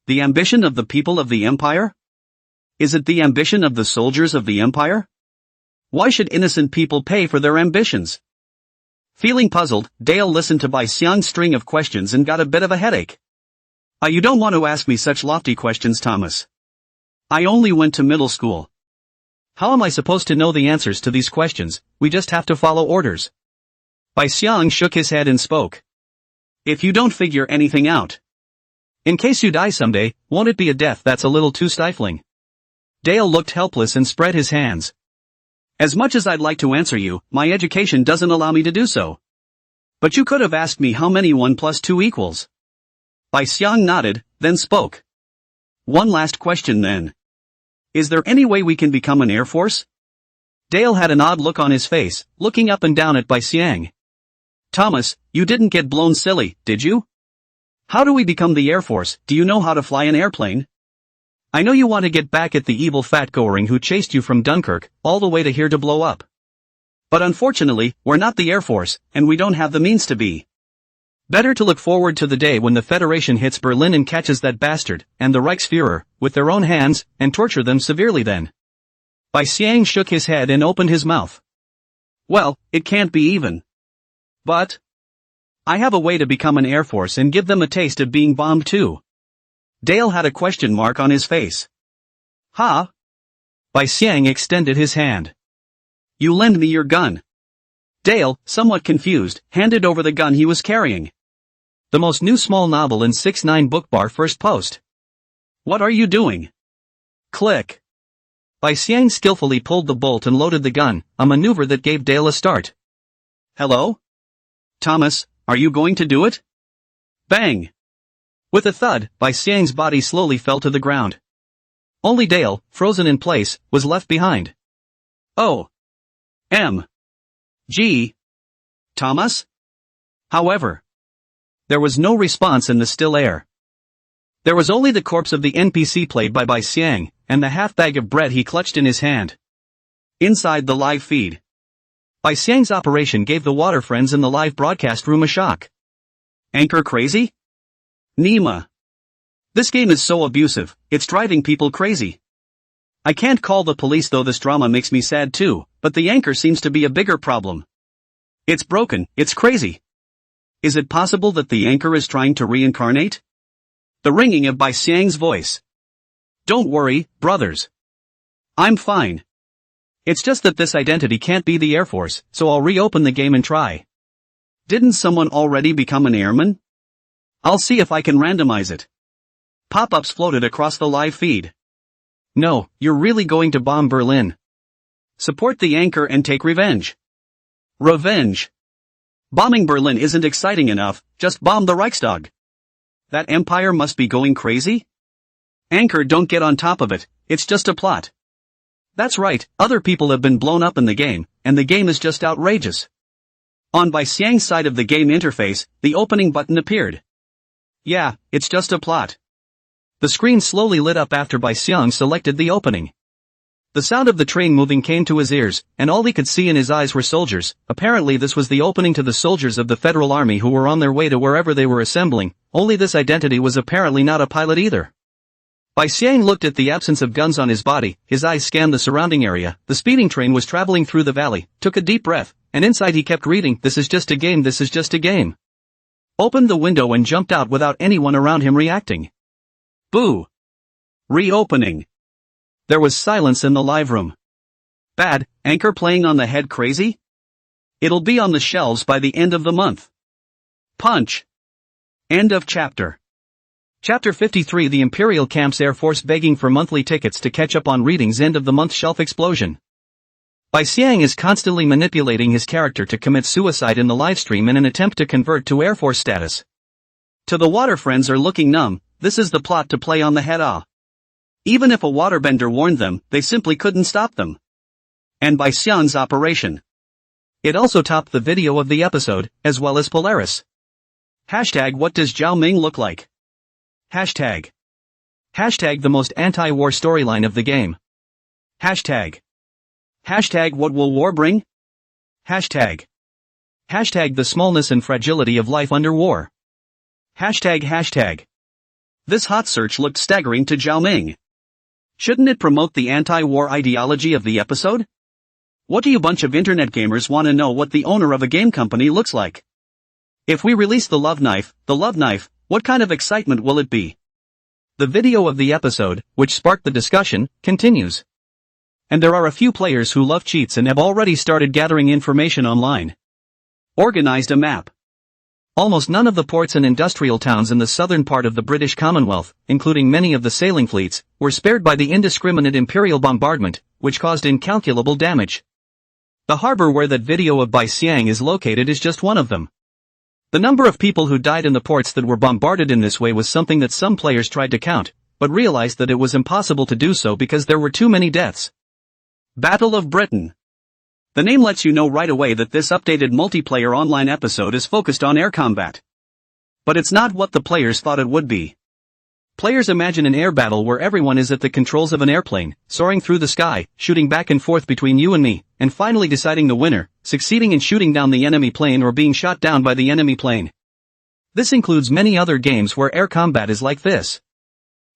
S1: The ambition of the people of the Empire? Is it the ambition of the soldiers of the Empire? Why should innocent people pay for their ambitions? Feeling puzzled, Dale listened to Bai Xiang's string of questions and got a bit of a headache. You don't want to ask me such lofty questions, Thomas. I only went to middle school. How am I supposed to know the answers to these questions? We just have to follow orders. Bai Xiang shook his head and spoke. If you don't figure anything out. In case you die someday, won't it be a death that's a little too stifling? Dale looked helpless and spread his hands. As much as I'd like to answer you, my education doesn't allow me to do so. But you could have asked me how many 1 plus 2 equals. Bai Xiang nodded, then spoke. One last question then. Is there any way we can become an air force? Dale had an odd look on his face, looking up and down at Bai Xiang. Thomas, you didn't get blown silly, did you? How do we become the Air Force? Do you know how to fly an airplane? I know you want to get back at the evil fat Goering who chased you from Dunkirk, all the way to here to blow up. But unfortunately, we're not the Air Force, and we don't have the means to be. Better to look forward to the day when the Federation hits Berlin and catches that bastard, and the Reichsfuhrer, with their own hands, and torture them severely then. Bai Xiang shook his head and opened his mouth. Well, it can't be even. But I have a way to become an Air Force and give them a taste of being bombed too. Dale had a question mark on his face. Huh? Bai Xiang extended his hand. You lend me your gun. Dale, somewhat confused, handed over the gun he was carrying. The most new small novel in 6-9 book bar first post. What are you doing? Click. Bai Xiang skillfully pulled the bolt and loaded the gun, a maneuver that gave Dale a start. Hello? Thomas, are you going to do it? Bang! With a thud, Bai Xiang's body slowly fell to the ground. Only Dale, frozen in place, was left behind. O. M. G. Thomas? However, there was no response in the still air. There was only the corpse of the NPC played by Bai Xiang, and the half bag of bread he clutched in his hand. Inside the live feed. Bai Xiang's operation gave the water friends in the live broadcast room a shock. Anchor crazy? Nima. This game is so abusive, it's driving people crazy. I can't call the police though. This drama makes me sad too, but the anchor seems to be a bigger problem. It's broken, it's crazy. Is it possible that the anchor is trying to reincarnate? The ringing of Bai Xiang's voice. Don't worry, brothers. I'm fine. It's just that this identity can't be the Air Force, so I'll reopen the game and try. Didn't someone already become an airman? I'll see if I can randomize it. Pop-ups floated across the live feed. No, you're really going to bomb Berlin. Support the anchor and take revenge. Revenge. Bombing Berlin isn't exciting enough, just bomb the Reichstag. That empire must be going crazy? Anchor, don't get on top of it, it's just a plot. That's right, other people have been blown up in the game, and the game is just outrageous. On Bai Xiang's side of the game interface, the opening button appeared. Yeah, it's just a plot. The screen slowly lit up after Bai Xiang selected the opening. The sound of the train moving came to his ears, and all he could see in his eyes were soldiers. Apparently this was the opening to the soldiers of the Federal Army who were on their way to wherever they were assembling, only this identity was apparently not a pilot either. Bai Xiang looked at the absence of guns on his body, his eyes scanned the surrounding area. The speeding train was traveling through the valley, took a deep breath, and inside he kept reading, "This is just a game, this is just a game." Opened the window and jumped out without anyone around him reacting. Boo! Reopening. There was silence in the live room. Bad, anchor playing on the head crazy? It'll be on the shelves by the end of the month. Punch. End of chapter. Chapter 53. The Imperial Camp's Air Force begging for monthly tickets to catch up on readings. End of the month shelf explosion. Bai Xiang is constantly manipulating his character to commit suicide in the livestream in an attempt to convert to Air Force status. To the water friends are looking numb, this is the plot to play on the head. Even if a waterbender warned them, they simply couldn't stop them. And Bai Xiang's operation. It also topped the video of the episode, as well as Polaris. Hashtag what does Zhao Ming look like? Hashtag. Hashtag the most anti-war storyline of the game. Hashtag. Hashtag what will war bring? Hashtag. Hashtag the smallness and fragility of life under war. Hashtag hashtag. This hot search looked staggering to Zhao Ming. Shouldn't it promote the anti-war ideology of the episode? What do you bunch of internet gamers want to know what the owner of a game company looks like? If we release the love knife, what kind of excitement will it be? The video of the episode, which sparked the discussion, continues. And there are a few players who love cheats and have already started gathering information online. Organized a map. Almost none of the ports and industrial towns in the southern part of the British Commonwealth, including many of the sailing fleets, were spared by the indiscriminate Imperial bombardment, which caused incalculable damage. The harbor where that video of Bai Xiang is located is just one of them. The number of people who died in the ports that were bombarded in this way was something that some players tried to count, but realized that it was impossible to do so because there were too many deaths. Battle of Britain. The name lets you know right away that this updated multiplayer online episode is focused on air combat. But it's not what the players thought it would be. Players imagine an air battle where everyone is at the controls of an airplane, soaring through the sky, shooting back and forth between you and me, and finally deciding the winner, succeeding in shooting down the enemy plane or being shot down by the enemy plane. This includes many other games where air combat is like this.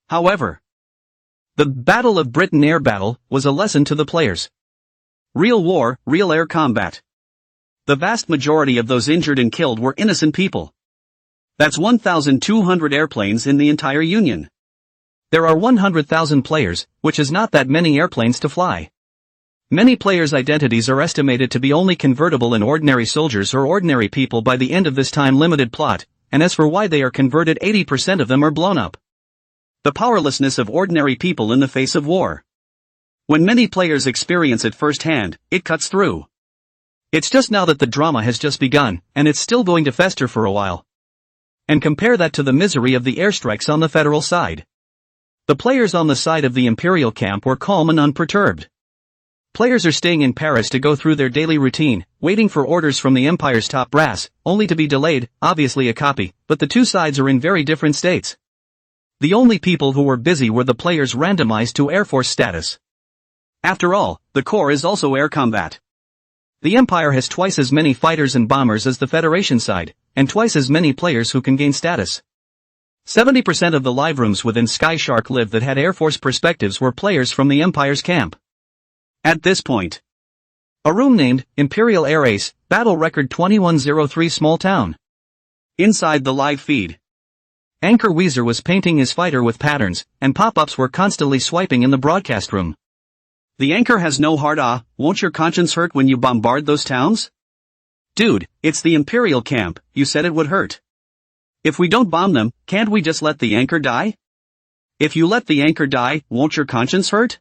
S1: However, the Battle of Britain air battle was a lesson to the players. Real war, real air combat. The vast majority of those injured and killed were innocent people. That's 1,200 airplanes in the entire Union. There are 100,000 players, which is not that many airplanes to fly. Many players' identities are estimated to be only convertible in ordinary soldiers or ordinary people by the end of this time-limited plot, and as for why they are converted, 80% of them are blown up. The powerlessness of ordinary people in the face of war. When many players experience it firsthand, it cuts through. It's just now that the drama has just begun, and it's still going to fester for a while. And compare that to the misery of the airstrikes on the federal side. The players on the side of the Imperial camp were calm and unperturbed. Players are staying in Paris to go through their daily routine, waiting for orders from the Empire's top brass, only to be delayed, obviously a copy, but the two sides are in very different states. The only people who were busy were the players randomized to Air Force status. After all, the core is also air combat. The Empire has twice as many fighters and bombers as the Federation side, and twice as many players who can gain status. 70% of the live rooms within Sky Shark Live that had Air Force perspectives were players from the Empire's camp. At this point, a room named Imperial Air Ace, Battle Record 2103 Small Town. Inside the live feed, Anchor Weezer was painting his fighter with patterns, and pop-ups were constantly swiping in the broadcast room. The anchor has no heart. Won't your conscience hurt when you bombard those towns? Dude, it's the Imperial camp, you said it would hurt. If we don't bomb them, can't we just let the anchor die? If you let the anchor die, won't your conscience hurt?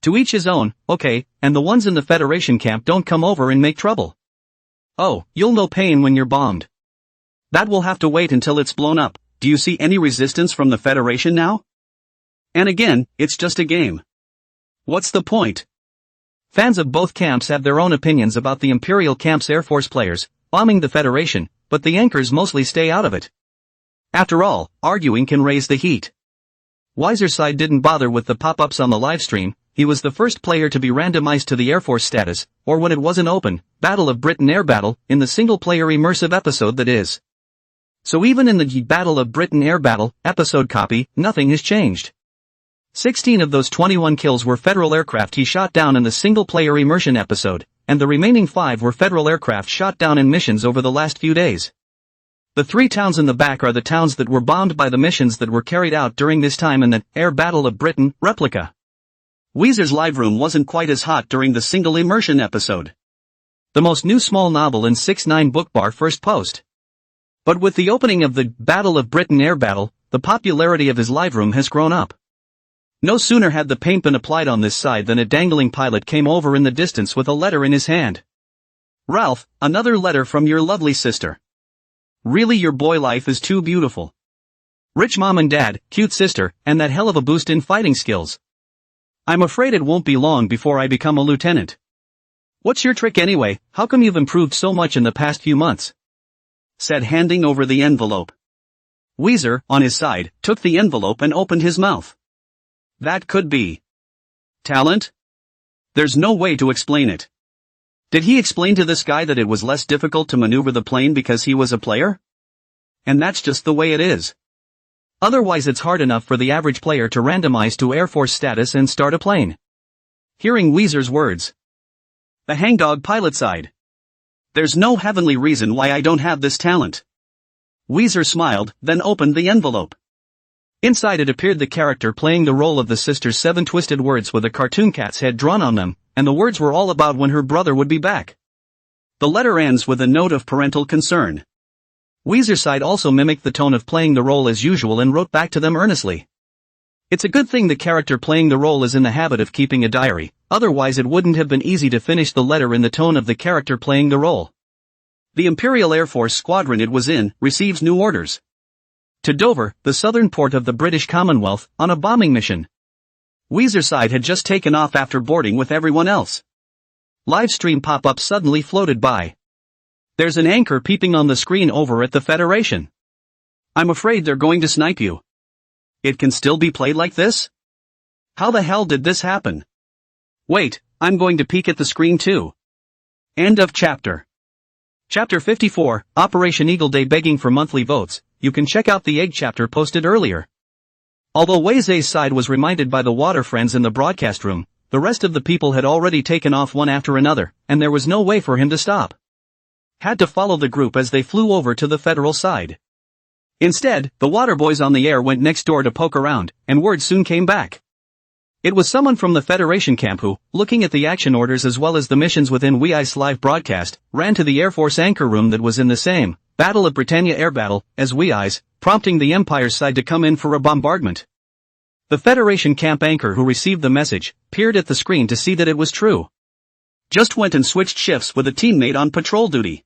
S1: To each his own, okay, and the ones in the Federation camp don't come over and make trouble. Oh, you'll know pain when you're bombed. That will have to wait until it's blown up. Do you see any resistance from the Federation now? And again, it's just a game. What's the point? Fans of both camps have their own opinions about the Imperial camp's Air Force players, bombing the Federation, but the anchors mostly stay out of it. After all, arguing can raise the heat. Wiser side didn't bother with the pop-ups on the livestream, he was the first player to be randomized to the Air Force status, or when it wasn't open, Battle of Britain Air Battle, in the single-player immersive episode that is. So even in the Battle of Britain Air Battle episode copy, nothing has changed. 16 of those 21 kills were Federal aircraft he shot down in the single-player immersion episode, and the remaining 5 were Federal aircraft shot down in missions over the last few days. The 3 towns in the back are the towns that were bombed by the missions that were carried out during this time in the Air Battle of Britain replica. Weezer's live room wasn't quite as hot during the single immersion episode. The most new small novel in 6ix9ine Bookbar first post. But with the opening of the Battle of Britain Air Battle, the popularity of his live room has grown up. No sooner had the paint been applied on this side than a dangling pilot came over in the distance with a letter in his hand. Ralph, another letter from your lovely sister. Really, your boy life is too beautiful. Rich mom and dad, cute sister, and that hell of a boost in fighting skills. I'm afraid it won't be long before I become a lieutenant. What's your trick anyway? How come you've improved so much in the past few months? Said, handing over the envelope. Weezer, on his side, took the envelope and opened his mouth. That could be talent? There's no way to explain it. Did he explain to this guy that it was less difficult to maneuver the plane because he was a player? And that's just the way it is. Otherwise it's hard enough for the average player to randomize to Air Force status and start a plane. Hearing Weezer's words. The hangdog pilot sighed. There's no heavenly reason why I don't have this talent. Weezer smiled, then opened the envelope. Inside it appeared the character playing the role of the sister's 7 twisted words with a cartoon cat's head drawn on them, and the words were all about when her brother would be back. The letter ends with a note of parental concern. Weezer's side also mimicked the tone of playing the role as usual and wrote back to them earnestly. It's a good thing the character playing the role is in the habit of keeping a diary, otherwise it wouldn't have been easy to finish the letter in the tone of the character playing the role. The Imperial Air Force squadron it was in receives new orders. To Dover, the southern port of the British Commonwealth, on a bombing mission. Weezer's side had just taken off after boarding with everyone else. Livestream pop-up suddenly floated by. There's an anchor peeping on the screen over at the Federation. I'm afraid they're going to snipe you. It can still be played like this? How the hell did this happen? Wait, I'm going to peek at the screen too. End of chapter. Chapter 54, Operation Eagle Day begging for monthly votes. You can check out the egg chapter posted earlier. Although Weize's side was reminded by the water friends in the broadcast room, the rest of the people had already taken off one after another, and there was no way for him to stop. Had to follow the group as they flew over to the Federal side. Instead, the water boys on the air went next door to poke around, and word soon came back. It was someone from the Federation camp who, looking at the action orders as well as the missions within Weize's live broadcast, ran to the Air Force anchor room that was in the same Battle of Britannia Air Battle as Weize, prompting the Empire's side to come in for a bombardment. The Federation camp anchor who received the message peered at the screen to see that it was true. Just went and switched shifts with a teammate on patrol duty.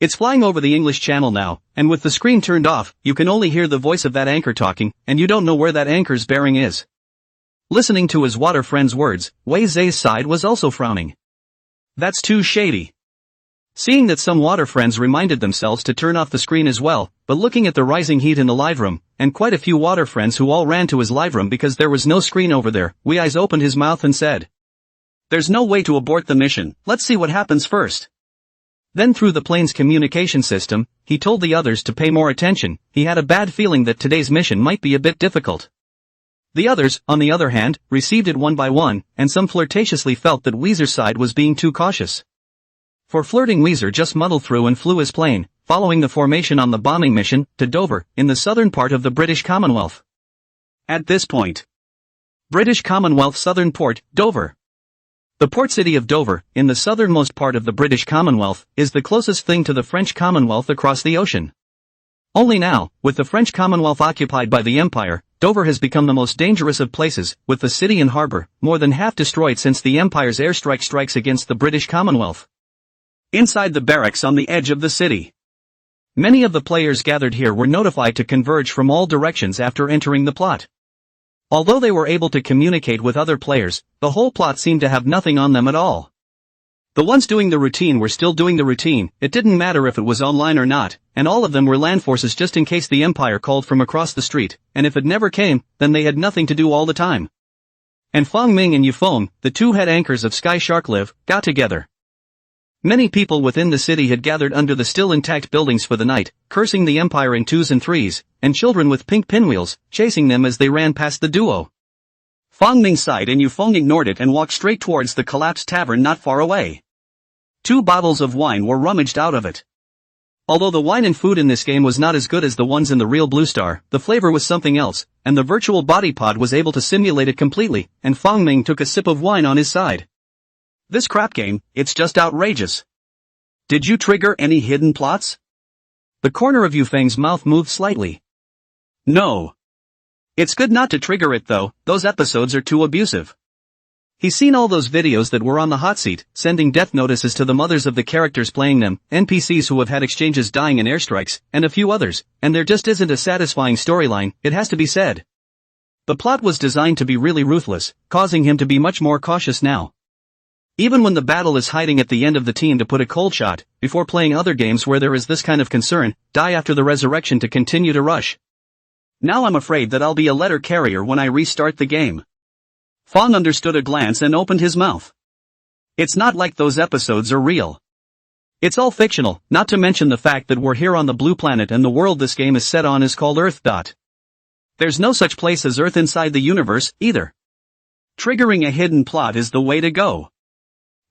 S1: It's flying over the English Channel now, and with the screen turned off, you can only hear the voice of that anchor talking, and you don't know where that anchor's bearing is. Listening to his water friend's words, Weize's side was also frowning. That's too shady. Seeing that some water friends reminded themselves to turn off the screen as well, but looking at the rising heat in the live room, and quite a few water friends who all ran to his live room because there was no screen over there, Weize opened his mouth and said, "There's no way to abort the mission, let's see what happens first." Then through the plane's communication system, he told the others to pay more attention. He had a bad feeling that today's mission might be a bit difficult. The others, on the other hand, received it one by one, and some flirtatiously felt that Weezer's side was being too cautious. For flirting, Weezer just muddled through and flew his plane, following the formation on the bombing mission, to Dover, in the southern part of the British Commonwealth. At this point, British Commonwealth southern port, Dover. The port city of Dover, in the southernmost part of the British Commonwealth, is the closest thing to the French Commonwealth across the ocean. Only now, with the French Commonwealth occupied by the Empire, Dover has become the most dangerous of places, with the city and harbour more than half destroyed since the Empire's airstrike strikes against the British Commonwealth. Inside the barracks on the edge of the city, many of the players gathered here were notified to converge from all directions after entering the plot. Although they were able to communicate with other players, the whole plot seemed to have nothing on them at all. The ones doing the routine were still doing the routine, it didn't matter if it was online or not, and all of them were land forces just in case the Empire called from across the street, and if it never came, then they had nothing to do all the time. And Fong Ming and Yufeng, the two head anchors of Sky Shark Live, got together. Many people within the city had gathered under the still intact buildings for the night, cursing the Empire in twos and threes, and children with pink pinwheels, chasing them as they ran past the duo. Fong Ming sighed and Yufeng ignored it and walked straight towards the collapsed tavern not far away. 2 bottles of wine were rummaged out of it. Although the wine and food in this game was not as good as the ones in the real Blue Star, the flavor was something else, and the virtual body pod was able to simulate it completely, and Fong Ming took a sip of wine on his side. This crap game, it's just outrageous. Did you trigger any hidden plots? The corner of Yufeng's mouth moved slightly. No. It's good not to trigger it though, those episodes are too abusive. He's seen all those videos that were on the hot seat, sending death notices to the mothers of the characters playing them, NPCs who have had exchanges dying in airstrikes, and a few others, and there just isn't a satisfying storyline, it has to be said. The plot was designed to be really ruthless, causing him to be much more cautious now. Even when the battle is hiding at the end of the team to put a cold shot, before playing other games where there is this kind of concern, die after the resurrection to continue to rush. Now I'm afraid that I'll be a letter carrier when I restart the game. Fong understood a glance and opened his mouth. It's not like those episodes are real. It's all fictional, not to mention the fact that we're here on the blue planet and the world this game is set on is called Earth. There's no such place as Earth inside the universe, either. Triggering a hidden plot is the way to go.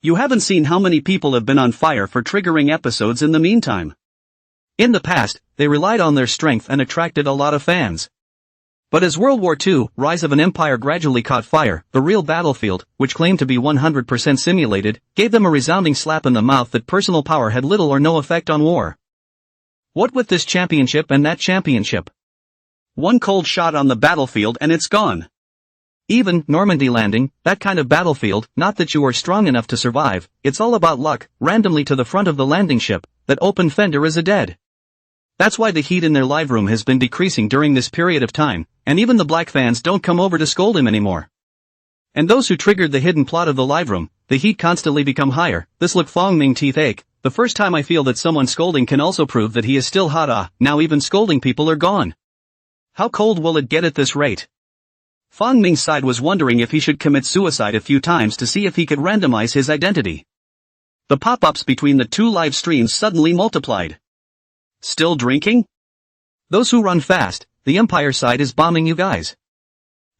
S1: You haven't seen how many people have been on fire for triggering episodes in the meantime. In the past, they relied on their strength and attracted a lot of fans. But as World War II, Rise of an Empire gradually caught fire, the real battlefield, which claimed to be 100% simulated, gave them a resounding slap in the mouth that personal power had little or no effect on war. What with this championship and that championship? One cold shot on the battlefield and it's gone. Even Normandy landing, that kind of battlefield, not that you are strong enough to survive, it's all about luck, randomly to the front of the landing ship, that open fender is a dead. That's why the heat in their live room has been decreasing during this period of time, and even the black fans don't come over to scold him anymore. And those who triggered the hidden plot of the live room, the heat constantly become higher. This look Fong Ming teeth ache. The first time I feel that someone scolding can also prove that he is still hot. Now even scolding people are gone. How cold will it get at this rate? Fong Ming's side was wondering if he should commit suicide a few times to see if he could randomize his identity. The pop-ups between the 2 live streams suddenly multiplied. Still drinking? Those who run fast, the Empire side is bombing you guys.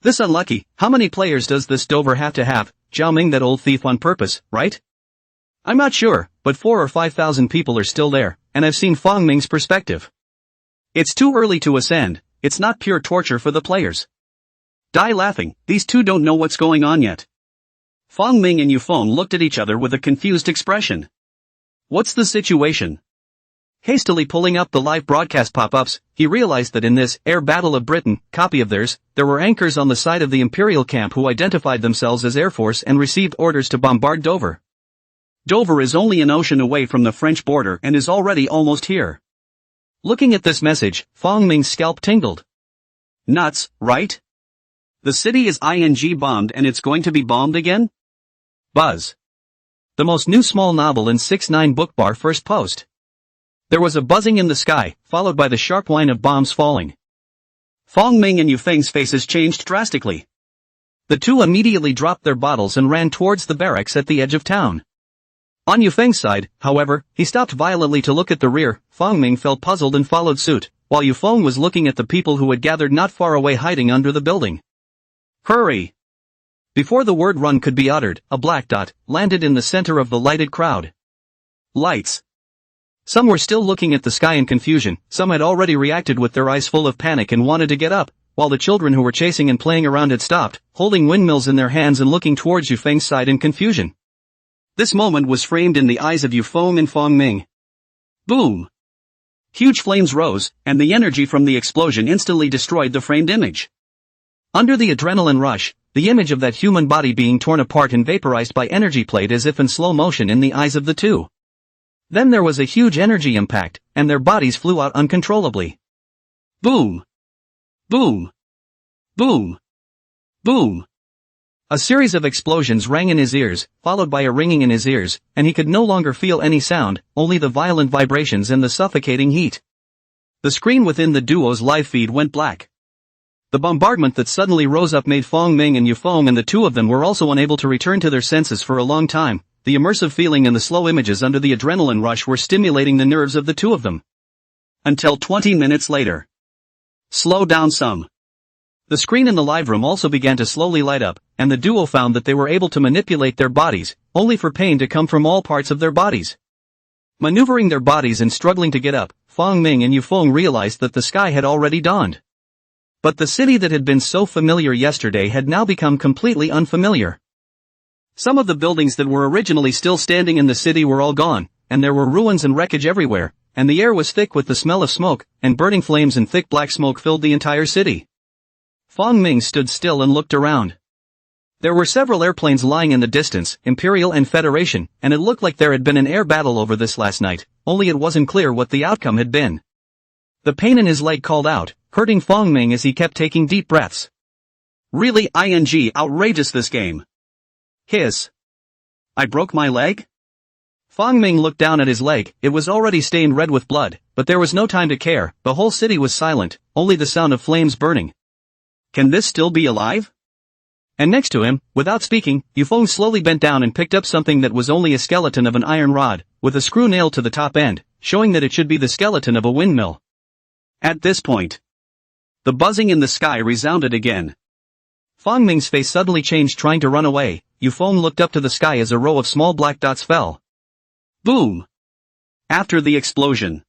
S1: This unlucky, how many players does this Dover have to have, Zhao Ming that old thief on purpose, right? I'm not sure, but 4 or 5,000 people are still there, and I've seen Fong Ming's perspective. It's too early to ascend, it's not pure torture for the players. Die laughing, these two don't know what's going on yet. Fong Ming and Yufeng looked at each other with a confused expression. What's the situation? Hastily pulling up the live broadcast pop-ups, he realized that in this Air Battle of Britain copy of theirs, there were anchors on the side of the Imperial camp who identified themselves as Air Force and received orders to bombard Dover. Dover is only an ocean away from the French border and is already almost here. Looking at this message, Fong Ming's scalp tingled. Nuts, right? The city is ing bombed and it's going to be bombed again? Buzz. The most new small novel in 6ix9ine book bar first post. There was a buzzing in the sky, followed by the sharp whine of bombs falling. Fong Ming and Yufeng's faces changed drastically. The two immediately dropped their bottles and ran towards the barracks at the edge of town. On Yufeng's side, however, he stopped violently to look at the rear. Fong Ming felt puzzled and followed suit, while Yufeng was looking at the people who had gathered not far away hiding under the building. Hurry! Before the word run could be uttered, a black dot landed in the center of the lighted crowd. Lights. Some were still looking at the sky in confusion, some had already reacted with their eyes full of panic and wanted to get up, while the children who were chasing and playing around had stopped, holding windmills in their hands and looking towards Yufeng's side in confusion. This moment was framed in the eyes of Yufeng and Fong Ming. Boom! Huge flames rose, and the energy from the explosion instantly destroyed the framed image. Under the adrenaline rush, the image of that human body being torn apart and vaporized by energy played as if in slow motion in the eyes of the two. Then there was a huge energy impact, and their bodies flew out uncontrollably. Boom! Boom! Boom! Boom! A series of explosions rang in his ears, followed by a ringing in his ears, and he could no longer feel any sound, only the violent vibrations and the suffocating heat. The screen within the duo's live feed went black. The bombardment that suddenly rose up made Fong Ming and Yufeng and the two of them were also unable to return to their senses for a long time. The immersive feeling and the slow images under the adrenaline rush were stimulating the nerves of the two of them. Until 20 minutes later. Slow down some. The screen in the live room also began to slowly light up, and the duo found that they were able to manipulate their bodies, only for pain to come from all parts of their bodies. Maneuvering their bodies and struggling to get up, Fong Ming and Yufeng realized that the sky had already dawned. But the city that had been so familiar yesterday had now become completely unfamiliar. Some of the buildings that were originally still standing in the city were all gone, and there were ruins and wreckage everywhere, and the air was thick with the smell of smoke, and burning flames and thick black smoke filled the entire city. Fong Ming stood still and looked around. There were several airplanes lying in the distance, Imperial and Federation, and it looked like there had been an air battle over this last night, only it wasn't clear what the outcome had been. The pain in his leg called out, hurting Fong Ming as he kept taking deep breaths. Really outrageous this game. Hiss. I broke my leg? Fong Ming looked down at his leg, it was already stained red with blood, but there was no time to care, the whole city was silent, only the sound of flames burning. Can this still be alive? And next to him, without speaking, Yufeng slowly bent down and picked up something that was only a skeleton of an iron rod, with a screw nailed to the top end, showing that it should be the skeleton of a windmill. At this point, the buzzing in the sky resounded again. Fong Ming's face suddenly changed, trying to run away. Yufeng looked up to the sky as a row of small black dots fell. Boom! After the explosion,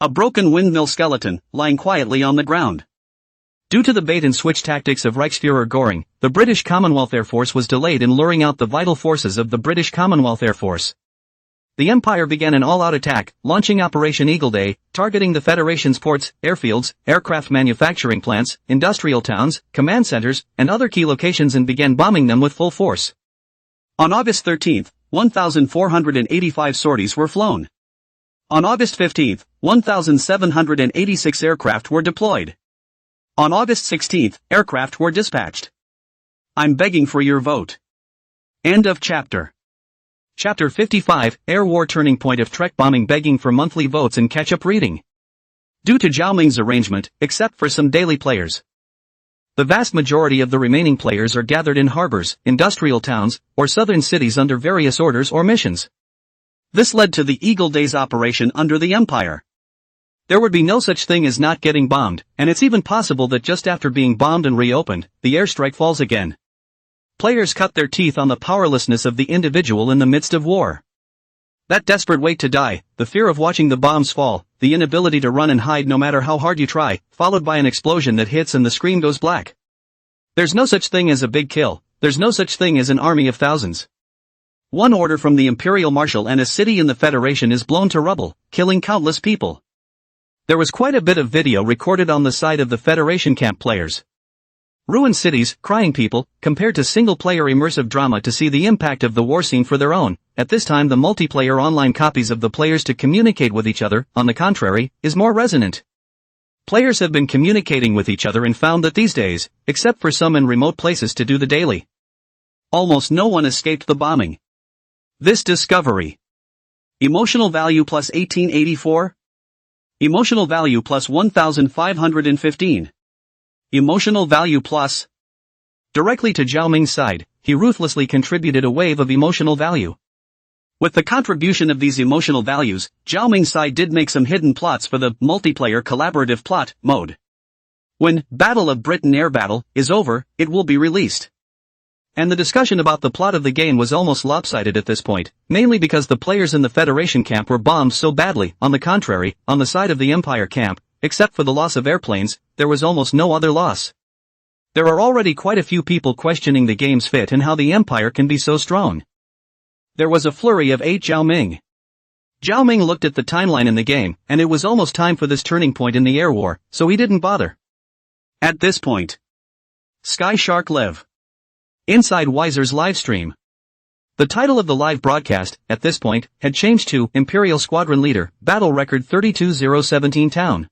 S1: a broken windmill skeleton, lying quietly on the ground. Due to the bait-and-switch tactics of Reichsfuhrer Göring, the British Commonwealth Air Force was delayed in luring out the vital forces of the British Commonwealth Air Force. The Empire began an all-out attack, launching Operation Eagle Day, targeting the Federation's ports, airfields, aircraft manufacturing plants, industrial towns, command centers, and other key locations and began bombing them with full force. On August 13, 1,485 sorties were flown. On August 15, 1,786 aircraft were deployed. On August 16, aircraft were dispatched. I'm begging for your vote. End of chapter. Chapter 55, Air War Turning Point of Trek Bombing, begging for monthly votes and catch-up reading. Due to Zhao Ming's arrangement, except for some daily players, the vast majority of the remaining players are gathered in harbors, industrial towns, or southern cities under various orders or missions. This led to the Eagle Days operation under the Empire. There would be no such thing as not getting bombed, and it's even possible that just after being bombed and reopened, the airstrike falls again. Players cut their teeth on the powerlessness of the individual in the midst of war. That desperate wait to die, the fear of watching the bombs fall, the inability to run and hide no matter how hard you try, followed by an explosion that hits and the screen goes black. There's no such thing as a big kill, there's no such thing as an army of thousands. One order from the Imperial Marshal and a city in the Federation is blown to rubble, killing countless people. There was quite a bit of video recorded on the side of the Federation camp players. Ruined cities, crying people, compared to single-player immersive drama to see the impact of the war scene for their own. At this time the multiplayer online copies of the players to communicate with each other, on the contrary, is more resonant. Players have been communicating with each other and found that these days, except for some in remote places to do the daily, almost no one escaped the bombing. This discovery. Emotional value plus 1884. Emotional value plus 1515. Emotional value plus. Directly to Zhao Ming's side, he ruthlessly contributed a wave of emotional value. With the contribution of these emotional values, Zhao Ming's side did make some hidden plots for the multiplayer collaborative plot mode. When Battle of Britain Air Battle is over, it will be released. And the discussion about the plot of the game was almost lopsided at this point, mainly because the players in the Federation camp were bombed so badly. On the contrary, on the side of the Empire camp, except for the loss of airplanes, there was almost no other loss. There are already quite a few people questioning the game's fit and how the Empire can be so strong. There was a flurry of 8 Zhao Ming. Zhao Ming looked at the timeline in the game, and it was almost time for this turning point in the air war, so he didn't bother. At this point, Sky Shark Live. Inside Weiser's livestream. The title of the live broadcast, at this point, had changed to Imperial Squadron Leader, Battle Record 32017 Town.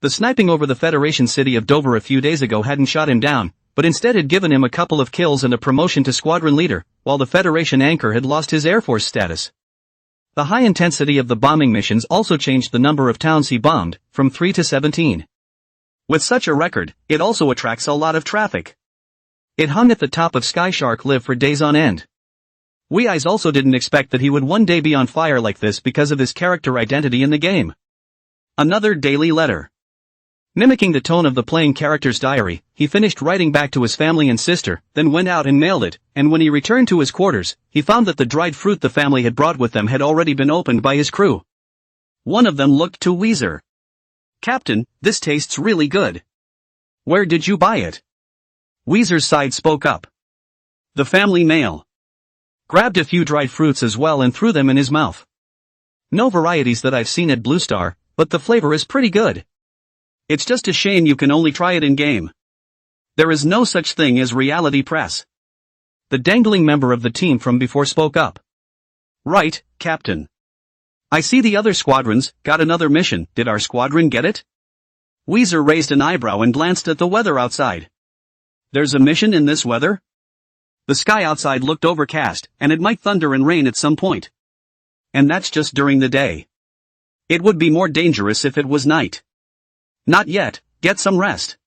S1: The sniping over the Federation city of Dover a few days ago hadn't shot him down, but instead had given him a couple of kills and a promotion to Squadron Leader, while the Federation anchor had lost his Air Force status. The high intensity of the bombing missions also changed the number of towns he bombed, from 3 to 17. With such a record, it also attracts a lot of traffic. It hung at the top of Sky Shark Live for days on end. We eyes also didn't expect that he would one day be on fire like this because of his character identity in the game. Another daily letter. Mimicking the tone of the playing character's diary, he finished writing back to his family and sister, then went out and mailed it, and when he returned to his quarters, he found that the dried fruit the family had brought with them had already been opened by his crew. One of them looked to Weezer. "Captain, this tastes really good. Where did you buy it?" Weezer's side spoke up. "The family mail." Grabbed a few dried fruits as well and threw them in his mouth. "No varieties that I've seen at Blue Star, but the flavor is pretty good. It's just a shame you can only try it in-game. There is no such thing as reality press." The dangling member of the team from before spoke up. "Right, Captain. I see the other squadrons got another mission. Did our squadron get it?" Weezer raised an eyebrow and glanced at the weather outside. "There's a mission in this weather?" The sky outside looked overcast, and it might thunder and rain at some point. And that's just during the day. It would be more dangerous if it was night. "Not yet, get some rest."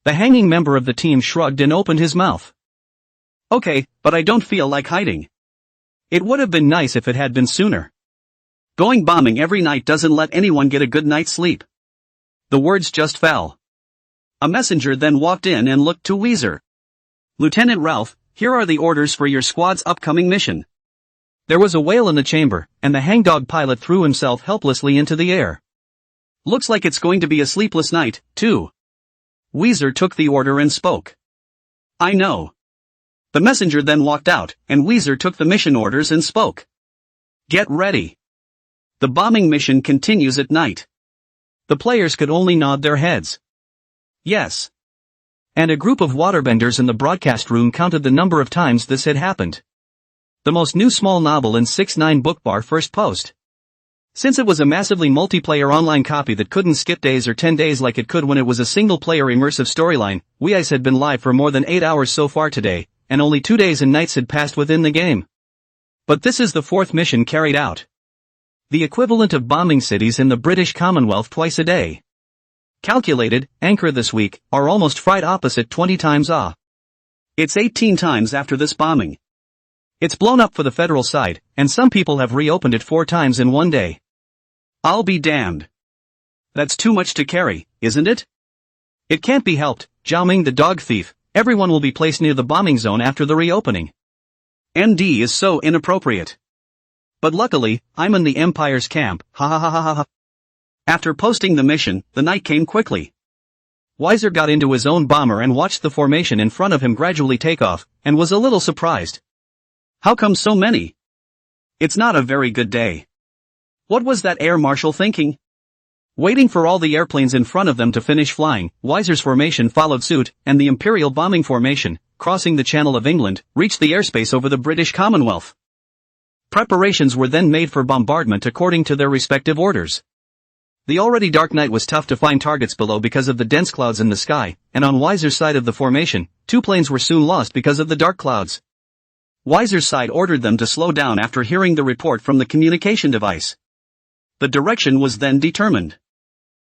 S1: The hanging member of the team shrugged and opened his mouth. "Okay, but I don't feel like hiding. It would have been nice if it had been sooner. Going bombing every night doesn't let anyone get a good night's sleep." The words just fell. A messenger then walked in and looked to Weezer. "Lieutenant Ralph, here are the orders for your squad's upcoming mission." There was a wail in the chamber, and the hangdog pilot threw himself helplessly into the air. "Looks like it's going to be a sleepless night, too." Weezer took the order and spoke. "I know." The messenger then walked out, and Weezer took the mission orders and spoke. "Get ready. The bombing mission continues at night." The players could only nod their heads. Yes. And a group of waterbenders in the broadcast room counted the number of times this had happened. The most new small novel in 6ix9ine Bookbar first post. Since it was a massively multiplayer online copy that couldn't skip days or 10 days like it could when it was a single-player immersive storyline, We Eyes had been live for more than 8 hours so far today, and only 2 days and nights had passed within the game. But this is the 4th mission carried out. The equivalent of bombing cities in the British Commonwealth twice a day. Calculated, Anchor this week, are almost fried opposite 20 times ah. It's 18 times after this bombing. It's blown up for the federal side, and some people have reopened it 4 times in one day. I'll be damned. That's too much to carry, isn't it? It can't be helped, Jiaoming the dog thief, everyone will be placed near the bombing zone after the reopening. MD is so inappropriate. But luckily, I'm in the Empire's camp, ha ha ha ha ha. After posting the mission, the night came quickly. Weiser got into his own bomber and watched the formation in front of him gradually take off, and was a little surprised. How come so many? It's not a very good day. What was that air marshal thinking? Waiting for all the airplanes in front of them to finish flying, Weiser's formation followed suit, and the Imperial bombing formation, crossing the Channel of England, reached the airspace over the British Commonwealth. Preparations were then made for bombardment according to their respective orders. The already dark night was tough to find targets below because of the dense clouds in the sky, and on Weiser's side of the formation, 2 planes were soon lost because of the dark clouds. Weiser's side ordered them to slow down after hearing the report from the communication device. The direction was then determined.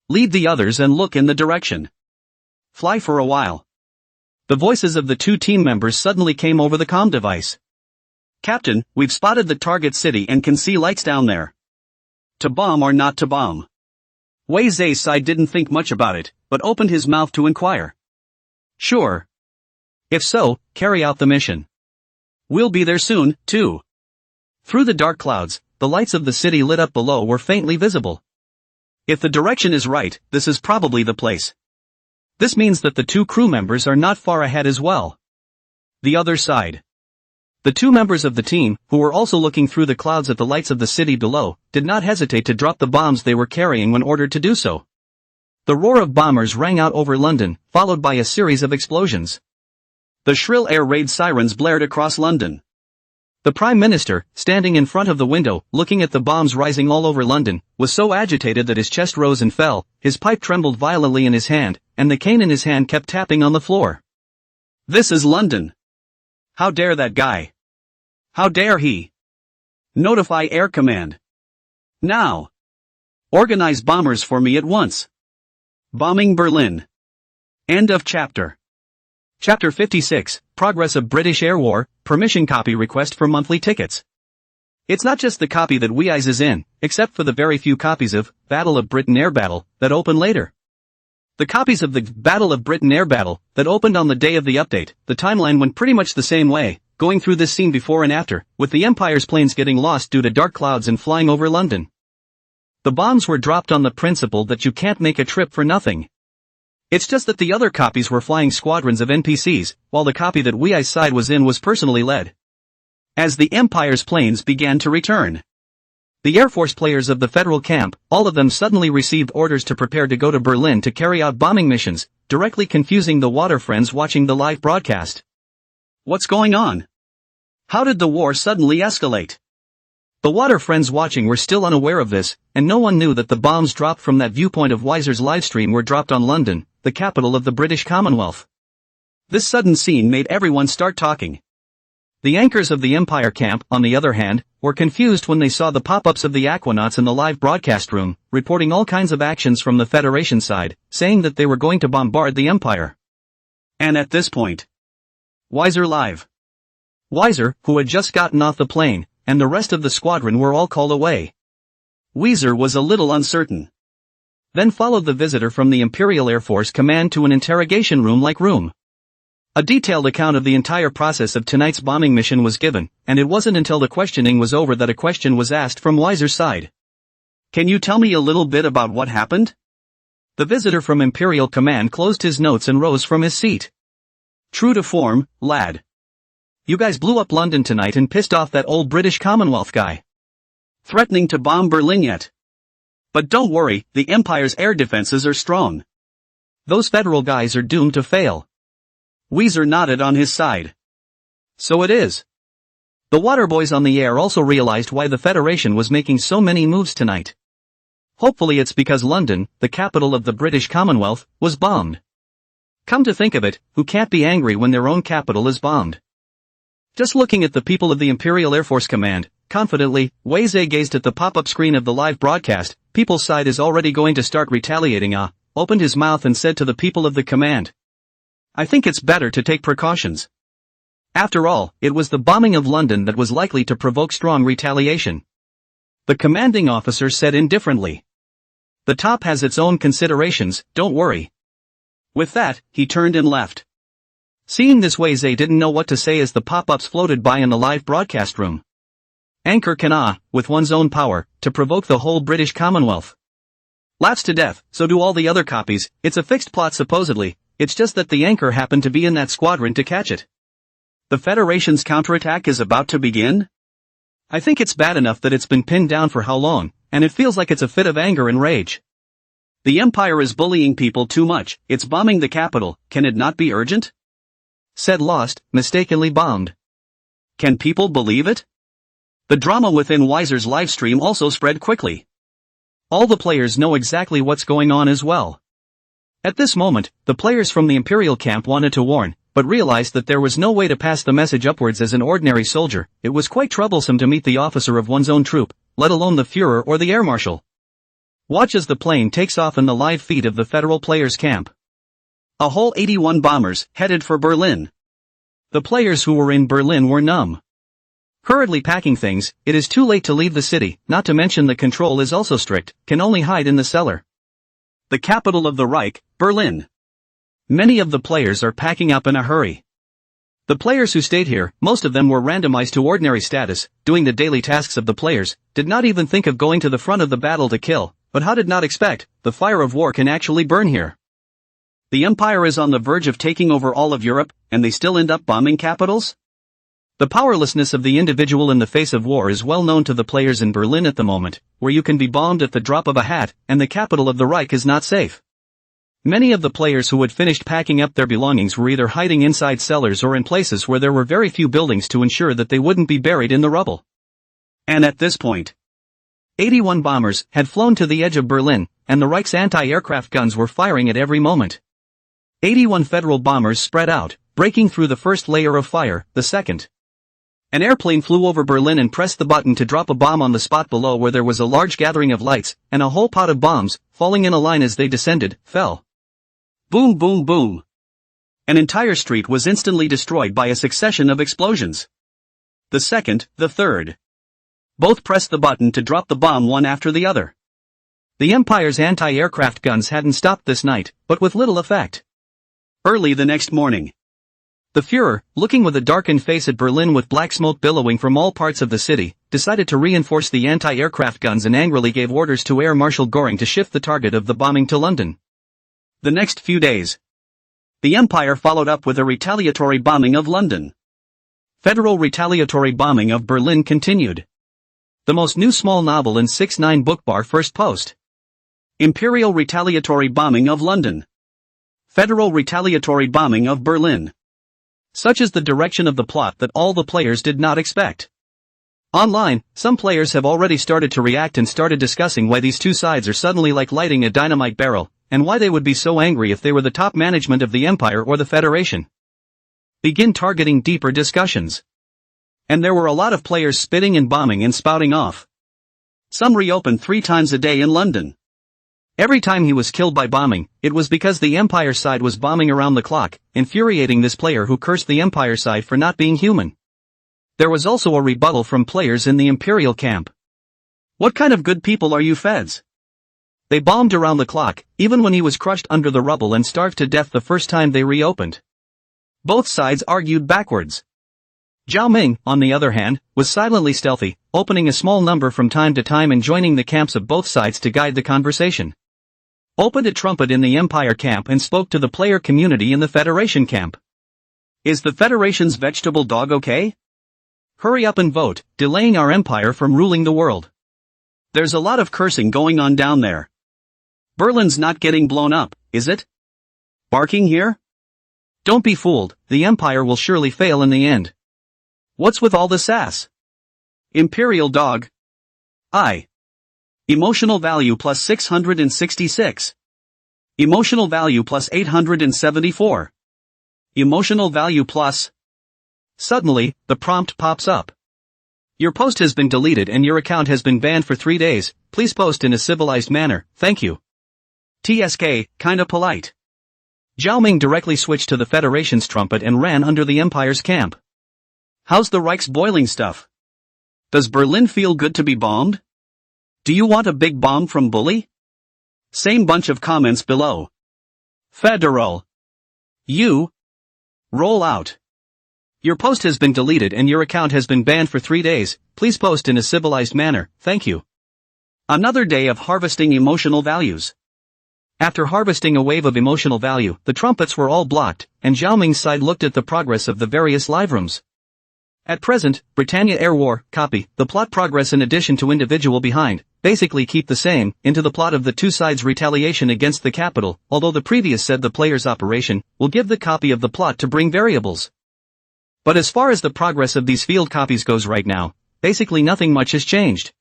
S1: Lead the others and look in the direction. Fly for a while. The voices of the 2 team members suddenly came over the comm device. Captain, we've spotted the target city and can see lights down there. To bomb or not to bomb? Wei Zhe's side didn't think much about it, but opened his mouth to inquire. Sure. If so, carry out the mission. We'll be there soon, too. Through the dark clouds, the lights of the city lit up below were faintly visible. If the direction is right, this is probably the place. This means that the 2 crew members are not far ahead as well. The other side. The 2 members of the team, who were also looking through the clouds at the lights of the city below, did not hesitate to drop the bombs they were carrying when ordered to do so. The roar of bombers rang out over London, followed by a series of explosions. The shrill air raid sirens blared across London. The Prime Minister, standing in front of the window, looking at the bombs rising all over London, was so agitated that his chest rose and fell, his pipe trembled violently in his hand, and the cane in his hand kept tapping on the floor. This is London. How dare that guy? How dare he? Notify Air Command. Now. Organize bombers for me at once. Bombing Berlin. End of chapter. Chapter 56, Progress of British Air War, Permission Copy Request for Monthly Tickets. It's not just the copy that WeEyes is in, except for the very few copies of Battle of Britain Air Battle that open later. The copies of the Battle of Britain Air Battle that opened on the day of the update, the timeline went pretty much the same way, going through this scene before and after, with the Empire's planes getting lost due to dark clouds and flying over London. The bombs were dropped on the principle that you can't make a trip for nothing. It's just that the other copies were flying squadrons of NPCs, while the copy that WeEyes' side was in was personally led. As the Empire's planes began to return, the Air Force players of the Federal camp, all of them suddenly received orders to prepare to go to Berlin to carry out bombing missions, directly confusing the water friends watching the live broadcast. What's going on? How did the war suddenly escalate? The water friends watching were still unaware of this, and no one knew that the bombs dropped from that viewpoint of Weiser's livestream were dropped on London, the capital of the British Commonwealth. This sudden scene made everyone start talking. The anchors of the Empire camp, on the other hand, were confused when they saw the pop-ups of the Aquanauts in the live broadcast room, reporting all kinds of actions from the Federation side, saying that they were going to bombard the Empire. And at this point, Weiser live. Weiser, who had just gotten off the plane, and the rest of the squadron were all called away. Weiser was a little uncertain. Then followed the visitor from the Imperial Air Force Command to an interrogation room-like room. A detailed account of the entire process of tonight's bombing mission was given, and it wasn't until the questioning was over that a question was asked from Weiser's side. Can you tell me a little bit about what happened? The visitor from Imperial Command closed his notes and rose from his seat. True to form, lad. You guys blew up London tonight and pissed off that old British Commonwealth guy. Threatening to bomb Berlin yet. But don't worry, the Empire's air defenses are strong. Those federal guys are doomed to fail. Weiser nodded on his side. So it is. The waterboys on the air also realized why the Federation was making so many moves tonight. Hopefully it's because London, the capital of the British Commonwealth, was bombed. Come to think of it, who can't be angry when their own capital is bombed? Just looking at the people of the Imperial Air Force Command, confidently, Weiser gazed at the pop-up screen of the live broadcast. People's side is already going to start retaliating. Opened his mouth and said to the people of the command, I think it's better to take precautions. After all, it was the bombing of London that was likely to provoke strong retaliation. The commanding officer said indifferently. The top has its own considerations, don't worry. With that, he turned and left. Seeing this, Weiser didn't know what to say as the pop-ups floated by in the live broadcast room. Anchor can with one's own power, to provoke the whole British Commonwealth. Laughs to death, so do all the other copies. It's a fixed plot supposedly. It's just that the anchor happened to be in that squadron to catch it. The Federation's counterattack is about to begin? I think it's bad enough that it's been pinned down for how long, and it feels like it's a fit of anger and rage. The Empire is bullying people too much, it's bombing the capital, can it not be urgent? Said Lost, mistakenly bombed. Can people believe it? The drama within Weiser's livestream also spread quickly. All the players know exactly what's going on as well. At this moment, the players from the Imperial camp wanted to warn, but realized that there was no way to pass the message upwards as an ordinary soldier. It was quite troublesome to meet the officer of one's own troop, let alone the Führer or the air marshal. Watch as the plane takes off in the live feed of the Federal players' camp. A whole 81 bombers headed for Berlin. The players who were in Berlin were numb. Hurriedly packing things, it is too late to leave the city, not to mention the control is also strict, can only hide in the cellar. The capital of the Reich, Berlin. Many of the players are packing up in a hurry. The players who stayed here, most of them were randomized to ordinary status, doing the daily tasks of the players, did not even think of going to the front of the battle to kill, but how did not expect, the fire of war can actually burn here. The Empire is on the verge of taking over all of Europe, and they still end up bombing capitals? The powerlessness of the individual in the face of war is well known to the players in Berlin at the moment, where you can be bombed at the drop of a hat, and the capital of the Reich is not safe. Many of the players who had finished packing up their belongings were either hiding inside cellars or in places where there were very few buildings to ensure that they wouldn't be buried in the rubble. And at this point, 81 bombers had flown to the edge of Berlin, and the Reich's anti-aircraft guns were firing at every moment. 81 Federal bombers spread out, breaking through the first layer of fire, the second. An airplane flew over Berlin and pressed the button to drop a bomb on the spot below where there was a large gathering of lights, and a whole pot of bombs, falling in a line as they descended, fell. Boom boom boom. An entire street was instantly destroyed by a succession of explosions. The second, the third. Both pressed the button to drop the bomb one after the other. The Empire's anti-aircraft guns hadn't stopped this night, but with little effect. Early the next morning, the Führer, looking with a darkened face at Berlin with black smoke billowing from all parts of the city, decided to reinforce the anti-aircraft guns and angrily gave orders to Air Marshal Göring to shift the target of the bombing to London. The next few days, the Empire followed up with a retaliatory bombing of London. Federal retaliatory bombing of Berlin continued. The most new small novel in 6-9 bookbar first post. Imperial retaliatory bombing of London. Federal retaliatory bombing of Berlin. Such is the direction of the plot that all the players did not expect. Online, some players have already started to react and started discussing why these two sides are suddenly like lighting a dynamite barrel, and why they would be so angry if they were the top management of the Empire or the Federation. Begin targeting deeper discussions. And there were a lot of players spitting and bombing and spouting off. Some reopened 3 times a day in London. Every time he was killed by bombing, it was because the Empire side was bombing around the clock, infuriating this player who cursed the Empire side for not being human. There was also a rebuttal from players in the Imperial camp. What kind of good people are you feds? They bombed around the clock, even when he was crushed under the rubble and starved to death the first time they reopened. Both sides argued backwards. Zhao Ming, on the other hand, was silently stealthy, opening a small number from time to time and joining the camps of both sides to guide the conversation. Opened a trumpet in the Empire camp and spoke to the player community in the Federation camp. Is the Federation's vegetable dog okay? Hurry up and vote, delaying our Empire from ruling the world. There's a lot of cursing going on down there. Berlin's not getting blown up, is it? Barking here? Don't be fooled, the Empire will surely fail in the end. What's with all the sass? Imperial dog. Emotional value plus 666. Emotional value plus 874. Emotional value plus. Suddenly, the prompt pops up. Your post has been deleted and your account has been banned for 3 days, please post in a civilized manner, thank you. TSK, kinda polite. Zhao Ming directly switched to the Federation's trumpet and ran under the Empire's camp. How's the Reich's boiling stuff? Does Berlin feel good to be bombed? Do you want a big bomb from Bully? Same bunch of comments below. Federal. You. Roll out. Your post has been deleted and your account has been banned for 3 days, please post in a civilized manner, thank you. Another day of harvesting emotional values. After harvesting a wave of emotional value, the trumpets were all blocked, and Zhao Ming's side looked at the progress of the various live rooms. At present, Britannia Air War, copy, the plot progress in addition to individual behind, basically keep the same, into the plot of the two sides' retaliation against the capital, although the previous said the player's operation, will give the copy of the plot to bring variables. But as far as the progress of these field copies goes right now, basically nothing much has changed.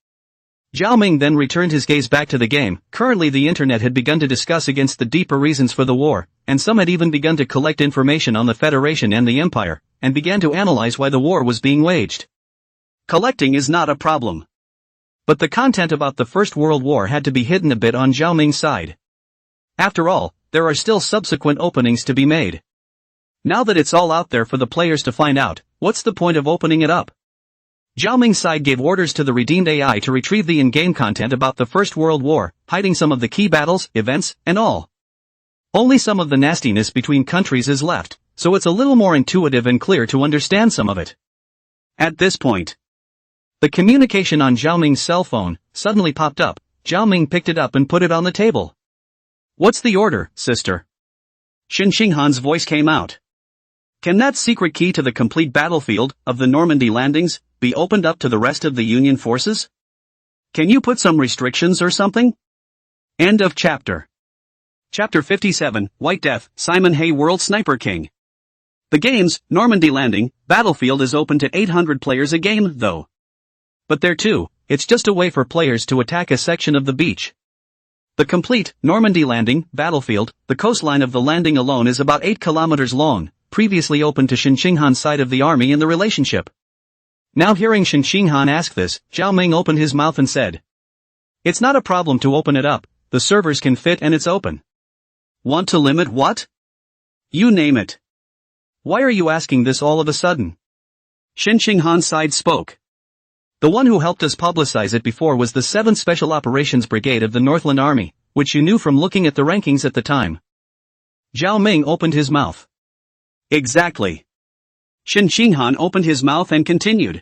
S1: Zhao Ming then returned his gaze back to the game. Currently the internet had begun to discuss against the deeper reasons for the war, and some had even begun to collect information on the Federation and the Empire, and began to analyze why the war was being waged. Collecting is not a problem. But the content about the First World War had to be hidden a bit on Zhao Ming's side. After all, there are still subsequent openings to be made. Now that it's all out there for the players to find out, what's the point of opening it up? Zhao Ming's side gave orders to the redeemed AI to retrieve the in-game content about the First World War, hiding some of the key battles, events, and all. Only some of the nastiness between countries is left, so it's a little more intuitive and clear to understand some of it. At this point, the communication on Zhao Ming's cell phone suddenly popped up. Zhao Ming picked it up and put it on the table. What's the order, sister? Shen Xinghan's voice came out. Can that secret key to the complete battlefield of the Normandy landings be opened up to the rest of the Union forces? Can you put some restrictions or something? End of chapter. Chapter 57, White Death, Simon Hay World Sniper King. The game's Normandy Landing battlefield is open to 800 players a game, though. But there too, it's just a way for players to attack a section of the beach. The complete Normandy Landing battlefield, the coastline of the landing alone is about 8 kilometers long, previously open to Shen Xinghan's side of the army in the relationship. Now hearing Shen Xinghan ask this, Zhao Ming opened his mouth and said, "It's not a problem to open it up, the servers can fit and it's open." Want to limit what? You name it. Why are you asking this all of a sudden? Shin Ching-han's side spoke. The one who helped us publicize it before was the 7th Special Operations Brigade of the Northland Army, which you knew from looking at the rankings at the time. Zhao Ming opened his mouth. Exactly. Shin Ching-han opened his mouth and continued.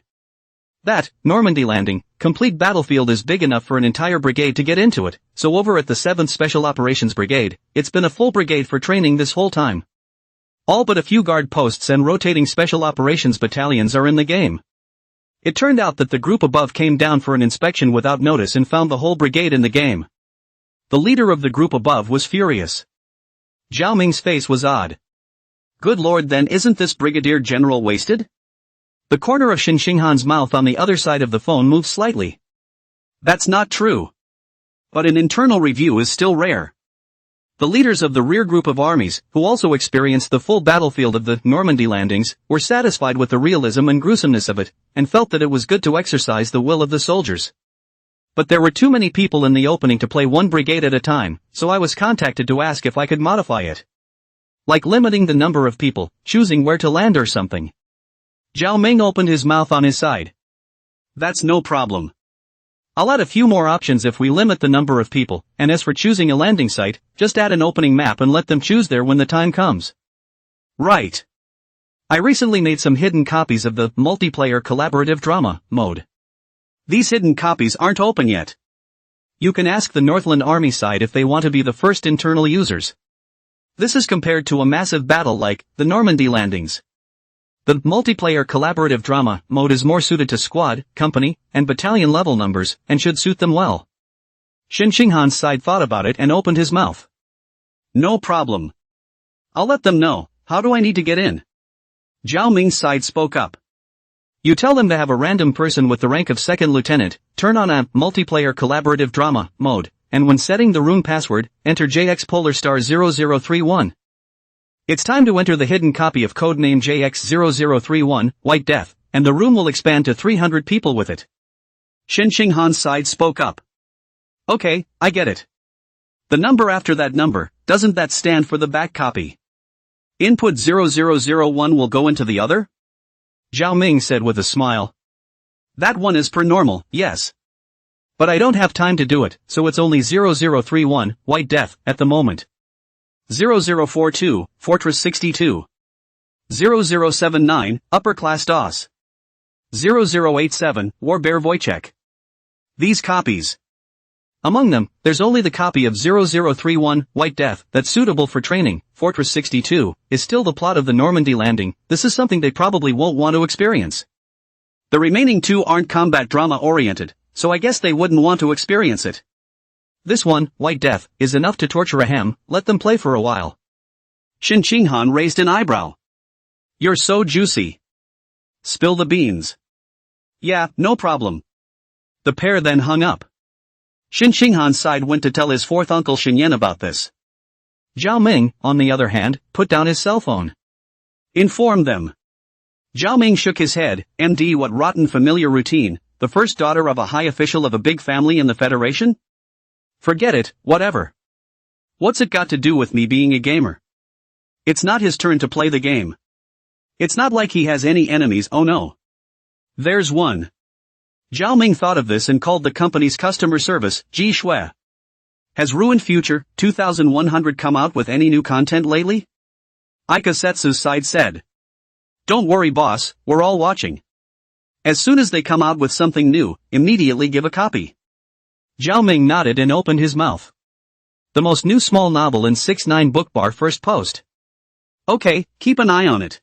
S1: That, Normandy landing, complete battlefield is big enough for an entire brigade to get into it, so over at the 7th Special Operations Brigade, it's been a full brigade for training this whole time. All but a few guard posts and rotating special operations battalions are in the game. It turned out that the group above came down for an inspection without notice and found the whole brigade in the game. The leader of the group above was furious. Zhao Ming's face was odd. Good lord, then isn't this brigadier general wasted? The corner of Shin Ching-han's mouth on the other side of the phone moved slightly. That's not true. But an internal review is still rare. The leaders of the rear group of armies, who also experienced the full battlefield of the Normandy landings, were satisfied with the realism and gruesomeness of it, and felt that it was good to exercise the will of the soldiers. But there were too many people in the opening to play one brigade at a time, so I was contacted to ask if I could modify it. Like limiting the number of people, choosing where to land or something. Zhao Ming opened his mouth on his side. That's no problem. I'll add a few more options if we limit the number of people, and as for choosing a landing site, just add an opening map and let them choose there when the time comes. Right. I recently made some hidden copies of the multiplayer collaborative drama mode. These hidden copies aren't open yet. You can ask the Northland Army side if they want to be the first internal users. This is compared to a massive battle like the Normandy landings. The multiplayer collaborative drama mode is more suited to squad, company, and battalion level numbers, and should suit them well. Shin Ching-han's side thought about it and opened his mouth. No problem. I'll let them know. How do I need to get in? Zhao Ming's side spoke up. You tell them to have a random person with the rank of second lieutenant, turn on a multiplayer collaborative drama mode, and when setting the rune password, enter JX Polar Star 0031. It's time to enter the hidden copy of codename JX0031, White Death, and the room will expand to 300 people with it. Shin Ching-han's side spoke up. Okay, I get it. The number after that number, doesn't that stand for the back copy? Input 0001 will go into the other? Zhao Ming said with a smile. That one is per normal, yes. But I don't have time to do it, so it's only 0031, White Death, at the moment. 0042, Fortress 62. 0079, Upper Class DOS. 0087, Warbear Wojciech. These copies. Among them, there's only the copy of 0031, White Death, that's suitable for training. Fortress 62 is still the plot of the Normandy landing. This is something they probably won't want to experience. The remaining two aren't combat drama oriented, so I guess they wouldn't want to experience it. This one, White Death, is enough to torture a ham. Let them play for a while. Shin Ching-han raised an eyebrow. You're so juicy. Spill the beans. Yeah, no problem. The pair then hung up. Shin Ching-han's side went to tell his fourth uncle Shin Yen about this. Zhao Ming, on the other hand, put down his cell phone. Inform them. Zhao Ming shook his head. MD, what rotten familiar routine, the first daughter of a high official of a big family in the Federation? Forget it, whatever. What's it got to do with me being a gamer? It's not his turn to play the game. It's not like he has any enemies, oh no. There's one. Zhao Ming thought of this and called the company's customer service, Ji Shui. Has Ruined Future 2100 come out with any new content lately? Ika Setsu's side said. Don't worry boss, we're all watching. As soon as they come out with something new, immediately give a copy. Zhao Ming nodded and opened his mouth. The most new small novel in 6ix9ine Bookbar first post. Okay, keep an eye on it.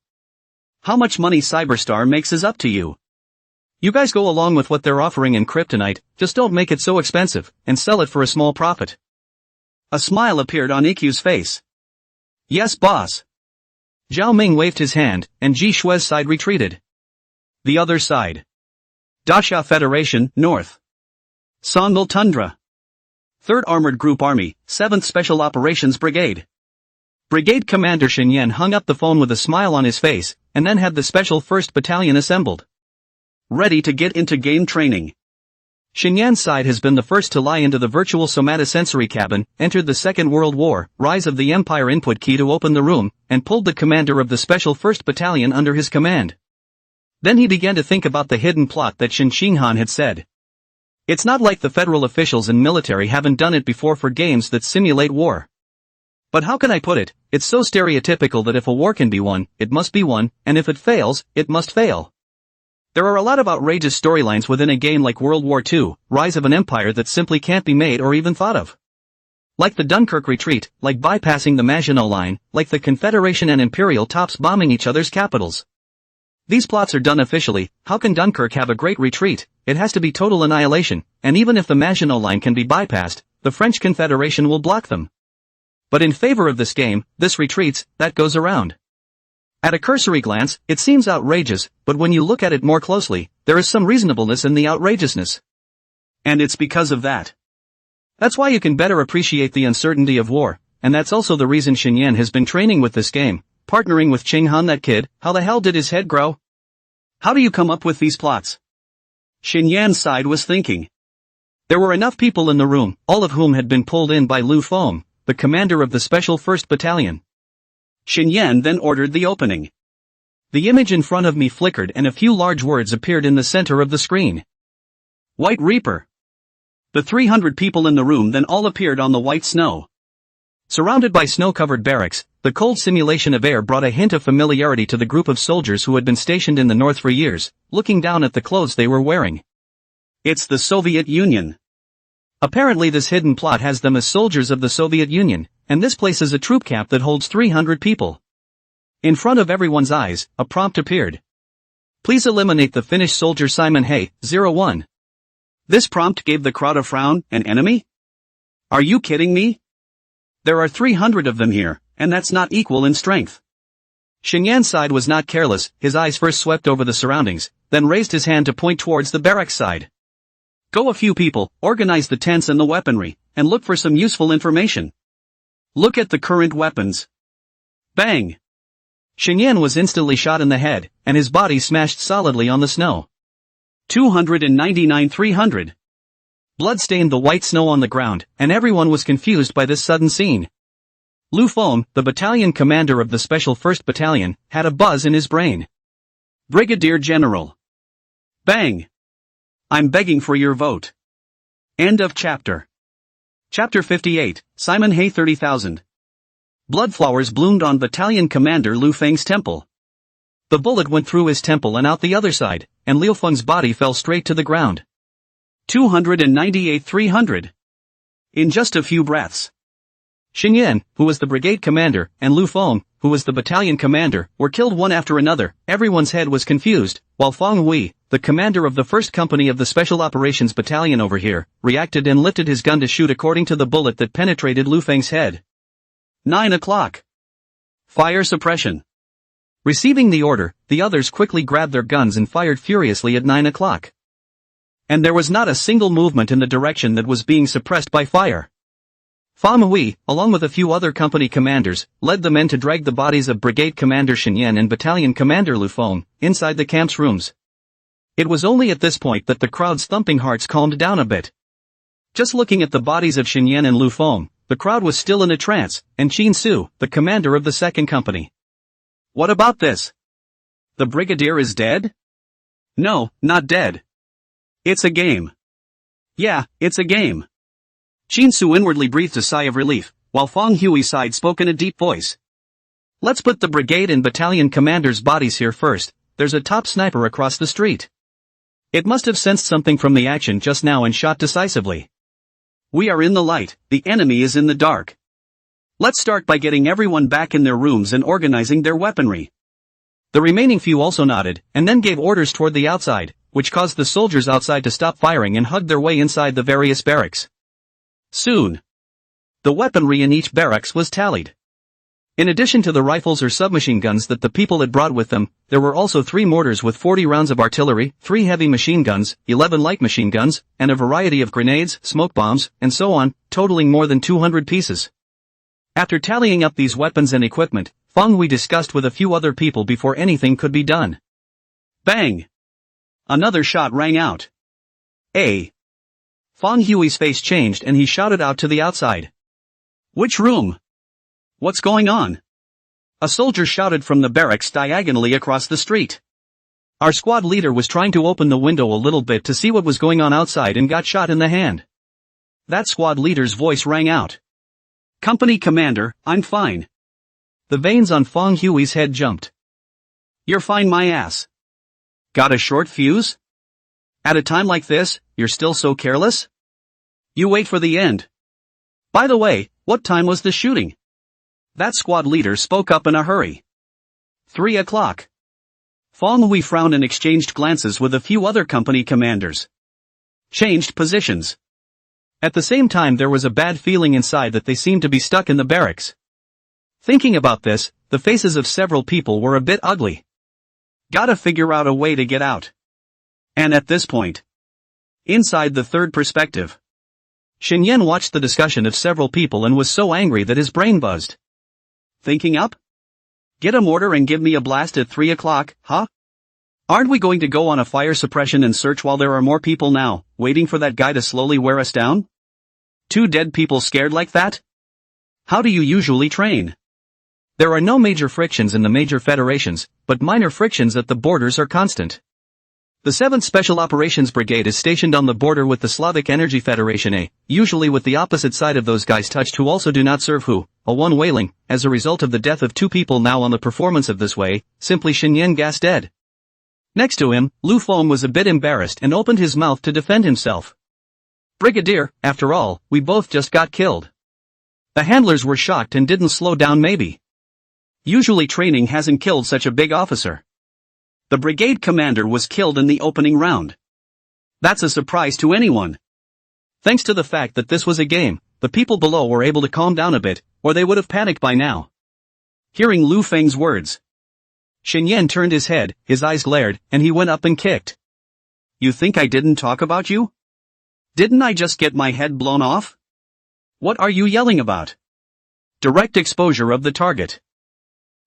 S1: How much money Cyberstar makes is up to you. You guys go along with what they're offering in Kryptonite, just don't make it so expensive, and sell it for a small profit. A smile appeared on Ikkyu's face. Yes boss. Zhao Ming waved his hand, and Ji Shui's side retreated. The other side. Dasha Federation, North. Songul Tundra. 3rd Armored Group Army, 7th Special Operations Brigade. Brigade Commander Shin Yen hung up the phone with a smile on his face, and then had the Special 1st Battalion assembled. Ready to get into game training. Xinyan's side has been the first to lie into the virtual somatosensory cabin, entered the Second World War, Rise of the Empire input key to open the room, and pulled the commander of the Special 1st Battalion under his command. Then he began to think about the hidden plot that Shen Xinghan had said. It's not like the federal officials and military haven't done it before for games that simulate war. But how can I put it, it's so stereotypical that if a war can be won, it must be won, and if it fails, it must fail. There are a lot of outrageous storylines within a game like World War II, Rise of an Empire that simply can't be made or even thought of. Like the Dunkirk retreat, like bypassing the Maginot Line, like the Confederation and Imperial tops bombing each other's capitals. These plots are done officially. How can Dunkirk have a great retreat? It has to be total annihilation, and even if the Maginot Line can be bypassed, the French Confederation will block them. But in favor of this game, this retreats, that goes around. At a cursory glance, it seems outrageous, but when you look at it more closely, there is some reasonableness in the outrageousness. And it's because of that. That's why you can better appreciate the uncertainty of war, and that's also the reason Xinyan has been training with this game, partnering with Xinghan. That kid, how the hell did his head grow? How do you come up with these plots? Xinyan's side was thinking. There were enough people in the room, all of whom had been pulled in by Lu Feng, the commander of the Special 1st Battalion. Xinyan then ordered the opening. The image in front of me flickered and a few large words appeared in the center of the screen. White Reaper. The 300 people in the room then all appeared on the white snow. Surrounded by snow-covered barracks, the cold simulation of air brought a hint of familiarity to the group of soldiers who had been stationed in the north for years, looking down at the clothes they were wearing. It's the Soviet Union. Apparently this hidden plot has them as soldiers of the Soviet Union, and this place is a troop camp that holds 300 people. In front of everyone's eyes, a prompt appeared. Please eliminate the Finnish soldier Simon Hay, 01. This prompt gave the crowd a frown. An enemy? Are you kidding me? There are 300 of them here, and that's not equal in strength. Xinyan's side was not careless. His eyes first swept over the surroundings, then raised his hand to point towards the barracks side. Go a few people, organize the tents and the weaponry, and look for some useful information. Look at the current weapons. Bang! Xinyan was instantly shot in the head, and his body smashed solidly on the snow. 299 300. Blood stained the white snow on the ground, and everyone was confused by this sudden scene. Lu Feng, the battalion commander of the Special 1st Battalion, had a buzz in his brain. Brigadier General. Bang! I'm begging for your vote. End of chapter. Chapter 58, Simon Hay 30,000. Bloodflowers bloomed on Battalion Commander Lu Feng's temple. The bullet went through his temple and out the other side, and Liu Feng's body fell straight to the ground. 298 300. In just a few breaths. Xinyan, who was the brigade commander, and Lu Feng, who was the battalion commander, were killed one after another. Everyone's head was confused, while Feng Hui, the commander of the 1st Company of the Special Operations Battalion over here, reacted and lifted his gun to shoot according to the bullet that penetrated Lu Feng's head. 9 o'clock. Fire suppression. Receiving the order, the others quickly grabbed their guns and fired furiously at 9 o'clock. And there was not a single movement in the direction that was being suppressed by fire. Feng Hui, along with a few other company commanders, led the men to drag the bodies of Brigade Commander Xinyan and Battalion Commander Lu Feng inside the camp's rooms. It was only at this point that the crowd's thumping hearts calmed down a bit. Just looking at the bodies of Xinyan and Lu Feng, the crowd was still in a trance, and Qin Su, the commander of the 2nd Company. What about this? The brigadier is dead? No, not dead. It's a game. Yeah, it's a game. Qin Su inwardly breathed a sigh of relief, while Feng Hui sighed, spoke in a deep voice. Let's put the brigade and battalion commanders' bodies here first. There's a top sniper across the street. It must have sensed something from the action just now and shot decisively. We are in the light, the enemy is in the dark. Let's start by getting everyone back in their rooms and organizing their weaponry. The remaining few also nodded, and then gave orders toward the outside, which caused the soldiers outside to stop firing and hug their way inside the various barracks. Soon, the weaponry in each barracks was tallied. In addition to the rifles or submachine guns that the people had brought with them, there were also 3 mortars with 40 rounds of artillery, 3 heavy machine guns, 11 light machine guns, and a variety of grenades, smoke bombs, and so on, totaling more than 200 pieces. After tallying up these weapons and equipment, Feng Hui discussed with a few other people before anything could be done. Bang! Another shot rang out. A. Fong Hui's face changed and he shouted out to the outside. Which room? What's going on? A soldier shouted from the barracks diagonally across the street. Our squad leader was trying to open the window a little bit to see what was going on outside and got shot in the hand. That squad leader's voice rang out. Company commander, I'm fine. The veins on Fong Hui's head jumped. You're fine my ass. Got a short fuse? At a time like this, you're still so careless? You wait for the end. By the way, what time was the shooting? That squad leader spoke up in a hurry. 3 o'clock. Fong Hui frowned and exchanged glances with a few other company commanders. Changed positions. At the same time there was a bad feeling inside that they seemed to be stuck in the barracks. Thinking about this, the faces of several people were a bit ugly. Gotta figure out a way to get out. And at this point, inside the third perspective, Shen Yan watched the discussion of several people and was so angry that his brain buzzed. Thinking up? Get a mortar and give me a blast at 3 o'clock, huh? Aren't we going to go on a fire suppression and search while there are more people now, waiting for that guy to slowly wear us down? 2 dead people scared like that? How do you usually train? There are no major frictions in the major federations, but minor frictions at the borders are constant. The 7th Special Operations Brigade is stationed on the border with the Slavic Energy Federation A, usually with the opposite side of those guys touched who also do not serve who, a one wailing, as a result of the death of 2 people now on the performance of this way, simply Shen Yan gas dead. Next to him, Lu Feng was a bit embarrassed and opened his mouth to defend himself. Brigadier, after all, we both just got killed. The handlers were shocked and didn't slow down maybe. Usually training hasn't killed such a big officer. The brigade commander was killed in the opening round. That's a surprise to anyone. Thanks to the fact that this was a game, the people below were able to calm down a bit, or they would have panicked by now. Hearing Lu Feng's words, Shen Yan turned his head, his eyes glared, and he went up and kicked. You think I didn't talk about you? Didn't I just get my head blown off? What are you yelling about? Direct exposure of the target.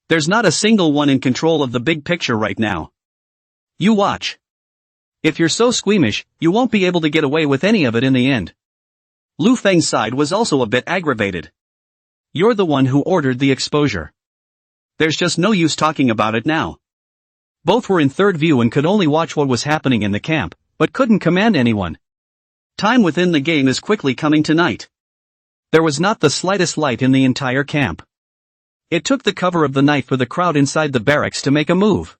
S1: There's not a single one in control of the big picture right now. You watch. If you're so squeamish, you won't be able to get away with any of it in the end. Lu Feng's side was also a bit aggravated. You're the one who ordered the exposure. There's just no use talking about it now. Both were in third view and could only watch what was happening in the camp, but couldn't command anyone. Time within the game is quickly coming to night. There was not the slightest light in the entire camp. It took the cover of the night for the crowd inside the barracks to make a move.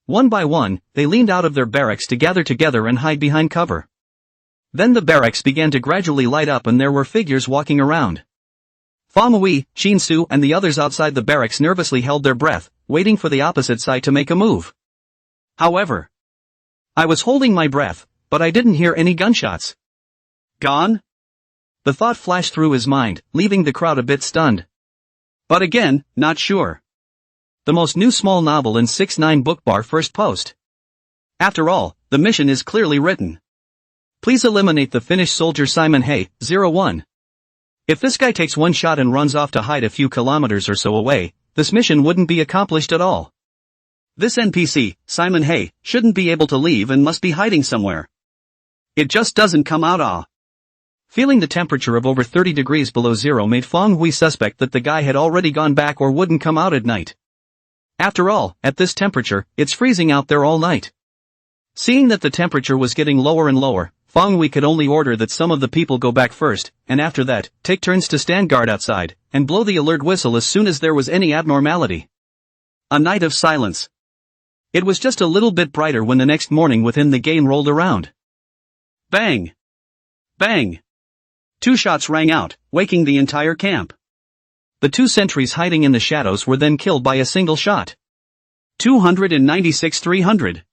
S1: One by one, they leaned out of their barracks to gather together and hide behind cover. Then the barracks began to gradually light up and there were figures walking around. Fong Hui, Shin Su and the others outside the barracks nervously held their breath, waiting for the opposite side to make a move. However, I was holding my breath, but I didn't hear any gunshots. Gone? The thought flashed through his mind, leaving the crowd a bit stunned. But again, not sure. The most new small novel in 6-9 book bar first post. After all, the mission is clearly written. Please eliminate the Finnish soldier Simon Hay, 01. If this guy takes one shot and runs off to hide a few kilometers or so away, this mission wouldn't be accomplished at all. This NPC, Simon Hay, shouldn't be able to leave and must be hiding somewhere. It just doesn't come out. Feeling the temperature of over 30 degrees below zero made Fong Hui suspect that the guy had already gone back or wouldn't come out at night. After all, at this temperature, it's freezing out there all night. Seeing that the temperature was getting lower and lower, Fong Hui could only order that some of the people go back first, and after that, take turns to stand guard outside, and blow the alert whistle as soon as there was any abnormality. A night of silence. It was just a little bit brighter when the next morning within the game rolled around. Bang! Bang! 2 shots rang out, waking the entire camp. The 2 sentries hiding in the shadows were then killed by a single shot. 296-300.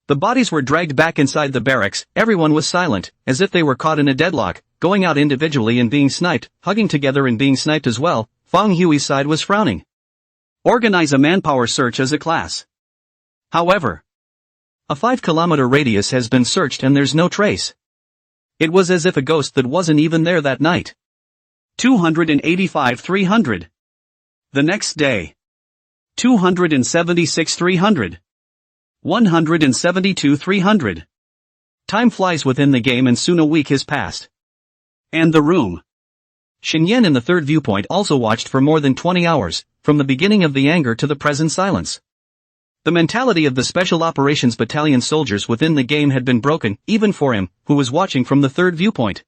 S1: The bodies were dragged back inside the barracks, everyone was silent, as if they were caught in a deadlock, going out individually and being sniped, hugging together and being sniped as well. Fong Hui's side was frowning. Organize a manpower search as a class. However, a 5-kilometer radius has been searched and there's no trace. It was as if a ghost that wasn't even there that night. 285-300. The next day. 276-300. 172-300. Time flies within the game and soon a week has passed. And the room. Xinyan in the third viewpoint also watched for more than 20 hours, from the beginning of the anger to the present silence. The mentality of the Special Operations Battalion soldiers within the game had been broken, even for him, who was watching from the third viewpoint.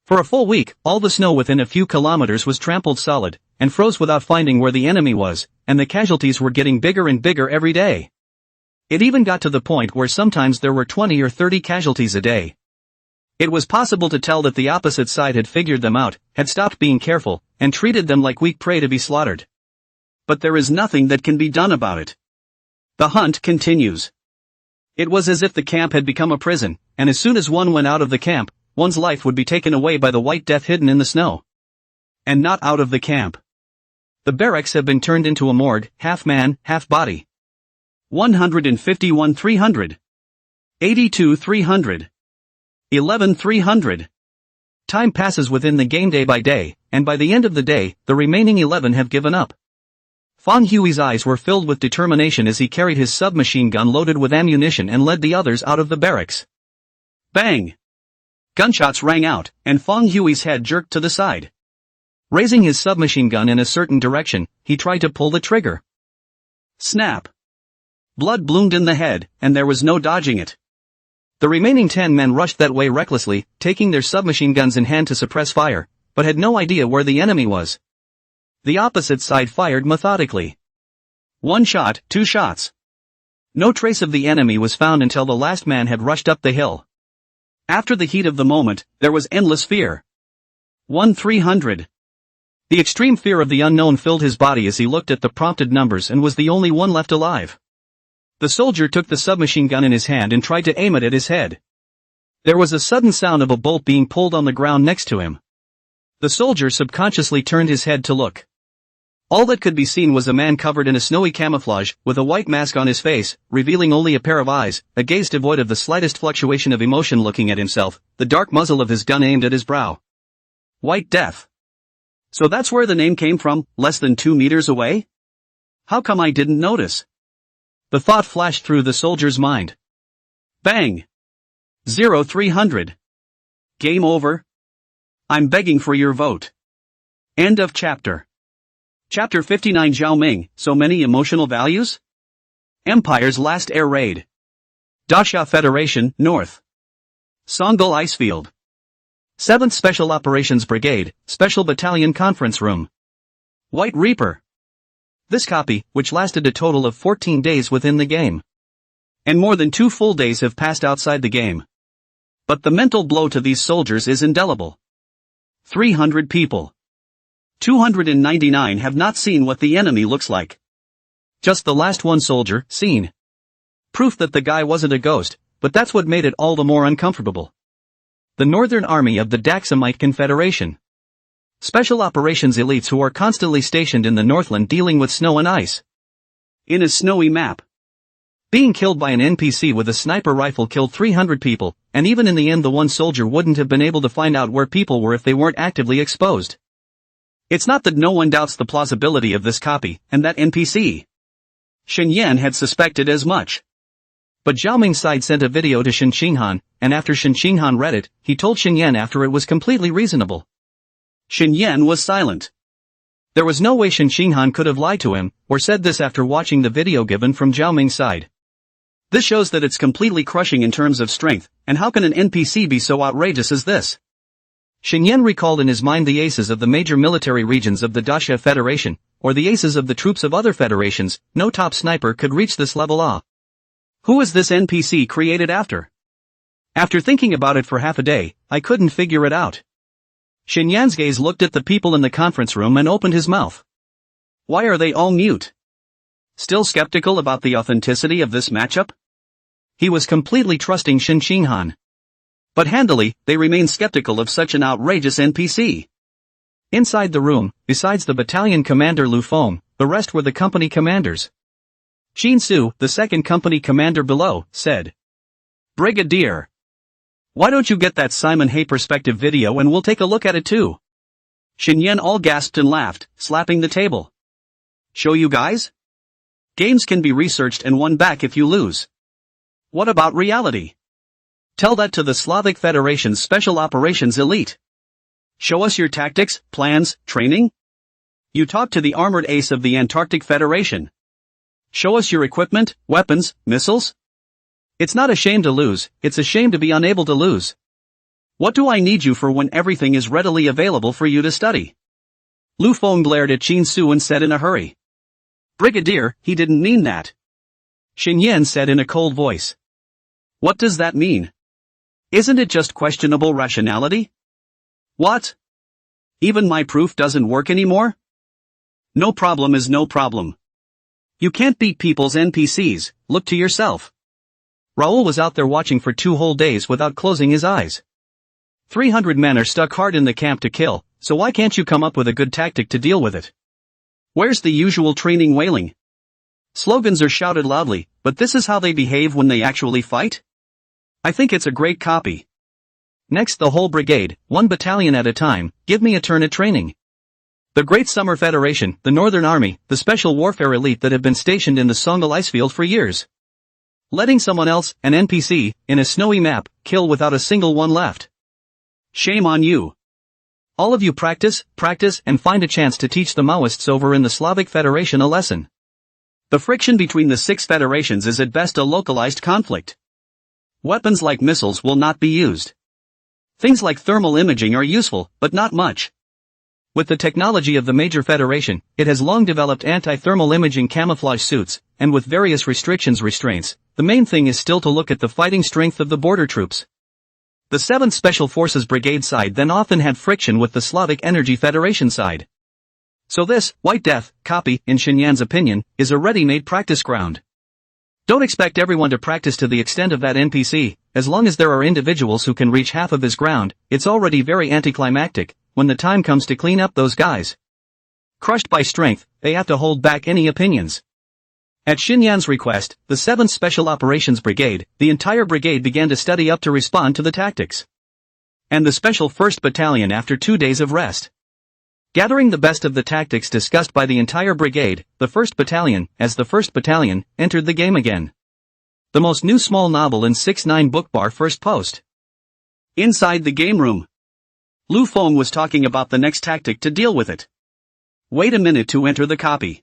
S1: For a full week, all the snow within a few kilometers was trampled solid, and froze without finding where the enemy was, and the casualties were getting bigger and bigger every day. It even got to the point where sometimes there were 20 or 30 casualties a day. It was possible to tell that the opposite side had figured them out, had stopped being careful, and treated them like weak prey to be slaughtered. But there is nothing that can be done about it. The hunt continues. It was as if the camp had become a prison, and as soon as one went out of the camp, one's life would be taken away by the white death hidden in the snow. And not out of the camp. The barracks have been turned into a morgue, half man, half body. 151 300. 82 300. 11 300. Time passes within the game day by day, and by the end of the day, the remaining 11 have given up. Fang Hui's eyes were filled with determination as he carried his submachine gun loaded with ammunition and led the others out of the barracks. Bang! Gunshots rang out, and Fang Hui's head jerked to the side. Raising his submachine gun in a certain direction, he tried to pull the trigger. Snap! Blood bloomed in the head, and there was no dodging it. The remaining 10 men rushed that way recklessly, taking their submachine guns in hand to suppress fire, but had no idea where the enemy was. The opposite side fired methodically. 1 shot, 2 shots. No trace of the enemy was found until the last man had rushed up the hill. After the heat of the moment, there was endless fear. 1 300. The extreme fear of the unknown filled his body as he looked at the prompted numbers and was the only one left alive. The soldier took the submachine gun in his hand and tried to aim it at his head. There was a sudden sound of a bolt being pulled on the ground next to him. The soldier subconsciously turned his head to look. All that could be seen was a man covered in a snowy camouflage, with a white mask on his face, revealing only a pair of eyes, a gaze devoid of the slightest fluctuation of emotion looking at himself, the dark muzzle of his gun aimed at his brow. White Death. So that's where the name came from, less than 2 meters away? How come I didn't notice? The thought flashed through the soldier's mind. Bang! 0300. Game over. I'm begging for your vote. End of chapter. Chapter 59. Zhao Ming, so many emotional values? Empire's last air raid. Dasha Federation, North. Songal Icefield. 7th Special Operations Brigade, Special Battalion Conference Room. White Reaper. This copy, which lasted a total of 14 days within the game. And more than 2 full days have passed outside the game. But the mental blow to these soldiers is indelible. 300 people. 299 have not seen what the enemy looks like. Just the last one soldier, seen. Proof that the guy wasn't a ghost, but that's what made it all the more uncomfortable. The Northern Army of the Daxamite Confederation. Special operations elites who are constantly stationed in the Northland dealing with snow and ice. In a snowy map. Being killed by an NPC with a sniper rifle killed 300 people, and even in the end the one soldier wouldn't have been able to find out where people were if they weren't actively exposed. It's not that no one doubts the plausibility of this copy, and that NPC. Shen Yan had suspected as much. But Zhao Ming's side sent a video to Shen Qinghan, and after Shen Qinghan read it, he told Shen Yan after it was completely reasonable. Shen Yan was silent. There was no way Shen Qinghan could have lied to him, or said this after watching the video given from Zhao Ming's side. This shows that it's completely crushing in terms of strength, and how can an NPC be so outrageous as this? Shen Yan recalled in his mind the aces of the major military regions of the Dasha Federation, or the aces of the troops of other federations. No top sniper could reach this level. Who is this NPC created after? After thinking about it for half a day, I couldn't figure it out. Shen Yan's gaze looked at the people in the conference room and opened his mouth. Why are they all mute? Still skeptical about the authenticity of this matchup? He was completely trusting Shen Qinghan. But handily, they remained skeptical of such an outrageous NPC. Inside the room, besides the battalion commander Lu Feng, the rest were the company commanders. Qin Su, the second company commander below, said, Brigadier, why don't you get that Simon Hay perspective video and we'll take a look at it too? Shen Yan all gasped and laughed, slapping the table. Show you guys? Games can be researched and won back if you lose. What about reality? Tell that to the Slavic Federation's Special Operations Elite. Show us your tactics, plans, training? You talk to the armored ace of the Antarctic Federation. Show us your equipment, weapons, missiles? It's not a shame to lose, it's a shame to be unable to lose. What do I need you for when everything is readily available for you to study? Lu Feng glared at Qin Su and said in a hurry. Brigadier, he didn't mean that. Xin Yan said in a cold voice. What does that mean? Isn't it just questionable rationality? What? Even my proof doesn't work anymore? No problem is no problem. You can't beat people's NPCs, look to yourself. Raoul was out there watching for 2 whole days without closing his eyes. 300 men are stuck hard in the camp to kill, so why can't you come up with a good tactic to deal with it? Where's the usual training wailing? Slogans are shouted loudly, but this is how they behave when they actually fight? I think it's a great copy. Next, the whole brigade, 1 battalion at a time, give me a turn at training. The Great Summer Federation, the Northern Army, the Special Warfare Elite that have been stationed in the Songal Icefield for years. Letting someone else, an NPC, in a snowy map, kill without a single one left. Shame on you. All of you practice, and find a chance to teach the Maoists over in the Slavic Federation a lesson. The friction between the 6 federations is at best a localized conflict. Weapons like missiles will not be used. Things like thermal imaging are useful, but not much. With the technology of the major federation, it has long developed anti-thermal imaging camouflage suits, and with various restraints, the main thing is still to look at the fighting strength of the border troops. The 7th Special Forces Brigade side then often had friction with the Slavic Energy Federation side. So this, White Death, copy, in Xinyan's opinion, is a ready-made practice ground. Don't expect everyone to practice to the extent of that NPC, as long as there are individuals who can reach half of his ground, it's already very anticlimactic, when the time comes to clean up those guys. Crushed by strength, they have to hold back any opinions. At Xinyan's request, the 7th Special Operations Brigade, the entire brigade began to study up to respond to the tactics. And the Special 1st Battalion after 2 days of rest. Gathering the best of the tactics discussed by the entire brigade, the 1st Battalion, as the 1st Battalion, entered the game again. The most new small novel in 6-9 book bar first post. Inside the game room. Lu Feng was talking about the next tactic to deal with it. Wait a minute to enter the copy.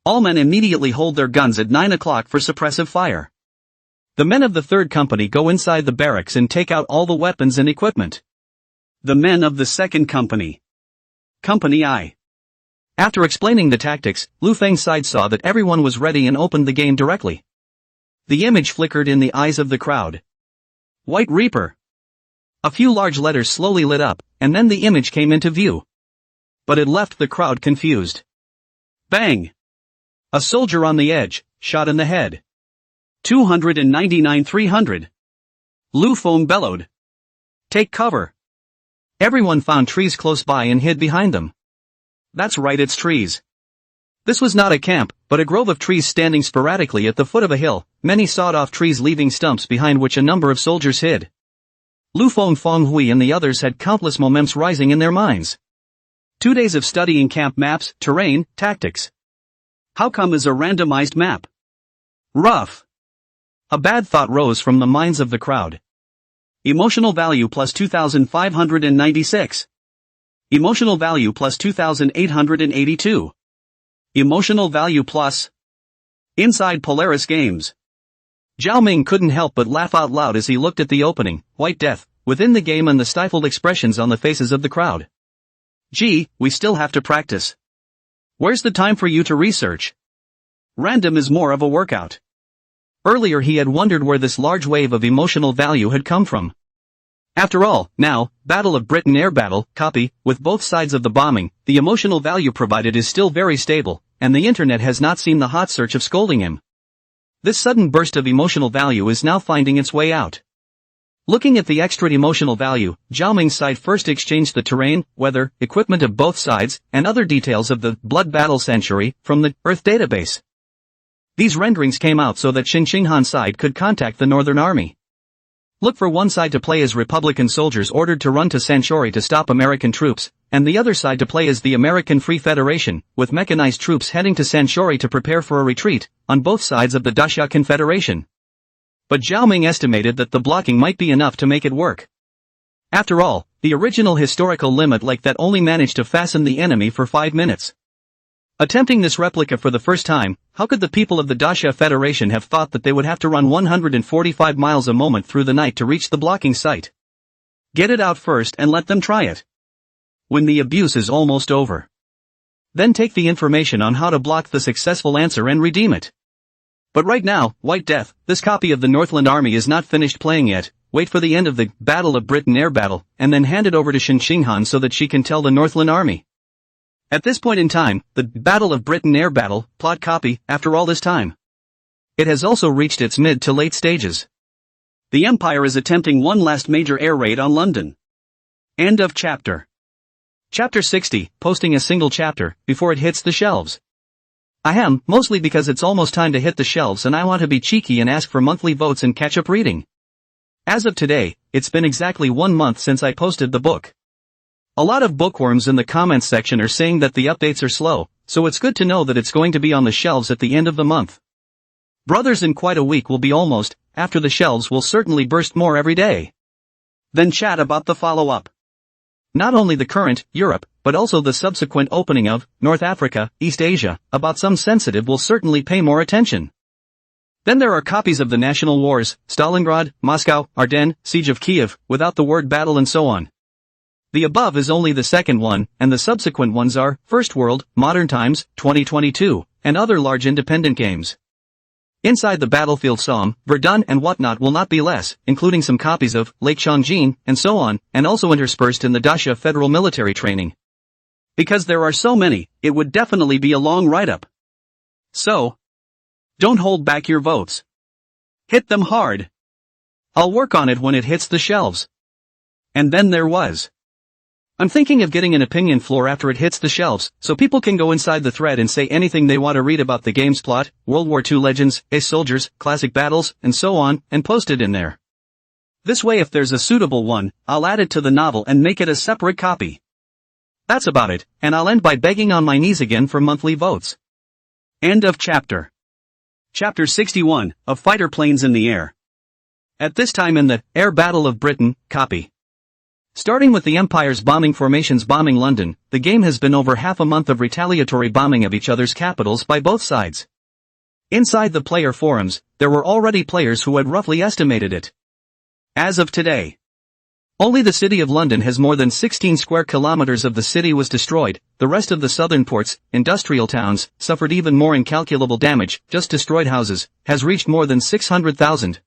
S1: All men immediately hold their guns at 9 o'clock for suppressive fire. The men of the 3rd Company go inside the barracks and take out all the weapons and equipment. The men of the 2nd Company. Company I. After explaining the tactics, Lu Feng's side saw that everyone was ready and opened the game directly. The image flickered in the eyes of the crowd. White Reaper. A few large letters slowly lit up, and then the image came into view. But it left the crowd confused. Bang! A soldier on the edge, shot in the head. 299-300. Lu Feng bellowed. Take cover. Everyone found trees close by and hid behind them. That's right, it's trees. This was not a camp, but a grove of trees standing sporadically at the foot of a hill, many sawed-off trees leaving stumps behind which a number of soldiers hid. Lu Feng, Feng Hui and the others had countless moments rising in their minds. 2 days of studying camp maps, terrain, tactics. How come is a randomized map? Rough. A bad thought rose from the minds of the crowd. Emotional value plus 2,596. Emotional value plus 2,882. Emotional value plus. Inside Polaris Games. Zhao Ming couldn't help but laugh out loud as he looked at the opening, White Death, within the game and the stifled expressions on the faces of the crowd. Gee, we still have to practice. Where's the time for you to research? Random is more of a workout. Earlier he had wondered where this large wave of emotional value had come from. After all, now, Battle of Britain Air Battle, copy, with both sides of the bombing, the emotional value provided is still very stable, and the internet has not seen the hot search of scolding him. This sudden burst of emotional value is now finding its way out. Looking at the extra emotional value, Zhao Ming's side first exchanged the terrain, weather, equipment of both sides, and other details of the Blood Battle Century from the Earth database. These renderings came out so that Xinxinghan's side could contact the Northern Army. Look for one side to play as Republican soldiers ordered to run to Sanchori to stop American troops, and the other side to play as the American Free Federation, with mechanized troops heading to Sanchori to prepare for a retreat, on both sides of the Dacia Confederation. But Zhao Ming estimated that the blocking might be enough to make it work. After all, the original historical limit like that only managed to fasten the enemy for 5 minutes. Attempting this replica for the first time, how could the people of the Dacia Federation have thought that they would have to run 145 miles a moment through the night to reach the blocking site? Get it out first and let them try it. When the abuse is almost over. Then take the information on how to block the successful answer and redeem it. But right now, White Death, this copy of the Northland Army is not finished playing yet. Wait for the end of the Battle of Britain air battle, and then hand it over to Shen Xinghan so that she can tell the Northland Army. At this point in time, the Battle of Britain air battle, plot copy, after all this time. It has also reached its mid to late stages. The Empire is attempting one last major air raid on London. End of chapter. Chapter 60, posting a single chapter, before it hits the shelves. Ahem, mostly because it's almost time to hit the shelves and I want to be cheeky and ask for monthly votes and catch up reading. As of today, it's been exactly 1 month since I posted the book. A lot of bookworms in the comments section are saying that the updates are slow, so it's good to know that it's going to be on the shelves at the end of the month. Brothers in quite a week will be almost, after the shelves will certainly burst more every day. Then chat about the follow-up. Not only the current, Europe, but also the subsequent opening of, North Africa, East Asia, about some sensitive will certainly pay more attention. Then there are copies of the national wars, Stalingrad, Moscow, Ardennes, Siege of Kiev, without the word battle and so on. The above is only the second one, and the subsequent ones are, First World, Modern Times, 2022, and other large independent games. Inside the Battlefield Somme, Verdun and whatnot will not be less, including some copies of Lake Changjin, and so on, and also interspersed in the Dacia Federal Military Training. Because there are so many, it would definitely be a long write-up. So, don't hold back your votes. Hit them hard. I'll work on it when it hits the shelves. And then there was. I'm thinking of getting an opinion floor after it hits the shelves, so people can go inside the thread and say anything they want to read about the game's plot, World War II legends, ace soldiers, classic battles, and so on, and post it in there. This way if there's a suitable one, I'll add it to the novel and make it a separate copy. That's about it, and I'll end by begging on my knees again for monthly votes. End of chapter. Chapter 61, of Fighter Planes in the Air. At this time in the Air Battle of Britain, copy. Starting with the Empire's bombing formations bombing London, the game has been over half a month of retaliatory bombing of each other's capitals by both sides. Inside the player forums, there were already players who had roughly estimated it. As of today, only the city of London has more than 16 square kilometers of the city was destroyed, the rest of the southern ports, industrial towns, suffered even more incalculable damage, just destroyed houses, has reached more than 600,000.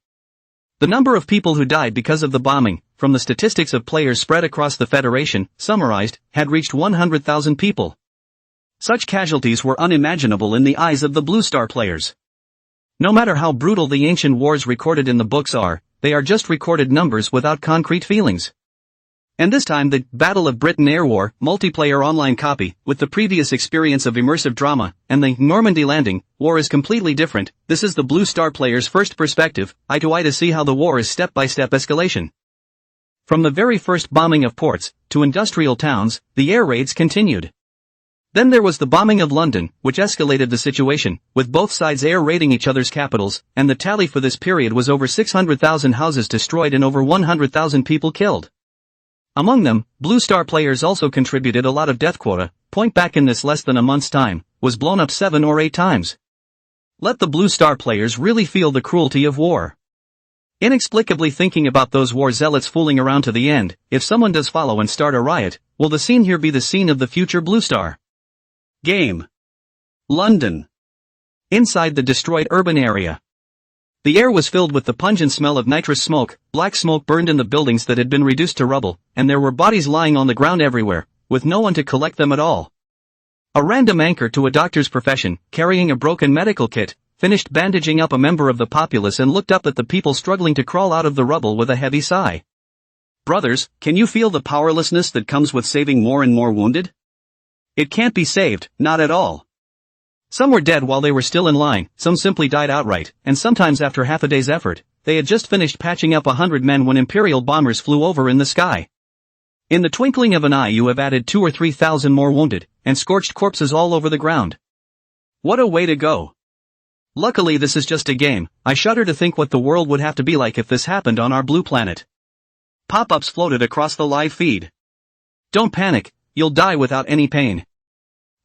S1: The number of people who died because of the bombing, from the statistics of players spread across the Federation, summarized, had reached 100,000 people. Such casualties were unimaginable in the eyes of the Blue Star players. No matter how brutal the ancient wars recorded in the books are, they are just recorded numbers without concrete feelings. And this time the Battle of Britain Air War multiplayer online copy, with the previous experience of immersive drama, and the Normandy landing, war is completely different. This is the Blue Star player's first perspective, eye to eye to see how the war is step-by-step escalation. From the very first bombing of ports, to industrial towns, the air raids continued. Then there was the bombing of London, which escalated the situation, with both sides air raiding each other's capitals, and the tally for this period was over 600,000 houses destroyed and over 100,000 people killed. Among them, Blue Star players also contributed a lot of death quota. Point back in this less than a month's time, was blown up 7 or 8 times. Let the Blue Star players really feel the cruelty of war. Inexplicably thinking about those war zealots fooling around to the end, if someone does follow and start a riot, will the scene here be the scene of the future Blue Star game? London. Inside the destroyed urban area. The air was filled with the pungent smell of nitrous smoke, black smoke burned in the buildings that had been reduced to rubble, and there were bodies lying on the ground everywhere, with no one to collect them at all. A random anchor to a doctor's profession, carrying a broken medical kit, finished bandaging up a member of the populace and looked up at the people struggling to crawl out of the rubble with a heavy sigh. Brothers, can you feel the powerlessness that comes with saving more and more wounded? It can't be saved, not at all. Some were dead while they were still in line, some simply died outright, and sometimes after half a day's effort, they had just finished patching up 100 men when Imperial bombers flew over in the sky. In the twinkling of an eye you have added 2,000 or 3,000 more wounded, and scorched corpses all over the ground. What a way to go! Luckily this is just a game. I shudder to think what the world would have to be like if this happened on our blue planet. Pop-ups floated across the live feed. Don't panic, you'll die without any pain.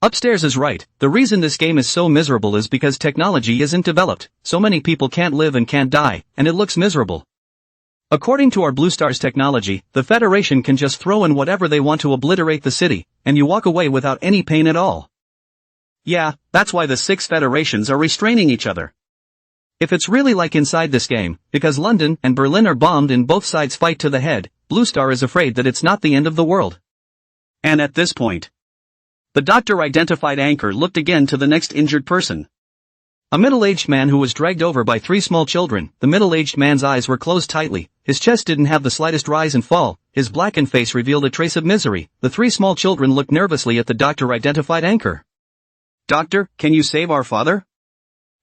S1: Upstairs is right, the reason this game is so miserable is because technology isn't developed, so many people can't live and can't die, and it looks miserable. According to our Blue Star's technology, the Federation can just throw in whatever they want to obliterate the city, and you walk away without any pain at all. Yeah, that's why the 6 federations are restraining each other. If it's really like inside this game, because London and Berlin are bombed and both sides fight to the head, Blue Star is afraid that it's not the end of the world. And at this point, the doctor-identified anchor looked again to the next injured person. A middle-aged man who was dragged over by 3 small children. The middle-aged man's eyes were closed tightly, his chest didn't have the slightest rise and fall, his blackened face revealed a trace of misery. The 3 small children looked nervously at the doctor-identified anchor. Doctor, can you save our father?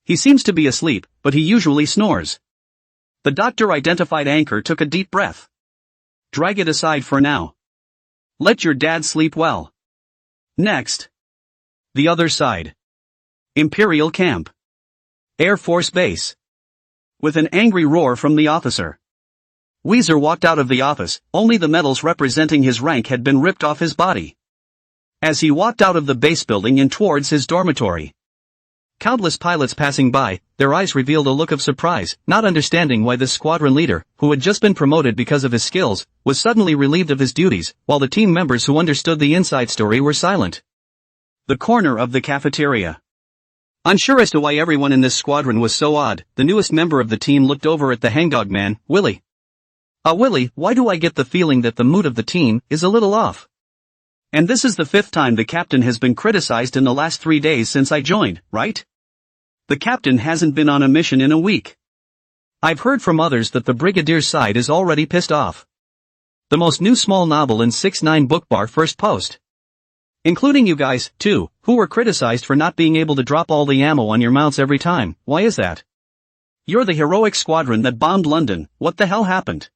S1: He seems to be asleep, but he usually snores. The doctor-identified anchor took a deep breath. Drag it aside for now. Let your dad sleep well. Next. The other side. Imperial camp. Air Force Base. With an angry roar from the officer, Weezer walked out of the office, only the medals representing his rank had been ripped off his body. As he walked out of the base building and towards his dormitory, countless pilots passing by, their eyes revealed a look of surprise, not understanding why this squadron leader, who had just been promoted because of his skills, was suddenly relieved of his duties, while the team members who understood the inside story were silent. The corner of the cafeteria. Unsure as to why everyone in this squadron was so odd, the newest member of the team looked over at the hangdog man, Willie. Willie, why do I get the feeling that the mood of the team is a little off? And this is the 5th time the captain has been criticized in the last 3 days since I joined, right? The captain hasn't been on a mission in a week. I've heard from others that the brigadier's side is already pissed off. The most new small novel in 6ix9ine book bar first post. Including you guys, too, who were criticized for not being able to drop all the ammo on your mounts every time. Why is that? You're the heroic squadron that bombed London, what the hell happened?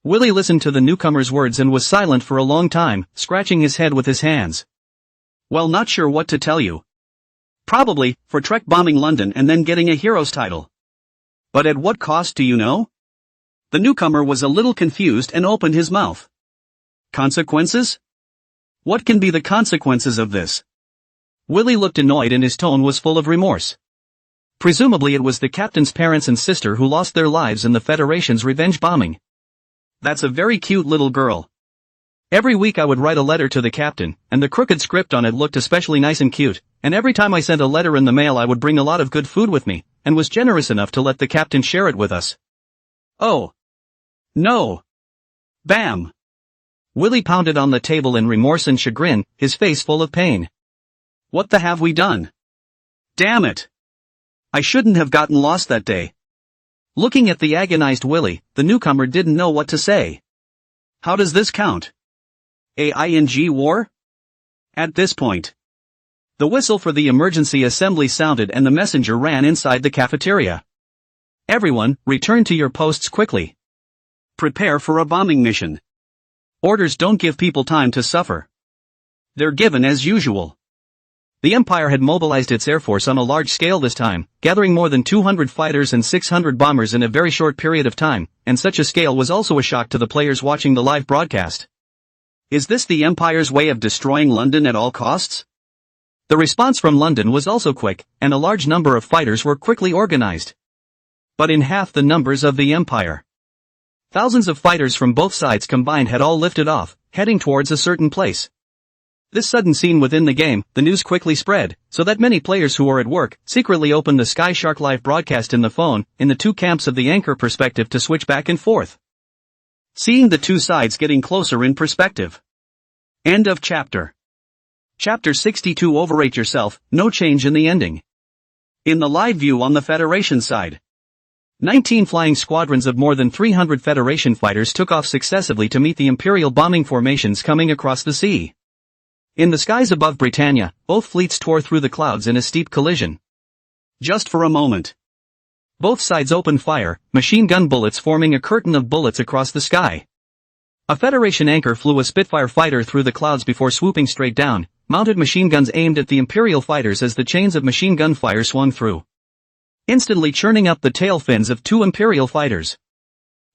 S1: Willie listened to the newcomer's words and was silent for a long time, scratching his head with his hands. Well, not sure what to tell you. Probably, for Trek bombing London and then getting a hero's title. But at what cost do you know? The newcomer was a little confused and opened his mouth. Consequences? What can be the consequences of this? Willie looked annoyed and his tone was full of remorse. Presumably it was the captain's parents and sister who lost their lives in the Federation's revenge bombing. That's a very cute little girl. Every week I would write a letter to the captain, and the crooked script on it looked especially nice and cute, and every time I sent a letter in the mail I would bring a lot of good food with me, and was generous enough to let the captain share it with us. Oh. No. Bam. Willie pounded on the table in remorse and chagrin, his face full of pain. What the have we done? Damn it. I shouldn't have gotten lost that day. Looking at the agonized Willie, the newcomer didn't know what to say. How does this count? A-ing war? At this point, the whistle for the emergency assembly sounded and the messenger ran inside the cafeteria. Everyone, return to your posts quickly. Prepare for a bombing mission. Orders don't give people time to suffer. They're given as usual. The Empire had mobilized its air force on a large scale this time, gathering more than 200 fighters and 600 bombers in a very short period of time, and such a scale was also a shock to the players watching the live broadcast. Is this the Empire's way of destroying London at all costs? The response from London was also quick, and a large number of fighters were quickly organized. But in half the numbers of the Empire. Thousands of fighters from both sides combined had all lifted off, heading towards a certain place. This sudden scene within the game, the news quickly spread, so that many players who were at work secretly opened the Sky Shark live broadcast in the phone, in the 2 camps of the anchor perspective to switch back and forth. Seeing the 2 sides getting closer in perspective. End of chapter. Chapter 62. Overrate yourself, no change in the ending. In the live view on the Federation side, 19 flying squadrons of more than 300 Federation fighters took off successively to meet the Imperial bombing formations coming across the sea. In the skies above Britannia, both fleets tore through the clouds in a steep collision. Just for a moment. Both sides opened fire, machine gun bullets forming a curtain of bullets across the sky. A Federation anchor flew a Spitfire fighter through the clouds before swooping straight down, mounted machine guns aimed at the Imperial fighters as the chains of machine gun fire swung through. instantly churning up the tail fins of two Imperial fighters.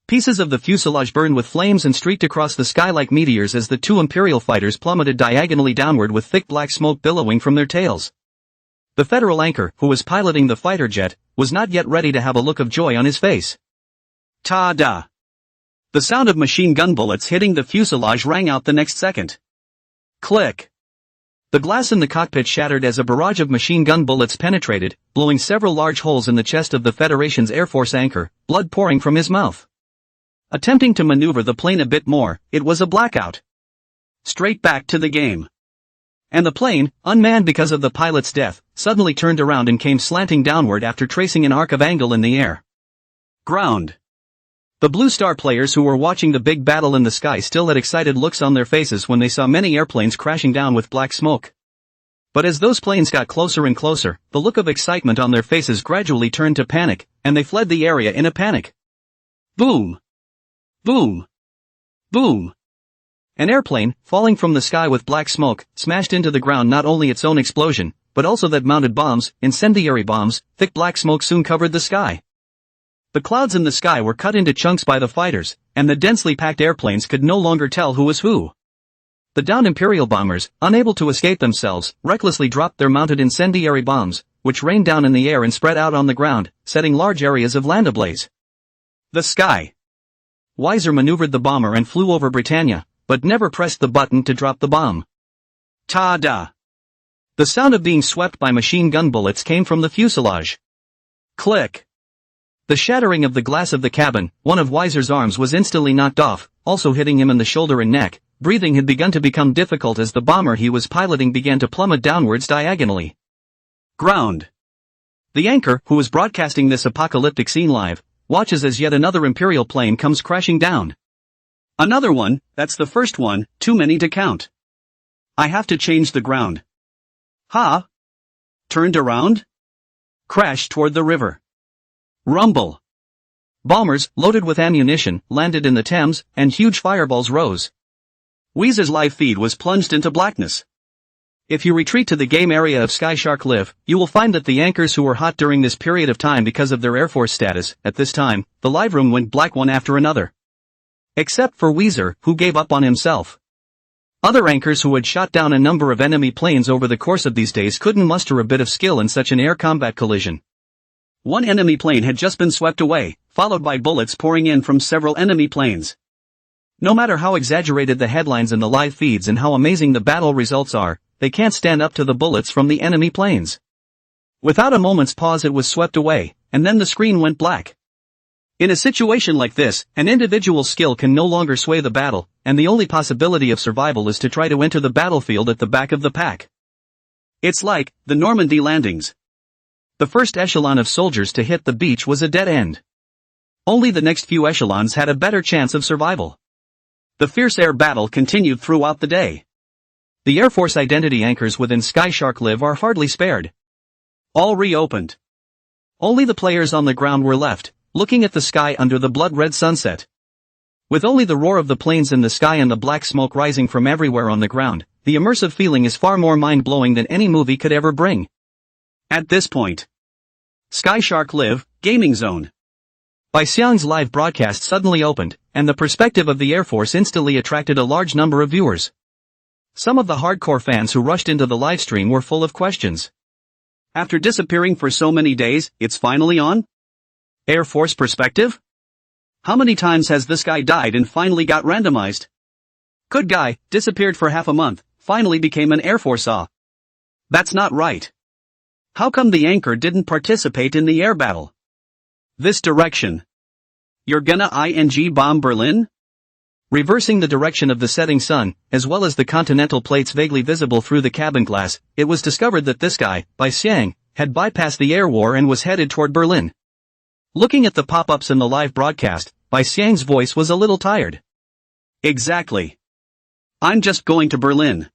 S1: Pieces of the fuselage burned with flames and streaked across the sky like meteors as the two Imperial fighters plummeted diagonally downward with thick black smoke billowing from their tails. The Federal anchor, who was piloting the fighter jet, was not yet ready to have a look of joy on his face. Ta-da! The sound of machine gun bullets hitting the fuselage rang out the next second. Click! The glass in the cockpit shattered as a barrage of machine gun bullets penetrated, blowing several large holes in the chest of the Federation's Air Force anchor, blood pouring from his mouth. Attempting to maneuver the plane a bit more, it was a blackout. Straight back to the game. And the plane, unmanned because of the pilot's death, suddenly turned around and came slanting downward after tracing an arc of angle in the air. Ground. The Blue Star players who were watching the big battle in the sky still had excited looks on their faces when they saw many airplanes crashing down with black smoke. But as those planes got closer and closer, the look of excitement on their faces gradually turned to panic, and they fled the area in a panic. Boom! Boom! Boom! An airplane, falling from the sky with black smoke, smashed into the ground. Not only its own explosion, but also that mounted bombs, incendiary bombs. Thick black smoke soon covered the sky. The clouds in the sky were cut into chunks by the fighters, and the densely packed airplanes could no longer tell who was who. The downed Imperial bombers, unable to escape themselves, recklessly dropped their mounted incendiary bombs, which rained down in the air and spread out on the ground, setting large areas of land ablaze. The sky. Weiser maneuvered the bomber and flew over Britannia, but never pressed the button to drop the bomb. Ta-da! The sound of being swept by machine gun bullets came from the fuselage. Click! The shattering of the glass of the cabin, one of Weiser's arms was instantly knocked off, also hitting him in the shoulder and neck. Breathing had begun to become difficult as the bomber he was piloting began to plummet downwards diagonally. Ground. The anchor, who was broadcasting this apocalyptic scene live, watches as yet another Imperial plane comes crashing down. Another one, that's the first one, too many to count. I have to change the ground. Ha! Turned around? Crashed toward the river. Rumble. Bombers, loaded with ammunition, landed in the Thames, and huge fireballs rose. Weiser's live feed was plunged into blackness. If you retreat to the game area of Skyshark Live, you will find that the anchors who were hot during this period of time because of their Air Force status, at this time, the live room went black one after another. Except for Weiser, who gave up on himself. Other anchors who had shot down a number of enemy planes over the course of these days couldn't muster a bit of skill in such an air combat collision. One enemy plane had just been swept away, followed by bullets pouring in from several enemy planes. No matter how exaggerated the headlines in the live feeds and how amazing the battle results are, they can't stand up to the bullets from the enemy planes. Without a moment's pause it was swept away, and then the screen went black. In a situation like this, an individual's skill can no longer sway the battle, and the only possibility of survival is to try to enter the battlefield at the back of the pack. It's like the Normandy landings. The first echelon of soldiers to hit the beach was a dead end. Only the next few echelons had a better chance of survival. The fierce air battle continued throughout the day. The Air Force identity anchors within Skyshark Live are hardly spared. All reopened. Only the players on the ground were left, looking at the sky under the blood-red sunset. With only the roar of the planes in the sky and the black smoke rising from everywhere on the ground, the immersive feeling is far more mind-blowing than any movie could ever bring. At this point, Skyshark Live, Gaming Zone. Bai Xiang's live broadcast suddenly opened, and the perspective of the Air Force instantly attracted a large number of viewers. Some of the hardcore fans who rushed into the livestream were full of questions. After disappearing for so many days, it's finally on? Air Force perspective? How many times has this guy died and finally got randomized? Good guy, disappeared for half a month, finally became an Air Force A. That's not right. How come the anchor didn't participate in the air battle? This direction. You're gonna ing bomb Berlin? Reversing the direction of the setting sun, as well as the continental plates vaguely visible through the cabin glass, it was discovered that this guy, Bai Xiang, had bypassed the air war and was headed toward Berlin. Looking at the pop-ups in the live broadcast, Bai Xiang's voice was a little tired. Exactly. I'm just going to Berlin.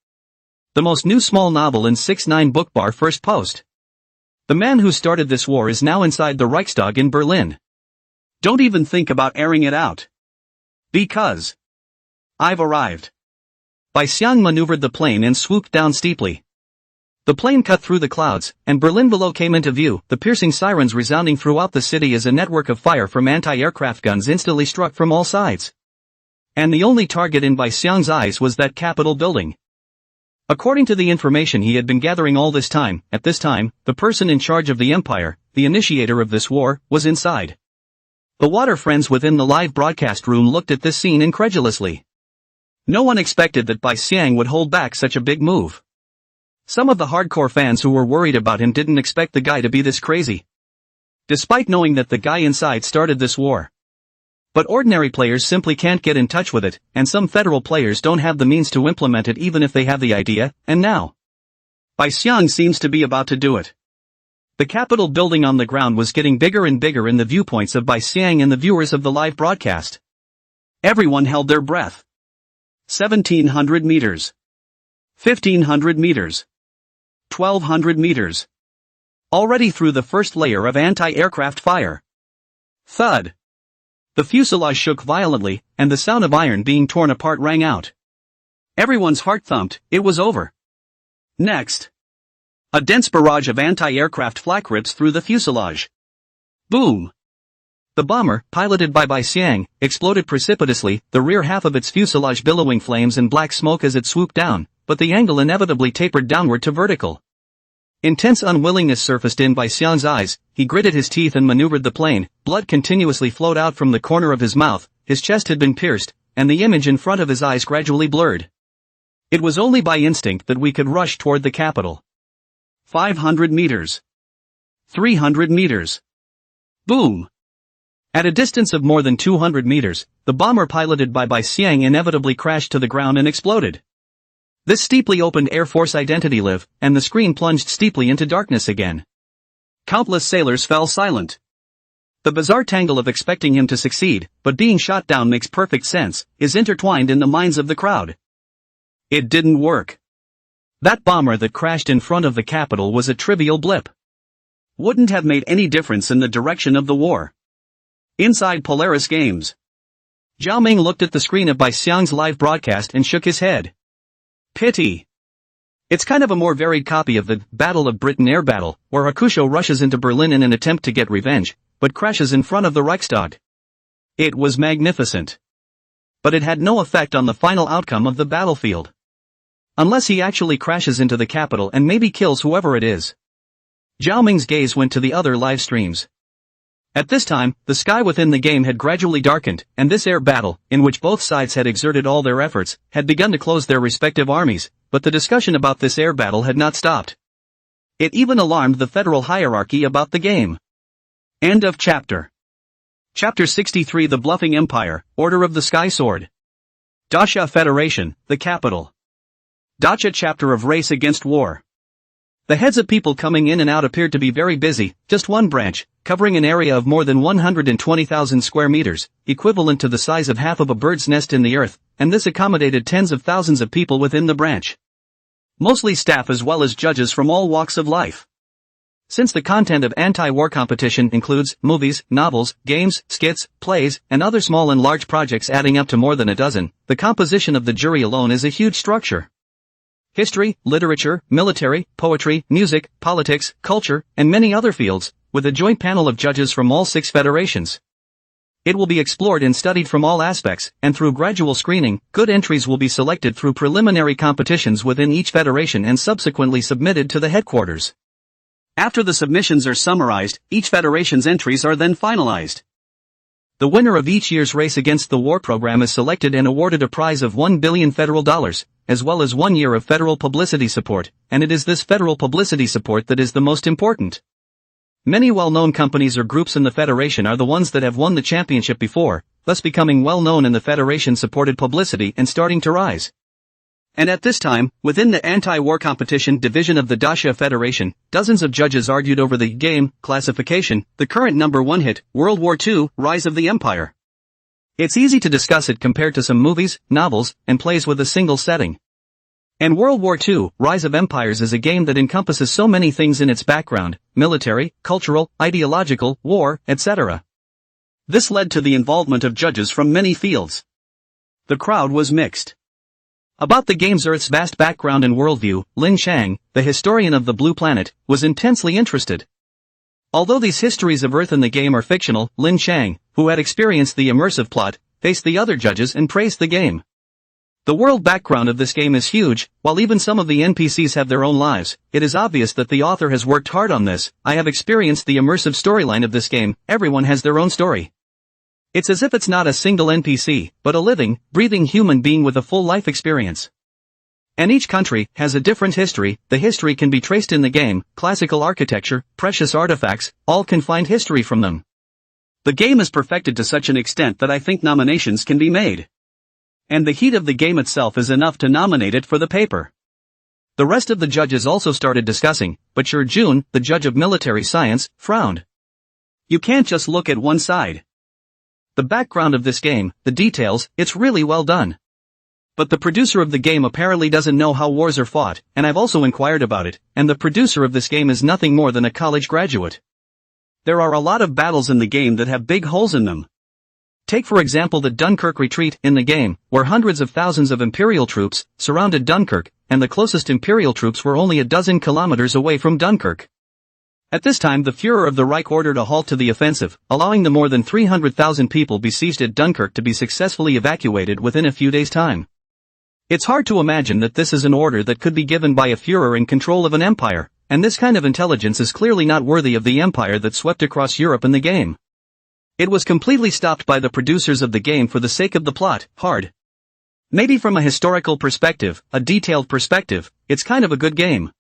S1: The most new small novel in 6ix9ine book bar first post. The man who started this war is now inside the Reichstag in Berlin. Don't even think about airing it out. Because I've arrived. Bai Xiang maneuvered the plane and swooped down steeply. The plane cut through the clouds, and Berlin below came into view, the piercing sirens resounding throughout the city as a network of fire from anti-aircraft guns instantly struck from all sides. And the only target in Bai Xiang's eyes was that Capitol building. According to the information he had been gathering all this time, at this time, the person in charge of the empire, the initiator of this war, was inside. The water friends within the live broadcast room looked at this scene incredulously. No one expected that Bai Xiang would hold back such a big move. Some of the hardcore fans who were worried about him didn't expect the guy to be this crazy. Despite knowing that the guy inside started this war. But ordinary players simply can't get in touch with it, and some federal players don't have the means to implement it even if they have the idea, and now Bai Xiang seems to be about to do it. The Capitol building on the ground was getting bigger and bigger in the viewpoints of Bai Xiang and the viewers of the live broadcast. Everyone held their breath. 1,700 meters. 1,500 meters. 1,200 meters. Already through the first layer of anti-aircraft fire. Thud. The fuselage shook violently, and the sound of iron being torn apart rang out. Everyone's heart thumped, it was over. Next. A dense barrage of anti-aircraft flak rips through the fuselage. Boom. The bomber, piloted by Bai Xiang, exploded precipitously, the rear half of its fuselage billowing flames and black smoke as it swooped down, but the angle inevitably tapered downward to vertical. Intense unwillingness surfaced in Bai Xiang's eyes, he gritted his teeth and maneuvered the plane, blood continuously flowed out from the corner of his mouth, his chest had been pierced, and the image in front of his eyes gradually blurred. It was only by instinct that we could rush toward the Capitol. 500 meters. 300 meters. Boom. At a distance of more than 200 meters, the bomber piloted by Bai Xiang inevitably crashed to the ground and exploded. This steeply opened Air Force identity live, and the screen plunged steeply into darkness again. Countless sailors fell silent. The bizarre tangle of expecting him to succeed, but being shot down makes perfect sense, is intertwined in the minds of the crowd. It didn't work. That bomber that crashed in front of the Capitol was a trivial blip. Wouldn't have made any difference in the direction of the war. Inside Polaris Games. Zhao Ming looked at the screen of Bai Xiang's live broadcast and shook his head. Pity. It's kind of a more varied copy of the Battle of Britain air battle, where Hakusho rushes into Berlin in an attempt to get revenge, but crashes in front of the Reichstag. It was magnificent. But it had no effect on the final outcome of the battlefield. Unless he actually crashes into the Capitol and maybe kills whoever it is. Zhao Ming's gaze went to the other live streams. At this time, the sky within the game had gradually darkened, and this air battle, in which both sides had exerted all their efforts, had begun to close their respective armies, but the discussion about this air battle had not stopped. It even alarmed the federal hierarchy about the game. End of chapter. Chapter 63 The Bluffing Empire, Order of the Sky Sword. Dacia Federation, the capital. Dacia chapter of Race Against War. The heads of people coming in and out appeared to be very busy, just one branch, covering an area of more than 120,000 square meters, equivalent to the size of half of a bird's nest in the earth, and this accommodated tens of thousands of people within the branch. Mostly staff as well as judges from all walks of life. Since the content of anti-war competition includes movies, novels, games, skits, plays, and other small and large projects adding up to more than a dozen, the composition of the jury alone is a huge structure. History, literature, military, poetry, music, politics, culture, and many other fields, with a joint panel of judges from all 6 federations. It will be explored and studied from all aspects, and through gradual screening, good entries will be selected through preliminary competitions within each federation and subsequently submitted to the headquarters. After the submissions are summarized, each federation's entries are then finalized. The winner of each year's Race Against the War program is selected and awarded a prize of $1 billion federal dollars, as well as 1 year of federal publicity support, and it is this federal publicity support that is the most important. Many well-known companies or groups in the Federation are the ones that have won the championship before, thus becoming well-known in the Federation-supported publicity and starting to rise. And at this time, within the anti-war competition division of the Dacia Federation, dozens of judges argued over the game classification, the current number 1 hit, World War II, Rise of the Empire. It's easy to discuss it compared to some movies, novels, and plays with a single setting. And World War II, Rise of Empires is a game that encompasses so many things in its background, military, cultural, ideological, war, etc. This led to the involvement of judges from many fields. The crowd was mixed. About the game's Earth's vast background and worldview, Lin Chang, the historian of the Blue Planet, was intensely interested. Although these histories of Earth in the game are fictional, Lin Chang, who had experienced the immersive plot, faced the other judges and praised the game. The world background of this game is huge, while even some of the NPCs have their own lives. It is obvious that the author has worked hard on this. I have experienced the immersive storyline of this game. Everyone has their own story. It's as if it's not a single NPC, but a living, breathing human being with a full life experience. And each country has a different history. The history can be traced in the game. Classical architecture, precious artifacts, all can find history from them. The game is perfected to such an extent that I think nominations can be made. And the heat of the game itself is enough to nominate it for the paper. The rest of the judges also started discussing, but Sure Jun, the judge of military science, frowned. You can't just look at one side. The background of this game, the details, it's really well done. But the producer of the game apparently doesn't know how wars are fought, and I've also inquired about it, and the producer of this game is nothing more than a college graduate. There are a lot of battles in the game that have big holes in them. Take for example the Dunkirk retreat in the game, where hundreds of thousands of Imperial troops surrounded Dunkirk, and the closest Imperial troops were only a dozen kilometers away from Dunkirk. At this time the Führer of the Reich ordered a halt to the offensive, allowing the more than 300,000 people besieged at Dunkirk to be successfully evacuated within a few days' time. It's hard to imagine that this is an order that could be given by a Führer in control of an empire, and this kind of intelligence is clearly not worthy of the empire that swept across Europe in the game. It was completely stopped by the producers of the game for the sake of the plot. Hard. Maybe from a historical perspective, a detailed perspective, it's kind of a good game.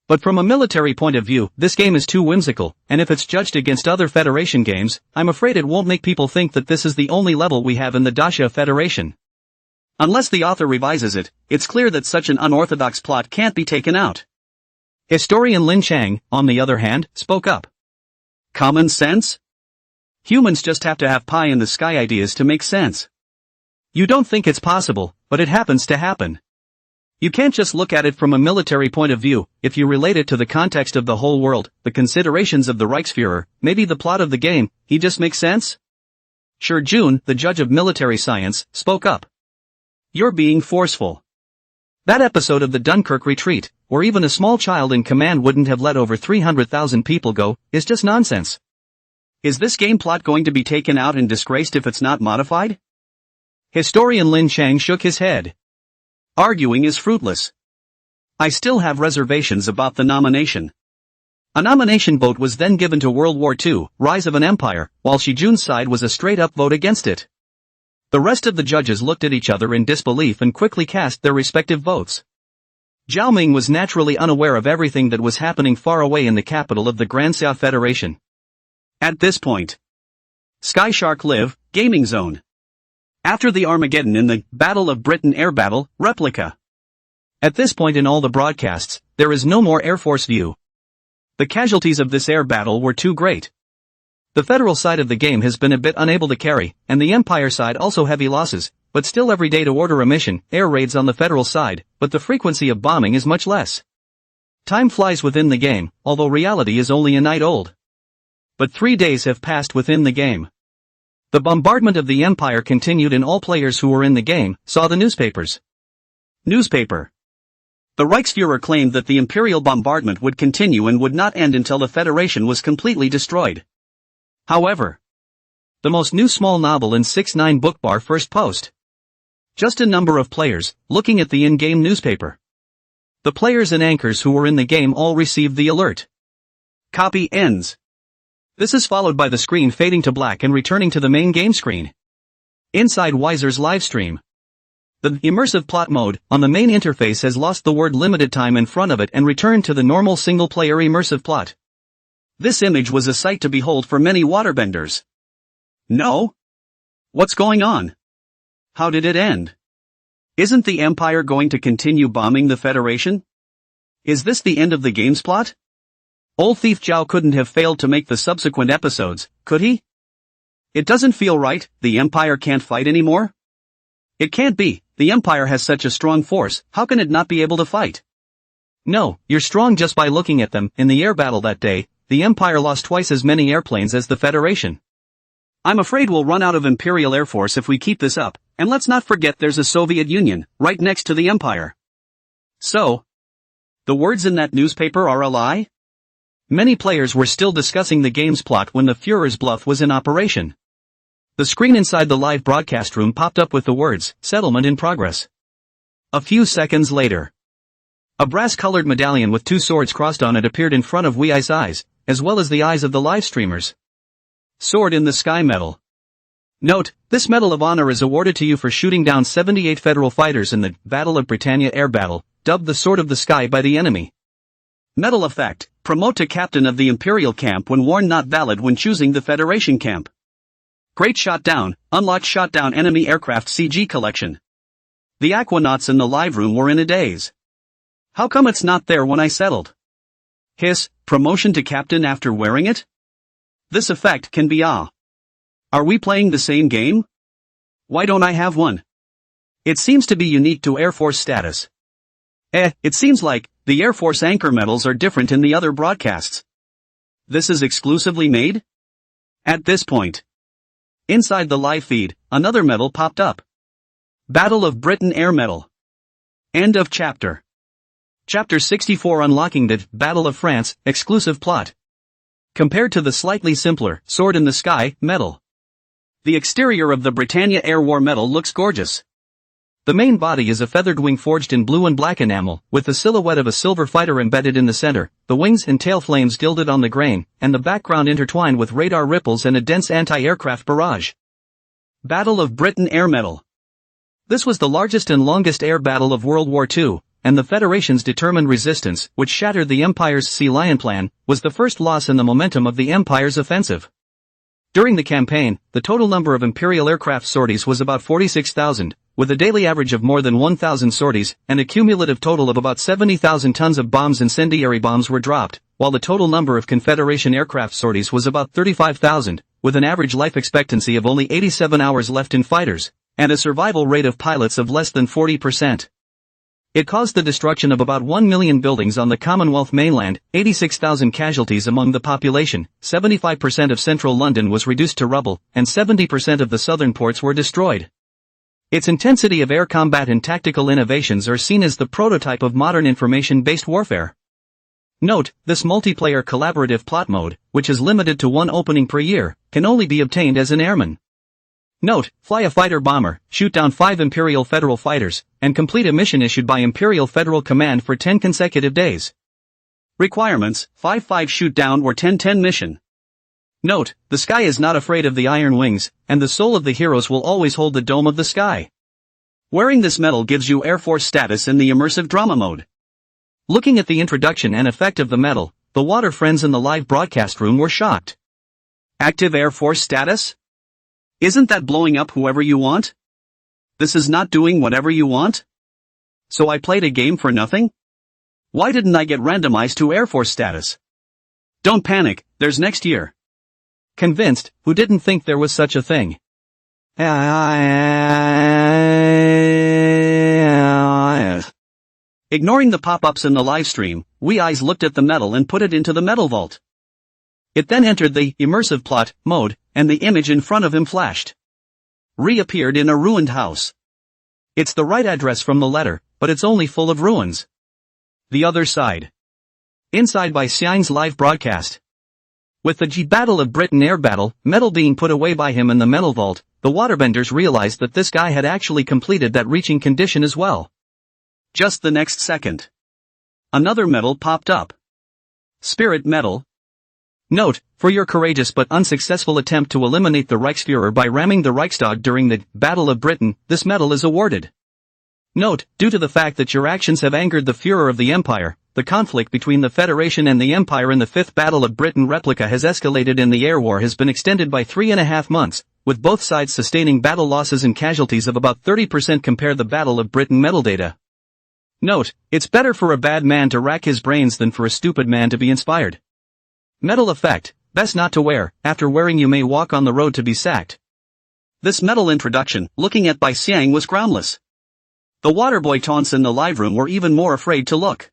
S1: But from a military point of view, this game is too whimsical, and if it's judged against other Federation games, I'm afraid it won't make people think that this is the only level we have in the Dacia Federation. Unless the author revises it, it's clear that such an unorthodox plot can't be taken out. Historian Lin Chang, on the other hand, spoke up. Common sense? Humans just have to have pie-in-the-sky ideas to make sense. You don't think it's possible, but it happens to happen. You can't just look at it from a military point of view. If you relate it to the context of the whole world, the considerations of the Reichsführer, maybe the plot of the game, he just makes sense? Sure Jun, the judge of military science, spoke up. You're being forceful. That episode of the Dunkirk retreat, where even a small child in command wouldn't have let over 300,000 people go, is just nonsense. Is this game plot going to be taken out and disgraced if it's not modified? Historian Lin Chang shook his head. Arguing is fruitless. I still have reservations about the nomination. A nomination vote was then given to World War II, Rise of an Empire, while Shi Jun's side was a straight-up vote against it. The rest of the judges looked at each other in disbelief and quickly cast their respective votes. Zhao Ming was naturally unaware of everything that was happening far away in the capital of the Grand Xia Federation. At this point, Sky Shark Live, Gaming Zone. After the Armageddon in the Battle of Britain Air Battle, replica. At this point in all the broadcasts, there is no more Air Force view. The casualties of this air battle were too great. The federal side of the game has been a bit unable to carry, and the Empire side also heavy losses, but still every day to order a mission, air raids on the federal side, but the frequency of bombing is much less. Time flies within the game, although reality is only a night old. But 3 days have passed within the game. The bombardment of the Empire continued and all players who were in the game saw the newspapers. Newspaper. The Reichsführer claimed that the Imperial bombardment would continue and would not end until the Federation was completely destroyed. However, the most new small novel in 6-9 book bar first post. Just a number of players, looking at the in-game newspaper. The players and anchors who were in the game all received the alert. Copy ends. This is followed by the screen fading to black and returning to the main game screen. Inside Weiser's livestream. The immersive plot mode on the main interface has lost the word limited time in front of it and returned to the normal single-player immersive plot. This image was a sight to behold for many waterbenders. No? What's going on? How did it end? Isn't the Empire going to continue bombing the Federation? Is this the end of the game's plot? Old Thief Zhao couldn't have failed to make the subsequent episodes, could he? It doesn't feel right. The Empire can't fight anymore? It can't be. The Empire has such a strong force, how can it not be able to fight? No, you're strong just by looking at them. In the air battle that day, the Empire lost twice as many airplanes as the Federation. I'm afraid we'll run out of Imperial Air Force if we keep this up, and let's not forget there's a Soviet Union, right next to the Empire. So, the words in that newspaper are a lie? Many players were still discussing the game's plot when the Führer's bluff was in operation. The screen inside the live broadcast room popped up with the words, "Settlement in progress." A few seconds later, a brass-colored medallion with two swords crossed on it appeared in front of Wei's eyes, as well as the eyes of the live streamers. Sword in the Sky Medal. Note, this Medal of Honor is awarded to you for shooting down 78 federal fighters in the Battle of Britannia air battle, dubbed the Sword of the Sky by the enemy. Medal effect, promote to captain of the Imperial camp when worn, not valid when choosing the Federation camp. Great shot down, unlocked shot down enemy aircraft CG collection. The aquanauts in the live room were in a daze. How come it's not there when I settled? Hiss, promotion to captain after wearing it? This effect can be Are we playing the same game? Why don't I have one? It seems to be unique to Air Force status. It seems like the Air Force anchor medals are different in the other broadcasts. This is exclusively made? At this point, inside the live feed, another medal popped up. Battle of Britain Air Medal. End of chapter. Chapter 64, Unlocking the Battle of France, exclusive plot. Compared to the slightly simpler Sword in the Sky medal, the exterior of the Britannia Air War medal looks gorgeous. The main body is a feathered wing forged in blue and black enamel, with the silhouette of a silver fighter embedded in the center, the wings and tail flames gilded on the grain, and the background intertwined with radar ripples and a dense anti-aircraft barrage. Battle of Britain Air Medal. This was the largest and longest air battle of World War II, and the Federation's determined resistance, which shattered the Empire's Sea Lion plan, was the first loss in the momentum of the Empire's offensive. During the campaign, the total number of Imperial aircraft sorties was about 46,000, with a daily average of more than 1,000 sorties, and a cumulative total of about 70,000 tons of bombs. Incendiary bombs were dropped, while the total number of Confederation aircraft sorties was about 35,000, with an average life expectancy of only 87 hours left in fighters, and a survival rate of pilots of less than 40%. It caused the destruction of about 1 million buildings on the Commonwealth mainland, 86,000 casualties among the population, 75% of central London was reduced to rubble, and 70% of the southern ports were destroyed. Its intensity of air combat and tactical innovations are seen as the prototype of modern information-based warfare. Note, this multiplayer collaborative plot mode, which is limited to one opening per year, can only be obtained as an airman. Note, fly a fighter bomber, shoot down 5 Imperial Federal fighters, and complete a mission issued by Imperial Federal Command for 10 consecutive days. Requirements, 5-5 shoot down or 10-10 mission. Note, the sky is not afraid of the iron wings, and the soul of the heroes will always hold the dome of the sky. Wearing this medal gives you Air Force status in the immersive drama mode. Looking at the introduction and effect of the medal, the water friends in the live broadcast room were shocked. Active Air Force status? Isn't that blowing up whoever you want? This is not doing whatever you want? So I played a game for nothing? Why didn't I get randomized to Air Force status? Don't panic, there's next year. Convinced, who didn't think there was such a thing? Ignoring the pop-ups in the live stream, we eyes looked at the medal and put it into the medal vault. It then entered the immersive plot mode, and the image in front of him flashed. Reappeared in a ruined house. It's the right address from the letter, but it's only full of ruins. The other side. Inside by Xiang's live broadcast. With the Battle of Britain air battle medal being put away by him in the medal vault, the waterbenders realized that this guy had actually completed that reaching condition as well. Just the next second, another medal popped up. Spirit Medal. Note, for your courageous but unsuccessful attempt to eliminate the Reichsfuhrer by ramming the Reichstag during the Battle of Britain, this medal is awarded. Note, due to the fact that your actions have angered the Führer of the Empire, the conflict between the Federation and the Empire in the 5th Battle of Britain replica has escalated and the air war has been extended by 3.5 months, with both sides sustaining battle losses and casualties of about 30%. Compare the Battle of Britain medal data. Note, it's better for a bad man to rack his brains than for a stupid man to be inspired. Medal effect, best not to wear, after wearing you may walk on the road to be sacked. This medal introduction, looking at by Xiang, was groundless. The waterboy taunts in the live room were even more afraid to look.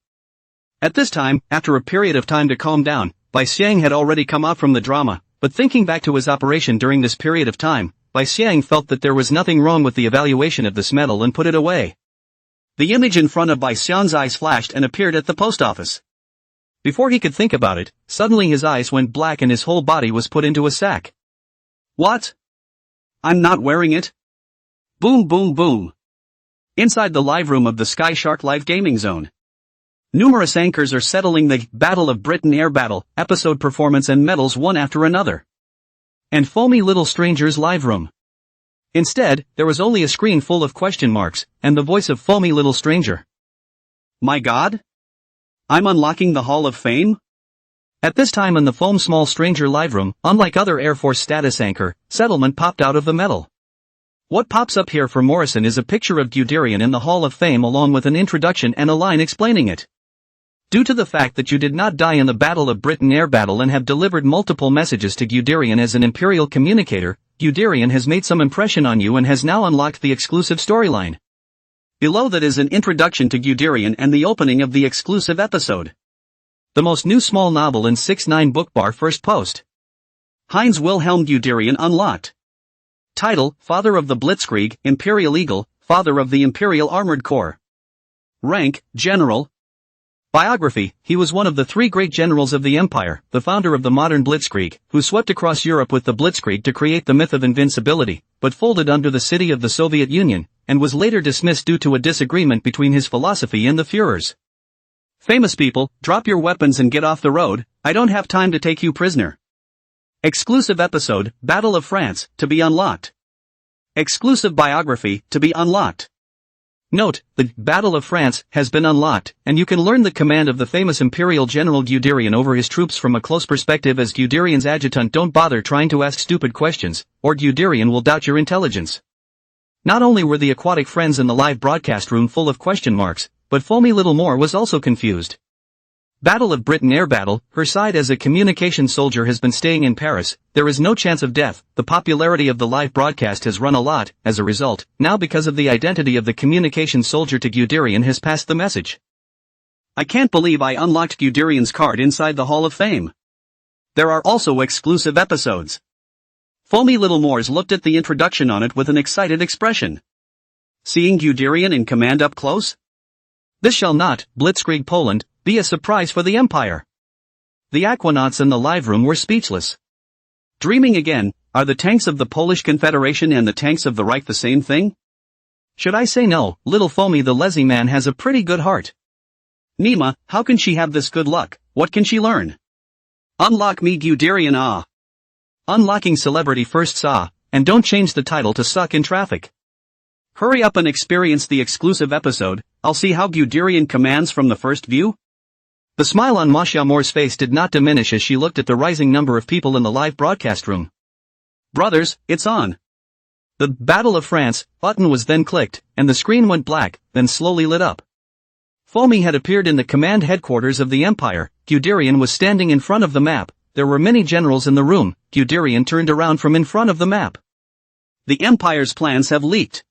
S1: At this time, after a period of time to calm down, Bai Xiang had already come out from the drama, But thinking back to his operation during this period of time, Bai Xiang felt that there was nothing wrong with the evaluation of this medal and put it away. The image in front of Bai Xiang's eyes flashed and appeared at the post office. Before he could think about it, suddenly his eyes went black and his whole body was put into a sack. What? I'm not wearing it? Boom boom boom. Inside the live room of the Sky Shark Live Gaming Zone, numerous anchors are settling the Battle of Britain Air Battle, episode performance and medals one after another. And Foamy Little Stranger's live room. Instead, there was only a screen full of question marks, and the voice of Foamy Little Stranger. My God? I'm unlocking the Hall of Fame? At this time in the Foam Small Stranger live room, unlike other Air Force status anchor, settlement popped out of the metal. What pops up here for Morrison is a picture of Guderian in the Hall of Fame along with an introduction and a line explaining it. Due to the fact that you did not die in the Battle of Britain Air Battle and have delivered multiple messages to Guderian as an Imperial communicator, Guderian has made some impression on you and has now unlocked the exclusive storyline. Below that is an introduction to Guderian and the opening of the exclusive episode. The most new small novel in 6-9 bookbar first post. Heinz Wilhelm Guderian unlocked. Title, Father of the Blitzkrieg, Imperial Eagle, Father of the Imperial Armored Corps. Rank, General. Biography, he was one of the 3 great generals of the Empire, the founder of the modern Blitzkrieg, who swept across Europe with the Blitzkrieg to create the myth of invincibility, but folded under the city of the Soviet Union, and was later dismissed due to a disagreement between his philosophy and the Führer's. Famous people, drop your weapons and get off the road, I don't have time to take you prisoner. Exclusive episode, Battle of France, to be unlocked. Exclusive biography, to be unlocked. Note, the Battle of France has been unlocked, and you can learn the command of the famous Imperial General Guderian over his troops from a close perspective as Guderian's adjutant. Don't bother trying to ask stupid questions, or Guderian will doubt your intelligence. Not only were the aquatic friends in the live broadcast room full of question marks, but Foamy Little More was also confused. Battle of Britain Air Battle, her side as a communication soldier has been staying in Paris, there is no chance of death, the popularity of the live broadcast has run a lot, as a result, now because of the identity of the communication soldier to Guderian has passed the message. I can't believe I unlocked Guderian's card inside the Hall of Fame. There are also exclusive episodes. Foamy Little Moors looked at the introduction on it with an excited expression. Seeing Guderian in command up close? This shall not, Blitzkrieg Poland, be a surprise for the Empire. The aquanauts in the live room were speechless. Dreaming again, are the tanks of the Polish Confederation and the tanks of the Reich the same thing? Should I say no, little Foamy the lazy man has a pretty good heart. Nima, how can she have this good luck, what can she learn? Unlock me Guderian ah. Unlocking celebrity first saw, and don't change the title to suck in traffic. Hurry up and experience the exclusive episode, I'll see how Guderian commands from the first view. The smile on Masha Moore's face did not diminish as she looked at the rising number of people in the live broadcast room. Brothers, it's on. The Battle of France button was then clicked, and the screen went black, then slowly lit up. Foamy had appeared in the command headquarters of the Empire, Guderian was standing in front of the map, there were many generals in the room, Guderian turned around from in front of the map. The Empire's plans have leaked.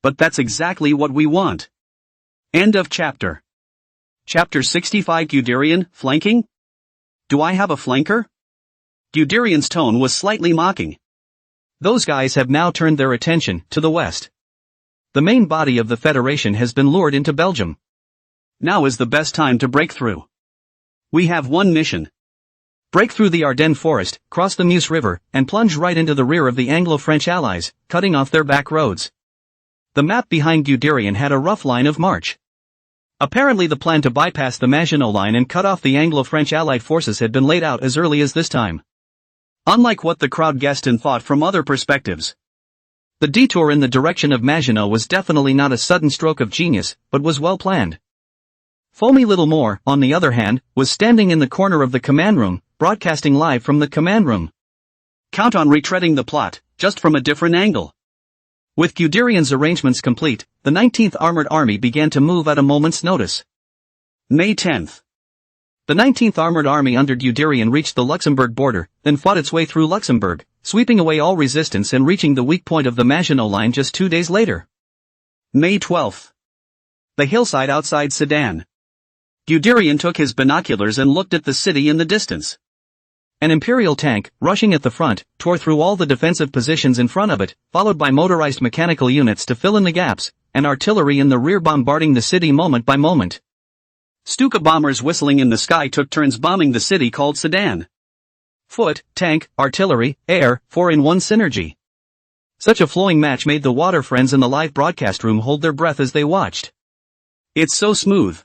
S1: But that's exactly what we want. End of chapter. Chapter 65 Guderian, flanking? Do I have a flanker? Guderian's tone was slightly mocking. Those guys have now turned their attention to the west. The main body of the Federation has been lured into Belgium. Now is the best time to break through. We have one mission. Break through the Ardennes forest, cross the Meuse River, and plunge right into the rear of the Anglo-French allies, cutting off their back roads. The map behind Guderian had a rough line of march. Apparently the plan to bypass the Maginot Line and cut off the Anglo-French Allied forces had been laid out as early as this time. Unlike what the crowd guessed and thought from other perspectives. The detour in the direction of Maginot was definitely not a sudden stroke of genius, but was well planned. Foamy Little More, on the other hand, was standing in the corner of the command room, broadcasting live from the command room. Count on retreading the plot, just from a different angle. With Guderian's arrangements complete, the 19th Armored Army began to move at a moment's notice. May 10th. The 19th Armored Army under Guderian reached the Luxembourg border, then fought its way through Luxembourg, sweeping away all resistance and reaching the weak point of the Maginot Line just 2 days later. May 12th. The hillside outside Sedan. Guderian took his binoculars and looked at the city in the distance. An Imperial tank, rushing at the front, tore through all the defensive positions in front of it, followed by motorized mechanical units to fill in the gaps, and artillery in the rear bombarding the city moment by moment. Stuka bombers whistling in the sky took turns bombing the city called Sedan. Foot, tank, artillery, air, 4-in-1 synergy. Such a flowing match made the water friends in the live broadcast room hold their breath as they watched. It's so smooth.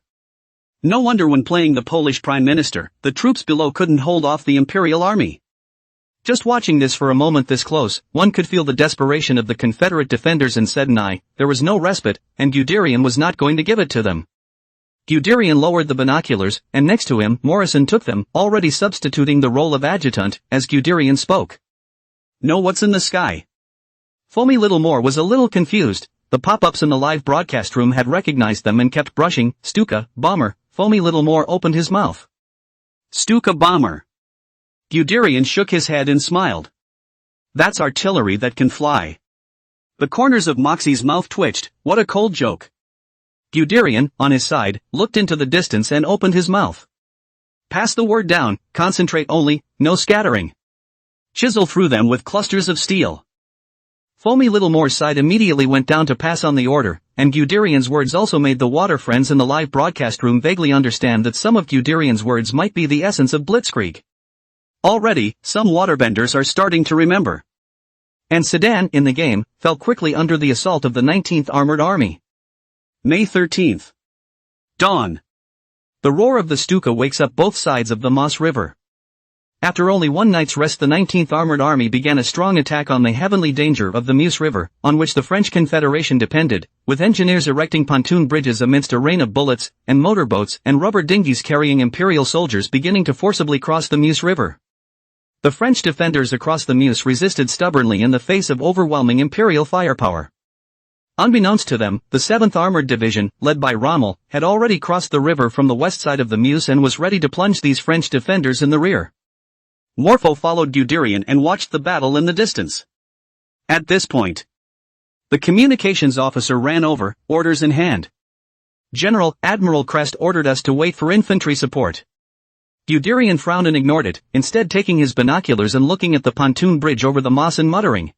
S1: No wonder when playing the Polish Prime Minister, the troops below couldn't hold off the Imperial army. Just watching this for a moment this close, one could feel the desperation of the Confederate defenders in Sedan. There was no respite, and Guderian was not going to give it to them. Guderian lowered the binoculars, and next to him, Morrison took them, already substituting the role of adjutant, as Guderian spoke. Know what's in the sky? Foamy Littlemore was a little confused. The pop-ups in the live broadcast room had recognized them and kept brushing. Stuka, bomber. Foamy Littlemore opened his mouth. Stuka bomber. Guderian shook his head and smiled. That's artillery that can fly. The corners of Moxie's mouth twitched. What a cold joke. Guderian, on his side, looked into the distance and opened his mouth. Pass the word down, concentrate only, no scattering. Chisel through them with clusters of steel. Foamy Littlemore's side immediately went down to pass on the order, and Guderian's words also made the water friends in the live broadcast room vaguely understand that some of Guderian's words might be the essence of blitzkrieg. Already, some waterbenders are starting to remember. And Sedan, in the game, fell quickly under the assault of the 19th Armored Army. May 13th. Dawn. The roar of the Stuka wakes up both sides of the Moss River. After only one night's rest, the 19th Armored Army began a strong attack on the heavenly danger of the Meuse River, on which the French Confederation depended, with engineers erecting pontoon bridges amidst a rain of bullets, and motorboats and rubber dinghies carrying Imperial soldiers beginning to forcibly cross the Meuse River. The French defenders across the Meuse resisted stubbornly in the face of overwhelming Imperial firepower. Unbeknownst to them, the 7th Armored Division, led by Rommel, had already crossed the river from the west side of the Meuse and was ready to plunge these French defenders in the rear. Morpho followed Guderian and watched the battle in the distance. At this point, the communications officer ran over, orders in hand. General, Admiral Crest ordered us to wait for infantry support. Guderian frowned and ignored it, instead taking his binoculars and looking at the pontoon bridge over the Moss and muttering.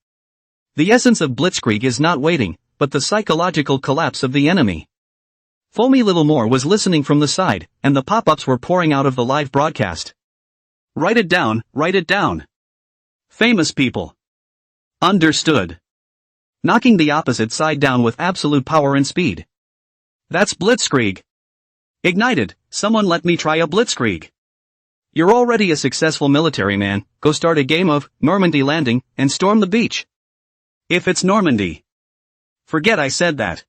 S1: The essence of blitzkrieg is not waiting, but the psychological collapse of the enemy. Foamy Littlemore was listening from the side, and the pop-ups were pouring out of the live broadcast. Write it down, write it down. Famous people. Understood. Knocking the opposite side down with absolute power and speed. That's blitzkrieg. Ignited, someone let me try a blitzkrieg. You're already a successful military man, go start a game of Normandy landing, and storm the beach. If it's Normandy. Forget I said that.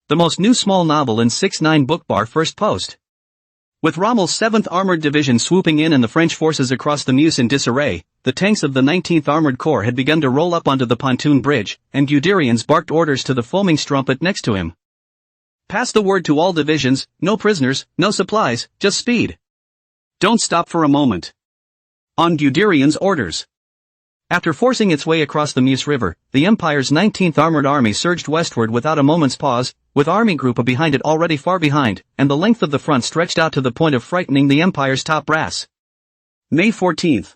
S1: The most new small novel in 6-9 book bar first post. With Rommel's 7th Armored Division swooping in and the French forces across the Meuse in disarray, the tanks of the 19th Armored Corps had begun to roll up onto the pontoon bridge, and Guderian's barked orders to the foaming strumpet next to him. Pass the word to all divisions, no prisoners, no supplies, just speed. Don't stop for a moment. On Guderian's orders. After forcing its way across the Meuse River, the Empire's 19th Armored Army surged westward without a moment's pause, with Army Group A behind it already far behind, and the length of the front stretched out to the point of frightening the Empire's top brass. May 14th.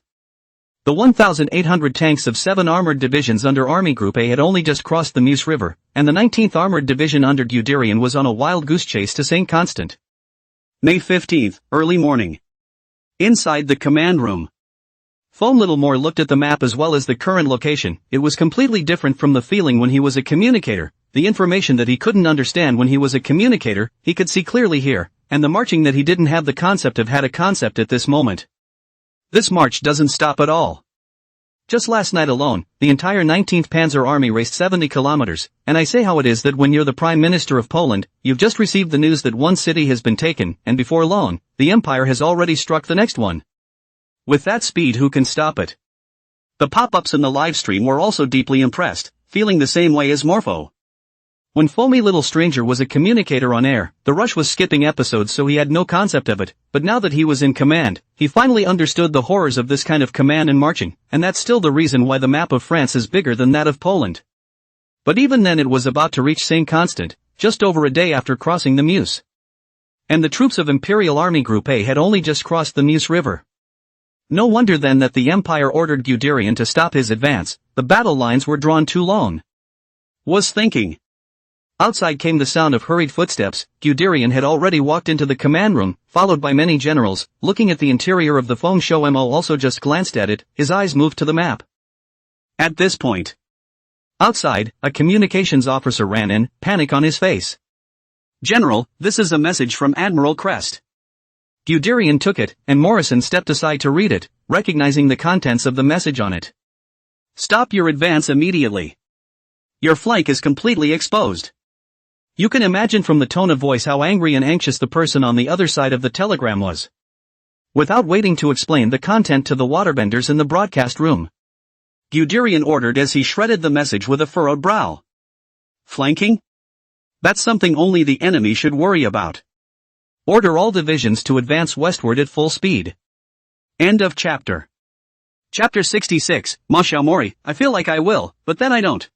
S1: The 1,800 tanks of 7 armored divisions under Army Group A had only just crossed the Meuse River, and the 19th Armored Division under Guderian was on a wild goose chase to St. Constant. May 15th, early morning. Inside the command room. Foam Littlemore looked at the map as well as the current location. It was completely different from the feeling when he was a communicator. The information that he couldn't understand when he was a communicator, he could see clearly here, and the marching that he didn't have the concept of had a concept at this moment. This march doesn't stop at all. Just last night alone, the entire 19th Panzer Army raced 70 kilometers, and I say how it is that when you're the Prime Minister of Poland, you've just received the news that one city has been taken, and before long, the Empire has already struck the next one. With that speed, who can stop it? The pop-ups in the live stream were also deeply impressed, feeling the same way as Morpho. When Foamy Little Stranger was a communicator on air, the Rush was skipping episodes so he had no concept of it, but now that he was in command, he finally understood the horrors of this kind of command and marching, and that's still the reason why the map of France is bigger than that of Poland. But even then it was about to reach St. Constant, just over a day after crossing the Meuse. And the troops of Imperial Army Group A had only just crossed the Meuse River. No wonder then that the Empire ordered Guderian to stop his advance, the battle lines were drawn too long. Was thinking. Outside came the sound of hurried footsteps. Guderian had already walked into the command room, followed by many generals. Looking at the interior of the phone show, Mo also just glanced at it, his eyes moved to the map. At this point, outside, a communications officer ran in, panic on his face. "General, this is a message from Admiral Crest." Guderian took it, and Morrison stepped aside to read it, recognizing the contents of the message on it. "Stop your advance immediately. Your flank is completely exposed." You can imagine from the tone of voice how angry and anxious the person on the other side of the telegram was. Without waiting to explain the content to the waterbenders in the broadcast room, Guderian ordered as he shredded the message with a furrowed brow. "Flanking? That's something only the enemy should worry about. Order all divisions to advance westward at full speed." End of chapter. Chapter 66, Masha Mori, I feel like I will, but then I don't.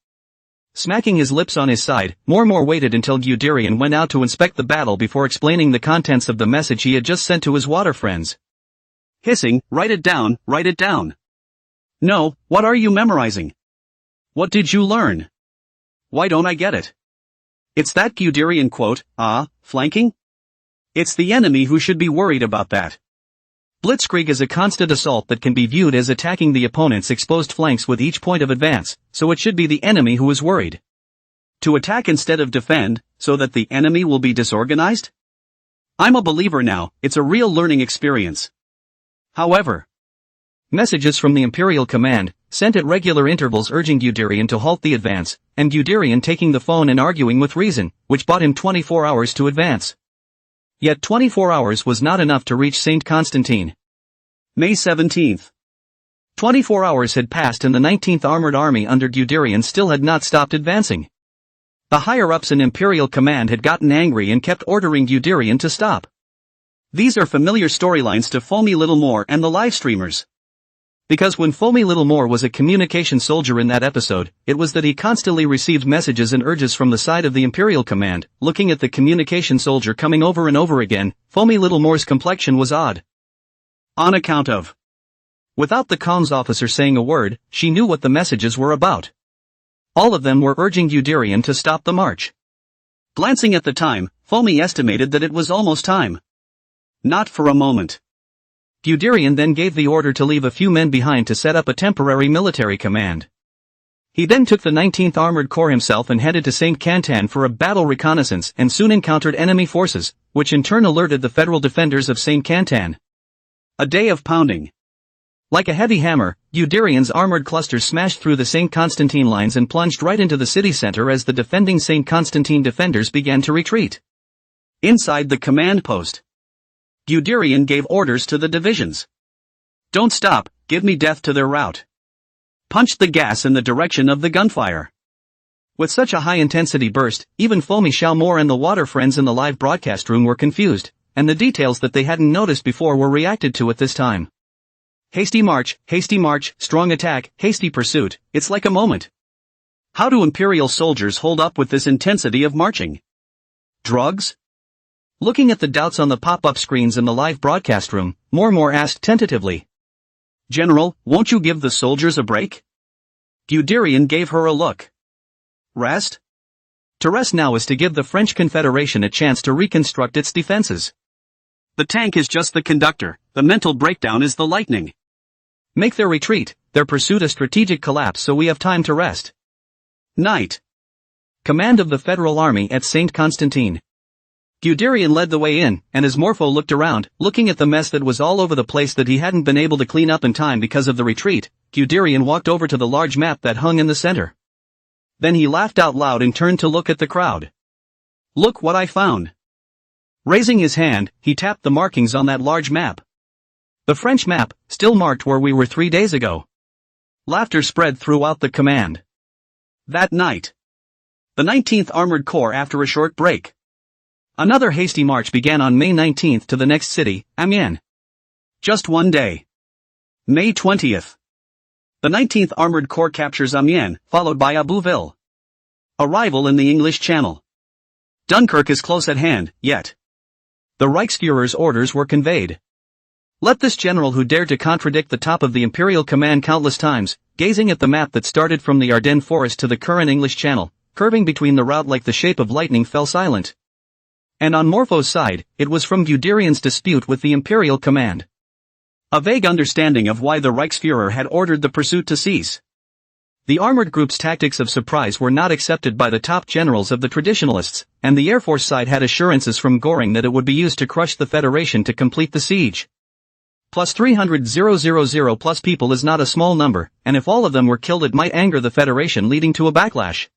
S1: Smacking his lips on his side, Mormor waited until Guderian went out to inspect the battle before explaining the contents of the message he had just sent to his water friends. Hissing, write it down, write it down. No, what are you memorizing? What did you learn? Why don't I get it? It's that Guderian quote, flanking? It's the enemy who should be worried about that. Blitzkrieg is a constant assault that can be viewed as attacking the opponent's exposed flanks with each point of advance, so it should be the enemy who is worried. To attack instead of defend, so that the enemy will be disorganized? I'm a believer now, it's a real learning experience. However, messages from the Imperial command, sent at regular intervals urging Guderian to halt the advance, and Guderian taking the phone and arguing with reason, which bought him 24 hours to advance. Yet 24 hours was not enough to reach St. Constantine. May 17th. 24 hours had passed and the 19th Armored Army under Guderian still had not stopped advancing. The higher-ups in Imperial command had gotten angry and kept ordering Guderian to stop. These are familiar storylines to Foamy Littlemore and the live streamers. Because when Foamy Littlemore was a communication soldier in that episode, it was that he constantly received messages and urges from the side of the Imperial command. Looking at the communication soldier coming over and over again, Foamy Littlemore's complexion was odd. On account of. Without the comms officer saying a word, she knew what the messages were about. All of them were urging Guderian to stop the march. Glancing at the time, Foamy estimated that it was almost time. Not for a moment. Guderian then gave the order to leave a few men behind to set up a temporary military command. He then took the 19th Armored Corps himself and headed to St. Cantan for a battle reconnaissance and soon encountered enemy forces, which in turn alerted the federal defenders of St. Cantan. A day of pounding. Like a heavy hammer, Guderian's armored clusters smashed through the St. Constantine lines and plunged right into the city center as the defending St. Constantine defenders began to retreat. Inside the command post, Guderian gave orders to the divisions. Don't stop, give me death to their rout. Punched the gas in the direction of the gunfire. With such a high-intensity burst, even Foamy Shalmore and the water friends in the live broadcast room were confused, and the details that they hadn't noticed before were reacted to at this time. Hasty march, strong attack, hasty pursuit, it's like a moment. How do Imperial soldiers hold up with this intensity of marching? Drugs? Looking at the doubts on the pop-up screens in the live broadcast room, Mormor asked tentatively. General, won't you give the soldiers a break? Guderian gave her a look. Rest? To rest now is to give the French Confederation a chance to reconstruct its defenses. The tank is just the conductor, the mental breakdown is the lightning. Make their retreat, their pursuit a strategic collapse so we have time to rest. Night. Command of the Federal Army at St. Constantine. Guderian led the way in, and as Morpho looked around, looking at the mess that was all over the place that he hadn't been able to clean up in time because of the retreat, Guderian walked over to the large map that hung in the center. Then he laughed out loud and turned to look at the crowd. Look what I found. Raising his hand, he tapped the markings on that large map. The French map, still marked where we were 3 days ago. Laughter spread throughout the command. That night, the 19th Armored Corps after a short break. Another hasty march began on May 19th to the next city, Amiens. Just one day. May 20th. The 19th Armored Corps captures Amiens, followed by Abouville. Arrival in the English Channel. Dunkirk is close at hand, yet. The Reichsführer's orders were conveyed. Let this general who dared to contradict the top of the Imperial command countless times, gazing at the map that started from the Ardennes forest to the current English Channel, curving between the route like the shape of lightning, fell silent. And on Morpho's side, it was from Guderian's dispute with the Imperial command. A vague understanding of why the Reichsfuhrer had ordered the pursuit to cease. The armored group's tactics of surprise were not accepted by the top generals of the traditionalists, and the Air Force side had assurances from Göring that it would be used to crush the Federation to complete the siege. Plus 300,000 plus people is not a small number, and if all of them were killed it might anger the Federation, leading to a backlash.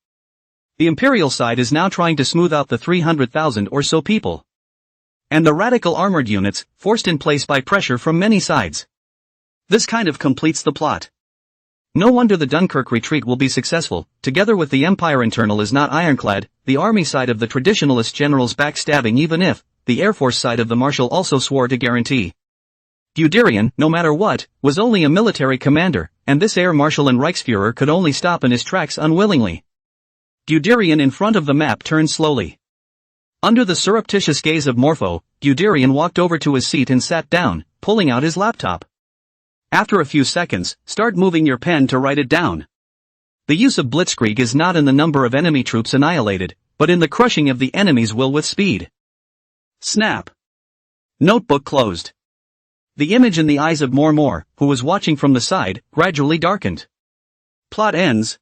S1: The Imperial side is now trying to smooth out the 300,000 or so people. And the radical armored units, forced in place by pressure from many sides. This kind of completes the plot. No wonder the Dunkirk retreat will be successful. Together with the Empire internal is not ironclad, the army side of the traditionalist generals backstabbing, even if the Air Force side of the Marshal also swore to guarantee. Guderian, no matter what, was only a military commander, and this Air Marshal and Reichsfuhrer could only stop in his tracks unwillingly. Guderian in front of the map turned slowly. Under the surreptitious gaze of Morpho, Guderian walked over to his seat and sat down, pulling out his laptop. After a few seconds, start moving your pen to write it down. The use of blitzkrieg is not in the number of enemy troops annihilated, but in the crushing of the enemy's will with speed. Snap. Notebook closed. The image in the eyes of Mormor, who was watching from the side, gradually darkened. Plot ends.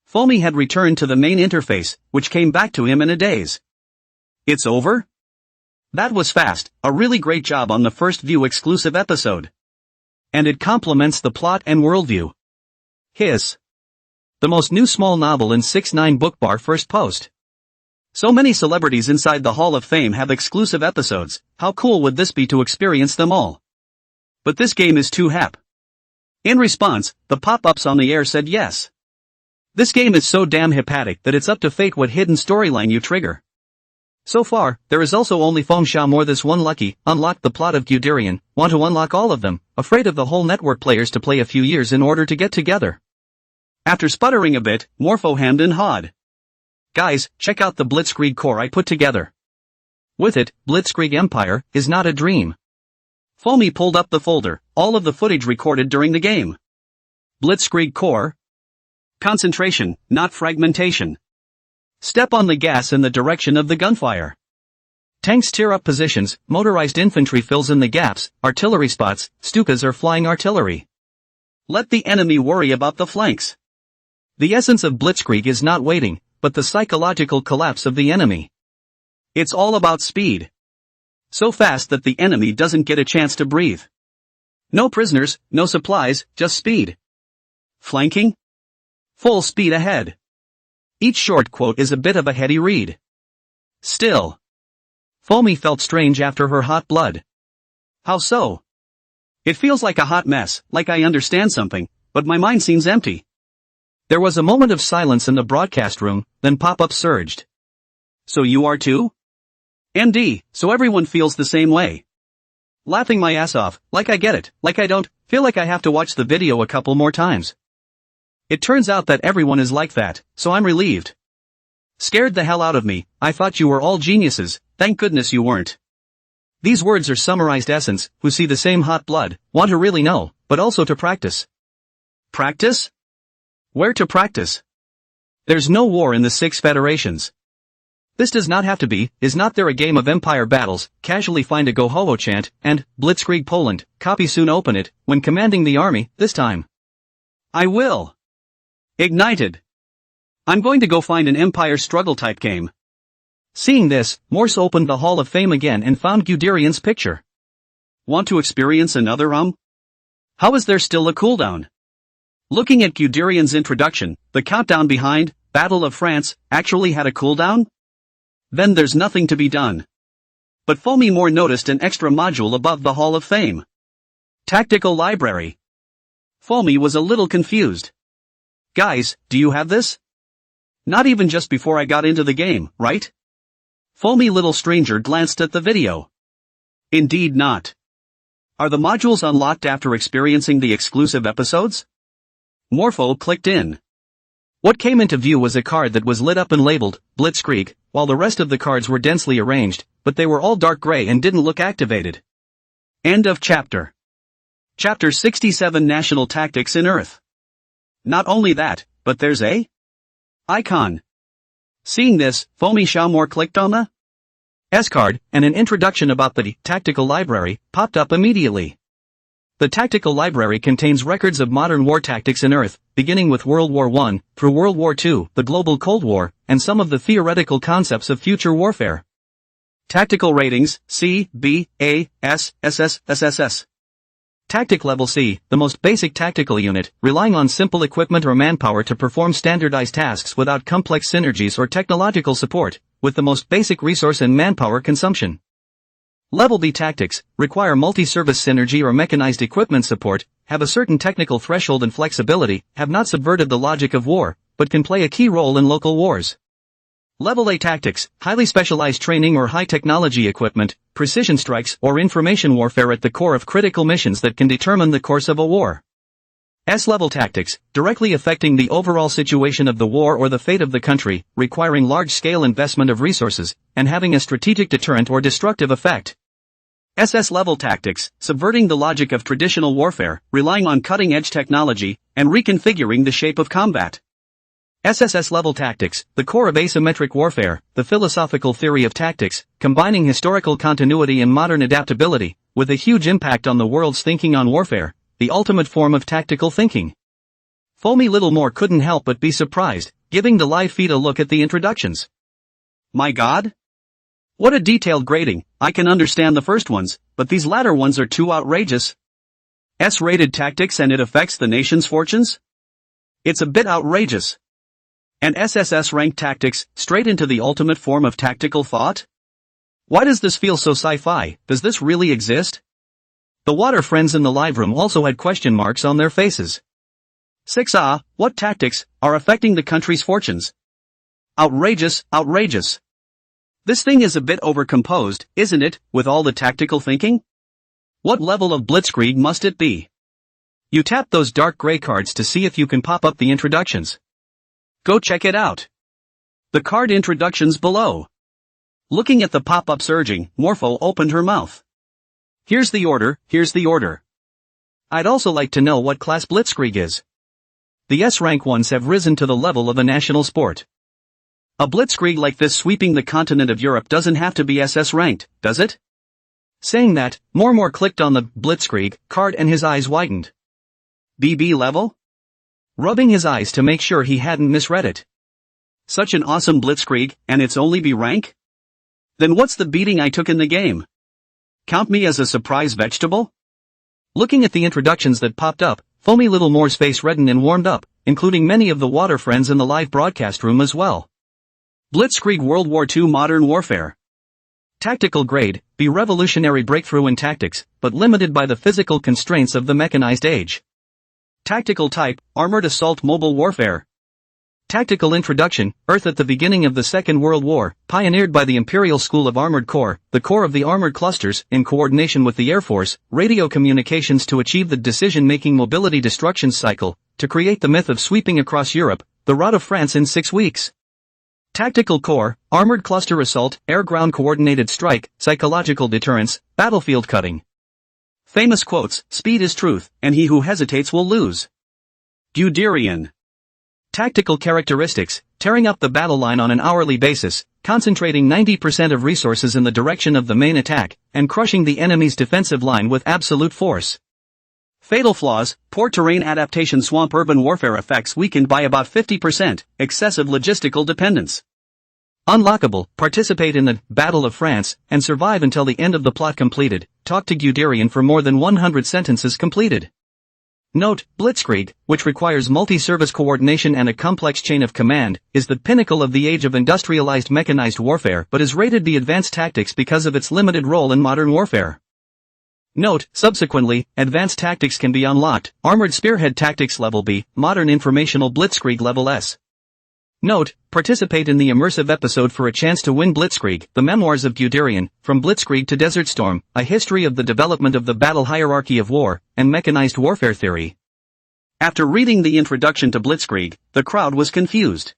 S1: Foamy had returned to the main interface, which came back to him in a daze. It's over? That was fast, a really great job on the first view exclusive episode. And it complements the plot and worldview. Hiss. The most new small novel in 6ix9ine Bookbar first post. So many celebrities inside the Hall of Fame have exclusive episodes, how cool would this be to experience them all? But this game is too hap. In response, the pop-ups on the air said yes. This game is so damn hepatic that it's up to fate what hidden storyline you trigger. So far, there is also only Foam Sha more this one lucky, unlocked the plot of Guderian, want to unlock all of them, afraid of the whole network players to play a few years in order to get together. After sputtering a bit, Morpho hemmed and hawed. Guys, check out the Blitzkrieg core I put together. With it, Blitzkrieg Empire is not a dream. Foamy pulled up the folder, all of the footage recorded during the game. Blitzkrieg core. Concentration, not fragmentation. Step on the gas in the direction of the gunfire. Tanks tear up positions, motorized infantry fills in the gaps, artillery spots, Stukas are flying artillery. Let the enemy worry about the flanks. The essence of Blitzkrieg is not waiting, but the psychological collapse of the enemy. It's all about speed. So fast that the enemy doesn't get a chance to breathe. No prisoners, no supplies, just speed. Flanking? Full speed ahead. Each short quote is a bit of a heady read. Still. Foamy felt strange after her hot blood. How so? It feels like a hot mess, like I understand something, but my mind seems empty. There was a moment of silence in the broadcast room, then pop-up surged. So you are too? MD, so everyone feels the same way. Laughing my ass off, like I get it, like I don't, feel like I have to watch the video a couple more times. It turns out that everyone is like that, so I'm relieved. Scared the hell out of me, I thought you were all geniuses, thank goodness you weren't. These words are summarized essence, who see the same hot blood, want to really know, but also to practice. Practice? Where to practice? There's no war in the 6 federations. This does not have to be, is not there a game of empire battles, casually find a go-ho-ho chant, and, Blitzkrieg Poland, copy soon open it, when commanding the army, this time. I will. Ignited. I'm going to go find an empire struggle type game. Seeing this, Morse opened the Hall of Fame again and found Guderian's picture. Want to experience another How is there still a cooldown? Looking at Guderian's introduction, the countdown behind, Battle of France, actually had a cooldown? Then there's nothing to be done. But Foamy Moore noticed an extra module above the Hall of Fame. Tactical Library. Foamy was a little confused. Guys, do you have this? Not even just before I got into the game, right? Foamy little stranger glanced at the video. Indeed not. Are the modules unlocked after experiencing the exclusive episodes? Morpho clicked in. What came into view was a card that was lit up and labeled, Blitzkrieg, while the rest of the cards were densely arranged, but they were all dark gray and didn't look activated. End of chapter. Chapter 67 National Tactics in Earth. Not only that, but there's a icon. Seeing this, Fomi Xiaomore clicked on the S-card, and an introduction about the tactical library popped up immediately. The tactical library contains records of modern war tactics in Earth, beginning with World War I, through World War II, the global Cold War, and some of the theoretical concepts of future warfare. Tactical ratings, C, B, A, S, SS, SSS. Tactic Level C, the most basic tactical unit, relying on simple equipment or manpower to perform standardized tasks without complex synergies or technological support, with the most basic resource and manpower consumption. Level D tactics, require multi-service synergy or mechanized equipment support, have a certain technical threshold and flexibility, have not subverted the logic of war, but can play a key role in local wars. Level A tactics, highly specialized training or high-technology equipment, precision strikes or information warfare at the core of critical missions that can determine the course of a war. S-level tactics, directly affecting the overall situation of the war or the fate of the country, requiring large-scale investment of resources, and having a strategic deterrent or destructive effect. SS-level tactics, subverting the logic of traditional warfare, relying on cutting-edge technology, and reconfiguring the shape of combat. SSS-level tactics, the core of asymmetric warfare, the philosophical theory of tactics, combining historical continuity and modern adaptability, with a huge impact on the world's thinking on warfare, the ultimate form of tactical thinking. Fomi Littlemore couldn't help but be surprised, giving the live feed a look at the introductions. My God? What a detailed grading. I can understand the first ones, but these latter ones are too outrageous. S-rated tactics and it affects the nation's fortunes? It's a bit outrageous. And SSS ranked tactics, straight into the ultimate form of tactical thought? Why does this feel so sci-fi? Does this really exist? The water friends in the live room also had question marks on their faces. 6 what tactics are affecting the country's fortunes? Outrageous, outrageous. This thing is a bit overcomposed, isn't it, with all the tactical thinking? What level of blitzkrieg must it be? You tap those dark gray cards to see if you can pop up the introductions. Go check it out. The card introductions below. Looking at the pop-ups urging, Morpho opened her mouth. Here's the order, here's the order. I'd also like to know what class blitzkrieg is. The S-rank ones have risen to the level of a national sport. A blitzkrieg like this sweeping the continent of Europe doesn't have to be SS ranked, does it? Saying that, Mormor clicked on the blitzkrieg card and his eyes widened. BB level? Rubbing his eyes to make sure he hadn't misread it. Such an awesome blitzkrieg, and it's only B rank? Then what's the beating I took in the game? Count me as a surprise vegetable? Looking at the introductions that popped up, Fomi Littlemore's face reddened and warmed up, including many of the water friends in the live broadcast room as well. Blitzkrieg World War II Modern Warfare. Tactical grade, be revolutionary breakthrough in tactics, but limited by the physical constraints of the mechanized age. Tactical type, armored assault mobile warfare. Tactical introduction, Earth at the beginning of the Second World War, pioneered by the Imperial School of Armored Corps, the core of the armored clusters, in coordination with the Air Force, radio communications to achieve the decision-making mobility destruction cycle, to create the myth of sweeping across Europe, the rout of France in 6 weeks. Tactical core, armored cluster assault, air-ground coordinated strike, psychological deterrence, battlefield cutting. Famous quotes, speed is truth, and he who hesitates will lose. Guderian. Tactical characteristics, tearing up the battle line on an hourly basis, concentrating 90% of resources in the direction of the main attack, and crushing the enemy's defensive line with absolute force. Fatal flaws, poor terrain adaptation, swamp urban warfare effects weakened by about 50%, excessive logistical dependence. Unlockable, participate in the Battle of France, and survive until the end of the plot completed, talk to Guderian for more than 100 sentences completed. Note, Blitzkrieg, which requires multi-service coordination and a complex chain of command, is the pinnacle of the age of industrialized mechanized warfare but is rated the advanced tactics because of its limited role in modern warfare. Note, subsequently, advanced tactics can be unlocked, armored spearhead tactics level B, modern informational blitzkrieg level S. Note, participate in the immersive episode for a chance to win Blitzkrieg, the memoirs of Guderian, From Blitzkrieg to Desert Storm, a history of the development of the battle hierarchy of war, and mechanized warfare theory. After reading the introduction to Blitzkrieg, the crowd was confused.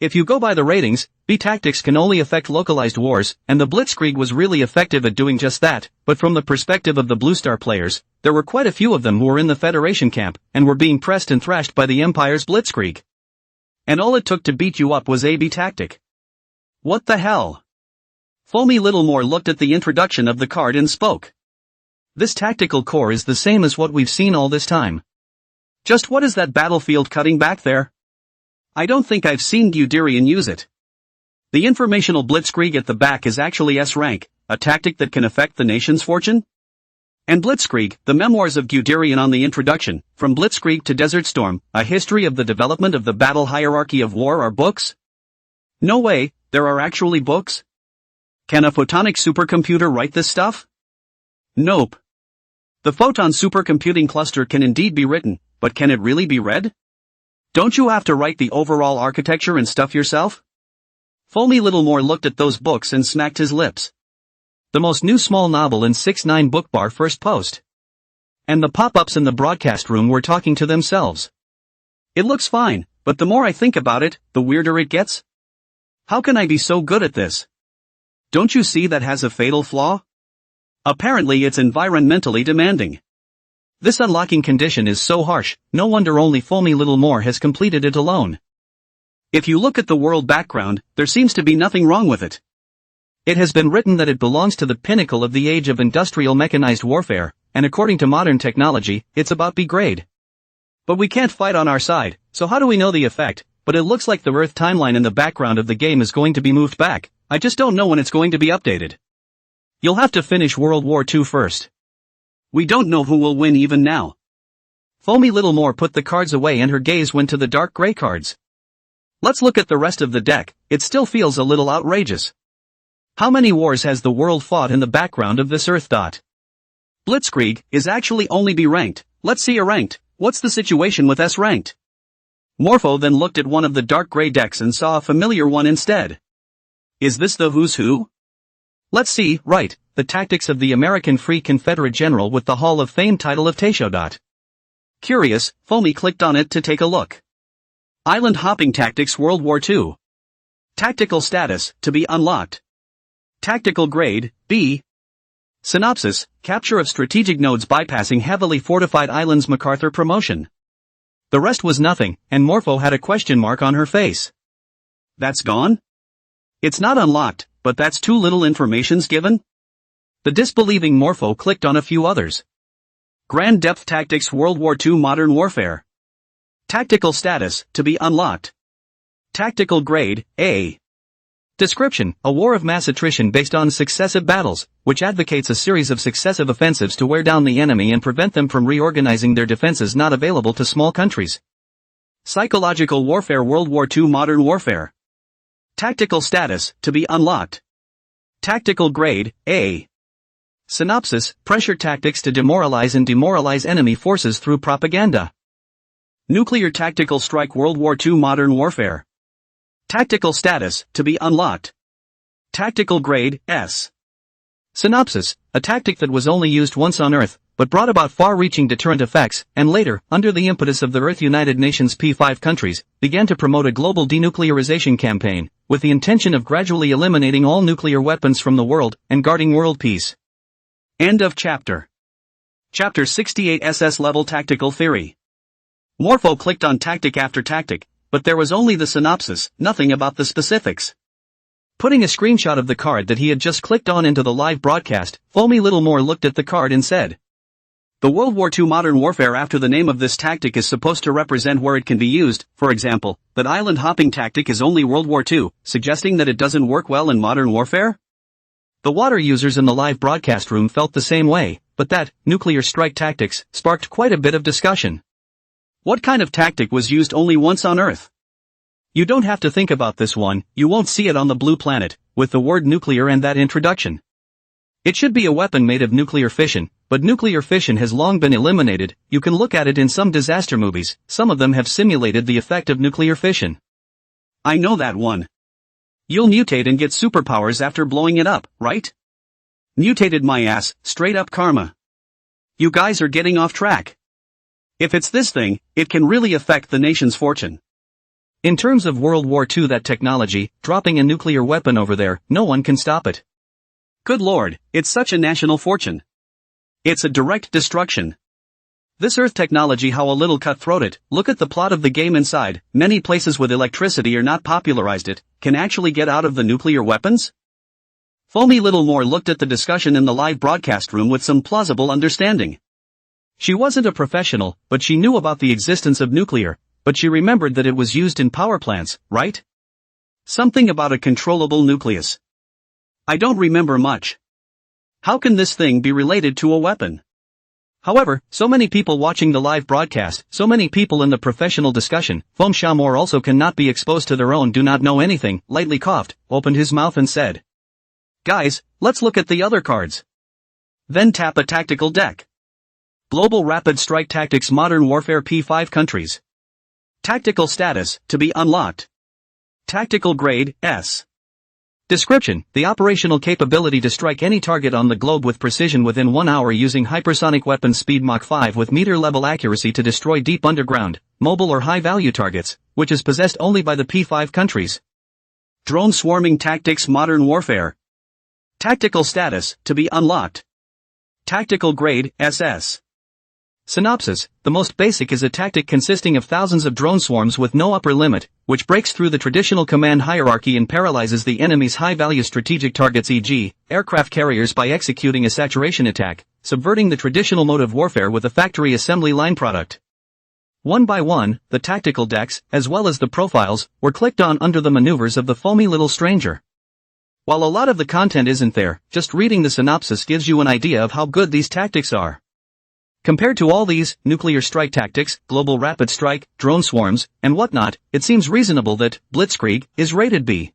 S1: If you go by the ratings, B tactics can only affect localized wars, and the Blitzkrieg was really effective at doing just that, but from the perspective of the Blue Star players, there were quite a few of them who were in the Federation camp, and were being pressed and thrashed by the Empire's Blitzkrieg. And all it took to beat you up was a B tactic. What the hell? Foamy Littlemore looked at the introduction of the card and spoke. This tactical core is the same as what we've seen all this time. Just what is that battlefield cutting back there? I don't think I've seen Guderian use it. The informational blitzkrieg at the back is actually S-rank, a tactic that can affect the nation's fortune? And Blitzkrieg, the memoirs of Guderian on the introduction, From Blitzkrieg to Desert Storm, a history of the development of the battle hierarchy of war are books? No way, there are actually books? Can a photonic supercomputer write this stuff? Nope. The photon supercomputing cluster can indeed be written, but can it really be read? Don't you have to write the overall architecture and stuff yourself? Foamy Littlemore looked at those books and smacked his lips. The most new small novel in 6ix9ine book bar first post. And the pop-ups in the broadcast room were talking to themselves. It looks fine, but the more I think about it, the weirder it gets. How can I be so good at this? Don't you see that has a fatal flaw? Apparently it's environmentally demanding. This unlocking condition is so harsh, no wonder only Foamy Littlemore has completed it alone. If you look at the world background, there seems to be nothing wrong with it. It has been written that it belongs to the pinnacle of the age of industrial mechanized warfare, and according to modern technology, it's about B grade. But we can't fight on our side, so how do we know the effect? But it looks like the Earth timeline in the background of the game is going to be moved back. I just don't know when it's going to be updated. You'll have to finish World War II first. We don't know who will win even now. Foamy Littlemore put the cards away and her gaze went to the dark gray cards. Let's look at the rest of the deck, it still feels a little outrageous. How many wars has the world fought in the background of this Earth dot? Blitzkrieg is actually only B ranked, let's see a ranked, what's the situation with S ranked? Morpho then looked at one of the dark gray decks and saw a familiar one instead. Is this the who's who? Let's see, right, the tactics of the American Free Confederate General with the Hall of Fame title of Taisho. Curious, Foamy clicked on it to take a look. Island Hopping Tactics World War II. Tactical Status, to be unlocked. Tactical Grade, B. Synopsis, Capture of Strategic Nodes bypassing heavily fortified islands. MacArthur promotion. The rest was nothing, and Morpho had a question mark on her face. That's gone? It's not unlocked, but that's too little information's given? The disbelieving Morpho clicked on a few others. Grand Depth Tactics World War II Modern Warfare. Tactical Status, to be unlocked. Tactical Grade, A. Description, a war of mass attrition based on successive battles, which advocates a series of successive offensives to wear down the enemy and prevent them from reorganizing their defenses not available to small countries. Psychological Warfare World War II Modern Warfare. Tactical Status, to be unlocked. Tactical Grade, A. Synopsis, Pressure Tactics to demoralize and demoralize enemy forces through propaganda. Nuclear Tactical Strike World War II Modern Warfare. Tactical Status, to be unlocked. Tactical Grade, S. Synopsis, a tactic that was only used once on Earth, but brought about far-reaching deterrent effects, and later, under the impetus of the Earth United Nations P5 countries, began to promote a global denuclearization campaign, with the intention of gradually eliminating all nuclear weapons from the world, and guarding world peace. End of chapter. Chapter 68 SS Level Tactical Theory. Morpho clicked on tactic after tactic, but there was only the synopsis, nothing about the specifics. Putting a screenshot of the card that he had just clicked on into the live broadcast, Foamy Littlemore looked at the card and said, The World War II Modern Warfare after the name of this tactic is supposed to represent where it can be used, for example, that island hopping tactic is only World War II, suggesting that it doesn't work well in modern warfare? The water users in the live broadcast room felt the same way, but that, nuclear strike tactics, sparked quite a bit of discussion. What kind of tactic was used only once on Earth? You don't have to think about this one, you won't see it on the blue planet, with the word nuclear and that introduction. It should be a weapon made of nuclear fission, but nuclear fission has long been eliminated. You can look at it in some disaster movies, some of them have simulated the effect of nuclear fission. I know that one. You'll mutate and get superpowers after blowing it up, right? Mutated my ass, straight up karma. You guys are getting off track. If it's this thing, it can really affect the nation's fortune. In terms of World War II, that technology, dropping a nuclear weapon over there, no one can stop it. Good lord, it's such a national fortune. It's a direct destruction. This Earth technology, how a little cutthroated. Look at the plot of the game inside. Many places with electricity are not popularized it, can actually get out of the nuclear weapons? Foamy Littlemore looked at the discussion in the live broadcast room with some plausible understanding. She wasn't a professional, but she knew about the existence of nuclear, but she remembered that it was used in power plants, right? Something about a controllable nucleus. I don't remember much. How can this thing be related to a weapon? However, so many people watching the live broadcast, so many people in the professional discussion, Foam Shamor also cannot be exposed to their own do not know anything, lightly coughed, opened his mouth and said, "Guys, let's look at the other cards." Then tap a tactical deck. Global Rapid Strike Tactics Modern Warfare P5 Countries. Tactical status, to be unlocked. Tactical grade, S. Description: the operational capability to strike any target on the globe with precision within 1 hour using hypersonic weapon speed Mach 5 with meter-level accuracy to destroy deep underground, mobile or high-value targets, which is possessed only by the P5 countries. Drone Swarming Tactics Modern Warfare. Tactical status, to be unlocked. Tactical grade, SS. Synopsis: the most basic is a tactic consisting of thousands of drone swarms with no upper limit, which breaks through the traditional command hierarchy and paralyzes the enemy's high-value strategic targets, e.g., aircraft carriers, by executing a saturation attack, subverting the traditional mode of warfare with a factory assembly line product. One by one, the tactical decks, as well as the profiles, were clicked on under the maneuvers of the foamy little stranger. While a lot of the content isn't there, just reading the synopsis gives you an idea of how good these tactics are. Compared to all these, nuclear strike tactics, global rapid strike, drone swarms, and whatnot, it seems reasonable that Blitzkrieg is rated B.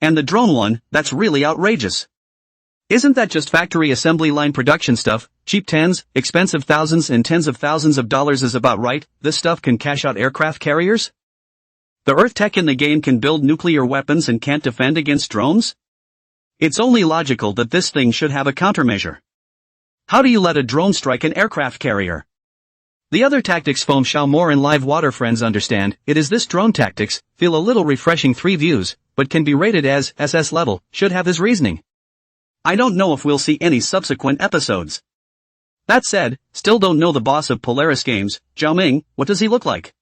S1: And the drone one, that's really outrageous. Isn't that just factory assembly line production stuff? Cheap tens, expensive thousands and tens of thousands of dollars is about right. This stuff can cash out aircraft carriers? The Earth tech in the game can build nuclear weapons and can't defend against drones? It's only logical that this thing should have a countermeasure. How do you let a drone strike an aircraft carrier? The other tactics Foam Shamor and live water friends understand, it is this drone tactics, feel a little refreshing 3 views, but can be rated as SS level, should have his reasoning. I don't know if we'll see any subsequent episodes. That said, still don't know the boss of Polaris Games, Zhao Ming, what does he look like?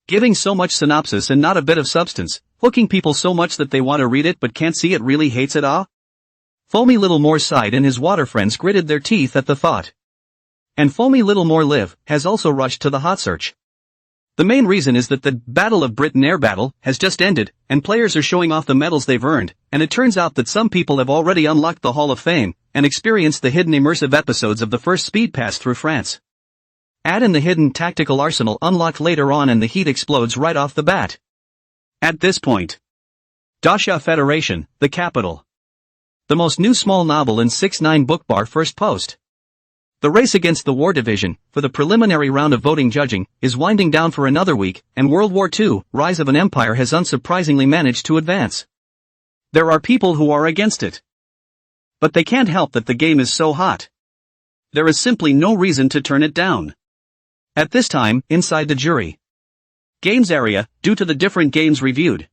S1: Giving so much synopsis and not a bit of substance, hooking people so much that they want to read it but can't see it, really hates it. Foamy Littlemore sighed and his water friends gritted their teeth at the thought. And Foamy Littlemore Live has also rushed to the hot search. The main reason is that the Battle of Britain Air Battle has just ended, and players are showing off the medals they've earned, and it turns out that some people have already unlocked the Hall of Fame, and experienced the hidden immersive episodes of the first speed pass through France. Add in the hidden tactical arsenal unlocked later on and the heat explodes right off the bat. At this point. Dasha Federation, the capital. The most new small novel in 6ix9ine Bookbar first post. The race against the War Division, for the preliminary round of voting judging, is winding down for another week, and World War II, Rise of an Empire has unsurprisingly managed to advance. There are people who are against it. But they can't help that the game is so hot. There is simply no reason to turn it down. At this time, inside the jury. Games area, due to the different games reviewed.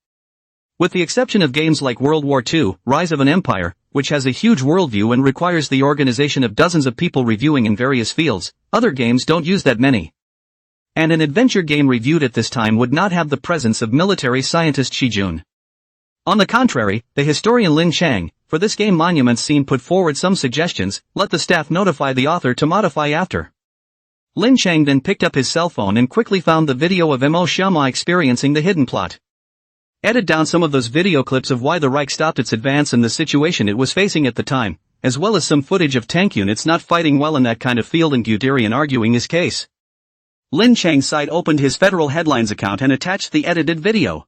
S1: With the exception of games like World War II, Rise of an Empire, which has a huge worldview and requires the organization of dozens of people reviewing in various fields, other games don't use that many. And an adventure game reviewed at this time would not have the presence of military scientist Shijun. On the contrary, the historian Lin Chang, for this game Monuments Scene, put forward some suggestions, let the staff notify the author to modify after. Lin Chang then picked up his cell phone and quickly found the video of Mo Shama experiencing the hidden plot. Edited down some of those video clips of why the Reich stopped its advance and the situation it was facing at the time, as well as some footage of tank units not fighting well in that kind of field and Guderian arguing his case. Lin Chang's site opened his Federal Headlines account and attached the edited video.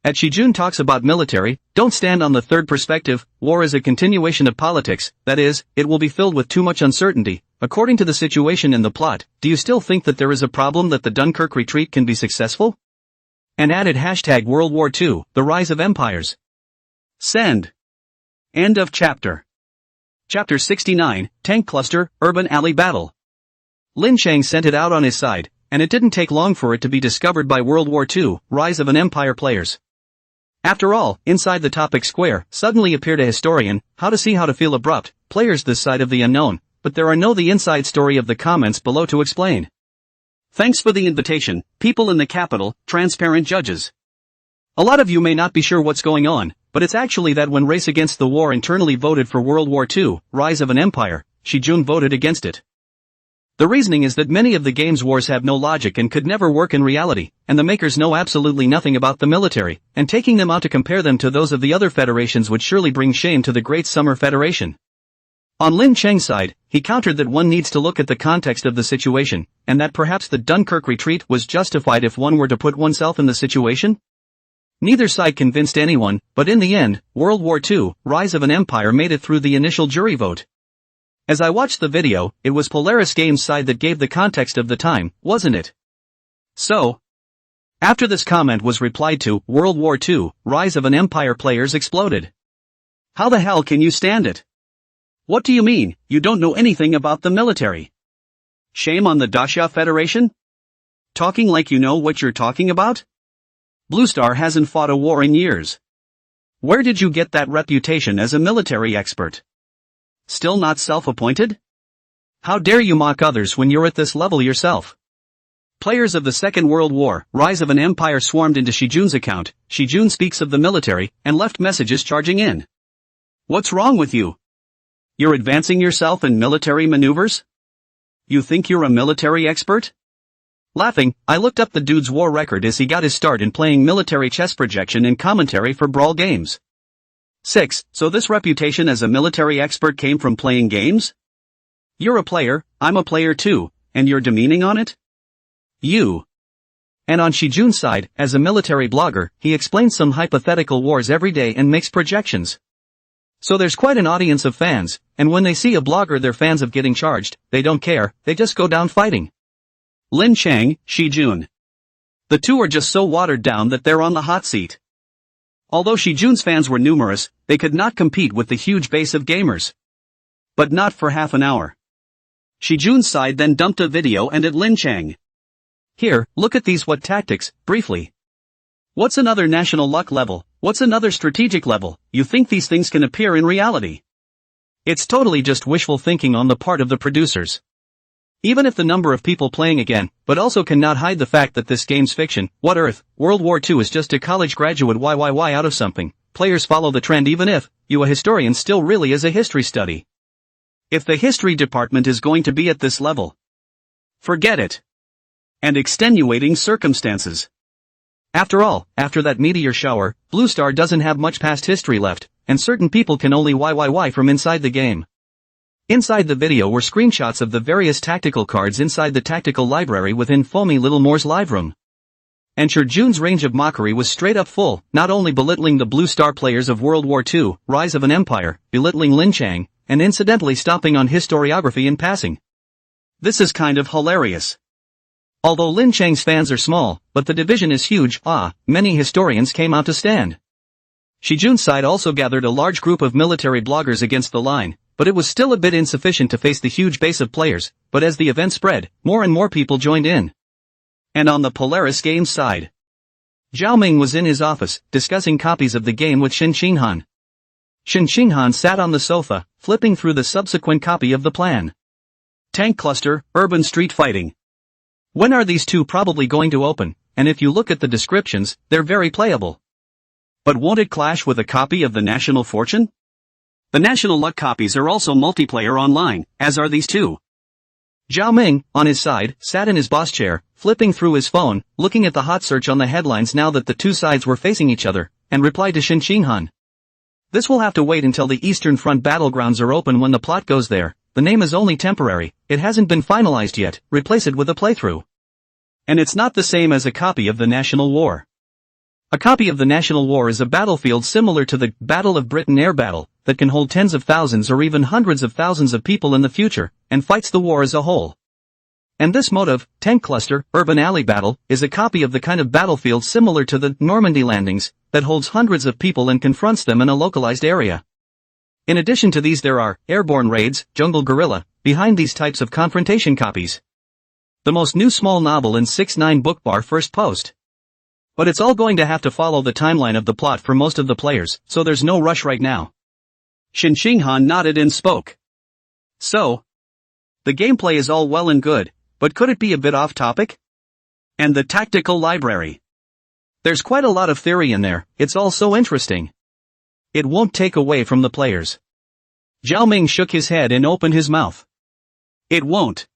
S1: At Shijun talks about military, don't stand on the third perspective, war is a continuation of politics, that is, it will be filled with too much uncertainty, according to the situation in the plot. Do you still think that there is a problem that the Dunkirk retreat can be successful? And added hashtag World War II, the Rise of Empires. Send. End of chapter. Chapter 69, Tank Cluster, Urban Alley Battle. Lin Chang sent it out on his side, and it didn't take long for it to be discovered by World War II, Rise of an Empire players. After all, inside the topic square, suddenly appeared a historian, how to see how to feel abrupt, players this side of the unknown, but there are no the inside story of the comments below to explain. Thanks for the invitation, people in the capital, transparent judges. A lot of you may not be sure what's going on, but it's actually that when Race Against the War internally voted for World War II, Rise of an Empire, Shijun voted against it. The reasoning is that many of the game's wars have no logic and could never work in reality, and the makers know absolutely nothing about the military, and taking them out to compare them to those of the other federations would surely bring shame to the Great Summer Federation. On Lin Cheng's side, he countered that one needs to look at the context of the situation, and that perhaps the Dunkirk retreat was justified if one were to put oneself in the situation. Neither side convinced anyone, but in the end, World War II, Rise of an Empire made it through the initial jury vote. As I watched the video, it was Polaris Games' side that gave the context of the time, wasn't it? So, after this comment was replied to, World War II, Rise of an Empire players exploded. How the hell can you stand it? What do you mean, you don't know anything about the military? Shame on the Dasha Federation? Talking like you know what you're talking about? Blue Star hasn't fought a war in years. Where did you get that reputation as a military expert? Still not self-appointed? How dare you mock others when you're at this level yourself? Players of the Second World War, Rise of an Empire swarmed into Shijun's account. Shijun speaks of the military, and left messages charging in. What's wrong with you? You're advancing yourself in military maneuvers? You think you're a military expert? Laughing, I looked up the dude's war record as he got his start in playing military chess projection and commentary for brawl games. 6. So this reputation as a military expert came from playing games? You're a player, I'm a player too, and you're demeaning on it? You. And on Shijun's side, as a military blogger, he explains some hypothetical wars every day and makes projections. So there's quite an audience of fans, and when they see a blogger they're fans of getting charged, they don't care, they just go down fighting. Lin Cheng, Shijun. The two are just so watered down that they're on the hot seat. Although Shijun's fans were numerous, they could not compete with the huge base of gamers. But not for half an hour. Shijun's side then dumped a video and at Lin Cheng. Here, look at these what tactics, briefly. What's another national luck level, what's another strategic level, you think these things can appear in reality? It's totally just wishful thinking on the part of the producers. Even if the number of people playing again, but also cannot hide the fact that this game's fiction, what earth, World War II is just a college graduate YYY out of something, players follow the trend even if, you a historian still really is a history study. If the history department is going to be at this level, forget it. And extenuating circumstances. After all, after that meteor shower, Blue Star doesn't have much past history left, and certain people can only YYY from inside the game. Inside the video were screenshots of the various tactical cards inside the tactical library within Foamy Little Moore's live room. And Shijun's range of mockery was straight up full, not only belittling the Blue Star players of World War II, Rise of an Empire, belittling Lin Cheng, and incidentally stomping on historiography in passing. This is kind of hilarious. Although Lin Cheng's fans are small, but the division is huge, many historians came out to stand. Shijun's side also gathered a large group of military bloggers against the line, but it was still a bit insufficient to face the huge base of players, but as the event spread, more and more people joined in. And on the Polaris Games side, Zhao Ming was in his office, discussing copies of the game with Shen Xinghan. Shen Xinghan sat on the sofa, flipping through the subsequent copy of the plan. Tank Cluster, Urban Street Fighting. When are these two probably going to open? And if you look at the descriptions, they're very playable. But won't it clash with a copy of the National Fortune? The National Luck copies are also multiplayer online, as are these two. Zhao Ming, on his side, sat in his boss chair, flipping through his phone, looking at the hot search on the headlines now that the two sides were facing each other, and replied to Shen Xinghan. This will have to wait until the Eastern Front battlegrounds are open when the plot goes there, the name is only temporary, it hasn't been finalized yet, replace it with a playthrough. And it's not the same as a copy of the National War. A copy of the National War is a battlefield similar to the Battle of Britain air battle, that can hold tens of thousands or even hundreds of thousands of people in the future, and fights the war as a whole. And this mode of Tank Cluster, Urban Alley Battle, is a copy of the kind of battlefield similar to the Normandy landings, that holds hundreds of people and confronts them in a localized area. In addition to these there are airborne raids, jungle guerrilla, behind these types of confrontation copies. The most new small novel in 6ix9ine Bookbar first post. But it's all going to have to follow the timeline of the plot for most of the players, so there's no rush right now. Shin Shinghan nodded and spoke. So? The gameplay is all well and good, but could it be a bit off topic? And the tactical library. There's quite a lot of theory in there, it's all so interesting. It won't take away from the players. Zhao Ming shook his head and opened his mouth. It won't.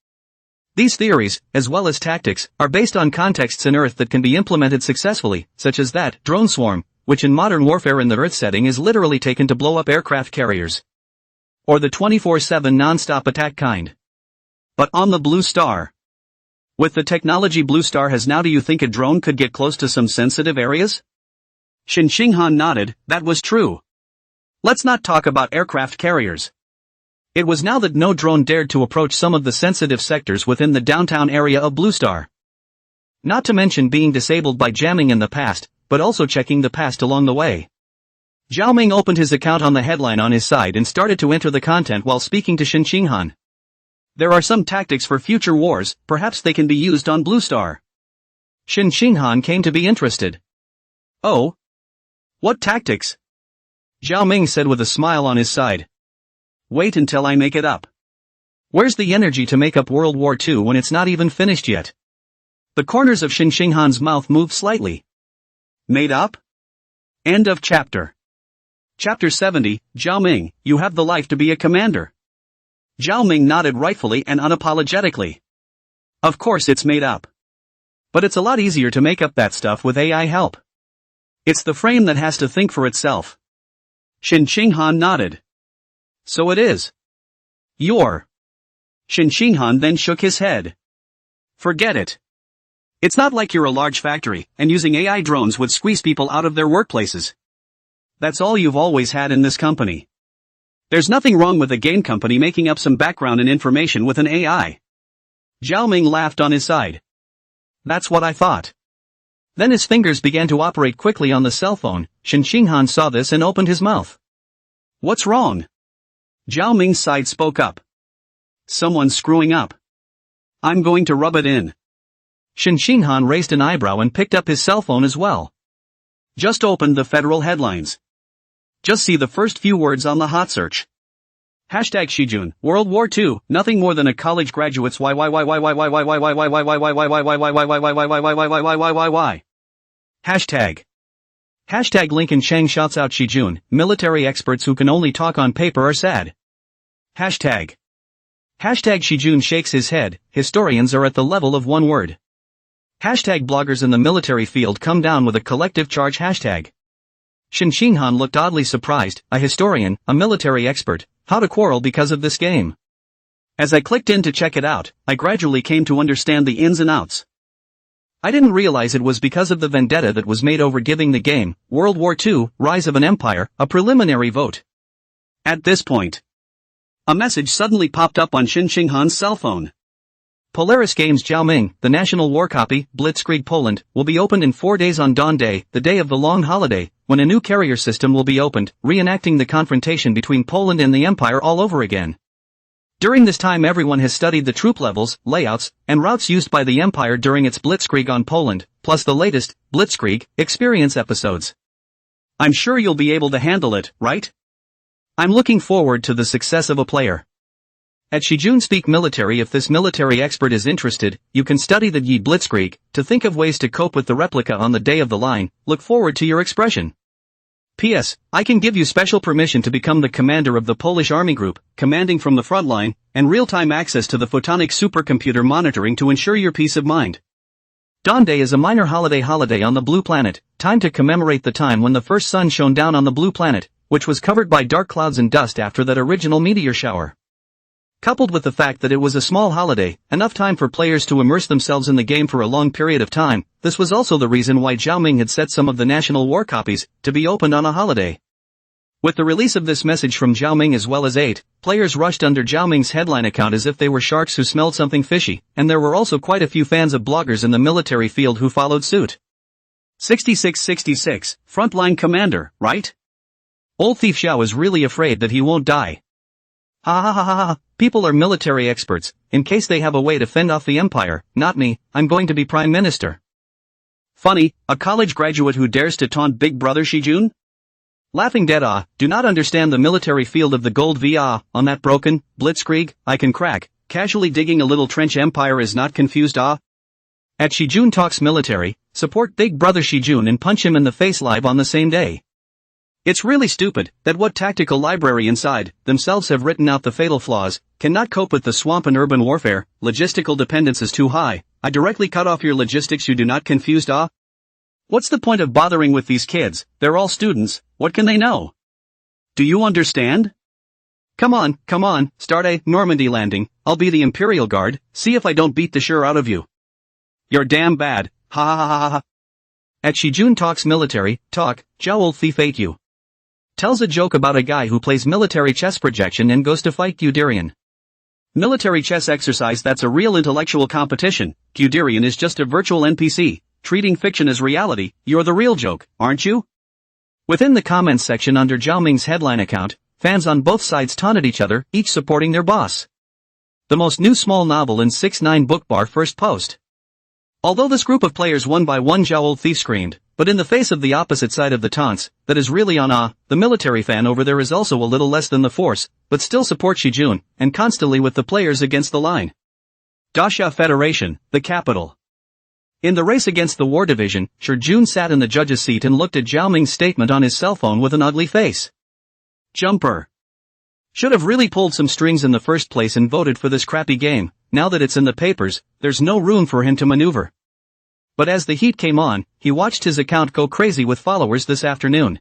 S1: These theories, as well as tactics, are based on contexts in Earth that can be implemented successfully, such as that drone swarm, which in modern warfare in the Earth setting is literally taken to blow up aircraft carriers. Or the 24/7 non-stop attack kind. But on the Blue Star. With the technology Blue Star has now, do you think a drone could get close to some sensitive areas? Shin Shinghan nodded, that was true. Let's not talk about aircraft carriers. It was now that no drone dared to approach some of the sensitive sectors within the downtown area of Blue Star. Not to mention being disabled by jamming in the past, but also checking the past along the way. Zhao Ming opened his account on the headline on his side and started to enter the content while speaking to Shin Shinghan. There are some tactics for future wars, perhaps they can be used on Blue Star. Shin Shinghan came to be interested. Oh? What tactics? Zhao Ming said with a smile on his side. Wait until I make it up. Where's the energy to make up World War II when it's not even finished yet? The corners of Shin Shinghan's mouth moved slightly. Made up? End of chapter. Chapter 70, Zhao Ming, you have the life to be a commander. Zhao Ming nodded rightfully and unapologetically. Of course it's made up. But it's a lot easier to make up that stuff with AI help. It's the frame that has to think for itself. Shin Shinghan nodded. So it is. You're. Shin Shinghan then shook his head. Forget it. It's not like you're a large factory, and using AI drones would squeeze people out of their workplaces. That's all you've always had in this company. There's nothing wrong with a game company making up some background and information with an AI. Zhao Ming laughed on his side. That's what I thought. Then his fingers began to operate quickly on the cell phone. Shin Shinghan saw this and opened his mouth. What's wrong? Zhao Ming's side spoke up. Someone's screwing up. I'm going to rub it in. Shin Shinghan raised an eyebrow and picked up his cell phone as well. Just opened the federal headlines. Just see the first few words on the hot search. Hashtag Shijun, World War II, nothing more than a college graduate's why. Hashtag. Hashtag Lincoln Chang shouts out Shijun, military experts who can only talk on paper are sad. Hashtag. Hashtag Shijun shakes his head, historians are at the level of one word. Hashtag bloggers in the military field come down with a collective charge hashtag. Shin Shinghan looked oddly surprised, a historian, a military expert, how to quarrel because of this game. As I clicked in to check it out, I gradually came to understand the ins and outs. I didn't realize it was because of the vendetta that was made over giving the game, World War II, Rise of an Empire, a preliminary vote. At this point, a message suddenly popped up on Shin Shinghan's cell phone. Polaris Games Zhao Ming, the national war copy, Blitzkrieg Poland, will be opened in 4 days on Dawn Day, the day of the long holiday, when a new carrier system will be opened, reenacting the confrontation between Poland and the Empire all over again. During this time everyone has studied the troop levels, layouts, and routes used by the Empire during its Blitzkrieg on Poland, plus the latest, Blitzkrieg, experience episodes. I'm sure you'll be able to handle it, right? I'm looking forward to the success of a player. At Shijun Speak Military, if this military expert is interested, you can study the Yi Blitzkrieg, to think of ways to cope with the replica on the day of the line, look forward to your expression. P.S. I can give you special permission to become the commander of the Polish Army Group, commanding from the front line, and real-time access to the photonic supercomputer monitoring to ensure your peace of mind. Dawn Day is a minor holiday on the Blue Planet, timed to commemorate the time when the first sun shone down on the Blue Planet, which was covered by dark clouds and dust after that original meteor shower. Coupled with the fact that it was a small holiday, enough time for players to immerse themselves in the game for a long period of time, this was also the reason why Zhao Ming had set some of the national war copies to be opened on a holiday. With the release of this message from Zhao Ming as well as 8, players rushed under Zhao Ming's headline account as if they were sharks who smelled something fishy, and there were also quite a few fans of bloggers in the military field who followed suit. 6666, Frontline Commander, right? Old Thief Xiao is really afraid that he won't die. Ha ha ha ha ha, people are military experts, in case they have a way to fend off the empire, not me, I'm going to be prime minister. Funny, a college graduate who dares to taunt Big Brother Shijun? Laughing dead do not understand the military field of the gold on that broken, blitzkrieg, I can crack, casually digging a little trench empire is not confused At Shijun Talks Military, support Big Brother Shijun and punch him in the face live on the same day. It's really stupid that what tactical library inside themselves have written out the fatal flaws, cannot cope with the swamp and urban warfare, logistical dependence is too high, I directly cut off your logistics you do not confused What's the point of bothering with these kids, they're all students, what can they know? Do you understand? Come on, start a Normandy landing, I'll be the Imperial Guard, see if I don't beat the sure out of you. You're damn bad, ha ha ha ha ha. At Shijun Talks Military, talk, Jowl Thief ate you. Tells a joke about a guy who plays military chess projection and goes to fight Guderian. Military chess exercise that's a real intellectual competition, Guderian is just a virtual NPC, treating fiction as reality, you're the real joke, aren't you? Within the comments section under Zhao Ming's headline account, fans on both sides taunted each other, each supporting their boss. The most new small novel in 6ix9ine book bar first post. Although this group of players one by one Jowl Thief screamed, but in the face of the opposite side of the taunts, that is really on the military fan over there is also a little less than the force, but still support Shijun, and constantly with the players against the line. Dasha Federation, the capital. In the race against the war division, Shijun sat in the judge's seat and looked at Zhao Ming's statement on his cell phone with an ugly face. Jumper. Should have really pulled some strings in the first place and voted for this crappy game, now that it's in the papers, there's no room for him to maneuver. But as the heat came on, he watched his account go crazy with followers this afternoon.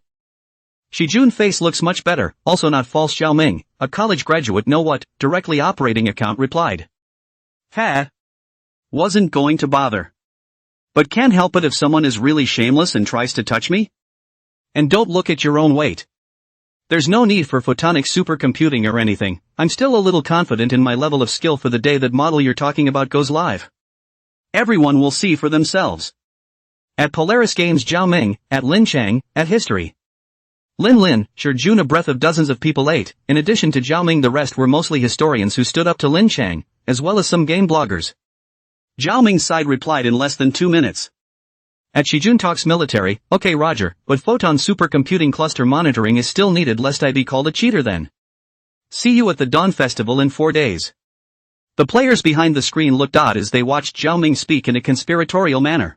S1: Shijun face looks much better, also not false Zhao Ming, a college graduate know what, directly operating account replied. Wasn't going to bother. But can't help it if someone is really shameless and tries to touch me? And don't look at your own weight. There's no need for photonic supercomputing or anything, I'm still a little confident in my level of skill for the day that model you're talking about goes live. Everyone will see for themselves. At Polaris Games Zhao Ming, at Lin Chang, at History. Lin, Shijun a breath of dozens of people ate, in addition to Zhao Ming the rest were mostly historians who stood up to Lin Chang, as well as some game bloggers. Zhao Ming's side replied in less than 2 minutes. At Shijun Talks Military, okay roger, but photon supercomputing cluster monitoring is still needed lest I be called a cheater then. See you at the Dawn Festival in 4 days. The players behind the screen looked odd as they watched Zhao Ming speak in a conspiratorial manner.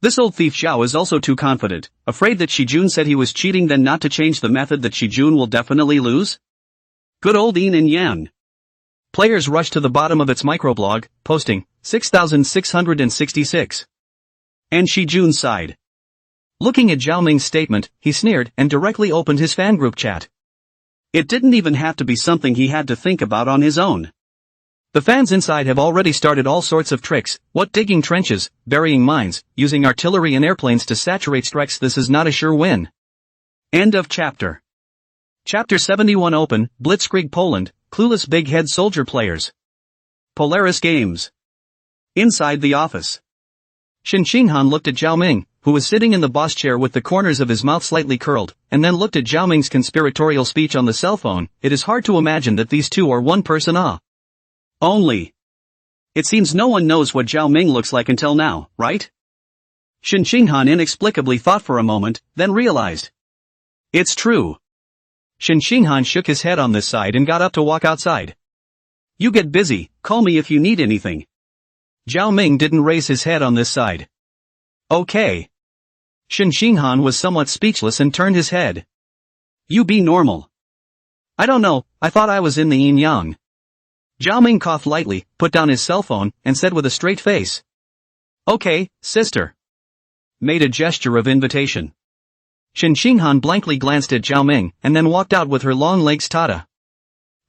S1: This old thief Zhao is also too confident, afraid that Shijun said he was cheating then not to change the method that Shijun will definitely lose? Good old yin and yang. Players rushed to the bottom of its microblog, posting, 6,666. And Shijun sighed. Looking at Zhao Ming's statement, he sneered and directly opened his fan group chat. It didn't even have to be something he had to think about on his own. The fans inside have already started all sorts of tricks, what digging trenches, burying mines, using artillery and airplanes to saturate strikes. This is not a sure win. End of chapter. Chapter 71 Open, Blitzkrieg Poland, Clueless Big Head Soldier Players. Polaris Games. Inside the office. Shin Xinghan looked at Zhao Ming, who was sitting in the boss chair with the corners of his mouth slightly curled, and then looked at Zhao Ming's conspiratorial speech on the cell phone. It is hard to imagine that these two are one person only. It seems no one knows what Zhao Ming looks like until now, right? Shin Xinghan inexplicably thought for a moment, then realized. It's true. Shin Xinghan shook his head on this side and got up to walk outside. You get busy, call me if you need anything. Zhao Ming didn't raise his head on this side. Okay. Shin Xinghan was somewhat speechless and turned his head. You be normal. I don't know, I thought I was in the yin-yang. Zhao Ming coughed lightly, put down his cell phone, and said with a straight face. Okay, sister. Made a gesture of invitation. Shin Xinghan blankly glanced at Zhao Ming, and then walked out with her long legs taut.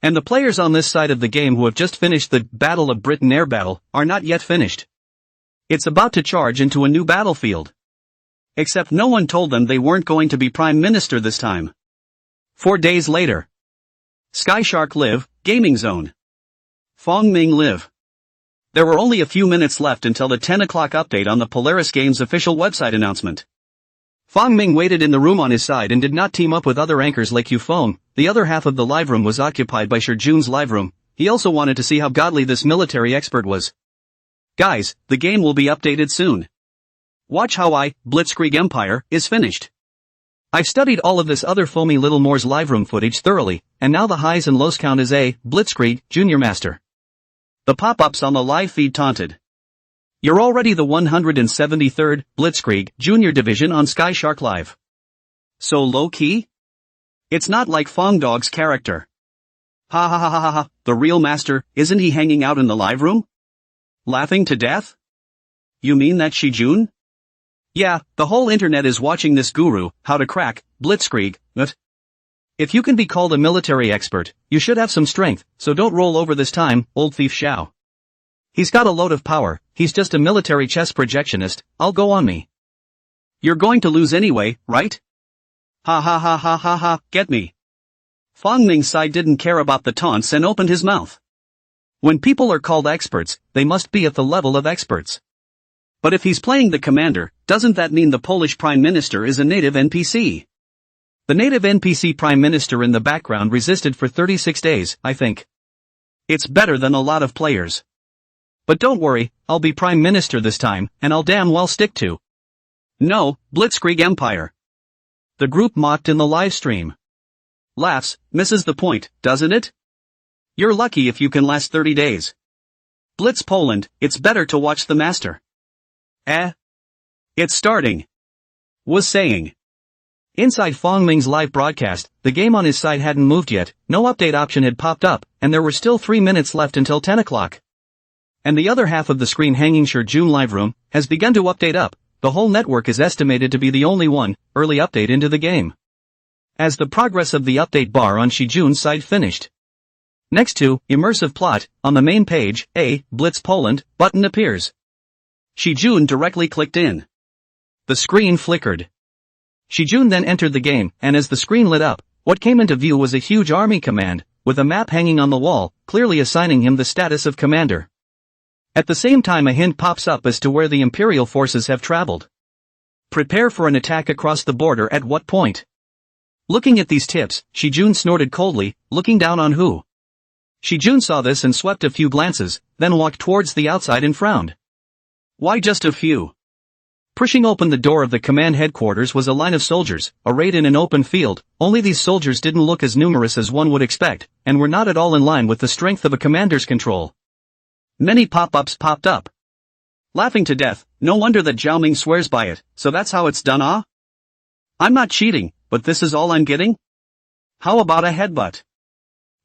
S1: And the players on this side of the game who have just finished the Battle of Britain air battle, are not yet finished. It's about to charge into a new battlefield. Except no one told them they weren't going to be Prime Minister this time. 4 days later. Skyshark Live, Gaming Zone. Fong Ming Live. There were only a few minutes left until the 10 o'clock update on the Polaris Games official website announcement. Fang Ming waited in the room on his side and did not team up with other anchors like Yu Feng. The other half of the live room was occupied by Shi Jun's live room. He also wanted to see how godly this military expert was. Guys, the game will be updated soon. Watch how Blitzkrieg Empire, is finished. I've studied all of this other foamy little Moore's live room footage thoroughly, and now the highs and lows count as Blitzkrieg, Junior Master. The pop-ups on the live feed taunted. You're already the 173rd, Blitzkrieg, Junior Division on Sky Shark Live. So low-key? It's not like Fong Dog's character. Ha ha ha ha ha, the real master, isn't he hanging out in the live room? Laughing to death? You mean that Shi Jun? Yeah, the whole internet is watching this guru, how to crack, Blitzkrieg, but if you can be called a military expert, you should have some strength, so don't roll over this time, old thief Xiao. He's got a load of power, he's just a military chess projectionist, I'll go on me. You're going to lose anyway, right? Ha ha ha ha ha ha, get me. Fang Ming's side didn't care about the taunts and opened his mouth. When people are called experts, they must be at the level of experts. But if he's playing the commander, doesn't that mean the Polish Prime Minister is a native NPC? The native NPC Prime Minister in the background resisted for 36 days, I think. It's better than a lot of players. But don't worry, I'll be Prime Minister this time, and I'll damn well stick to. No, Blitzkrieg Empire. The group mocked in the live stream. Laughs, misses the point, doesn't it? You're lucky if you can last 30 days. Blitz Poland, it's better to watch the master. It's starting. Was saying. Inside Fang Ming's live broadcast, the game on his side hadn't moved yet, no update option had popped up, and there were still 3 minutes left until 10 o'clock. And the other half of the screen hanging Shi Jun live room, has begun to update up, the whole network is estimated to be the only one, early update into the game. As the progress of the update bar on Shi Jun's side finished. Next to, immersive plot, on the main page, a, Blitz Poland, button appears. Shi Jun directly clicked in. The screen flickered. Shi Jun then entered the game, and as the screen lit up, what came into view was a huge army command, with a map hanging on the wall, clearly assigning him the status of commander. At the same time a hint pops up as to where the Imperial forces have traveled. Prepare for an attack across the border at what point? Looking at these tips, Shi Jun snorted coldly, looking down on who? Shi Jun saw this and swept a few glances, then walked towards the outside and frowned. Why just a few? Pushing open the door of the command headquarters was a line of soldiers, arrayed in an open field, only these soldiers didn't look as numerous as one would expect, and were not at all in line with the strength of a commander's control. Many pop-ups popped up. Laughing to death, no wonder that Zhao Ming swears by it, so that's how it's done, ah? I'm not cheating, but this is all I'm getting? How about a headbutt?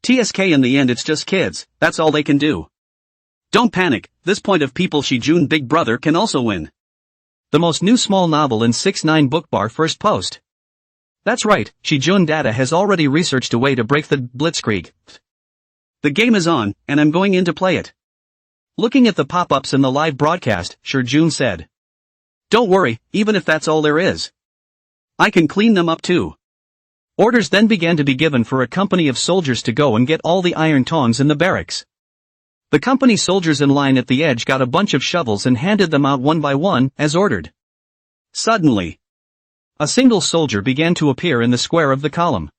S1: TSK in the end it's just kids, that's all they can do. Don't panic, this point of people Shi Jun Big Brother can also win. The most new small novel in 6ix9ine Bookbar first post. That's right, Shi Jun Data has already researched a way to break the Blitzkrieg. The game is on, and I'm going in to play it. Looking at the pop-ups in the live broadcast, Shi Jun said. Don't worry, even if that's all there is. I can clean them up too. Orders then began to be given for a company of soldiers to go and get all the iron tongs in the barracks. The company soldiers in line at the edge got a bunch of shovels and handed them out one by one, as ordered. Suddenly, a single soldier began to appear in the square of the column.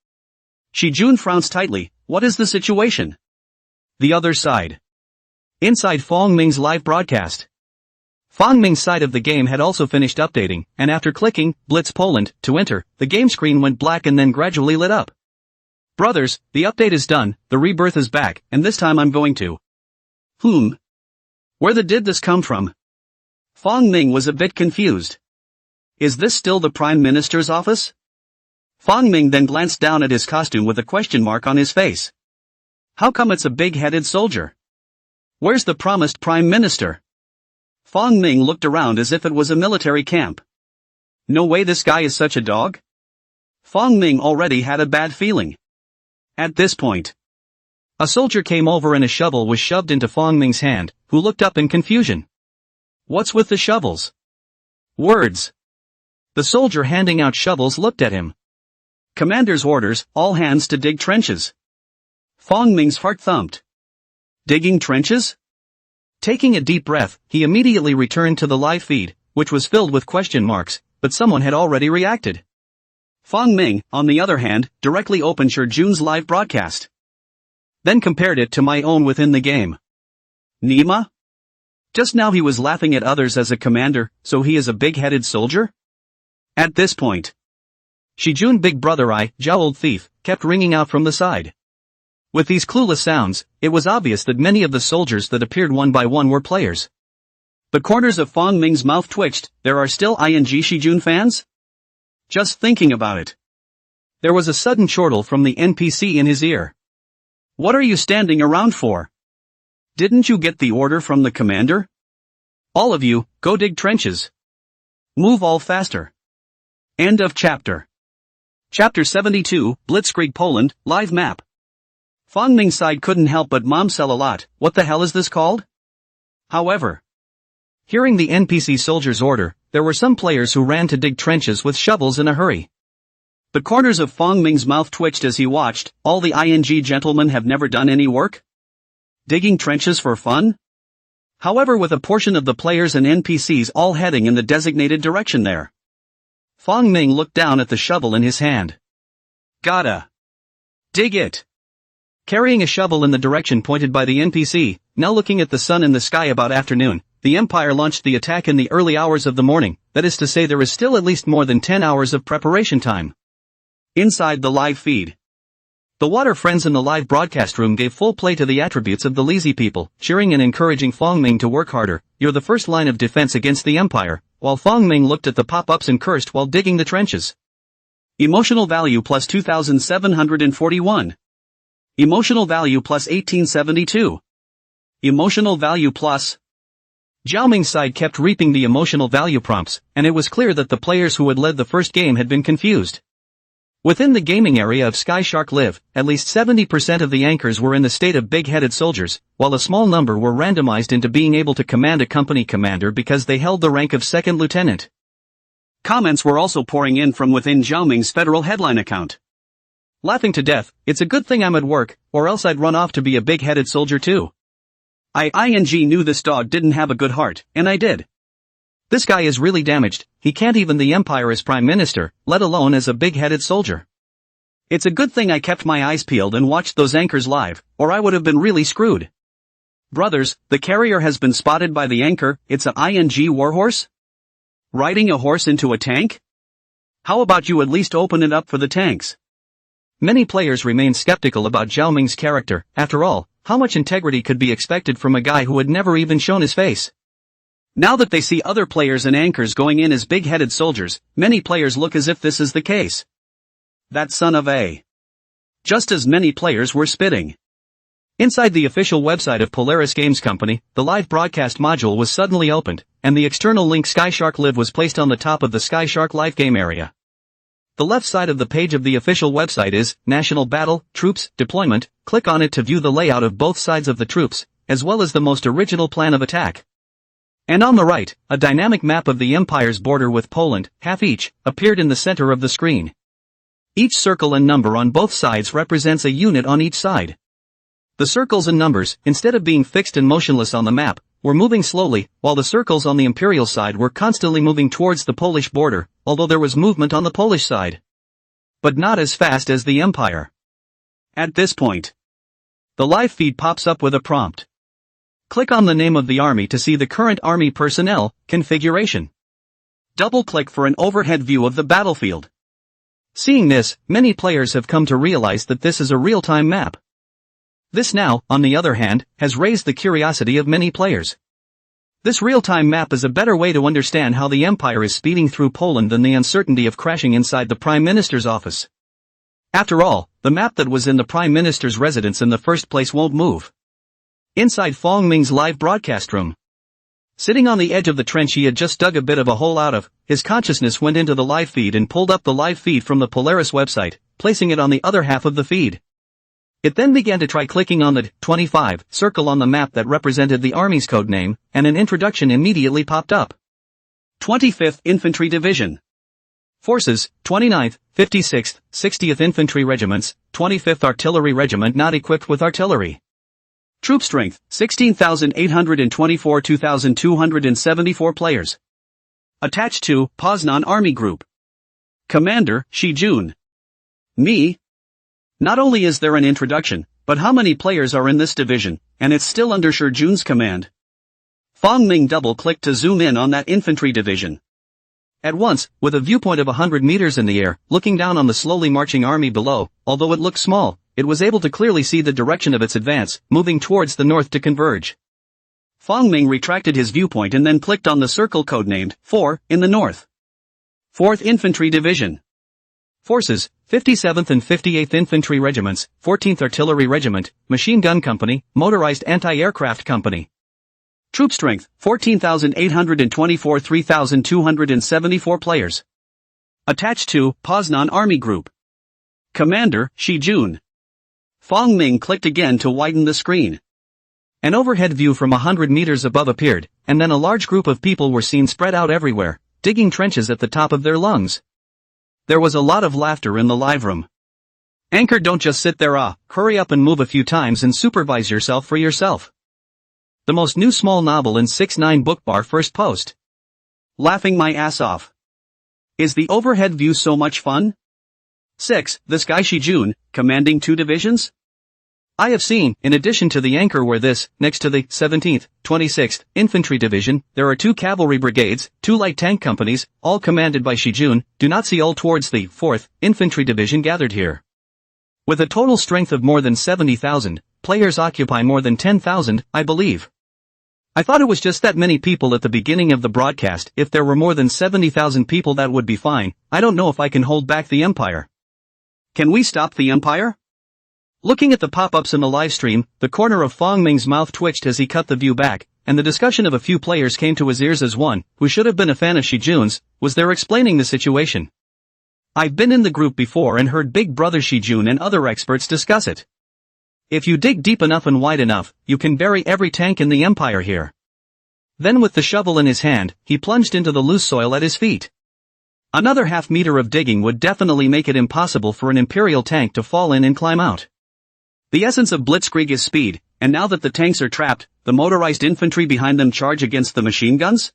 S1: Shi Jun frowns tightly, what is the situation? The other side. Inside Fang Ming's live broadcast. Fang Ming's side of the game had also finished updating, and after clicking, Blitz Poland, to enter, the game screen went black and then gradually lit up. Brothers, the update is done, the rebirth is back, and this time I'm going to. Where did this come from? Fang Ming was a bit confused. Is this still the Prime Minister's office? Fang Ming then glanced down at his costume with a question mark on his face. How come it's a big-headed soldier? Where's the promised Prime Minister? Fang Ming looked around as if it was a military camp. No way this guy is such a dog? Fang Ming already had a bad feeling. At this point, a soldier came over and a shovel was shoved into Fang Ming's hand, who looked up in confusion. What's with the shovels? Words. The soldier handing out shovels looked at him. Commander's orders, all hands to dig trenches. Fang Ming's heart thumped. Digging trenches? Taking a deep breath, he immediately returned to the live feed, which was filled with question marks, but someone had already reacted. Fong Ming, on the other hand, directly opened Jun's live broadcast. Then compared it to my own within the game. Nima? Just now he was laughing at others as a commander, so he is a big-headed soldier? At this point, Jun big brother old thief, kept ringing out from the side. With these clueless sounds, it was obvious that many of the soldiers that appeared one by one were players. The corners of Fong Ming's mouth twitched. There are still Jun fans? Just thinking about it. There was a sudden chortle from the NPC in his ear. What are you standing around for? Didn't you get the order from the commander? All of you, go dig trenches. Move all faster. End of chapter. Chapter 72, Blitzkrieg Poland, live map. Fong Ming's side couldn't help but momsel a lot. What the hell is this called? However, hearing the NPC soldier's order, there were some players who ran to dig trenches with shovels in a hurry. The corners of Fong Ming's mouth twitched as he watched. All the gentlemen have never done any work? Digging trenches for fun? However, with a portion of the players and NPCs all heading in the designated direction there. Fong Ming looked down at the shovel in his hand. Gotta dig it. Carrying a shovel in the direction pointed by the NPC, now looking at the sun in the sky about afternoon, the Empire launched the attack in the early hours of the morning. That is to say, there is still at least more than 10 hours of preparation time. Inside the live feed, the water friends in the live broadcast room gave full play to the attributes of the lazy people, cheering and encouraging Fong Ming to work harder. You're the first line of defense against the Empire, while Fong Ming looked at the pop-ups and cursed while digging the trenches. Emotional value plus 2,741. Emotional value plus 1872. Emotional value plus. Zhao Ming's side kept reaping the emotional value prompts, and it was clear that the players who had led the first game had been confused. Within the gaming area of Sky Shark Live, at least 70% of the anchors were in the state of big-headed soldiers, while a small number were randomized into being able to command a company commander because they held the rank of second lieutenant. Comments were also pouring in from within Zhao Ming's federal headline account. Laughing to death, it's a good thing I'm at work, or else I'd run off to be a big-headed soldier too. I knew this dog didn't have a good heart, and I did. This guy is really damaged. He can't even the Empire as Prime Minister, let alone as a big-headed soldier. It's a good thing I kept my eyes peeled and watched those anchors live, or I would have been really screwed. Brothers, the carrier has been spotted by the anchor. It's a warhorse? Riding a horse into a tank? How about you at least open it up for the tanks? Many players remain skeptical about Zhao Ming's character. After all, how much integrity could be expected from a guy who had never even shown his face? Now that they see other players and anchors going in as big-headed soldiers, many players look as if this is the case. That son of a. Just as many players were spitting. Inside the official website of Polaris Games Company, the live broadcast module was suddenly opened, and the external link Skyshark Live was placed on the top of the Skyshark live game area. The left side of the page of the official website is National Battle, Troops, Deployment. Click on it to view the layout of both sides of the troops, as well as the most original plan of attack. And on the right, a dynamic map of the Empire's border with Poland, half each, appeared in the center of the screen. Each circle and number on both sides represents a unit on each side. The circles and numbers, instead of being fixed and motionless on the map, were moving slowly, while the circles on the Imperial side were constantly moving towards the Polish border, although there was movement on the Polish side. But not as fast as the Empire. At this point, the live feed pops up with a prompt. Click on the name of the army to see the current army personnel configuration. Double-click for an overhead view of the battlefield. Seeing this, many players have come to realize that this is a real-time map. This now, on the other hand, has raised the curiosity of many players. This real-time map is a better way to understand how the Empire is speeding through Poland than the uncertainty of crashing inside the Prime Minister's office. After all, the map that was in the Prime Minister's residence in the first place won't move. Inside Fong Ming's live broadcast room, sitting on the edge of the trench he had just dug a bit of a hole out of, his consciousness went into the live feed and pulled up the live feed from the Polaris website, placing it on the other half of the feed. It then began to try clicking on the 25 circle on the map that represented the Army's code name, and an introduction immediately popped up. 25th Infantry Division. Forces, 29th, 56th, 60th Infantry Regiments, 25th Artillery Regiment not equipped with artillery. Troop strength, 16,824 2,274 players. Attached to Poznan Army Group. Commander, Shijun. Me? Not only is there an introduction, but how many players are in this division, and it's still under Shijun's command. Fong Ming double-clicked to zoom in on that infantry division. At once, with a viewpoint of 100 meters in the air, looking down on the slowly marching army below, although it looked small, it was able to clearly see the direction of its advance, moving towards the north to converge. Fong Ming retracted his viewpoint and then clicked on the circle codenamed 4 in the north. 4th Infantry Division. Forces, 57th and 58th Infantry Regiments, 14th Artillery Regiment, Machine Gun Company, Motorized Anti-Aircraft Company. Troop strength, 14,824 3,274 players. Attached to Poznan Army Group. Commander, Shijun. Fong Ming clicked again to widen the screen. An overhead view from 100 meters above appeared, and then a large group of people were seen spread out everywhere, digging trenches at the top of their lungs. There was a lot of laughter in the live room. Anchor, don't just sit there, hurry up and move a few times and supervise yourself for yourself. The most new small novel in 6ix9ine book bar first post. Laughing my ass off. Is the overhead view so much fun? 6. This guy Shijun, commanding 2 divisions? I have seen, in addition to the anchor where this, next to the 17th, 26th Infantry Division, there are 2 cavalry brigades, 2 light tank companies, all commanded by Shijun, do not see all towards the 4th Infantry Division gathered here. With a total strength of more than 70,000, players occupy more than 10,000, I believe. I thought it was just that many people at the beginning of the broadcast. If there were more than 70,000 people that would be fine. I don't know if I can hold back the Empire. Can we stop the Empire? Looking at the pop-ups in the live stream, the corner of Fong Ming's mouth twitched as he cut the view back, and the discussion of a few players came to his ears as one, who should have been a fan of Shijun's, was there explaining the situation. I've been in the group before and heard Big Brother Shijun and other experts discuss it. If you dig deep enough and wide enough, you can bury every tank in the Empire here. Then with the shovel in his hand, he plunged into the loose soil at his feet. Another half meter of digging would definitely make it impossible for an Imperial tank to fall in and climb out. The essence of blitzkrieg is speed, and now that the tanks are trapped, the motorized infantry behind them charge against the machine guns?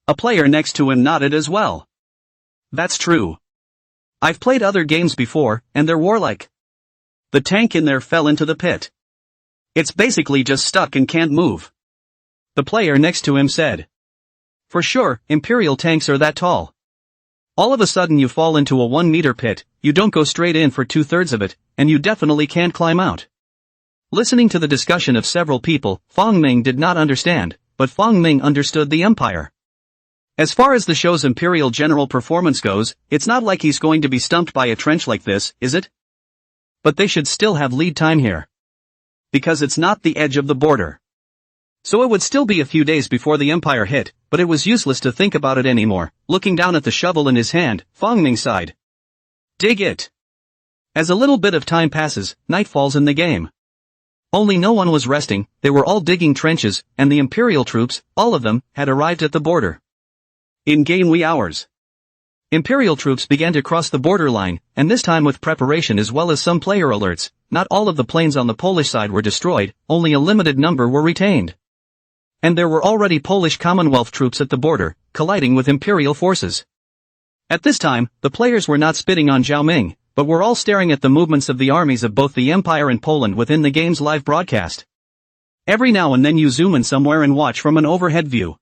S1: A player next to him nodded as well. That's true. I've played other games before, and they're warlike. The tank in there fell into the pit. It's basically just stuck and can't move. The player next to him said. For sure, Imperial tanks are that tall. All of a sudden you fall into a 1-meter pit, you don't go straight in for 2/3 of it, and you definitely can't climb out. Listening to the discussion of several people, Fong Ming did not understand, but Fong Ming understood the Empire. As far as the show's Imperial general performance goes, it's not like he's going to be stumped by a trench like this, is it? But they should still have lead time here. Because it's not the edge of the border. So it would still be a few days before the Empire hit, but it was useless to think about it anymore. Looking down at the shovel in his hand, Fong Ming sighed. Dig it. As a little bit of time passes, night falls in the game. Only no one was resting, they were all digging trenches, and the Imperial troops, all of them, had arrived at the border. In game wee hours. Imperial troops began to cross the borderline, and this time with preparation as well as some player alerts. Not all of the planes on the Polish side were destroyed, only a limited number were retained. And there were already Polish Commonwealth troops at the border, colliding with Imperial forces. At this time, the players were not spitting on Zhao Ming, but were all staring at the movements of the armies of both the Empire and Poland within the game's live broadcast. Every now and then you zoom in somewhere and watch from an overhead view.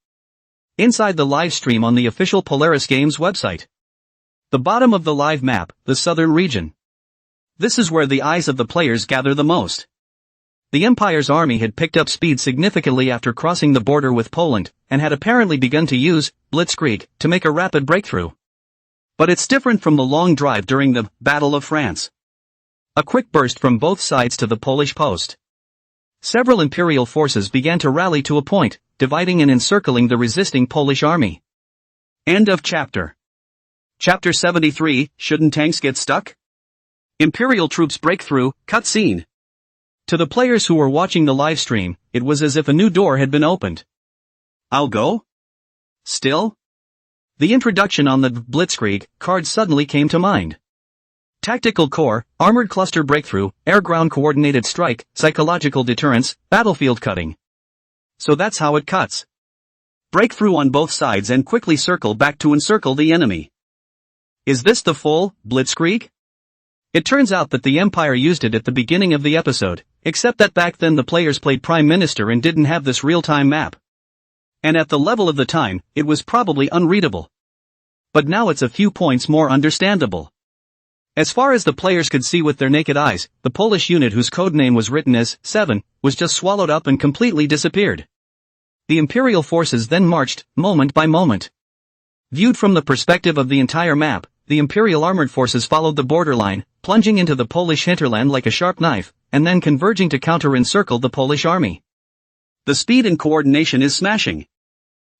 S1: Inside the live stream on the official Polaris Games website. The bottom of the live map, the southern region. This is where the eyes of the players gather the most. The Empire's army had picked up speed significantly after crossing the border with Poland, and had apparently begun to use blitzkrieg to make a rapid breakthrough. But it's different from the long drive during the Battle of France. A quick burst from both sides to the Polish post. Several Imperial forces began to rally to a point, dividing and encircling the resisting Polish army. End of chapter. Chapter 73, Shouldn't Tanks Get Stuck? Imperial troops break through, cutscene. To the players who were watching the live stream, it was as if a new door had been opened. I'll go? Still? The introduction on the Blitzkrieg card suddenly came to mind. Tactical core, armored cluster breakthrough, air-ground coordinated strike, psychological deterrence, battlefield cutting. So that's how it cuts. Break through on both sides and quickly circle back to encircle the enemy. Is this the full blitzkrieg? It turns out that the Empire used it at the beginning of the episode, except that back then the players played Prime Minister and didn't have this real-time map. And at the level of the time, it was probably unreadable. But now it's a few points more understandable. As far as the players could see with their naked eyes, the Polish unit whose codename was written as 7 was just swallowed up and completely disappeared. The Imperial forces then marched, moment by moment. Viewed from the perspective of the entire map, the Imperial armored forces followed the borderline, plunging into the Polish hinterland like a sharp knife, and then converging to counter-encircle the Polish army. The speed and coordination is smashing.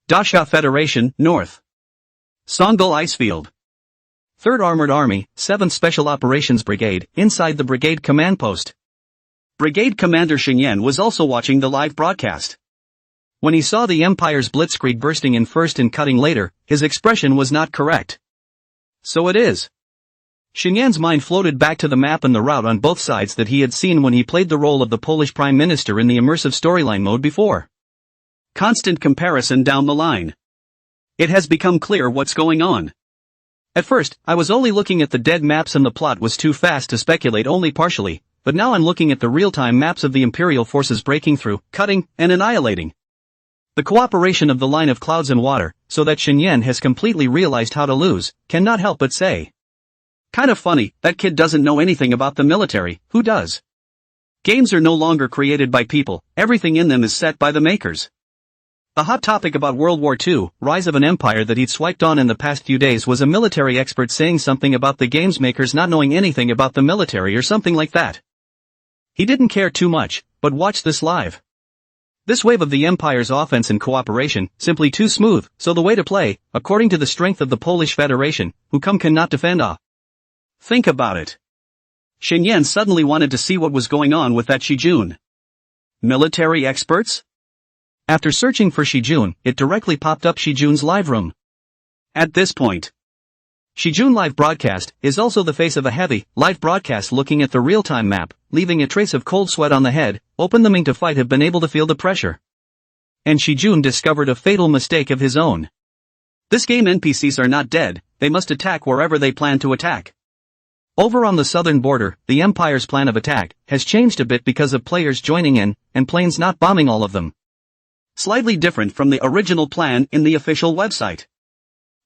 S1: Dasha Federation, North. Songol Icefield. 3rd Armored Army, 7th Special Operations Brigade, inside the brigade command post. Brigade Commander Xingyan was also watching the live broadcast. When he saw the Empire's blitzkrieg bursting in first and cutting later, his expression was not correct. So it is. Xingyan's mind floated back to the map and the route on both sides that he had seen when he played the role of the Polish Prime Minister in the immersive storyline mode before. Constant comparison down the line. It has become clear what's going on. At first, I was only looking at the dead maps and the plot was too fast to speculate only partially, but now I'm looking at the real-time maps of the Imperial forces breaking through, cutting, and annihilating. The cooperation of the line of clouds and water, so that Xingyan has completely realized how to lose, cannot help but say. Kind of funny, that kid doesn't know anything about the military, who does? Games are no longer created by people, everything in them is set by the makers. The hot topic about World War II, Rise of an Empire that he'd swiped on in the past few days was a military expert saying something about the game's makers not knowing anything about the military or something like that. He didn't care too much, but watch this live. This wave of the Empire's offense and cooperation, simply too smooth, so the way to play, according to the strength of the Polish Federation, who cannot defend ah. Think about it. Xingyan suddenly wanted to see what was going on with that Shijun. Military experts? After searching for Shijun, it directly popped up Shijun's live room. At this point, Shijun live broadcast is also the face of a heavy, live broadcast looking at the real-time map, leaving a trace of cold sweat on the head. Open the Ming to fight have been able to feel the pressure. And Shijun discovered a fatal mistake of his own. This game NPCs are not dead, they must attack wherever they plan to attack. Over on the southern border, the Empire's plan of attack has changed a bit because of players joining in, and planes not bombing all of them. Slightly different from the original plan in the official website.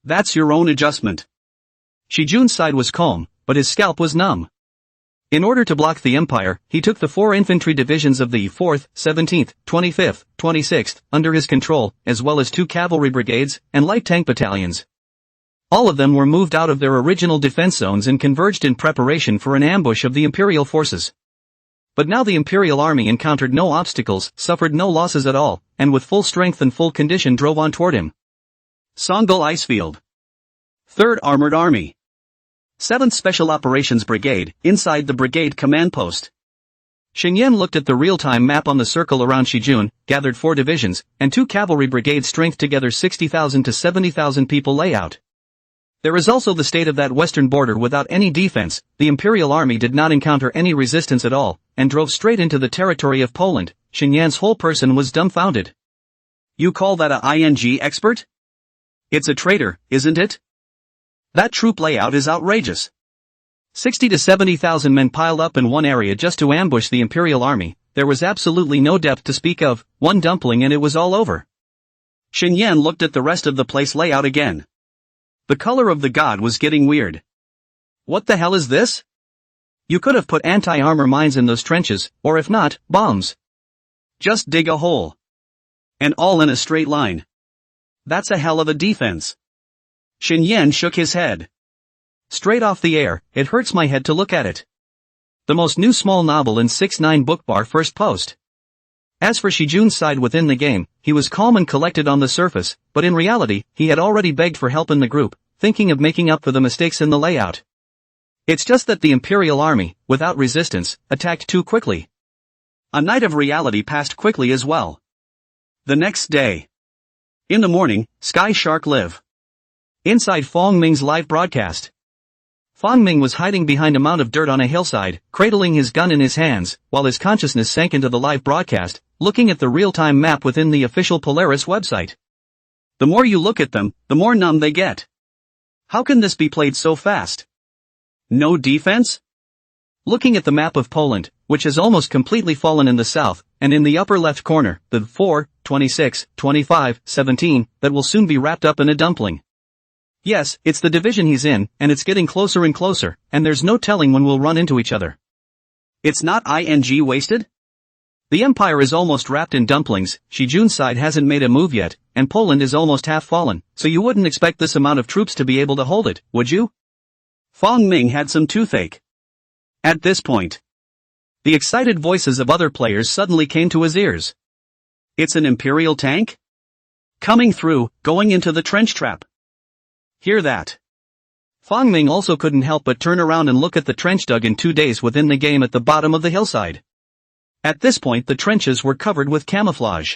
S1: That's your own adjustment. Shijun's side was calm, but his scalp was numb. In order to block the Empire, he took the 4 infantry divisions of the 4th, 17th, 25th, 26th under his control, as well as 2 cavalry brigades and light tank battalions. All of them were moved out of their original defense zones and converged in preparation for an ambush of the Imperial forces. But now the Imperial army encountered no obstacles, suffered no losses at all, and with full strength and full condition drove on toward him. Songol Icefield. 3rd Armored Army. 7th Special Operations Brigade, inside the brigade command post. Xingyan looked at the real-time map on the circle around Shijun, gathered 4 divisions, and 2 cavalry brigades strength together 60,000 to 70,000 people layout. There is also the state of that western border without any defense. The Imperial army did not encounter any resistance at all, and drove straight into the territory of Poland. Xingyan's whole person was dumbfounded. You call that a ING expert? It's a traitor, isn't it? That troop layout is outrageous. 60 to 70,000 men piled up in one area just to ambush the Imperial army. There was absolutely no depth to speak of, one dumpling and it was all over. Xingyan looked at the rest of the place layout again. The color of the god was getting weird. What the hell is this? You could have put anti-armor mines in those trenches, or if not, bombs. Just dig a hole. And all in a straight line. That's a hell of a defense. Xingyan shook his head. Straight off the air, it hurts my head to look at it. The most new small novel in 6-9 book bar first post. As for Shijun's side within the game, he was calm and collected on the surface, but in reality, he had already begged for help in the group, thinking of making up for the mistakes in the layout. It's just that the Imperial army, without resistance, attacked too quickly. A night of reality passed quickly as well. The next day. In the morning, Sky Shark Live. Inside Fong Ming's live broadcast. Fong Ming was hiding behind a mound of dirt on a hillside, cradling his gun in his hands, while his consciousness sank into the live broadcast, looking at the real-time map within the official Polaris website. The more you look at them, the more numb they get. How can this be played so fast? No defense? Looking at the map of Poland, which has almost completely fallen in the south, and in the upper left corner, the 4, 26, 25, 17, that will soon be wrapped up in a dumpling. Yes, it's the division he's in, and it's getting closer and closer, and there's no telling when we'll run into each other. It's not ing wasted? The empire is almost wrapped in dumplings, Shijun's side hasn't made a move yet, and Poland is almost half fallen, so you wouldn't expect this amount of troops to be able to hold it, would you? Fong Ming had some toothache. At this point, the excited voices of other players suddenly came to his ears. It's an Imperial tank? Coming through, going into the trench trap. Hear that? Fong Ming also couldn't help but turn around and look at the trench dug in 2 days within the game at the bottom of the hillside. At this point the trenches were covered with camouflage.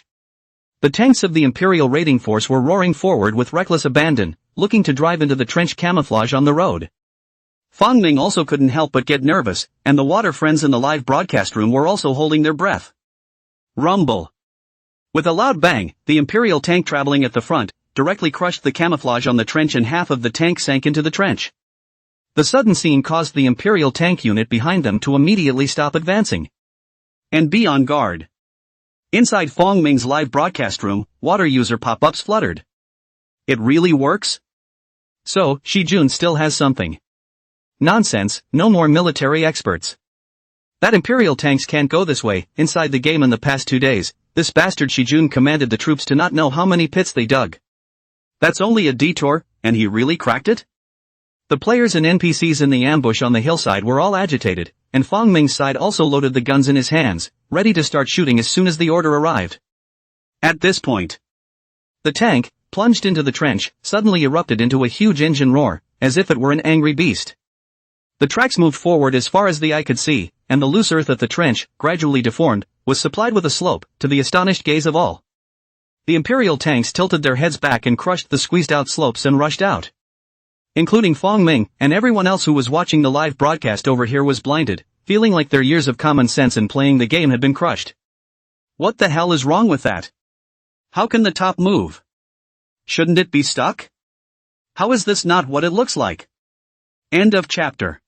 S1: The tanks of the Imperial raiding force were roaring forward with reckless abandon, looking to drive into the trench camouflage on the road. Fong Ming also couldn't help but get nervous, and the water friends in the live broadcast room were also holding their breath. Rumble. With a loud bang, the Imperial tank traveling at the front directly crushed the camouflage on the trench and half of the tank sank into the trench. The sudden scene caused the Imperial tank unit behind them to immediately stop advancing. And be on guard. Inside Fong Ming's live broadcast room, water user pop-ups fluttered. It really works? So, Shijun still has something. Nonsense, no more military experts. That Imperial tanks can't go this way. Inside the game in the past 2 days, this bastard Shijun commanded the troops to not know how many pits they dug. That's only a detour, and he really cracked it? The players and NPCs in the ambush on the hillside were all agitated, and Fong Ming's side also loaded the guns in his hands, ready to start shooting as soon as the order arrived. At this point, the tank, plunged into the trench, suddenly erupted into a huge engine roar, as if it were an angry beast. The tracks moved forward as far as the eye could see, and the loose earth at the trench, gradually deformed, was supplied with a slope, to the astonished gaze of all. The Imperial tanks tilted their heads back and crushed the squeezed-out slopes and rushed out. Including Fong Ming, and everyone else who was watching the live broadcast over here was blinded, feeling like their years of common sense in playing the game had been crushed. What the hell is wrong with that? How can the top move? Shouldn't it be stuck? How is this not what it looks like? End of chapter.